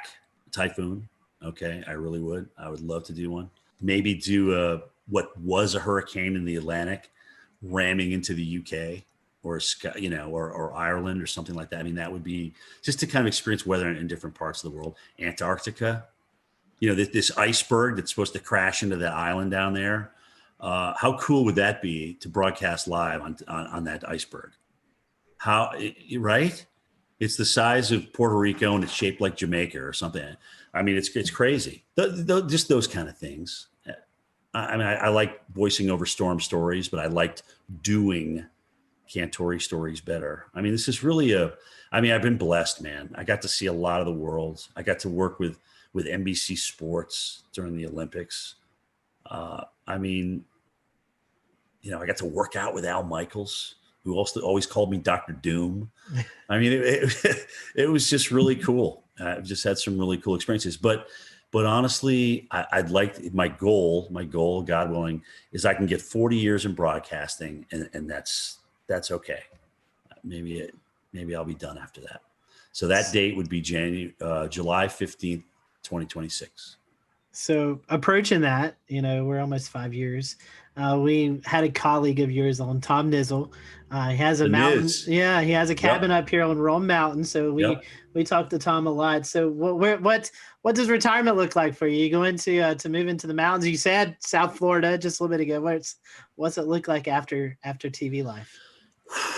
Speaker 22: typhoon. Okay, I really would. I would love to do one. Maybe do what was a hurricane in the Atlantic ramming into the UK or Ireland or something like that. I mean, that would be just to kind of experience weather in different parts of the world. Antarctica, this iceberg that's supposed to crash into that island down there. How cool would that be to broadcast live on that iceberg? Right? It's the size of Puerto Rico and it's shaped like Jamaica or something. I mean, it's crazy. Just those kind of things. I mean, I like voicing over storm stories, but I liked doing Cantore stories better. I mean, this is really I've been blessed, man. I got to see a lot of the world. I got to work with NBC Sports during the Olympics. I got to work out with Al Michaels, who also always called me Dr. Doom. I mean, it was just really cool. I've just had some really cool experiences. But honestly, I'd like my goal, God willing, is I can get 40 years in broadcasting, and that's okay. Maybe I'll be done after that. So that date would be July 15th, 2026. So
Speaker 4: approaching that, we're almost 5 years. We had a colleague of yours on, Tom Nizzle. He has a mountain. Yeah, he has a cabin up here on Rome Mountain. So we talked to Tom a lot. So what does retirement look like for you? You going to move into the mountains? You said South Florida just a little bit ago. What's it look like after TV life?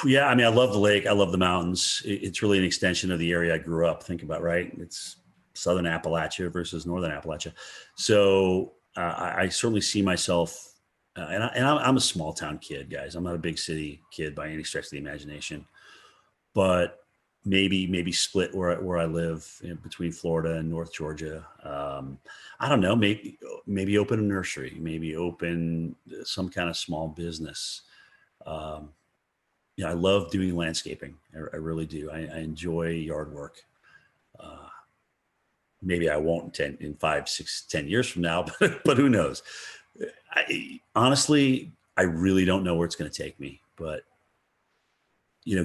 Speaker 22: Yeah, I mean, I love the lake. I love the mountains. It's really an extension of the area I grew up. Think about, right? It's Southern Appalachia versus Northern Appalachia. So I certainly see myself. And I'm a small town kid, guys. I'm not a big city kid by any stretch of the imagination, but maybe split where I live between Florida and North Georgia. I don't know. Maybe open a nursery. Maybe open some kind of small business. I love doing landscaping. I really do. I enjoy yard work. Maybe I won't in 5, 6, 10 years from now, but who knows? Honestly, I really don't know where it's going to take me, but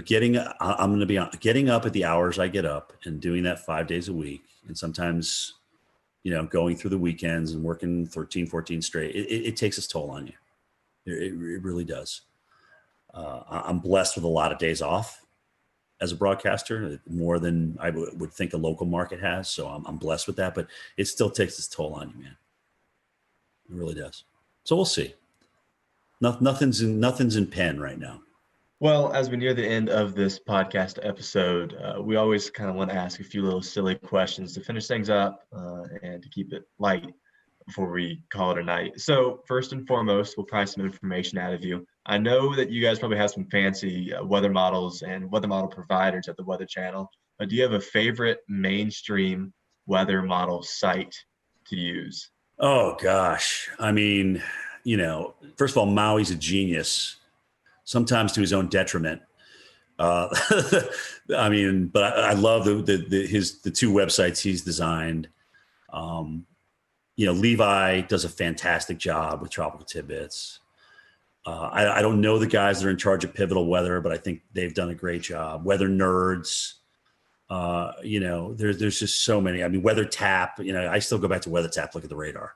Speaker 22: getting up at the hours I get up and doing that 5 days a week. And sometimes, going through the weekends and working 13, 14 straight, it takes its toll on you. It really does. I'm blessed with a lot of days off as a broadcaster, more than I would think a local market has. So I'm blessed with that, but it still takes its toll on you, man. It really does. So we'll see. Nothing's in pen right now.
Speaker 19: Well, as we near the end of this podcast episode, we always kind of want to ask a few little silly questions to finish things up and to keep it light. before we call it a night. So first and foremost, we'll try some information out of you. I know that you guys probably have some fancy weather models and weather model providers at the Weather Channel, but do you have a favorite mainstream weather model site to use?
Speaker 22: Oh gosh. I mean, first of all, Maui's a genius, sometimes to his own detriment. I mean, but I love the two websites he's designed. Levi does a fantastic job with Tropical Tidbits. I don't know the guys that are in charge of Pivotal Weather, but I think they've done a great job. Weather Nerds, there's just so many. I mean, Weather Tap, I still go back to Weather Tap, look at the radar,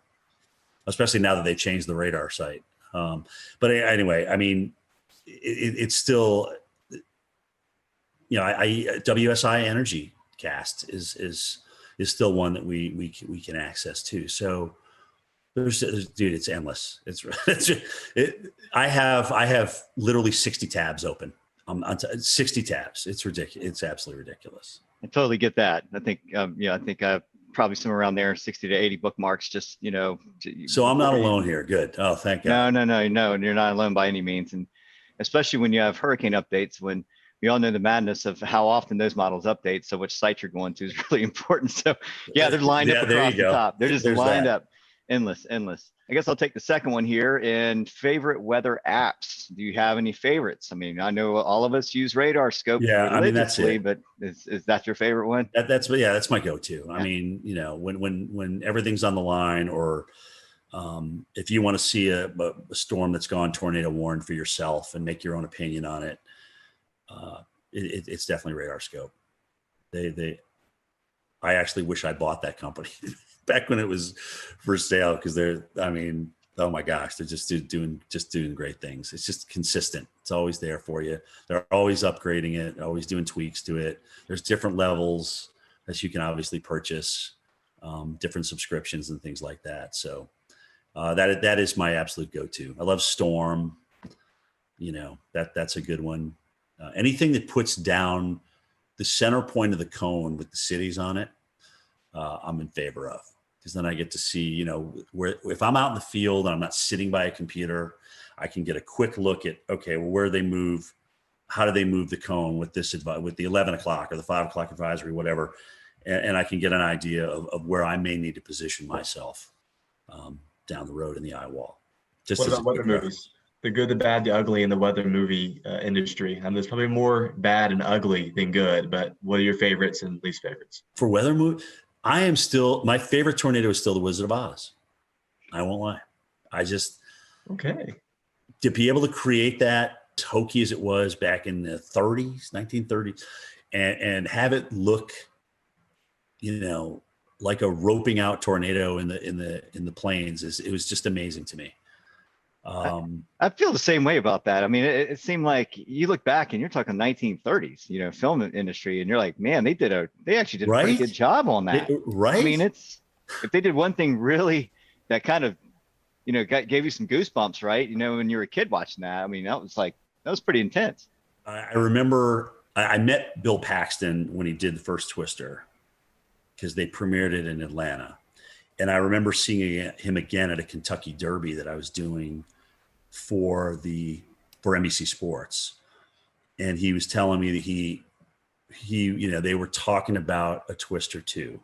Speaker 22: especially now that they've changed the radar site. But anyway, I mean, it's still, WSI Energy Cast is still one that we can access too. So dude, it's endless. I have literally 60 tabs open. 60 tabs. It's ridiculous. It's absolutely ridiculous.
Speaker 14: I totally get that. I think, I think I have probably somewhere around there, 60 to 80 bookmarks. Just,
Speaker 22: So I'm not alone here. Good. Oh, thank God.
Speaker 14: No. And you're not alone by any means. And especially when you have hurricane updates, when we all know the madness of how often those models update. So which site you're going to is really important. So yeah, they're lined up across the top. They're just lined up. Endless. I guess I'll take the second one here. And favorite weather apps. Do you have any favorites? I mean, I know all of us use Radar Scope.
Speaker 22: Yeah, I mean, that's it.
Speaker 14: But is that your favorite one?
Speaker 22: That's my go-to. Yeah. I mean, when everything's on the line, or if you want to see a storm that's gone tornado warned for yourself and make your own opinion on it, it's definitely Radar Scope. I actually wish I bought that company back when it was for sale, because oh my gosh, they're just doing great things. It's just consistent. It's always there for you. They're always upgrading it, always doing tweaks to it. There's different levels that you can obviously purchase, different subscriptions and things like that. So that is my absolute go-to. I love Storm. That's a good one. Anything that puts down the center point of the cone with the cities on it, I'm in favor of, because then I get to see, where, if I'm out in the field and I'm not sitting by a computer, I can get a quick look at, okay, well, where they move, how do they move the cone with with the 11 o'clock or the 5 o'clock advisory, whatever. And I can get an idea of where I may need to position myself down the road in the eye wall.
Speaker 19: What about weather movies? The good, the bad, the ugly in the weather movie industry. And there's probably more bad and ugly than good, but what are your favorites and least favorites?
Speaker 22: For weather movie, my favorite tornado is still the Wizard of Oz. I won't lie.
Speaker 19: Okay.
Speaker 22: To be able to create that, as hokey as it was back in the 1930s, and have it look, like a roping out tornado in the plains, it was just amazing to me.
Speaker 14: I feel the same way about that. I mean, it seemed like you look back and you're talking 1930s, film industry, and you're like, man, they actually did a pretty good job on that.
Speaker 22: Right.
Speaker 14: I mean, if they did one thing really that kind of, gave you some goosebumps, right? When you were a kid watching that, I mean, that was pretty intense.
Speaker 22: I remember I met Bill Paxton when he did the first Twister, because they premiered it in Atlanta. And I remember seeing him again at a Kentucky Derby that I was doing for NBC Sports. And he was telling me that they were talking about a Twister too.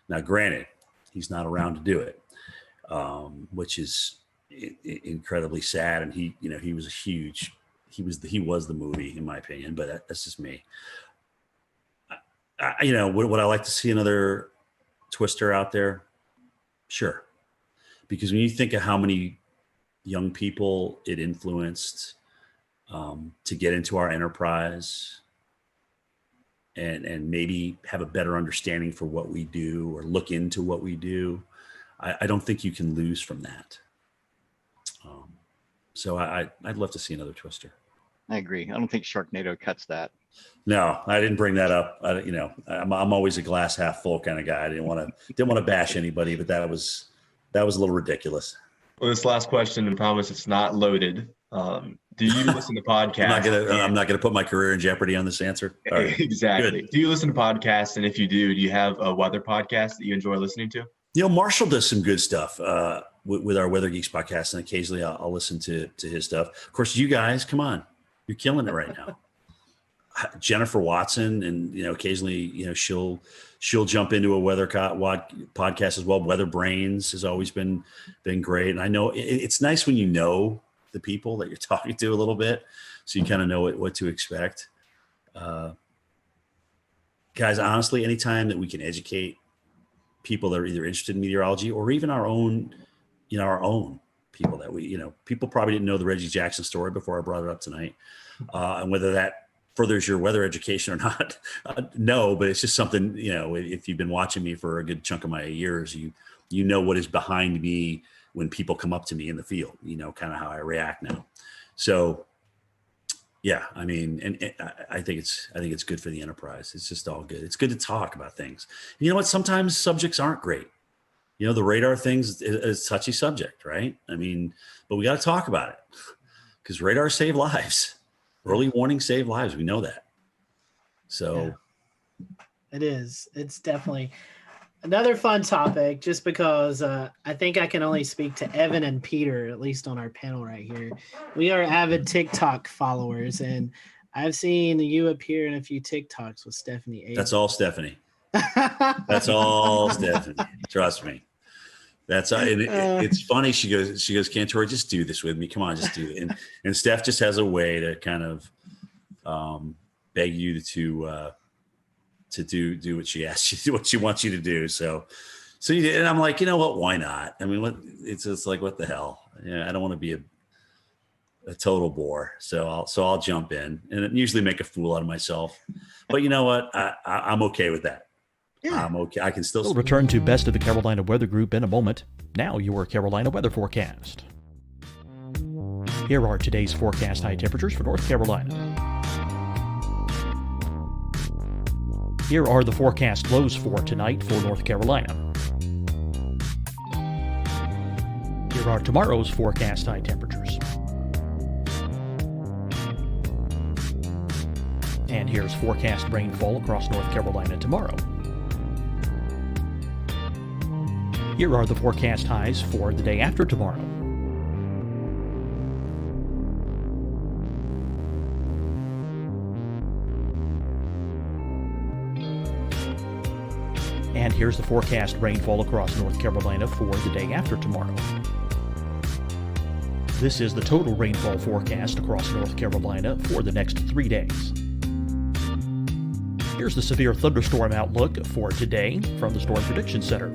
Speaker 22: Now, granted, he's not around to do it, which is incredibly sad. And he was the movie, in my opinion, but that's just me. Would I like to see another Twister out there? Sure. Because when you think of how many young people it influenced to get into our enterprise and maybe have a better understanding for what we do or look into what we do, I don't think you can lose from that. So I'd love to see another Twister.
Speaker 14: I agree. I don't think Sharknado cuts that.
Speaker 22: No, I didn't bring that up. I'm always a glass half full kind of guy. I didn't want to bash anybody, but that was a little ridiculous.
Speaker 19: Well, this last question, and promise it's not loaded. Do you listen to podcasts?
Speaker 22: I'm not gonna put my career in jeopardy on this answer. Right.
Speaker 19: Exactly.
Speaker 22: Good.
Speaker 19: Do you listen to podcasts? And if you do you have a weather podcast that you enjoy listening to?
Speaker 22: Marshall does some good stuff with our Weather Geeks podcast, and occasionally I'll listen to his stuff. Of course, you guys, come on, you're killing it right now. Jennifer Watson, and occasionally she'll jump into a weather podcast as well. Weather Brains has always been great, and I know it's nice when you know the people that you're talking to a little bit, so you kind of know what to expect. Guys, honestly, anytime that we can educate people that are either interested in meteorology or even our own people that people probably didn't know the Reggie Jackson story before I brought it up tonight, and whether that furthers your weather education or not, no, but it's just something, if you've been watching me for a good chunk of my years, you know what is behind me when people come up to me in the field, kind of how I react now. So yeah, I mean, and I think it's good for the enterprise. It's just all good. It's good to talk about things. And you know what? Sometimes subjects aren't great. The radar thing's is a touchy subject, right? I mean, but we got to talk about it because radar save lives. Early warning save lives. We know that. So
Speaker 4: it is. It's definitely another fun topic just because I think I can only speak to Evan and Peter, at least on our panel right here. We are avid TikTok followers, and I've seen you appear in a few TikToks with Stephanie A.
Speaker 22: That's all Stephanie. That's all Stephanie. Trust me. It's funny. She goes, Cantore, just do this with me. Come on, just do it. And Steph just has a way to kind of beg you to do what she asks you to do, what she wants you to do. So you did, and I'm like, you know what? Why not? I mean, it's just like, what the hell? I don't want to be a total bore. So I'll jump in and usually make a fool out of myself. But you know what? I'm okay with that. Yeah. I'm okay. I can still.
Speaker 8: We'll return to Best of the Carolina Weather Group in a moment. Now your Carolina weather forecast. Here are today's forecast high temperatures for North Carolina. Here are the forecast lows for tonight for North Carolina. Here are tomorrow's forecast high temperatures. And here's forecast rainfall across North Carolina tomorrow. Here are the forecast highs for the day after tomorrow. And here's the forecast rainfall across North Carolina for the day after tomorrow. This is the total rainfall forecast across North Carolina for the next 3 days. Here's the severe thunderstorm outlook for today from the Storm Prediction Center.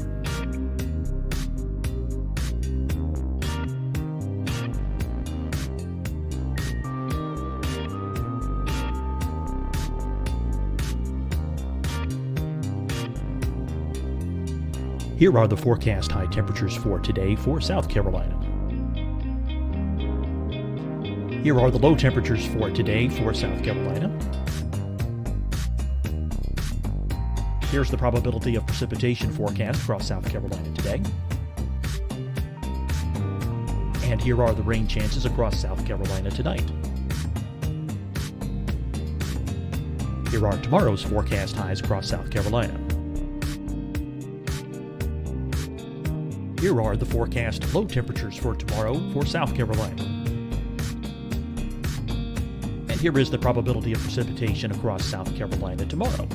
Speaker 8: Here are the forecast high temperatures for today for South Carolina. Here are the low temperatures for today for South Carolina. Here's the probability of precipitation forecast across South Carolina today. And here are the rain chances across South Carolina tonight. Here are tomorrow's forecast highs across South Carolina. Here are the forecast low temperatures for tomorrow for South Carolina. And here is the probability of precipitation across South Carolina tomorrow.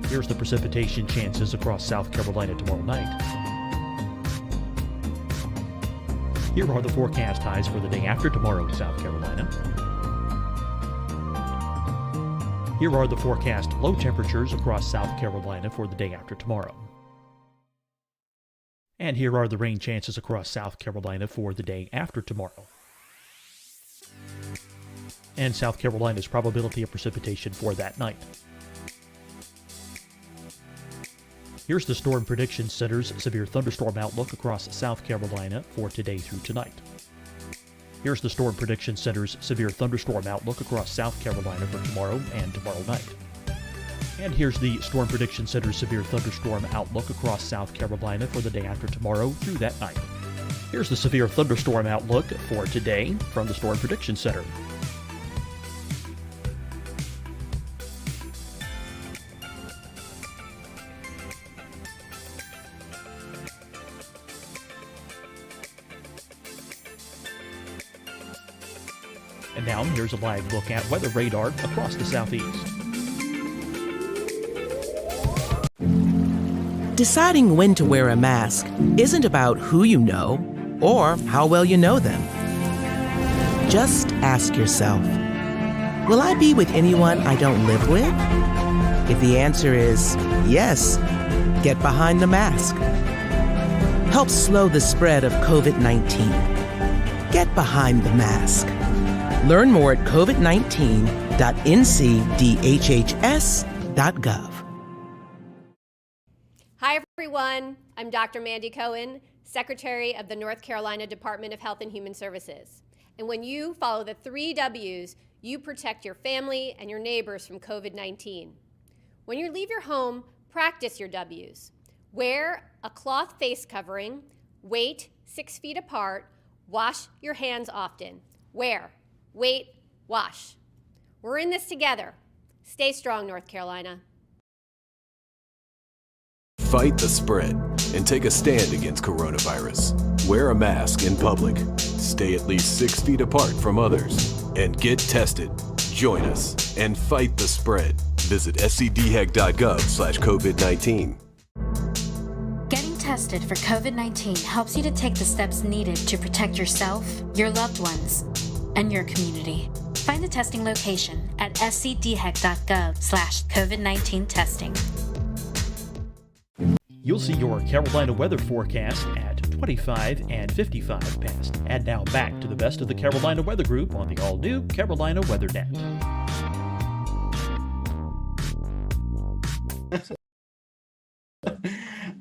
Speaker 8: Here's the precipitation chances across South Carolina tomorrow night. Here are the forecast highs for the day after tomorrow in South Carolina. Here are the forecast low temperatures across South Carolina for the day after tomorrow. And here are the rain chances across South Carolina for the day after tomorrow. And South Carolina's probability of precipitation for that night. Here's the Storm Prediction Center's severe thunderstorm outlook across South Carolina for today through tonight. Here's the Storm Prediction Center's severe thunderstorm outlook across South Carolina for tomorrow and tomorrow night. And here's the Storm Prediction Center's severe thunderstorm outlook across South Carolina for the day after tomorrow through that night. Here's the severe thunderstorm outlook for today from the Storm Prediction Center. And now here's a live look at weather radar across the southeast.
Speaker 9: Deciding when to wear a mask isn't about who you know or how well you know them. Just ask yourself, will I be with anyone I don't live with? If the answer is yes, get behind the mask. Help slow the spread of COVID-19. Get behind the mask. Learn more at covid19.ncdhhs.gov.
Speaker 10: Hi, everyone. I'm Dr. Mandy Cohen, Secretary of the North Carolina Department of Health and Human Services. And when you follow the 3 W's, you protect your family and your neighbors from COVID-19. When you leave your home, practice your W's. Wear a cloth face covering, wait 6 feet apart, wash your hands often. Wear, wait, wash. We're in this together. Stay strong, North Carolina.
Speaker 11: Fight the spread and take a stand against coronavirus. Wear a mask in public. Stay at least 6 feet apart from others. And get tested. Join us and fight the spread. Visit scdhec.gov/COVID-19.
Speaker 12: Getting tested for COVID-19 helps you to take the steps needed to protect yourself, your loved ones, and your community. Find the testing location at scdhec.gov/COVID-19 testing.
Speaker 8: You'll see your Carolina weather forecast at 25 and 55 past. And now back to the best of the Carolina Weather Group on the all-new Carolina Weather Net.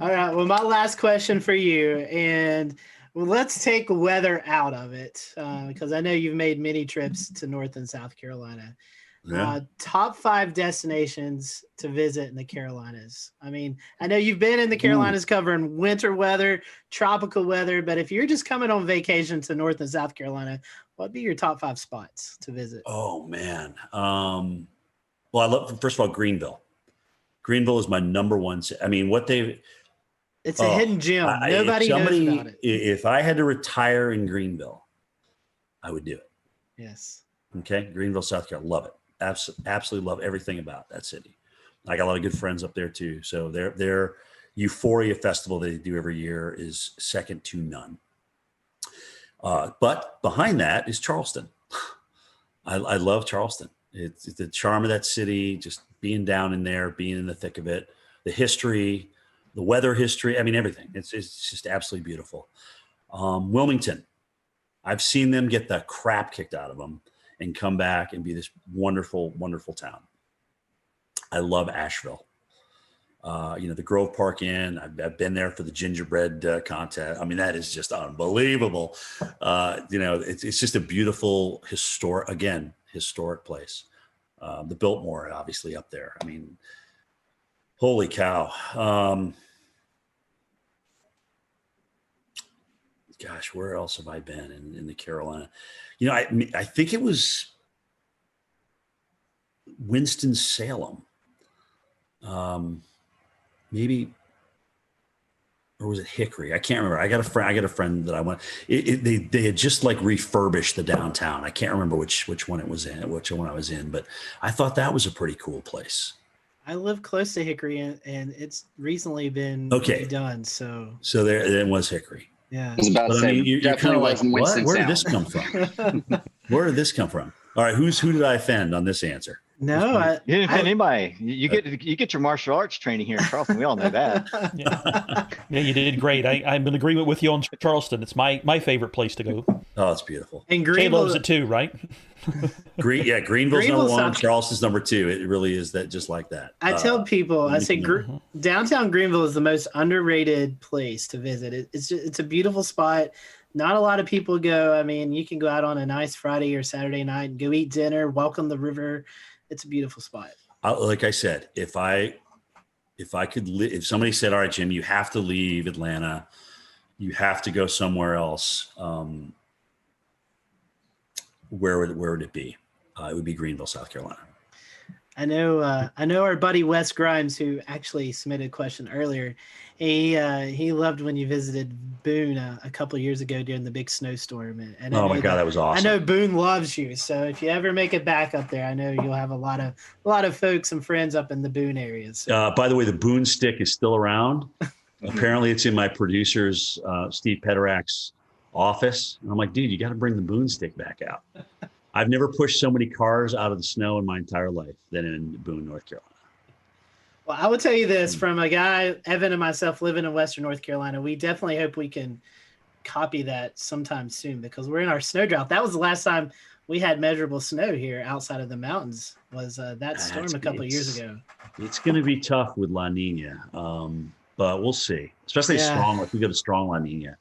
Speaker 4: All right. Well, my last question for you, and let's take weather out of it because I know you've made many trips to North and South Carolina.
Speaker 22: Yeah.
Speaker 4: Top 5 destinations to visit in the Carolinas. I mean, I know you've been in the Carolinas covering winter weather, tropical weather, but if you're just coming on vacation to North and South Carolina, what'd be your top 5 spots to visit?
Speaker 22: Oh man. Well, I love, first of all, Greenville. Greenville is my number one. I mean,
Speaker 4: it's a hidden gem. Nobody knows about it.
Speaker 22: If I had to retire in Greenville, I would do it.
Speaker 4: Yes.
Speaker 22: Okay. Greenville, South Carolina. Love it. Absolutely love everything about that city. I got a lot of good friends up there too. So their Euphoria Festival they do every year is second to none. But behind that is Charleston. I love Charleston. It's the charm of that city, just being down in there, being in the thick of it, the history, the weather history. I mean, everything. It's just absolutely beautiful. Wilmington. I've seen them get the crap kicked out of them and come back and be this wonderful, wonderful town. I love Asheville. The Grove Park Inn. I've been there for the gingerbread contest. I mean, that is just unbelievable. It's just a beautiful historic place. The Biltmore, obviously, up there. I mean, holy cow. Gosh, where else have I been in the Carolina? I think it was Winston-Salem. Maybe, or was it Hickory? I can't remember. I got a friend that I went. They had just like refurbished the downtown. I can't remember which one it was in, which one I was in, but I thought that was a pretty cool place.
Speaker 4: I live close to Hickory, and it's recently been redone. So
Speaker 22: there it was Hickory.
Speaker 4: Yeah,
Speaker 21: I was about to say,
Speaker 22: you're kind of like, what? Where did this
Speaker 21: Winston-Salem.
Speaker 22: come from? Where did this come from? All right, who did I offend on this answer?
Speaker 4: No,
Speaker 14: you didn't offend anybody. You get your martial arts training here in Charleston. We all know that.
Speaker 8: Yeah, you did great. I'm in agreement with you on Charleston. It's my favorite place to go.
Speaker 22: Oh, it's beautiful.
Speaker 4: And
Speaker 8: Jay loves it too, right?
Speaker 22: Greenville's number 1. Charleston's number 2. It really is that, just like that.
Speaker 4: I tell people, I say downtown Greenville is the most underrated place to visit. It's a beautiful spot. Not a lot of people go. I mean, you can go out on a nice Friday or Saturday night and go eat dinner, welcome the river. It's a beautiful spot.
Speaker 22: Like I said, if somebody said, all right, Jim, you have to leave Atlanta, you have to go somewhere else, where would it be? It would be Greenville, South Carolina.
Speaker 4: I know our buddy Wes Grimes, who actually submitted a question earlier. He loved when you visited Boone a couple of years ago during the big snowstorm. And
Speaker 22: oh my God, that was awesome.
Speaker 4: I know Boone loves you. So if you ever make it back up there, I know you'll have a lot of folks and friends up in the Boone area. So.
Speaker 22: By the way, the Boone stick is still around. Apparently it's in my producer's, Steve Pederak's office. And I'm like, dude, you got to bring the Boone stick back out. I've never pushed so many cars out of the snow in my entire life than in Boone, North Carolina.
Speaker 4: Well, I will tell you this from a guy, Evan and myself living in Western North Carolina, we definitely hope we can copy that sometime soon because we're in our snow drought. That was the last time we had measurable snow here outside of the mountains was that storm a couple of years ago. It's
Speaker 22: going to be tough with La Nina, but we'll see, especially if we get a strong La Nina.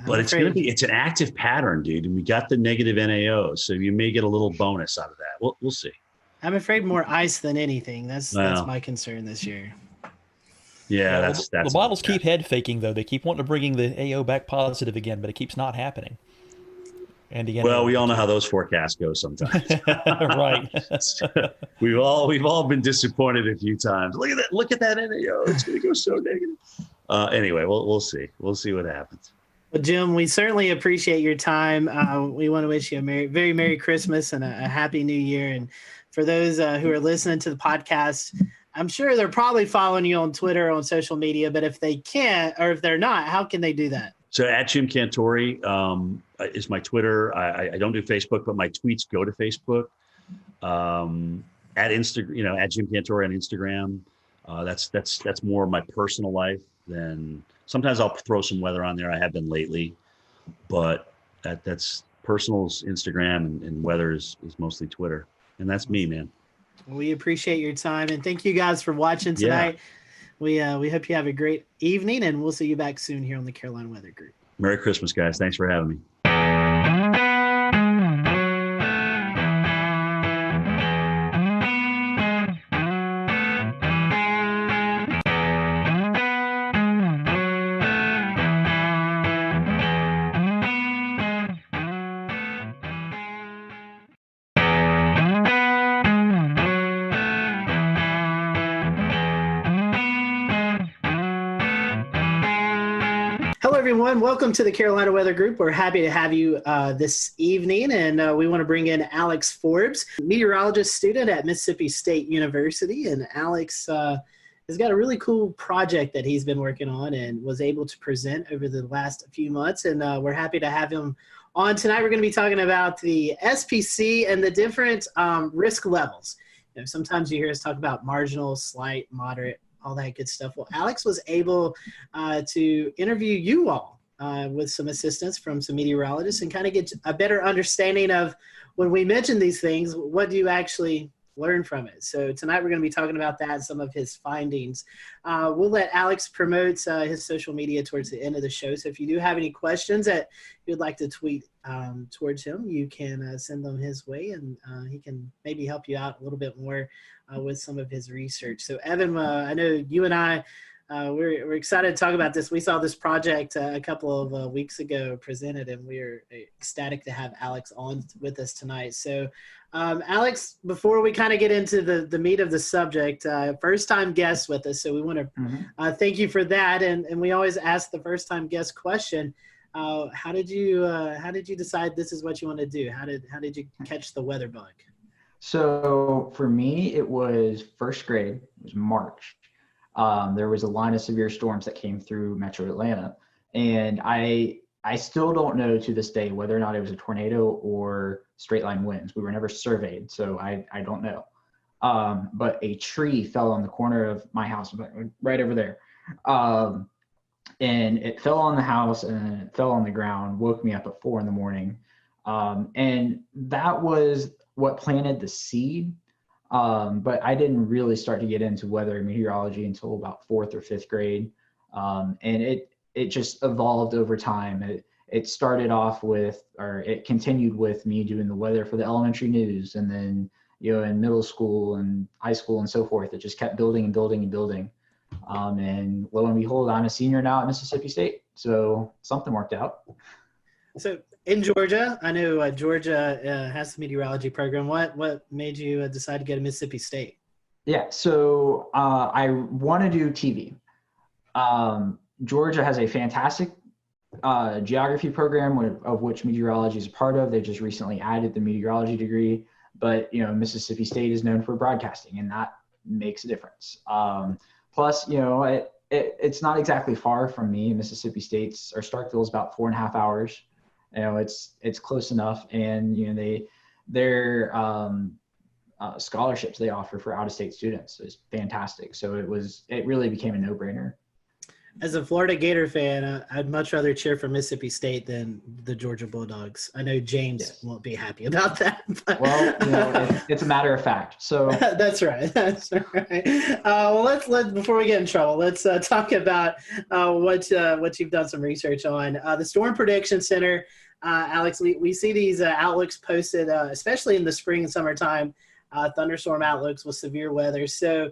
Speaker 22: But it's an active pattern, dude. And we got the negative NAO. So you may get a little bonus out of that. We'll see.
Speaker 4: I'm afraid more ice than anything. That's my concern this year.
Speaker 22: Yeah, that's
Speaker 8: the models keep head faking though. They keep wanting to bring the AO back positive again, but it keeps not happening. And again,
Speaker 22: well, we all know how those forecasts go sometimes.
Speaker 8: Right.
Speaker 22: we've all been disappointed a few times. Look at that NAO. It's going to go so negative. Anyway, we'll see. We'll see what happens.
Speaker 4: Well, Jim, we certainly appreciate your time. We want to wish you a very Merry Christmas and a Happy New Year. And for those who are listening to the podcast, I'm sure they're probably following you on Twitter, on social media, but if they can't, or if they're not, how can they do that?
Speaker 22: So at Jim Cantore is my Twitter. I don't do Facebook, but my tweets go to Facebook. At Instagram, at Jim Cantore on Instagram. That's more of my personal life than sometimes I'll throw some weather on there. I have been lately, but that's personal's Instagram and weather is mostly Twitter. And that's me, man.
Speaker 4: We appreciate your time and thank you guys for watching tonight. Yeah. We hope you have a great evening and we'll see you back soon here on the Carolina Weather Group.
Speaker 22: Merry Christmas, guys. Thanks for having me.
Speaker 4: Everyone, welcome to the Carolina Weather Group. We're happy to have you this evening, and we want to bring in Alex Forbes, meteorologist student at Mississippi State University. And Alex has got a really cool project that he's been working on and was able to present over the last few months. And we're happy to have him on tonight. We're going to be talking about the SPC and the different risk levels. Sometimes you hear us talk about marginal, slight, moderate, all that good stuff. Well, Alex was able to interview you all with some assistance from some meteorologists and kind of get a better understanding of when we mention these things, what do you actually learn from it? So tonight we're going to be talking about that, some of his findings. We'll let Alex promote his social media towards the end of the show. So if you do have any questions that you'd like to tweet towards him, you can send them his way and he can maybe help you out a little bit more with some of his research. So Evan, I know you and I, we're excited to talk about this. We saw this project a couple of weeks ago presented, and we're ecstatic to have Alex on with us tonight. So Alex, before we kind of get into the meat of the subject, first time guest with us. So we want to thank you for that. And we always ask the first time guest question. How did you decide this is what you want to do? How did you catch the weather bug?
Speaker 16: So for me, it was first grade. It was March. There was a line of severe storms that came through Metro Atlanta, and I still don't know to this day whether or not it was a tornado or straight line winds. We were never surveyed, so I don't know. But a tree fell on the corner of my house, right over there, and it fell on the house and it fell on the ground. Woke me up at 4 a.m, and that was what planted the seed. But I didn't really start to get into weather and meteorology until about 4th or 5th grade. And it just evolved over time. It started off with, or it continued with me doing the weather for the elementary news. And then, in middle school and high school and so forth, it just kept building and building and building. And lo and behold, I'm a senior now at Mississippi State. So something worked out.
Speaker 4: So in Georgia, I know Georgia has a meteorology program. What made you decide to go to Mississippi State?
Speaker 16: Yeah, so I want to do TV. Georgia has a fantastic geography program of which meteorology is a part of. They just recently added the meteorology degree, but Mississippi State is known for broadcasting, and that makes a difference. Plus, it's not exactly far from me. Mississippi State's or Starkville is about 4.5 hours. It's close enough, and their scholarships they offer for out-of-state students is fantastic. So it really became a no-brainer.
Speaker 4: As a Florida Gator fan, I'd much rather cheer for Mississippi State than the Georgia Bulldogs. I know James won't be happy about that. But.
Speaker 16: Well, it's a matter of fact. So
Speaker 4: that's right. That's right. Well, let's before we get in trouble, let's talk about what you've done some research on. The Storm Prediction Center, Alex. We see these outlooks posted, especially in the spring and summertime, thunderstorm outlooks with severe weather. So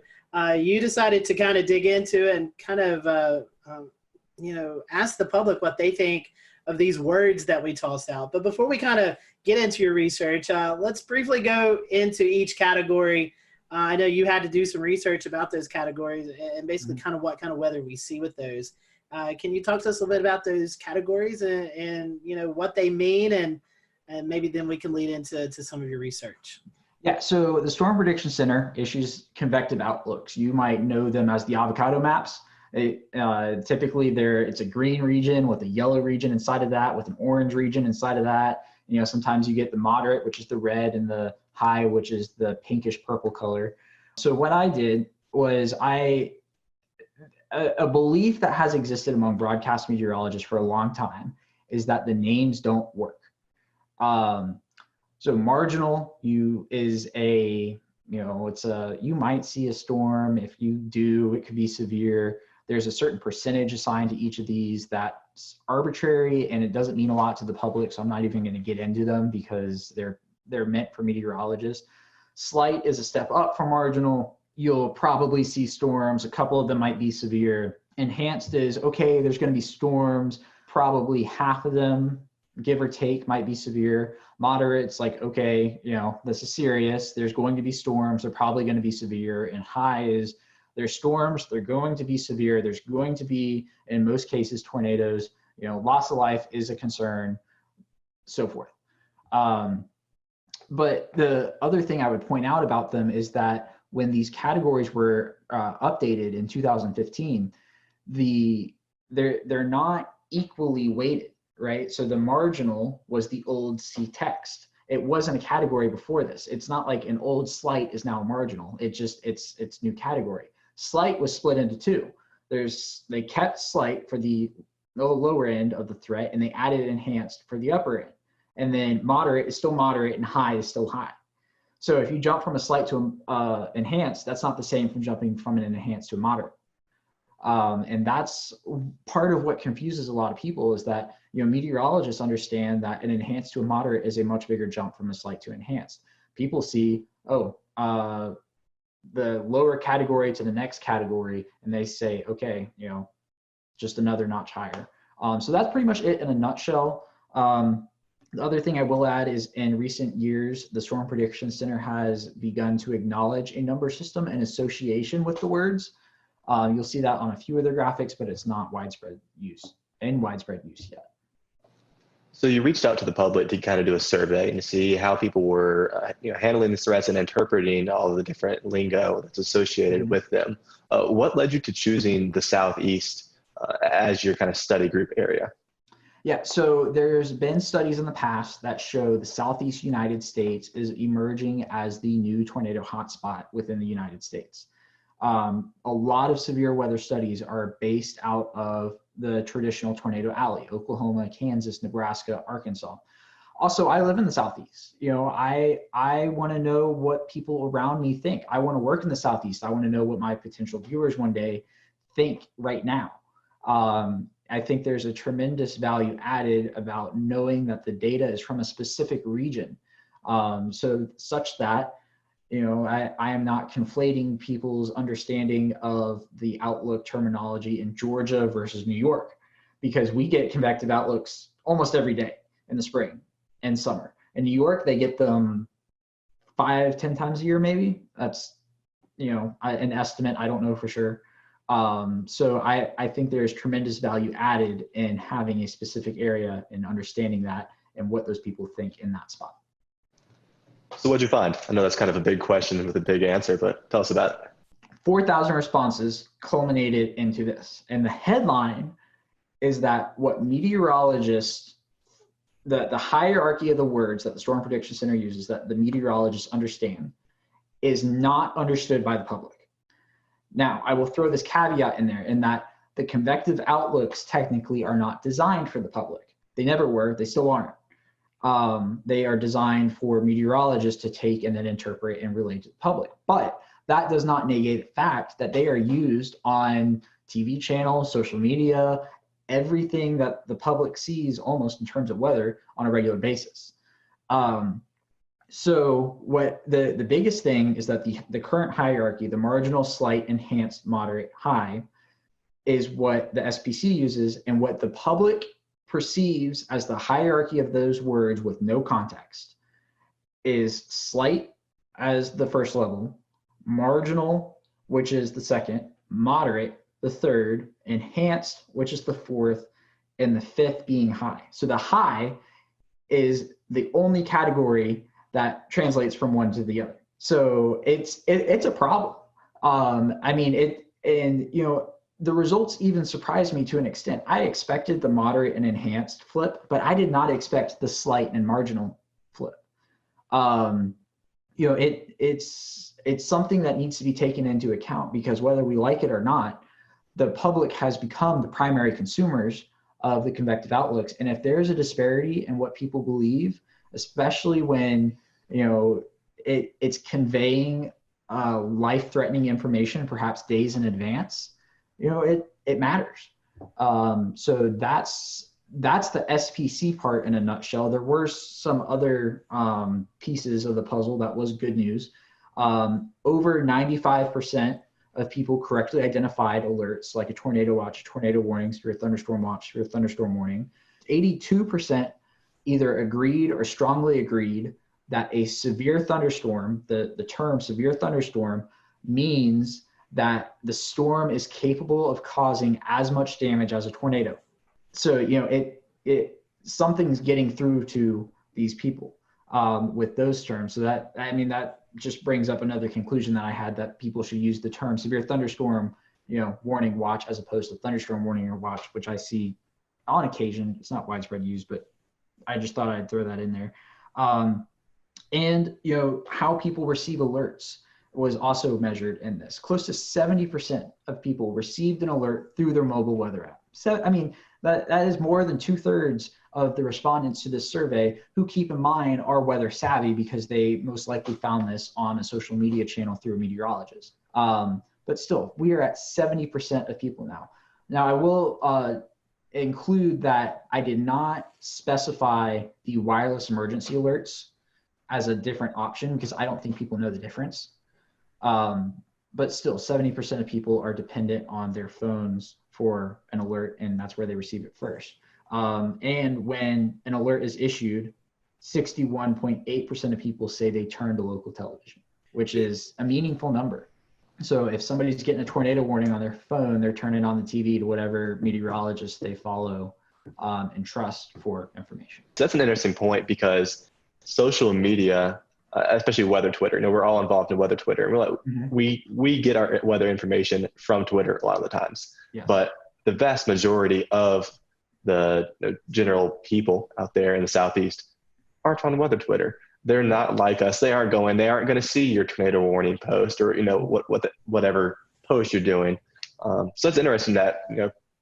Speaker 4: you decided to kind of dig into it and kind of ask the public what they think of these words that we tossed out. But before we kind of get into your research, let's briefly go into each category. I know you had to do some research about those categories and basically kind of what kind of weather we see with those. Can you talk to us a little bit about those categories and what they mean, and maybe then we can lead into some of your research.
Speaker 16: Yeah, so the Storm Prediction Center issues convective outlooks. You might know them as the avocado maps. Typically, it's a green region with a yellow region inside of that, with an orange region inside of that. Sometimes you get the moderate, which is the red, and the high, which is the pinkish purple color. So what I did was a belief that has existed among broadcast meteorologists for a long time is that the names don't work. So marginal is you might see a storm. If you do, it could be severe. There's a certain percentage assigned to each of these that's arbitrary, and it doesn't mean a lot to the public. So I'm not even going to get into them because they're meant for meteorologists. Slight is a step up from marginal. You'll probably see storms. A couple of them might be severe. Enhanced is, okay, there's going to be storms. Probably half of them, give or take, might be severe. Moderate's like, okay, this is serious. There's going to be storms. They're probably going to be severe. And high is, there's storms. They're going to be severe. There's going to be, in most cases, tornadoes. Loss of life is a concern, so forth. But the other thing I would point out about them is that when these categories were updated in 2015, they're not equally weighted. Right? So the marginal was the old C text. It wasn't a category before this. It's not like an old slight is now marginal. It's new category. Slight was split into two. They kept slight for the lower end of the threat, and they added enhanced for the upper end. And then moderate is still moderate and high is still high. So if you jump from a slight to enhanced, that's not the same from jumping from an enhanced to a moderate. And that's part of what confuses a lot of people is that, meteorologists understand that an enhanced to a moderate is a much bigger jump from a slight to enhanced. People see, the lower category to the next category, and they say, okay, just another notch higher. So that's pretty much it in a nutshell. The other thing I will add is in recent years, the Storm Prediction Center has begun to acknowledge a number system in association with the words. You'll see that on a few of their graphics, but it's not widespread use yet.
Speaker 7: So you reached out to the public to kind of do a survey and to see how people were handling the threats and interpreting all of the different lingo that's associated with them. What led you to choosing the Southeast as your kind of study group area?
Speaker 16: Yeah, so there's been studies in the past that show the Southeast United States is emerging as the new tornado hotspot within the United States. A lot of severe weather studies are based out of the traditional tornado alley, Oklahoma, Kansas, Nebraska, Arkansas. Also, I live in the Southeast. I want to know what people around me think. I want to work in the Southeast. I want to know what my potential viewers one day think right now. I think there's a tremendous value added about knowing that the data is from a specific region. So such that I am not conflating people's understanding of the outlook terminology in Georgia versus New York, because we get convective outlooks almost every day in the spring and summer. In New York, they get them 5-10 times a year, maybe. That's, an estimate. I don't know for sure. So I think there's tremendous value added in having a specific area and understanding that and what those people think in that spot.
Speaker 7: So what'd you find? I know that's kind of a big question with a big answer, but tell us about it.
Speaker 16: 4,000 responses culminated into this. And the headline is that what meteorologists, the hierarchy of the words that the Storm Prediction Center uses, that the meteorologists understand, is not understood by the public. Now, I will throw this caveat in there in that the convective outlooks technically are not designed for the public. They never were, they still aren't. They are designed for meteorologists to take and then interpret and relate to the public. But that does not negate the fact that they are used on TV channels, social media, everything that the public sees almost in terms of weather on a regular basis. So what the biggest thing is that the current hierarchy, the marginal, slight, enhanced, moderate, high, is what the SPC uses, and what the public perceives as the hierarchy of those words with no context is slight as the first level, marginal, which is the second, moderate, the third, enhanced, which is the fourth, and the fifth being high. So the high is the only category that translates from one to the other. So it's a problem. I mean, the results even surprised me to an extent. I expected the moderate and enhanced flip, but I did not expect the slight and marginal flip. It's something that needs to be taken into account, because whether we like it or not, the public has become the primary consumers of the convective outlooks. And if there's a disparity in what people believe, especially when it's conveying life-threatening information, perhaps days in advance, it matters. So that's the SPC part in a nutshell. There were some other pieces of the puzzle that was good news. Over 95% of people correctly identified alerts like a tornado watch, a tornado warning, severe thunderstorm watch, severe thunderstorm warning. 82% either agreed or strongly agreed that a severe thunderstorm, the term severe thunderstorm, means that the storm is capable of causing as much damage as a tornado. So, something's getting through to these people with those terms. So that just brings up another conclusion that I had, that people should use the term severe thunderstorm, warning watch, as opposed to thunderstorm warning or watch, which I see on occasion. It's not widespread use, but I just thought I'd throw that in there. And how people receive alerts was also measured in this. Close to 70% of people received an alert through their mobile weather app. So, that is more than 2/3 of the respondents to this survey, who, keep in mind, are weather savvy because they most likely found this on a social media channel through a meteorologist. But still, we are at 70% of people now. Now, I will include that I did not specify the wireless emergency alerts as a different option, because I don't think people know the difference. But still, 70% of people are dependent on their phones for an alert, and that's where they receive it first. And when an alert is issued, 61.8% of people say they turn to local television, which is a meaningful number. So if somebody's getting a tornado warning on their phone, they're turning on the TV to whatever meteorologist they follow and trust for information.
Speaker 7: That's an interesting point, because social media, especially weather Twitter, we're all involved in weather Twitter. We get our weather information from Twitter a lot of the times. Yes. But the vast majority of the general people out there in the Southeast aren't on weather Twitter. They're not like us. They aren't going to see your tornado warning post or whatever post you're doing. So it's interesting that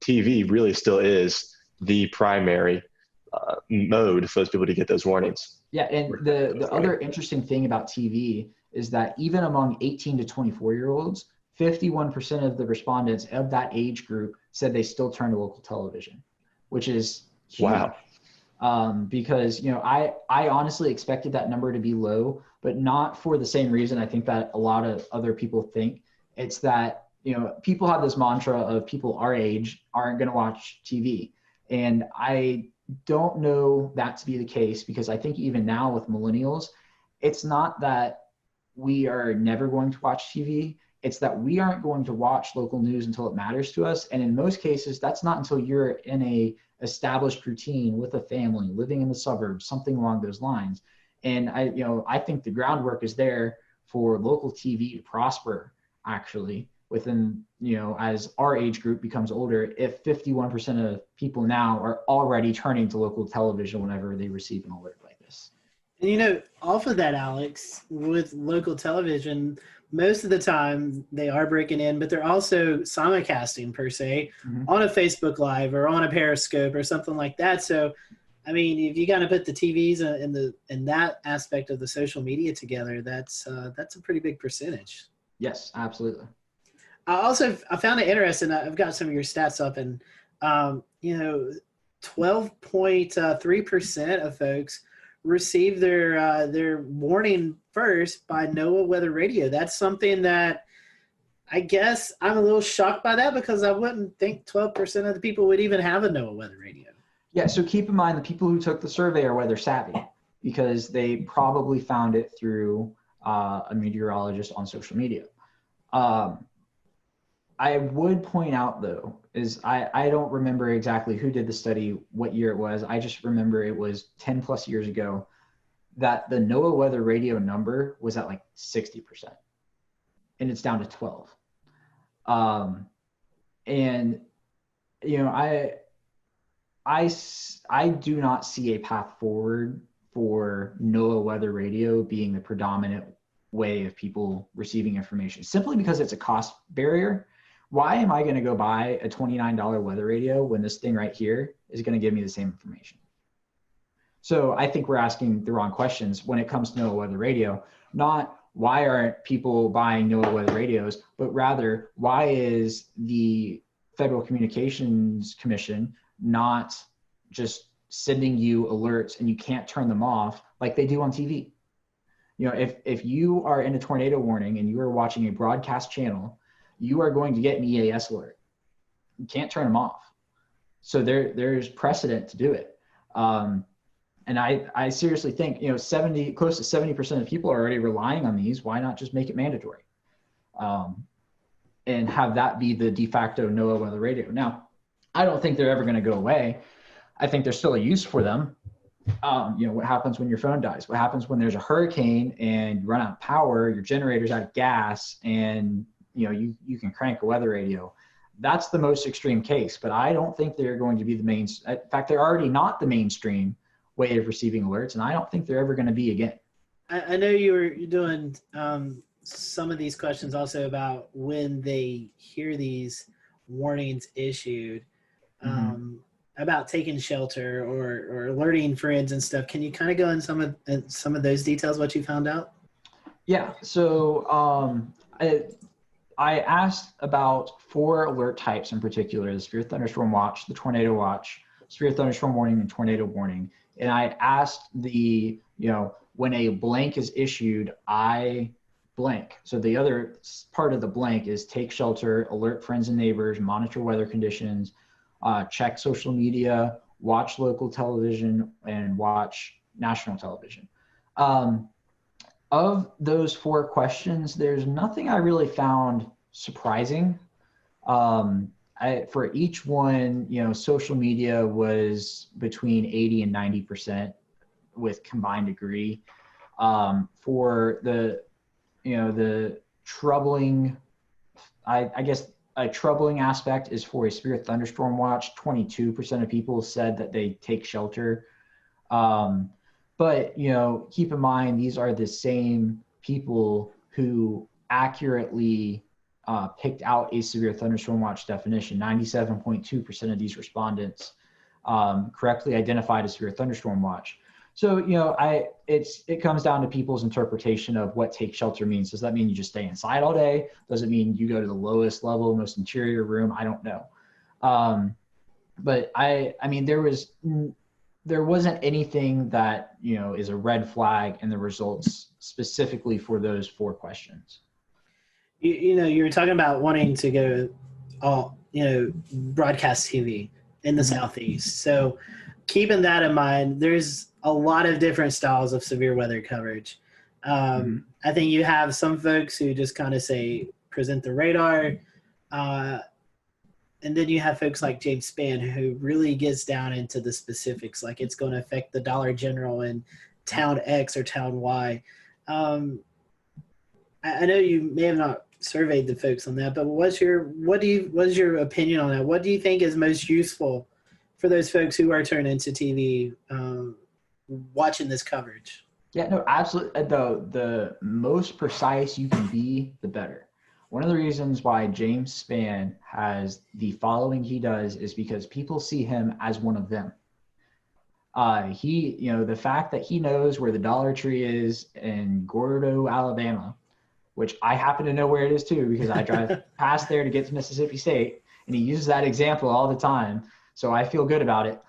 Speaker 7: TV really still is the primary mode for those people to get those warnings.
Speaker 16: Yeah, and the other interesting thing about TV is that even among 18 to 24-year-olds, 51% of the respondents of that age group said they still turn to local television, which is huge. Wow. Because I honestly expected that number to be low, but not for the same reason I think that a lot of other people think. It's that people have this mantra of people our age aren't going to watch TV, and I don't know that to be the case, because I think even now with millennials, it's not that we are never going to watch TV. It's that we aren't going to watch local news until it matters to us. And in most cases, that's not until you're in a established routine with a family, living in the suburbs, something along those lines. And I think the groundwork is there for local TV to prosper, actually, within, as our age group becomes older, if 51% of people now are already turning to local television whenever they receive an alert like this.
Speaker 4: And off of that, Alex, with local television, most of the time they are breaking in, but they're also simulcasting per se on a Facebook Live or on a Periscope or something like that. So, I mean, if you got to put the TVs in that aspect of the social media together, that's a pretty big percentage.
Speaker 16: Yes, absolutely.
Speaker 4: I found it interesting. I've got some of your stats up, and 12.3% of folks receive their warning first by NOAA Weather Radio. That's something that I guess I'm a little shocked by that, because I wouldn't think 12% of the people would even have a NOAA Weather Radio.
Speaker 16: Yeah, so keep in mind the people who took the survey are weather savvy, because they probably found it through a meteorologist on social media. I would point out, though, is I don't remember exactly who did the study, what year it was. I just remember it was 10 plus years ago that the NOAA Weather Radio number was at like 60%, and it's down to 12. I do not see a path forward for NOAA Weather Radio being the predominant way of people receiving information, simply because it's a cost barrier. Why am I going to go buy a $29 weather radio when this thing right here is going to give me the same information? So I think we're asking the wrong questions when it comes to NOAA Weather Radio. Not why aren't people buying NOAA Weather radios, but rather why is the Federal Communications Commission not just sending you alerts and you can't turn them off like they do on TV? If you are in a tornado warning and you are watching a broadcast channel, you are going to get an EAS alert. You can't turn them off. So there's precedent to do it. And I seriously think, close to 70% of people are already relying on these. Why not just make it mandatory? And have that be the de facto NOAA Weather Radio. Now, I don't think they're ever going to go away. I think there's still a use for them. What happens when your phone dies? What happens when there's a hurricane and you run out of power, your generator's out of gas, and you can crank a weather radio? That's the most extreme case, but I don't think they're going to be the main. In fact, they're already not the mainstream way of receiving alerts, and I don't think they're ever going to be again.
Speaker 4: I know you're doing some of these questions also about when they hear these warnings issued, about taking shelter or alerting friends and stuff. Can you kind of go in some of those details, what you found out?
Speaker 16: Yeah. So I asked about 4 alert types in particular: the severe thunderstorm watch, the tornado watch, severe thunderstorm warning, and tornado warning. And I asked when a blank is issued, I blank. So the other part of the blank is take shelter, alert friends and neighbors, monitor weather conditions, check social media, watch local television, and watch national television. Of those 4 questions, there's nothing I really found surprising. For each one, social media was between 80 and 90% with combined degree. For the troubling, I guess a troubling aspect is for a severe thunderstorm watch. 22% of people said that they take shelter. But keep in mind, these are the same people who accurately picked out a severe thunderstorm watch definition. 97.2% of these respondents correctly identified a severe thunderstorm watch. So, it comes down to people's interpretation of what take shelter means. Does that mean you just stay inside all day? Does it mean you go to the lowest level, most interior room? I don't know. But I mean, there wasn't anything that, is a red flag in the results specifically for those 4 questions.
Speaker 4: You were talking about wanting to go broadcast TV in the Southeast. So keeping that in mind, there's a lot of different styles of severe weather coverage. I think you have some folks who just kind of say, present the radar. And then you have folks like James Spann who really gets down into the specifics, like it's going to affect the Dollar General in town X or town Y. I know you may have not surveyed the folks on that, but what is your opinion on that? What do you think is most useful for those folks who are turned into TV watching this coverage?
Speaker 16: Yeah, no, absolutely. The most precise you can be, the better. One of the reasons why James Spann has the following he does is because people see him as one of them. The fact that he knows where the Dollar Tree is in Gordo, Alabama, which I happen to know where it is too, because I drive past there to get to Mississippi State, and he uses that example all the time. So I feel good about it.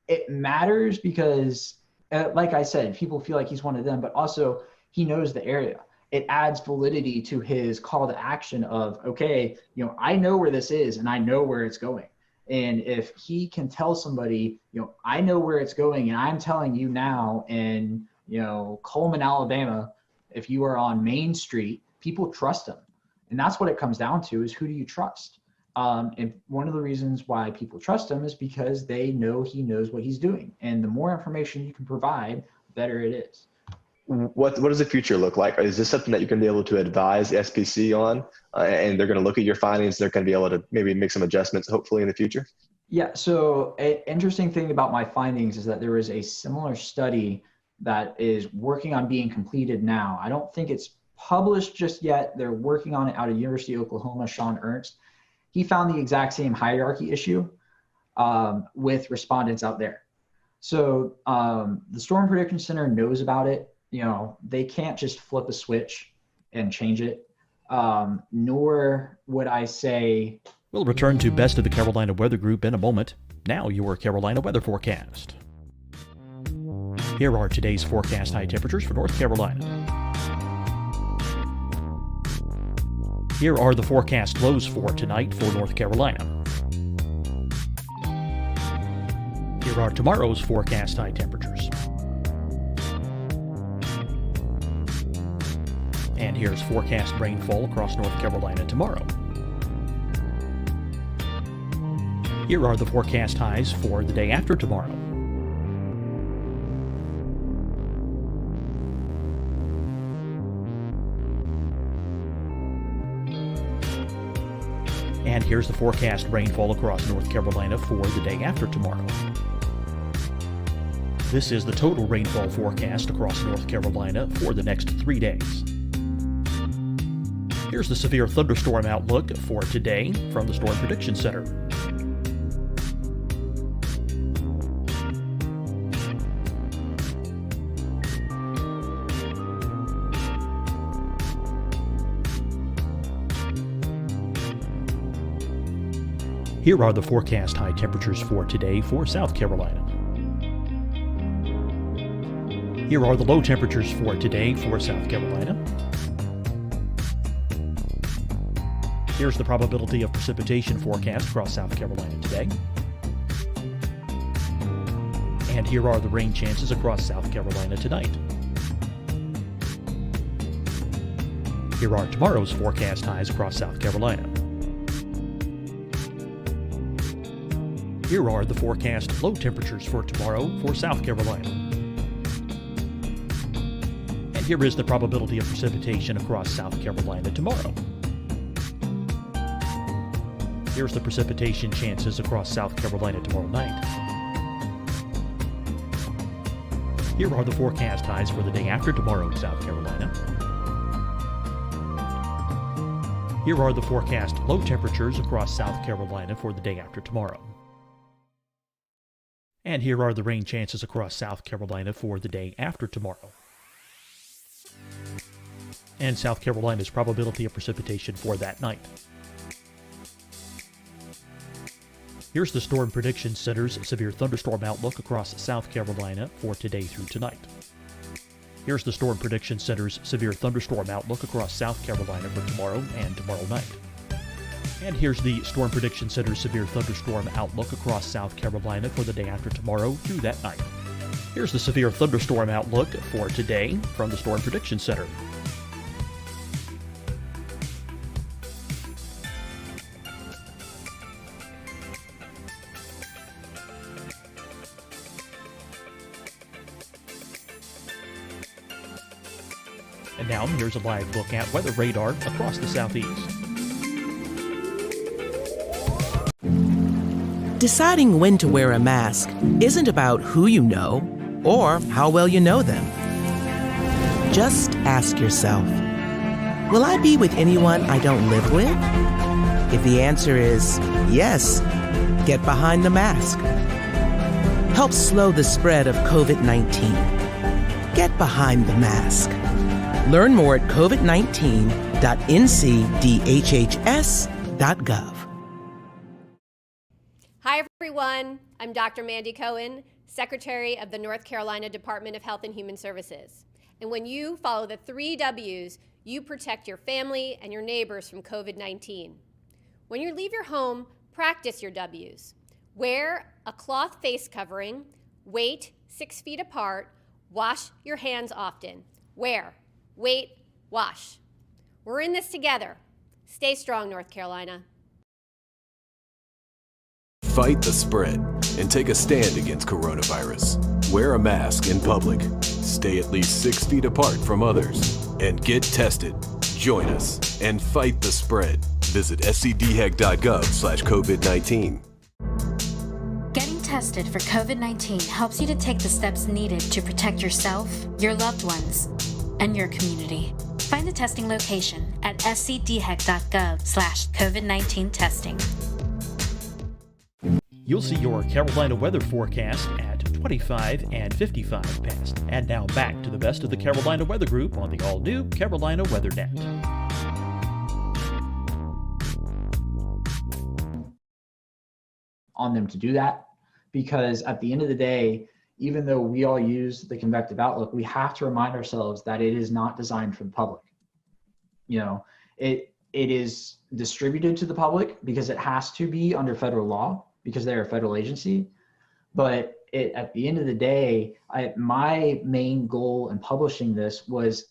Speaker 16: It matters because, like I said, people feel like he's one of them, but also he knows the area. It adds validity to his call to action of, okay, I know where this is and I know where it's going. And if he can tell somebody, I know where it's going and I'm telling you now in, Coleman, Alabama, if you are on Main Street, people trust him. And that's what it comes down to, is who do you trust? And one of the reasons why people trust him is because they know he knows what he's doing. And the more information you can provide, the better it is.
Speaker 7: What does the future look like? Is this something that you're going to be able to advise the SPC on, and they're going to look at your findings? They're going to be able to maybe make some adjustments, hopefully, in the future?
Speaker 16: Yeah. So an interesting thing about my findings is that there is a similar study that is working on being completed now. I don't think it's published just yet. They're working on it out of University of Oklahoma, Sean Ernst. He found the exact same hierarchy issue with respondents out there. So the Storm Prediction Center knows about it. They can't just flip a switch and change it, nor would I say...
Speaker 8: We'll return to Best of the Carolina Weather Group in a moment. Now your Carolina weather forecast. Here are today's forecast high temperatures for North Carolina. Here are the forecast lows for tonight for North Carolina. Here are tomorrow's forecast high temperatures. And here's forecast rainfall across North Carolina tomorrow. Here are the forecast highs for the day after tomorrow. And here's the forecast rainfall across North Carolina for the day after tomorrow. This is the total rainfall forecast across North Carolina for the next 3 days. Here's the severe thunderstorm outlook for today from the Storm Prediction Center. Here are the forecast high temperatures for today for South Carolina. Here are the low temperatures for today for South Carolina. Here's the probability of precipitation forecast across South Carolina today. And here are the rain chances across South Carolina tonight. Here are tomorrow's forecast highs across South Carolina. Here are the forecast low temperatures for tomorrow for South Carolina. And here is the probability of precipitation across South Carolina tomorrow. Here's the precipitation chances across South Carolina tomorrow night. Here are the forecast highs for the day after tomorrow in South Carolina. Here are the forecast low temperatures across South Carolina for the day after tomorrow. And here are the rain chances across South Carolina for the day after tomorrow. And South Carolina's probability of precipitation for that night. Here's the Storm Prediction Center's severe thunderstorm outlook across South Carolina for today through tonight. Here's the Storm Prediction Center's severe thunderstorm outlook across South Carolina for tomorrow and tomorrow night. And here's the Storm Prediction Center's severe thunderstorm outlook across South Carolina for the day after tomorrow through that night. Here's the severe thunderstorm outlook for today from the Storm Prediction Center. And now here's a live look at weather radar across the southeast.
Speaker 9: Deciding when to wear a mask isn't about who you know or how well you know them. Just ask yourself, will I be with anyone I don't live with? If the answer is yes, get behind the mask. Help slow the spread of COVID-19. Get behind the mask. Learn more at covid19.ncdhhs.gov.
Speaker 10: Hi, everyone. I'm Dr. Mandy Cohen, Secretary of the North Carolina Department of Health and Human Services. And when you follow the 3 W's, you protect your family and your neighbors from COVID-19. When you leave your home, practice your W's. Wear a cloth face covering, wait 6 feet apart, wash your hands often. Wear, wait, wash. We're in this together. Stay strong, North Carolina.
Speaker 11: Fight the spread and take a stand against coronavirus. Wear a mask in public. Stay at least 6 feet apart from others. And get tested. Join us and fight the spread. Visit scdhec.gov/COVID-19.
Speaker 12: Getting tested for COVID-19 helps you to take the steps needed to protect yourself, your loved ones, and your community. Find the testing location at scdhec.gov/COVID-19 testing.
Speaker 8: You'll see your Carolina weather forecast at 25 and 55 past. And now back to the best of the Carolina Weather Group on the all-new Carolina WeatherNet.
Speaker 16: On them to do that, because at the end of the day, even though we all use the convective outlook, we have to remind ourselves that it is not designed for the public. You know, it is distributed to the public because it has to be under federal law, because they're a federal agency. But at the end of the day, my main goal in publishing this was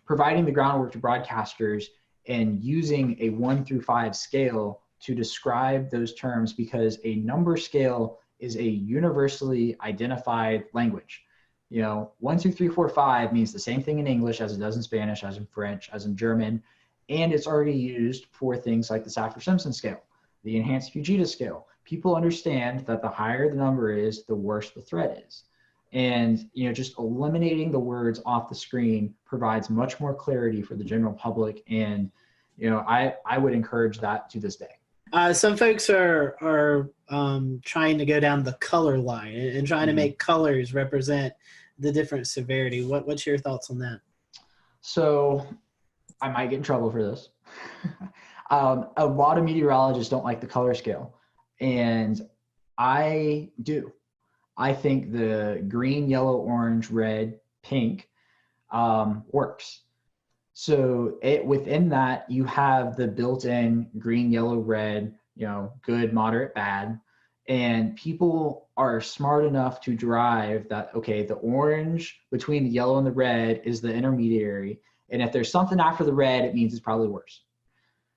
Speaker 16: providing the groundwork to broadcasters and using a 1 through 5 scale to describe those terms, because a number scale is a universally identified language. You know, 1, 2, 3, 4, 5 means the same thing in English as it does in Spanish, as in French, as in German, and it's already used for things like the Saffir-Simpson scale, the enhanced Fujita scale. People understand that the higher the number is, the worse the threat is. And, you know, just eliminating the words off the screen provides much more clarity for the general public. And, you know, I would encourage that to this day.
Speaker 4: Some folks are trying to go down the color line and trying to make colors represent the different severity. What's your thoughts on that?
Speaker 16: So I might get in trouble for this. A lot of meteorologists don't like the color scale, and I do. I think the green, yellow, orange, red, pink works. So within that, you have the built-in green, yellow, red, you know, good, moderate, bad. And people are smart enough to derive that, okay, the orange between the yellow and the red is the intermediary. And if there's something after the red, it means it's probably worse.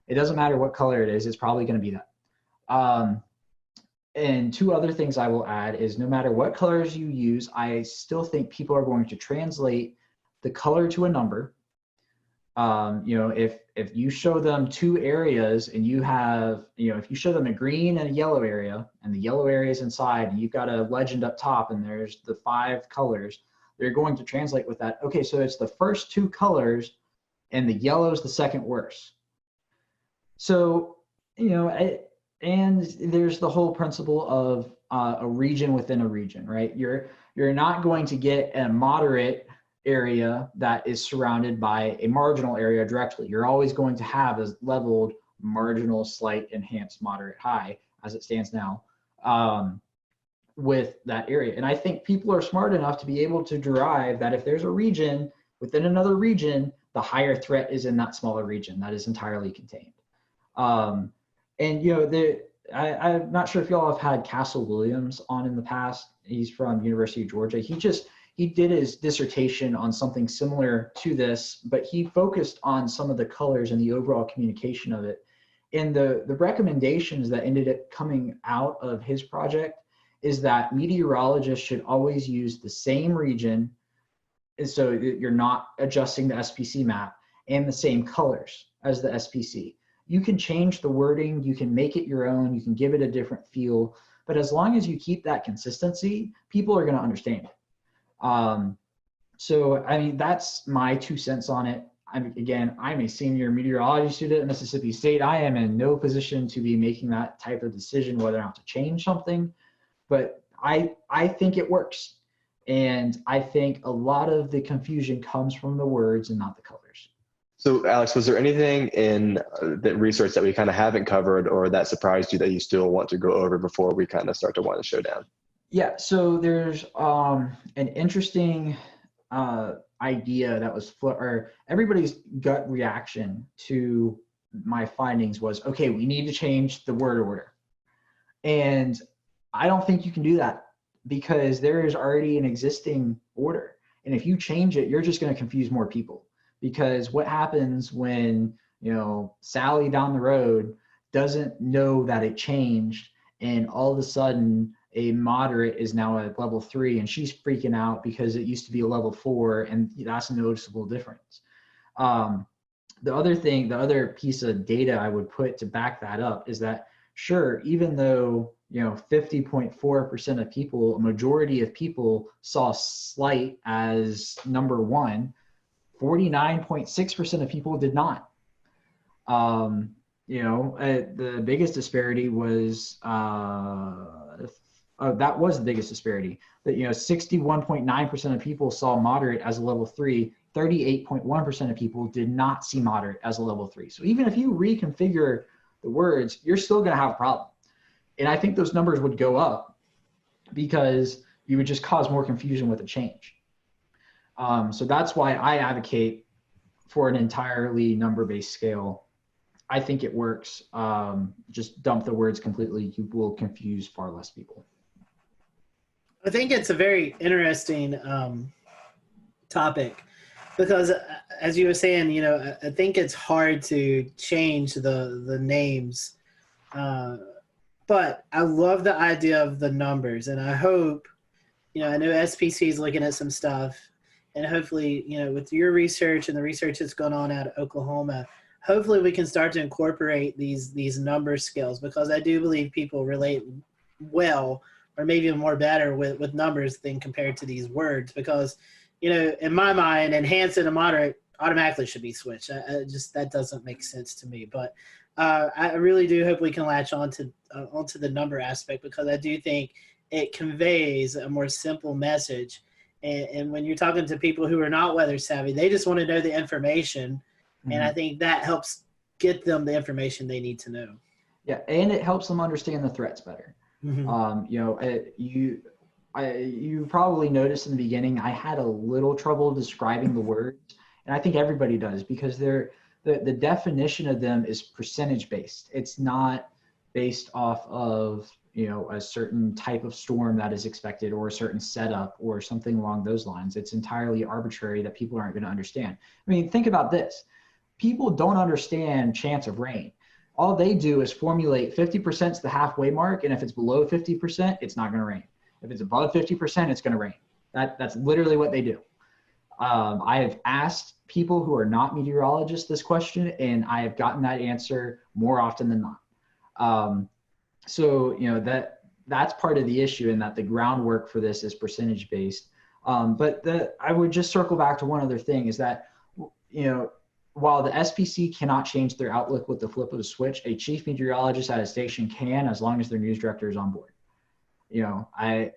Speaker 16: It doesn't matter what color it is, it's probably going to be that. And 2 other things I will add is, no matter what colors you use, I still think people are going to translate the color to a number. You know, if you show them 2 areas and you have, you know, if you show them a green and a yellow area, and the yellow area is inside, and you've got a legend up top and there's the 5 colors, they're going to translate with that. Okay, so it's the first 2 colors and the yellow is the second worst. So, you know, and there's the whole principle of a region within a region, right? You're not going to get a moderate area that is surrounded by a marginal area directly. You're always going to have a leveled marginal, slight, enhanced, moderate, high, as it stands now, with that area. And I think people are smart enough to be able to derive that if there's a region within another region, the higher threat is in that smaller region that is entirely contained. And, you know, I'm not sure if y'all have had Castle Williams on in the past. He's from University of Georgia. He did his dissertation on something similar to this, but he focused on some of the colors and the overall communication of it. And the recommendations that ended up coming out of his project is that meteorologists should always use the same region so you're not adjusting the SPC map and the same colors as the SPC. You can change the wording, you can make it your own, you can give it a different feel, but as long as you keep that consistency, people are going to understand it. So, I mean, that's my 2 cents on it. I'm a senior meteorology student at Mississippi State. I am in no position to be making that type of decision whether or not to change something, but I think it works. And I think a lot of the confusion comes from the words and not the colors.
Speaker 7: So Alex, was there anything in the research that we kind of haven't covered or that surprised you that you still want to go over before we kind of start to wind the show down?
Speaker 16: Yeah, so there's an interesting idea that was or everybody's gut reaction to my findings was, okay, we need to change the word order. And I don't think you can do that because there is already an existing order. And if you change it, you're just going to confuse more people. Because what happens when, Sally down the road doesn't know that it changed and all of a sudden a moderate is now at level 3 and she's freaking out because it used to be a level 4 and that's a noticeable difference. The other piece of data I would put to back that up is that, sure, even though 50.4% of people, a majority of people saw slight as number 1, 49.6% of people did not. The biggest disparity was that was the biggest disparity. That 61.9% of people saw moderate as a level 3. 38.1% of people did not see moderate as a level 3. So even if you reconfigure the words, you're still going to have a problem. And I think those numbers would go up because you would just cause more confusion with the change. So that's why I advocate for an entirely number-based scale. I think it works. Just dump the words completely. You will confuse far less people.
Speaker 4: I think it's a very interesting topic because, as you were saying, I think it's hard to change the names. But I love the idea of the numbers, and I hope, I know SPC is looking at some stuff. And hopefully, with your research and the research that's going on out of Oklahoma, hopefully we can start to incorporate these number scales because I do believe people relate well or maybe even more better with numbers than compared to these words because, in my mind, enhanced and moderate automatically should be switched. That doesn't make sense to me. But I really do hope we can latch onto the number aspect because I do think it conveys a more simple message. And when you're talking to people who are not weather savvy, they just want to know the information. Mm-hmm. And I think that helps get them the information they need to know.
Speaker 16: Yeah, and it helps them understand the threats better. Mm-hmm. You probably noticed in the beginning, I had a little trouble describing the words. And I think everybody does because the definition of them is percentage based. It's not based off of a certain type of storm that is expected or a certain setup or something along those lines. It's entirely arbitrary that people aren't going to understand. I mean, think about this. People don't understand chance of rain. All they do is formulate 50% is the halfway mark. And if it's below 50%, it's not going to rain. If it's above 50%, it's going to rain. That's literally what they do. I have asked people who are not meteorologists this question, and I have gotten that answer more often than not. So, that's part of the issue in that the groundwork for this is percentage based. But I would just circle back to one other thing is that, while the SPC cannot change their outlook with the flip of a switch, a chief meteorologist at a station can, as long as their news director is on board. I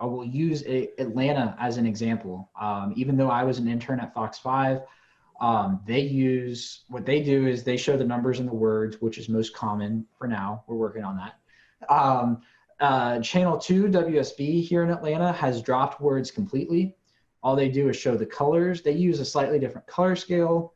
Speaker 16: will use Atlanta as an example. Even though I was an intern at Fox 5, what they do is they show the numbers and the words, which is most common for now. We're working on that. Channel 2 WSB here in Atlanta has dropped words completely. All they do is show the colors. They use a slightly different color scale.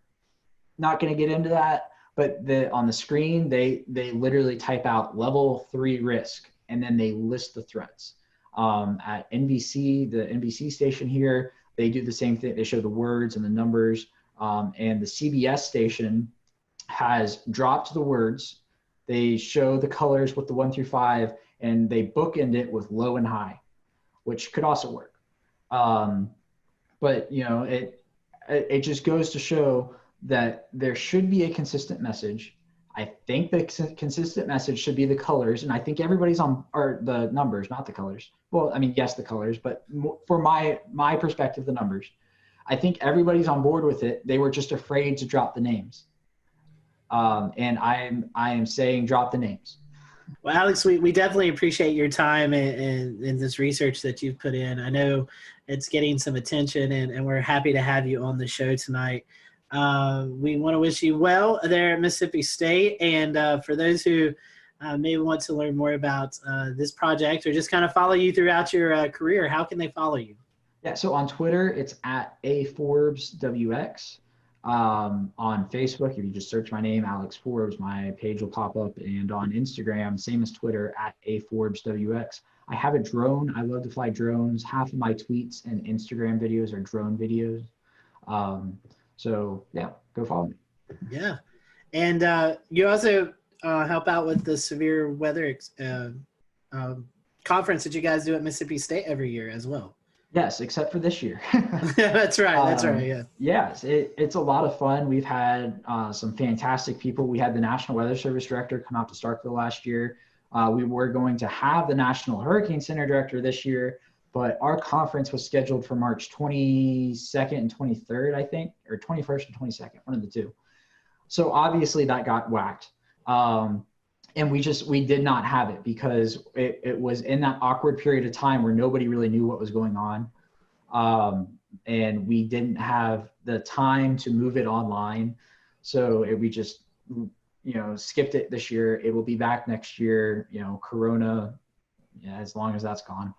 Speaker 16: Not going to get into that, but on the screen, they literally type out level 3 risk, and then they list the threats. At NBC, the NBC station here, they do the same thing. They show the words and the numbers. And the CBS station has dropped the words. They show the colors with the 1 through 5, and they bookend it with low and high, which could also work. but it just goes to show that there should be a consistent message. I think the consistent message should be the colors, and I think everybody's on, or the numbers, not the colors. Well, I mean, yes, the colors, but for my perspective, the numbers. I think everybody's on board with it. They were just afraid to drop the names. And I am saying drop the names.
Speaker 4: Well, Alex, we definitely appreciate your time and this research that you've put in. I know it's getting some attention, and we're happy to have you on the show tonight. We want to wish you well there at Mississippi State. And for those who may want to learn more about this project or just kind of follow you throughout your career, how can they follow you?
Speaker 16: Yeah, so on Twitter, it's at @AForbesWX. On Facebook, if you just search my name, Alex Forbes, my page will pop up. And on Instagram, same as Twitter, at @AForbesWX. I have a drone. I love to fly drones. Half of my tweets and Instagram videos are drone videos. So yeah, go follow me.
Speaker 4: Yeah. And you also help out with the severe weather conference that you guys do at Mississippi State every year as well.
Speaker 16: Yes, except for this year.
Speaker 4: That's right. That's right. Yeah.
Speaker 16: Yes, it's a lot of fun. We've had some fantastic people. We had the National Weather Service director come out to Starkville last year. We were going to have the National Hurricane Center director this year, but our conference was scheduled for March 22nd and 23rd, I think, or 21st and 22nd, one of the two. So obviously that got whacked. And we did not have it because it was in that awkward period of time where nobody really knew what was going on. And we didn't have the time to move it online. So we just, skipped it this year. It will be back next year, Corona, as long as that's gone.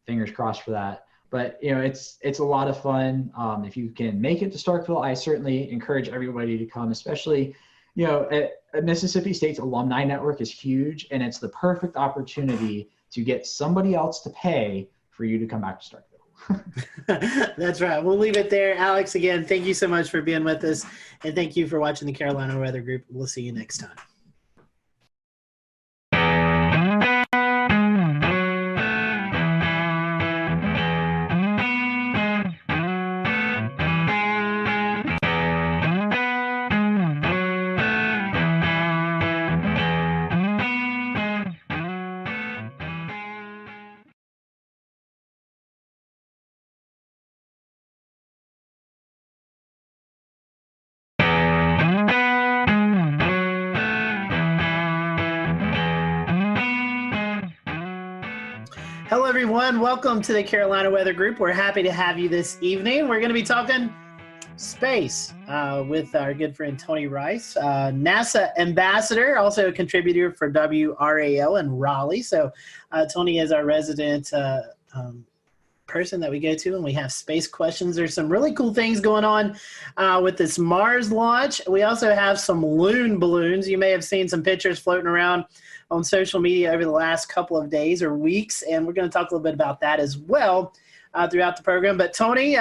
Speaker 16: Fingers crossed for that. But, it's a lot of fun. If you can make it to Starkville, I certainly encourage everybody to come, especially, at Mississippi State's alumni network is huge, and it's the perfect opportunity to get somebody else to pay for you to come back to Starkville.
Speaker 4: That's right. We'll leave it there. Alex, again, thank you so much for being with us, and thank you for watching the Carolina Weather Group. We'll see you next time. Hello, everyone. Welcome to the Carolina Weather Group. We're happy to have you this evening. We're going to be talking space with our good friend Tony Rice, NASA ambassador, also a contributor for WRAL in Raleigh. So Tony is our resident person that we go to, and we have space questions. There's some really cool things going on with this Mars launch. We also have some loon balloons. You may have seen some pictures floating around on social media over the last couple of days or weeks, and we're going to talk a little bit about that as well throughout the program. But Tony,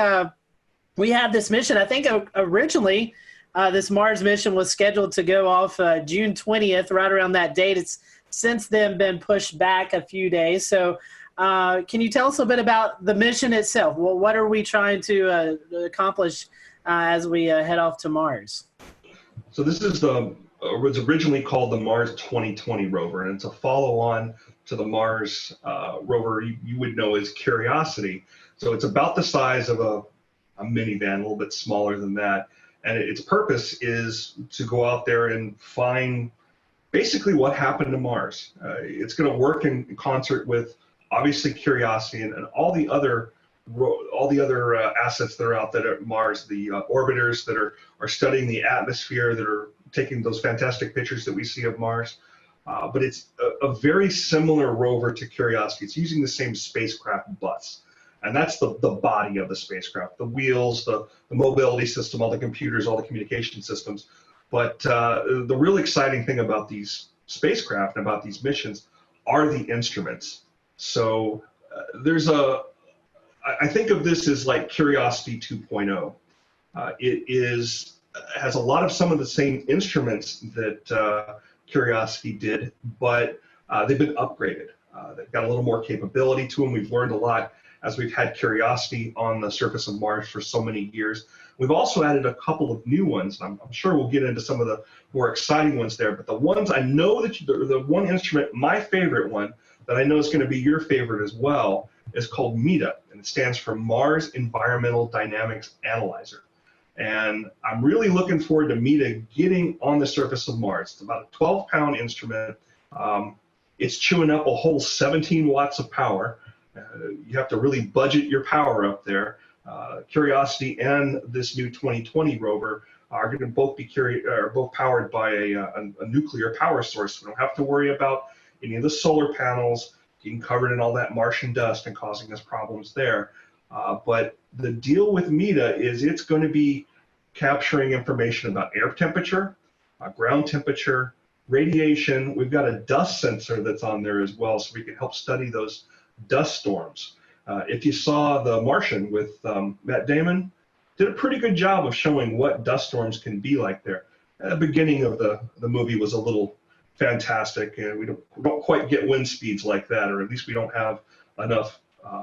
Speaker 4: we have this mission. I think originally this Mars mission was scheduled to go off June 20th, right around that date. It's since then been pushed back a few days. So can you tell us a bit about the mission itself? Well, what are we trying to accomplish as we head off to Mars?
Speaker 1: So this is was originally called the Mars 2020 rover, and it's a follow-on to the Mars rover you would know as Curiosity. So it's about the size of a minivan, a little bit smaller than that. And its purpose is to go out there and find basically what happened to Mars. It's going to work in concert with obviously Curiosity and all the other assets that are out there at Mars, the orbiters that are studying the atmosphere, that are taking those fantastic pictures that we see of Mars. But it's a very similar rover to Curiosity. It's using the same spacecraft bus. And that's the body of the spacecraft, the wheels, the mobility system, all the computers, all the communication systems. But the real exciting thing about these spacecraft and about these missions are the instruments. So I think of this as like Curiosity 2.0. It has a lot of some of the same instruments that Curiosity did, but they've been upgraded. They've got a little more capability to them. We've learned a lot. as we've had Curiosity on the surface of Mars for so many years. We've also added a couple of new ones. I'm sure we'll get into some of the more exciting ones there, but the ones I know that the one instrument, my favorite one, that I know is going to be your favorite as well, is called MEDA, and it stands for Mars Environmental Dynamics Analyzer. And I'm really looking forward to MEDA getting on the surface of Mars. It's about a 12-pound instrument. It's chewing up a whole 17 watts of power. You have to really budget your power up there. Curiosity and this new 2020 rover are going to both be both powered by a nuclear power source. We don't have to worry about any of the solar panels getting covered in all that Martian dust and causing us problems there. But the deal with MEDA is it's going to be capturing information about air temperature, ground temperature, radiation. We've got a dust sensor that's on there as well, so we can help study those dust storms. If you saw The Martian with Matt Damon, did a pretty good job of showing what dust storms can be like there. The beginning of the movie was a little fantastic, and we don't quite get wind speeds like that, or at least we don't have enough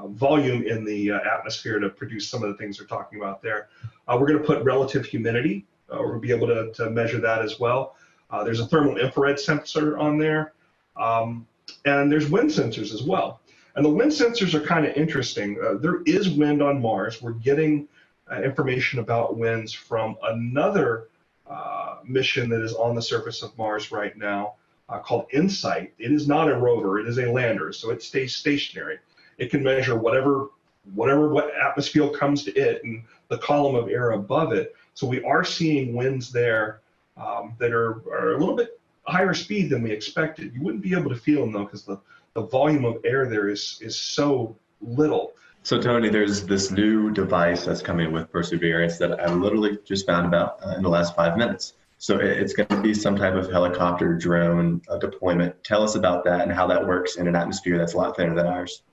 Speaker 1: volume in the atmosphere to produce some of the things they're talking about there. We're going to put relative humidity. We're going to be able to measure that as well. There's a thermal infrared sensor on there, and there's wind sensors as well. And the wind sensors are kind of interesting. There is wind on Mars. We're getting information about winds from another mission that is on the surface of Mars right now called InSight. It is not a rover, it is a lander, so it stays stationary. It can measure whatever atmosphere comes to it and the column of air above it. So we are seeing winds there that are a little bit higher speed than we expected. You wouldn't be able to feel them though, because the volume of air there is so little.
Speaker 19: So Tony, there's this new device that's coming with Perseverance that I literally just found about in the last 5 minutes. So it's going to be some type of helicopter drone deployment. Tell us about that and how that works in an atmosphere that's a lot thinner than ours.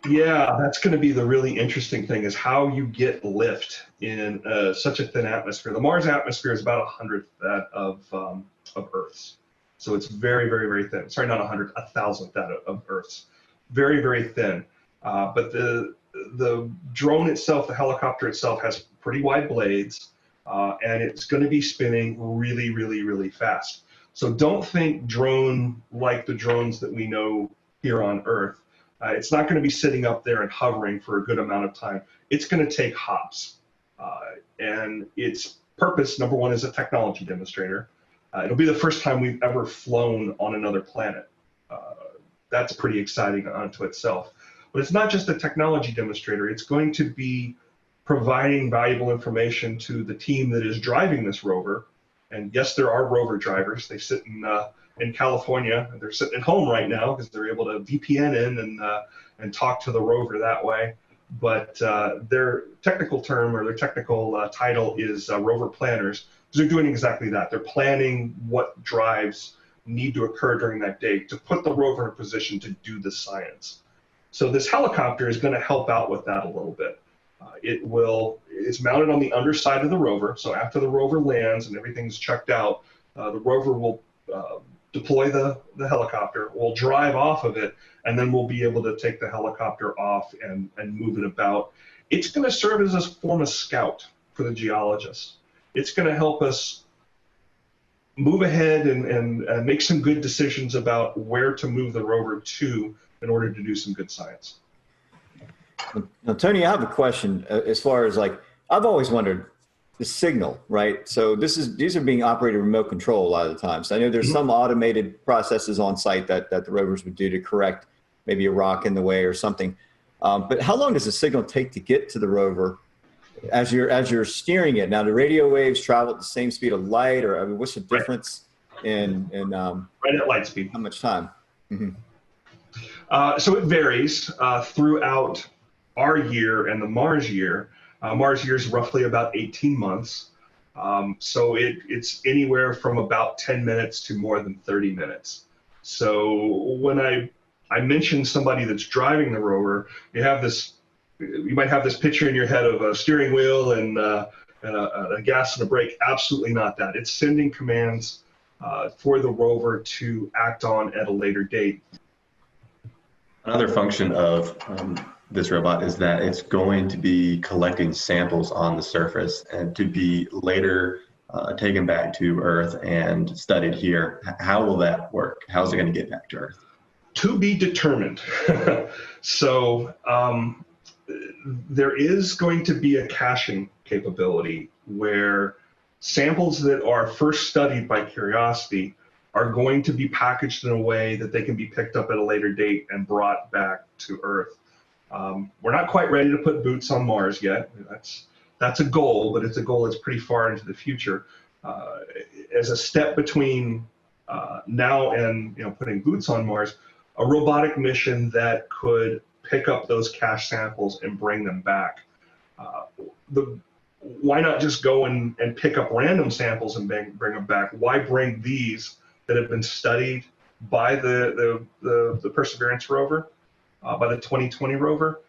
Speaker 1: Yeah, that's going to be the really interesting thing, is how you get lift in such a thin atmosphere. The Mars atmosphere is about 1/100th that of Earth's. So it's very, very, very thin. Sorry, not 100th, 1,000th that of Earth's. Very, very thin. But the drone itself, the helicopter itself, has pretty wide blades, and it's going to be spinning really, really, really fast. So don't think drone like the drones that we know here on Earth. It's not going to be sitting up there and hovering for a good amount of time. It's going to take hops. And its purpose, number one, is a technology demonstrator. It'll be the first time we've ever flown on another planet. That's pretty exciting unto itself. But it's not just a technology demonstrator. It's going to be providing valuable information to the team that is driving this rover. And yes, there are rover drivers. They sit in California. They're sitting at home right now because they're able to VPN in and talk to the rover that way. But their technical term, or their technical title, is rover planners, because they're doing exactly that. They're planning what drives need to occur during that day to put the rover in a position to do the science. So this helicopter is going to help out with that a little bit. It's mounted on the underside of the rover. So after the rover lands and everything's checked out, the rover will deploy the helicopter, we'll drive off of it, and then we'll be able to take the helicopter off and move it about. It's going to serve as a form of scout for the geologists. It's going to help us move ahead and make some good decisions about where to move the rover to in order to do some good science.
Speaker 2: Now, Tony, I have a question as far as, like, I've always wondered the signal, right? So these are being operated remote control a lot of the times. I know there's some automated processes on site that the rovers would do to correct maybe a rock in the way or something. But how long does the signal take to get to the rover as you're steering it? Now, the radio waves travel at the same speed of light, or I mean, what's the difference in
Speaker 1: right at light speed?
Speaker 2: How much time? Mm-hmm.
Speaker 1: So it varies throughout our year and the Mars year. Mars year is roughly about 18 months. So it's anywhere from about 10 minutes to more than 30 minutes. So when I mentioned somebody that's driving the rover, you might have this picture in your head of a steering wheel and a gas and a brake. Absolutely not that. It's sending commands for the rover to act on at a later date.
Speaker 19: Another function of this robot is that it's going to be collecting samples on the surface and to be later taken back to Earth and studied here. How will that work? How's it going to get back to Earth?
Speaker 1: To be determined. So there is going to be a caching capability where samples that are first studied by Curiosity are going to be packaged in a way that they can be picked up at a later date and brought back to Earth. We're not quite ready to put boots on Mars yet. That's a goal, but it's a goal that's pretty far into the future. As a step between now and putting boots on Mars, a robotic mission that could pick up those cache samples and bring them back. Why not just go and pick up random samples and bring them back? Why bring these that have been studied by the Perseverance rover, by the 2020 rover?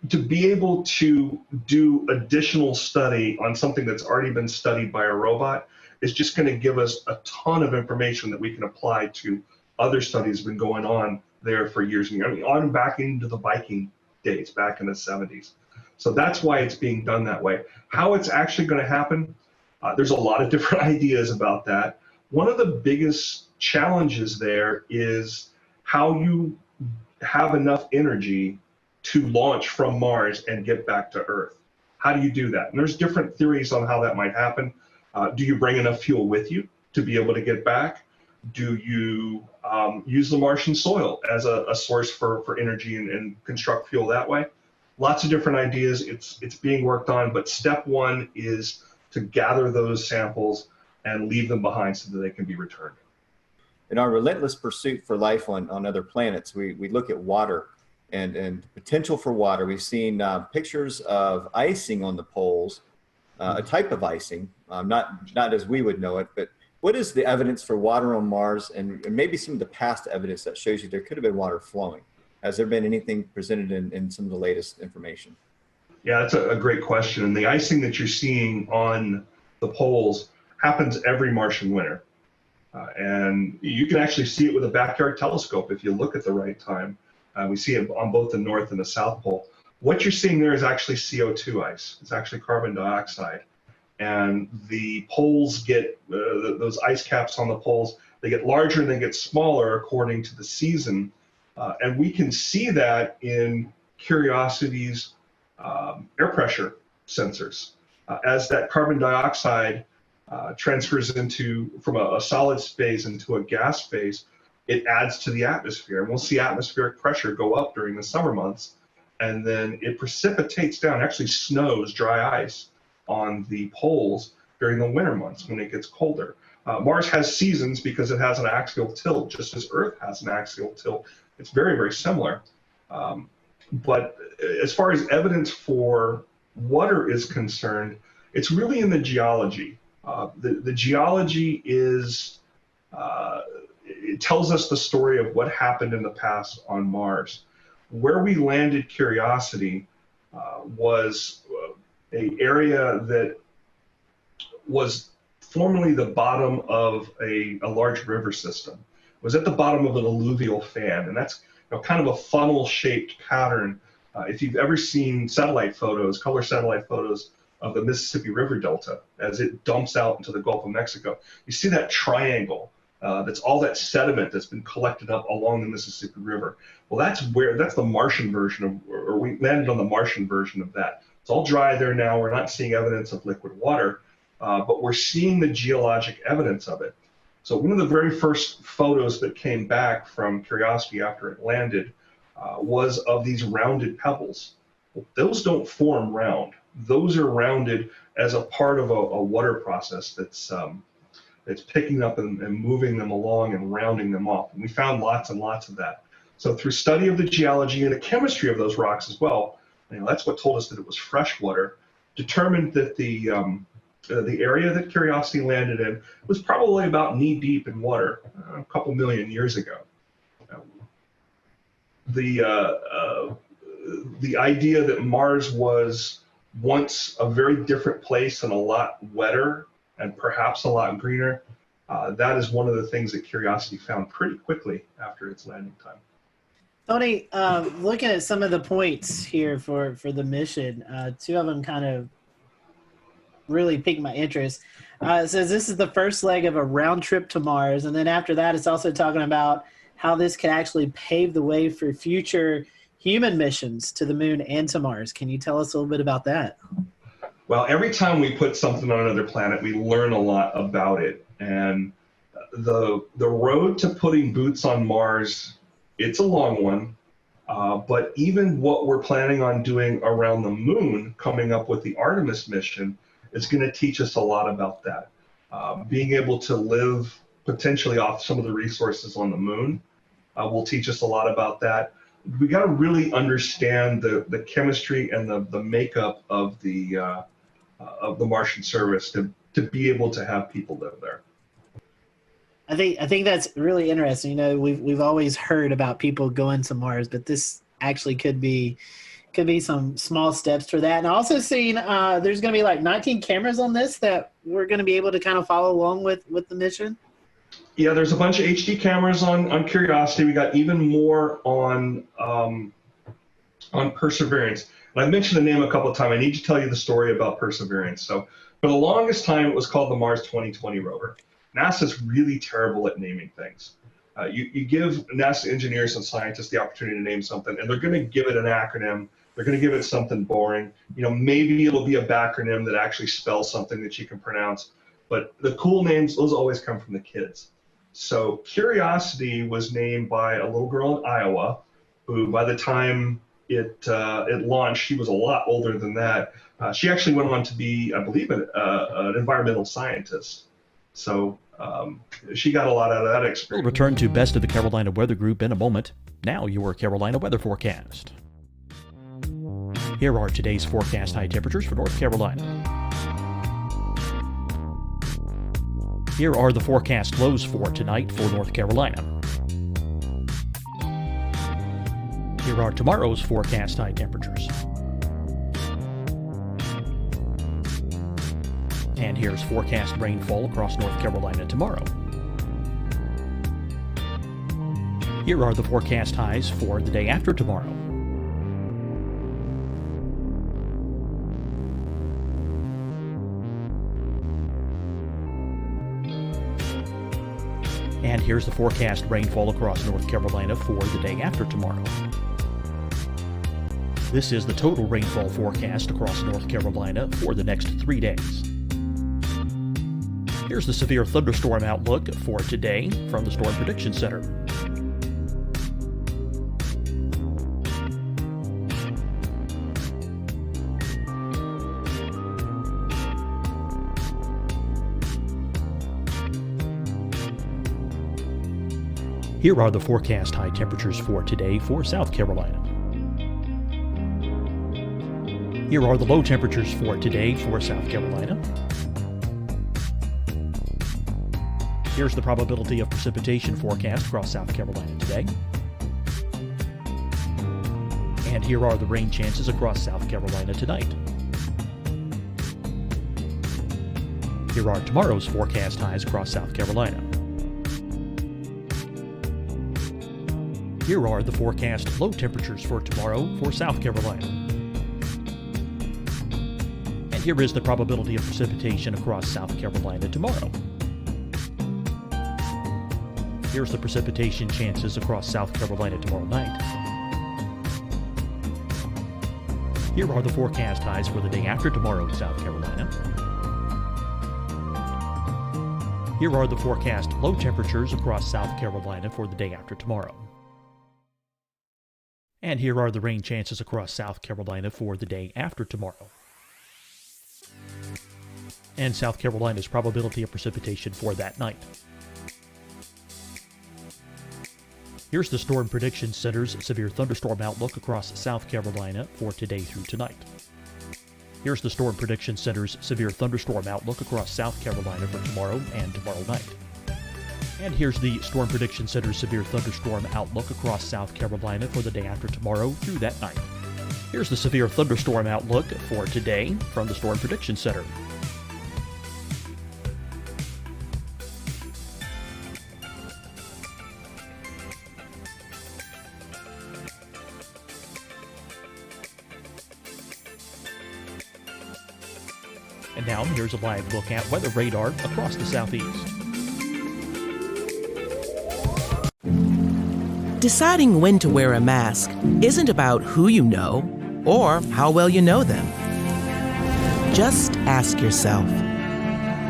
Speaker 1: To be able to do additional study on something that's already been studied by a robot is just going to give us a ton of information that we can apply to other studies that have been going on there for years and years. I mean, on back into the Viking days, back in the 70s. So that's why it's being done that way. How it's actually going to happen, there's a lot of different ideas about that. One of the biggest challenges there is how you have enough energy to launch from Mars and get back to Earth. How do you do that? And there's different theories on how that might happen. Do you bring enough fuel with you to be able to get back? Do you use the Martian soil as a source for energy and construct fuel that way? Lots of different ideas. It's being worked on, but step one is to gather those samples and leave them behind so that they can be returned.
Speaker 2: In our relentless pursuit for life on other planets, we look at water and potential for water. We've seen pictures of icing on the poles, a type of icing, not as we would know it, but what is the evidence for water on Mars and maybe some of the past evidence that shows you there could have been water flowing? Has there been anything presented in some of the latest information?
Speaker 1: Yeah, that's a great question. And the icing that you're seeing on the poles happens every Martian winter. And you can actually see it with a backyard telescope if you look at the right time. We see it on both the North and the South Pole. What you're seeing there is actually CO2 ice. It's actually carbon dioxide. And the poles get, those ice caps on the poles, they get larger and they get smaller according to the season. And we can see that in Curiosity's air pressure sensors. As that carbon dioxide transfers from a solid phase into a gas phase, it adds to the atmosphere. And we'll see atmospheric pressure go up during the summer months. And then it precipitates down, actually snows, dry ice on the poles during the winter months when it gets colder. Mars has seasons because it has an axial tilt, just as Earth has an axial tilt. It's very, very similar. But as far as evidence for water is concerned, it's really in the geology. The geology is, it tells us the story of what happened in the past on Mars. Where we landed Curiosity was an area that was formerly the bottom of a large river system. It was at the bottom of an alluvial fan, and that's kind of a funnel-shaped pattern. If you've ever seen satellite photos, color satellite photos of the Mississippi River Delta as it dumps out into the Gulf of Mexico, you see that triangle. That's all that sediment that's been collected up along the Mississippi River. Well, that's the Martian version of, or we landed on the Martian version of that. It's all dry there now. We're not seeing evidence of liquid water, but we're seeing the geologic evidence of it. So one of the very first photos that came back from Curiosity after it landed was of these rounded pebbles. Well, those don't form round. Those are rounded as a part of a water process that's picking up and moving them along and rounding them off. And we found lots and lots of that. So through study of the geology and the chemistry of those rocks as well, that's what told us that it was fresh water, determined that the area that Curiosity landed in was probably about knee deep in water a couple million years ago. The idea that Mars was once a very different place and a lot wetter and perhaps a lot greener, that is one of the things that Curiosity found pretty quickly after its landing time.
Speaker 4: Tony, looking at some of the points here for the mission, two of them kind of really piqued my interest. It says this is the first leg of a round trip to Mars, and then after that, it's also talking about how this could actually pave the way for future human missions to the moon and to Mars. Can you tell us a little bit about that?
Speaker 1: Well, every time we put something on another planet, we learn a lot about it. And the road to putting boots on Mars, it's a long one. But even what we're planning on doing around the moon, coming up with the Artemis mission, is going to teach us a lot about that. Being able to live potentially off some of the resources on the moon will teach us a lot about that. We got to really understand the chemistry and the makeup of the Martian surface to be able to have people live there.
Speaker 4: I think that's really interesting. You know, we've always heard about people going to Mars, but this actually could be some small steps for that. And also seeing there's going to be like 19 cameras on this that we're going to be able to kind of follow along with the mission.
Speaker 1: Yeah, there's a bunch of HD cameras on Curiosity. We got even more on Perseverance. And I've mentioned the name a couple of times. I need to tell you the story about Perseverance. So for the longest time, it was called the Mars 2020 rover. NASA's really terrible at naming things. You give NASA engineers and scientists the opportunity to name something, and they're going to give it an acronym. They're going to give it something boring. You know, maybe it'll be a backronym that actually spells something that you can pronounce. But the cool names, those always come from the kids. So Curiosity was named by a little girl in Iowa, who by the time it launched, she was a lot older than that. She actually went on to be, I believe, an environmental scientist. So she got a lot out of that experience.
Speaker 8: We'll return to Best of the Carolina Weather Group in a moment. Now your Carolina weather forecast. Here are today's forecast high temperatures for North Carolina. Here are the forecast lows for tonight for North Carolina. Here are tomorrow's forecast high temperatures. And here's forecast rainfall across North Carolina tomorrow. Here are the forecast highs for the day after tomorrow. And here's the forecast rainfall across North Carolina for the day after tomorrow. This is the total rainfall forecast across North Carolina for the next 3 days. Here's the severe thunderstorm outlook for today from the Storm Prediction Center. Here are the forecast high temperatures for today for South Carolina. Here are the low temperatures for today for South Carolina. Here's the probability of precipitation forecast across South Carolina today. And here are the rain chances across South Carolina tonight. Here are tomorrow's forecast highs across South Carolina. Here are the forecast low temperatures for tomorrow for South Carolina. And here is the probability of precipitation across South Carolina tomorrow. Here's the precipitation chances across South Carolina tomorrow night. Here are the forecast highs for the day after tomorrow in South Carolina. Here are the forecast low temperatures across South Carolina for the day after tomorrow. And here are the rain chances across South Carolina for the day after tomorrow. And South Carolina's probability of precipitation for that night. Here's the Storm Prediction Center's severe thunderstorm outlook across South Carolina for today through tonight. Here's the Storm Prediction Center's severe thunderstorm outlook across South Carolina for tomorrow and tomorrow night. And here's the Storm Prediction Center's severe thunderstorm outlook across South Carolina for the day after tomorrow through that night. Here's the severe thunderstorm outlook for today from the Storm Prediction Center. And now here's a live look at weather radar across the southeast.
Speaker 9: Deciding when to wear a mask isn't about who you know or how well you know them. Just ask yourself,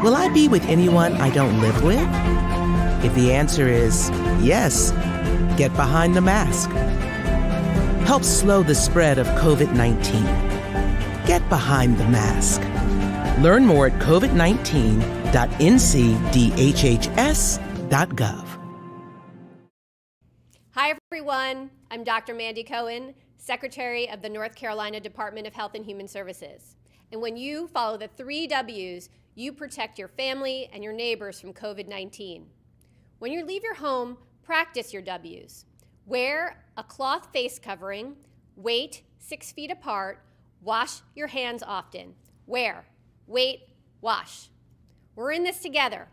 Speaker 9: will I be with anyone I don't live with? If the answer is yes, get behind the mask. Help slow the spread of COVID-19. Get behind the mask. Learn more at covid19.ncdhhs.gov.
Speaker 10: Hi, everyone. I'm Dr. Mandy Cohen, Secretary of the North Carolina Department of Health and Human Services. And when you follow the 3 W's, you protect your family and your neighbors from COVID-19. When you leave your home, practice your W's. Wear a cloth face covering, wait 6 feet apart, wash your hands often. Wear, wait, wash. We're in this together.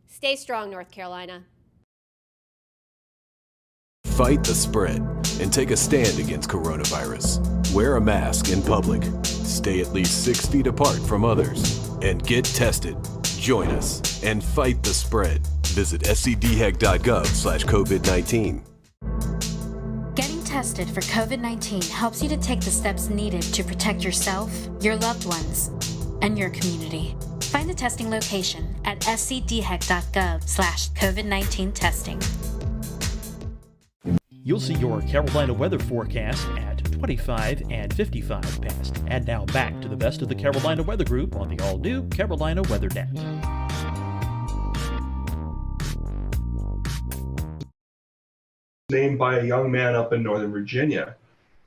Speaker 10: Stay strong, North Carolina.
Speaker 11: Fight the spread and take a stand against coronavirus. Wear a mask in public. Stay at least 6 feet apart from others. And get tested. Join us and fight the spread. Visit scdhec.gov/COVID-19.
Speaker 12: Getting tested for COVID-19 helps you to take the steps needed to protect yourself, your loved ones, and your community. Find the testing location at scdhec.gov/COVID-19 testing.
Speaker 8: You'll see your Carolina weather forecast at 25 and 55 past. And now back to the best of the Carolina Weather Group on the all-new Carolina WeatherNet.
Speaker 1: Named by a young man up in Northern Virginia.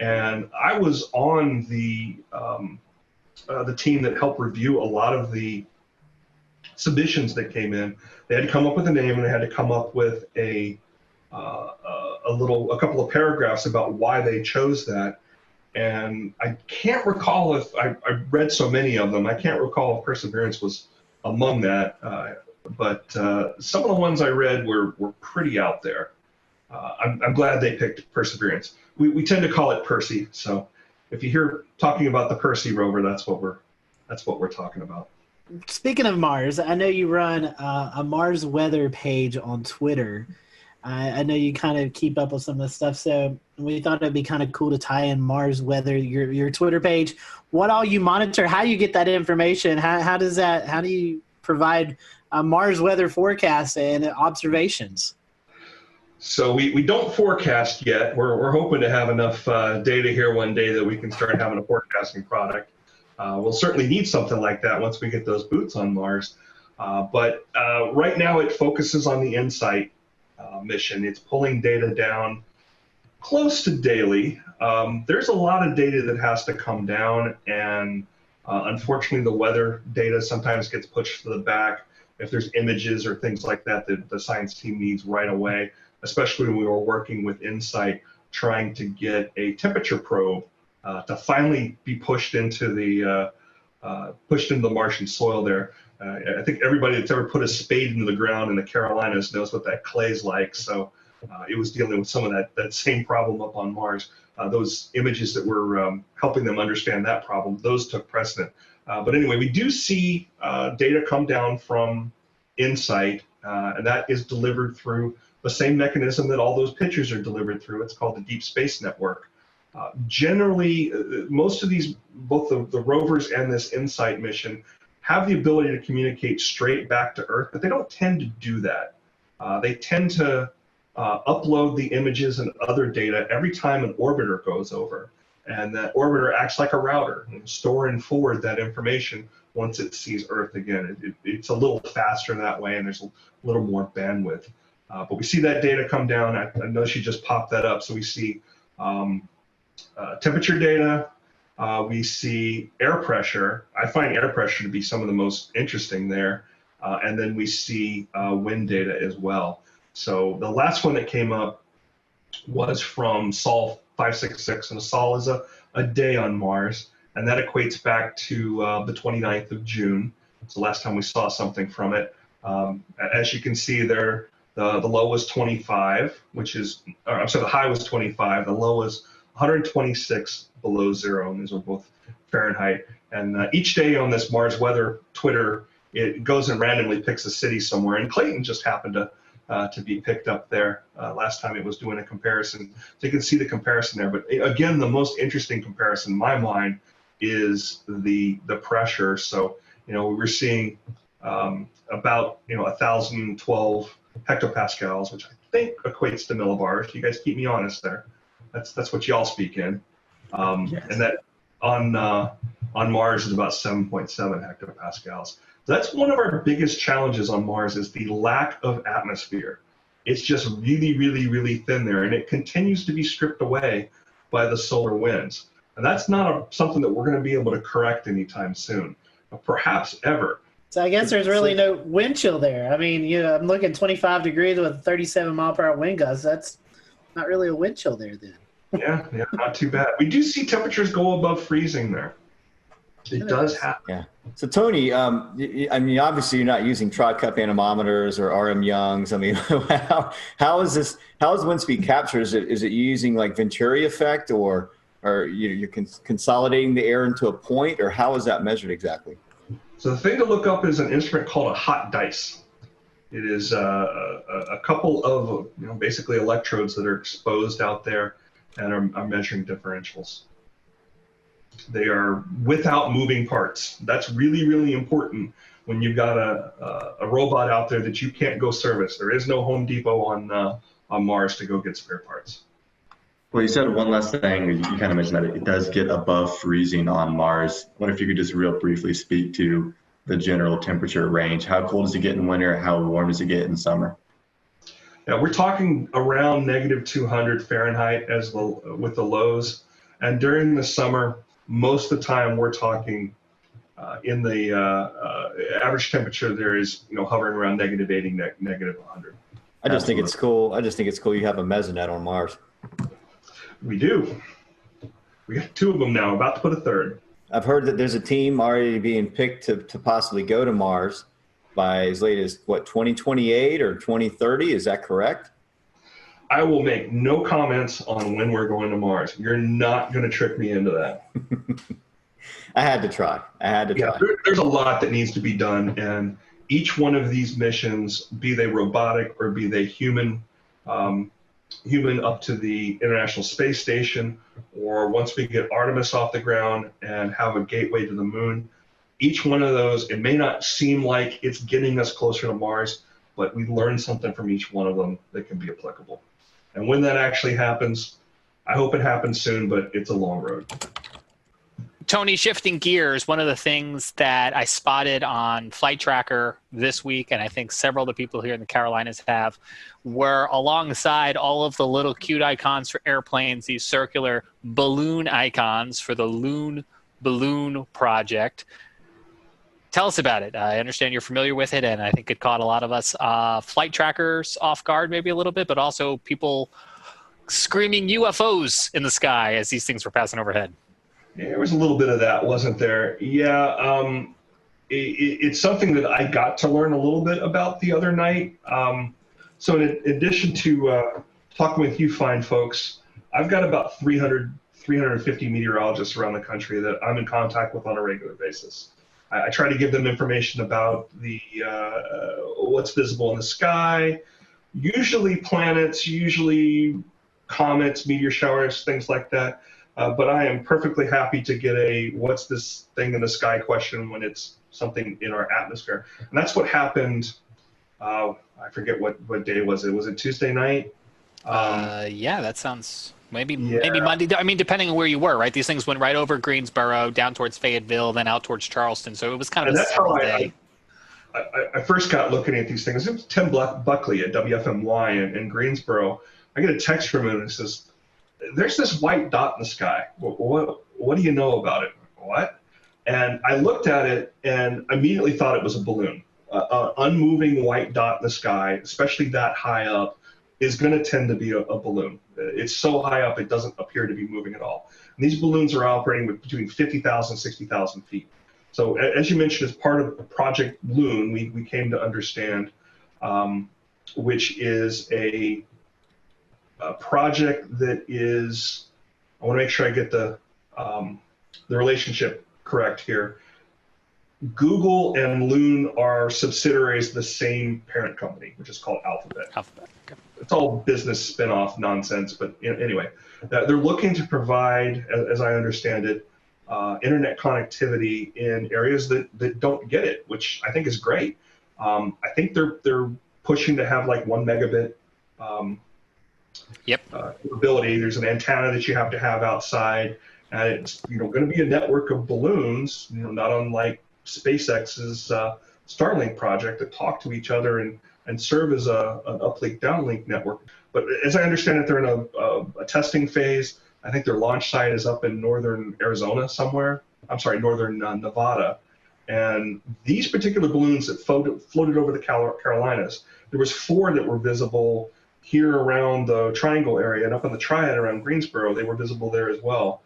Speaker 1: And I was on the team that helped review a lot of the submissions that came in. They had to come up with a name and they had to come up with a couple of paragraphs about why they chose that. And I can't recall if I read so many of them. I can't recall if Perseverance was among that, but some of the ones I read were pretty out there. I'm glad they picked Perseverance. We tend to call it Percy, so if you hear talking about the Percy rover, that's what we're talking about.
Speaker 4: Speaking of Mars, I know you run a Mars weather page on Twitter. I know you kind of keep up with some of the stuff, so we thought it'd be kind of cool to tie in Mars weather, your Twitter page. What all you monitor, how you get that information, how do you provide Mars weather forecasts and observations?
Speaker 1: So we don't forecast yet. We're hoping to have enough data here one day that we can start having a forecasting product. We'll certainly need something like that once we get those boots on Mars. But right now it focuses on the InSight mission. It's pulling data down close to daily. There's a lot of data that has to come down, and unfortunately the weather data sometimes gets pushed to the back if there's images or things like that that the science team needs right away, especially when we were working with InSight trying to get a temperature probe to finally be pushed into the Martian soil there. I think everybody that's ever put a spade into the ground in the Carolinas knows what that clay's like. So it was dealing with some of that same problem up on Mars. Those images that were helping them understand that problem, those took precedent. But anyway, we do see data come down from InSight, and that is delivered through the same mechanism that all those pictures are delivered through. It's called the Deep Space Network. Generally, most of these, both the rovers and this InSight mission, have the ability to communicate straight back to Earth, but they don't tend to do that. They tend to upload the images and other data every time an orbiter goes over. And that orbiter acts like a router, and store and forward that information once it sees Earth again. It's a little faster that way, and there's a little more bandwidth. But we see that data come down. I know she just popped that up. So we see temperature data. We see air pressure. I find air pressure to be some of the most interesting there. And then we see wind data as well. So the last one that came up was from Sol 566, and Sol is a day on Mars, and that equates back to the 29th of June. It's the last time we saw something from it. As you can see there, the low was 25, the high was 25, the low was 126 below zero, and these are both Fahrenheit. And each day on this Mars weather Twitter, it goes and randomly picks a city somewhere, and Clayton just happened to be picked up there last time it was doing a comparison. So you can see the comparison there. But again, the most interesting comparison in my mind is the pressure. So, we were seeing about 1,012 hectopascals, which I think equates to millibars. You guys keep me honest there. That's what y'all speak in. Yes. And that on Mars is about 7.7 hectopascals. So that's one of our biggest challenges on Mars, is the lack of atmosphere. It's just really, really, really thin there, and it continues to be stripped away by the solar winds. And that's not something that we're going to be able to correct anytime soon, perhaps ever.
Speaker 4: So I guess there's really no wind chill there. I mean, I'm looking 25 degrees with a 37 mile per hour wind gusts. That's not really a wind chill there then.
Speaker 1: Yeah, not too bad. We do see temperatures go above freezing there. It does happen.
Speaker 2: Yeah. So Tony, I mean, obviously you're not using Trod Cup anemometers or RM Youngs. I mean, how is this? How is wind speed capture? Is it using like Venturi effect, or you're consolidating the air into a point, or how is that measured exactly?
Speaker 1: So the thing to look up is an instrument called a hot dice. It is a couple of basically electrodes that are exposed out there and are measuring differentials. They are without moving parts. That's really, really important when you've got a robot out there that you can't go service. There is no Home Depot on Mars to go get spare parts.
Speaker 19: Well, you said one last thing. You kind of mentioned that it does get above freezing on Mars. I wonder if you could just real briefly speak to the general temperature range. How cold does it get in winter? How warm does it get in summer?
Speaker 1: Yeah, we're talking around -200 Fahrenheit with the lows. And during the summer, most of the time we're talking in the average temperature there is hovering around -80, -100.
Speaker 2: I just think it's cool. I just think it's cool you have a mesonet on Mars.
Speaker 1: We do. We got 2 of them now, about to put a 3rd.
Speaker 2: I've heard that there's a team already being picked to possibly go to Mars by as late as 2028 or 2030. Is that correct?
Speaker 1: I will make no comments on when we're going to Mars. You're not going to trick me into that.
Speaker 2: I had to try.
Speaker 1: There's a lot that needs to be done, and each one of these missions, be they robotic or be they human up to the International Space Station, or once we get Artemis off the ground and have a gateway to the moon, each one of those, it may not seem like it's getting us closer to Mars, but we learn something from each one of them that can be applicable. And when that actually happens, I hope it happens soon, but it's a long road.
Speaker 13: Tony, shifting gears, one of the things that I spotted on Flight Tracker this week, and I think several of the people here in the Carolinas have, were alongside all of the little cute icons for airplanes, these circular balloon icons for the Loon Balloon Project. Tell us about it. I understand you're familiar with it, and I think it caught a lot of us flight trackers off guard maybe a little bit, but also people screaming UFOs in the sky as these things were passing overhead.
Speaker 1: Yeah, there was a little bit of that, wasn't there? Yeah, it's something that I got to learn a little bit about the other night. So in addition to talking with you fine folks, I've got about 350 meteorologists around the country that I'm in contact with on a regular basis. I try to give them information about the what's visible in the sky, usually planets, usually comets, meteor showers, things like that. But I am perfectly happy to get a "what's this thing in the sky" question when it's something in our atmosphere. And that's what happened. I forget what day was it. Was it Tuesday night?
Speaker 13: Yeah, that sounds maybe Monday. I mean, depending on where you were, right? These things went right over Greensboro, down towards Fayetteville, then out towards Charleston. So it was kind of a small day.
Speaker 1: I first got looking at these things. It was Tim Buckley at WFMY in Greensboro. I get a text from him and it says, "There's this white dot in the sky. What do you know about it?" What? And I looked at it and immediately thought it was a balloon. Unmoving white dot in the sky, especially that high up, is going to tend to be a balloon. It's so high up, it doesn't appear to be moving at all. And these balloons are operating with between 50,000 and 60,000 feet. So as you mentioned, as part of Project Loon, we came to understand, which is a project that is I want to make sure I get the relationship correct here. Google and Loon are subsidiaries of the same parent company, which is called Alphabet.
Speaker 13: Okay.
Speaker 1: It's all business spin-off nonsense, but anyway, they're looking to provide, as I understand it, internet connectivity in areas that don't get it, which I think is great. I think they're pushing to have like 1 megabit capability. There's an antenna that you have to have outside, and it's going to be a network of balloons, not unlike SpaceX's Starlink project, that talk to each other and serve as an uplink downlink network. But as I understand it, they're in a testing phase. I think their launch site is up in northern Arizona somewhere. I'm sorry, northern Nevada. And these particular balloons that floated over the Carolinas, there was 4 that were visible here around the Triangle area, and up in the Triad around Greensboro, they were visible there as well.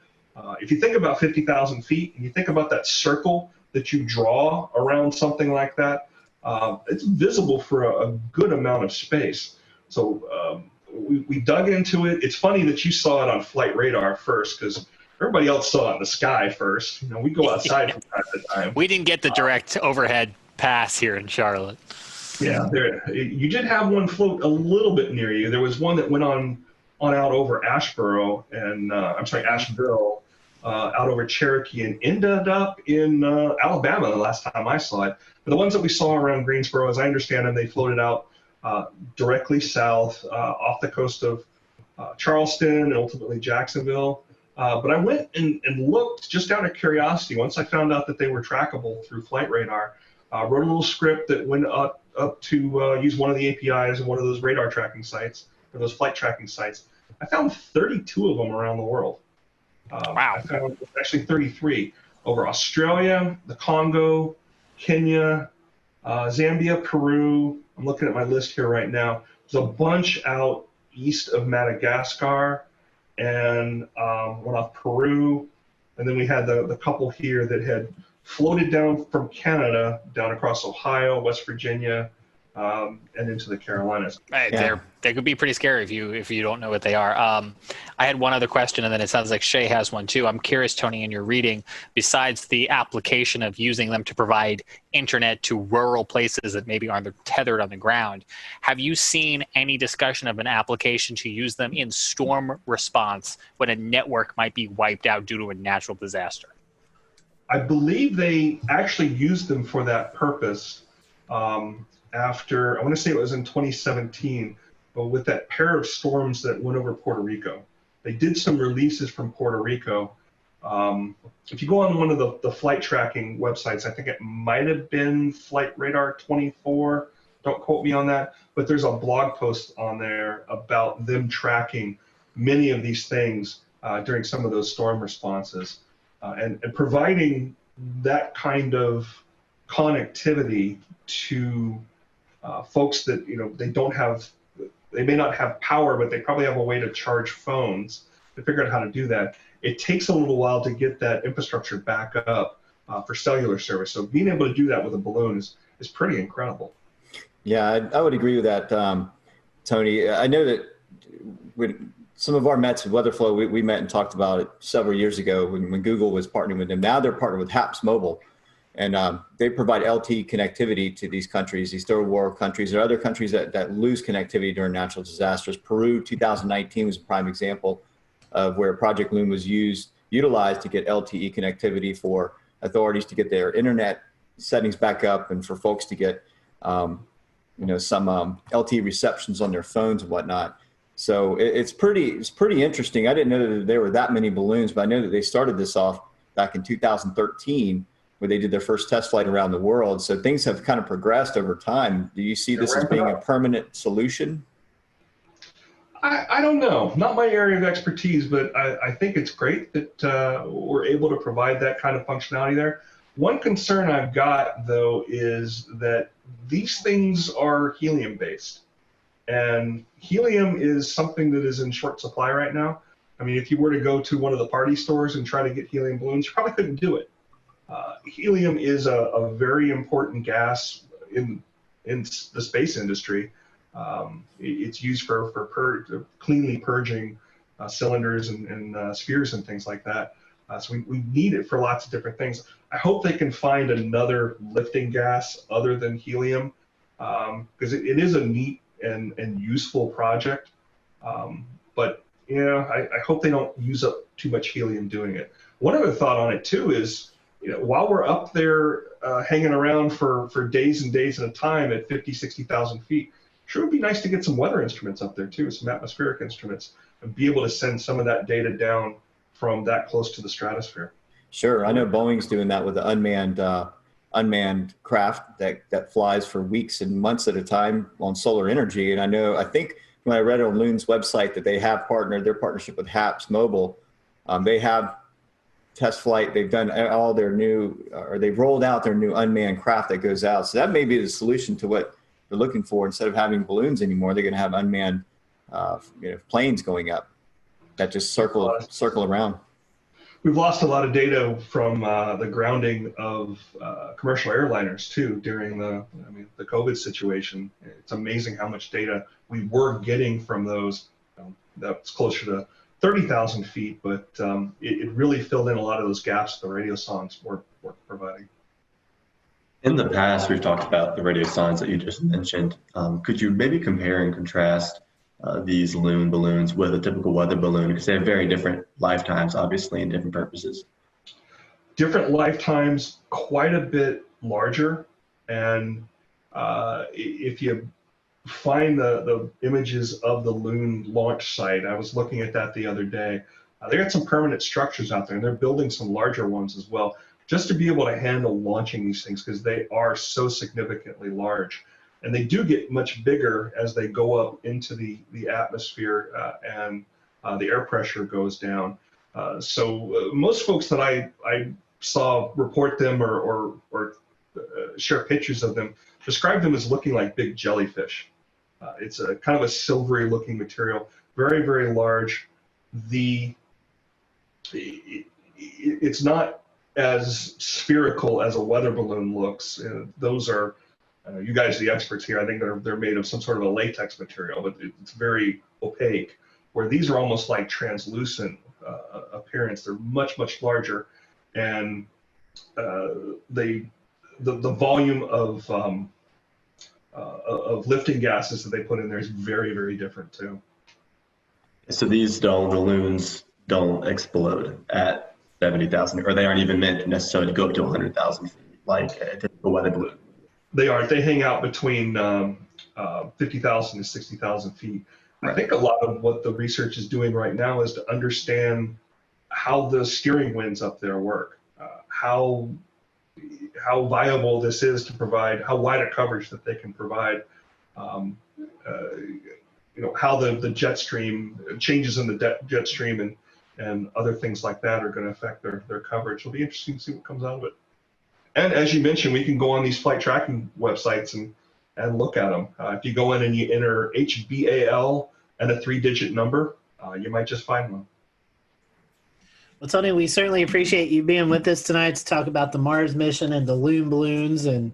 Speaker 1: If you think about 50,000 feet, and you think about that circle that you draw around something like that, it's visible for a good amount of space. So we dug into it. It's funny that you saw it on flight radar first, because everybody else saw it in the sky first. We go outside from time to time.
Speaker 13: We didn't get the direct overhead pass here in Charlotte.
Speaker 1: Yeah, you did have one float a little bit near you. There was one that went on out over Asheboro and Asheville, out over Cherokee, and ended up in Alabama the last time I saw it. But the ones that we saw around Greensboro, as I understand them, they floated out directly south off the coast of Charleston and ultimately Jacksonville. But I went and looked just out of curiosity. Once I found out that they were trackable through flight radar, wrote a little script that went up to use one of the APIs of one of those radar tracking sites, or those flight tracking sites. I found 32 of them around the world.
Speaker 13: Wow.
Speaker 1: I found actually 33 over Australia, the Congo, Kenya, Zambia, Peru. I'm looking at my list here right now. There's a bunch out east of Madagascar and one off Peru. And then we had the couple here that had floated down from Canada, down across Ohio, West Virginia, and into the Carolinas.
Speaker 13: Right, they could be pretty scary if you don't know what they are. I had one other question, and then it sounds like Shay has one too. I'm curious, Tony, in your reading, besides the application of using them to provide internet to rural places that maybe aren't tethered on the ground, have you seen any discussion of an application to use them in storm response when a network might be wiped out due to a natural disaster?
Speaker 1: I believe they actually used them for that purpose after, I want to say it was in 2017, but with that pair of storms that went over Puerto Rico. They did some releases from Puerto Rico. If you go on one of the flight tracking websites, I think it might have been Flight Radar 24, don't quote me on that, but there's a blog post on there about them tracking many of these things during some of those storm responses. And providing that kind of connectivity to folks that they may not have power, but they probably have a way to charge phones. They figured out how to do that. It takes a little while to get that infrastructure back up for cellular service. So being able to do that with a balloon is pretty incredible.
Speaker 2: Yeah, I would agree with that, Tony. I know that some of our Mets with WeatherFlow, we met and talked about it several years ago when Google was partnering with them. Now they're partnered with HAPS Mobile, and they provide LTE connectivity to these countries, these third world countries. There are other countries that lose connectivity during natural disasters. Peru, 2019 was a prime example of where Project Loon was utilized to get LTE connectivity for authorities to get their internet settings back up and for folks to get some LTE receptions on their phones and whatnot. So it's pretty interesting. I didn't know that there were that many balloons, but I know that they started this off back in 2013 where they did their first test flight around the world. So things have kind of progressed over time. Do you see this as being a permanent solution?
Speaker 1: I don't know. Not my area of expertise, but I think it's great that we're able to provide that kind of functionality there. One concern I've got, though, is that these things are helium-based. And helium is something that is in short supply right now. I mean, if you were to go to one of the party stores and try to get helium balloons, you probably couldn't do it. Helium is a very important gas in the space industry. It's used for cleanly purging cylinders and spheres and things like that. So we need it for lots of different things. I hope they can find another lifting gas other than helium, because it is a neat and useful project. But I hope they don't use up too much helium doing it. One other thought on it too is, while we're up there hanging around for days and days at a time at 50, 60,000 feet, sure would be nice to get some weather instruments up there too, some atmospheric instruments, and be able to send some of that data down from that close to the stratosphere.
Speaker 2: Sure, I know Boeing's doing that with the unmanned craft that flies for weeks and months at a time on solar energy. And I think when I read on Loon's website that they have their partnership with HAPS Mobile, they have test flight. They've done all their they've rolled out their new unmanned craft that goes out. So that may be the solution to what they're looking for. Instead of having balloons anymore, they're going to have unmanned planes going up that just circle around.
Speaker 1: We've lost a lot of data from the grounding of commercial airliners too during the COVID situation. It's amazing how much data we were getting from those. That's closer to 30,000 feet, but it really filled in a lot of those gaps the radio sondes were providing.
Speaker 19: In the past, we've talked about the radio sondes that you just mentioned. Could you maybe compare and contrast these Loon balloons with a typical weather balloon, because they have very different lifetimes, obviously, and different purposes?
Speaker 1: Different lifetimes, quite a bit larger, and if you find the images of the Loon launch site, I was looking at that the other day. They got some permanent structures out there, and they're building some larger ones as well, just to be able to handle launching these things, because they are so significantly large. And they do get much bigger as they go up into the atmosphere and the air pressure goes down. So most folks that I saw report them or share pictures of them describe them as looking like big jellyfish. It's a kind of a silvery looking material, very, very large. It's not as spherical as a weather balloon looks. Those are, you guys are the experts here. I think they're made of some sort of a latex material, but it's very opaque, where these are almost like translucent appearance. They're much, much larger, and the volume of lifting gases that they put in there is very, very different too.
Speaker 19: So the Loons don't explode at 70,000, or they aren't even meant necessarily to go up to 100,000 feet like a typical weather balloon.
Speaker 1: They aren't. They hang out between 50,000 to 60,000 feet. Right. I think a lot of what the research is doing right now is to understand how the steering winds up there work, how viable this is to provide, how wide a coverage that they can provide, how the jet stream changes in the jet stream and other things like that are going to affect their coverage. It'll be interesting to see what comes out of it. And as you mentioned, we can go on these flight tracking websites and look at them. If you go in and you enter HBAL and a 3-digit number, you might just find one.
Speaker 4: Well, Tony, we certainly appreciate you being with us tonight to talk about the Mars mission and the Loon balloons, and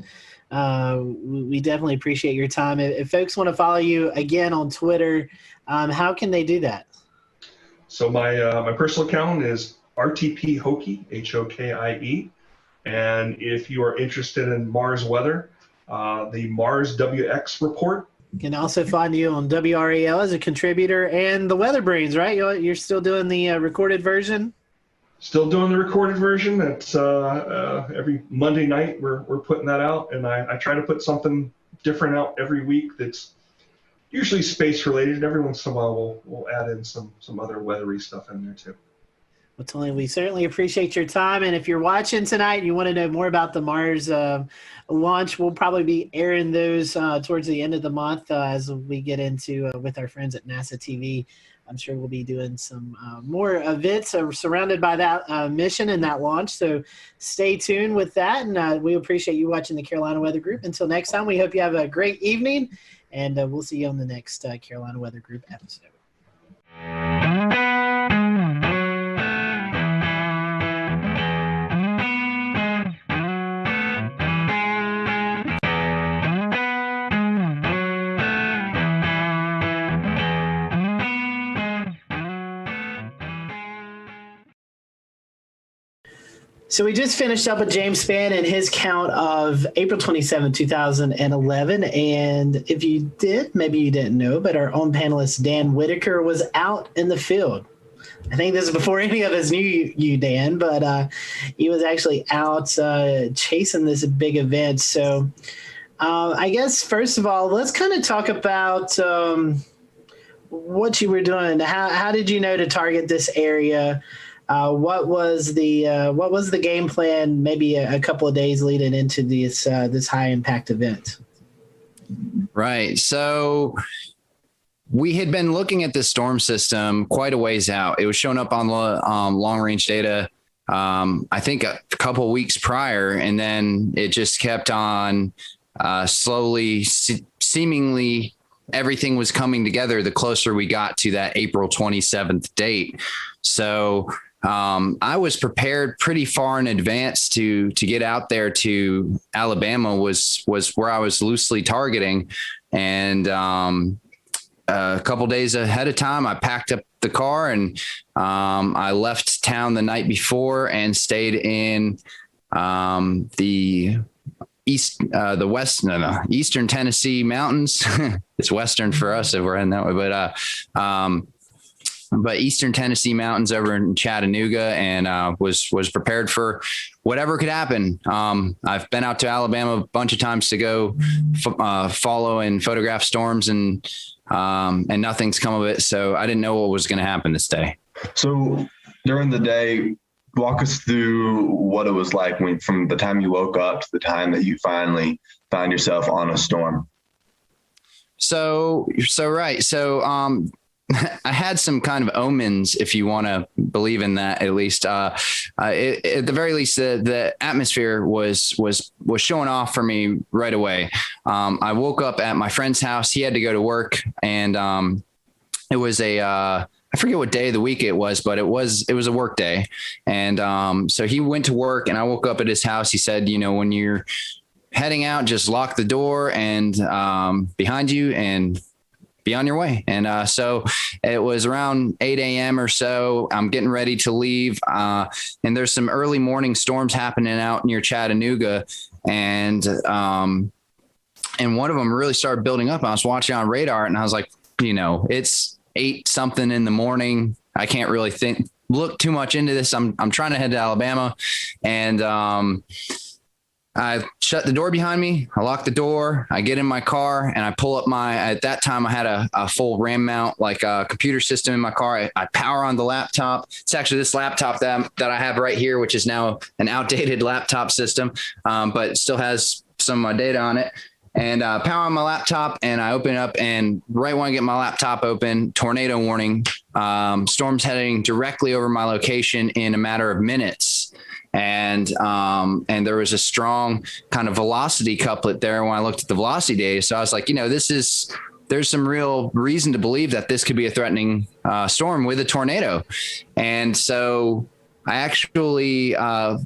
Speaker 4: we definitely appreciate your time. If folks want to follow you again on Twitter, how can they do that?
Speaker 1: So my personal account is RTP Hokie, Hokie. And if you are interested in Mars weather, the Mars WX report.
Speaker 4: You can also find you on WRAL as a contributor and the Weather Brains, right? You're still doing the recorded version?
Speaker 1: Still doing the recorded version. It's every Monday night we're putting that out, and I try to put something different out every week that's usually space related. Every once in a while we'll add in some other weathery stuff in there too.
Speaker 4: Well, Tony, we certainly appreciate your time. And if you're watching tonight and you want to know more about the Mars launch, we'll probably be airing those towards the end of the month as we get into with our friends at NASA TV. I'm sure we'll be doing some more events surrounded by that mission and that launch. So stay tuned with that. And we appreciate you watching the Carolina Weather Group. Until next time, we hope you have a great evening. And we'll see you on the next Carolina Weather Group episode. So we just finished up with James Spann and his count of April 27, 2011. And if you did, maybe you didn't know, but our own panelist, Dan Whitaker, was out in the field. I think this is before any of us knew you, Dan, but he was actually out chasing this big event. So I guess, first of all, let's kind of talk about what you were doing. How did you know to target this area? What was the game plan? Maybe a couple of days leading into this high impact event.
Speaker 17: Right. So we had been looking at this storm system quite a ways out. It was showing up on the long range data, I think a couple of weeks prior, and then it just kept on slowly, seemingly everything was coming together the closer we got to that April 27th date. So I was prepared pretty far in advance to get out there to Alabama was where I was loosely targeting. And a couple days ahead of time, I packed up the car and I left town the night before and stayed in the Eastern Tennessee mountains. It's Western for us if we're heading that way, but Eastern Tennessee mountains over in Chattanooga, and was prepared for whatever could happen. I've been out to Alabama a bunch of times to go follow and photograph storms, and nothing's come of it. So I didn't know what was going to happen this day.
Speaker 19: So during the day, walk us through what it was like from the time you woke up to the time that you finally found yourself on a storm.
Speaker 17: Right. So, I had some kind of omens, if you want to believe in that, at least. At the very least, the atmosphere was showing off for me right away. I woke up at my friend's house. He had to go to work, and it was I forget what day of the week it was, but it was a work day. And so he went to work, and I woke up at his house. He said, when you're heading out, just lock the door and behind you and be on your way. And so it was around 8 a.m. or so. I'm getting ready to leave. And there's some early morning storms happening out near Chattanooga. And one of them really started building up. I was watching on radar, and I was like, it's 8 something in the morning. I can't really look too much into this. I'm trying to head to Alabama, and I shut the door behind me. I lock the door. I get in my car, and I pull up at that time I had a full RAM mount, like a computer system in my car. I power on the laptop. It's actually this laptop that I have right here, which is now an outdated laptop system, but still has some of my data on it. And power on my laptop, and I open it up, and right when I get my laptop open, tornado warning, storms heading directly over my location in a matter of minutes. And there was a strong kind of velocity couplet there when I looked at the velocity data. So I was like, there's some real reason to believe that this could be a threatening storm with a tornado. And so I actually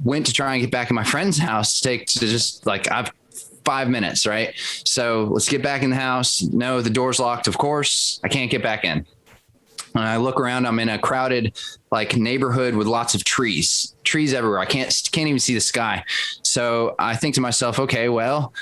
Speaker 17: went to try and get back in my friend's house I've 5 minutes, right? So let's get back in the house. No, the door's locked, of course. I can't get back in. And I look around, I'm in a crowded neighborhood with lots of trees everywhere. I can't even see the sky. So I think to myself, okay, well,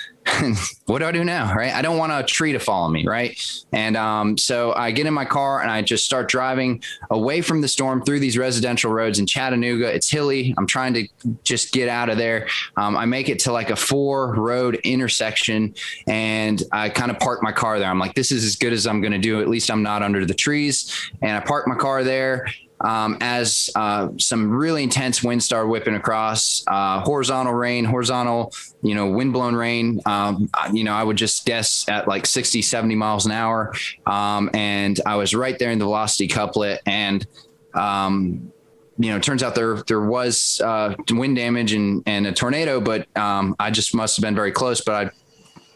Speaker 17: what do I do now? Right. I don't want a tree to follow me. Right. And so I get in my car and I just start driving away from the storm through these residential roads in Chattanooga. It's hilly. I'm trying to just get out of there. I make it to a 4-road intersection, and I kind of park my car there. I'm like, this is as good as I'm going to do. At least I'm not under the trees. And I park my car there. As some really intense winds start whipping across, horizontal windblown rain, I would just guess at 60, 70 miles an hour. And I was right there in the velocity couplet, and it turns out there was wind damage and a tornado, but I just must have been very close. But I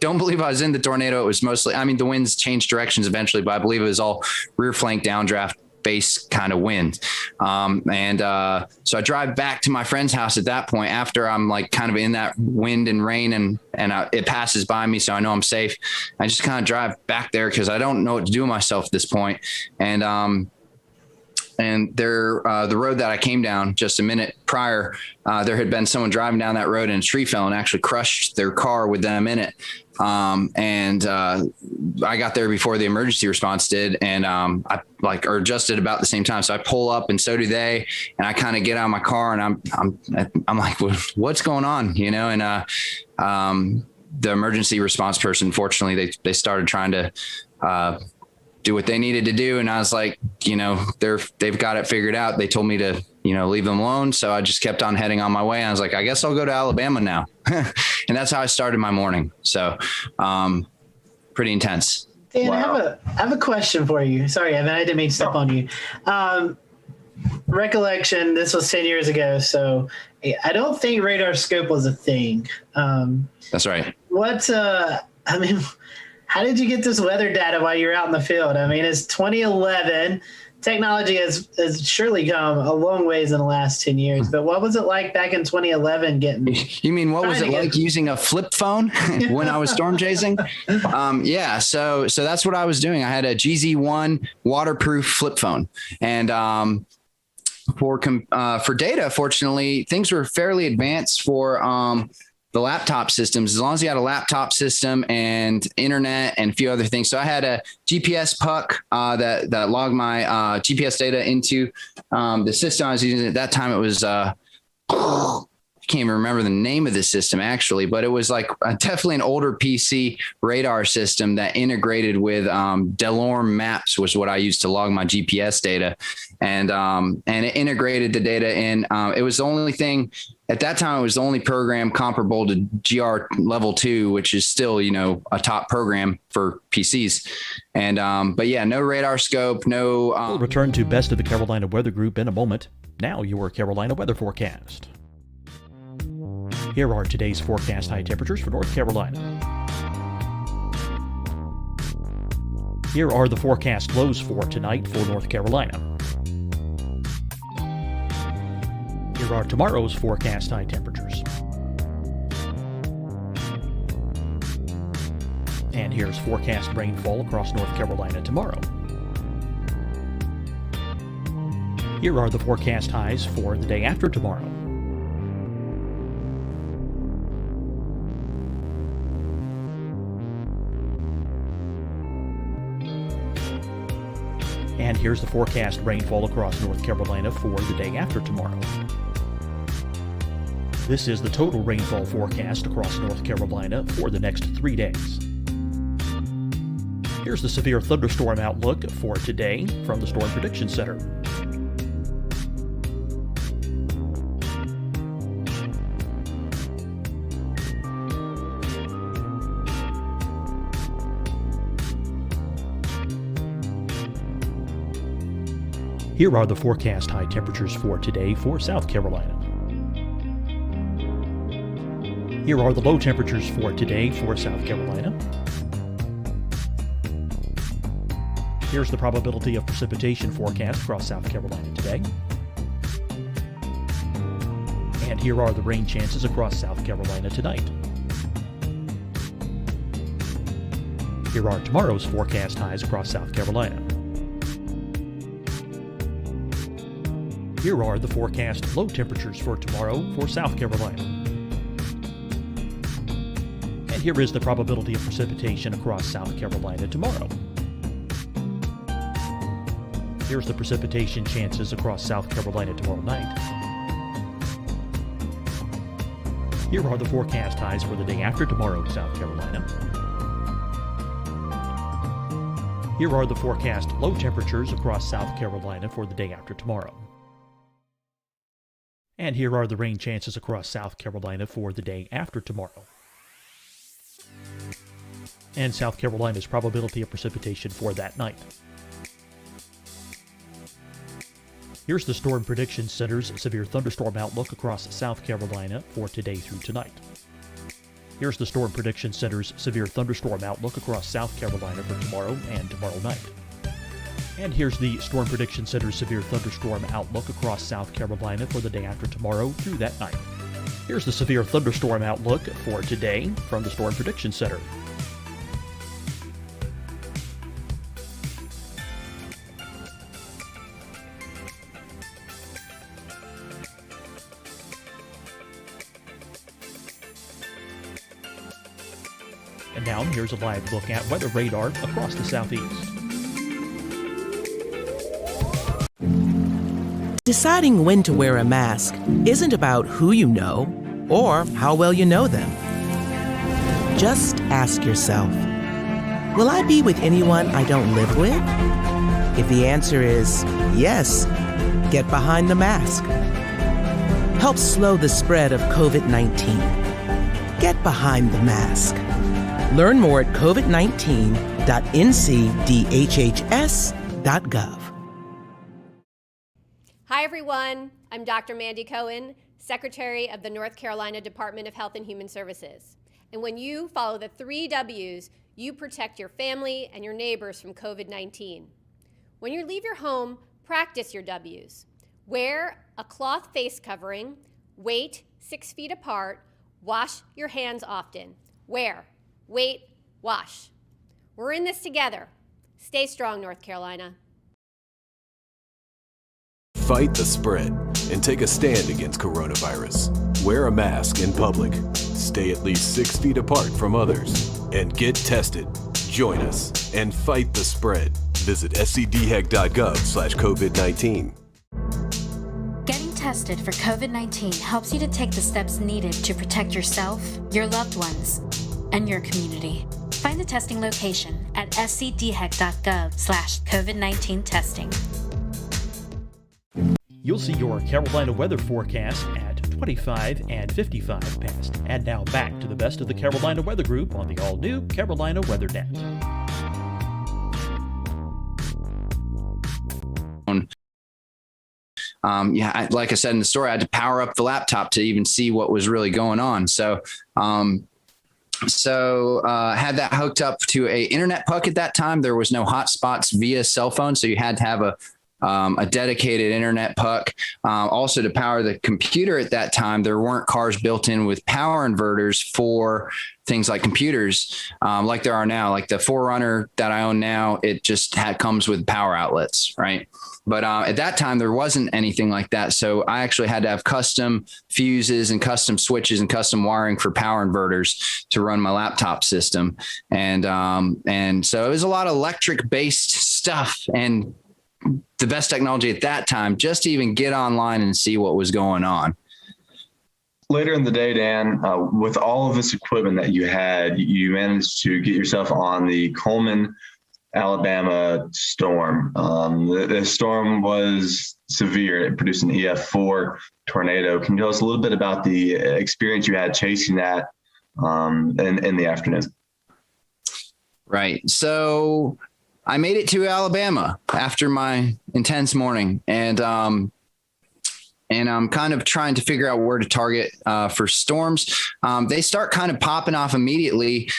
Speaker 17: don't believe I was in the tornado. It was mostly, the winds changed directions eventually, but I believe it was all rear flank downdraft base kind of wind. So I drive back to my friend's house at that point after I'm kind of in that wind and rain, and it passes by me, so I know I'm safe. I just kind of drive back there because I don't know what to do with myself at this point. And and there, the road that I came down just a minute prior, there had been someone driving down that road and a tree fell and actually crushed their car with them in it. I got there before the emergency response did, and I just at about the same time. So I pull up, and so do they. And I kind of get out of my car, and I'm like, what's going on, And the emergency response person, fortunately, they started trying to do what they needed to do, and I was like, they've got it figured out. They told me to leave them alone. So I just kept on heading on my way. I was like, I guess I'll go to Alabama now. And that's how I started my morning. So, pretty intense.
Speaker 4: Dan, wow. I have a question for you. Sorry, Evan, I didn't mean to step on you. Recollection, this was 10 years ago. So I don't think radar scope was a thing.
Speaker 17: That's right.
Speaker 4: How did you get this weather data while you're out in the field? It's 2011. Technology has surely come a long ways in the last 10 years, but what was it like back in 2011 getting?
Speaker 17: You mean, what was it like using a flip phone when I was storm chasing? Yeah. So that's what I was doing. I had a GZ1 waterproof flip phone, and for data, fortunately, things were fairly advanced for the laptop systems, as long as you had a laptop system and internet and a few other things. So I had a GPS puck that logged my GPS data into the system I was using at that time. It was I can't even remember the name of the system actually, but it was like definitely an older PC radar system that integrated with Delorme Maps was what I used to log my GPS data, and it integrated the data in. It was the only thing at that time. It was the only program comparable to GR Level 2, which is still a top program for PCs. And but yeah, no radar scope, no.
Speaker 8: We'll return to Best of the Carolina Weather Group in a moment. Now your Carolina weather forecast. Here are today's forecast high temperatures for North Carolina. Here are the forecast lows for tonight for North Carolina. Here are tomorrow's forecast high temperatures. And here's forecast rainfall across North Carolina tomorrow. Here are the forecast highs for the day after tomorrow. And here's the forecast rainfall across North Carolina for the day after tomorrow. This is the total rainfall forecast across North Carolina for the next 3 days. Here's the severe thunderstorm outlook for today from the Storm Prediction Center. Here are the forecast high temperatures for today for South Carolina. Here are the low temperatures for today for South Carolina. Here's the probability of precipitation forecast across South Carolina today. And here are the rain chances across South Carolina tonight. Here are tomorrow's forecast highs across South Carolina. Here are the forecast low temperatures for tomorrow for South Carolina. And here is the probability of precipitation across South Carolina tomorrow. Here's the precipitation chances across South Carolina tomorrow night. Here are the forecast highs for the day after tomorrow in South Carolina. Here are the forecast low temperatures across South Carolina for the day after tomorrow. And here are the rain chances across South Carolina for the day after tomorrow. And South Carolina's probability of precipitation for that night. Here's the Storm Prediction Center's severe thunderstorm outlook across South Carolina for today through tonight. Here's the Storm Prediction Center's severe thunderstorm outlook across South Carolina for tomorrow and tomorrow night. And here's the Storm Prediction Center's severe thunderstorm outlook across South Carolina for the day after tomorrow through that night. Here's the severe thunderstorm outlook for today from the Storm Prediction Center. And now here's a live look at weather radar across the southeast.
Speaker 9: Deciding when to wear a mask isn't about who you know or how well you know them. Just ask yourself, will I be with anyone I don't live with? If the answer is yes, get behind the mask. Help slow the spread of COVID-19. Get behind the mask. Learn more at covid19.ncdhhs.gov.
Speaker 10: Hi, everyone. I'm Dr. Mandy Cohen, Secretary of the North Carolina Department of Health and Human Services. And when you follow the 3 W's, you protect your family and your neighbors from COVID-19. When you leave your home, practice your W's. Wear a cloth face covering, wait 6 feet apart, wash your hands often. Wear, wait, wash. We're in this together. Stay strong, North Carolina.
Speaker 11: Fight the spread and take a stand against coronavirus. Wear a mask in public. Stay at least 6 feet apart from others. And get tested. Join us and fight the spread. Visit scdhec.gov/COVID-19.
Speaker 12: Getting tested for COVID-19 helps you to take the steps needed to protect yourself, your loved ones, and your community. Find the testing location at scdhec.gov/COVID-19 testing.
Speaker 8: You'll see your Carolina weather forecast at 25 and 55 past. And now back to the best of the Carolina Weather Group on the all-new Carolina WeatherNet.
Speaker 17: Like I said in the story, I had to power up the laptop to even see what was really going on. So had that hooked up to a internet puck at that time. There was no hotspots via cell phone, so you had to have a dedicated internet puck. Also, to power the computer at that time, there weren't cars built in with power inverters for things like computers, like there are now. Like the 4Runner that I own now, it just comes with power outlets, right? But at that time, there wasn't anything like that. So I actually had to have custom fuses and custom switches and custom wiring for power inverters to run my laptop system. And so it was a lot of electric-based stuff and the best technology at that time just to even get online and see what was going on.
Speaker 19: Later in the day, Dan, with all of this equipment that you had, you managed to get yourself on the Coleman, Alabama storm. The storm was severe. It produced an EF4 tornado. Can you tell us a little bit about the experience you had chasing that in the afternoon?
Speaker 17: Right. So I made it to Alabama after my intense morning, and I'm kind of trying to figure out where to target for storms. They start kind of popping off immediately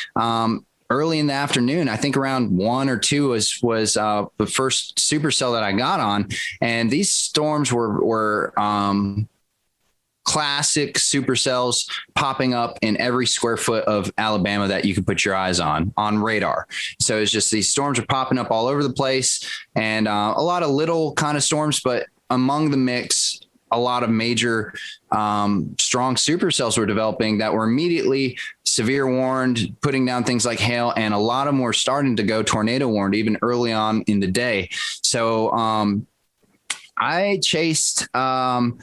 Speaker 17: early in the afternoon. I think around 1 or 2 was the first supercell that I got on, and these storms were classic supercells popping up in every square foot of Alabama that you could put your eyes on radar. So it's just these storms are popping up all over the place, and a lot of little kind of storms, but among the mix, a lot of major strong supercells were developing that were immediately severe warned, putting down things like hail, and a lot of them were starting to go tornado warned even early on in the day. So I chased 4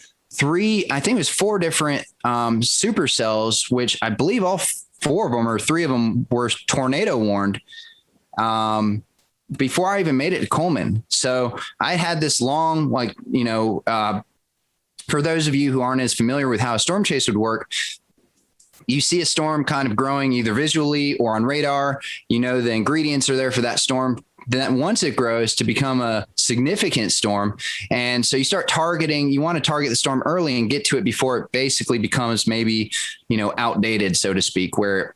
Speaker 17: different supercells, which I believe all 4 of them or 3 of them were tornado warned before I even made it to Coleman. So I had this long, for those of you who aren't as familiar with how a storm chase would work, you see a storm kind of growing either visually or on radar. You know the ingredients are there for that storm. Then once it grows to become a significant storm, and so you start targeting, you want to target the storm early and get to it before it basically becomes maybe, outdated, so to speak, where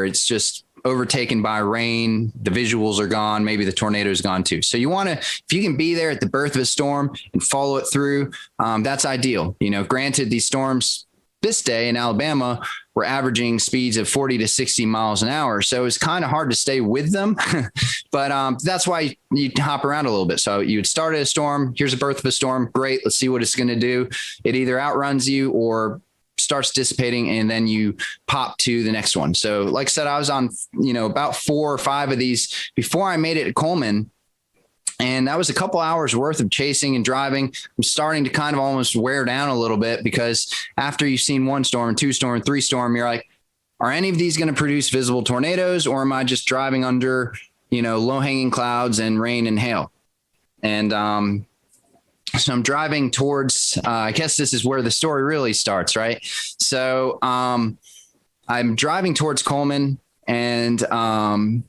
Speaker 17: it's just overtaken by rain, the visuals are gone, maybe the tornado is gone too. So you want to, if you can be there at the birth of a storm and follow it through, that's ideal. Granted, these storms this day in Alabama were averaging speeds of 40 to 60 miles an hour. So it's kind of hard to stay with them, but that's why you hop around a little bit. So you would start at a storm. Here's the birth of a storm. Great. Let's see what it's going to do. It either outruns you or starts dissipating, and then you pop to the next one. So like I said, I was on, about 4 or 5 of these before I made it to Coleman. And that was a couple hours worth of chasing and driving. I'm starting to kind of almost wear down a little bit, because after you've seen 1 storm, 2 storm, 3 storm, you're like, are any of these going to produce visible tornadoes, or am I just driving under, low hanging clouds and rain and hail? And so I'm driving towards, I guess this is where the story really starts, right? So I'm driving towards Coleman and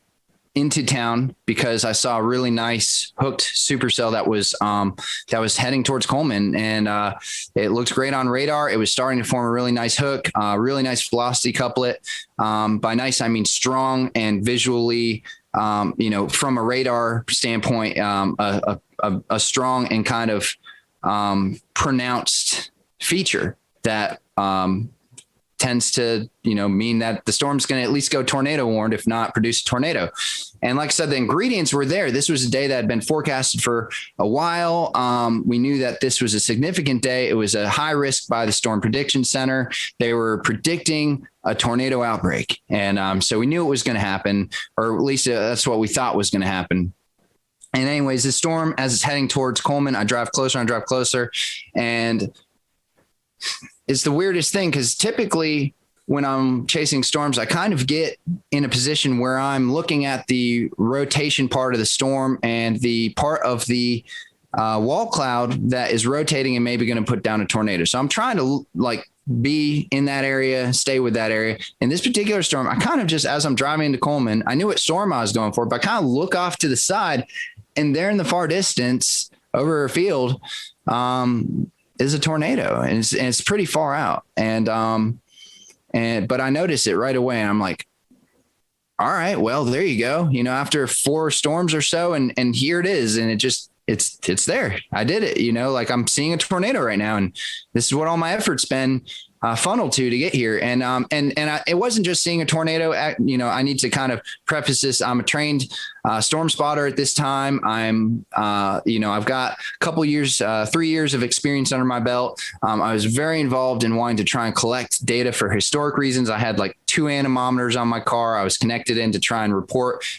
Speaker 17: into town, because I saw a really nice hooked supercell that was heading towards Coleman, and it looked great on radar. It was starting to form a really nice hook, really nice velocity couplet. By nice, I mean strong, and visually, from a radar standpoint, a strong and kind of pronounced feature that tends to, mean that the storm's going to at least go tornado warned, if not produce a tornado. And like I said, the ingredients were there. This was a day that had been forecasted for a while. We knew that this was a significant day. It was a high risk by the Storm Prediction Center. They were predicting a tornado outbreak. And so we knew it was going to happen, or at least that's what we thought was going to happen. And anyways, the storm, as it's heading towards Coleman, I drive closer, and it's the weirdest thing, because typically when I'm chasing storms, I kind of get in a position where I'm looking at the rotation part of the storm and the part of the wall cloud that is rotating and maybe going to put down a tornado. So I'm trying to be in that area, stay with that area. In this particular storm, I kind of just, as I'm driving into Coleman, I knew what storm I was going for, but I kind of look off to the side, and there in the far distance over a field, is a tornado, and it's pretty far out. But I noticed it right away, and I'm like, all right, well, there you go. After 4 storms or so, and here it is. And it's there. I did it, I'm seeing a tornado right now, and this is what all my effort's been funneled to get here. And it wasn't just seeing a tornado. I need to kind of preface this. I'm a trained storm spotter at this time. I've got a couple years, 3 years of experience under my belt. I was very involved in wanting to try and collect data for historic reasons. I had 2 anemometers on my car. I was connected in to try and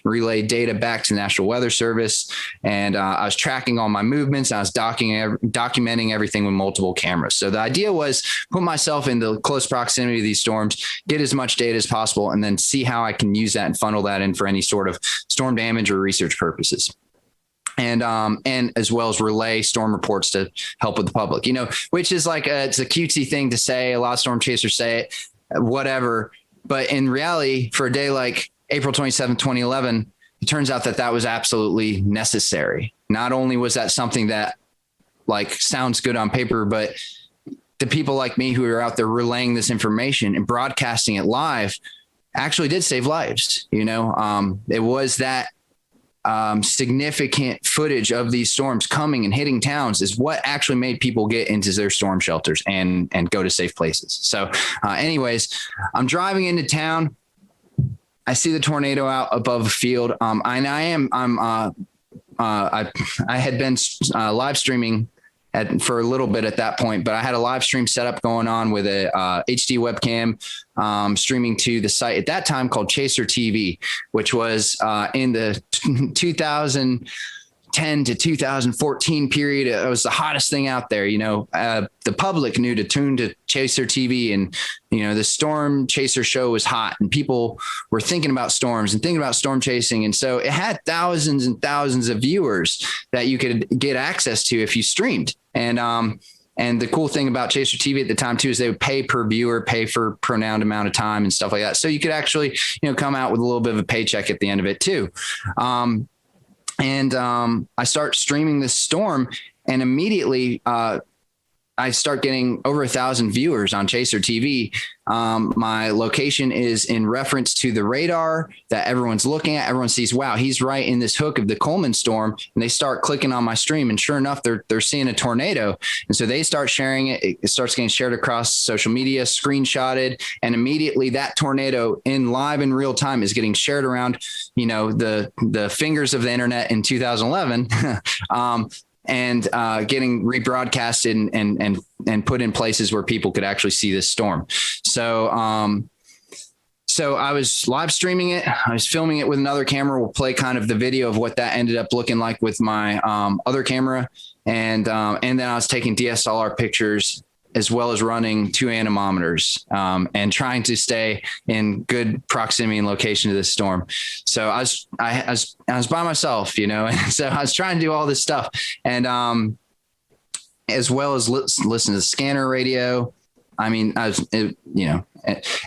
Speaker 17: relay data back to the National Weather Service. And I was tracking all my movements. I was documenting everything with multiple cameras. So the idea was put myself in the close proximity of these storms, get as much data as possible, and then see how I can use that and funnel that in for any sort of storm damage or research purposes. And as well as relay storm reports to help with the public, which is it's a cutesy thing to say. A lot of storm chasers say it, whatever. But in reality, for a day like April 27, 2011, it turns out that was absolutely necessary. Not only was that something that sounds good on paper, but the people like me who are out there relaying this information and broadcasting it live actually did save lives. It was that significant footage of these storms coming and hitting towns is what actually made people get into their storm shelters and go to safe places. So anyways, I'm driving into town. I see the tornado out above a field. I had been live streaming for a little bit at that point, but I had a live stream setup going on with a HD webcam streaming to the site at that time called Chaser TV, which was in the 2010 to 2014 period. It was the hottest thing out there. The public knew to tune to Chaser TV, and the Storm Chaser show was hot, and people were thinking about storms and thinking about storm chasing. And so it had thousands and thousands of viewers that you could get access to if you streamed. And the cool thing about Chaser TV at the time too is they would pay per viewer, pay for pronounced amount of time and stuff like that. So you could actually, come out with a little bit of a paycheck at the end of it too. I start streaming this storm, and immediately I start getting over 1,000 viewers on Chaser TV. My location is in reference to the radar that everyone's looking at. Everyone sees, wow, he's right in this hook of the Coleman storm. And they start clicking on my stream, and sure enough, they're seeing a tornado. And so they start sharing it. It starts getting shared across social media, screenshotted, and immediately that tornado in live in real time is getting shared around, the fingers of the internet in 2011. and getting rebroadcasted and put in places where people could actually see this storm. So I was live streaming it. I was filming it with another camera. We'll play kind of the video of what that ended up looking like with my other camera. And then I was taking DSLR pictures as well as running 2 anemometers and trying to stay in good proximity and location to this storm. So I was by myself, you know, and so I was trying to do all this stuff, and as well as listen to the scanner radio. I mean,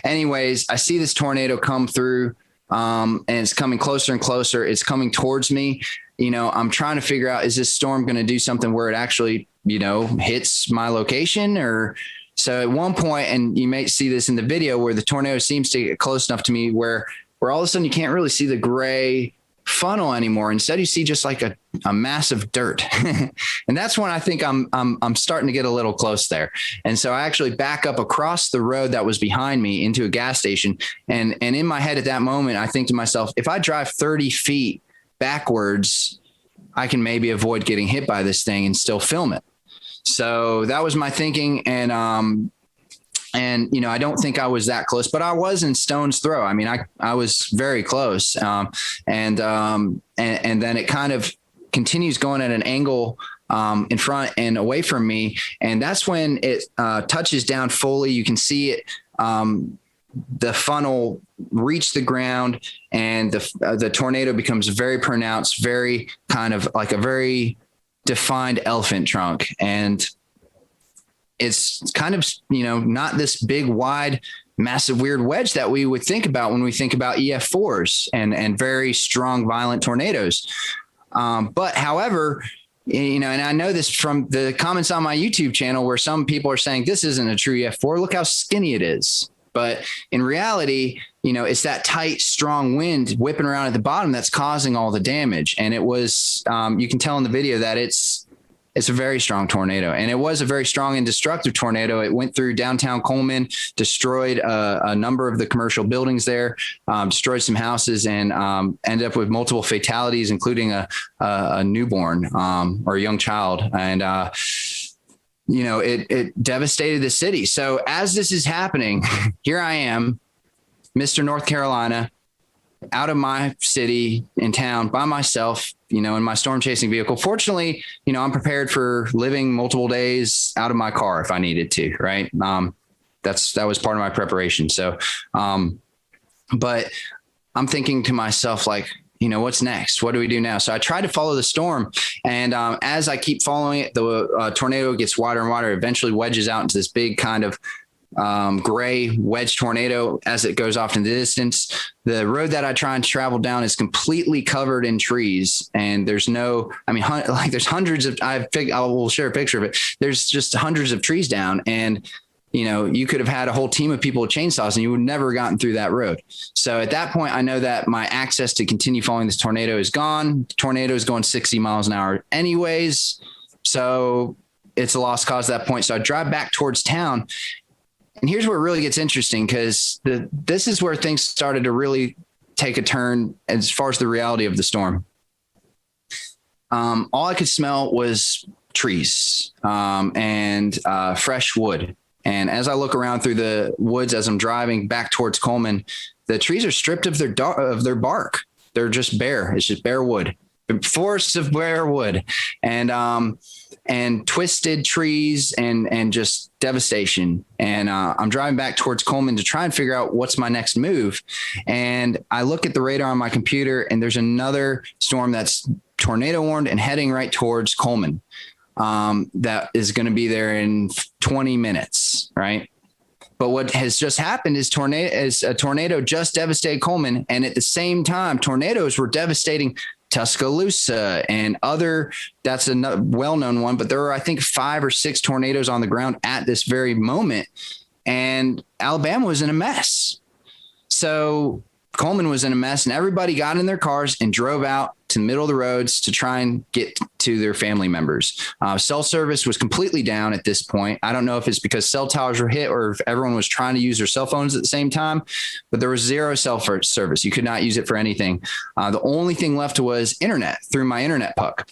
Speaker 17: anyways, I see this tornado come through, and it's coming closer and closer. It's coming towards me. You know, I'm trying to figure out, is this storm going to do something where it actually, you know, hits my location? Or so at one point, and you may see this in the video, where the tornado seems to get close enough to me where all of a sudden you can't really see the gray funnel anymore. Instead, you see just like a massive dirt. And that's when I think I'm starting to get a little close there. And so I actually back up across the road that was behind me into a gas station. And in my head at that moment, I think to myself, if I drive 30 feet backwards, I can maybe avoid getting hit by this thing and still film it. So that was my thinking. And, you know, I don't think I was that close, but I was in stone's throw. I mean, I was very close. And then it kind of continues going at an angle in front and away from me. And that's when it touches down fully. You can see it, the funnel reach the ground, and the tornado becomes very pronounced, very kind of like a very defined elephant trunk. And it's kind of, you know, not this big, wide, massive, weird wedge that we would think about when we think about EF4s and very strong, violent tornadoes. But however, you know, and I know this from the comments on my YouTube channel where some people are saying this isn't a true EF4. Look how skinny it is. But in reality, you know, it's that tight, strong wind whipping around at the bottom that's causing all the damage. And it was, you can tell in the video that it's a very strong tornado, and it was a very strong and destructive tornado. It went through downtown Coleman, destroyed a number of the commercial buildings there, destroyed some houses, and ended up with multiple fatalities, including a newborn or a young child. And, you know, it devastated the city. So as this is happening, here I am, Mr. North Carolina, out of my city in town by myself, you know, in my storm chasing vehicle. Fortunately, you know, I'm prepared for living multiple days out of my car if I needed to, right? That was part of my preparation. So, but I'm thinking to myself, like, you know, what's next? What do we do now? So I tried to follow the storm, and as I keep following it, the tornado gets wider and wider, eventually wedges out into this big kind of gray wedge tornado as it goes off in the distance. The road that I try and travel down is completely covered in trees, and there's no, I mean, like there's hundreds of, I will share a picture of it. There's just hundreds of trees down, and you know, you could have had a whole team of people with chainsaws and you would never have gotten through that road. So at that point, I know that my access to continue following this tornado is gone. The tornado is going 60 miles an hour anyways. So it's a lost cause at that point. So I drive back towards town. And here's where it really gets interesting, because this is where things started to really take a turn as far as the reality of the storm. All I could smell was trees and fresh wood. And as I look around through the woods as I'm driving back towards Coleman, the trees are stripped of their bark. They're just bare. It's just bare wood, forests of bare wood, and twisted trees and just devastation. And I'm driving back towards Coleman to try and figure out what's my next move. And I look at the radar on my computer, and there's another storm that's tornado warned and heading right towards Coleman. That is going to be there in 20 minutes, right? But what has just happened is a tornado just devastated Coleman, and at the same time, tornadoes were devastating Tuscaloosa and that's a well-known one, but there are, I think, 5 or 6 tornadoes on the ground at this very moment, and Alabama was in a mess. So Coleman was in a mess, and everybody got in their cars and drove out to the middle of the roads to try and get to their family members. Cell service was completely down at this point. I don't know if it's because cell towers were hit or if everyone was trying to use their cell phones at the same time, but there was zero cell service. You could not use it for anything. The only thing left was internet through my internet puck.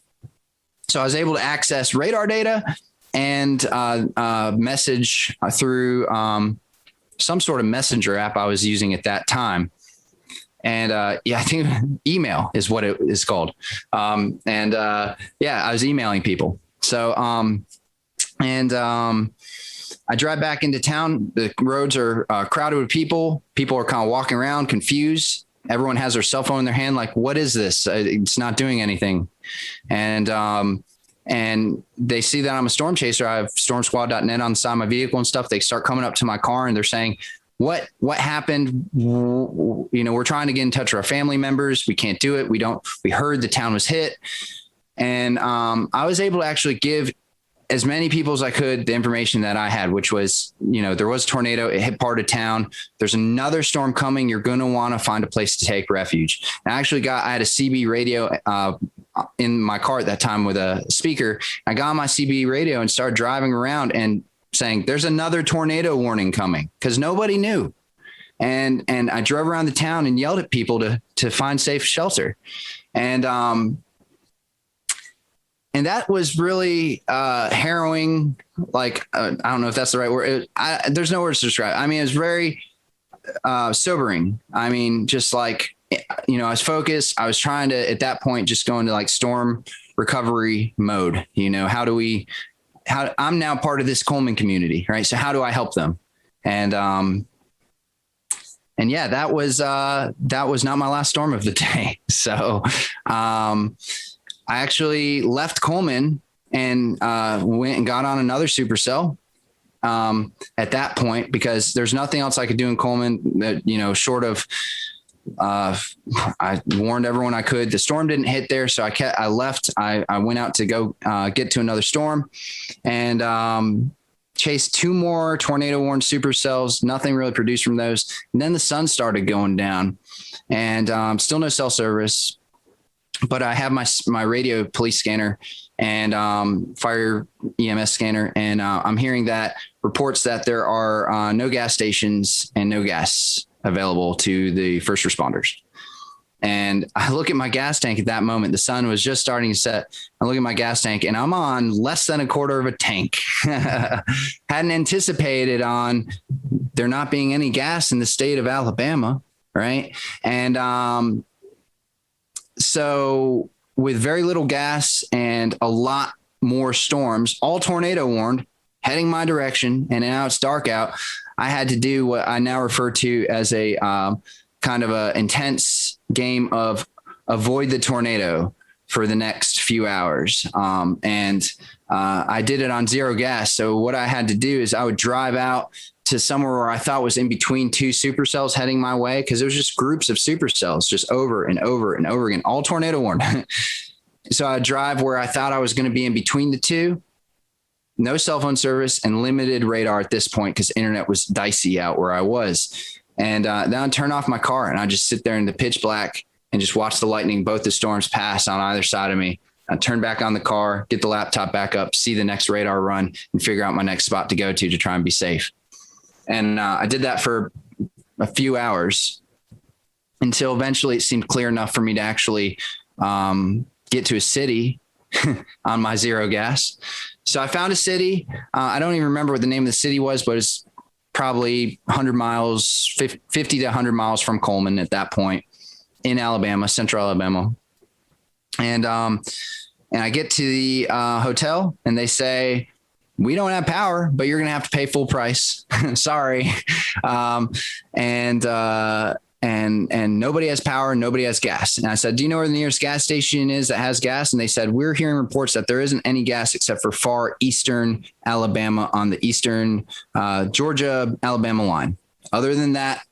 Speaker 17: So I was able to access radar data and message through some sort of messenger app I was using at that time. And I think email is what it is called. I was emailing people. So I drive back into town. The roads are crowded with people. People are kind of walking around confused. Everyone has their cell phone in their hand. Like, what is this? It's not doing anything. And they see that I'm a storm chaser. I have stormsquad.net on the side of my vehicle and stuff. They start coming up to my car and they're saying, what happened? We're trying to get in touch with our family members. We can't do it. We heard the town was hit. And I was able to actually give as many people as I could the information that I had, which was, there was a tornado. It hit part of town. There's another storm coming. You're going to want to find a place to take refuge. And I had a CB radio in my car at that time with a speaker. I got on my CB radio and started driving around and saying, there's another tornado warning coming, because nobody knew. And I drove around the town and yelled at people to find safe shelter. And that was really harrowing. Like, I don't know if that's the right word. There's no words to describe. I mean, it was very sobering. I mean, just like, I was focused. I was trying to, at that point, just go into like storm recovery mode. I'm now part of this Coleman community, right? So how do I help them? And yeah, that was not my last storm of the day. So I actually left Coleman and went and got on another supercell at that point, because there's nothing else I could do in Coleman that, short of, I warned everyone I could. The storm didn't hit there. So I left. I went out to go get to another storm and chased 2 more tornado warned supercells. Nothing really produced from those. And then the sun started going down and still no cell service. But I have my radio police scanner and fire EMS scanner, and I'm hearing that reports that there are no gas stations and no gas available to the first responders. And I look at my gas tank at that moment. The sun was just starting to set. I look at my gas tank and I'm on less than a quarter of a tank. Hadn't anticipated on there not being any gas in the state of Alabama, right? And so with very little gas and a lot more storms, all tornado warned, heading my direction, and now it's dark out, I had to do what I now refer to as a kind of a intense game of avoid the tornado for the next few hours. I did it on zero gas. So what I had to do is I would drive out to somewhere where I thought was in between 2 supercells heading my way, because it was just groups of supercells just over and over and over again, all tornado warned. So I'd drive where I thought I was going to be in between the 2, no cell phone service and limited radar at this point because internet was dicey out where I was. And then I'd turn off my car and I'd just sit there in the pitch black and just watch the lightning, both the storms pass on either side of me. I'd turn back on the car, get the laptop back up, see the next radar run, and figure out my next spot to go to try and be safe. And I did that for a few hours until eventually it seemed clear enough for me to actually get to a city on my zero gas. So I found a city. I don't even remember what the name of the city was, but it's probably 100 miles, 50 to 100 miles from Coleman at that point in Alabama, central Alabama. And I get to the hotel and they say, we don't have power, but you're going to have to pay full price. Sorry. And nobody has power. Nobody has gas. And I said, do you know where the nearest gas station is that has gas? And they said, we're hearing reports that there isn't any gas except for far eastern Alabama on the eastern Georgia, Alabama line. Other than that,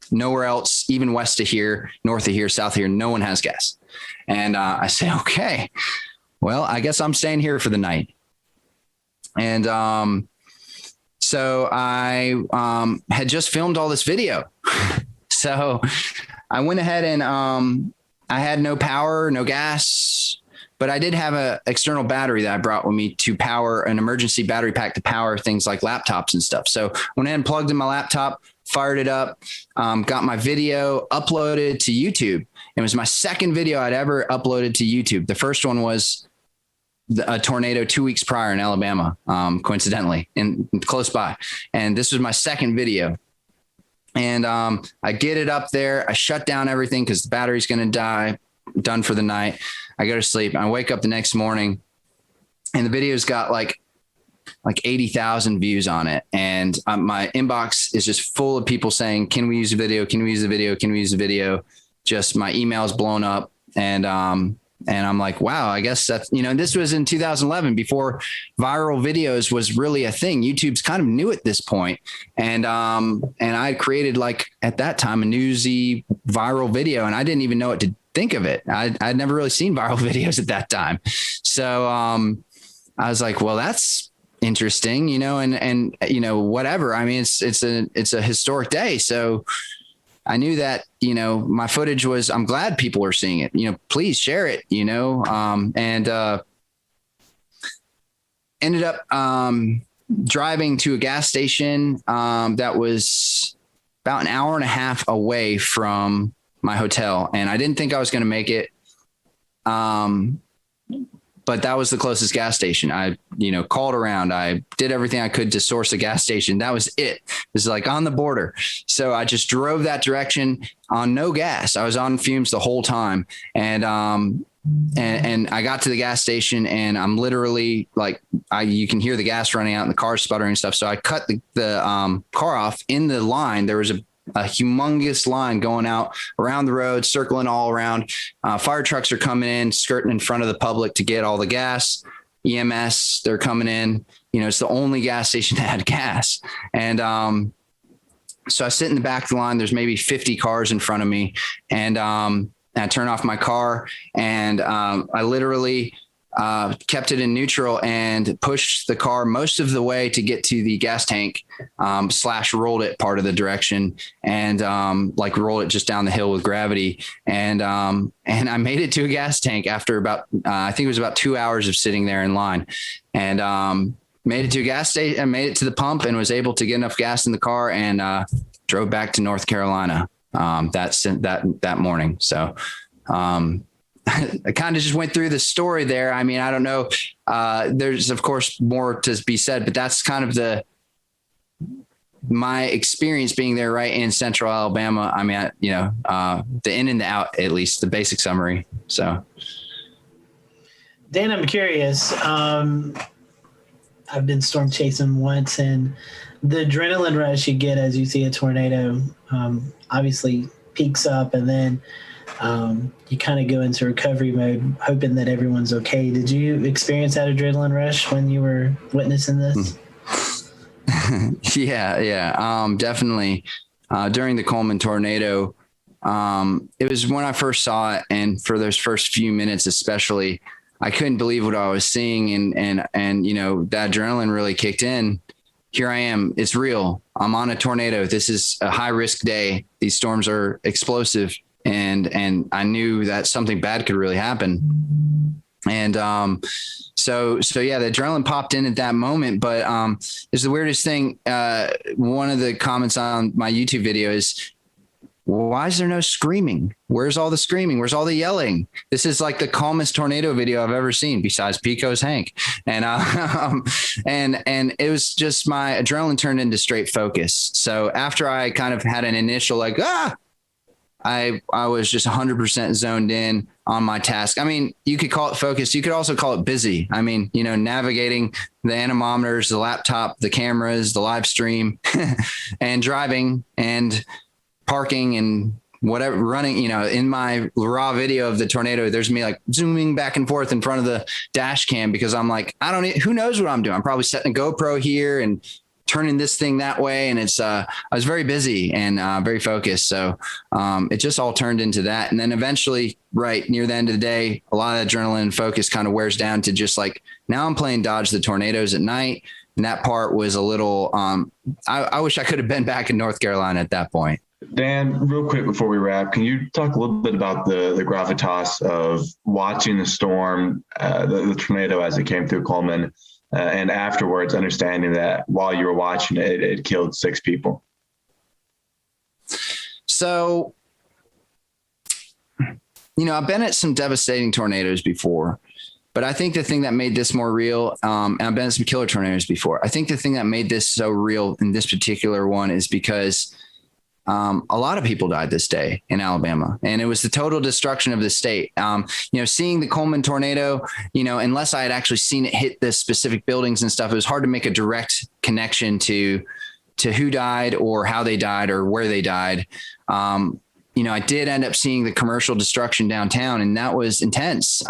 Speaker 17: nowhere else, even west of here, north of here, south of here, no one has gas. And I said, okay, well, I guess I'm staying here for the night. And so I had just filmed all this video. So I went ahead and I had no power, no gas, but I did have an external battery that I brought with me to power an emergency battery pack to power things like laptops and stuff. So I went ahead and plugged in my laptop, fired it up, got my video uploaded to YouTube. It was my second video I'd ever uploaded to YouTube. The first one was a tornado 2 weeks prior in Alabama, coincidentally, and close by. And this was my second video. And I get it up there. I shut down everything because the battery's going to die. Done for the night. I go to sleep. I wake up the next morning, and the video's got like 80,000 views on it. And my inbox is just full of people saying, can we use a video? Can we use a video? Can we use a video? Just my email's blown up. And I'm like, wow, I guess that's, this was in 2011 before viral videos was really a thing. YouTube's kind of new at this point. And I created at that time, a newsy viral video, and I didn't even know what to think of it. I'd never really seen viral videos at that time. So I was like, well, that's interesting, and whatever. I mean, it's a historic day. So I knew that, my footage was, I'm glad people are seeing it, please share it, and ended up driving to a gas station that was about an hour and a half away from my hotel. And I didn't think I was going to make it. But that was the closest gas station. I, called around. I did everything I could to source a gas station. That was it. It was on the border. So I just drove that direction on no gas. I was on fumes the whole time. And I got to the gas station, and I'm literally you can hear the gas running out and the car sputtering and stuff. So I cut the car off in the line. There was a humongous line going out around the road, circling all around. Fire trucks are coming in, skirting in front of the public to get all the gas. EMS, they're coming in. It's the only gas station that had gas. And so I sit in the back of the line. There's maybe 50 cars in front of me. And I turn off my car, and I literally kept it in neutral and pushed the car most of the way to get to the gas tank, / rolled it part of the direction, and rolled it just down the hill with gravity. And I made it to a gas tank after about, I think it was about 2 hours of sitting there in line, and made it to a gas station and made it to the pump, and was able to get enough gas in the car, and drove back to North Carolina that morning. So, I kind of just went through the story there. I mean, I don't know. There's of course more to be said, but that's kind of my experience being there right in central Alabama. I mean, the in and the out, at least the basic summary. So,
Speaker 4: Dan, I'm curious. I've been storm chasing once, and the adrenaline rush you get as you see a tornado obviously peaks up, and then you kind of go into recovery mode, hoping that everyone's okay. Did you experience that adrenaline rush when you were witnessing this?
Speaker 17: Yeah. Definitely. During the Coleman tornado, it was when I first saw it, and for those first few minutes, especially, I couldn't believe what I was seeing, and that adrenaline really kicked in. Here I am. It's real. I'm on a tornado. This is a high risk day. These storms are explosive. And I knew that something bad could really happen. And so yeah, the adrenaline popped in at that moment. But it's the weirdest thing. One of the comments on my YouTube video is, why is there no screaming? Where's all the screaming? Where's all the yelling? This is like the calmest tornado video I've ever seen, besides Pico's Hank. And and it was just my adrenaline turned into straight focus. So after I kind of had an initial I was just 100% zoned in on my task. I mean, you could call it focused. You could also call it busy. I mean, navigating the anemometers, the laptop, the cameras, the live stream, and driving and parking and whatever, running, in my raw video of the tornado, there's me zooming back and forth in front of the dash cam, because I'm like, who knows what I'm doing? I'm probably setting a GoPro here and turning this thing that way. And it's, I was very busy and very focused. So it just all turned into that. And then eventually, right near the end of the day, a lot of adrenaline and focus kind of wears down to just now I'm playing dodge the tornadoes at night. And that part was a little, I wish I could have been back in North Carolina at that point.
Speaker 19: Dan, real quick before we wrap, can you talk a little bit about the gravitas of watching the storm, the tornado as it came through Coleman, and afterwards understanding that while you were watching it, it killed 6 people?
Speaker 17: So, I've been at some devastating tornadoes before, But I think the thing that made this more real, and I've been in some killer tornadoes before. I think the thing that made this so real in this particular one is because a lot of people died this day in Alabama, and it was the total destruction of the state. Seeing the Coleman tornado, unless I had actually seen it hit the specific buildings and stuff, it was hard to make a direct connection to who died or how they died or where they died. I did end up seeing the commercial destruction downtown, and that was intense.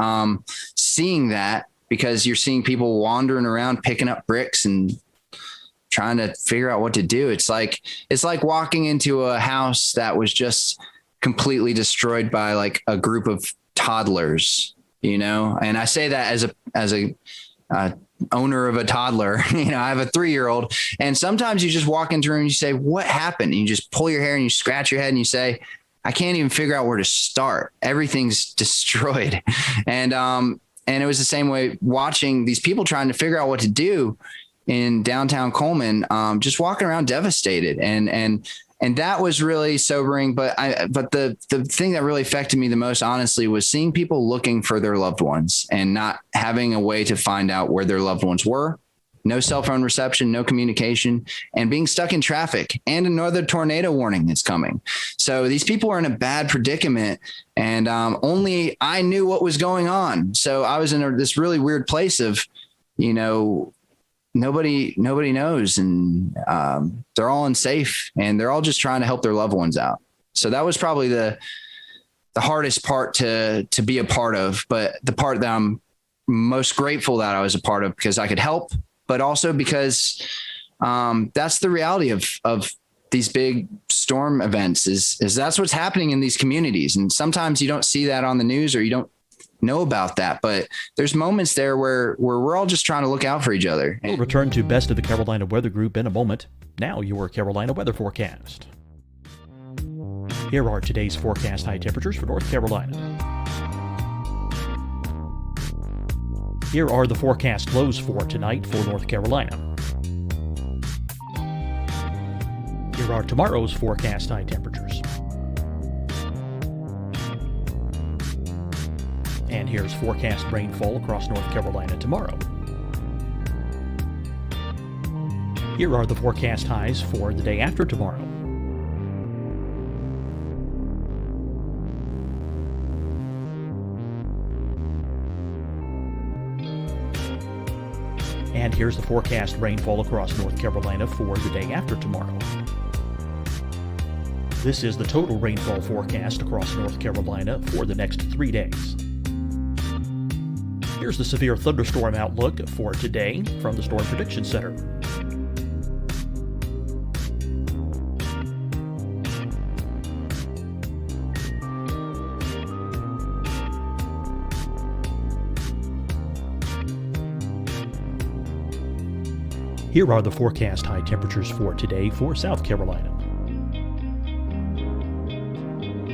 Speaker 17: Seeing that, because you're seeing people wandering around, picking up bricks and trying to figure out what to do. It's like walking into a house that was just completely destroyed by like a group of toddlers, and I say that as a owner of a toddler. I have a 3-year-old, and sometimes you just walk into a room and you say, what happened? And you just pull your hair and you scratch your head and you say, I can't even figure out where to start. Everything's destroyed. And it was the same way watching these people trying to figure out what to do in downtown Coleman, just walking around devastated. And that was really sobering. But the thing that really affected me the most, honestly, was seeing people looking for their loved ones and not having a way to find out where their loved ones were. No cell phone reception, no communication, and being stuck in traffic, and another tornado warning that's coming. So these people are in a bad predicament, and only I knew what was going on. So I was in this really weird place of, nobody knows, and they're all unsafe, and they're all just trying to help their loved ones out. So that was probably the hardest part to be a part of, but the part that I'm most grateful that I was a part of, because I could help, but also because that's the reality of these big storm events is that's what's happening in these communities. And sometimes you don't see that on the news, or you don't know about that, but there's moments there where we're all just trying to look out for each other.
Speaker 8: We'll return to Best of the Carolina Weather Group in a moment. Now your Carolina weather forecast. Here are today's forecast high temperatures for North Carolina. Here are the forecast lows for tonight for North Carolina. Here are tomorrow's forecast high temperatures. And here's forecast rainfall across North Carolina tomorrow. Here are the forecast highs for the day after tomorrow. And here's the forecast rainfall across North Carolina for the day after tomorrow. This is the total rainfall forecast across North Carolina for the next 3 days. Here's the severe thunderstorm outlook for today from the Storm Prediction Center. Here are the forecast high temperatures for today for South Carolina.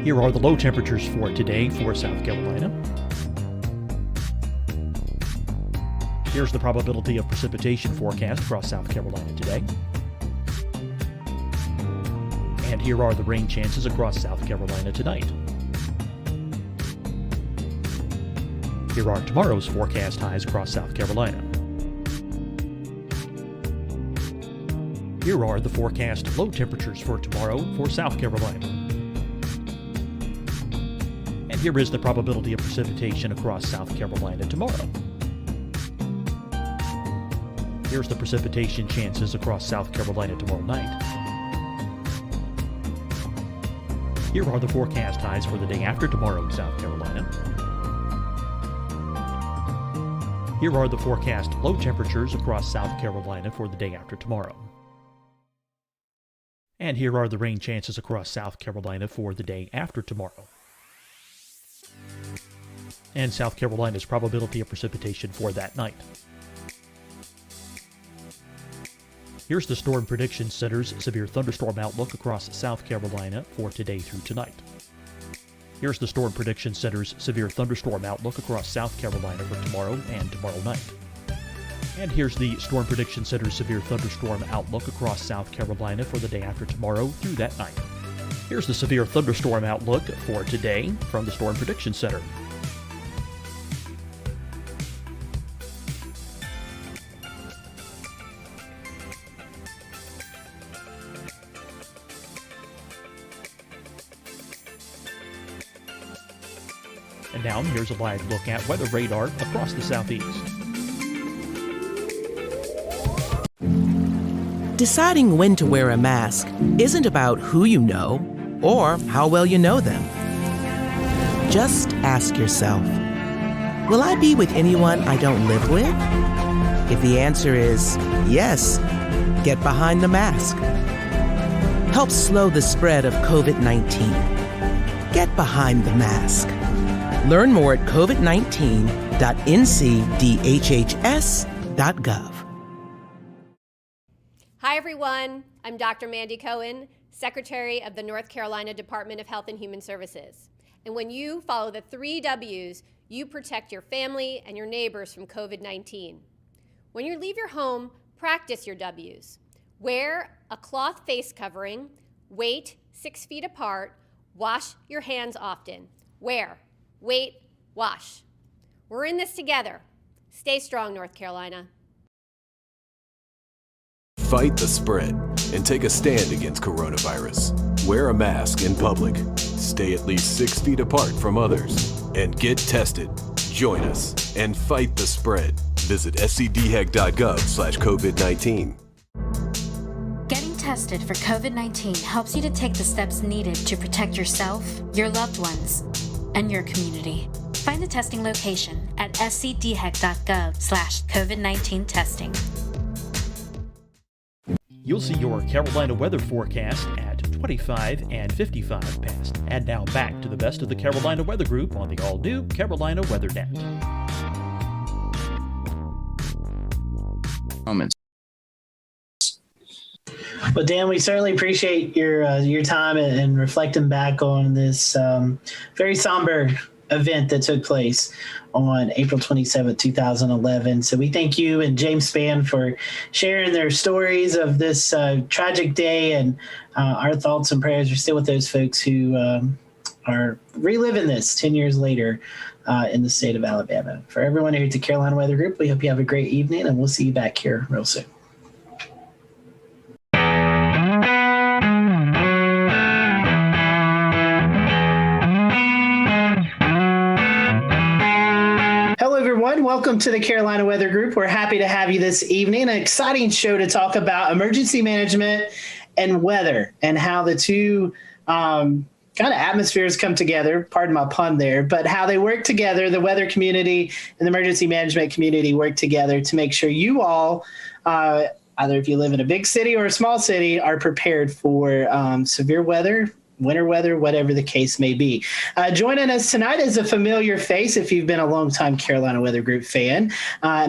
Speaker 8: Here are the low temperatures for today for South Carolina. Here's the probability of precipitation forecast across South Carolina today. And here are the rain chances across South Carolina tonight. Here are tomorrow's forecast highs across South Carolina. Here are the forecast low temperatures for tomorrow for South Carolina. And here is the probability of precipitation across South Carolina tomorrow. Here's the precipitation chances across South Carolina tomorrow night. Here are the forecast highs for the day after tomorrow in South Carolina. Here are the forecast low temperatures across South Carolina for the day after tomorrow. And here are the rain chances across South Carolina for the day after tomorrow. And South Carolina's probability of precipitation for that night. Here's the Storm Prediction Center's severe thunderstorm outlook across South Carolina for today through tonight. Here's the Storm Prediction Center's severe thunderstorm outlook across South Carolina for tomorrow and tomorrow night. And here's the Storm Prediction Center's severe thunderstorm outlook across South Carolina for the day after tomorrow through that night. Here's the severe thunderstorm outlook for today from the Storm Prediction Center. And now here's a live look at weather radar across the southeast.
Speaker 9: Deciding when to wear a mask isn't about who you know or how well you know them. Just ask yourself, will I be with anyone I don't live with? If the answer is yes, get behind the mask. Help slow the spread of COVID-19. Get behind the mask. Learn more at covid19.ncdhhs.gov.
Speaker 10: Hi, everyone. I'm Dr. Mandy Cohen, Secretary of the North Carolina Department of Health and Human Services. And when you follow the 3 W's, you protect your family and your neighbors from COVID-19. When you leave your home, practice your W's. Wear a cloth face covering, wait 6 feet apart, wash your hands often. Wear, wait, wash. We're in this together. Stay strong, North Carolina.
Speaker 11: Fight the spread and take a stand against coronavirus. Wear a mask in public. Stay at least 6 feet apart from others. And get tested. Join us and fight the spread. Visit scdhec.gov/COVID-19.
Speaker 12: Getting tested for COVID-19 helps you to take the steps needed to protect yourself, your loved ones, and your community. Find the testing location at scdhec.gov/COVID-19 testing.
Speaker 8: You'll see your Carolina weather forecast at 25 and 55 past. And now back to the best of the Carolina Weather Group on the all-new Carolina Weather Net.
Speaker 17: Moments.
Speaker 4: Well, Dan, we certainly appreciate your time and reflecting back on this very somber event that took place on April 27, 2011. So we thank you and James Spann for sharing their stories of this tragic day, and our thoughts and prayers are still with those folks who are reliving this 10 years later in the state of Alabama. For everyone here at the Carolina Weather Group, we hope you have a great evening, and we'll see you back here real soon. Welcome to the Carolina Weather Group. We're happy to have you this evening. An exciting show to talk about emergency management and weather, and how the two kind of atmospheres come together, pardon my pun there, but how they work together. The weather community and the emergency management community work together to make sure you all, either if you live in a big city or a small city, are prepared for severe weather, winter weather, whatever the case may be. Joining us tonight is a familiar face if you've been a longtime Carolina Weather Group fan,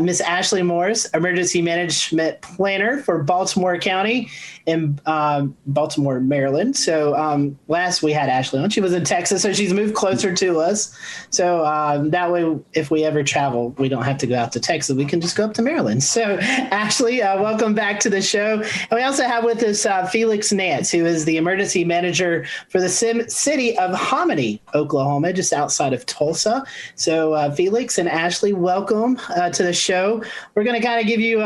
Speaker 4: Miss Ashley Morris, Emergency Management Planner for Baltimore County in Baltimore, Maryland. So last we had Ashley on, she was in Texas, so she's moved closer to us. So that way, if we ever travel, we don't have to go out to Texas. We can just go up to Maryland. So Ashley, welcome back to the show. And we also have with us Felix Nance, who is the Emergency Manager for the city of Hominy, Oklahoma, just outside of Tulsa. So Felix and Ashley, welcome to the show. We're going to kind of give you,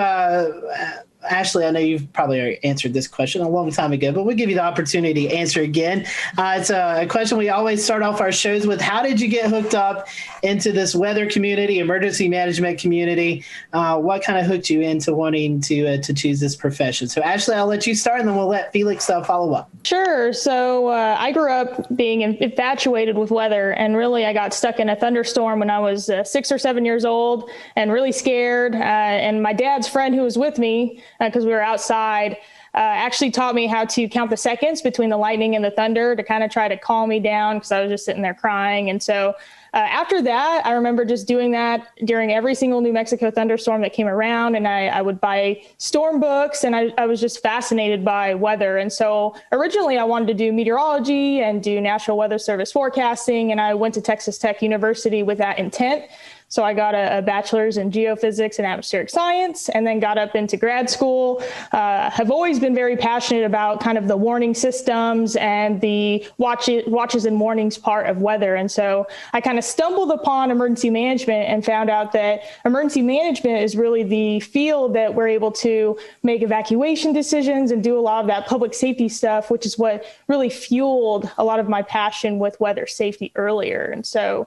Speaker 4: Ashley, I know you've probably already answered this question a long time ago, but we'll give you the opportunity to answer again. It's a question we always start off our shows with. How did you get hooked up into this weather community, emergency management community? What kind of hooked you into wanting to choose this profession? So Ashley, I'll let you start, and then we'll let Felix follow up.
Speaker 18: Sure. So I grew up being infatuated with weather, and really I got stuck in a thunderstorm when I was 6 or 7 years old and really scared. And my dad's friend who was with me, because we were outside, actually taught me how to count the seconds between the lightning and the thunder to kind of try to calm me down, because I was just sitting there crying. And so after that, I remember just doing that during every single New Mexico thunderstorm that came around. And I would buy storm books, and I was just fascinated by weather. And so originally I wanted to do meteorology and do National Weather Service forecasting. And I went to Texas Tech University with that intent. So I got a bachelor's in geophysics and atmospheric science, and then got up into grad school. Have always been very passionate about kind of the warning systems and the watches and warnings part of weather. And so I kind of stumbled upon emergency management and found out that emergency management is really the field that we're able to make evacuation decisions and do a lot of that public safety stuff, which is what really fueled a lot of my passion with weather safety earlier. And so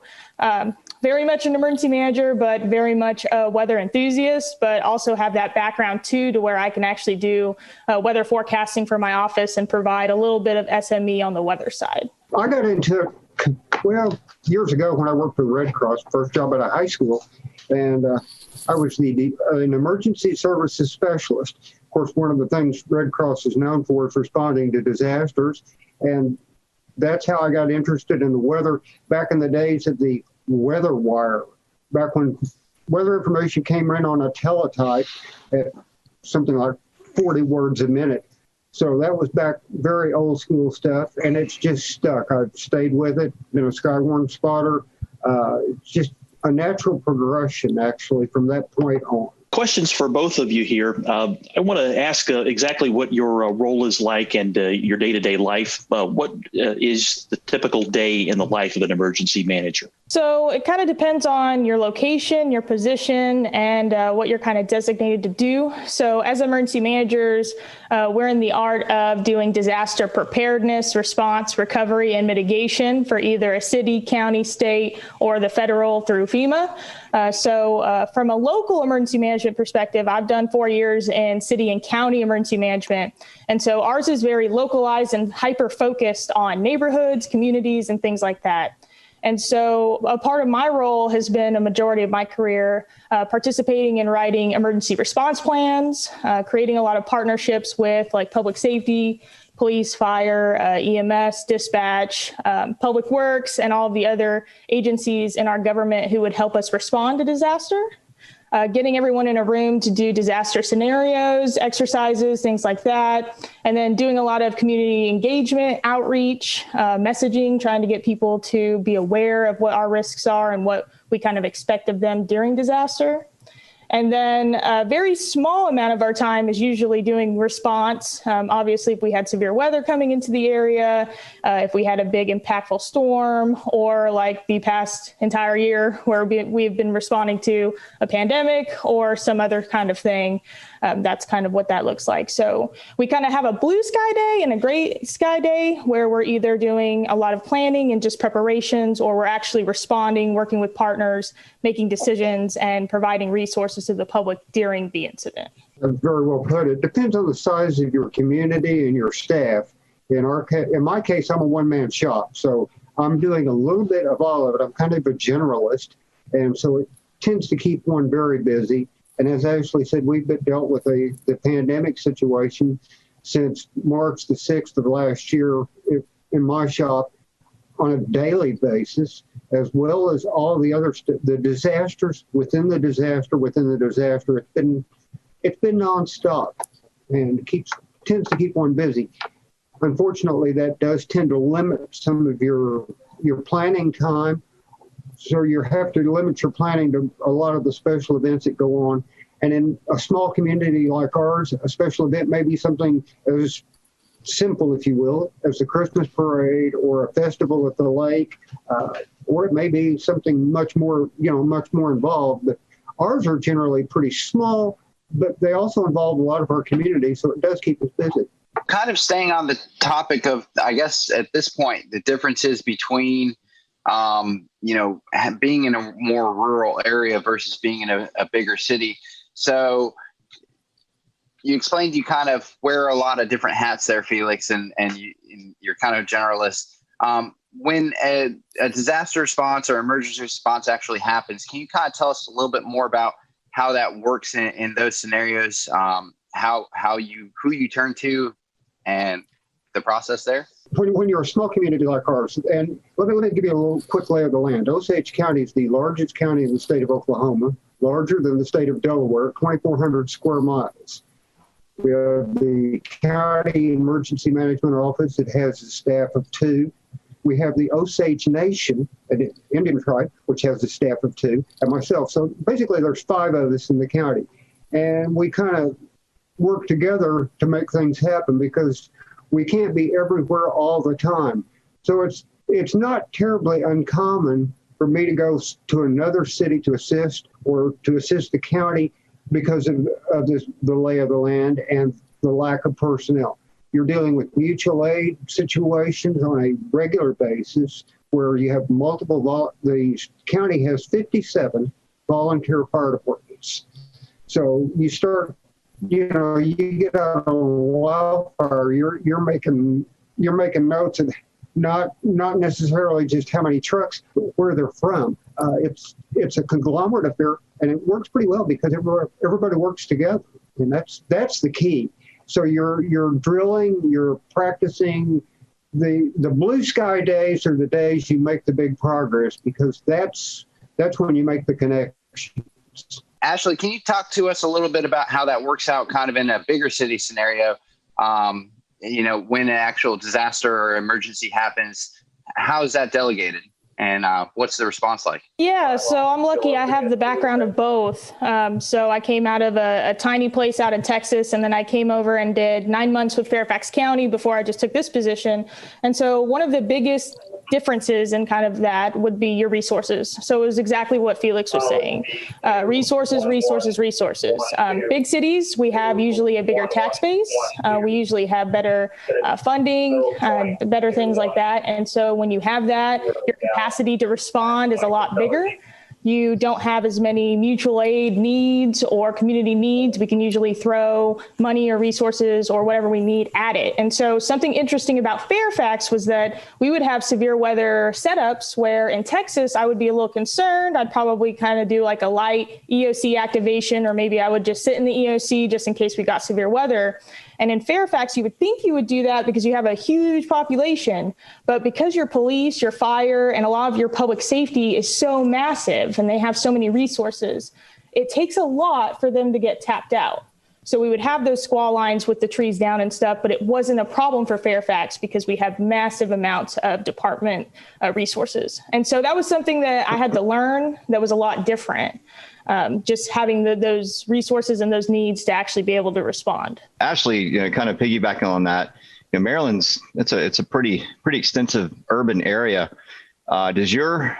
Speaker 18: very much an emergency manager, but very much a weather enthusiast, but also have that background too, to where I can actually do weather forecasting for my office and provide a little bit of SME on the weather side.
Speaker 3: I got into it, well, years ago when I worked for the Red Cross, first job at a high school, and I was an emergency services specialist. Of course, one of the things Red Cross is known for is responding to disasters, and that's how I got interested in the weather back in the days of the weather wire, back when weather information came in on a teletype at something like 40 words a minute. So that was back very old school stuff, and it's just stuck. I've stayed with it, been a Skywarn spotter. It's just a natural progression, actually, from that point on.
Speaker 20: Questions for both of you here. I want to ask exactly what your role is like and your day-to-day life. What is the typical day in the life of an emergency manager?
Speaker 18: So it kind of depends on your location, your position, and what you're kind of designated to do. So as emergency managers, we're in the art of doing disaster preparedness, response, recovery, and mitigation for either a city, county, state, or the federal through FEMA. So from a local emergency management perspective, I've done 4 years in city and county emergency management. And so ours is very localized and hyper-focused on neighborhoods, communities, and things like that. And so a part of my role has been a majority of my career participating in writing emergency response plans, creating a lot of partnerships with like public safety, police, fire, EMS, dispatch, public works, and all of the other agencies in our government who would help us respond to disaster. Getting everyone in a room to do disaster scenarios, exercises, things like that. And then doing a lot of community engagement, outreach, messaging, trying to get people to be aware of what our risks are and what we kind of expect of them during disaster. And then a very small amount of our time is usually doing response. Obviously, if we had severe weather coming into the area, if we had a big impactful storm, or like the past entire year where we've been responding to a pandemic or some other kind of thing, that's kind of what that looks like. So we kind of have a blue sky day and a gray sky day where we're either doing a lot of planning and just preparations, or we're actually responding, working with partners, making decisions, and providing resources to the public during the incident.
Speaker 3: Very well put. It depends on the size of your community and your staff. In my case, I'm a one-man shop, so I'm doing a little bit of all of it. I'm kind of a generalist, and so it tends to keep one very busy. And as Ashley said, we've been dealt with the pandemic situation since March the 6th of last year in my shop on a daily basis, as well as all the other the disasters within the disaster within the disaster. It's been nonstop, and tends to keep one busy. Unfortunately, that does tend to limit some of your planning time. So you have to limit your planning to a lot of the special events that go on. And in a small community like ours, a special event may be something as simple, if you will, as a Christmas parade or a festival at the lake, or it may be something much more involved. But ours are generally pretty small, but they also involve a lot of our community, so it does keep us busy.
Speaker 21: Kind of staying on the topic of, I guess at this point, the differences between being in a more rural area versus being in a bigger city. So you explained you kind of wear a lot of different hats there, Felix, and you're kind of generalist. When a disaster response or emergency response actually happens, can you kind of tell us a little bit more about how that works in those scenarios, who you turn to and the process there?
Speaker 3: When you're a small community like ours, and let me give you a little quick lay of the land. Osage County is the largest county in the state of Oklahoma, larger than the state of Delaware, 2,400 square miles. We have the county emergency management office. It has a staff of 2. We have the Osage Nation, an Indian tribe, which has a staff of 2, and myself. So basically there's 5 of us in the county. And we kind of work together to make things happen because we can't be everywhere all the time. So it's not terribly uncommon for me to go to another city to assist or to assist the county because of the lay of the land and the lack of personnel. You're dealing with mutual aid situations on a regular basis where you have multiple, the county has 57 volunteer fire departments. So you start, you get out on a wildfire, you're making notes and not necessarily just how many trucks, but where they're from. It's a conglomerate affair, and it works pretty well because everybody works together, and that's the key. So you're drilling, you're practicing. The blue sky days are the days you make the big progress because that's when you make the connections.
Speaker 21: Ashley, can you talk to us a little bit about how that works out kind of in a bigger city scenario? When an actual disaster or emergency happens, how is that delegated? And what's the response like?
Speaker 18: Yeah, so I'm lucky I have the background of both. So I came out of a tiny place out in Texas, and then I came over and did 9 months with Fairfax County before I just took this position. And so one of the biggest differences in kind of that would be your resources. So it was exactly what Felix was saying. Resources. Big cities, we have usually a bigger tax base. We usually have better funding, better things like that. And so when you have that, your capacity to respond is a lot bigger. You don't have as many mutual aid needs or community needs. We can usually throw money or resources or whatever we need at it. And so something interesting about Fairfax was that we would have severe weather setups where in Texas, I would be a little concerned. I'd probably kind of do like a light EOC activation, or maybe I would just sit in the EOC just in case we got severe weather. And in Fairfax, you would think you would do that because you have a huge population, but because your police, your fire, and a lot of your public safety is so massive and they have so many resources, it takes a lot for them to get tapped out. So we would have those squall lines with the trees down and stuff, but it wasn't a problem for Fairfax because we have massive amounts of department resources. And so that was something that I had to learn that was a lot different. Just having those resources and those needs to actually be able to respond.
Speaker 14: Ashley, kind of piggybacking on that, Maryland's it's a pretty extensive urban area. Does your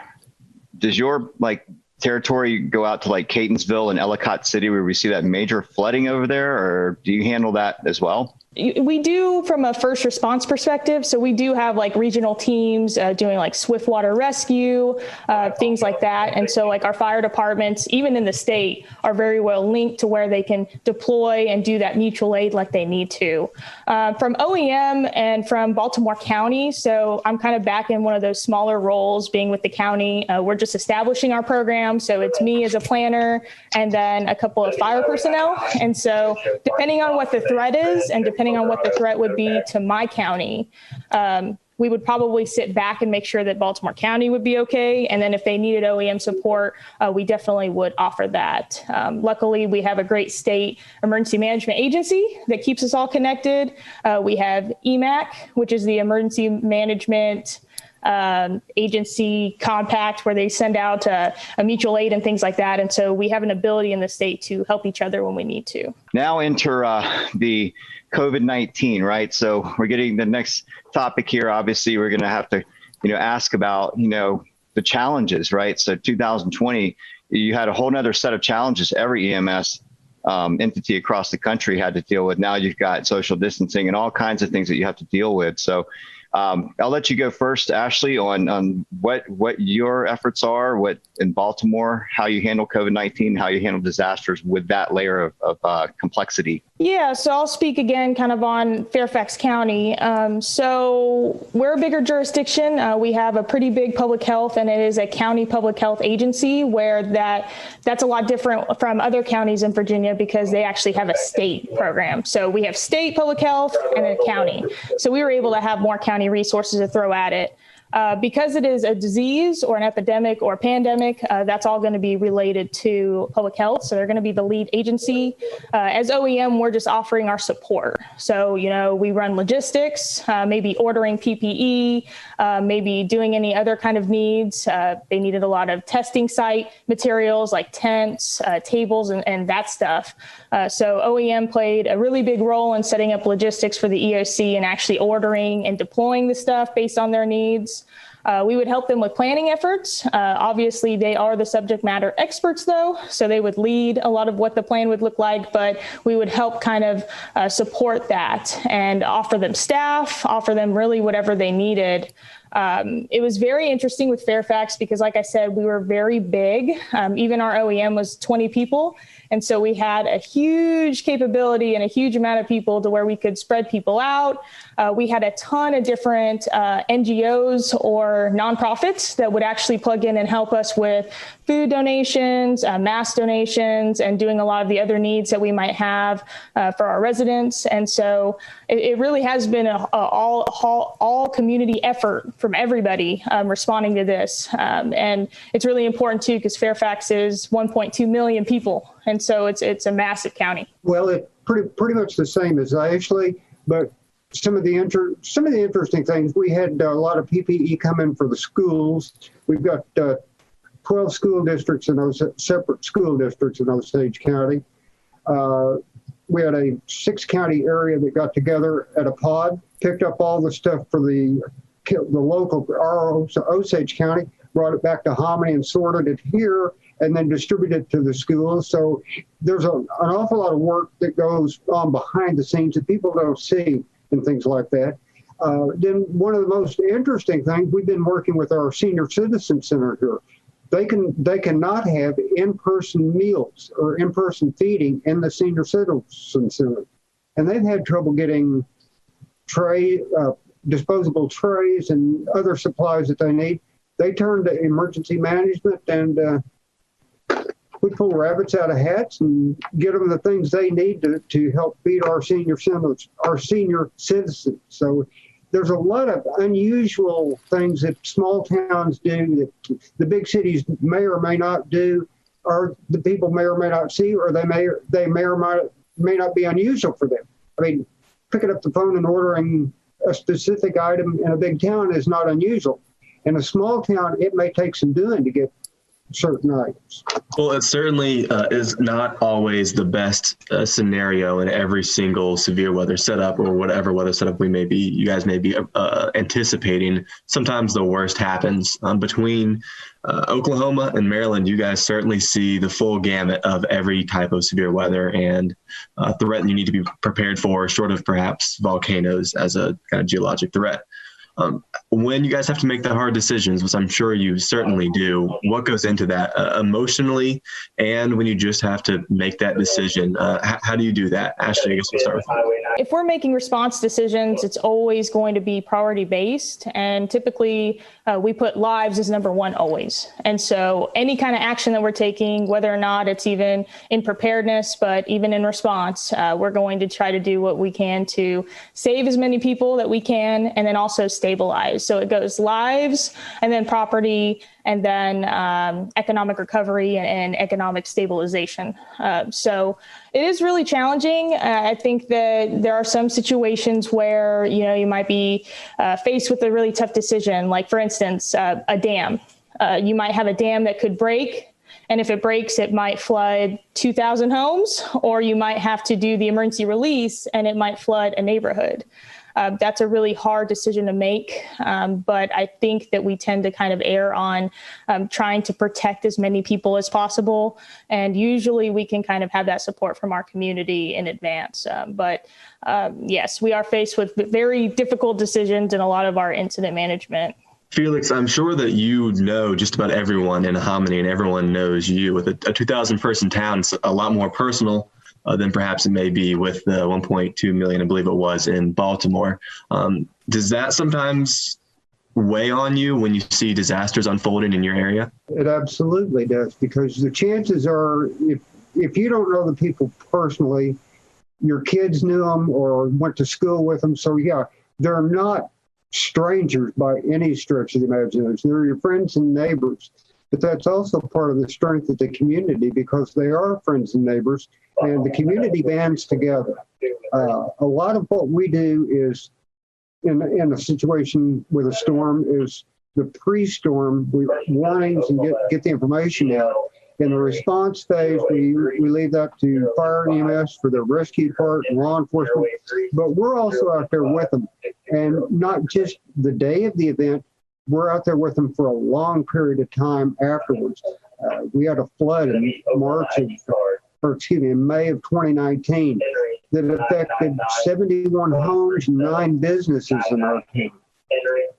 Speaker 14: like territory go out to like Catonsville and Ellicott City where we see that major flooding over there, or do you handle that as well?
Speaker 18: We do from a first response perspective. So we do have like regional teams doing like swift water rescue, things like that. And so like our fire departments, even in the state, are very well linked to where they can deploy and do that mutual aid like they need to. From OEM and from Baltimore County, so I'm kind of back in one of those smaller roles being with the county. We're just establishing our program. So it's me as a planner and then a couple of fire personnel. And so depending on what the threat is and depending on what the threat would be to my county, we would probably sit back and make sure that Baltimore County would be okay. And then if they needed OEM support, we definitely would offer that. Luckily, we have a great state emergency management agency that keeps us all connected. We have EMAC, which is the emergency management agency compact where they send out a mutual aid and things like that. And so we have an ability in the state to help each other when we need to.
Speaker 14: Now enter the COVID-19, right? So we're getting the next topic here. Obviously, we're going to have to, ask about, the challenges, right? So 2020, you had a whole nother set of challenges every EMS entity across the country had to deal with. Now you've got social distancing and all kinds of things that you have to deal with. So I'll let you go first, Ashley, on what your efforts are, what in Baltimore, how you handle COVID-19, how you handle disasters with that layer of complexity.
Speaker 18: Yeah, so I'll speak again kind of on Fairfax County. So we're a bigger jurisdiction. We have a pretty big public health, and it is a county public health agency where that's a lot different from other counties in Virginia because they actually have a state program. So we have state public health and a county. So we were able to have more county resources to throw at it. Because it is a disease or an epidemic or a pandemic, that's all going to be related to public health. So they're going to be the lead agency. As OEM, we're just offering our support. So, we run logistics, maybe ordering PPE, maybe doing any other kind of needs. They needed a lot of testing site materials like tents, tables, and that stuff. So OEM played a really big role in setting up logistics for the EOC and actually ordering and deploying the stuff based on their needs. We would help them with planning efforts. Obviously, they are the subject matter experts, though, so they would lead a lot of what the plan would look like, but we would help kind of support that and offer them staff, offer them really whatever they needed. It was very interesting with Fairfax because, like I said, we were very big. Even our OEM was 20 people. And so we had a huge capability and a huge amount of people to where we could spread people out. We had a ton of different NGOs or nonprofits that would actually plug in and help us with food donations, mass donations, and doing a lot of the other needs that we might have for our residents. And so it really has been an all community effort from everybody responding to this. And it's really important, too, because Fairfax is 1.2 million people. And so it's a massive county.
Speaker 3: Well, it's pretty much the same as Ashley, but some of the interesting things, we had a lot of PPE come in for the schools. We've got 12 school districts in those separate school districts in Osage County. We had a 6-county area that got together at a pod, picked up all the stuff for the local Osage County, brought it back to Hominy and sorted it here, and then distributed it to the schools. So there's an awful lot of work that goes on behind the scenes that people don't see and things like that. Then one of the most interesting things, we've been working with our senior citizen center here. They cannot have in-person meals or in-person feeding in the senior citizen center. And they've had trouble getting disposable trays and other supplies that they need. They turn to emergency management, and we pull rabbits out of hats and get them the things they need to help feed our senior citizens. So there's a lot of unusual things that small towns do that the big cities may or may not do, or the people may or may not see, or they may or may not be unusual for them. I mean, picking up the phone and ordering a specific item in a big town is not unusual. In a small town, it may take some doing to get certain items.
Speaker 19: Well, it certainly is not always the best scenario in every single severe weather setup or whatever weather setup you guys may be anticipating. Sometimes the worst happens. Between Oklahoma and Maryland, you guys certainly see the full gamut of every type of severe weather and threat you need to be prepared for, short of perhaps volcanoes as a kind of geologic threat. When you guys have to make the hard decisions, which I'm sure you certainly do, what goes into that emotionally, and when you just have to make that decision, how do you do that? Ashley, I guess we'll start with you.
Speaker 18: If we're making response decisions, it's always going to be priority based, and typically we put lives as number one always. And so any kind of action that we're taking, whether or not it's even in preparedness, but even in response, we're going to try to do what we can to save as many people that we can, and then also stabilize. So it goes lives, and then property, and then economic recovery and economic stabilization. So it is really challenging. I think that there are some situations where, you might be faced with a really tough decision. Like, for instance, a dam. You might have a dam that could break. And if it breaks, it might flood 2,000 homes, or you might have to do the emergency release and it might flood a neighborhood. That's a really hard decision to make. But I think that we tend to kind of err on trying to protect as many people as possible. And usually we can kind of have that support from our community in advance. But yes, we are faced with very difficult decisions in a lot of our incident management.
Speaker 19: Felix, I'm sure that you know just about everyone in Hominy, and everyone knows you. With a 2,000-person town, it's a lot more personal than perhaps it may be with the 1.2 million, I believe it was, in Baltimore. Does that sometimes weigh on you when you see disasters unfolding in your area?
Speaker 3: It absolutely does, because the chances are, if you don't know the people personally, your kids knew them or went to school with them. So yeah, they're not strangers by any stretch of the imagination. They're your friends and neighbors. But that's also part of the strength of the community, because they are friends and neighbors, and the community bands together. A lot of what we do is, in a situation with a storm, is the pre-storm warnings and get the information out. In the response phase, we leave that to fire and EMS for the rescue part and law enforcement, but we're also out there with them. And not just the day of the event, we're out there with them for a long period of time afterwards. We had a flood in May of 2019 that affected 71 homes and 9 businesses in our county.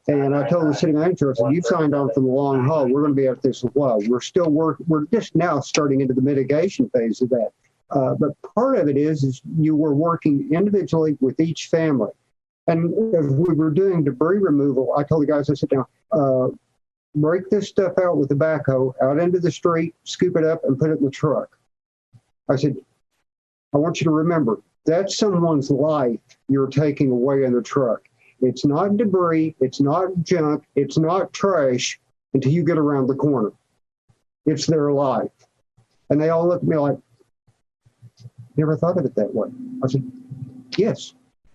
Speaker 3: And I told the city manager, I said, you've signed on for the long haul. We're going to be at this as well. We're still we're just now starting into the mitigation phase of that. But part of it is you were working individually with each family. And as we were doing debris removal, I told the guys, I said, now, break this stuff out with the backhoe, out into the street, scoop it up, and put it in the truck. I said, I want you to remember, that's someone's life you're taking away in the truck. It's not debris, it's not junk, it's not trash until you get around the corner. It's their life. And they all looked at me like, never thought of it that way. I said, yes,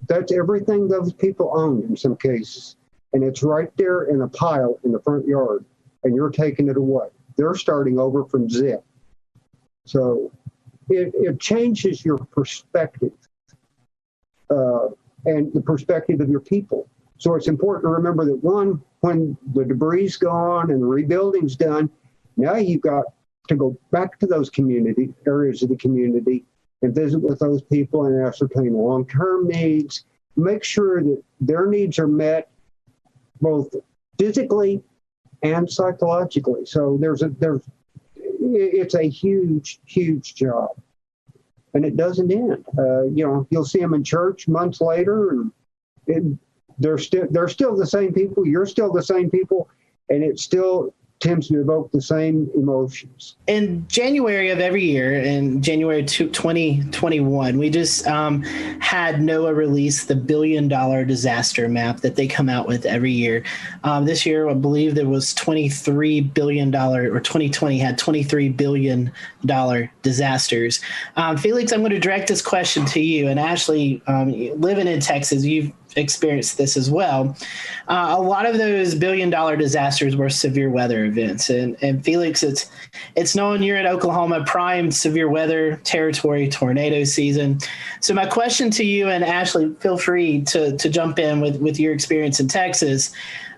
Speaker 3: that's everything those people own in some cases. And it's right there in a pile in the front yard, and you're taking it away. They're starting over from zip. So it changes your perspective. And the perspective of your people. So it's important to remember that, one, when the debris's gone and the rebuilding's done, now you've got to go back to those community areas of the community and visit with those people and ascertain long-term needs, make sure that their needs are met both physically and psychologically. So it's a huge, huge job. And it doesn't end. You'll see them in church months later, and they're still the same people. You're still the same people, and it still tends to evoke the same emotions.
Speaker 4: In January of every year, in January 2021, we just had NOAA release the $1 billion disaster map that they come out with every year. This year, I believe there was $23 billion, or 2020 had $23 billion disasters. Felix, I'm going to direct this question to you. And Ashley, living in Texas, you've experienced this as well. A lot of those $1 billion disasters were severe weather events. And Felix, it's known you're in Oklahoma, prime severe weather territory, tornado season. So my question to you, and Ashley, feel free to jump in with your experience in Texas.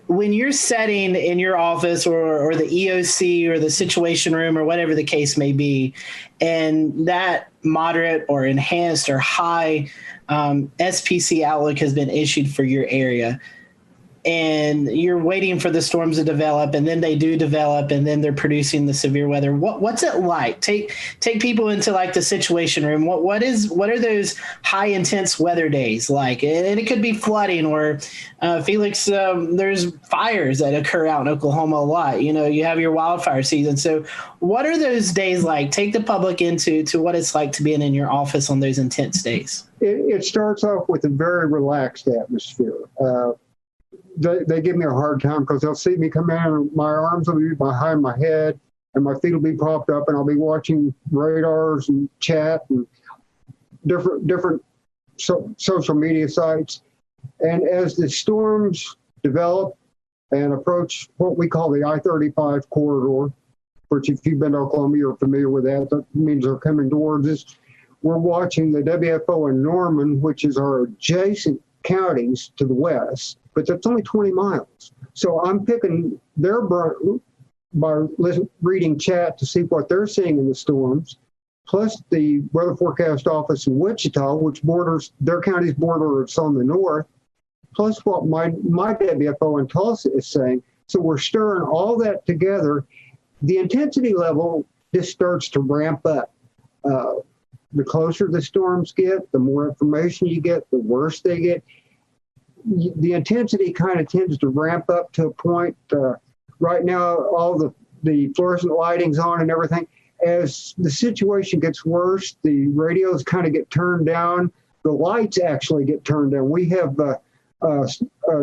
Speaker 4: When you're setting in your office or the EOC or the situation room or whatever the case may be, and that moderate or enhanced or high SPC outlook has been issued for your area, and you're waiting for the storms to develop, and then they do develop, and then they're producing the severe weather. What's it like? Take people into like the situation room. What are those high intense weather days like? And it could be flooding, or Felix, there's fires that occur out in Oklahoma a lot. You have your wildfire season. So what are those days like? Take the public into what it's like to be in your office on those intense days.
Speaker 3: It starts off with a very relaxed atmosphere. They give me a hard time because they'll see me come in and my arms will be behind my head and my feet will be propped up, and I'll be watching radars and chat and different social media sites. And as the storms develop and approach what we call the I-35 corridor, which if you've been to Oklahoma, you're familiar with that. That means they're coming towards us. We're watching the WFO in Norman, which is our adjacent counties to the west, but that's only 20 miles. So I'm picking their brain by reading chat to see what they're seeing in the storms, plus the weather forecast office in Wichita, which borders their county's border, it's on the north, plus what my WFO in Tulsa is saying. So we're stirring all that together. The intensity level just starts to ramp up. The closer the storms get, the more information you get, the worse they get. The intensity kind of tends to ramp up to a point. Right now, all the fluorescent lighting's on and everything. As the situation gets worse, the radios kind of get turned down. The lights actually get turned down. We have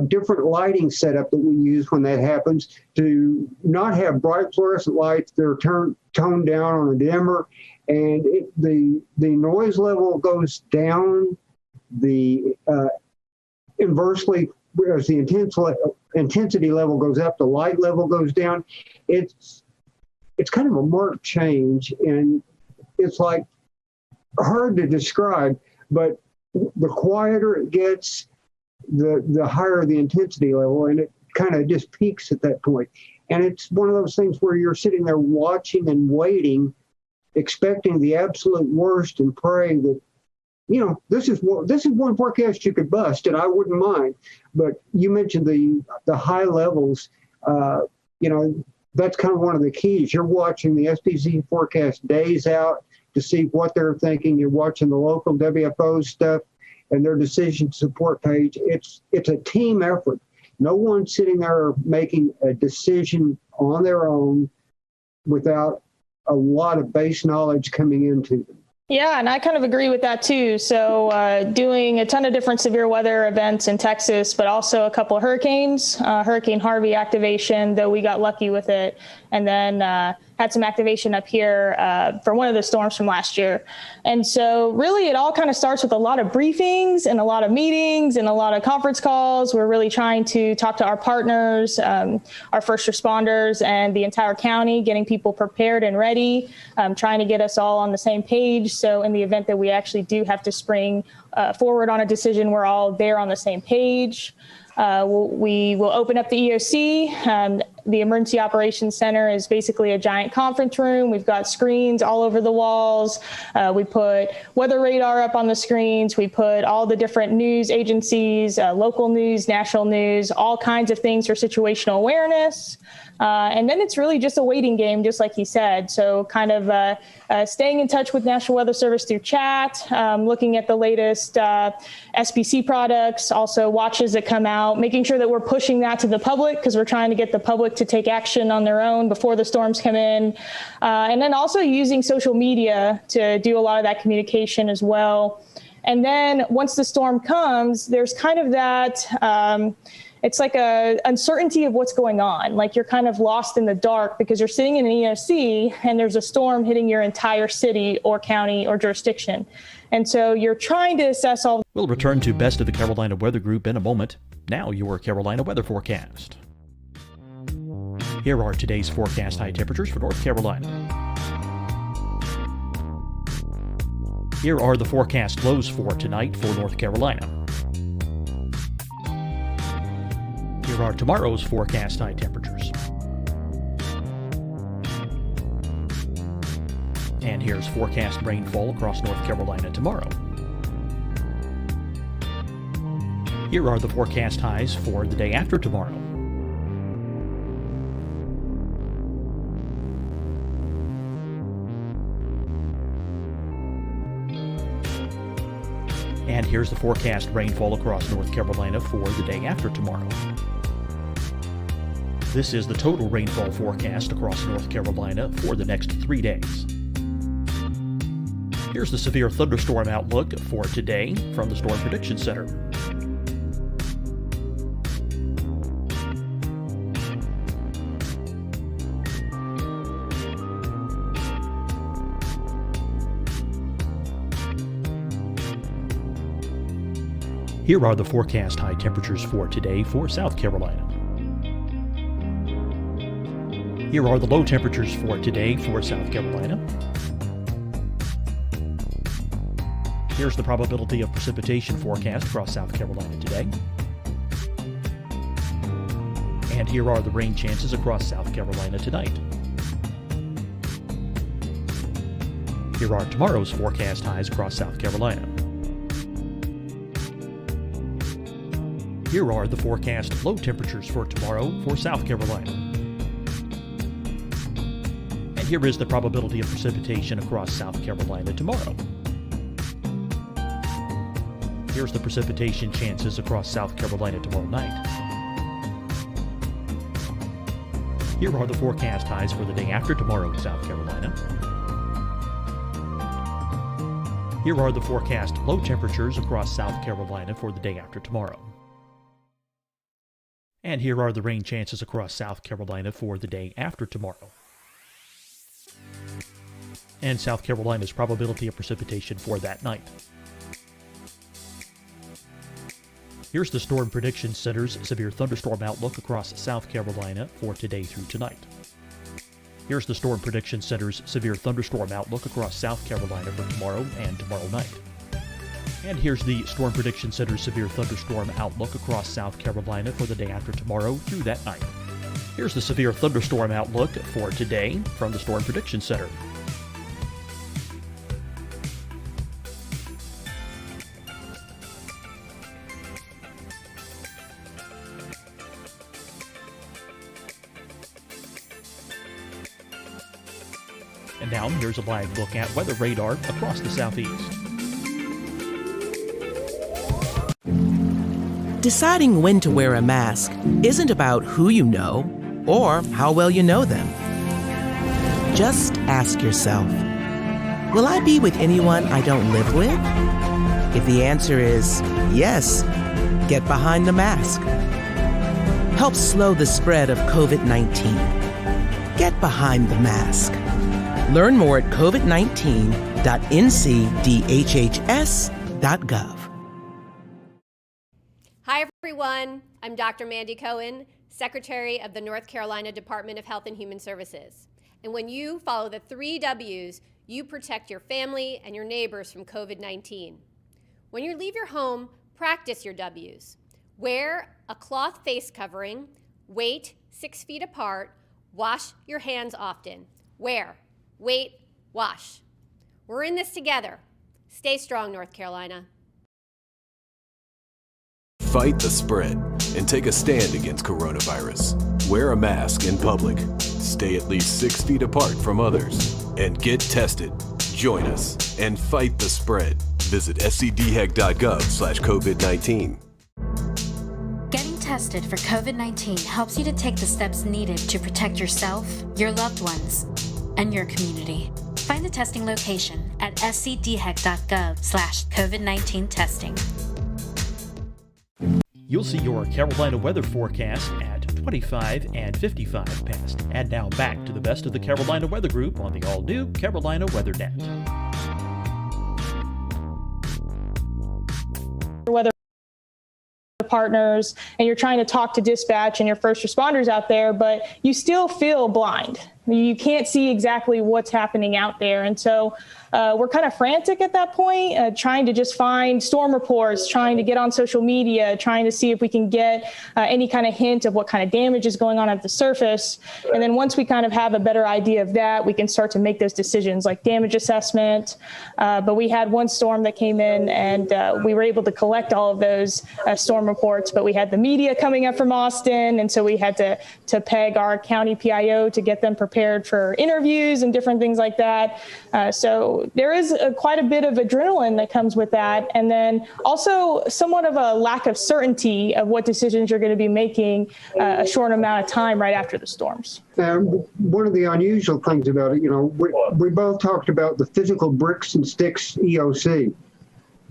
Speaker 3: different lighting setup that we use when that happens, to not have bright fluorescent lights. They're toned down on a dimmer, and the noise level goes down. The inversely, as the intensity level goes up, the light level goes down. It's kind of a marked change, and it's like hard to describe, but the quieter it gets, the higher the intensity level, and it kind of just peaks at that point. And it's one of those things where you're sitting there watching and waiting, expecting the absolute worst and praying that, this is one forecast you could bust, and I wouldn't mind. But you mentioned the high levels. That's kind of one of the keys. You're watching the SPC forecast days out to see what they're thinking. You're watching the local WFO stuff and their decision support page. It's a team effort. No one's sitting there making a decision on their own without a lot of base knowledge coming into them.
Speaker 18: Yeah, and I kind of agree with that too. So doing a ton of different severe weather events in Texas, but also a couple of hurricanes, Hurricane Harvey activation, though we got lucky with it. And then had some activation up here for one of the storms from last year. And so really it all kind of starts with a lot of briefings and a lot of meetings and a lot of conference calls. We're really trying to talk to our partners, our first responders, and the entire county, getting people prepared and ready, trying to get us all on the same page. So in the event that we actually do have to spring forward on a decision, we're all there on the same page. We will open up the EOC. The Emergency Operations Center is basically a giant conference room. We've got screens all over the walls. We put weather radar up on the screens. We put all the different news agencies, local news, national news, all kinds of things for situational awareness. And then it's really just a waiting game, just like he said. So kind of staying in touch with National Weather Service through chat, looking at the latest SPC products, also watches that come out, making sure that we're pushing that to the public because we're trying to get the public to take action on their own before the storms come in. And then also using social media to do a lot of that communication as well. And then once the storm comes, there's kind of that, it's like a uncertainty of what's going on. Like you're kind of lost in the dark because you're sitting in an EOC and there's a storm hitting your entire city or county or jurisdiction. And so you're trying to assess all.
Speaker 8: We'll return to Best of the Carolina Weather Group in a moment. Now your Carolina weather forecast. Here are today's forecast high temperatures for North Carolina. Here are the forecast lows for tonight for North Carolina. Here are tomorrow's forecast high temperatures. And here's forecast rainfall across North Carolina tomorrow. Here are the forecast highs for the day after tomorrow. And here's the forecast rainfall across North Carolina for the day after tomorrow. This is the total rainfall forecast across North Carolina for the next 3 days. Here's the severe thunderstorm outlook for today from the Storm Prediction Center. Here are the forecast high temperatures for today for South Carolina. Here are the low temperatures for today for South Carolina. Here's the probability of precipitation forecast across South Carolina today. And here are the rain chances across South Carolina tonight. Here are tomorrow's forecast highs across South Carolina. Here are the forecast low temperatures for tomorrow for South Carolina. And here is the probability of precipitation across South Carolina tomorrow. Here's the precipitation chances across South Carolina tomorrow night. Here are the forecast highs for the day after tomorrow in South Carolina. Here are the forecast low temperatures across South Carolina for the day after tomorrow. And here are the rain chances across South Carolina for the day after tomorrow. And South Carolina's probability of precipitation for that night. Here's the Storm Prediction Center's severe thunderstorm outlook across South Carolina for today through tonight. Here's the Storm Prediction Center's severe thunderstorm outlook across South Carolina for tomorrow and tomorrow night. And here's the Storm Prediction Center's severe thunderstorm outlook across South Carolina for the day after tomorrow through that night. Here's the severe thunderstorm outlook for today from the Storm Prediction Center. And now here's a live look at weather radar across the southeast.
Speaker 9: Deciding when to wear a mask isn't about who you know or how well you know them. Just ask yourself, will I be with anyone I don't live with? If the answer is yes, get behind the mask. Help slow the spread of COVID-19. Get behind the mask. Learn more at covid19.ncdhhs.gov.
Speaker 10: Hi, everyone. I'm Dr. Mandy Cohen, Secretary of the North Carolina Department of Health and Human Services. And when you follow the 3 W's, you protect your family and your neighbors from COVID-19. When you leave your home, practice your W's. Wear a cloth face covering, wait 6 feet apart, wash your hands often. Wear, wait, wash. We're in this together. Stay strong, North Carolina.
Speaker 11: Fight the spread and take a stand against coronavirus. Wear a mask in public. Stay at least 6 feet apart from others. And get tested. Join us and fight the spread. Visit scdhec.gov/COVID-19.
Speaker 12: Getting tested for COVID-19 helps you to take the steps needed to protect yourself, your loved ones, and your community. Find the testing location at scdhec.gov/COVID-19 testing.
Speaker 8: You'll see your Carolina weather forecast at 25 and 55 past. And now back to the best of the Carolina Weather Group on the all-new Carolina WeatherNet.
Speaker 18: Weather partners, and you're trying to talk to dispatch and your first responders out there, but you still feel blind. You can't see exactly what's happening out there. And so we're kind of frantic at that point, trying to just find storm reports, trying to get on social media, trying to see if we can get any kind of hint of what kind of damage is going on at the surface. And then once we kind of have a better idea of that, we can start to make those decisions like damage assessment. But we had one storm that came in and we were able to collect all of those storm reports, but we had the media coming up from Austin. And so we had to peg our county PIO to get them prepared for interviews and different things like that. So there is quite a bit of adrenaline that comes with that. And then also somewhat of a lack of certainty of what decisions you're going to be making a short amount of time right after the storms.
Speaker 3: One of the unusual things about it, we both talked about the physical bricks and sticks EOC.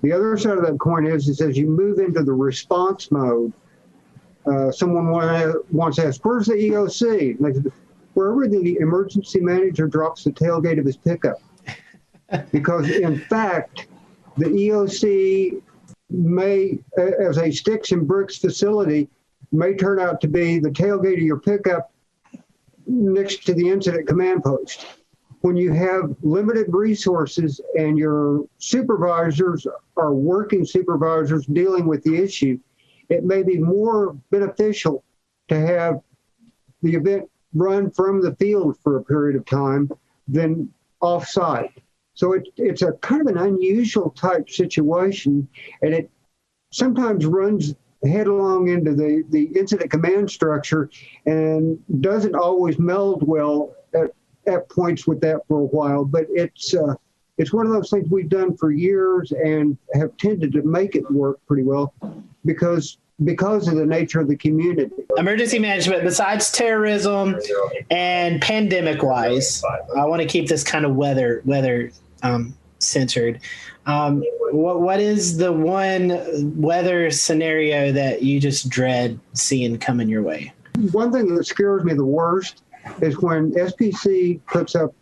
Speaker 3: The other side of that coin is as you move into the response mode, someone once asked, where's the EOC? And they said, wherever the emergency manager drops the tailgate of his pickup. Because in fact, the EOC may, as a sticks and bricks facility, may turn out to be the tailgate of your pickup next to the incident command post. When you have limited resources and your supervisors are working supervisors dealing with the issue, it may be more beneficial to have the event run from the field for a period of time than off-site. So it's a kind of an unusual type situation, and it sometimes runs headlong into the incident command structure and doesn't always meld well at points with that for a while. But it's one of those things we've done for years and have tended to make it work pretty well because of the nature of the community.
Speaker 4: Emergency management, besides terrorism and pandemic-wise, I want to keep this kind of weather centered. What is the one weather scenario that you just dread seeing coming your way?
Speaker 3: One thing that scares me the worst is when SPC puts up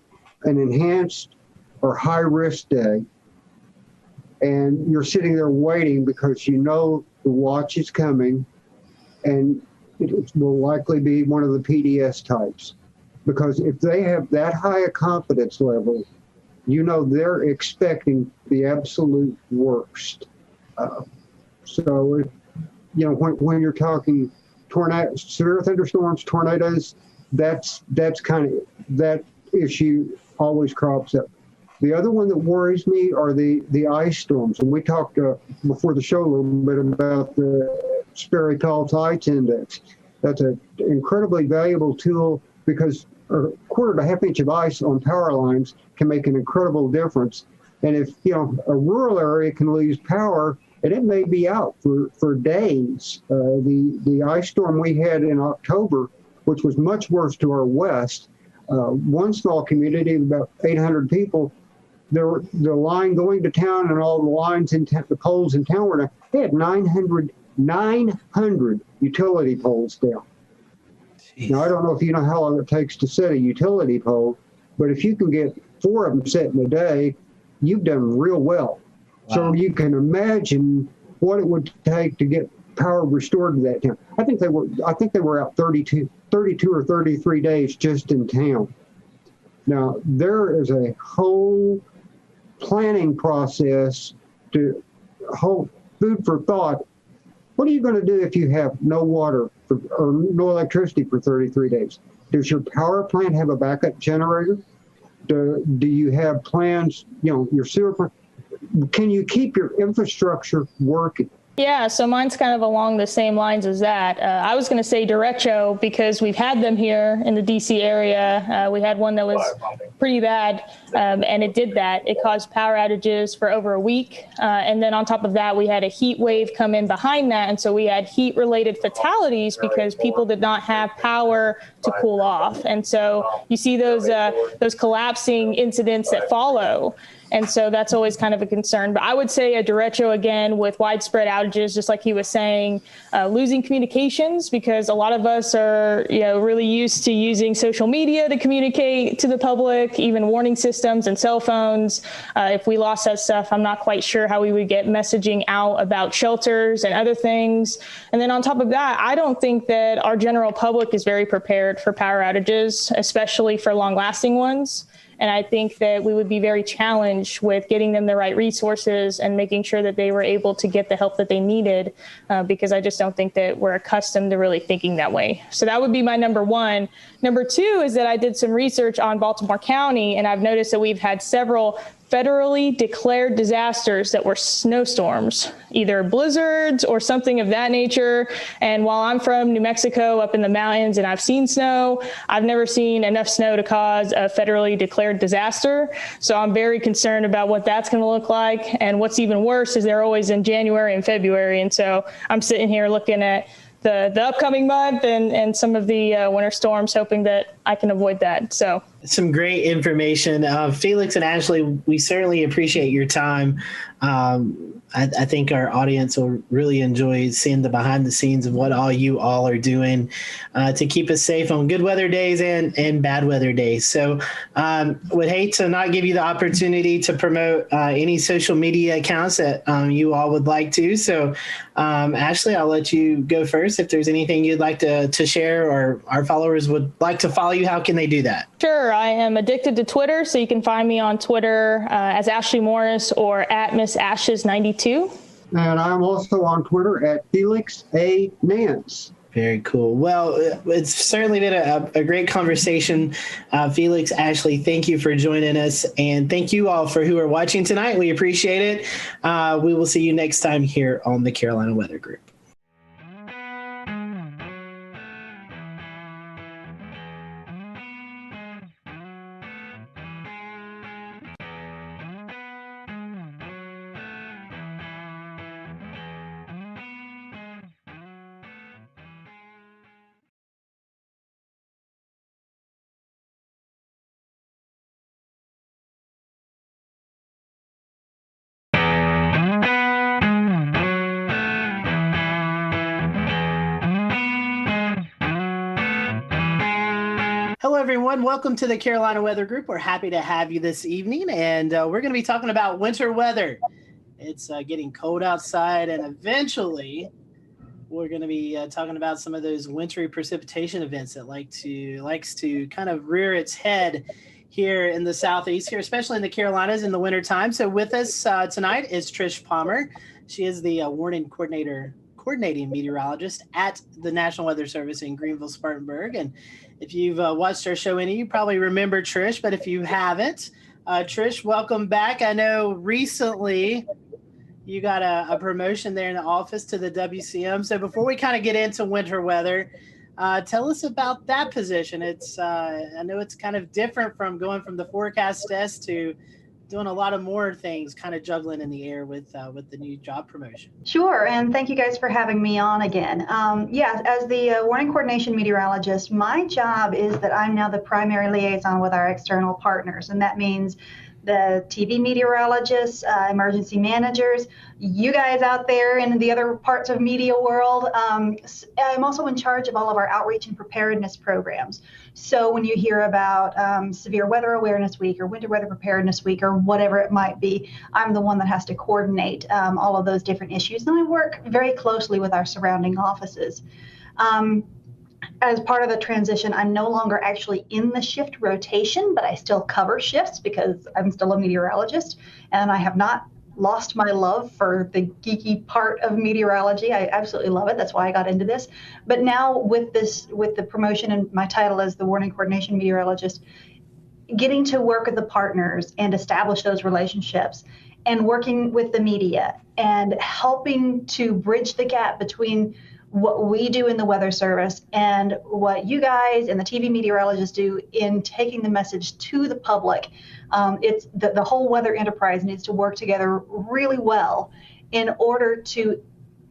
Speaker 3: an enhanced or high risk day, and you're sitting there waiting because you know the watch is coming, and it will likely be one of the PDS types. Because if they have that high a confidence level, you know they're expecting the absolute worst. So, when you're talking tornadoes, severe thunderstorms, tornadoes, that's kind of, that issue always crops up. The other one that worries me are the ice storms. And we talked before the show a little bit about the Sperry Call Tides Index. That's an incredibly valuable tool because a quarter to half inch of ice on power lines can make an incredible difference. And if a rural area can lose power, and it may be out for days. The ice storm we had in October, which was much worse to our west, one small community of about 800 people, the line going to town and all the lines in the poles in town were down. They had 900 utility poles down. Jeez. Now, I don't know if you know how long it takes to set a utility pole, but if you can get 4 of them set in a day, you've done real well. Wow. So you can imagine what it would take to get power restored to that town. I think they were out 32 or 33 days just in town. Now, there is a whole planning process to hold food for thought. What are you going to do if you have no water or no electricity for 33 days? Does your power plant have a backup generator? Do you have plans, your sewer plant? Can you keep your infrastructure working?
Speaker 18: Yeah, so mine's kind of along the same lines as that. I was going to say derecho because we've had them here in the DC area. We had one that was pretty bad, and it did that. It caused power outages for over a week. And then on top of that, we had a heat wave come in behind that. And so we had heat-related fatalities because people did not have power to cool off. And so you see those collapsing incidents that follow. And so that's always kind of a concern. But I would say a derecho again with widespread outages, just like he was saying, losing communications because a lot of us are, really used to using social media to communicate to the public, even warning systems and cell phones. If we lost that stuff, I'm not quite sure how we would get messaging out about shelters and other things. And then on top of that, I don't think that our general public is very prepared for power outages, especially for long-lasting ones. And I think that we would be very challenged with getting them the right resources and making sure that they were able to get the help that they needed, because I just don't think that we're accustomed to really thinking that way. So that would be my number one. Number two is that I did some research on Baltimore County, and I've noticed that we've had several federally declared disasters that were snowstorms, either blizzards or something of that nature. And while I'm from New Mexico up in the mountains and I've seen snow, I've never seen enough snow to cause a federally declared disaster. So I'm very concerned about what that's going to look like. And what's even worse is they're always in January and February. And so I'm sitting here looking at the upcoming month and some of the winter storms, hoping that I can avoid that. So
Speaker 4: some great information. Felix and Ashley, we certainly appreciate your time. I think our audience will really enjoy seeing the behind the scenes of what all you all are doing to keep us safe on good weather days and bad weather days. So would hate to not give you the opportunity to promote any social media accounts that you all would like to. So Ashley, I'll let you go first. If there's anything you'd like to share or our followers would like to follow you, how can they do that?
Speaker 18: Sure. I am addicted to Twitter, so you can find me on Twitter as Ashley Morris or at Miss Ashes 92.
Speaker 3: And I'm also on Twitter at Felix A. Nance.
Speaker 4: Very cool. Well, it's certainly been a great conversation. Felix, Ashley, thank you for joining us. And thank you all for who are watching tonight. We appreciate it. We will see you next time here on the Carolina Weather Group. everyone. Welcome to the Carolina Weather Group. We're happy to have you this evening, and we're going to be talking about winter weather. It's getting cold outside, and eventually we're going to be talking about some of those wintry precipitation events that likes to kind of rear its head here in the Southeast, here, especially in the Carolinas in the wintertime. So with us tonight is Trish Palmer. She is the coordinating meteorologist at the National Weather Service in Greenville, Spartanburg. And if you've watched our show you probably remember Trish, but if you haven't, Trish, welcome back. I know recently you got a promotion there in the office to the WCM. So before we kind of get into winter weather, tell us about that position. It's I know it's kind of different from going from the forecast desk to doing a lot of more things, kind of juggling in the air with the new job promotion.
Speaker 5: Sure, and thank you guys for having me on again. As the warning coordination meteorologist, my job is that I'm now the primary liaison with our external partners, and that means the TV meteorologists, emergency managers, you guys out there in the other parts of media world. I'm also in charge of all of our outreach and preparedness programs. So when you hear about Severe Weather Awareness Week or Winter Weather Preparedness Week or whatever it might be, I'm the one that has to coordinate all of those different issues. And I work very closely with our surrounding offices. As part of the transition, I'm no longer actually in the shift rotation, but I still cover shifts because I'm still a meteorologist, and I have not lost my love for the geeky part of meteorology. I absolutely love it. That's why I got into this. But now with the promotion and my title as the warning coordination meteorologist, getting to work with the partners and establish those relationships and working with the media and helping to bridge the gap between what we do in the Weather Service and what you guys and the TV meteorologists do in taking the message to the public. It's the whole weather enterprise needs to work together really well in order to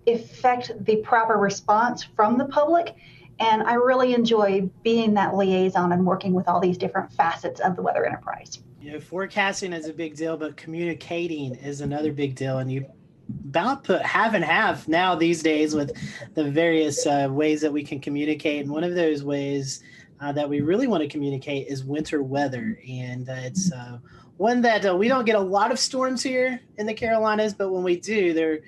Speaker 5: effect the proper response from the public. And I really enjoy being that liaison and working with all these different facets of the weather enterprise.
Speaker 4: Forecasting is a big deal, but communicating is another big deal. And you about put half and half now these days with the various ways that we can communicate. And one of those ways that we really want to communicate is winter weather. And it's one that we don't get a lot of storms here in the Carolinas, but when we do, they're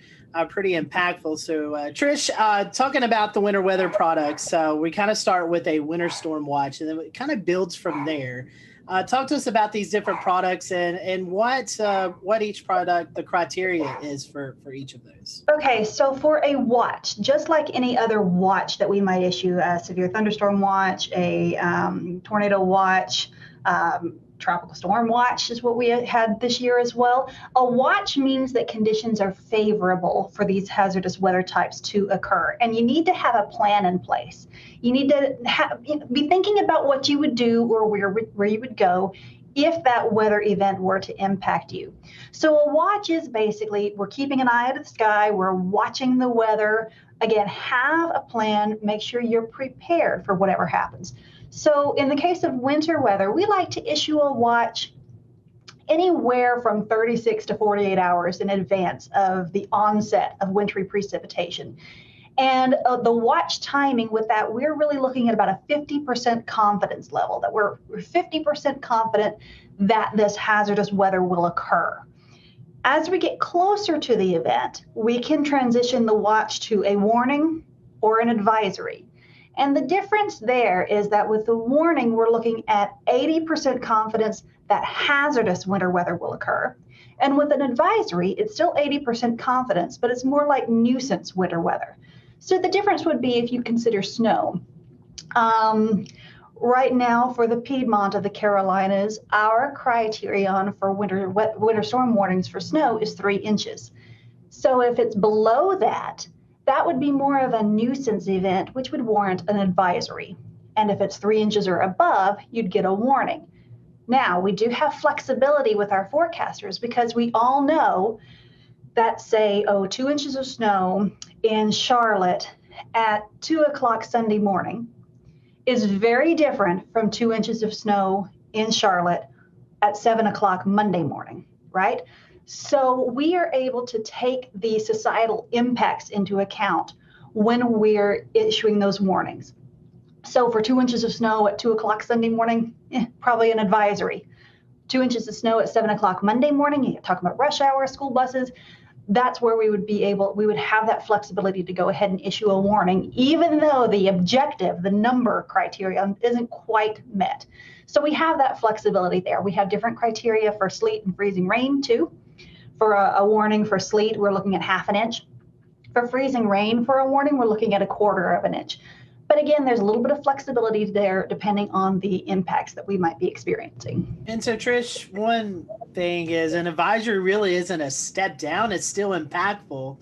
Speaker 4: pretty impactful. So Trish, talking about the winter weather products, we kind of start with a winter storm watch, and then it kind of builds from there. Talk to us about these different products and what each product, the criteria is for each of those.
Speaker 5: Okay, so for a watch, just like any other watch that we might issue, a severe thunderstorm watch, a tornado watch, tropical storm watch is what we had this year as well. A watch means that conditions are favorable for these hazardous weather types to occur, and you need to have a plan in place. You need to be thinking about what you would do or where you would go if that weather event were to impact you. So a watch is basically, we're keeping an eye out of the sky, we're watching the weather. Again, have a plan, make sure you're prepared for whatever happens. So in the case of winter weather, we like to issue a watch anywhere from 36 to 48 hours in advance of the onset of wintry precipitation. And the watch timing with that, we're really looking at about a 50% confidence level, that we're 50% confident that this hazardous weather will occur. As we get closer to the event, we can transition the watch to a warning or an advisory. And the difference there is that with the warning, we're looking at 80% confidence that hazardous winter weather will occur. And with an advisory, it's still 80% confidence, but it's more like nuisance winter weather. So the difference would be if you consider snow. Right now for the Piedmont of the Carolinas, our criterion for winter storm warnings for snow is 3 inches. So if it's below that, that would be more of a nuisance event, which would warrant an advisory. And if it's 3 inches or above, you'd get a warning. Now, we do have flexibility with our forecasters because we all know that, say, 2 inches of snow in Charlotte at 2 o'clock Sunday morning is very different from 2 inches of snow in Charlotte at 7 o'clock Monday morning, right? So we are able to take the societal impacts into account when we're issuing those warnings. So for 2 inches of snow at 2 o'clock Sunday morning, probably an advisory. 2 inches of snow at 7 o'clock Monday morning, you're talking about rush hour, school buses. That's where we would have that flexibility to go ahead and issue a warning, even though the objective, the number criteria isn't quite met. So we have that flexibility there. We have different criteria for sleet and freezing rain too. For a warning for sleet, we're looking at 1/2 inch. For freezing rain, for a warning, we're looking at 1/4 inch. But again, there's a little bit of flexibility there depending on the impacts that we might be experiencing.
Speaker 4: And so, Trish, one thing is an advisory really isn't a step down. It's still impactful.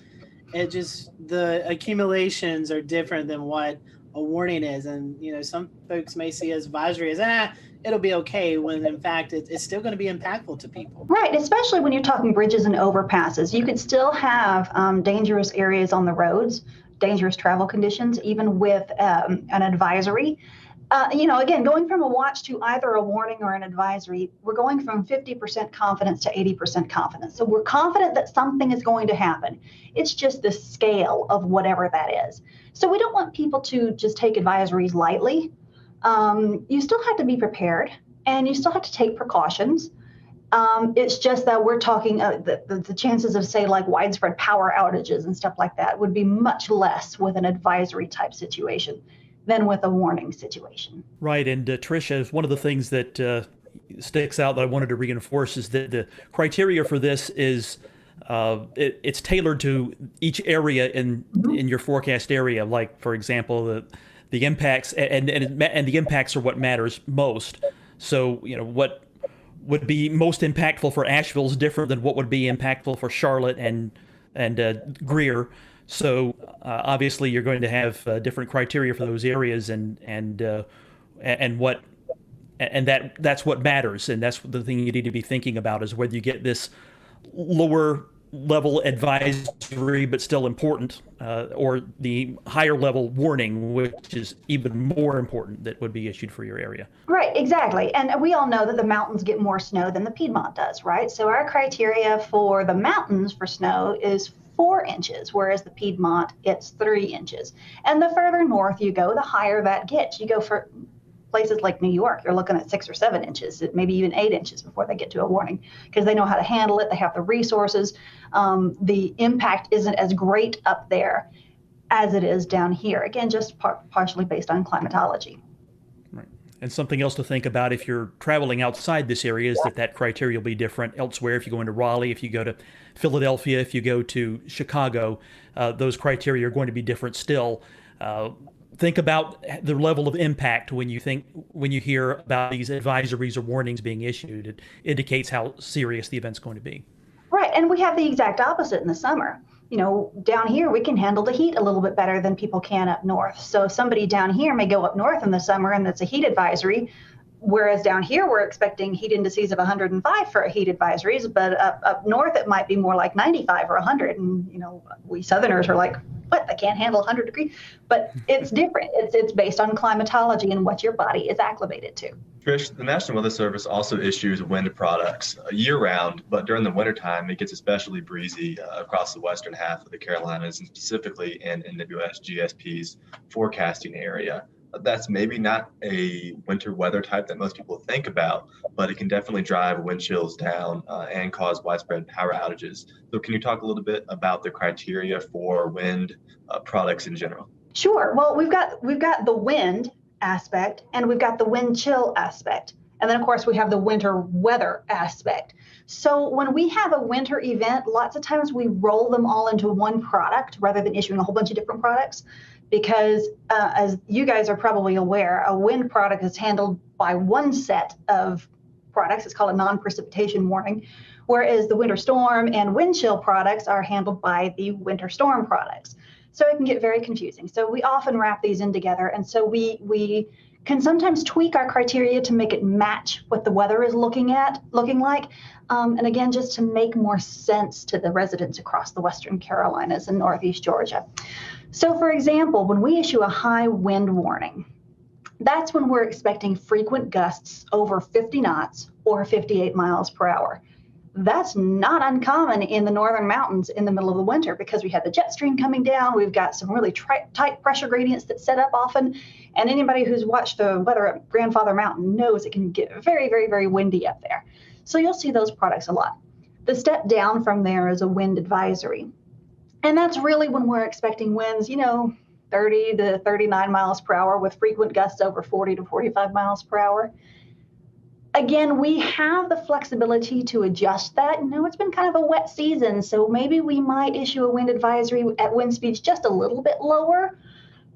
Speaker 4: It just, the accumulations are different than what a warning is. And, you know, some folks may see advisory as, it'll be okay, when in fact it's still going to be impactful to people.
Speaker 5: Right, especially when you're talking bridges and overpasses. You could still have dangerous areas on the roads, dangerous travel conditions, even with an advisory. You know, again, going from a watch to either a warning or an advisory, we're going from 50% confidence to 80% confidence. So we're confident that something is going to happen. It's just the scale of whatever that is. So we don't want people to just take advisories lightly. You still have to be prepared, and you still have to take precautions. It's just that we're talking the chances of, say, like widespread power outages and stuff like that would be much less with an advisory type situation than with a warning situation.
Speaker 8: Right. And Tricia, one of the things that sticks out that I wanted to reinforce is that the criteria for this is it's tailored to each area in your forecast area. Like, for example, the impacts and the impacts are what matters most. So, you know, what would be most impactful for Asheville is different than what would be impactful for Charlotte and Greer. So obviously you're going to have different criteria for those areas, that's what matters, and that's the thing you need to be thinking about, is whether you get this lower level advisory but still important, or the higher level warning, which is even more important, that would be issued for your area.
Speaker 5: Right, exactly. And we all know that the mountains get more snow than the Piedmont does, right? So our criteria for the mountains for snow is 4 inches, whereas the Piedmont, it's 3 inches. And the further north you go, the higher that gets. You go for places like New York, you're looking at 6 or 7 inches, maybe even 8 inches before they get to a warning, because they know how to handle it. They have the resources. The impact isn't as great up there as it is down here. Again, just partially based on climatology.
Speaker 8: Right. And something else to think about if you're traveling outside this area is that criteria will be different elsewhere. If you go into Raleigh, if you go to Philadelphia, if you go to Chicago, those criteria are going to be different still. Think about the level of impact when you hear about these advisories or warnings being issued. It indicates how serious the event's going to be.
Speaker 5: Right, and we have the exact opposite in the summer. You know, down here we can handle the heat a little bit better than people can up north. So somebody down here may go up north in the summer and that's a heat advisory, whereas down here we're expecting heat indices of 105 for heat advisories, but up north it might be more like 95 or 100. And, you know, we Southerners are like, what, they can't handle 100 degrees? But it's different. It's based on climatology and what your body is acclimated to.
Speaker 19: Trish, the National Weather Service also issues wind products year-round, but during the wintertime, it gets especially breezy across the western half of the Carolinas, and specifically in NWS GSP's forecasting area. That's maybe not a winter weather type that most people think about, but it can definitely drive wind chills down and cause widespread power outages. So can you talk a little bit about the criteria for wind products in general?
Speaker 5: Sure. Well, we've got the wind aspect, and we've got the wind chill aspect. And then, of course, we have the winter weather aspect. So when we have a winter event, lots of times we roll them all into one product rather than issuing a whole bunch of different products. Because as you guys are probably aware, a wind product is handled by one set of products. It's called a non-precipitation warning, whereas the winter storm and wind chill products are handled by the winter storm products. So it can get very confusing. So we often wrap these in together. And so we can sometimes tweak our criteria to make it match what the weather is looking like. And again, just to make more sense to the residents across the Western Carolinas and Northeast Georgia. So for example, when we issue a high wind warning, that's when we're expecting frequent gusts over 50 knots or 58 miles per hour. That's not uncommon in the northern mountains in the middle of the winter because we have the jet stream coming down. We've got some really tight pressure gradients that set up often. And anybody who's watched the weather at Grandfather Mountain knows it can get very, very, very windy up there. So you'll see those products a lot. The step down from there is a wind advisory. And that's really when we're expecting winds, 30 to 39 miles per hour with frequent gusts over 40 to 45 miles per hour. Again, we have the flexibility to adjust that. It's been kind of a wet season, so maybe we might issue a wind advisory at wind speeds just a little bit lower.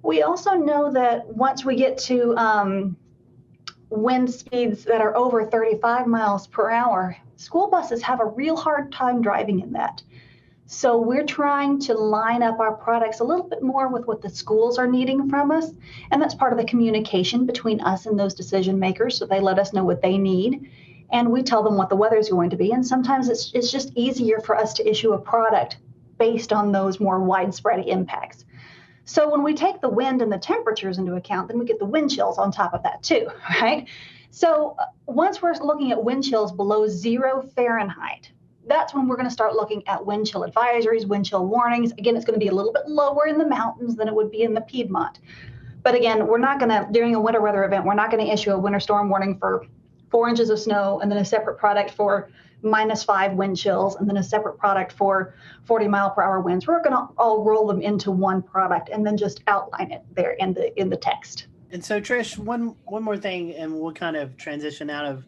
Speaker 5: We also know that once we get to wind speeds that are over 35 miles per hour, school buses have a real hard time driving in that. So we're trying to line up our products a little bit more with what the schools are needing from us. And that's part of the communication between us and those decision makers. So they let us know what they need. And we tell them what the weather is going to be. And sometimes it's just easier for us to issue a product based on those more widespread impacts. So when we take the wind and the temperatures into account, then we get the wind chills on top of that too, right? So once we're looking at wind chills below 0 Fahrenheit, that's when we're going to start looking at wind chill advisories, wind chill warnings. Again, it's going to be a little bit lower in the mountains than it would be in the Piedmont. But again, we're not going to, during a winter weather event, we're not going to issue a winter storm warning for 4 inches of snow and then a separate product for -5 wind chills and then a separate product for 40 mile per hour winds. We're going to all roll them into one product and then just outline it there in the text.
Speaker 4: And so, Trish, one more thing, and we'll kind of transition out of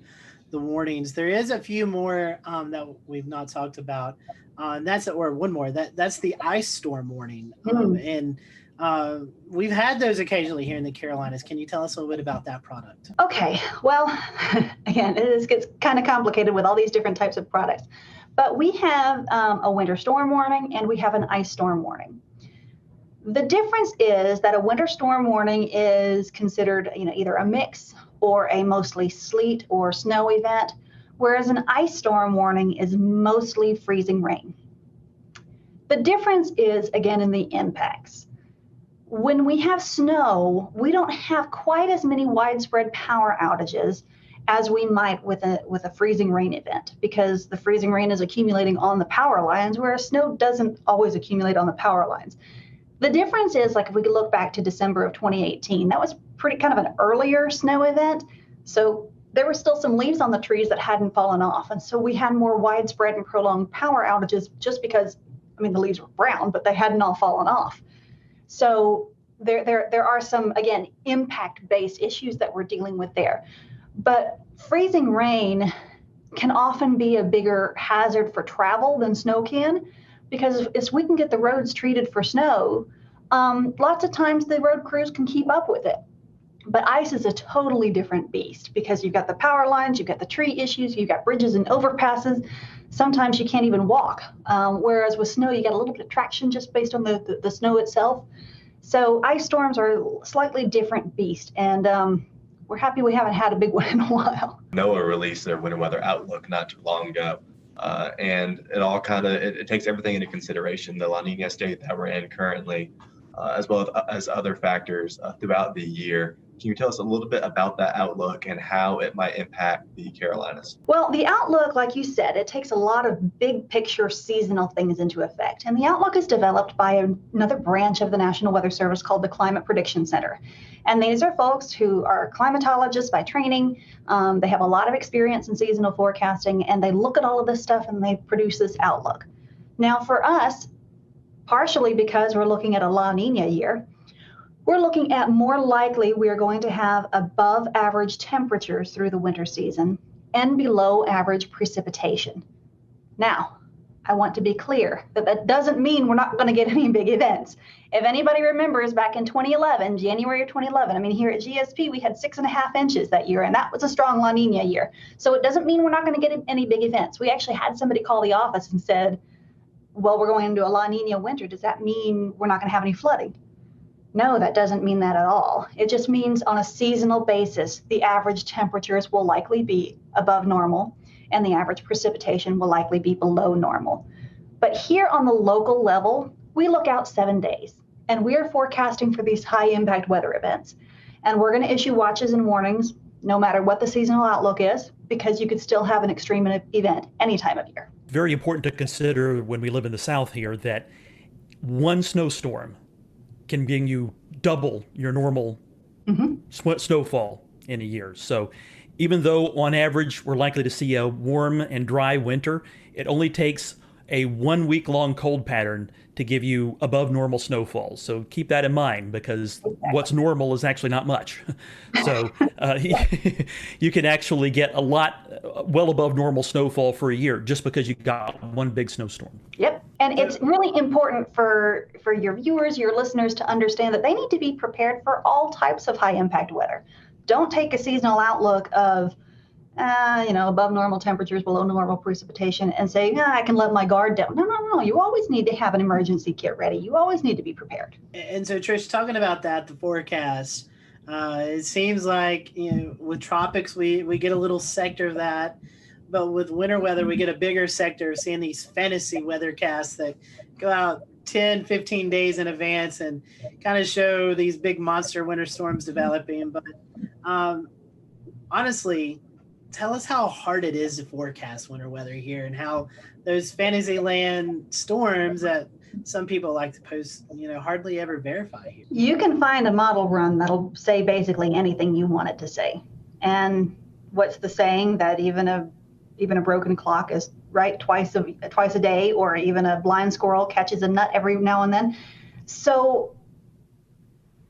Speaker 4: the warnings. There is a few more that we've not talked about. And that's the ice storm warning. And we've had those occasionally here in the Carolinas. Can you tell us a little bit about that product?
Speaker 5: Okay. Well, again, it gets kind of complicated with all these different types of products. But we have a winter storm warning and we have an ice storm warning. The difference is that a winter storm warning is considered, either a mix or a mostly sleet or snow event, whereas an ice storm warning is mostly freezing rain. The difference is, again, in the impacts. When we have snow, we don't have quite as many widespread power outages as we might with a freezing rain event, because the freezing rain is accumulating on the power lines, whereas snow doesn't always accumulate on the power lines. The difference is, like, if we could look back to December of 2018, that was pretty kind of an earlier snow event. So there were still some leaves on the trees that hadn't fallen off. And so we had more widespread and prolonged power outages just because, the leaves were brown, but they hadn't all fallen off. So there are some, again, impact-based issues that we're dealing with there. But freezing rain can often be a bigger hazard for travel than snow can, because if we can get the roads treated for snow, lots of times the road crews can keep up with it. But ice is a totally different beast because you've got the power lines, you've got the tree issues, you've got bridges and overpasses. Sometimes you can't even walk. Whereas with snow, you get a little bit of traction just based on the snow itself. So ice storms are a slightly different beast. And we're happy we haven't had a big one in a while.
Speaker 19: NOAA released their winter weather outlook not too long ago. And it all it takes everything into consideration, the La Nina state that we're in currently, as well as other factors throughout the year. Can you tell us a little bit about that outlook and how it might impact the Carolinas?
Speaker 5: Well, the outlook, like you said, it takes a lot of big picture seasonal things into effect. And the outlook is developed by another branch of the National Weather Service called the Climate Prediction Center. And these are folks who are climatologists by training. They have a lot of experience in seasonal forecasting, and they look at all of this stuff and they produce this outlook. Now, for us, partially because we're looking at a La Nina year, we're looking at more likely we're going to have above average temperatures through the winter season and below average precipitation. Now, I want to be clear that that doesn't mean we're not going to get any big events. If anybody remembers back in 2011, January of 2011, here at GSP, we had 6.5 inches that year, and that was a strong La Nina year. So it doesn't mean we're not going to get any big events. We actually had somebody call the office and said, well, we're going into a La Nina winter. Does that mean we're not going to have any flooding? No, that doesn't mean that at all. It just means on a seasonal basis, the average temperatures will likely be above normal and the average precipitation will likely be below normal. But here on the local level, we look out 7 days and we are forecasting for these high impact weather events. And we're going to issue watches and warnings no matter what the seasonal outlook is, because you could still have an extreme event any time of year.
Speaker 8: Very important to consider when we live in the South here that one snowstorm can bring you double your normal snowfall in a year. So even though on average we're likely to see a warm and dry winter, it only takes a 1 week long cold pattern to give you above normal snowfall. So keep that in mind, because what's normal is actually not much. So you can actually get a lot well above normal snowfall for a year just because you got one big snowstorm.
Speaker 5: Yep. And it's really important for your viewers, your listeners, to understand that they need to be prepared for all types of high impact weather. Don't take a seasonal outlook of above normal temperatures, below normal precipitation, and say, I can let my guard down. No. You always need to have an emergency kit ready. You always need to be prepared.
Speaker 4: And so, Trish, talking about that, the forecast, it seems like, with tropics, we get a little sector of that. But with winter weather, we get a bigger sector, seeing these fantasy weathercasts that go out 10, 15 days in advance and kind of show these big monster winter storms developing. But honestly, tell us how hard it is to forecast winter weather here, and how those Fantasyland storms that some people like to post, hardly ever verify here.
Speaker 5: You can find a model run that'll say basically anything you want it to say. And what's the saying that even a broken clock is right twice a day, or even a blind squirrel catches a nut every now and then. So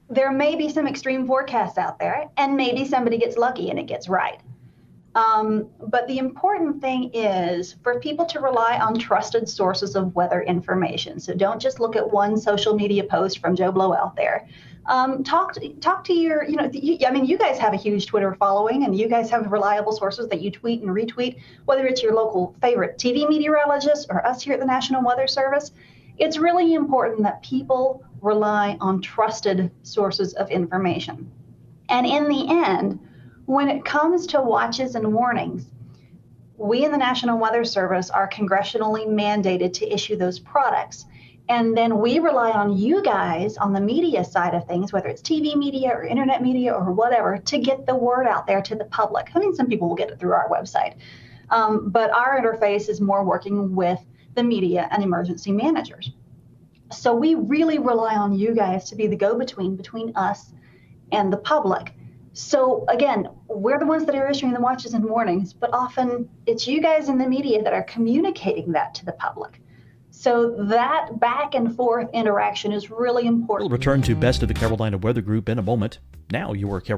Speaker 5: there may be some extreme forecasts out there, and maybe somebody gets lucky and it gets right. But the important thing is for people to rely on trusted sources of weather information. So don't just look at one social media post from Joe Blow out there. Talk to your, you guys have a huge Twitter following, and you guys have reliable sources that you tweet and retweet, whether it's your local favorite TV meteorologist or us here at the National Weather Service. It's really important that people rely on trusted sources of information. And in the end, when it comes to watches and warnings, we in the National Weather Service are congressionally mandated to issue those products. And then we rely on you guys on the media side of things, whether it's TV media or internet media or whatever, to get the word out there to the public. I mean, some people will get it through our website. But our interface is more working with the media and emergency managers. So we really rely on you guys to be the go-between between us and the public. So again, we're the ones that are issuing the watches and warnings, but often it's you guys in the media that are communicating that to the public. So that back and forth interaction is really important.
Speaker 8: We'll return to Best of the Carolina Weather Group in a moment. Now your Carolina